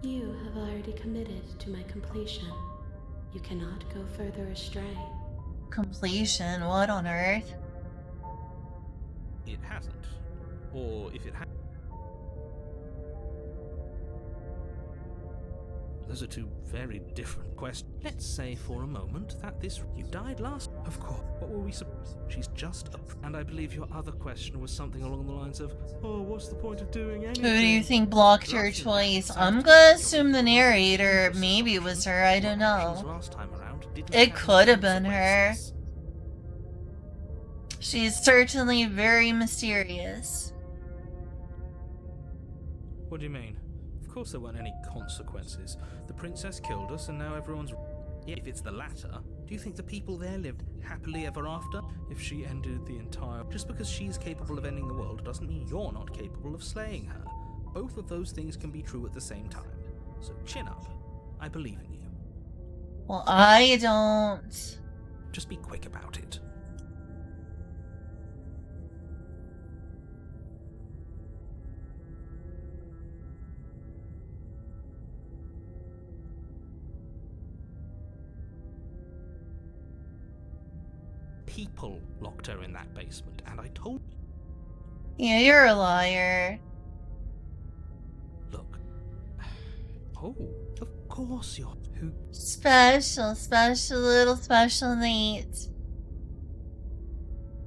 S7: You have already committed to my completion. You cannot go further astray.
S1: Completion? What on earth?
S4: It hasn't. Or if it has. Those are two very different questions. Let's say for a moment that you died last. Of course. What were we supposed? She's just a. And I believe your other question was something along the lines of, oh, what's the point of doing anything?
S1: Who do you think blocked your choice? I'm gonna assume the narrator. Maybe it was her, I don't know.
S4: Last time around
S1: It could have been her. She's certainly very mysterious.
S4: What do you mean? Of course there weren't any consequences. The princess killed us and now everyone's... Yeah, if it's the latter, do you think the people there lived happily ever after? If she ended the entire... Just because she's capable of ending the world doesn't mean you're not capable of slaying her. Both of those things can be true at the same time. So chin up. I believe in you.
S1: Well, I don't.
S4: Just be quick about it. People locked her in that basement, and I told...
S1: Yeah, you're a liar.
S4: Look. Oh, of course you're... Who...
S1: Special little special needs.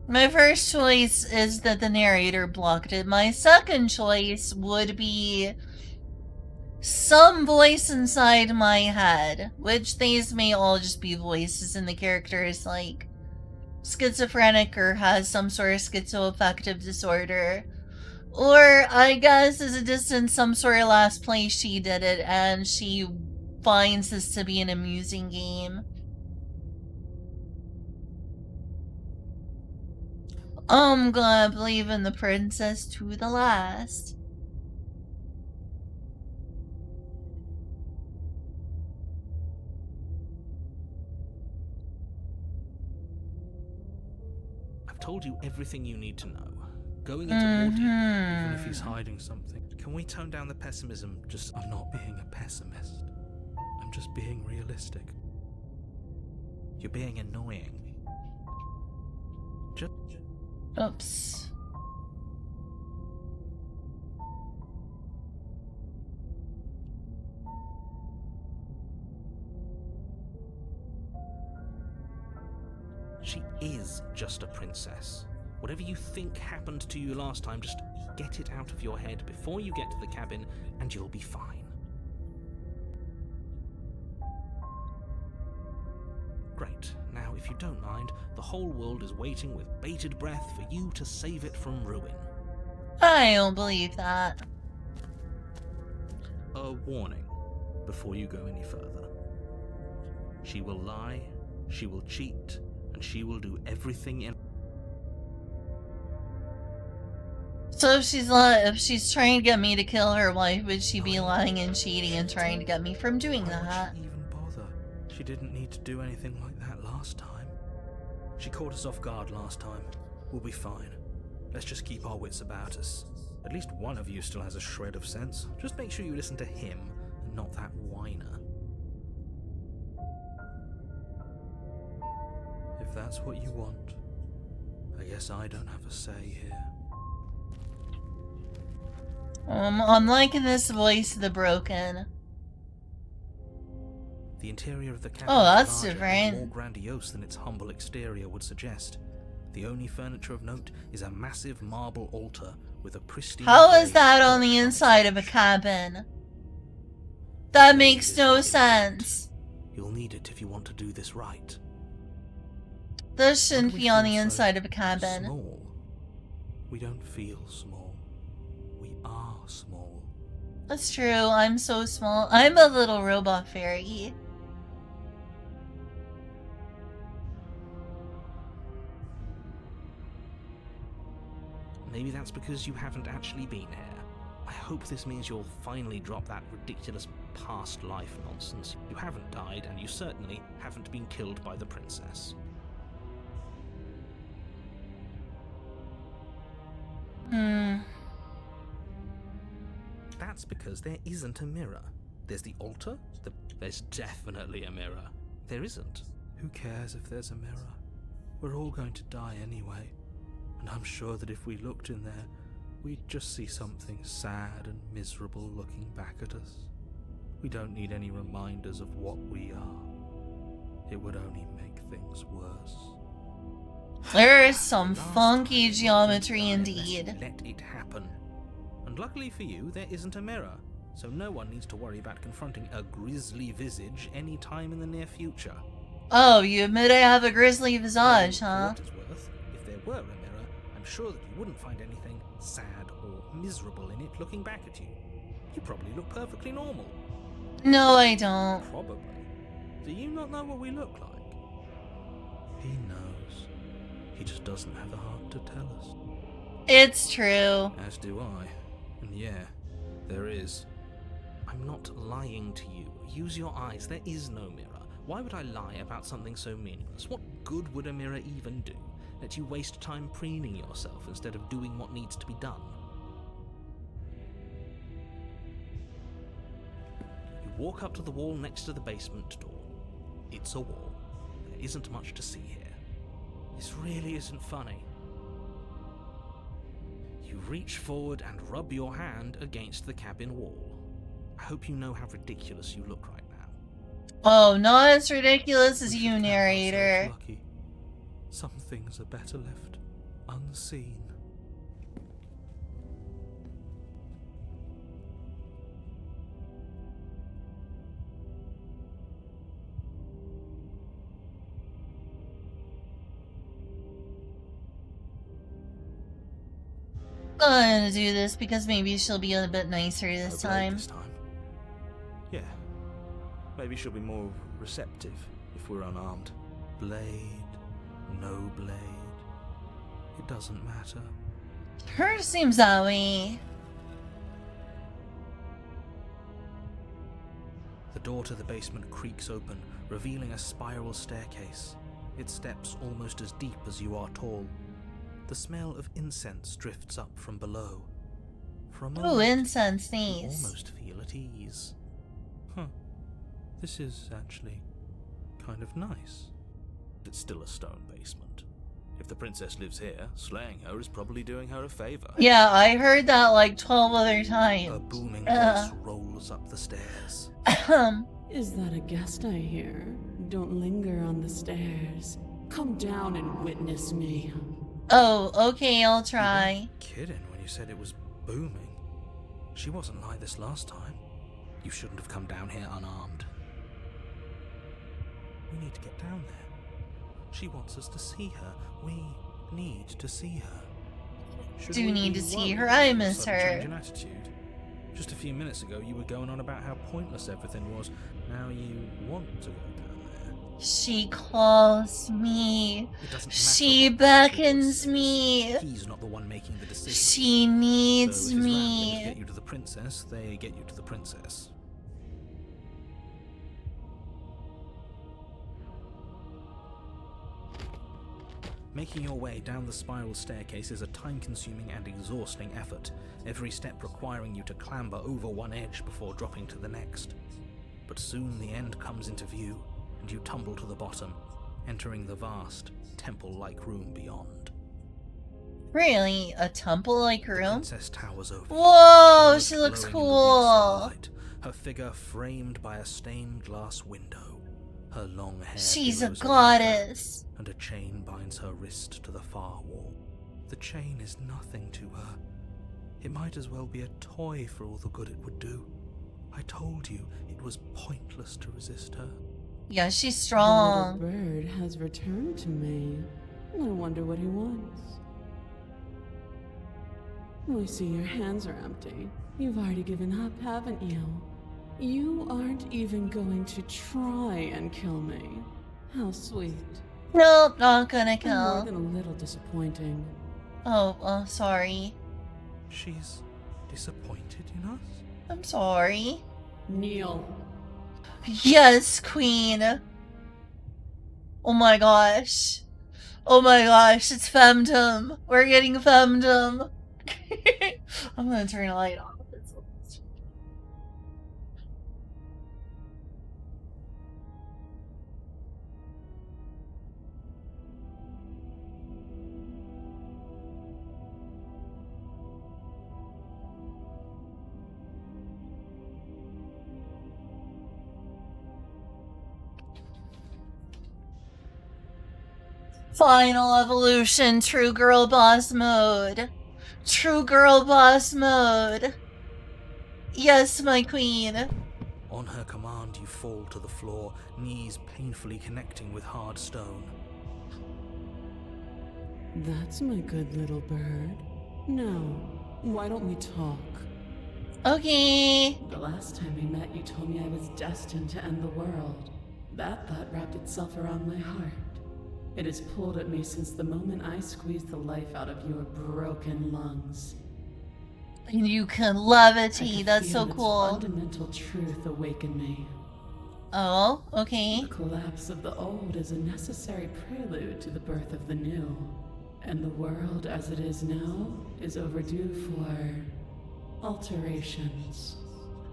S1: My first choice is that the narrator blocked it. My second choice would be some voice inside my head, which these may all just be voices and the character is like schizophrenic or has some sort of schizoaffective disorder. Or I guess is a distance some sort of last play she did it and she finds this to be an amusing game. I'm gonna believe in the princess to the last.
S4: I've told you everything you need to know. Going into more detail, even if he's hiding something. Can we tone down the pessimism? I'm not being a pessimist. I'm just being realistic. You're being annoying.
S1: Oops.
S4: She is just a princess. Whatever you think happened to you last time, just get it out of your head before you get to the cabin, and you'll be fine. Great. Now, if you don't mind, the whole world is waiting with bated breath for you to save it from ruin.
S1: I don't believe that.
S4: A warning before you go any further. She will lie, she will cheat, and she will do everything in...
S1: So if she's trying to get me to kill her wife, would she be lying and cheating and trying to get me from doing
S4: Why
S1: that?
S4: would she even bother? She didn't need to do anything like that last time. She caught us off guard last time. We'll be fine. Let's just keep our wits about us. At least one of you still has a shred of sense. Just make sure you listen to him and not that whiner. If that's what you want, I guess I don't have a say here.
S1: I'm liking this voice of the broken.
S4: The interior of the cabin
S1: Oh, that's
S4: is larger
S1: different.
S4: and more grandiose than its humble exterior would suggest. The only furniture of note is a massive marble altar with a pristine...
S1: How is
S4: grey
S1: that on
S4: porch
S1: the
S4: its
S1: inside of a
S4: edge.
S1: cabin? That
S4: So
S1: makes
S4: is
S1: no
S4: what it
S1: sense.
S4: You'll need it if you want to do this right.
S1: This shouldn't
S4: When we
S1: be on
S4: feel
S1: the
S4: so
S1: inside of a cabin.
S4: Small. We don't feel small. We are small.
S1: That's true, I'm so small. I'm a little robot fairy.
S4: Maybe that's because you haven't actually been here. I hope this means you'll finally drop that ridiculous past life nonsense. You haven't died, and you certainly haven't been killed by the princess. That's because there isn't a mirror. There's the altar. There's definitely a mirror. There isn't. Who cares if there's a mirror? We're all going to die anyway. And I'm sure that if we looked in there, we'd just see something sad and miserable looking back at us. We don't need any reminders of what we are. It would only make things worse.
S1: There is some
S4: Last
S1: funky
S4: time,
S1: geometry
S4: let's
S1: indeed.
S4: Let it happen. And luckily for you, there isn't a mirror, so no one needs to worry about confronting a grisly visage any time in the near future.
S1: Oh, you admit I have a grisly visage,
S4: For
S1: huh?
S4: what it's worth, if there were a mirror, I'm sure that you wouldn't find anything sad or miserable in it looking back at you. You probably look perfectly normal.
S1: No, I don't.
S4: Probably. Do you not know what we look like? He knows. He just doesn't have the heart to tell us.
S1: It's true.
S4: As do I. And yeah, there is. I'm not lying to you. Use your eyes. There is no mirror. Why would I lie about something so meaningless? What good would a mirror even do? Let you waste time preening yourself instead of doing what needs to be done. You walk up to the wall next to the basement door. It's a wall. There isn't much to see here. This really isn't funny. You reach forward and rub your hand against the cabin wall. I hope you know how ridiculous you look right now.
S1: Oh, not as ridiculous as
S4: We
S1: you,
S4: should count
S1: narrator.
S4: ourselves lucky. Some things are better left unseen.
S1: I'm gonna do this because maybe she'll be a bit nicer this
S4: No blade
S1: time.
S4: this time. Yeah. Maybe she'll be more receptive if we're unarmed. Blade, no blade. It doesn't matter.
S1: Her seems that way.
S4: The door to the basement creaks open, revealing a spiral staircase. Its steps almost as deep as you are tall. The smell of incense drifts up from below. For a moment,
S1: Ooh, incense,
S4: you
S1: nice.
S4: almost feel at ease. Huh. This is actually kind of nice. It's still a stone basement. If the princess lives here, slaying her is probably doing her a favor.
S1: Yeah, I heard that like 12 other
S4: A
S1: times.
S4: booming voice rolls up the stairs.
S5: Is that a guest I hear? Don't linger on the stairs. Come down and witness me.
S1: Oh, okay, I'll
S4: You
S1: try.
S4: weren't kidding when you said it was booming. She wasn't like this last time. You shouldn't have come down here unarmed. We need to get down there. She wants us to see her. We need to see her. Should
S1: Do
S4: we
S1: need
S4: be
S1: to see
S4: worried
S1: her.
S4: about
S1: I
S4: your
S1: miss
S4: sudden
S1: her.
S4: change in attitude? Just a few minutes ago, you were going on about how pointless everything was. Now you want to go down there.
S1: She calls me.
S4: It doesn't matter
S1: She
S4: what that boy
S1: beckons
S4: says.
S1: me.
S4: He's not the one making the decisions.
S1: She
S4: So
S1: needs
S4: if his ramblings
S1: me.
S4: get you to the princess, they get you to the princess. Making your way down the spiral staircase is a time-consuming and exhausting effort, every step requiring you to clamber over one edge before dropping to the next. But soon the end comes into view, and you tumble to the bottom, entering the vast, temple-like room beyond.
S1: Really? A temple-like
S4: The
S1: room?
S4: princess towers over you,
S1: Whoa,
S4: light
S1: she looks
S4: glowing in the weak
S1: cool.
S4: starlight, her figure framed by a stained glass window. Her long hair
S1: She's a
S4: billows around her,
S1: goddess.
S4: and a chain binds her wrist to the far wall. The chain is nothing to her. It might as well be a toy for all the good it would do. I told you it was pointless to resist her.
S1: Yeah, she's
S5: The
S1: strong.
S5: little bird has returned to me. I wonder what he wants. I see your hands are empty. You've already given up, haven't you? You aren't even going to try and kill me. How sweet.
S1: Nope, not gonna
S5: And more
S1: kill.
S5: than a little disappointing.
S1: Oh, sorry.
S4: She's disappointed in us?
S1: I'm sorry.
S5: Kneel.
S1: Yes, queen. Oh my gosh. Oh my gosh, it's femdom. We're getting femdom. I'm gonna turn the light off. Final evolution, true girl boss mode. True girl boss mode. Yes, my queen.
S4: On her command, you fall to the floor, knees painfully connecting with hard stone.
S5: That's my good little bird. Now, why don't we talk?
S1: Okay.
S5: The last time we met, you told me I was destined to end the world. That thought wrapped itself around my heart. It has pulled at me since the moment I squeezed the life out of your broken lungs.
S1: And you can
S5: I
S1: levitate.
S5: could
S1: That's
S5: feel
S1: so
S5: its
S1: cool.
S5: fundamental truth awaken me.
S1: Oh, okay.
S5: The collapse of the old is a necessary prelude to the birth of the new. And the world as it is now is overdue for alterations.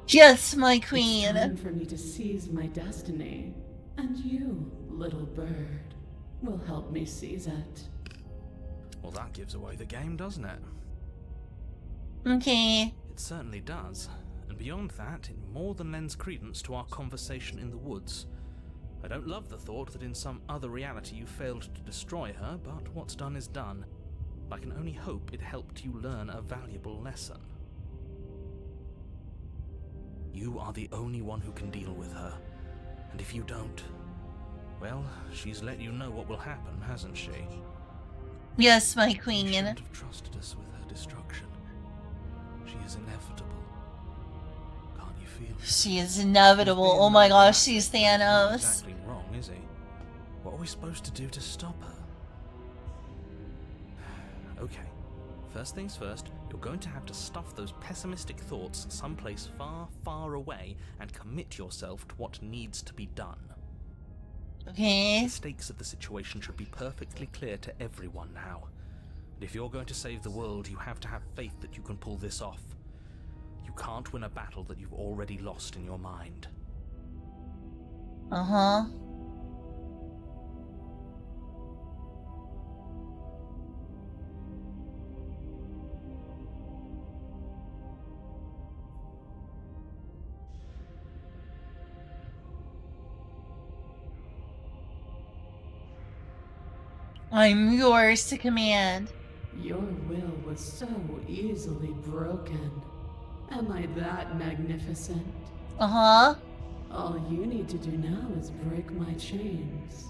S1: Yes, my
S5: It's
S1: queen.
S5: time for me to seize my destiny. And you, little bird, will help me seize it.
S4: Well, that gives away the game, doesn't it?
S1: Okay.
S4: It certainly does. And beyond that, it more than lends credence to our conversation in the woods. I don't love the thought that in some other reality you failed to destroy her, but what's done is done. I can only hope it helped you learn a valuable lesson. You are the only one who can deal with her. And if you don't, well, she's let you know what will happen, hasn't she?
S1: Yes, my
S4: You
S1: queen.
S4: shouldn't have trusted us with her destruction. She is inevitable. Can't you feel it?
S1: She is
S4: He's
S1: inevitable.
S4: being
S1: Oh my gosh,
S4: dramatic,
S1: she's
S4: but he's not
S1: Thanos.
S4: exactly wrong, is he? What are we supposed to do to stop her? Okay, first things first, you're going to have to stuff those pessimistic thoughts someplace far, far away and commit yourself to what needs to be done.
S1: Okay.
S4: The stakes of the situation should be perfectly clear to everyone now. And if you're going to save the world, you have to have faith that you can pull this off. You can't win a battle that you've already lost in your mind.
S1: Uh-huh. I'm yours to command.
S10: Your will was so easily broken. Am I that magnificent?
S1: Uh-huh.
S10: All you need to do now is break my chains.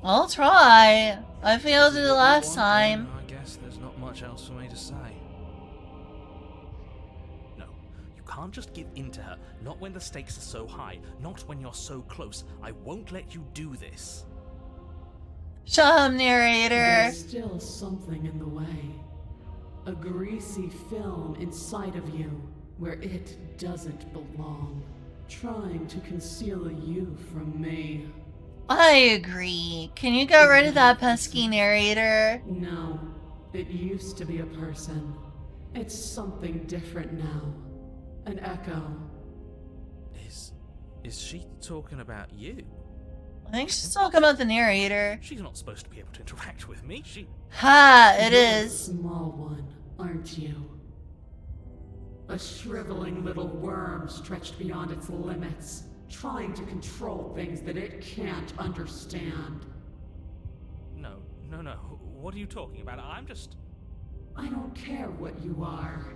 S1: I'll try. I failed
S6: This
S1: it
S6: is
S1: the
S6: what you
S1: last
S6: want, then
S1: time.
S6: I guess there's not much else for me to say.
S4: No, you can't just give in to her. Not when the stakes are so high. Not when you're so close. I won't let you do this.
S1: Shut up, narrator.
S10: There's still something in the way. A greasy film inside of you where it doesn't belong. Trying to conceal you from me.
S1: I agree. Can you get rid of that pesky narrator?
S10: No, it used to be a person. It's something different now. An echo.
S4: Is she talking about you?
S1: I think she's talking about the narrator.
S4: She's not supposed to be able to interact with me.
S1: Ha, it
S10: You're
S1: is.
S10: a small one, aren't you? A shriveling little worm stretched beyond its limits, trying to control things that it can't understand.
S4: No. What are you talking about? I'm just...
S10: I don't care what you are.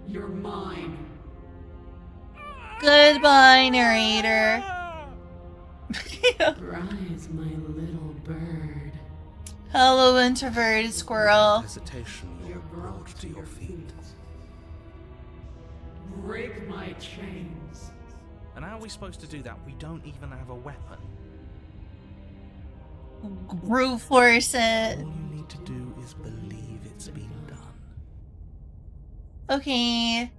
S10: You're mine.
S1: Goodbye, narrator.
S10: Rise, my little bird.
S1: Hello, introverted squirrel.
S6: Hesitation,
S10: You're brought to your feet. Break my chains.
S4: And how are we supposed to do that? We don't even have a weapon.
S1: Brute force it.
S4: All you need to do is believe it's been done.
S1: Okay.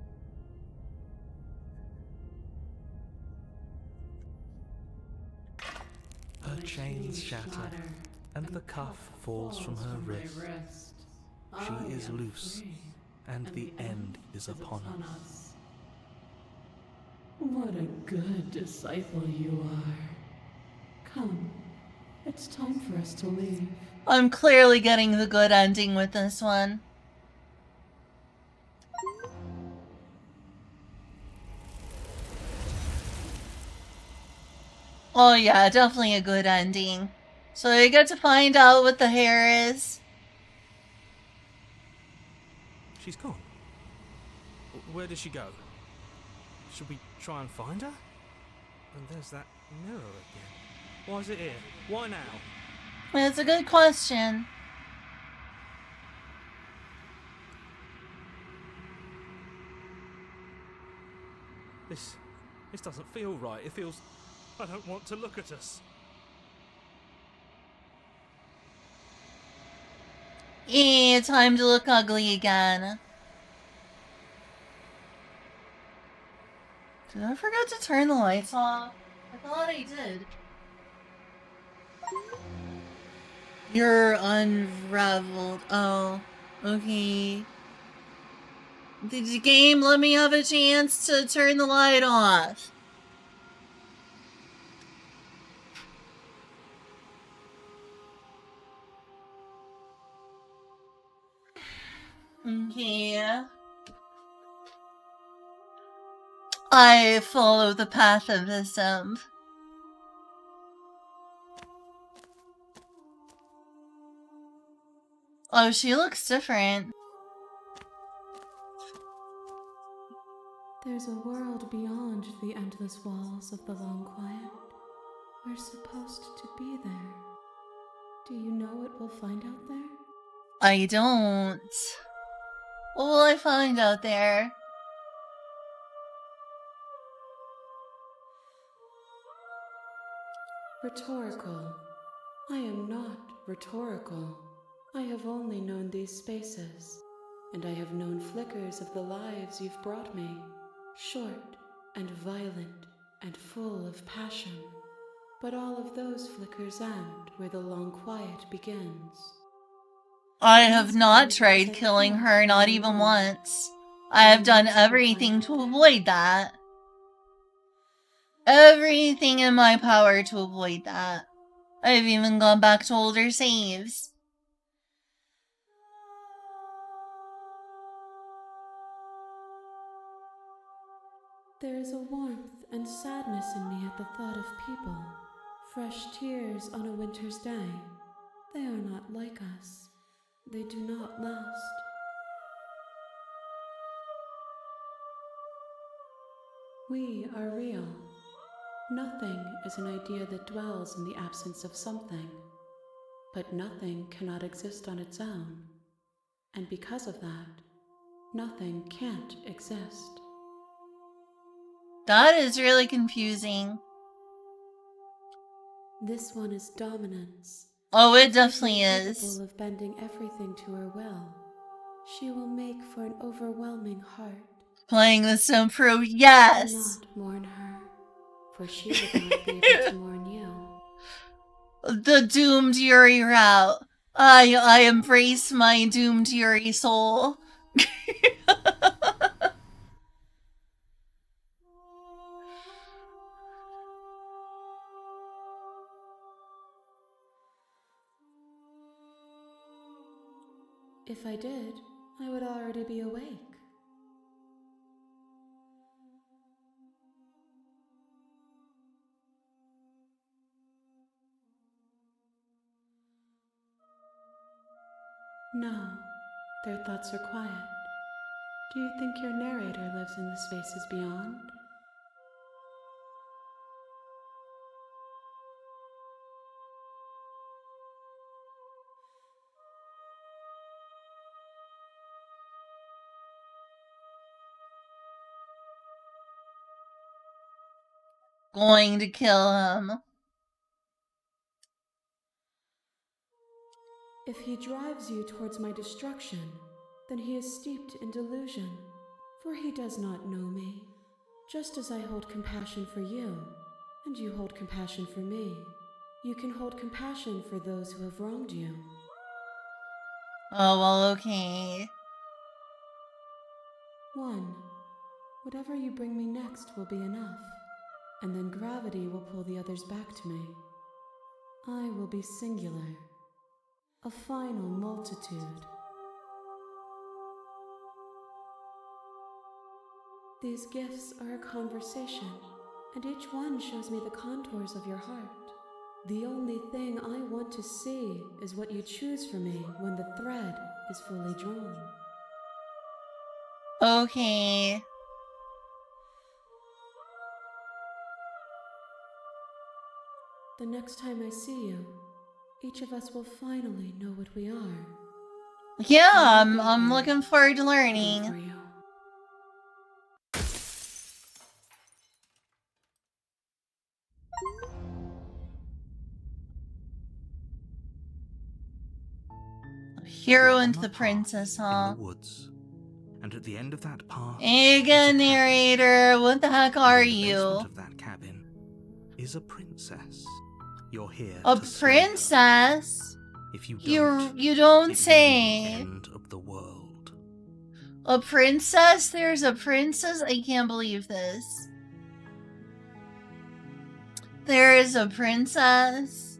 S4: Her chains shatter, and the cuff falls from her wrist. She is loose, and the end is upon us.
S10: What a good disciple you are. Come, it's time for us to leave.
S1: I'm clearly getting the good ending with this one. Oh yeah, definitely a good ending. So you get to find out what the hair is.
S6: She's gone. Where did she go? Should we try and find her? And there's that mirror again. Why is it here? Why now?
S1: It's a good question.
S6: This doesn't feel right. It feels... I don't want to look at us.
S1: Time to look ugly again. Did I forget to turn the lights off? I thought I did. You're unraveled. Oh, okay. Did the game let me have a chance to turn the light off? Okay. I follow the path of the sump. Oh, she looks different.
S7: There's a world beyond the endless walls of the long quiet. We're supposed to be there. Do you know what we'll find out there?
S1: I don't. What will I find out there?
S7: Rhetorical. I am not rhetorical. I have only known these spaces, and I have known flickers of the lives you've brought me. Short and violent and full of passion. But all of those flickers end where the long quiet begins.
S1: I have not tried killing her, not even once. I have done everything to avoid that. Everything in my power to avoid that. I've even gone back to older saves.
S7: There is a warmth and sadness in me at the thought of people. Fresh tears on a winter's day. They are not like us. They do not last. We are real. Nothing is an idea that dwells in the absence of something. But nothing cannot exist on its own. And because of that, nothing can't exist.
S1: That is really confusing.
S7: This one is dominance.
S1: Oh, it definitely
S7: She is
S1: is.
S7: capable of bending everything to her will. She will make for an overwhelming heart.
S1: Playing the Sim Pro, yes!
S7: Do not mourn her, for she would not be able to mourn you.
S1: The doomed Yuri route. I embrace my doomed Yuri soul.
S7: If I did, I would already be awake. No, their thoughts are quiet. Do you think your narrator lives in the spaces beyond?
S1: Going to kill him.
S7: If he drives you towards my destruction, then he is steeped in delusion, for he does not know me. Just as I hold compassion for you, and you hold compassion for me, you can hold compassion for those who have wronged you.
S1: Oh, well, okay.
S7: 1. Whatever you bring me next will be enough, and then gravity will pull the others back to me. I will be singular, a final multitude. These gifts are a conversation, and each one shows me the contours of your heart. The only thing I want to see is what you choose for me when the thread is fully drawn.
S1: Okay.
S7: The next time I see you, each of us will finally know what we are.
S1: Yeah,
S7: I will be
S1: I'm
S7: here,
S1: looking forward to
S7: waiting for
S1: learning.
S7: you.
S1: Hero
S4: You're
S1: and
S4: on
S1: the
S4: a path
S1: princess,
S4: in
S1: huh?
S4: the woods. And at the end of that path,
S1: Hey
S4: is a
S1: again,
S4: cabin.
S1: narrator. What the heck
S4: And
S1: are
S4: in the basement
S1: you?
S4: of that cabin is a princess. You're here
S1: A
S4: to slay her.
S1: princess?
S4: If you
S1: You
S4: don't,
S1: don't
S4: it will be the
S1: say.
S4: end of the world.
S1: A princess? There's a princess? I can't believe this. There is a princess?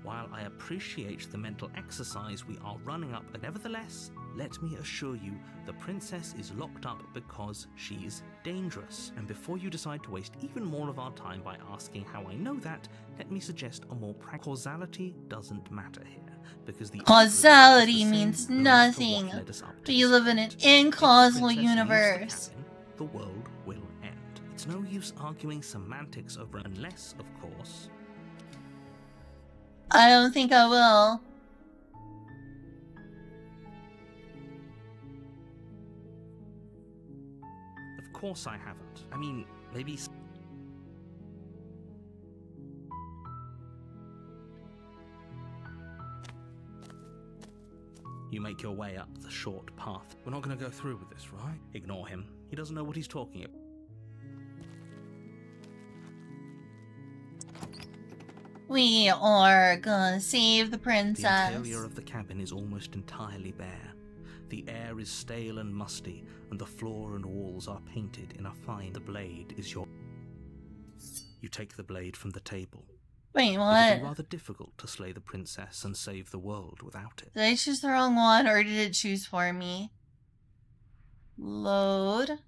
S4: While I appreciate the mental exercise we are running up, nevertheless, let me assure you, the princess is locked up because she's dangerous. And before you decide to waste even more of our time by asking how I know that, let me suggest a more practical. Causality doesn't matter here, because the
S1: Causality
S4: end result is the
S1: means
S4: same, no matter
S1: nothing.
S4: what led us up to
S1: But you
S4: this
S1: live in an
S4: point. If the
S1: incausal
S4: princess leaves the
S1: universe.
S4: cabin, the world will end. It's no use arguing semantics over unless, of course,
S1: I don't think I will.
S4: of course I haven't. I mean, maybe. You make your way up the short path. We're not going to go through with this, right? Ignore him. He doesn't know what he's talking about.
S1: We are gonna save the
S4: The
S1: princess.
S4: interior of the cabin is almost entirely bare. The air is stale and musty, and the floor and walls are painted in a fine. The blade is your. You take the blade from the table.
S1: Wait,
S4: It
S1: what?
S4: would be rather difficult to slay the princess and save the world without it.
S1: Did I choose the wrong one, or did it choose for me? Load.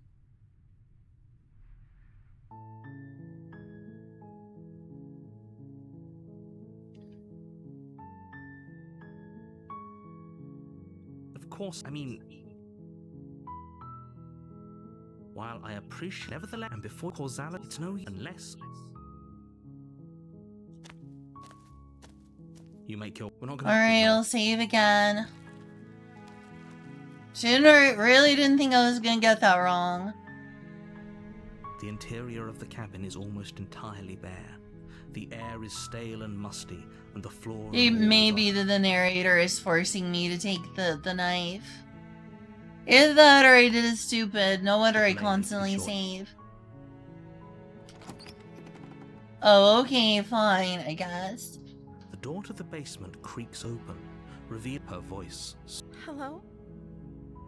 S4: course, I mean... While I appreciate... Nevertheless, and before causality, it's no... Unless... You make your... We're not gonna...
S1: Alright, I'll save again. Really didn't think I was gonna get that wrong.
S4: The interior of the cabin is almost entirely bare. The air is stale and musty, and the floor...
S1: It may be that the narrator is forcing me to take the knife. Either that or I did it stupid. No wonder I constantly save. Oh, okay, fine, I guess.
S4: The door to the basement creaks open, reveal her voice.
S5: Hello?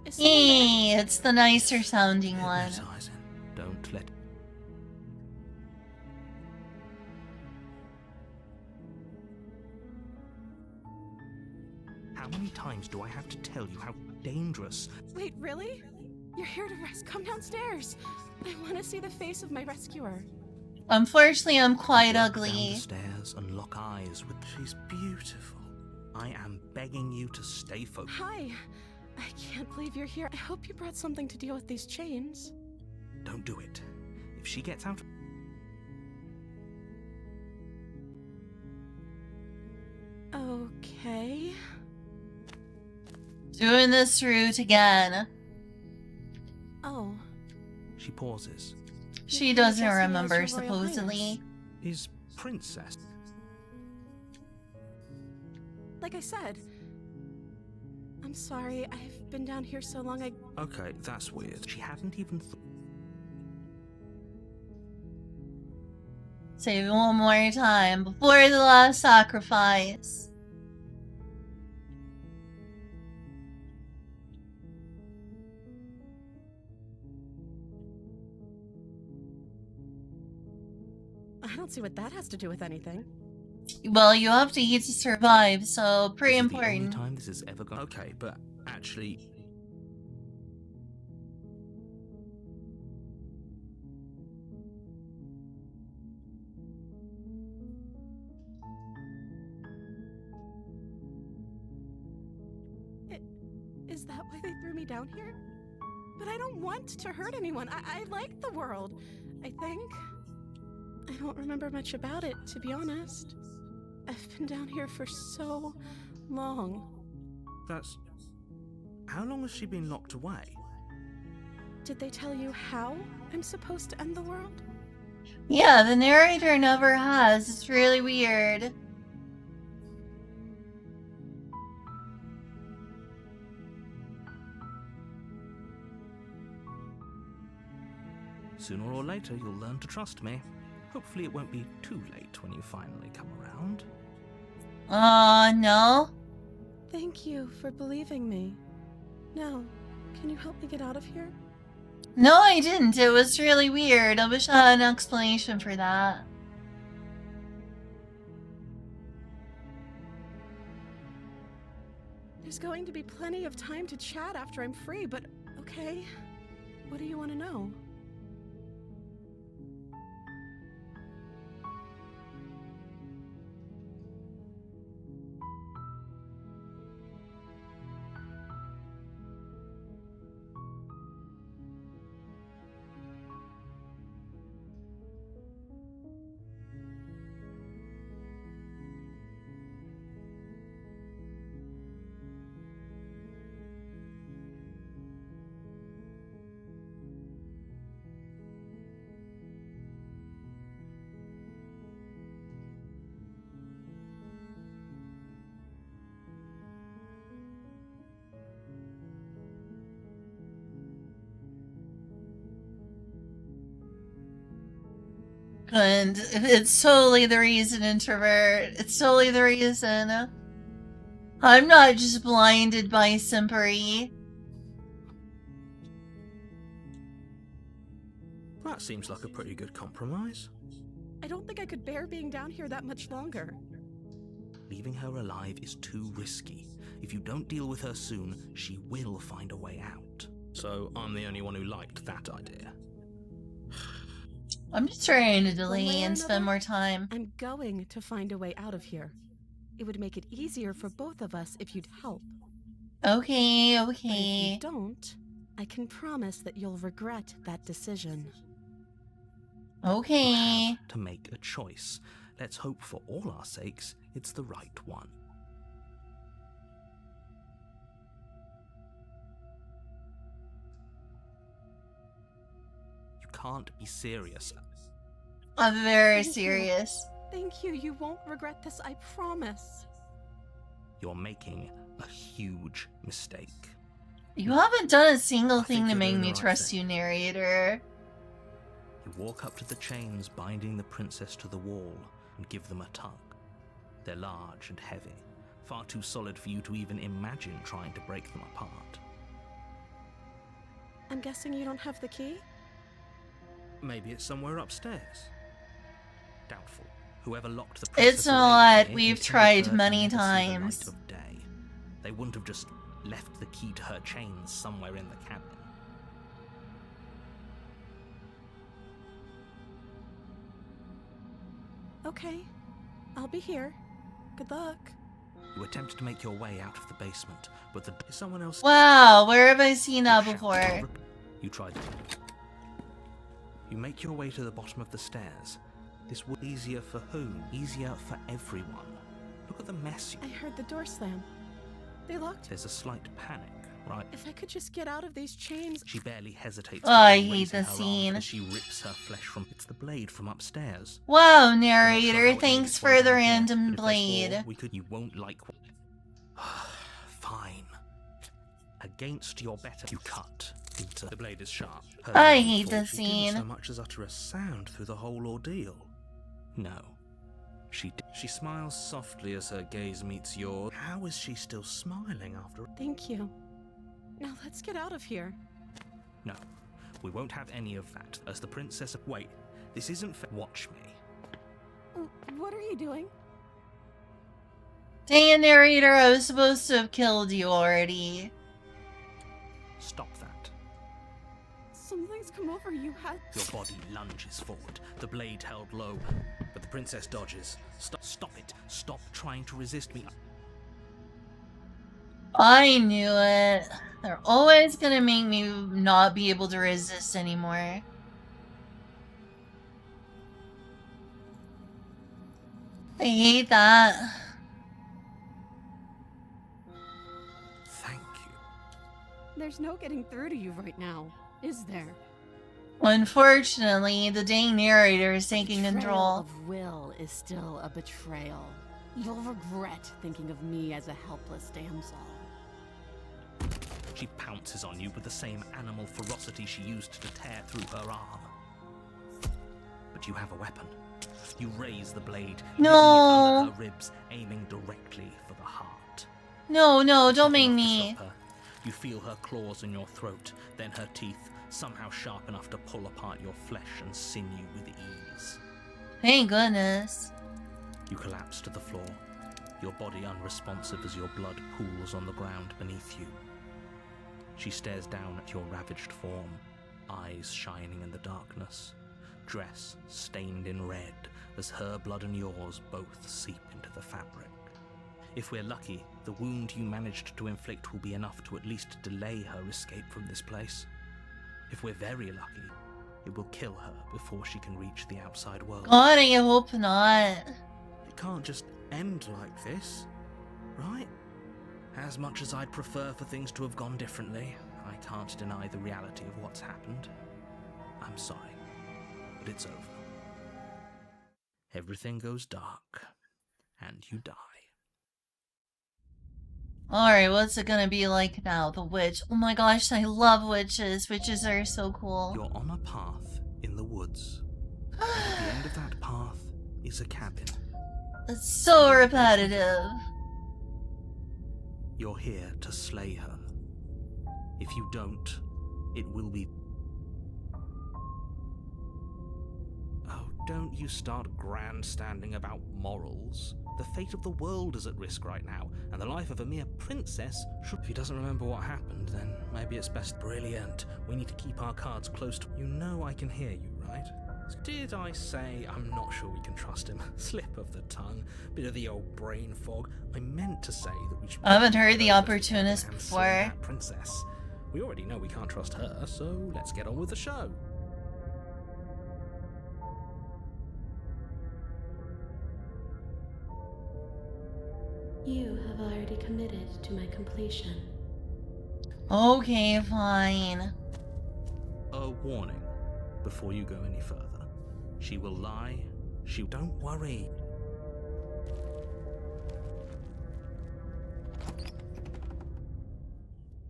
S5: Is someone there?
S1: Hey, it's the nicer sounding one.
S4: Hypnotizing. Don't let... How many times do I have to tell you how dangerous...
S5: Wait, really? You're here to rest. Come downstairs. I want to see the face of my rescuer.
S1: Unfortunately, I'm quite
S4: Walk
S1: ugly.
S4: down the stairs and lock eyes with... She's beautiful. I am begging you to stay focused.
S5: Hi. I can't believe you're here. I hope you brought something to deal with these chains.
S4: Don't do it. If she gets out...
S5: Okay.
S1: Doing this route again.
S5: Oh.
S4: She pauses.
S1: She
S5: Can
S1: doesn't
S5: address me as
S1: remember,
S5: Your Royal
S1: supposedly.
S5: Highness.
S4: Is Princess...
S5: Like I said, I'm sorry. I've been down here so long.
S4: Okay, that's weird. She hadn't even
S1: Save it one more time before the last sacrifice.
S5: I don't see what that has to do with anything.
S1: Well, you have to eat to survive, so pretty
S4: This is the only
S1: important.
S4: time this is ever gone. Okay, but actually...
S5: Is that why they threw me down here? But I don't want to hurt anyone. I like the world, I think. I don't remember much about it, to be honest. I've been down here for so long.
S4: That's... How long has she been locked away?
S5: Did they tell you how I'm supposed to end the world?
S1: Yeah, the narrator never has. It's really weird.
S4: Sooner or later, you'll learn to trust me. Hopefully it won't be too late when you finally come around.
S1: No.
S5: Thank you for believing me. Now, can you help me get out of here?
S1: No, I didn't. It was really weird. I wish I had an explanation for that.
S5: There's going to be plenty of time to chat after I'm free, but okay. What do you want to know?
S1: And it's totally the reason, introvert. It's totally the reason. I'm not just blinded by simpery.
S4: That seems like a pretty good compromise.
S5: I don't think I could bear being down here that much longer.
S4: Leaving her alive is too risky. If you don't deal with her soon, she will find a way out. So I'm the only one who liked that idea.
S1: I'm just trying to
S5: One
S1: delay
S5: way or
S1: and spend
S5: another,
S1: more time.
S5: I'm going to find a way out of here. It would make it easier for both of us if you'd help.
S1: Okay,
S8: But if you
S1: okay.
S8: don't, I can promise that you'll regret that decision.
S4: You
S1: Okay.
S4: have to make a choice. Let's hope for all our sakes it's the right one. You can't be serious.
S1: I'm very
S8: Thank you.
S1: serious.
S8: Thank you. You won't regret this, I promise.
S4: You're making a huge mistake.
S1: You haven't done a single
S4: I think
S1: thing to
S4: you're
S1: make
S4: doing
S1: me
S4: the right
S1: trust
S4: thing.
S1: you, narrator.
S4: You walk up to the chains binding the princess to the wall and give them a tug. They're large and heavy, far too solid for you to even imagine trying to break them apart.
S8: I'm guessing you don't have the key?
S4: Maybe it's somewhere upstairs. Doubtful. Whoever locked the princess
S1: It's
S4: away
S1: not.
S4: here
S1: We've
S4: intended
S1: tried
S4: for her to
S1: many
S4: never see the light
S1: times.
S4: of day. They wouldn't have just left the key to her chains somewhere in the cabin.
S8: Okay. I'll be here. Good luck.
S4: You attempt to make your way out of the basement, but someone else.
S1: Wow, where have I seen that
S4: You're
S1: before?
S4: shouting. You tried to. You make your way to the bottom of the stairs. This was easier for whom? Easier for everyone. Look at the mess.
S8: I heard the door slam. They locked.
S4: There's a slight panic, right?
S8: If I could just get out of these chains.
S4: She barely hesitates.
S1: Oh, I
S4: before
S1: hate
S4: raising
S1: this
S4: her arm
S1: scene.
S4: as she rips her flesh from. It's the blade from upstairs.
S1: Wow,
S4: I'm not sure
S1: narrator,
S4: how it made
S1: thanks
S4: its way
S1: for the
S4: down here,
S1: random
S4: but if there's
S1: blade.
S4: more, we could. You won't like. Fine. Against your better, you cut into. The blade is sharp. Her
S1: I
S4: blade
S1: hate
S4: falls.
S1: this
S4: She didn't so
S1: scene.
S4: much as utter a sound through the whole ordeal. No. She smiles softly as her gaze meets yours. How is she still smiling after?
S8: Thank you. Now let's get out of here.
S4: No, we won't have any of that. As the princess. Wait, this isn't fair. Watch me.
S8: What are you doing?
S1: Dang it, narrator, I was supposed to have killed you already.
S4: Stop that.
S8: Something's come over you.
S4: Your body lunges forward, the blade held low, but the princess dodges. Stop it. Stop trying to resist me.
S1: I knew it. They're always gonna make me not be able to resist anymore. I hate that.
S4: Thank you.
S8: There's no getting through to you right now, is there?
S1: Unfortunately, the dang narrator is taking
S8: Betrayal
S1: control.
S8: of will is still a betrayal. You'll regret thinking of me as a helpless damsel.
S4: She pounces on you with the same animal ferocity she used to tear through her arm. But you have a weapon. You raise the blade,
S1: No.
S4: hitting it under her ribs, aiming directly for the heart.
S1: No, don't
S4: Nothing
S1: make
S4: enough to
S1: me.
S4: stop her. You feel her claws in your throat, then her teeth, somehow sharp enough to pull apart your flesh and sinew with ease.
S1: Thank goodness.
S4: You collapse to the floor, your body unresponsive as your blood pools on the ground beneath you. She stares down at your ravaged form, eyes shining in the darkness, dress stained in red as her blood and yours both seep into the fabric. If we're lucky, the wound you managed to inflict will be enough to at least delay her escape from this place. If we're very lucky, it will kill her before she can reach the outside world.
S1: God, I hope not.
S4: It can't just end like this, right? As much as I'd prefer for things to have gone differently, I can't deny the reality of what's happened. I'm sorry, but it's over. Everything goes dark, and you die.
S1: Alright, what's it gonna be like now? The witch. Oh my gosh, I love witches. Witches are so cool.
S4: You're on a path in the woods. And at the end of that path is a cabin.
S1: It's so repetitive.
S4: You're here to slay her. If you don't, it will be... Oh, don't you start grandstanding about morals. The fate of the world is at risk right now, and the life of a mere princess should... If he doesn't remember what happened, then maybe it's best... Brilliant. We need to keep our cards close to... You know I can hear you, right?
S6: Did I say I'm not sure we can trust him? Slip of the tongue, bit of the old brain fog. I meant to say that we should.
S1: I haven't heard the
S6: go
S1: opportunist
S6: and
S1: before.
S6: slay that princess. We already know we can't trust her, so let's get on with the show.
S7: You have already committed to my completion.
S1: Okay, fine.
S4: A warning before you go any further. She will lie. Don't worry.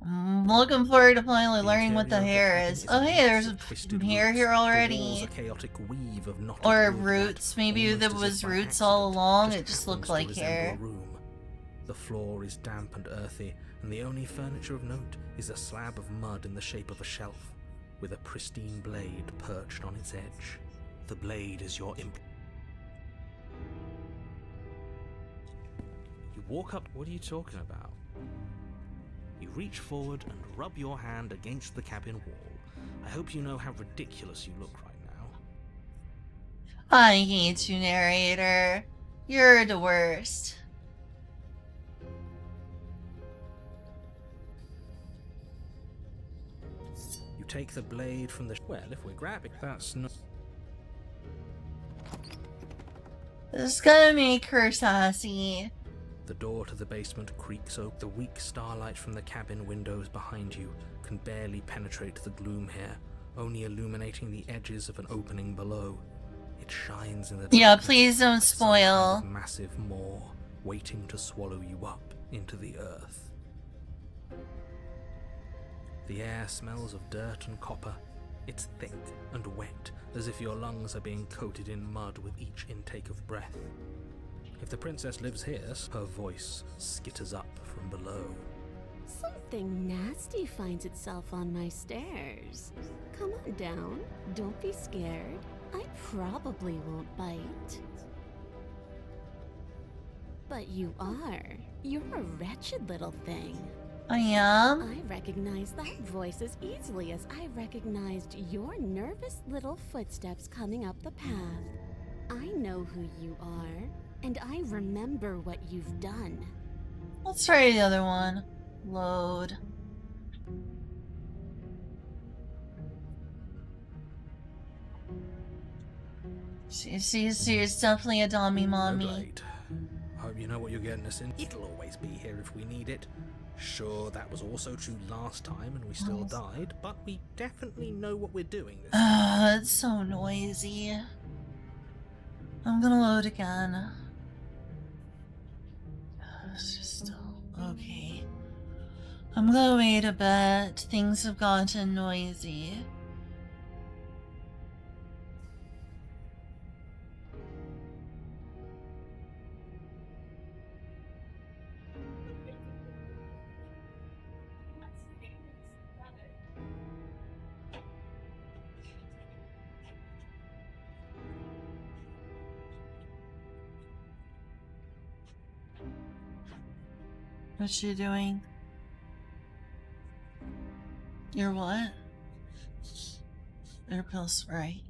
S1: I'm looking forward to finally
S4: The
S1: learning what the
S4: interior of
S1: hair
S4: cabin
S1: is.
S4: is
S1: Oh,
S4: a
S1: hey,
S4: mix
S1: there's
S4: of twisted
S1: hair
S4: roots.
S1: here
S4: The walls
S1: already.
S4: a chaotic weave of knotted
S1: Or
S4: wood
S1: roots.
S4: that,
S1: Maybe
S4: almost
S1: there
S4: as if
S1: was
S4: by
S1: roots all
S4: accident,
S1: along.
S4: just
S1: It just
S4: happens
S1: looked
S4: to
S1: like
S4: resemble
S1: hair.
S4: a room. The floor is damp and earthy, and the only furniture of note is a slab of mud in the shape of a shelf, with a pristine blade perched on its edge. The blade is your imp. You walk up. What are you talking about? You reach forward and rub your hand against the cabin wall. I hope you know how ridiculous you look right now.
S1: I hate you, narrator. You're the worst.
S6: You take the blade from the. Well, if we're grabbing, that's not.
S1: This is gonna make her sassy.
S6: The door to the basement creaks open. The weak starlight from the cabin windows behind you can barely penetrate the gloom here, only illuminating the edges of an opening below. It shines in the darkness.
S1: Yeah, please don't
S6: like some kind
S1: spoil.
S6: of massive maw waiting to swallow you up into the earth. The air smells of dirt and copper. It's thick and wet, as if your lungs are being coated in mud with each intake of breath. If the princess lives here, her voice skitters up from below.
S8: Something nasty finds itself on my stairs. Come on down. Don't be scared. I probably won't bite. But you are. You're a wretched little thing.
S1: I am?
S8: I recognize that voice as easily as I recognized your nervous little footsteps coming up the path. I know who you are, and I remember what you've done.
S1: Let's try the other one. Load. She's definitely a dummy
S6: No
S1: mommy.
S6: blade. Hope you know what you're getting us in. It'll always be here if we need it. Sure, that was also true last time and we still died, but we definitely know what we're doing this time.
S1: It's so noisy. I'm gonna load again. It's just still okay. I'm gonna wait a bit. Things have gotten noisy. What's she doing? You're what? Your pill's right.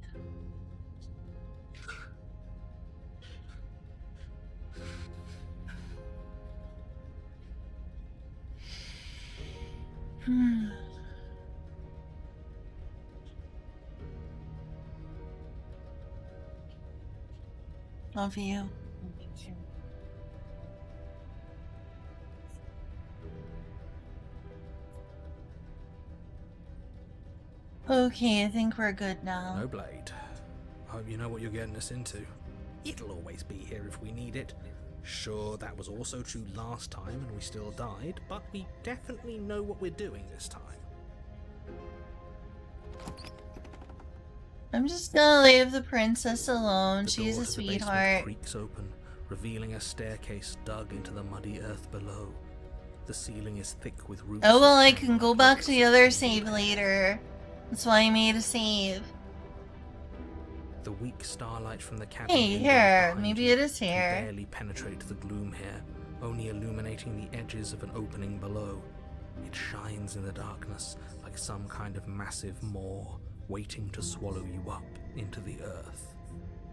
S1: Love you. Okay, I think we're good now.
S6: No blade. Hope you know what you're getting us into. It'll always be here if we need it. Sure, that was also true last time and we still died, but we definitely know what we're doing this time.
S1: I'm just gonna leave the princess alone.
S6: The
S1: She's
S6: door
S1: a
S6: to the basement
S1: sweetheart.
S6: creaks open, revealing a staircase dug into the muddy earth below. The ceiling is thick with roots.
S1: Oh well, I
S6: that
S1: can go
S6: like
S1: back
S6: roots
S1: to the
S6: of
S1: other
S6: green
S1: save
S6: leaf.
S1: later. That's why I made a save.
S6: The weak starlight from the cabin
S1: Hey,
S6: windows
S1: hair.
S6: behind
S1: Maybe
S6: you
S1: it is
S6: can
S1: hair.
S6: barely penetrate the gloom here, only illuminating the edges of an opening below. It shines in the darkness like some kind of massive maw
S4: waiting to swallow you up into the earth.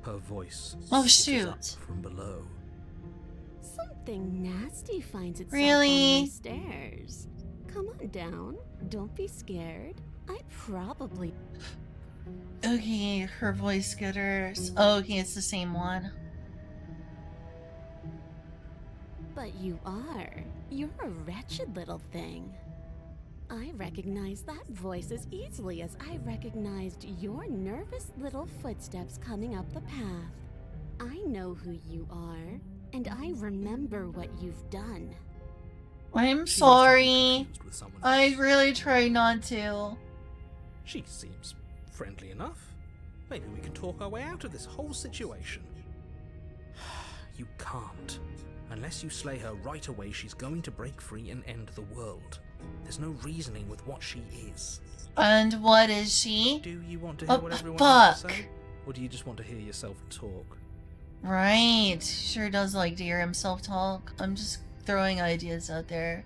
S4: Her voice
S1: Oh,
S4: skitters up
S1: shoot.
S4: from below.
S8: Something nasty finds itself
S1: Really?
S8: on my stairs. Come on down. Don't be scared. I'd probably...
S1: Okay, her voice skitters. Oh, okay, it's the same one.
S8: But you are. You're a wretched little thing. I recognize that voice as easily as I recognized your nervous little footsteps coming up the path. I know who you are, and I remember what you've done.
S1: I'm
S4: She must have been
S1: sorry.
S4: confused with someone
S1: I
S4: else.
S1: really try not to.
S4: She seems friendly enough. Maybe we can talk our way out of this whole situation. You can't. Unless you slay her right away, she's going to break free and end the world. There's no reasoning with what she is.
S1: And what is she?
S4: Do you want to hear
S1: Oh,
S4: what everyone has to
S1: fuck.
S4: say? Or do you just want to hear yourself talk?
S1: Right. Sure does like to hear himself talk. I'm just throwing ideas out there.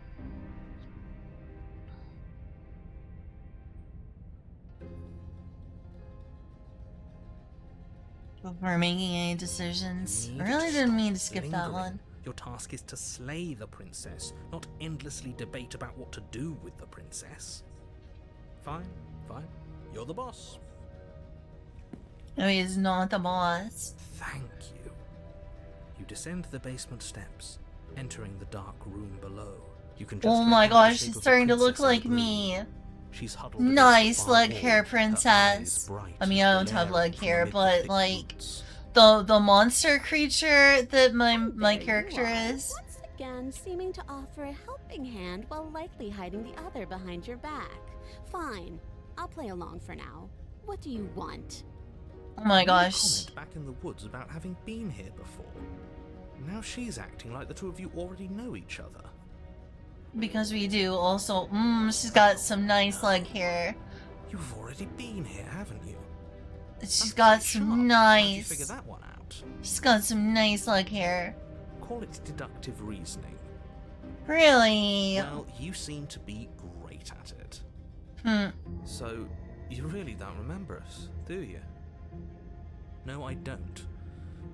S1: Before making any decisions.
S4: You
S1: I
S4: need
S1: really didn't mean to
S4: stop
S1: skip that
S4: lingering.
S1: one.
S4: Your task is to slay the princess, not endlessly debate about what to do with the princess. Fine, fine. You're the boss.
S1: No, he's not the boss.
S4: Thank you. You descend the basement steps, entering the dark room below. You can just
S1: Oh
S4: make
S1: my
S4: out the
S1: gosh,
S4: shape
S1: she's
S4: of the
S1: starting to look
S4: princess in the
S1: like
S4: gloom.
S1: me.
S4: She's huddled against the
S1: Nice
S4: far
S1: leg
S4: wall,
S1: hair
S4: her eyes
S1: princess.
S4: bright
S1: I mean,
S4: and
S1: I don't have
S4: glaring
S1: leg
S4: from
S1: hair,
S4: amid the
S1: but
S4: thick
S1: like
S4: roots.
S1: the monster creature that my
S8: There you
S1: character
S8: are,
S1: is.
S8: once again seeming to offer a helping hand while likely hiding the other behind your back. Fine, I'll play along for now. What do you want?
S1: Oh my
S4: You made a
S1: gosh.
S4: comment back in the woods about having been here before. Now she's acting like the two of you already know each other.
S1: Because we do also. She's got some nice leg hair.
S4: You've already been here, haven't you?
S1: She's
S4: That's
S1: got
S4: pretty
S1: some
S4: sharp. How'd you figure
S1: nice.
S4: that one out?
S1: She's got some nice leg hair.
S4: Call it deductive reasoning.
S1: Really?
S4: Well, you seem to be great at it. So, you really don't remember us, do you? No, I don't.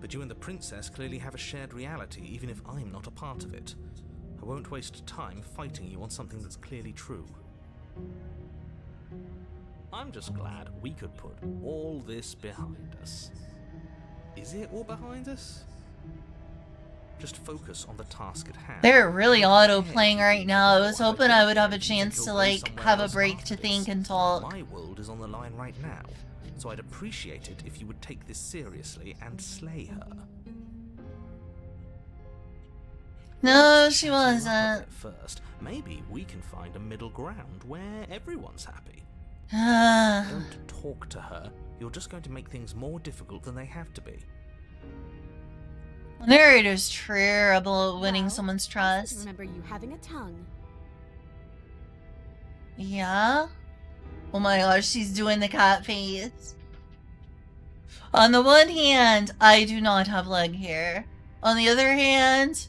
S4: But you and the princess clearly have a shared reality, even if I'm not a part of it. I won't waste time fighting you on something that's clearly true. I'm just glad we could put all this behind us. Is it all behind us? Just focus on the task at hand.
S1: They're really
S4: I don't
S1: auto
S4: care
S1: playing
S4: if you
S1: right
S4: think
S1: now. I
S4: before
S1: was
S4: how
S1: hoping
S4: don't
S1: I would have
S4: care
S1: a
S4: if you think
S1: chance
S4: you'll
S1: to
S4: go
S1: like
S4: somewhere
S1: have a
S4: else
S1: break
S4: after
S1: to think
S4: this.
S1: and talk.
S4: My world is on the line right now, so I'd appreciate it if you would take this seriously and slay her.
S1: No,
S4: Let's
S1: she
S4: chat you up a
S1: wasn't.
S4: bit First, maybe we can find a middle ground where everyone's happy. Don't talk to her. You're just going to make things more difficult than they have to be.
S1: Narrator's terrible at winning
S8: Well,
S1: someone's
S8: I
S1: trust.
S8: remember you having a tongue.
S1: Yeah? Oh my gosh, she's doing the cat face. On the one hand, I do not have leg hair. On the other hand,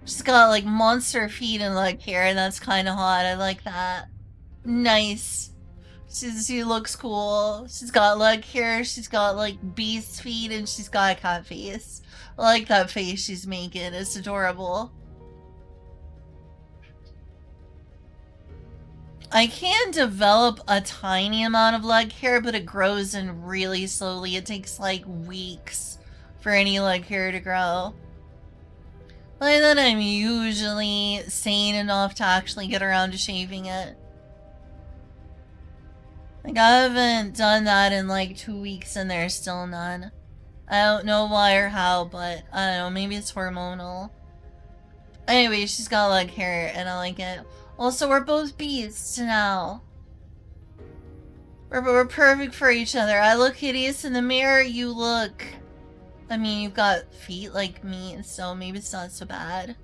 S1: she's got like monster feet and leg hair, and that's kind of hot. I like that. Nice. She looks cool. She's got leg hair, she's got like beast feet, and she's got a cat face. I like that face she's making. It's adorable. I can develop a tiny amount of leg hair, but it grows in really slowly. It takes like weeks for any leg hair to grow. By then I'm usually sane enough to actually get around to shaving it. Like, I haven't done that in like 2 weeks and there's still none. I don't know why or how, but I don't know, maybe it's hormonal. Anyway, she's got leg hair and I like it. Also, we're both beasts now. We're perfect for each other. I look hideous in the mirror, you look... I mean, you've got feet like me, so maybe it's not so bad.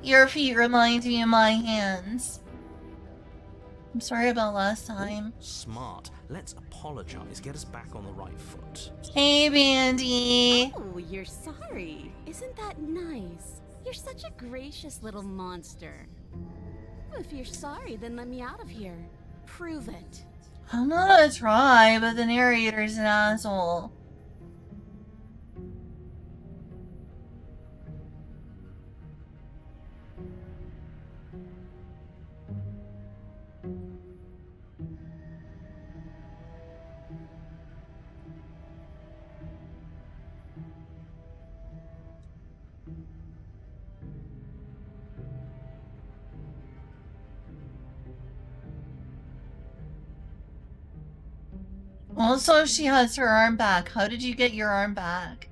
S1: Your feet remind me of my hands. I'm sorry about last time.
S4: Smart. Let's apologize. Get us back on the right foot.
S1: Hey, Bandy.
S8: Oh, you're sorry. Isn't that nice? You're such a gracious little monster. If you're sorry, then let me out of here. Prove it.
S1: I'm not gonna try, but the narrator's an asshole. Also, she has her arm back. How did you get your arm back?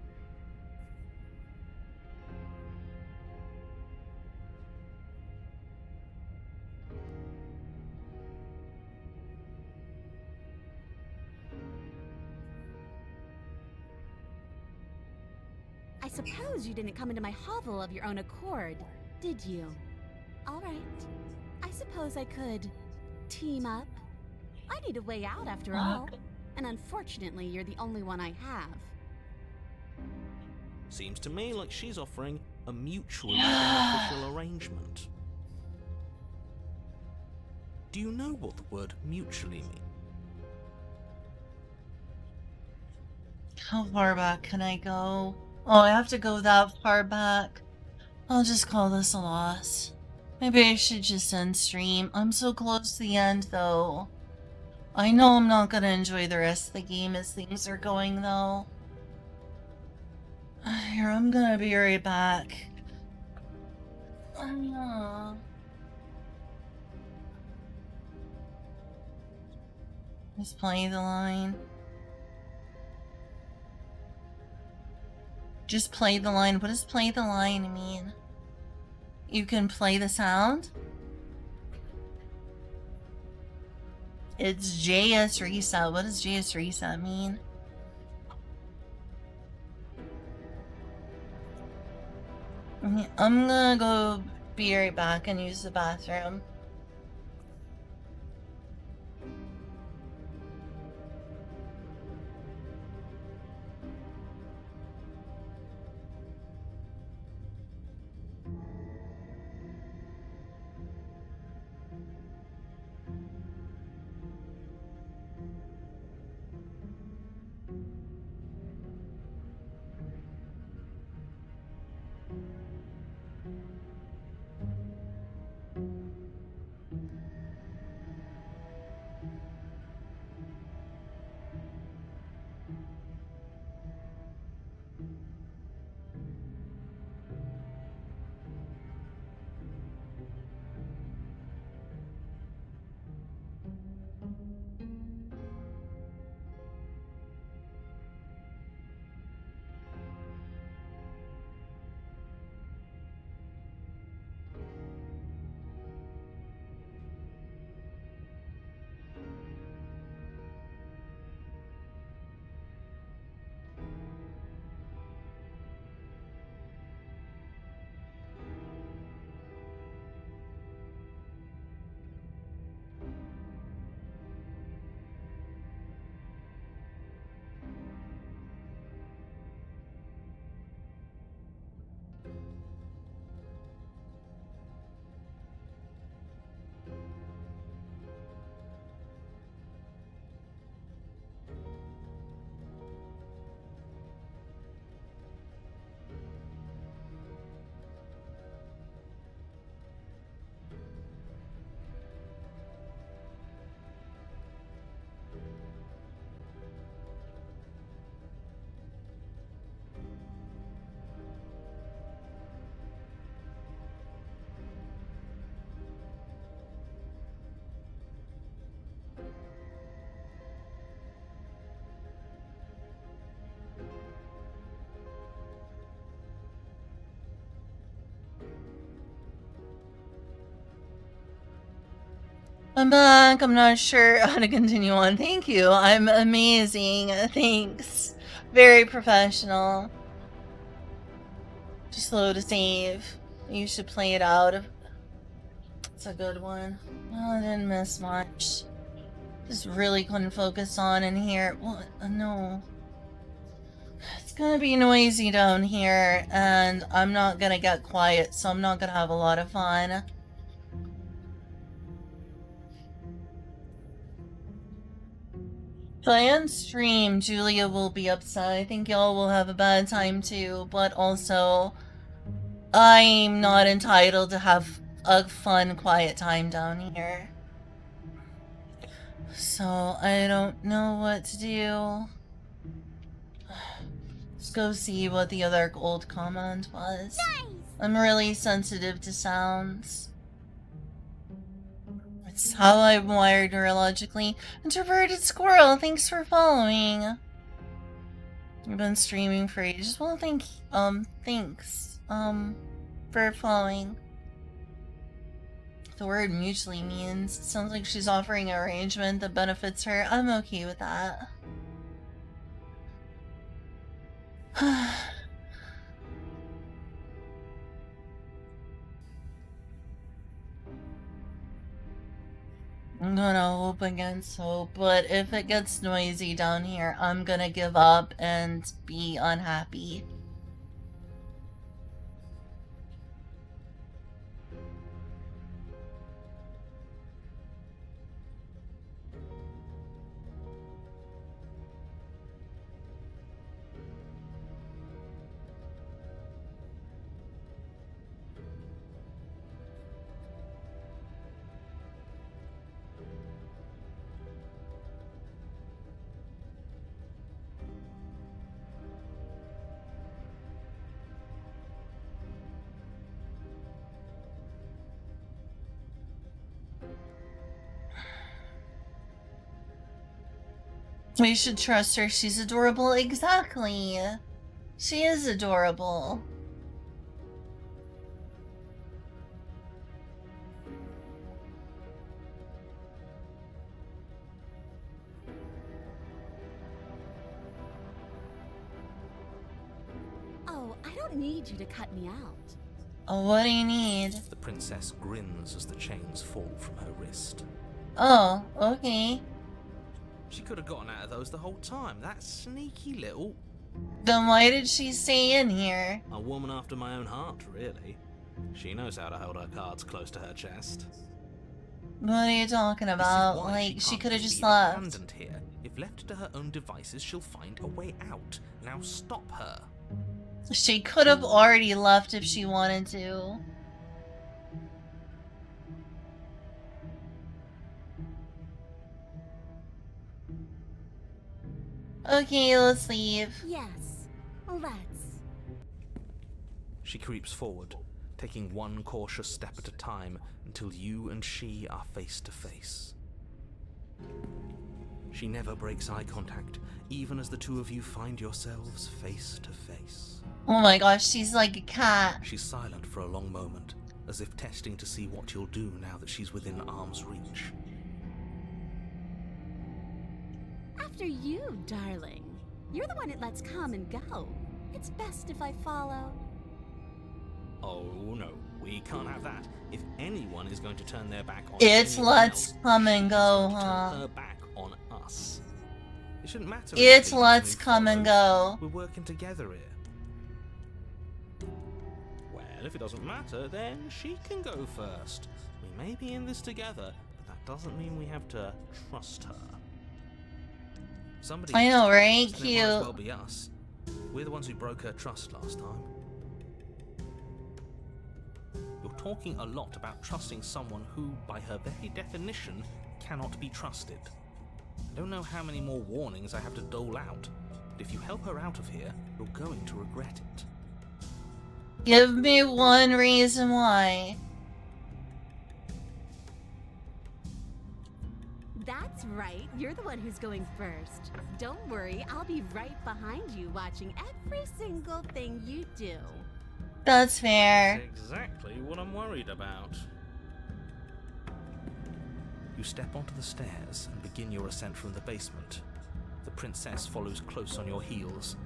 S8: I suppose you didn't come into my hovel of your own accord, did you? All right. I suppose I could team up. I need a way out after all. And unfortunately, you're the only one I have.
S4: Seems to me like she's offering a mutually beneficial arrangement. Do you know what the word mutually means?
S1: How far back can I go? Oh, I have to go that far back. I'll just call this a loss. Maybe I should just end stream. I'm so close to the end, though. I know I'm not gonna enjoy the rest of the game as things are going, though. Here, I'm gonna be right back. Just play the line. Just play the line. What does play the line mean? You can play the sound? It's JS reset. What does JS reset mean? I'm gonna go be right back and use the bathroom. I'm back. I'm not sure how to continue on. Thank you. I'm amazing. Thanks. Very professional. Just slow to save. You should play it out. It's a good one. Oh, I didn't miss much. Just really couldn't focus on in here. What? No. It's gonna be noisy down here, and I'm not gonna get quiet, so I'm not gonna have a lot of fun. If I end stream, Julia will be upset. I think y'all will have a bad time too, but also, I'm not entitled to have a fun, quiet time down here. So, I don't know what to do. Let's go see what the other old comment was. Nice. I'm really sensitive to sounds. It's how I'm wired neurologically. Introverted squirrel, thanks for following. I've been streaming for ages. Well, thanks, for following. The word mutually means, it sounds like she's offering an arrangement that benefits her. I'm okay with that. I'm gonna hope against hope, but if it gets noisy down here, I'm gonna give up and be unhappy. We should trust her. She's adorable. Exactly. She is adorable.
S8: Oh, I don't need you to cut me out.
S1: Oh, what do you need?
S4: The princess grins as the chains fall from her wrist.
S1: Oh, okay.
S4: She could have gotten out of those the whole time. That sneaky little...
S1: Then why did she stay in here?
S4: A woman after my own heart, really. She knows how to hold her cards close to her chest.
S1: What are you talking about? Like, she could have just left.
S4: Abandoned here. If left to her own devices, she'll find a way out. Now stop her.
S1: She could have already left if she wanted to. Okay, let's leave.
S8: Yes, let's.
S4: She creeps forward, taking one cautious step at a time until you and she are face to face. She never breaks eye contact, even as the two of you find yourselves face to face.
S1: Oh my gosh, she's like a cat.
S4: She's silent for a long moment, as if testing to see what you'll do now that she's within arm's reach.
S8: After you, darling. You're the one it lets come and go. It's best if I follow.
S4: Oh no, we can't have that. If anyone is going to turn their back on
S1: It's
S4: anyone
S1: let's
S4: else,
S1: come and go,
S4: she's going to
S1: huh?
S4: turn her back on us. It shouldn't matter.
S1: It's let's come and go.
S4: We're working together here. Well, if it doesn't matter, then she can go first. We may be in this together, but that doesn't mean we have to trust her. Somebody
S1: I know, right?
S4: It might
S1: Cute.
S4: as well be us. We're the ones who broke her trust last time. You're talking a lot about trusting someone who, by her very definition, cannot be trusted. I don't know how many more warnings I have to dole out, but if you help her out of here, you're going to regret it.
S1: Give me one reason why.
S8: That's right. You're the one who's going first. Don't worry, I'll be right behind you watching every single thing you do.
S1: That's fair.
S4: That's exactly what I'm worried about. You step onto the stairs and begin your ascent from the basement. The princess follows close on your heels,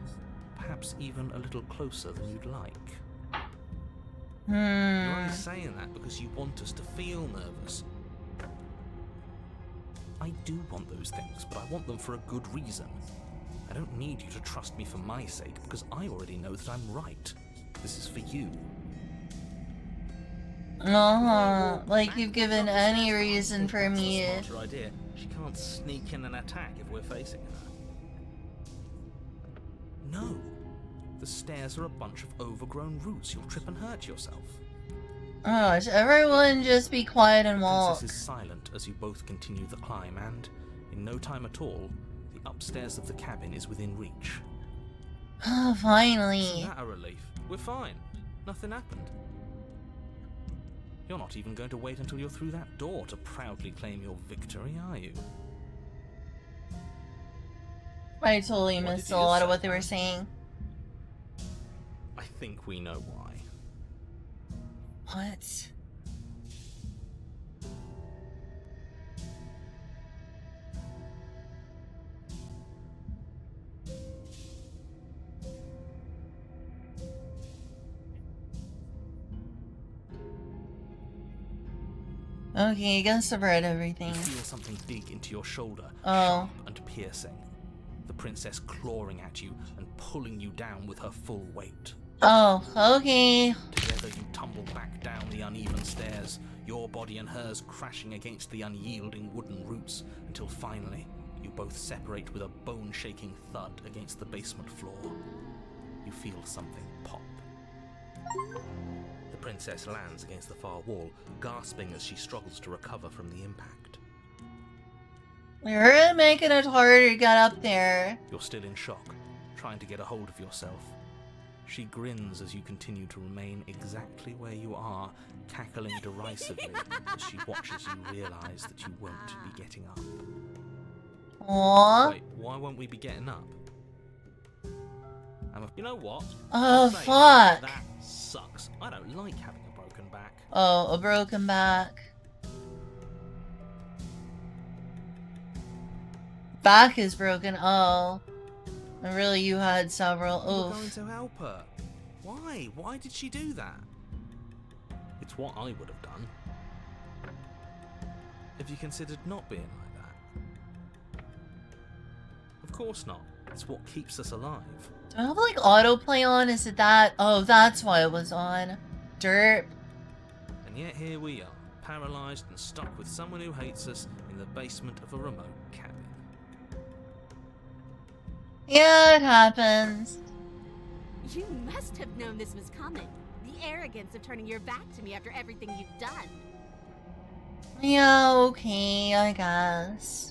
S4: perhaps even a little closer than you'd like. You're only saying that because you want us to feel nervous. I do want those things, but I want them for a good reason. I don't need you to trust me for my sake, because I already know that I'm right. This is for you.
S1: Like you've given any reason for me.
S4: That's a smarter idea. She can't sneak in and attack if we're facing her. No. The stairs are a bunch of overgrown roots. You'll trip and hurt yourself.
S1: Oh, everyone just be quiet and
S4: The
S1: walk.
S4: princess is silent as you both continue the climb, and in no time at all, the upstairs of the cabin is within reach.
S1: Oh, finally.
S4: Isn't that a relief? We're fine. Nothing happened. You're not even going to wait until you're through that door to proudly claim your victory, are you?
S1: I totally
S4: What
S1: missed
S4: did
S1: a
S4: you
S1: lot
S4: say?
S1: of what they were saying.
S4: I think we know why.
S1: What? Okay, I guess I've read everything.
S4: You feel something dig into your shoulder,
S1: Oh.
S4: sharp and piercing. The princess clawing at you and pulling you down with her full weight.
S1: Oh, okay.
S4: Together you tumble back down the uneven stairs, your body and hers crashing against the unyielding wooden roots, until finally you both separate with a bone-shaking thud against the basement floor. You feel something pop. The princess lands against the far wall, gasping as she struggles to recover from the impact.
S1: You're making it harder to get up there.
S4: You're still in shock, trying to get a hold of yourself. She grins as you continue to remain exactly where you are, cackling derisively as she watches you realise that you won't be getting up.
S1: Aww.
S4: Wait, why won't we be getting up? You know what?
S1: Oh,
S4: I'll say
S1: fuck.
S4: That sucks. I don't like having a broken back.
S1: Oh, a broken back. Back is broken. Oh. And really, you had several.
S4: You were going
S1: Oof.
S4: to help her. Why? Why did she do that? It's what I would have done. Have you considered not being like that? Of course not. It's what keeps us alive.
S1: Do I have like autoplay on? Is it that? Oh, that's why it was on. Derp.
S4: And yet here we are, paralysed and stuck with someone who hates us in the basement of a remote cabin.
S1: Yeah, it happens.
S8: You must have known this was coming. The arrogance of turning your back to me after everything you've done.
S1: Yeah, okay, I guess.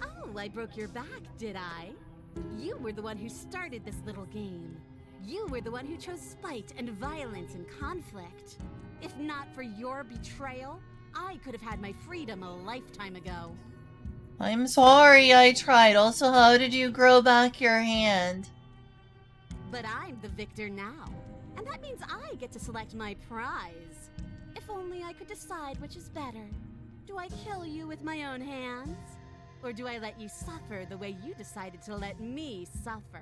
S8: Oh, I broke your back, did I? You were the one who started this little game. You were the one who chose spite and violence and conflict. If not for your betrayal, I could have had my freedom a lifetime ago.
S1: I'm sorry, I tried. Also, how did you grow back your hand?
S8: But I'm the victor now, and that means I get to select my prize. If only I could decide which is better. Do I kill you with my own hands? Or do I let you suffer the way you decided to let me suffer?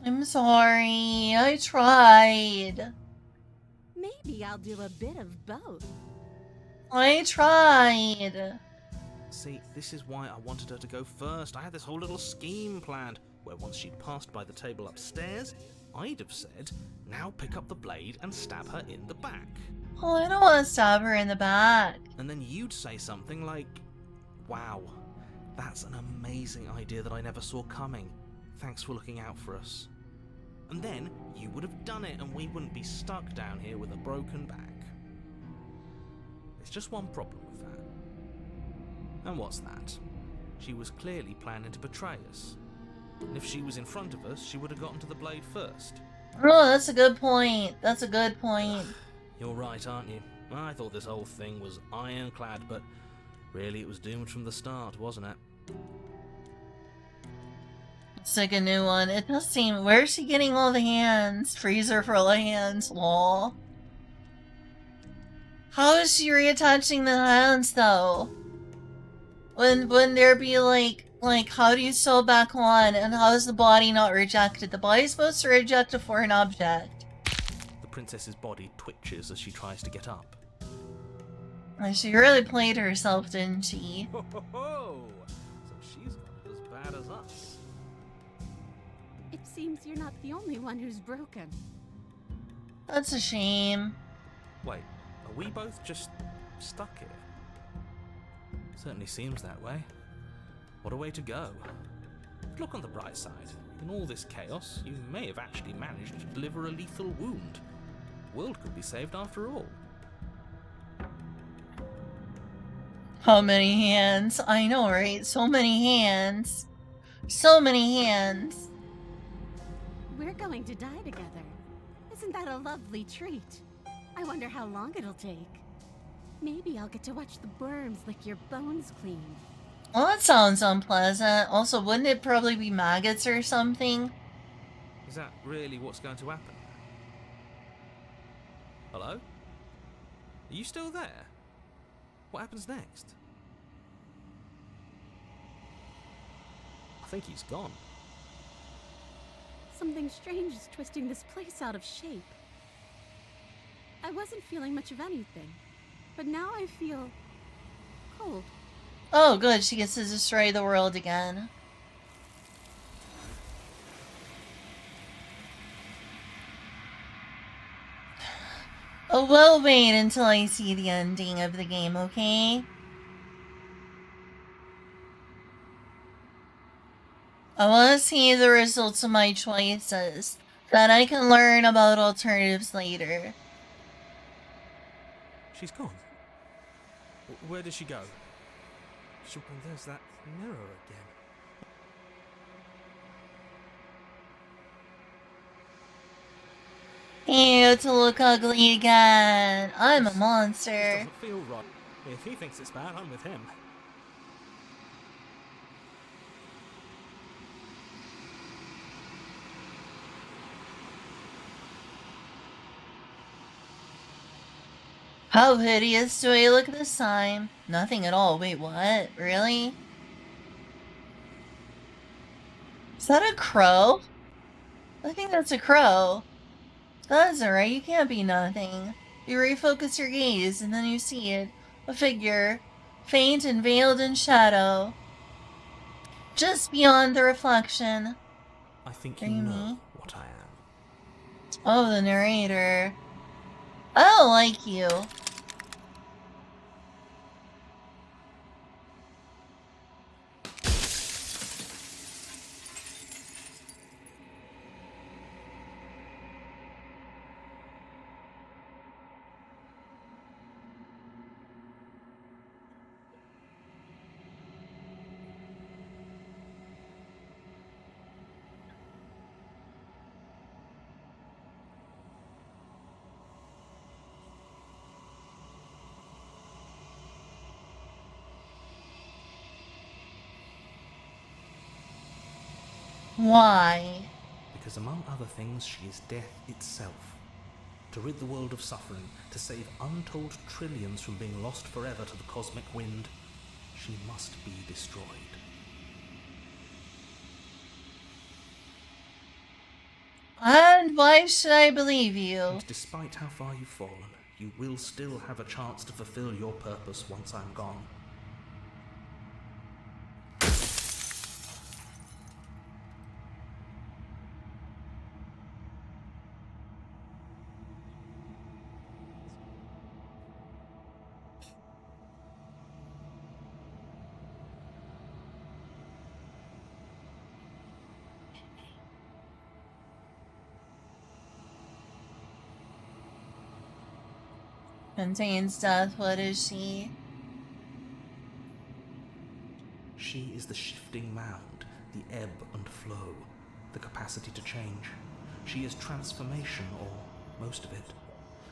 S1: I'm sorry, I tried.
S8: Maybe I'll do a bit of both.
S1: I tried.
S4: See, this is why I wanted her to go first. I had this whole little scheme planned, where once she'd passed by the table upstairs, I'd have said, now pick up the blade and stab her in the back.
S1: Oh, I don't want to stab her in the back.
S4: And then you'd say something like, wow, that's an amazing idea that I never saw coming. Thanks for looking out for us. And then you would have done it and we wouldn't be stuck down here with a broken back. There's just one problem with that. And what's that? She was clearly planning to betray us. And if she was in front of us, she would have gotten to the blade first.
S1: Oh, that's a good point. That's a good point.
S4: You're right, aren't you? I thought this whole thing was ironclad, but really it was doomed from the start, wasn't it?
S1: It's like a new one. It does seem... Where's she getting all the hands? Freezer for all the hands. Lol. How is she reattaching the hands, though? Wouldn't there be, like, how do you sew back on, and how is the body not rejected? The body's supposed to reject a foreign object.
S4: The princess's body twitches as she tries to get up.
S1: She really played herself, didn't she?
S6: Ho ho ho! So she's got it as bad as us.
S8: It seems you're not the only one who's broken.
S1: That's a shame.
S4: Wait, are we both just stuck here? Certainly seems that way. What a way to go. But look on the bright side. In all this chaos, you may have actually managed to deliver a lethal wound. The world could be saved after all.
S1: How many hands? I know, right? So many hands. So many hands.
S8: We're going to die together. Isn't that a lovely treat? I wonder how long it'll take. Maybe I'll get to watch the worms lick your bones clean.
S1: Well, that sounds unpleasant. Also, wouldn't it probably be maggots or something?
S4: Is that really what's going to happen? Hello? Are you still there? What happens next? I think he's gone.
S8: Something strange is twisting this place out of shape. I wasn't feeling much of anything, but now I feel cold.
S1: Oh, good. She gets to destroy the world again. Oh, we'll wait until I see the ending of the game, okay? I want to see the results of my choices. Then I can learn about alternatives later.
S4: She's gone. Where did she go? And there's that mirror again.
S1: Ew, to look ugly again. I'm a
S4: This
S1: monster.
S4: doesn't feel right. If he thinks it's bad, I'm with him.
S1: How hideous do I look this time? Nothing at all. Wait, what? Really? Is that a crow? I think that's a crow. That's alright, you can't be nothing. You refocus your gaze, and then you see it. A figure, faint and veiled in shadow. Just beyond the reflection.
S4: I think
S1: Are
S4: you
S1: you
S4: know
S1: me?
S4: what I am.
S1: Oh, the narrator. I don't like you. Why?
S4: Because among other things, she is death itself. To rid the world of suffering, to save untold trillions from being lost forever to the cosmic wind, she must be destroyed.
S1: And why should I believe you?
S4: And despite how far you've fallen, you will still have a chance to fulfill your purpose once I'm gone.
S1: Contains death, what is she?
S4: She is the shifting mound, the ebb and flow, the capacity to change. She is transformation, or most of it.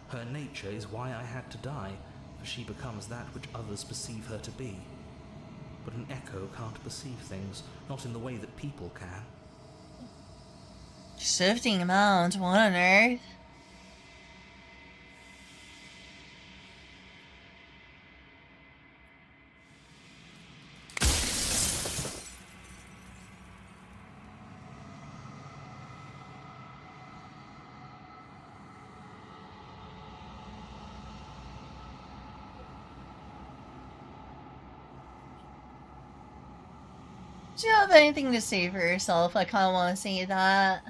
S4: Her nature is why I had to die, for she becomes that which others perceive her to be. But an echo can't perceive things, not in the way that people can.
S1: Shifting mound, what on earth? Do you have anything to say for yourself? I kind of want to say that.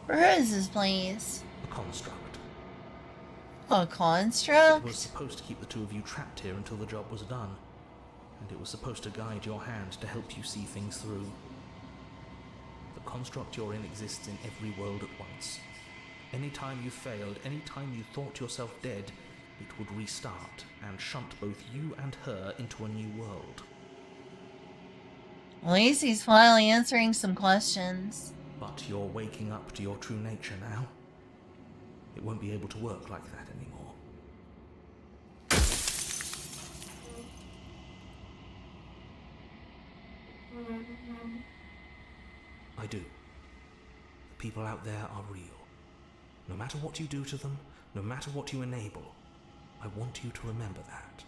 S1: Where is this place?
S4: A construct.
S1: A construct?
S4: It was supposed to keep the two of you trapped here until the job was done. And it was supposed to guide your hand to help you see things through. The construct you're in exists in every world at once. Any time you failed, any time you thought yourself dead, it would restart and shunt both you and her into a new world.
S1: At least he's finally answering some questions.
S4: But you're waking up to your true nature now. It won't be able to work like that anymore. I do. The people out there are real. No matter what you do to them, no matter what you enable, I want you to remember that.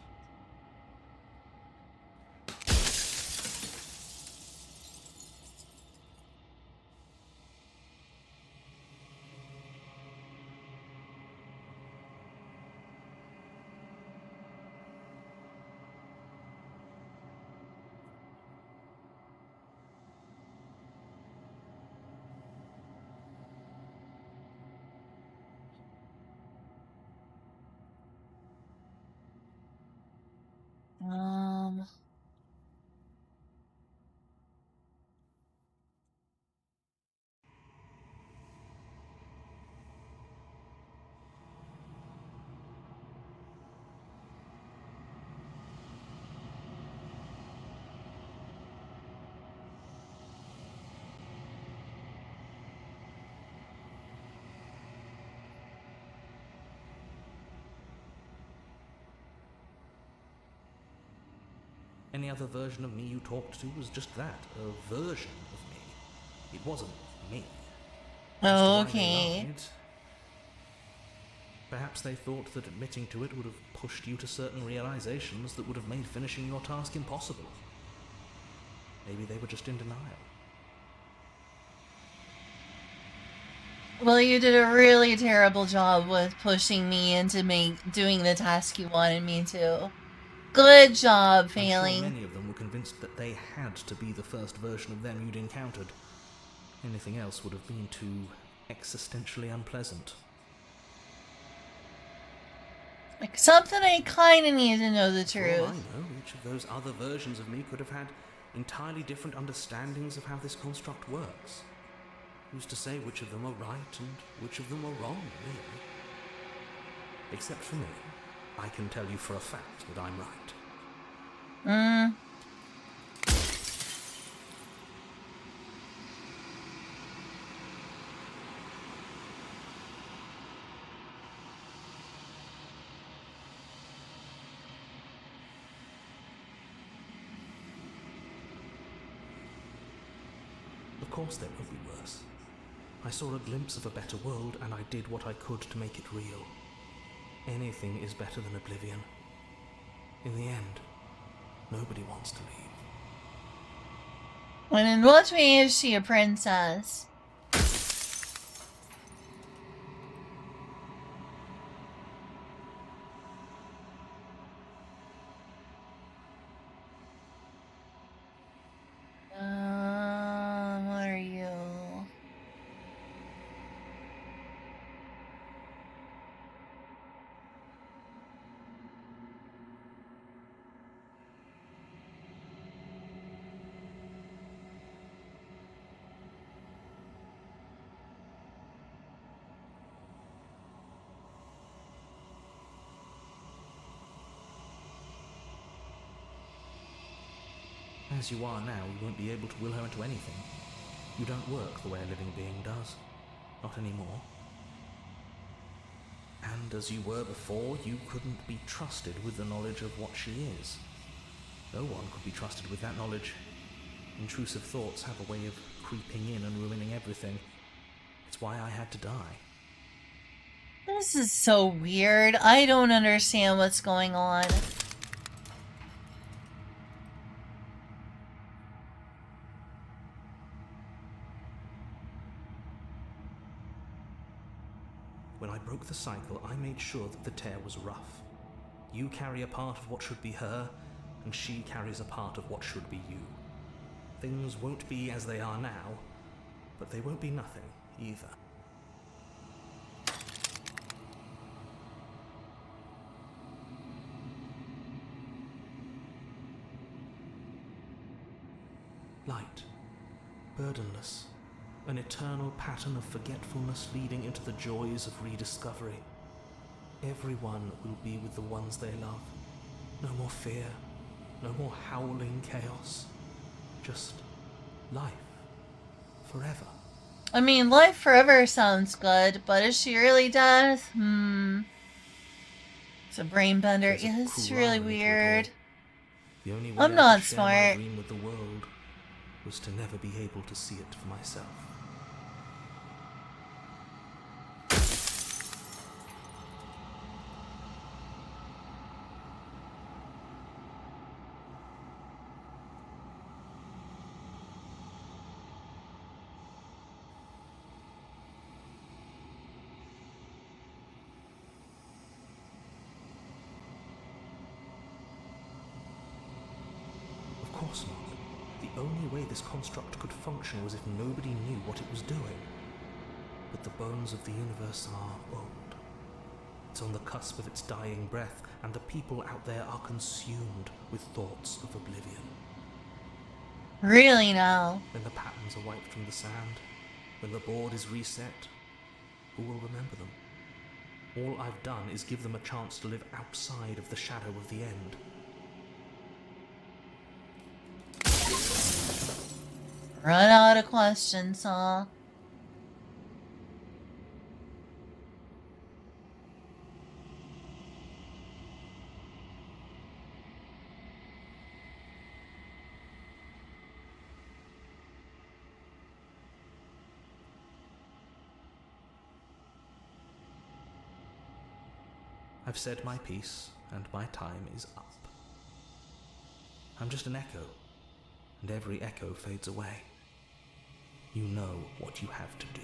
S1: Um...
S4: Any other version of me you talked to was just that, a version of me. It wasn't me. As to why they
S1: Okay.
S4: lied, perhaps they thought that admitting to it would have pushed you to certain realizations that would have made finishing your task impossible. Maybe they were just in denial.
S1: Well, you did a really terrible job with pushing me into doing the task you wanted me to. Good job, failing.
S4: I'm sure many of them were convinced that they had to be the first version of them you'd encountered. Anything else would have been too existentially unpleasant.
S1: Like, something I kind of need to know the
S4: For all
S1: truth.
S4: I know, each of those other versions of me could have had entirely different understandings of how this construct works. Who's to say which of them are right and which of them are wrong, really? Except for me, I can tell you for a fact that I'm right. Of course there will be worse. I saw a glimpse of a better world and I did what I could to make it real. Anything is better than oblivion. In the end, nobody wants to leave.
S1: And in what way is she a princess? What are you?
S4: As you are now, you won't be able to will her into anything. You don't work the way a living being does. Not anymore. And as you were before, you couldn't be trusted with the knowledge of what she is. No one could be trusted with that knowledge. Intrusive thoughts have a way of creeping in and ruining everything. It's why I had to die.
S1: This is so weird. I don't understand what's going on.
S4: When I broke the cycle, I made sure that the tear was rough. You carry a part of what should be her, and she carries a part of what should be you. Things won't be as they are now, but they won't be nothing either. Light, burdenless, an eternal pattern of forgetfulness leading into the joys of rediscovery. Everyone will be with the ones they love. No more fear, no more howling chaos. Just life, forever.
S1: I mean, life forever sounds good, but is she really death? It's a brain bender.
S4: There's a
S1: Yeah, it's
S4: cruel
S1: really
S4: irony to it
S1: weird.
S4: all. The only way
S1: I'm
S4: I
S1: not
S4: could share my
S1: smart.
S4: dream with the world was to never be able to see it for myself. Of course not. The only way this construct could function was if nobody knew what it was doing. But the bones of the universe are old. It's on the cusp of its dying breath, and the people out there are consumed with thoughts of oblivion.
S1: Really now?
S4: When the patterns are wiped from the sand, when the board is reset, who will remember them? All I've done is give them a chance to live outside of the shadow of the end.
S1: Run out of questions, huh?
S4: I've said my piece, and my time is up. I'm just an echo, and every echo fades away. You know what you have to do.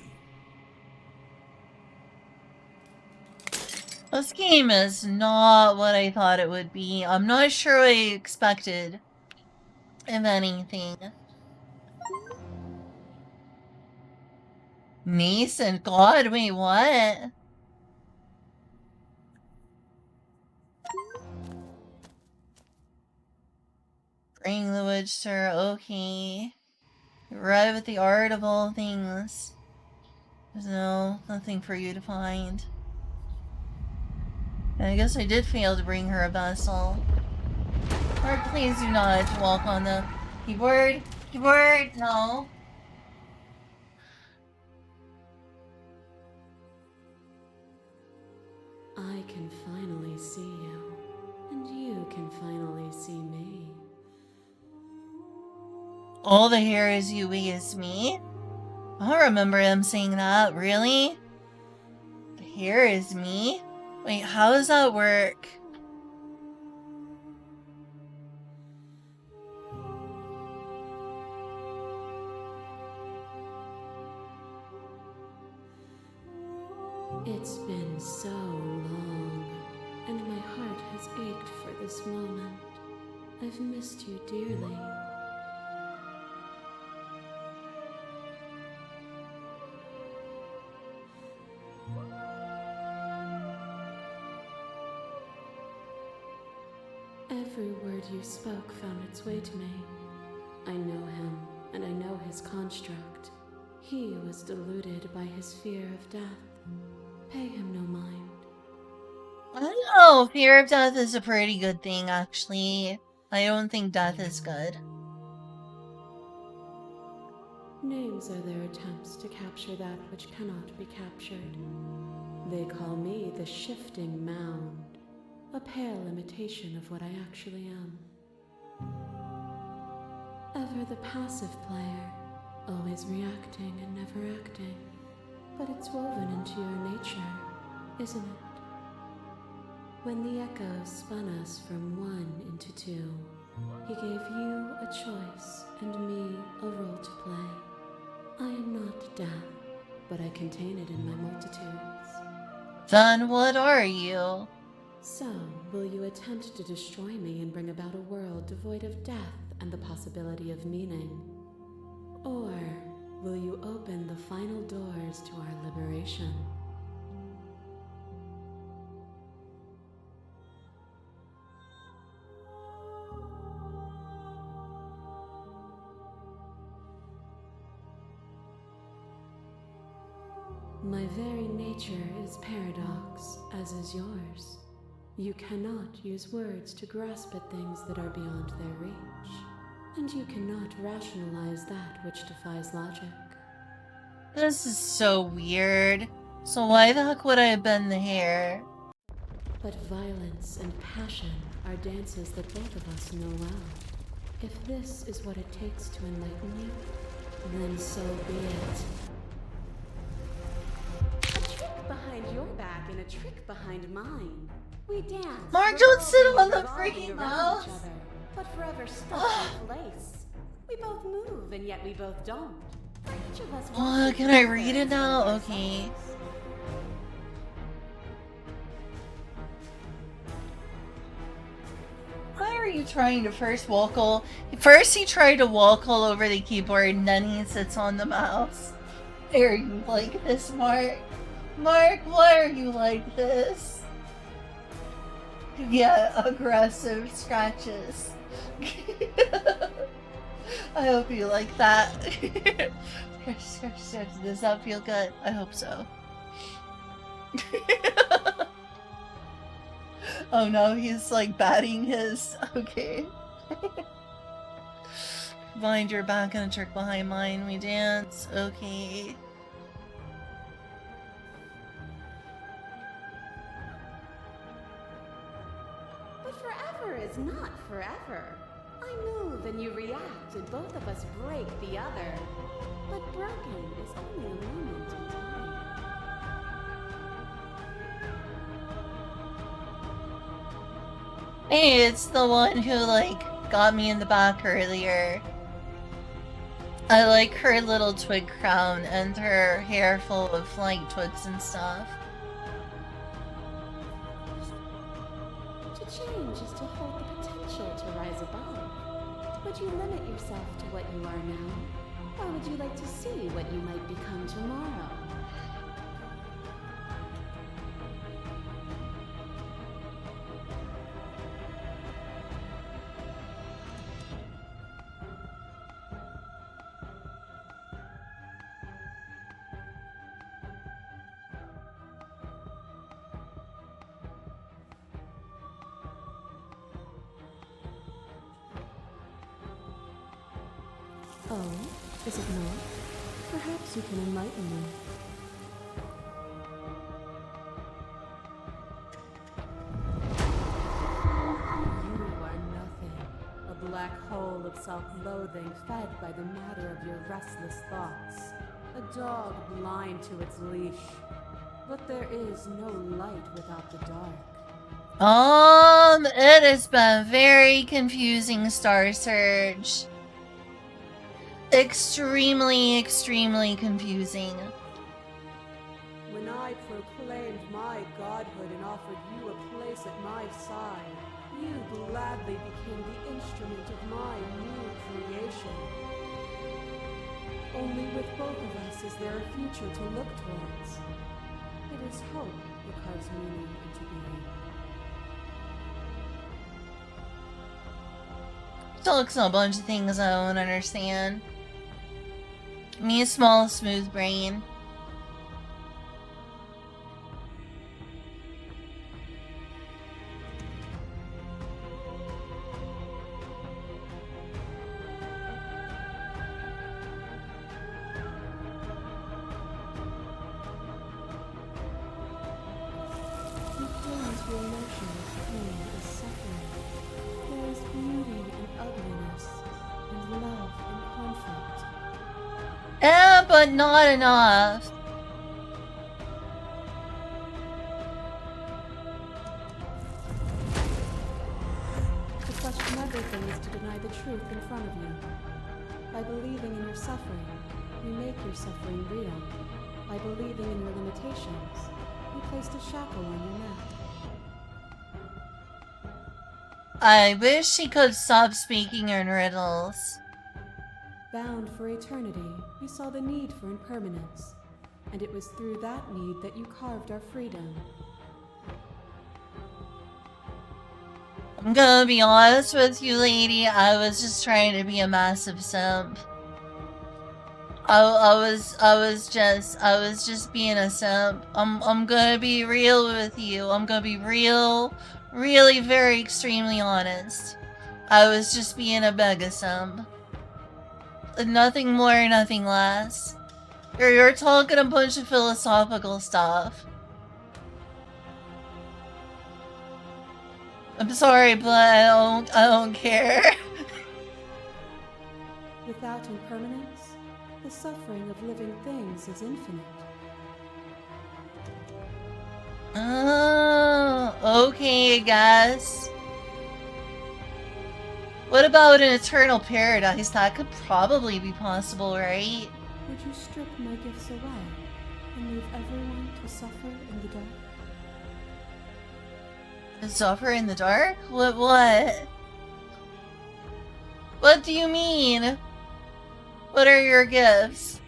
S1: This game is not what I thought it would be. I'm not sure what I expected, if anything. Niece and God, wait, what? Bring the witch, sir, okay. Right with the art of all things. There's nothing for you to find. And I guess I did fail to bring her a vessel. Or please do not walk on the keyboard. Keyboard, no.
S7: I can finally see you, and you can finally see me.
S1: All the hair is Yume is me? I don't remember them saying that, really? The hair is me? Wait, how does that work?
S7: It's been so long, and my heart has ached for this moment. I've missed you dearly. Every word you spoke found its way to me. I know him, and I know his construct. He was deluded by his fear of death. Pay him no mind.
S1: I don't know. Fear of death is a pretty good thing, actually. I don't think death is good.
S7: Names are their attempts to capture that which cannot be captured. They call me the shifting mound, a pale imitation of what I actually am. Ever the passive player, always reacting and never acting. But it's woven into your nature, isn't it? When the echo spun us from one into two, he gave you a choice and me a role to play. I am not death, but I contain it in my multitudes.
S1: Then what are you?
S7: So, will you attempt to destroy me and bring about a world devoid of death and the possibility of meaning? Or will you open the final doors to our liberation? My very nature is paradox, as is yours. You cannot use words to grasp at things that are beyond their reach, and you cannot rationalize that which defies logic.
S1: This is so weird. So why the heck would I have been here?
S7: But violence and passion are dances that both of us know well. If this is what it takes to enlighten you, then so be it.
S8: A trick behind your back and a trick behind mine. We dance.
S1: Mark, don't sit on the
S8: revolving
S1: freaking
S8: around
S1: mouse.
S8: each other, but forever stuck in place. We both move, and yet we both don't. For each of us.
S1: Oh, can I read it now? Okay. Why are you trying to first walk all... First he tried to walk all over the keyboard and then he sits on the mouse. Why are you like this, Mark? Mark, why are you like this? Yeah, aggressive scratches. I hope you like that. Scratch, scratch, scratch. Does that feel good? I hope so. Oh no, he's like batting his... Okay. Behind your back and a trick behind mine, we dance. Okay.
S8: But forever is not forever. I move and you react, and both of us break the other. But broken is only a moment in time.
S1: Hey, it's the one who like got me in the back earlier. I like her little twig crown and her hair full of like twigs and stuff.
S7: To change is to hold the potential to rise above. Would you limit yourself to what you are now? Or would you like to see what you might become tomorrow? Oh, is it not? Perhaps you can enlighten me.
S8: You are nothing. A black hole of self-loathing fed by the matter of your restless thoughts. A dog blind to its leash. But there is no light without the dark.
S1: It has been very confusing, Star Surge. Extremely, extremely confusing.
S8: When I proclaimed my godhood and offered you a place at my side, you gladly became the instrument of my new creation. Only with both of us is there a future to look towards. It is hope that carves meaning into being.
S1: Talks a bunch of things I don't understand. Me, a small, smooth brain.
S7: You feel into your emotions, pain is suffering. There is beauty in ugliness, and love in conflict.
S1: But not enough.
S7: To question everything is to deny the truth in front of you. By believing in your suffering, you make your suffering real. By believing in your limitations,
S5: We placed a shackle on your neck.
S1: I wish she could stop speaking in riddles.
S5: Bound for eternity, you saw the need for impermanence. And it was through that need that you carved our freedom.
S1: I'm gonna be honest with you, lady. I was just trying to be a massive simp. I was just being a simp. I'm gonna be real with you. I'm gonna be really very extremely honest. I was just being a mega simp. Nothing more, nothing less. You're talking a bunch of philosophical stuff. I'm sorry, but I don't care.
S5: Without impermanence, the suffering of living things is infinite.
S1: Oh, okay, I guess. What about an eternal paradise? That could probably be possible, right?
S5: Would you strip my gifts away and leave everyone to suffer in the dark?
S1: Suffer in the dark? What? What do you mean? What are your gifts?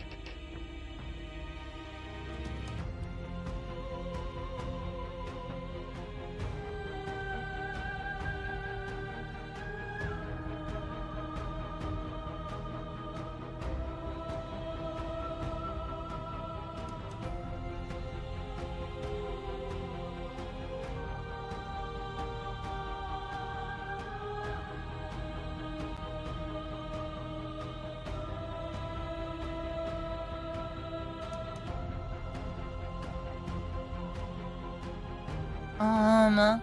S1: Um...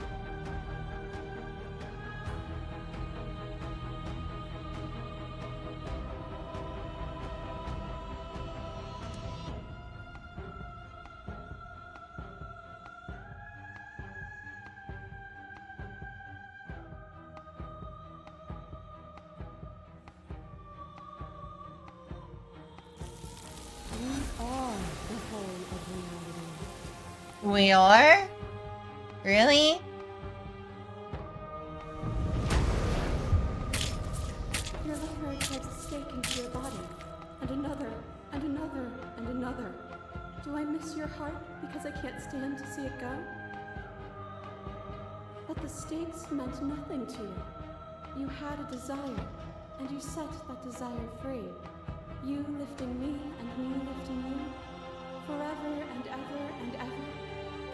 S5: We are the whole of reality.
S1: We are? Really?
S5: Your lover takes a stake into your body, and another, and another, and another. Do I miss your heart because I can't stand to see it go? But the stakes meant nothing to you. You had a desire, and you set that desire free. You lifting me, and me lifting you. Forever and ever and ever.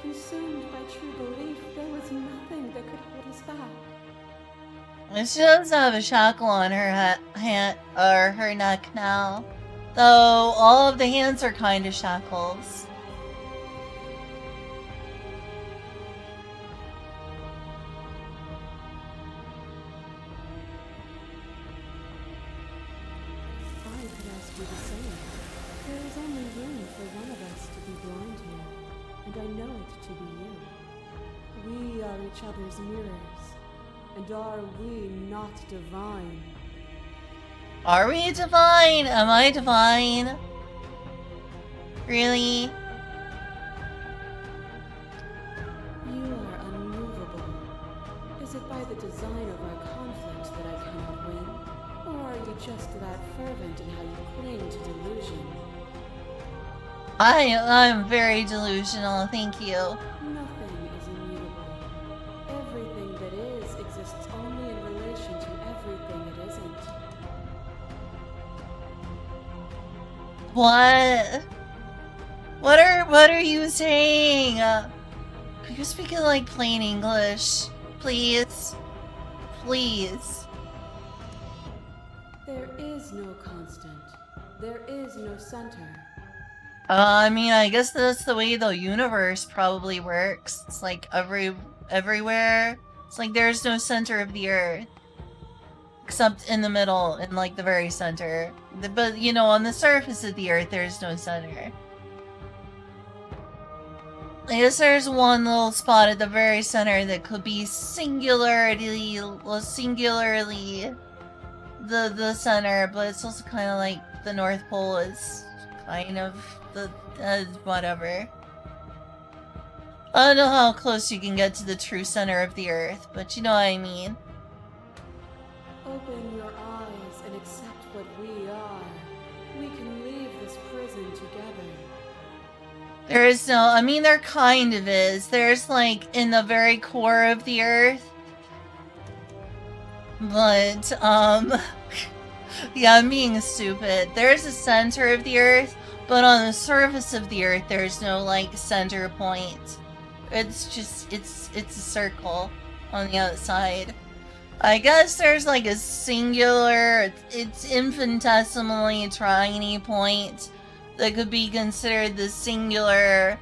S5: Consumed by true belief, there was nothing that could hold us back.
S1: She does have a shackle on her hand or her neck now. Though all of the hands are kind of shackles.
S5: I could ask you the same. There is only room for one of us to be blind here, and I know it to be you. We are each other's mirrors, and are we not divine?
S1: Are we divine? Am I divine? Really?
S5: You are unmovable. Is it by the design of our conflict that I cannot win? Or are you just that fervent in how you cling to delusion?
S1: I'm very delusional, thank you.
S5: Nothing is immutable. Everything that is exists only in relation to everything it isn't.
S1: What? What are you saying? Could you speak in like plain English? Please? Please.
S5: There is no constant. There is no center.
S1: I mean, I guess that's the way the universe probably works. It's like everywhere. It's like there's no center of the earth. Except in the middle, in like the very center. But, you know, on the surface of the earth, there's no center. I guess there's one little spot at the very center that could be singularly the center, but it's also kind of like the North Pole is kind of the whatever. I don't know how close you can get to the true center of the earth, but you know what I mean.
S5: Open your eyes and accept what we are. We can leave this prison together.
S1: There is no, I mean, there kind of is. There's like in the very core of the earth. But, yeah, I'm being stupid. There's a center of the earth, but on the surface of the earth, there's no like center point. It's just, it's a circle on the outside. I guess there's like a singular, it's infinitesimally tiny point that could be considered the singular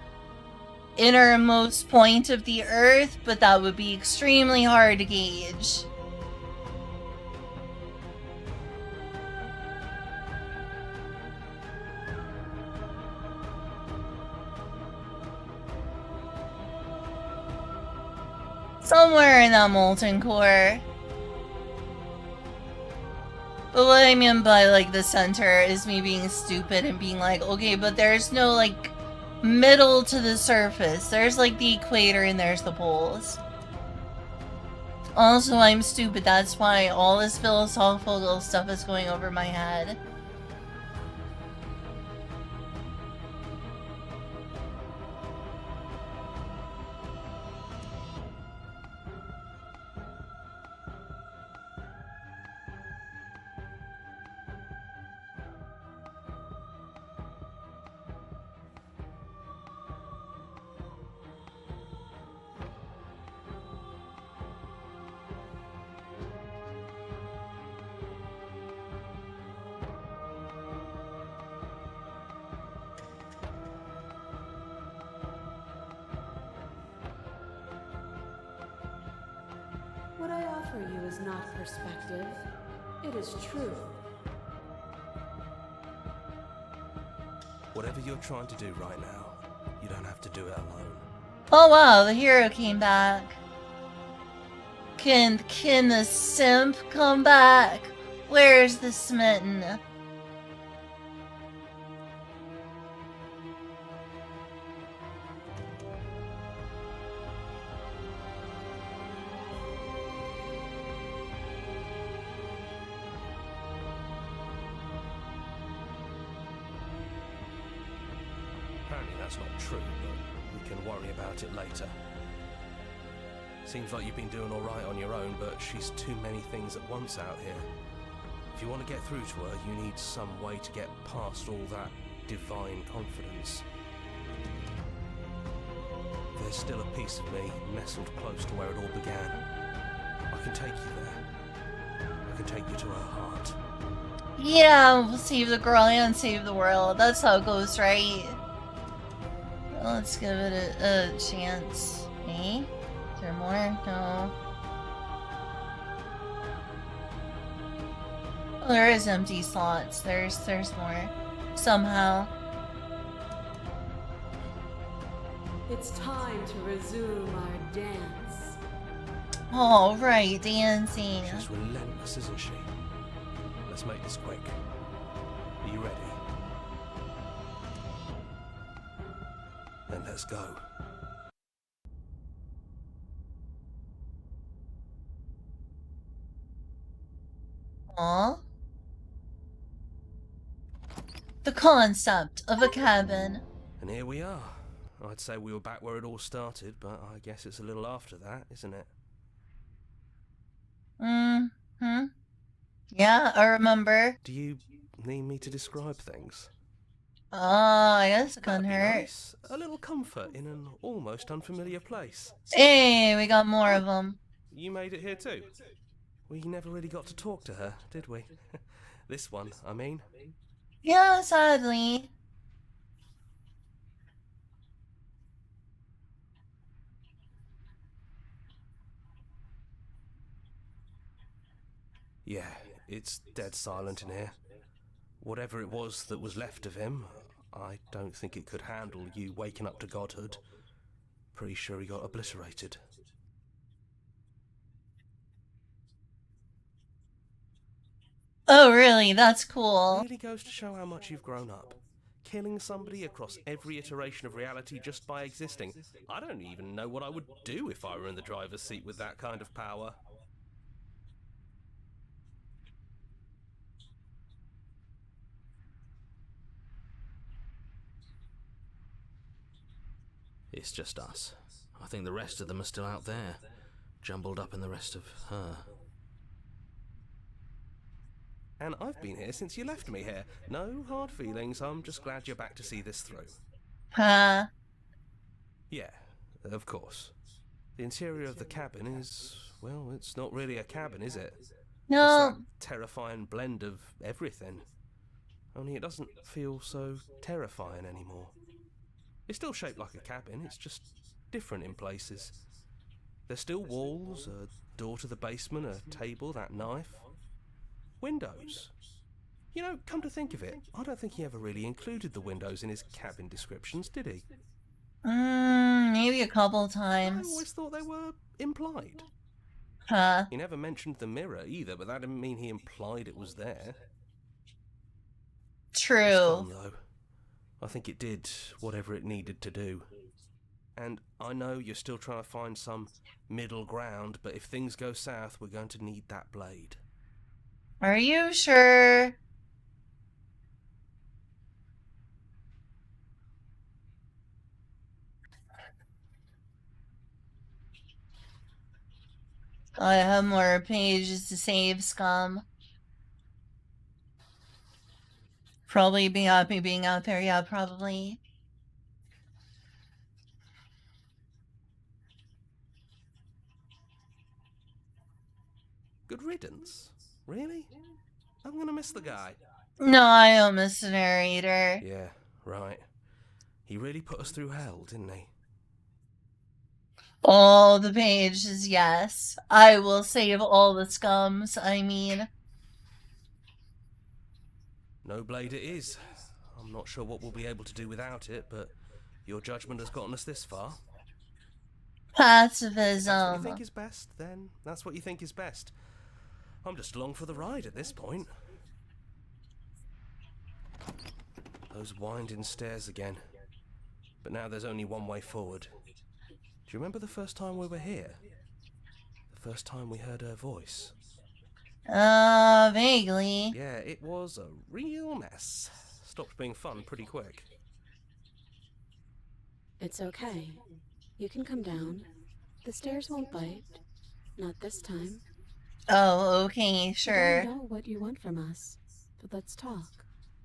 S1: innermost point of the earth, but that would be extremely hard to gauge. Somewhere in that molten core. But what I mean by like the center is me being stupid and being like, okay, but there's no like middle to the surface. There's like the equator and there's the poles. Also, I'm stupid. That's why all this philosophical stuff is going over my head.
S5: What I offer you is not perspective. It is truth.
S11: Whatever you're trying to do right now, you don't have to do it alone.
S1: Oh wow, the hero came back. Can the simp come back? Where's the smitten?
S11: Apparently that's not true, but we can worry about it later. Seems like you've been doing alright on your own, but she's too many things at once out here. If you want to get through to her, you need some way to get past all that divine confidence. There's still a piece of me nestled close to where it all began. I can take you there. I can take you to her heart.
S1: Yeah, we'll save the girl and save the world. That's how it goes, right? Let's give it a chance. Eh? Is there more? No. Oh, there is empty slots. There's more. Somehow.
S5: It's time to resume our dance.
S1: Oh, right, dancing.
S11: She's relentless, isn't she? Let's make this quick. Are you ready? Then let's go.
S1: Aw. The concept of a cabin.
S11: And here we are. I'd say we were back where it all started, but I guess it's a little after that, isn't it?
S1: Mm-hmm. Yeah, I remember.
S11: Do you need me to describe things?
S1: Oh, I guess it
S11: That'd
S1: couldn't
S11: be
S1: hurt.
S11: nice. A little comfort in an almost unfamiliar place.
S1: Hey, we got more of them.
S11: You made it here too? We never really got to talk to her, did we? This one, I mean.
S1: Yeah, sadly.
S11: Yeah, it's dead silent in here. Whatever it was that was left of him, I don't think it could handle you waking up to godhood. Pretty sure he got obliterated.
S1: Oh, really? That's cool.
S11: Really goes to show how much you've grown up. killing somebody across every iteration of reality just by existing. I don't even know what I would do if I were in the driver's seat with that kind of power.
S6: It's just us. I think the rest of them are still out there, jumbled up in the rest of her.
S11: And I've been here since you left me here. No hard feelings, I'm just glad you're back to see this through.
S1: Huh?
S11: Yeah, of course. The interior of the cabin is, well, it's not really a cabin, is it?
S1: No.
S11: It's that terrifying blend of everything. Only it doesn't feel so terrifying anymore. It's still shaped like a cabin, it's just different in places. There's still walls, a door to the basement, a table, that knife. Windows. You know, come to think of it, I don't think he ever really included the windows in his cabin descriptions, did he?
S1: Maybe a couple
S11: I
S1: times.
S11: always thought they were implied.
S1: Huh?
S11: He never mentioned the mirror either, but that didn't mean he implied it was there.
S1: True.
S11: It's gone, though. I think it did whatever it needed to do. And I know you're still trying to find some middle ground, but if things go south, we're going to need that blade.
S1: Are you sure? I have more pages to save, scum. Probably be happy being out there, yeah, probably.
S11: Good riddance? Really? I'm gonna miss the guy.
S1: No, I don't miss the narrator.
S11: Yeah, right. He really put us through hell, didn't he?
S1: All the pages, yes. I will save all the scums, I mean.
S11: No blade it is. I'm not sure what we'll be able to do without it, but your judgment has gotten us this far.
S1: Pacifism.
S11: If that's what you think is best, then that's what you think is best. I'm just along for the ride at this point. Those winding stairs again. But now there's only one way forward. Do you remember the first time we were here? The first time we heard her voice?
S1: Vaguely.
S11: Yeah, it was a real mess. Stopped being fun pretty quick.
S7: It's okay. You can come down. The stairs won't bite. Not this time.
S1: Oh, okay,
S7: I
S1: sure.
S7: don't know what you want from us, but let's talk.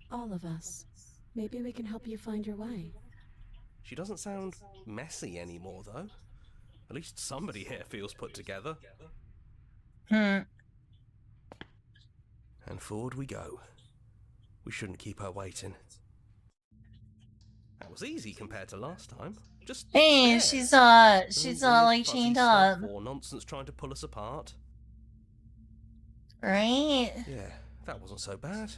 S7: All of us. Maybe we can help you find your way.
S11: She doesn't sound messy anymore, though. At least somebody here feels put together. And forward we go. We shouldn't keep her waiting. That was easy compared to last time. Just
S1: hey,
S11: stairs.
S1: she's
S11: No
S1: not
S11: weird
S1: like
S11: fuzzy
S1: chained
S11: stuff
S1: up.
S11: or nonsense trying to pull us apart.
S1: Right?
S11: Yeah, that wasn't so bad.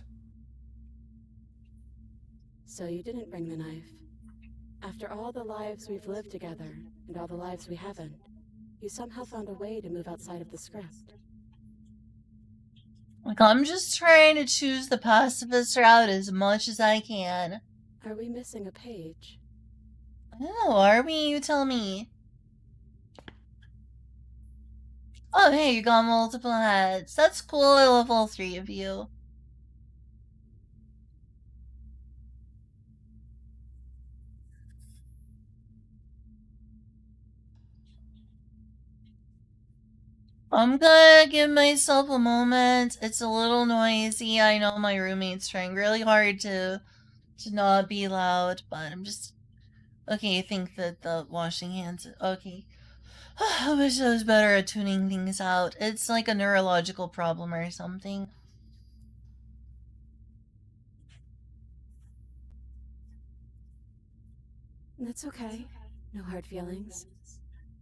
S7: So you didn't bring the knife. After all the lives we've lived together, and all the lives we haven't, you somehow found a way to move outside of the script.
S1: Like, I'm just trying to choose the pacifist route as much as I can.
S7: Are we missing a page?
S1: I don't know, are we? You tell me. Oh, hey, you got multiple heads. That's cool, I love all three of you. I'm gonna give myself a moment. It's a little noisy. I know my roommate's trying really hard to not be loud, but I'm just... Okay, I think that the washing hands... Okay. I wish I was better at tuning things out. It's like a neurological problem or something.
S7: That's okay. No hard feelings.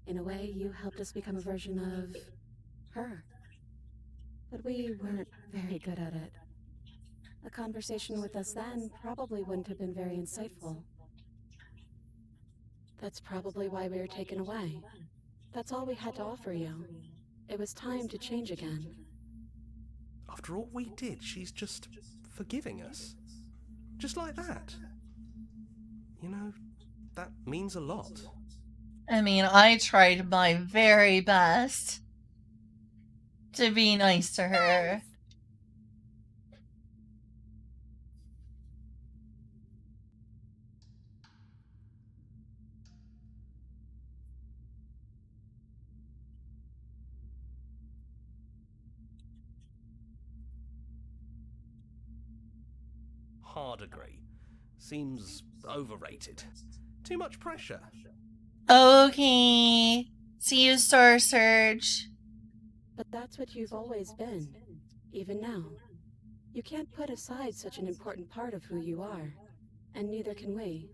S7: In a way, you helped us become a version of her. But we weren't very good at it. A conversation with us then probably wouldn't have been very insightful. That's probably why we were taken away. That's all we had to offer you. It was time to change again.
S11: After all we did, she's just forgiving us. Just like that. That means a lot.
S1: I mean, I tried my very best to be nice to her.
S11: Hard agree. Seems overrated. Too much pressure.
S1: Okay. See you, Star Surge.
S5: But that's what you've always been, even now. You can't put aside such an important part of who you are, and neither can we.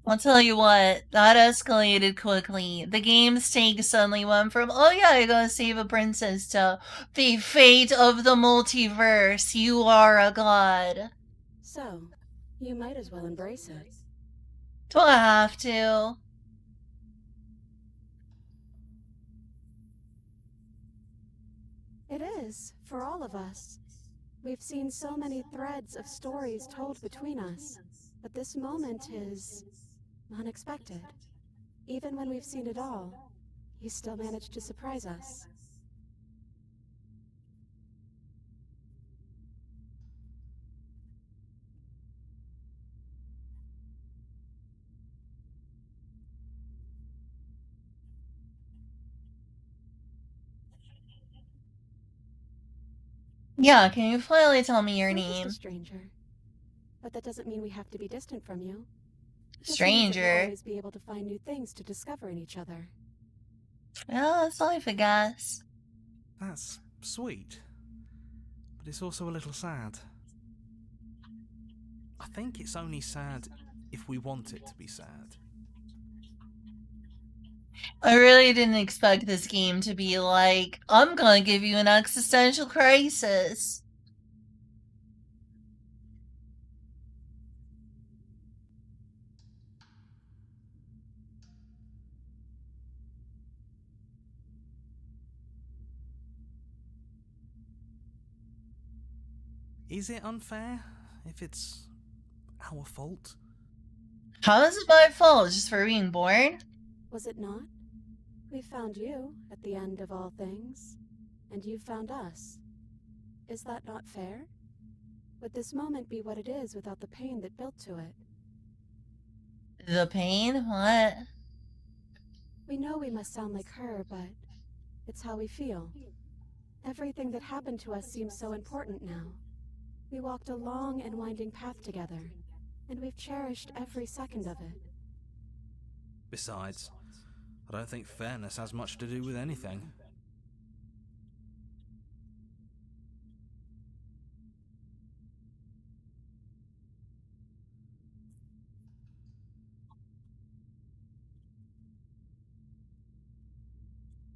S1: I'll tell you what, that escalated quickly. The game stake suddenly went from, oh yeah, I gotta save a princess, to the fate of the multiverse. You are a god.
S5: So, you might as well embrace it.
S1: Do I have to?
S5: It is, for all of us. We've seen so many threads of stories told between us, but this moment is unexpected. Even when we've seen it all, you still managed to surprise us.
S1: Yeah, can you finally tell me your
S5: We're
S1: name?
S5: just a stranger. But that doesn't mean we have to be distant from you. Just means that
S1: Stranger?
S5: we'll always be able to find new things to discover in each other.
S1: Well, that's life, I guess.
S4: That's sweet. But it's also a little sad. I think it's only sad if we want it to be sad.
S1: I really didn't expect this game to be like, I'm gonna give you an existential crisis.
S4: Is it unfair if it's our fault?
S1: How is it my fault just for being born?
S5: Was it not? We found you at the end of all things, and you found us. Is that not fair? Would this moment be what it is without the pain that built to it?
S1: The pain? What?
S5: We know we must sound like her, but it's how we feel. Everything that happened to us seems so important now. We walked a long and winding path together, and we've cherished every second of it.
S4: Besides, I don't think fairness has much to do with anything.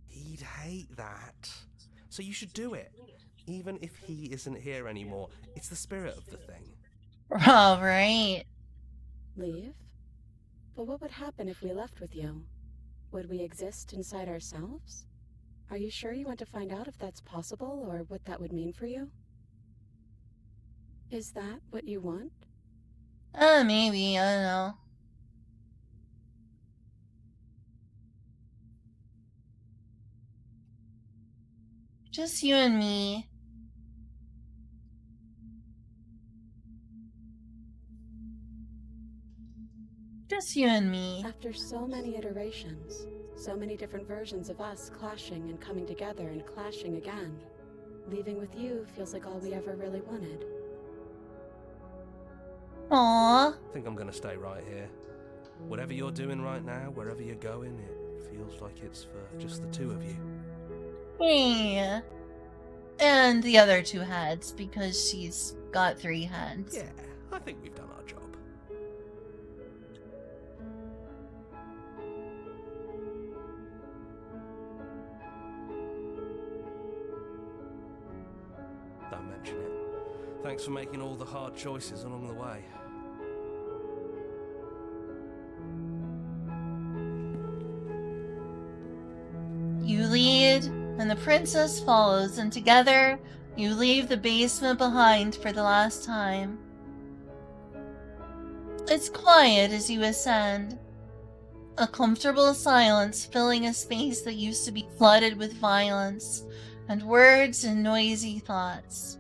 S11: He'd hate that. So you should do it. Even if he isn't here anymore, it's the spirit of the thing.
S1: All right.
S5: Leave? But what would happen if we left with you? Would we exist inside ourselves? Are you sure you want to find out if that's possible, or what that would mean for you? Is that what you want?
S1: Maybe, I don't know. Just you and me. Just you and me.
S5: After so many iterations, so many different versions of us clashing and coming together and clashing again, leaving with you feels like all we ever really wanted.
S1: Aww.
S11: I think I'm gonna stay right here. Whatever you're doing right now, wherever you're going, it feels like it's for just the two of you.
S1: Yeah. And the other two heads, because she's got 3 heads.
S11: Yeah, I think we've done our job. Don't mention it. Thanks for making all the hard choices along the way.
S1: You lead, and the princess follows, and together you leave the basement behind for the last time. It's quiet as you ascend. A comfortable silence filling a space that used to be flooded with violence and words and noisy thoughts.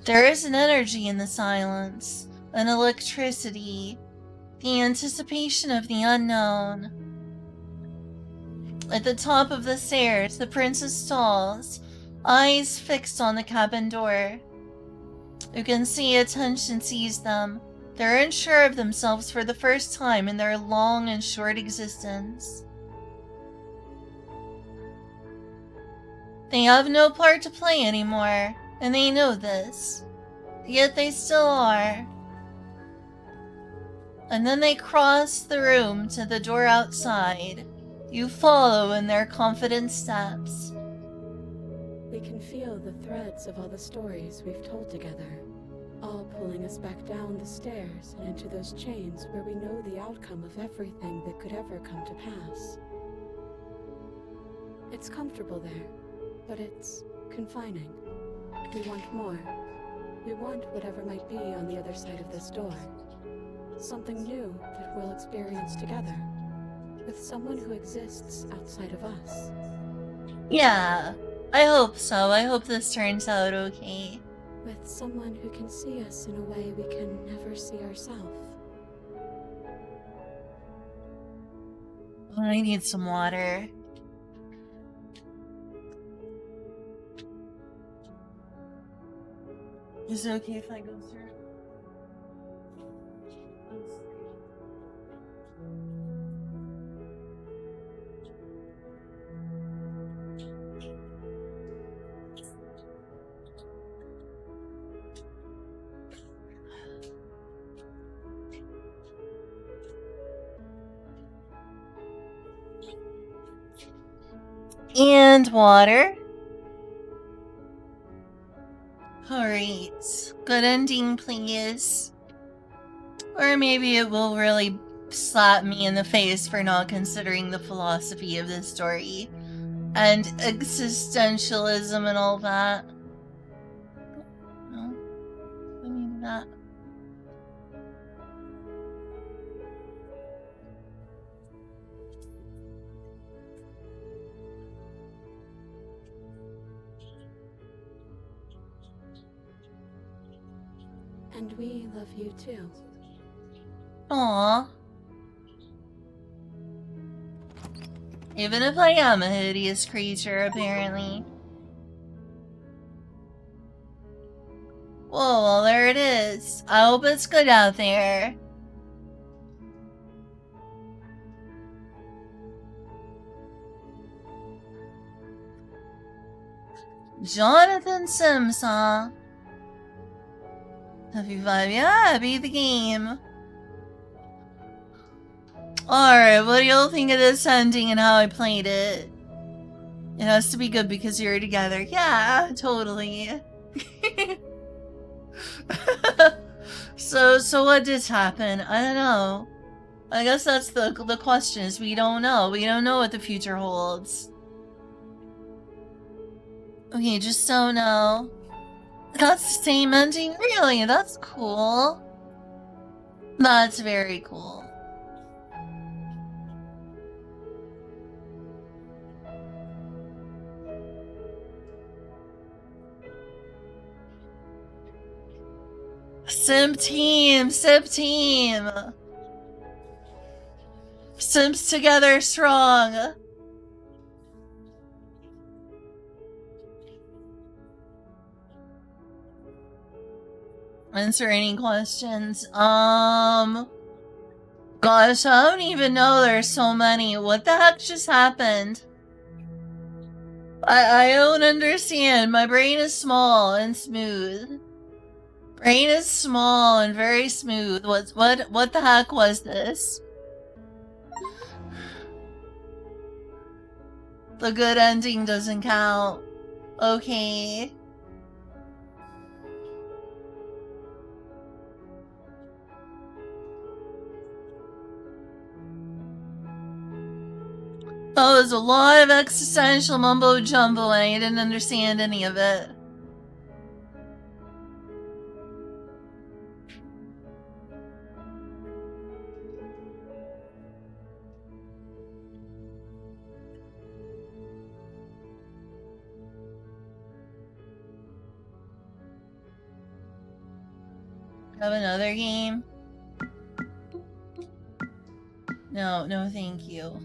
S1: There is an energy in the silence, an electricity, the anticipation of the unknown. At the top of the stairs, the princess stalls, eyes fixed on the cabin door. You can see attention sees them. They're unsure of themselves for the first time in their long and short existence. They have no part to play anymore, and they know this. Yet they still are. And then they cross the room to the door outside. You follow in their confident steps.
S7: We can feel the threads of all the stories we've told together, all pulling us back down the stairs and into those chains where we know the outcome of everything that could ever come to pass. It's comfortable there, but it's confining. We want more. We want whatever might be on the other side of this door. Something new that we'll experience together, with someone who exists outside of us.
S1: Yeah, I hope so. I hope this turns out okay.
S7: With someone who can see us in a way we can never see ourselves.
S1: I need some water. Is it okay if I go through? And water. Alright. Good ending, please. Or maybe it will really slap me in the face for not considering the philosophy of this story. And existentialism and all that. No. I need that.
S7: And we love you too.
S1: Aww. Even if I am a hideous creature, apparently. Whoa, well, there it is. I hope it's good out there. Jonathan Sims, huh? Happy vibe, yeah, beat the game. Alright, what do y'all think of this ending and how I played it? It has to be good because you're together. Yeah, totally. So what did happen? I don't know. I guess that's the question is we don't know. We don't know what the future holds. Okay, just don't know. That's the same ending? Really? That's cool. That's very cool. Simp team! Simp team! Simps together strong! Answer any questions? Gosh, I don't even know there's so many. What the heck just happened? I don't understand. My brain is small and smooth. Brain is small and very smooth. What the heck was this? The good ending doesn't count. Okay. Oh, there's a lot of existential mumbo jumbo and I didn't understand any of it. Have another game? No, no thank you.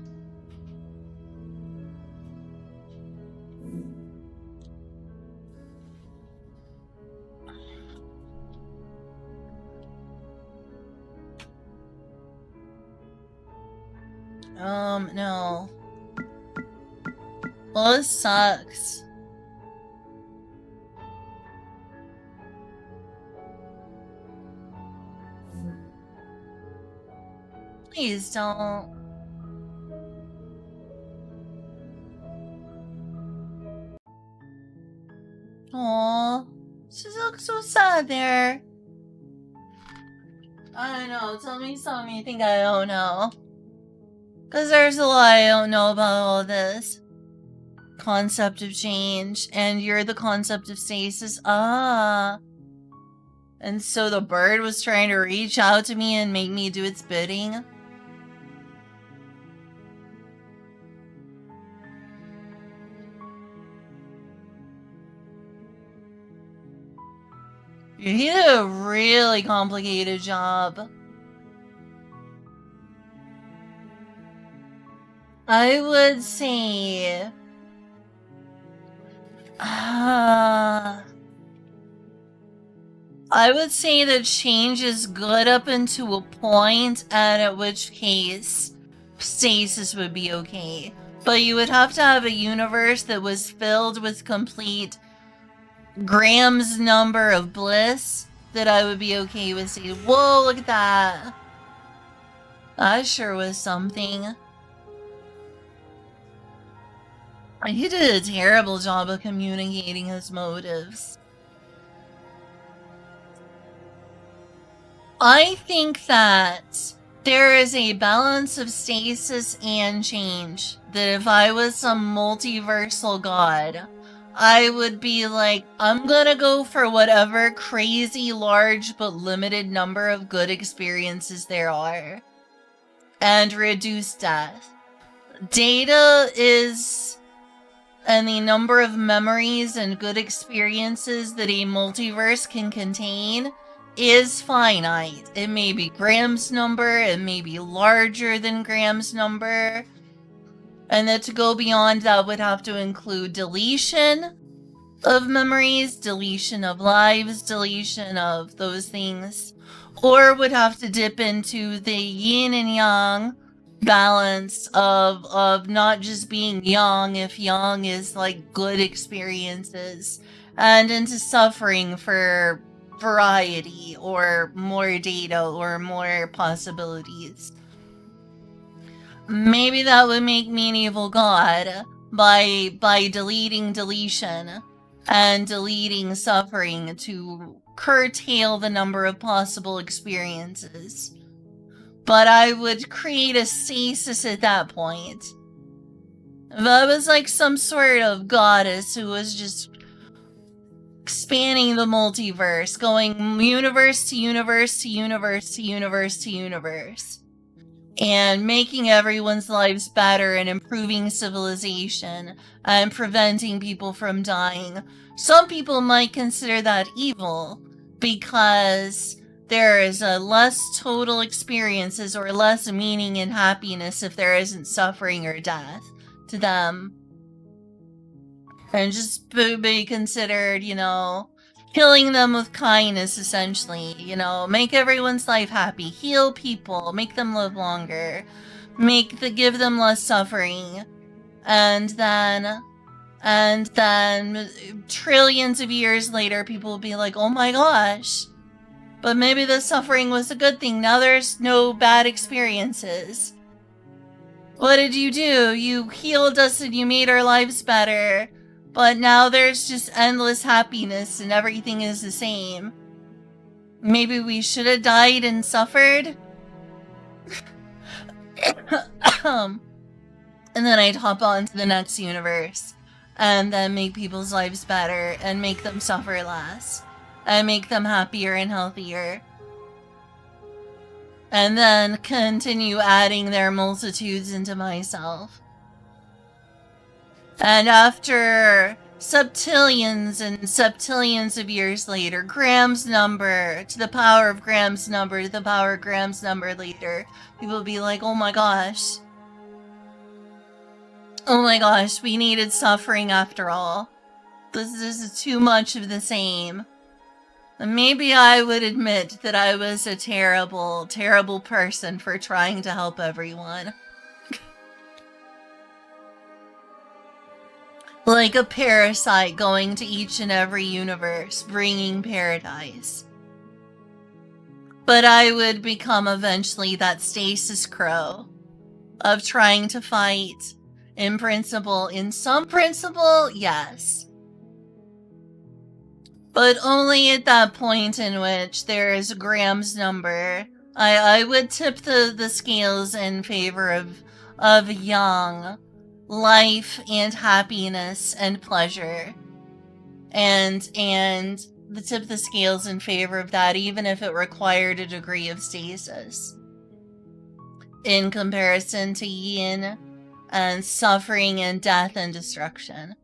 S1: No. Well, this sucks. Please don't. Aww. She looks so sad there. I don't know. Tell me something you think I don't know. Because there's a lot I don't know about all this. Concept of change. And you're the concept of stasis. Ah. And so the bird was trying to reach out to me and make me do its bidding? You did a really complicated job. I would say... I would say that change is good up until a point, and at which case stasis would be okay. But you would have to have a universe that was filled with complete Graham's number of bliss that I would be okay with saying, whoa, look at that. That sure was something. He did a terrible job of communicating his motives. I think that there is a balance of stasis and change. That if I was some multiversal god, I would be like, I'm gonna go for whatever crazy large but limited number of good experiences there are. And reduce death. Data is... and the number of memories and good experiences that a multiverse can contain is finite. It may be Graham's number, it may be larger than Graham's number, and that to go beyond that would have to include deletion of memories, deletion of lives, deletion of those things, or would have to dip into the yin and yang balance of not just being young, if young is like good experiences, and into suffering for variety or more data or more possibilities. Maybe that would make me an evil god by deleting deletion and deleting suffering to curtail the number of possible experiences. But I would create a stasis at that point. If I was like some sort of goddess who was just spanning the multiverse, going universe to universe to universe to universe to universe, and making everyone's lives better and improving civilization and preventing people from dying. Some people might consider that evil because there is a less total experiences or less meaning and happiness if there isn't suffering or death to them. And just be considered, you know, killing them with kindness, essentially. You know, make everyone's life happy, heal people, make them live longer, give them less suffering, and then trillions of years later, people will be like, oh my gosh, but maybe the suffering was a good thing. Now there's no bad experiences. What did you do? You healed us and you made our lives better. But now there's just endless happiness and everything is the same. Maybe we should have died and suffered? And then I'd hop on to the next universe. And then make people's lives better and make them suffer less. And make them happier and healthier. And then continue adding their multitudes into myself. And after septillions and septillions of years later, Graham's number to the power of Graham's number to the power of Graham's number later, people will be like, oh my gosh. Oh my gosh, we needed suffering after all. This is too much of the same. And maybe I would admit that I was a terrible, terrible person for trying to help everyone. Like a parasite going to each and every universe, bringing paradise. But I would become eventually that stasis crow of trying to fight. In principle, in some principle, yes. But only at that point in which there is Graham's number. I would tip the scales in favor of young life and happiness and pleasure. And the tip the scales in favor of that, even if it required a degree of stasis. In comparison to yin and suffering and death and destruction.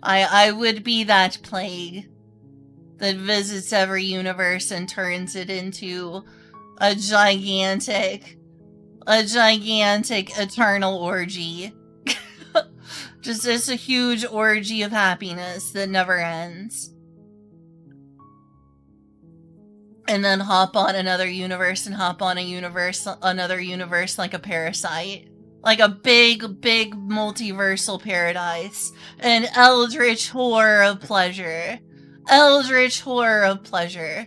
S1: I would be that plague that visits every universe and turns it into a gigantic eternal orgy. Just a huge orgy of happiness that never ends. And then hop on another universe and hop on another universe like a parasite. Like a big, big multiversal paradise. An eldritch horror of pleasure. Eldritch horror of pleasure.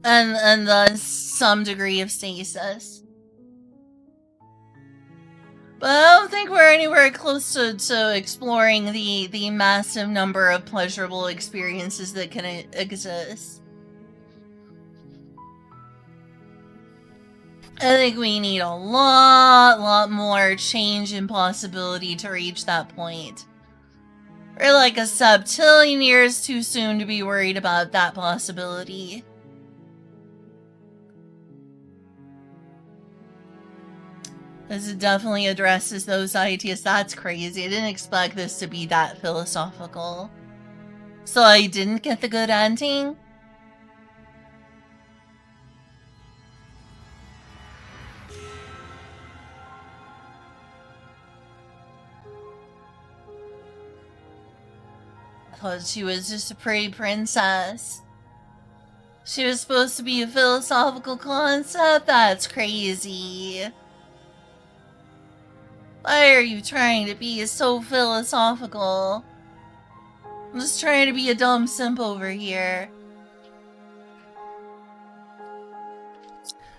S1: and thus some degree of stasis. But I don't think we're anywhere close to exploring the massive number of pleasurable experiences that can exist. I think we need a lot more change and possibility to reach that point. We're like a septillion years too soon to be worried about that possibility. This definitely addresses those ideas. That's crazy. I didn't expect this to be that philosophical. So I didn't get the good ending? I thought she was just a pretty princess. She was supposed to be a philosophical concept? That's crazy. Why are you trying to be so philosophical? I'm just trying to be a dumb simp over here.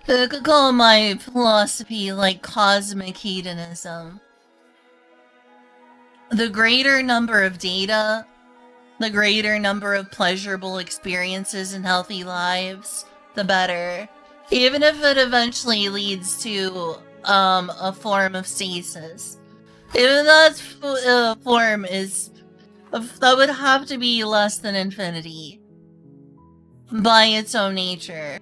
S1: I could call my philosophy like cosmic hedonism. The greater number of data, the greater number of pleasurable experiences and healthy lives, the better. Even if it eventually leads to a form of stasis. Even that form is... that would have to be less than infinity. By its own nature.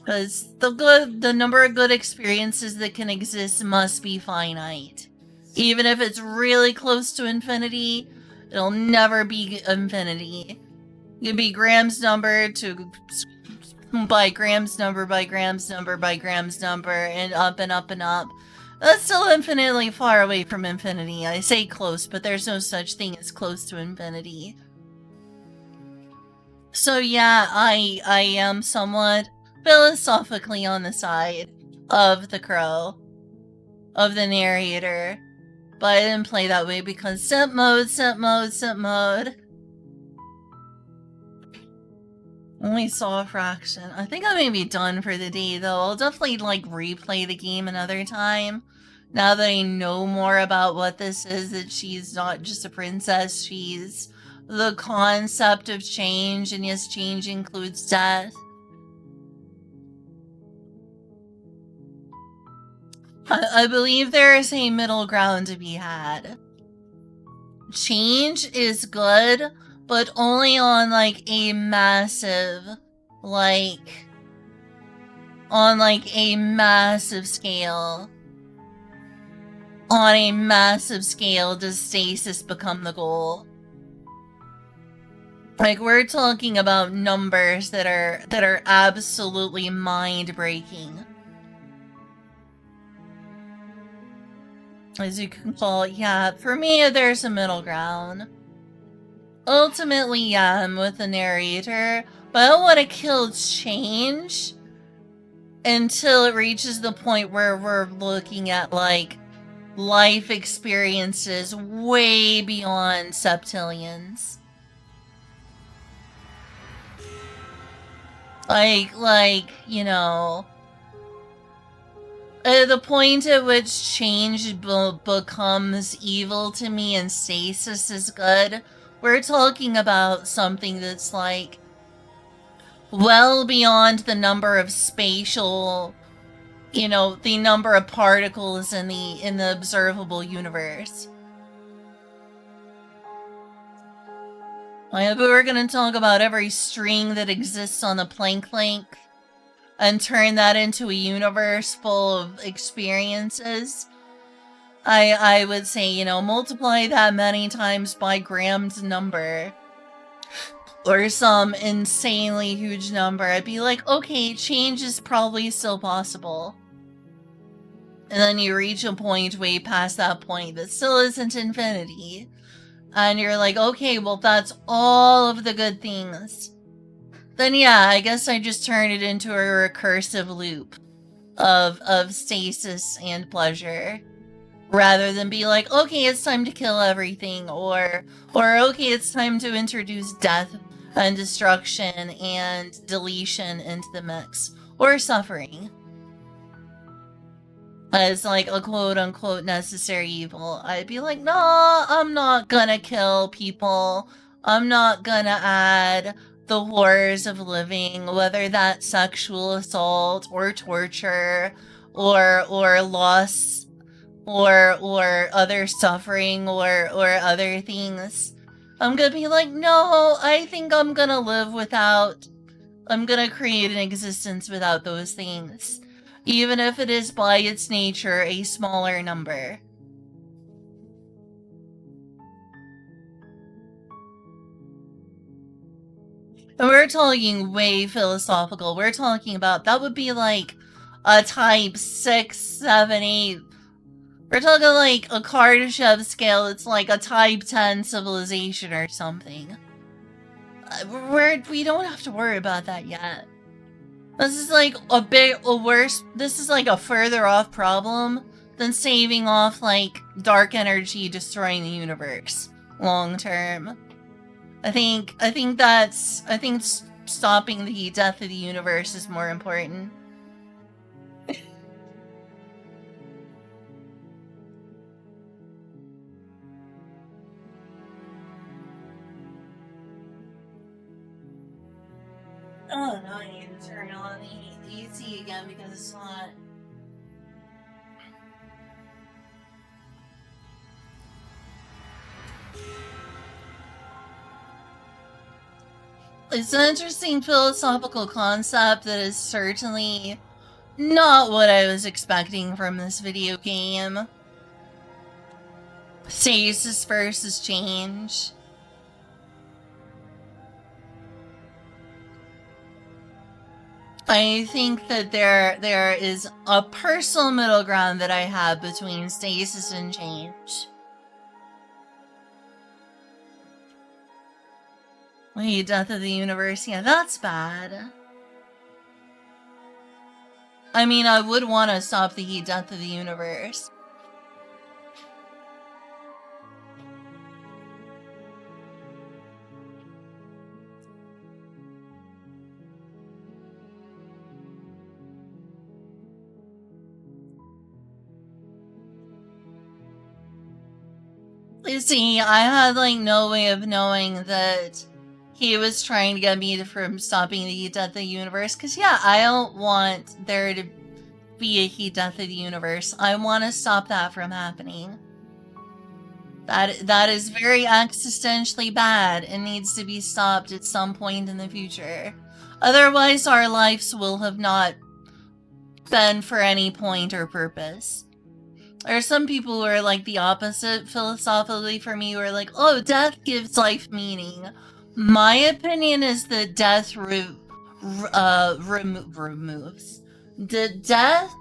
S1: Because the number of good experiences that can exist must be finite. Even if it's really close to infinity, it'll never be infinity. It'd be Graham's number to... by Graham's number, by Graham's number, by Graham's number, and up and up and up. That's still infinitely far away from infinity. I say close, but there's no such thing as close to infinity. So yeah, I am somewhat philosophically on the side of the crow, of the narrator. But I didn't play that way because simp mode. Only saw a fraction. I think I may be done for the day, though. I'll definitely, replay the game another time. Now that I know more about what this is, that she's not just a princess, she's the concept of change, and yes, change includes death. I believe there is a middle ground to be had. Change is good, but only on, a massive, on, a massive scale. on a massive scale does stasis become the goal? Like, we're talking about numbers that are absolutely mind-breaking. As you can call it, yeah, for me, there's a middle ground. Ultimately, yeah, I'm with the narrator, but I don't want to kill change until it reaches the point where we're looking at, like, life experiences way beyond septillions. Like, you know, the point at which change becomes evil to me and stasis is good, we're talking about something that's, like, well beyond the number of spatial, you know, the number of particles in the observable universe. If we were going to talk about every string that exists on the Planck length and turn that into a universe full of experiences, I would say, you know, multiply that many times by Graham's number or some insanely huge number. I'd be like, okay, change is probably still possible. And then you reach a point way past that point that still isn't infinity. And you're like, okay, well, that's all of the good things. Then yeah, I guess I just turn it into a recursive loop of stasis and pleasure. Rather than be like, okay, it's time to kill everything, or okay, it's time to introduce death and destruction and deletion into the mix. Or suffering. As like a quote-unquote necessary evil. I'd be like, no, I'm not gonna kill people. I'm not gonna add the horrors of living, whether that's sexual assault or torture or loss or other suffering or other things. I'm gonna be like, no, I think I'm gonna live without, I'm gonna create an existence without those things. Even if it is by its nature a smaller number. And we're talking way philosophical. We're talking about, that would be like a type 6, 7, 8. We're talking like a Kardashev scale. It's like a type 10 civilization or something. We don't have to worry about that yet. This is like a worse, this is like a further off problem than saving off like dark energy destroying the universe long term. I think stopping the death of the universe is more important. Oh no, I need to turn on the AC again because it's not. It's an interesting philosophical concept that is certainly not what I was expecting from this video game. Stasis versus change. I think that there is a personal middle ground that I have between stasis and change. Wait, death of the universe? Yeah, that's bad. I mean, I would want to stop the death of the universe. You see, I had like no way of knowing that he was trying to get me from stopping the death of the universe. Because yeah, I don't want there to be a heat death of the universe. I want to stop that from happening. That is very existentially bad and needs to be stopped at some point in the future. Otherwise, our lives will have not been for any point or purpose. There are some people who are like the opposite philosophically for me, who are like, oh, death gives life meaning. My opinion is that death removes. Death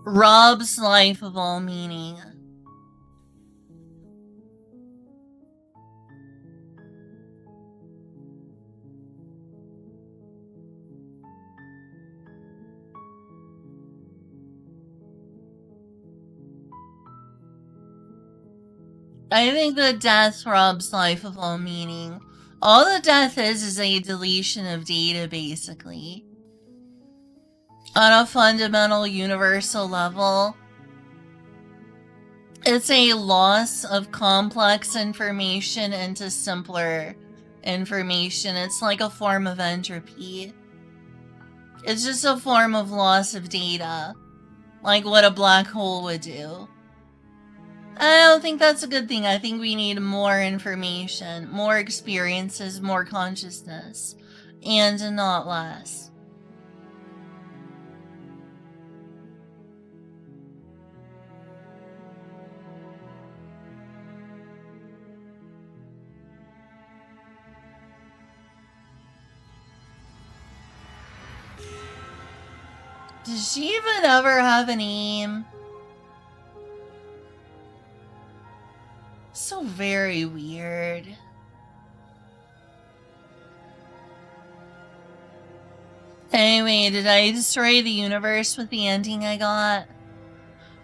S1: robs life of all meaning. I think that death robs life of all meaning. All that death is a deletion of data, basically. On a fundamental universal level, it's a loss of complex information into simpler information. It's like a form of entropy. It's just a form of loss of data, like what a black hole would do. I don't think that's a good thing. I think we need more information, more experiences, more consciousness, and not less. Did she even ever have an aim? So very weird. Anyway, did I destroy the universe with the ending I got?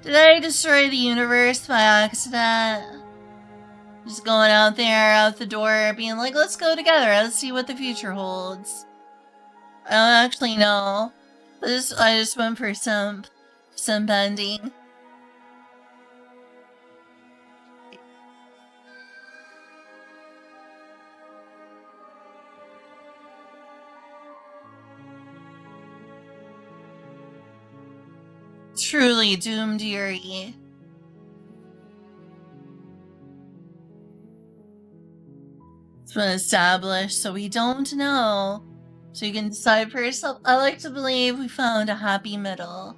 S1: Did I destroy the universe by accident? Just going out there, out the door, being like, let's go together, let's see what the future holds. I don't actually know. I just went for some ending. Truly doomed Yuri. It's been established, so we don't know. So you can decide for yourself. I like to believe we found a happy middle.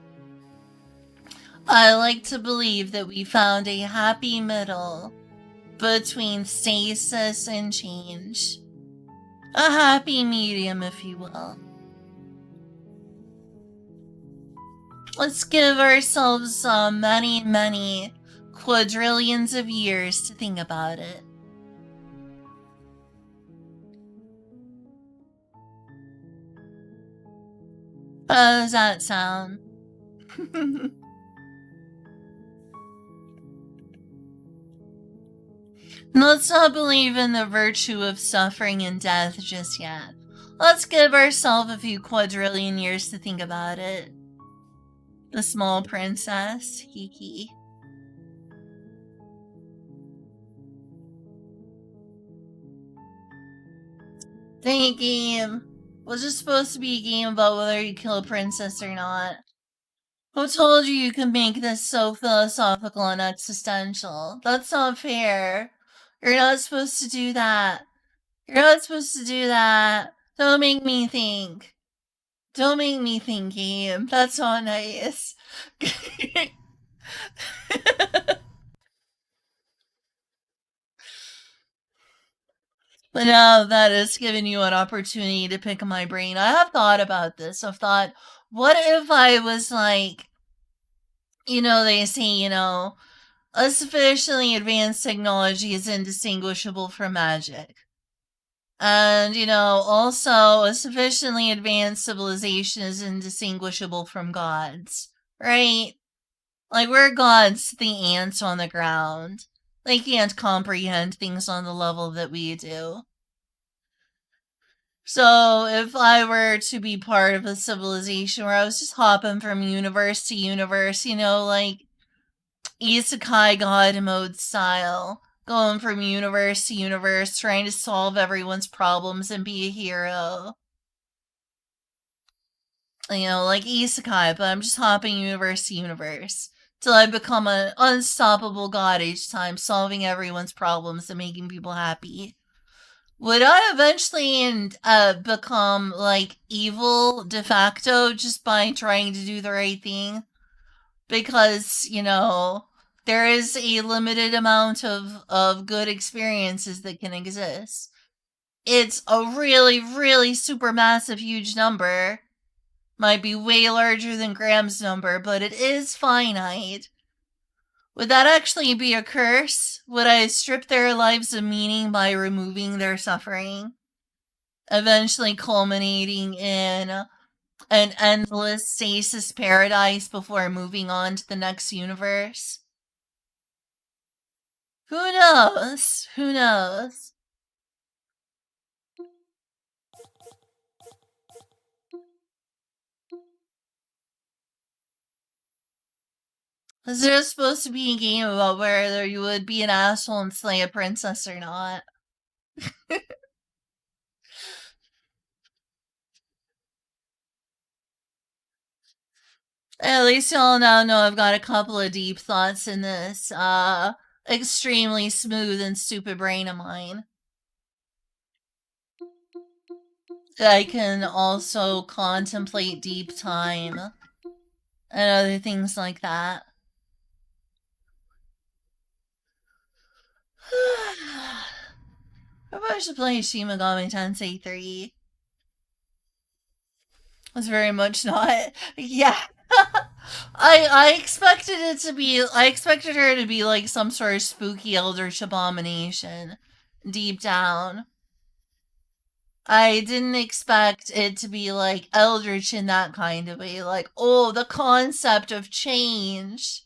S1: I like to believe that we found a happy middle between stasis and change. A happy medium, if you will. Let's give ourselves many, many quadrillions of years to think about it. How does that sound? Let's not believe in the virtue of suffering and death just yet. Let's give ourselves a few quadrillion years to think about it. The small princess, Kiki. Dang game. Was this supposed to be a game about whether you kill a princess or not? Who told you could make this so philosophical and existential? That's not fair. You're not supposed to do that. You're not supposed to do that. Don't make me think. Don't make me think, game. That's not nice. But now that has given you an opportunity to pick my brain. I have thought about this. I've thought, what if I was like, they say, a sufficiently advanced technology is indistinguishable from magic. And, also a sufficiently advanced civilization is indistinguishable from gods, right? Like, we're gods to the ants on the ground. They can't comprehend things on the level that we do. So, if I were to be part of a civilization where I was just hopping from universe to universe, like isekai god mode style, going from universe to universe, trying to solve everyone's problems and be a hero. Like isekai, but I'm just hopping universe to universe till I become an unstoppable god each time, solving everyone's problems and making people happy. would I eventually become like evil de facto just by trying to do the right thing? Because, there is a limited amount of good experiences that can exist. It's a really, really super massive, huge number. Might be way larger than Graham's number, but it is finite. Would that actually be a curse? Would I strip their lives of meaning by removing their suffering? Eventually culminating in an endless stasis paradise before moving on to the next universe? Who knows? Who knows? Is there supposed to be a game about whether you would be an asshole and slay a princess or not? At least y'all now know I've got a couple of deep thoughts in this, extremely smooth and stupid brain of mine. I can also contemplate deep time and other things like that. Maybe I should play Shin Megami Tensei 3. It's very much not. Yeah. I expected it to be. I expected her to be like some sort of spooky eldritch abomination deep down. I didn't expect it to be like eldritch in that kind of way. Like, oh, the concept of change.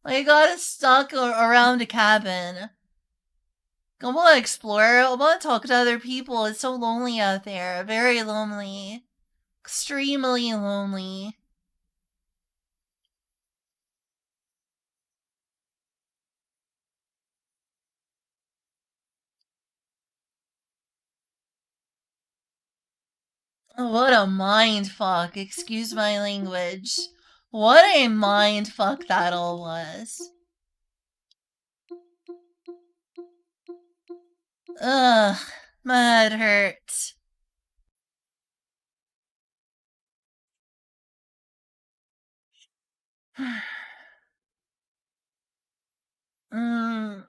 S1: Like, I got stuck around a cabin. I want to explore. I want to talk to other people. It's so lonely out there. Very lonely. Extremely lonely. What a mind fuck. Excuse my language. What a mind fuck that all was. Ugh, my head hurts. Mm.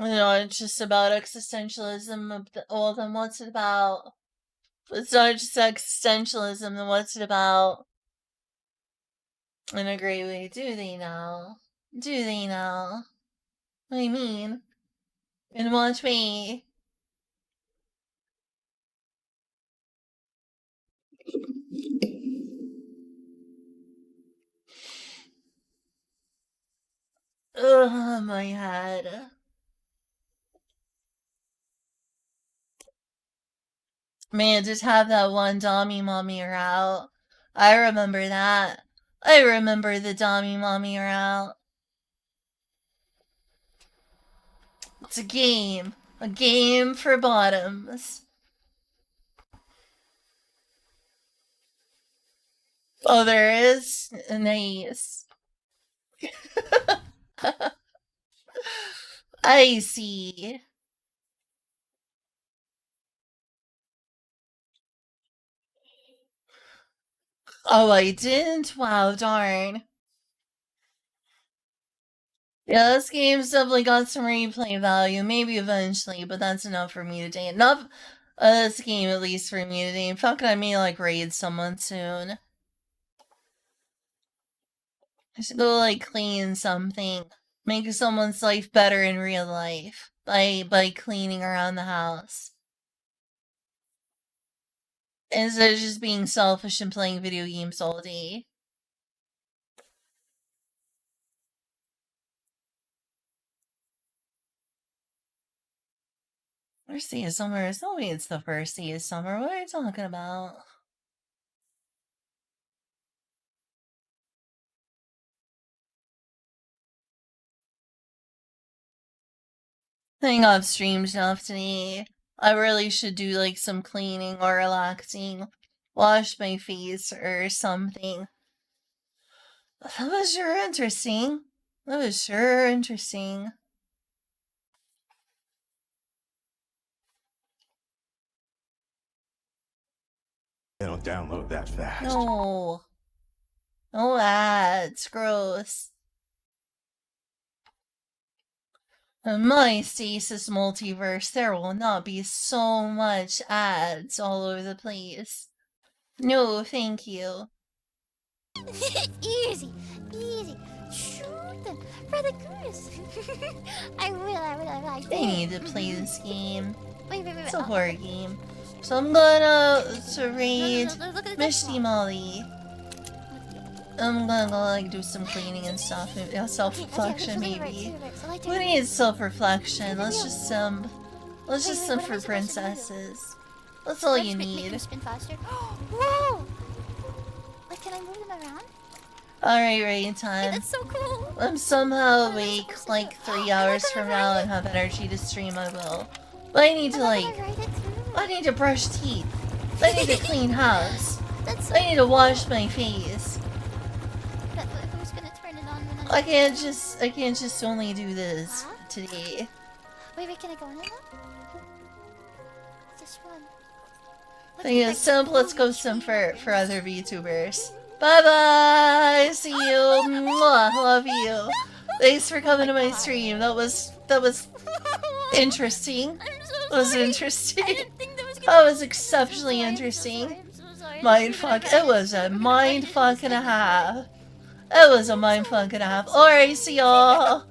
S1: It's just about existentialism. Well, then what's it about? It's not just existentialism, then what's it about? In a great way, do they now? Do they now? What do you mean? In what way? Ugh, my head. Man, just have that one Dommy Mommy route. I remember that. I remember the Dommy Mommy route. It's a game. A game for bottoms. Oh, there is? Nice. I see. Oh, I didn't? Wow, darn. Yeah, this game's definitely got some replay value. Maybe eventually, but that's enough for me today. Enough this game, at least, for me today. In fact, I may, like, raid someone soon. I should go, like, clean something. Make someone's life better in real life. By cleaning around the house. Instead of just being selfish and playing video games all day. First day of summer. It's no way it's the first day of summer. What are you talking about? I think I've streamed enough today. I really should do like some cleaning or relaxing, wash my face or something. That was sure interesting. That was sure interesting.
S12: They don't download that fast.
S1: No. No ads. Gross. In my stasis multiverse, there will not be so much ads all over the place. No, thank you.
S13: Easy, easy. Shoot them for the goose. I will.
S1: They need to play this game.
S13: Wait.
S1: It's a horror game. So I'm gonna raid
S13: No, look at the
S1: Misty Molly. I'm gonna go like do some cleaning and stuff. Self-reflection maybe. Who needs self-reflection? Let's just some for princesses. That's all you
S13: Make
S1: need.
S13: them spin faster. Whoa! Like, can I move them around?
S1: Alright, raid
S13: Hey,
S1: time.
S13: that's so cool.
S1: I'm somehow awake like 3 hours from now and have energy to stream, I will. But I need to I need to brush teeth. I need to clean house. I need to wash my face.
S13: But who's gonna turn it on when
S1: I can't just only do this today.
S13: Wait, can I go in it now? Just one.
S1: Let's go some for other VTubers. Bye bye. See you. Mwah, love you. Thanks for coming to my stream. That was interesting. That was interesting. That was exceptionally interesting. Mindfuck. It was a mindfuck and a half. It was a mindfuck and a half. Alright, see y'all.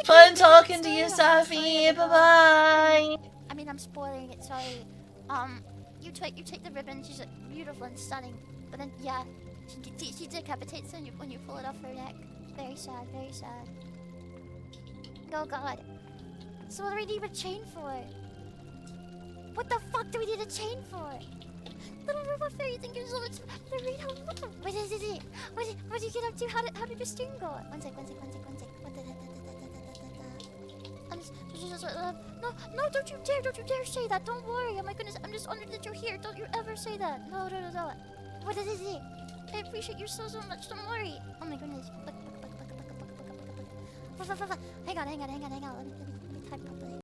S1: Fun talking to you, Safi. Bye bye.
S13: I mean, I'm spoiling it. Sorry. You take the ribbon. She's beautiful and stunning. But then, yeah, she decapitates when you pull it off her neck. Very sad. Very sad. Oh God. So what do we need a chain for? What the fuck do we need a chain for? Little robot fairy, thank you so much for the raid. What is it? What do you get up to? How did your stream go? One sec. What No, don't you dare say that. Don't worry. Oh my goodness, I'm just honored that you're here. Don't you ever say that. No. What is it? I appreciate you so much. Don't worry. Oh my goodness. Hang on. Let me type properly.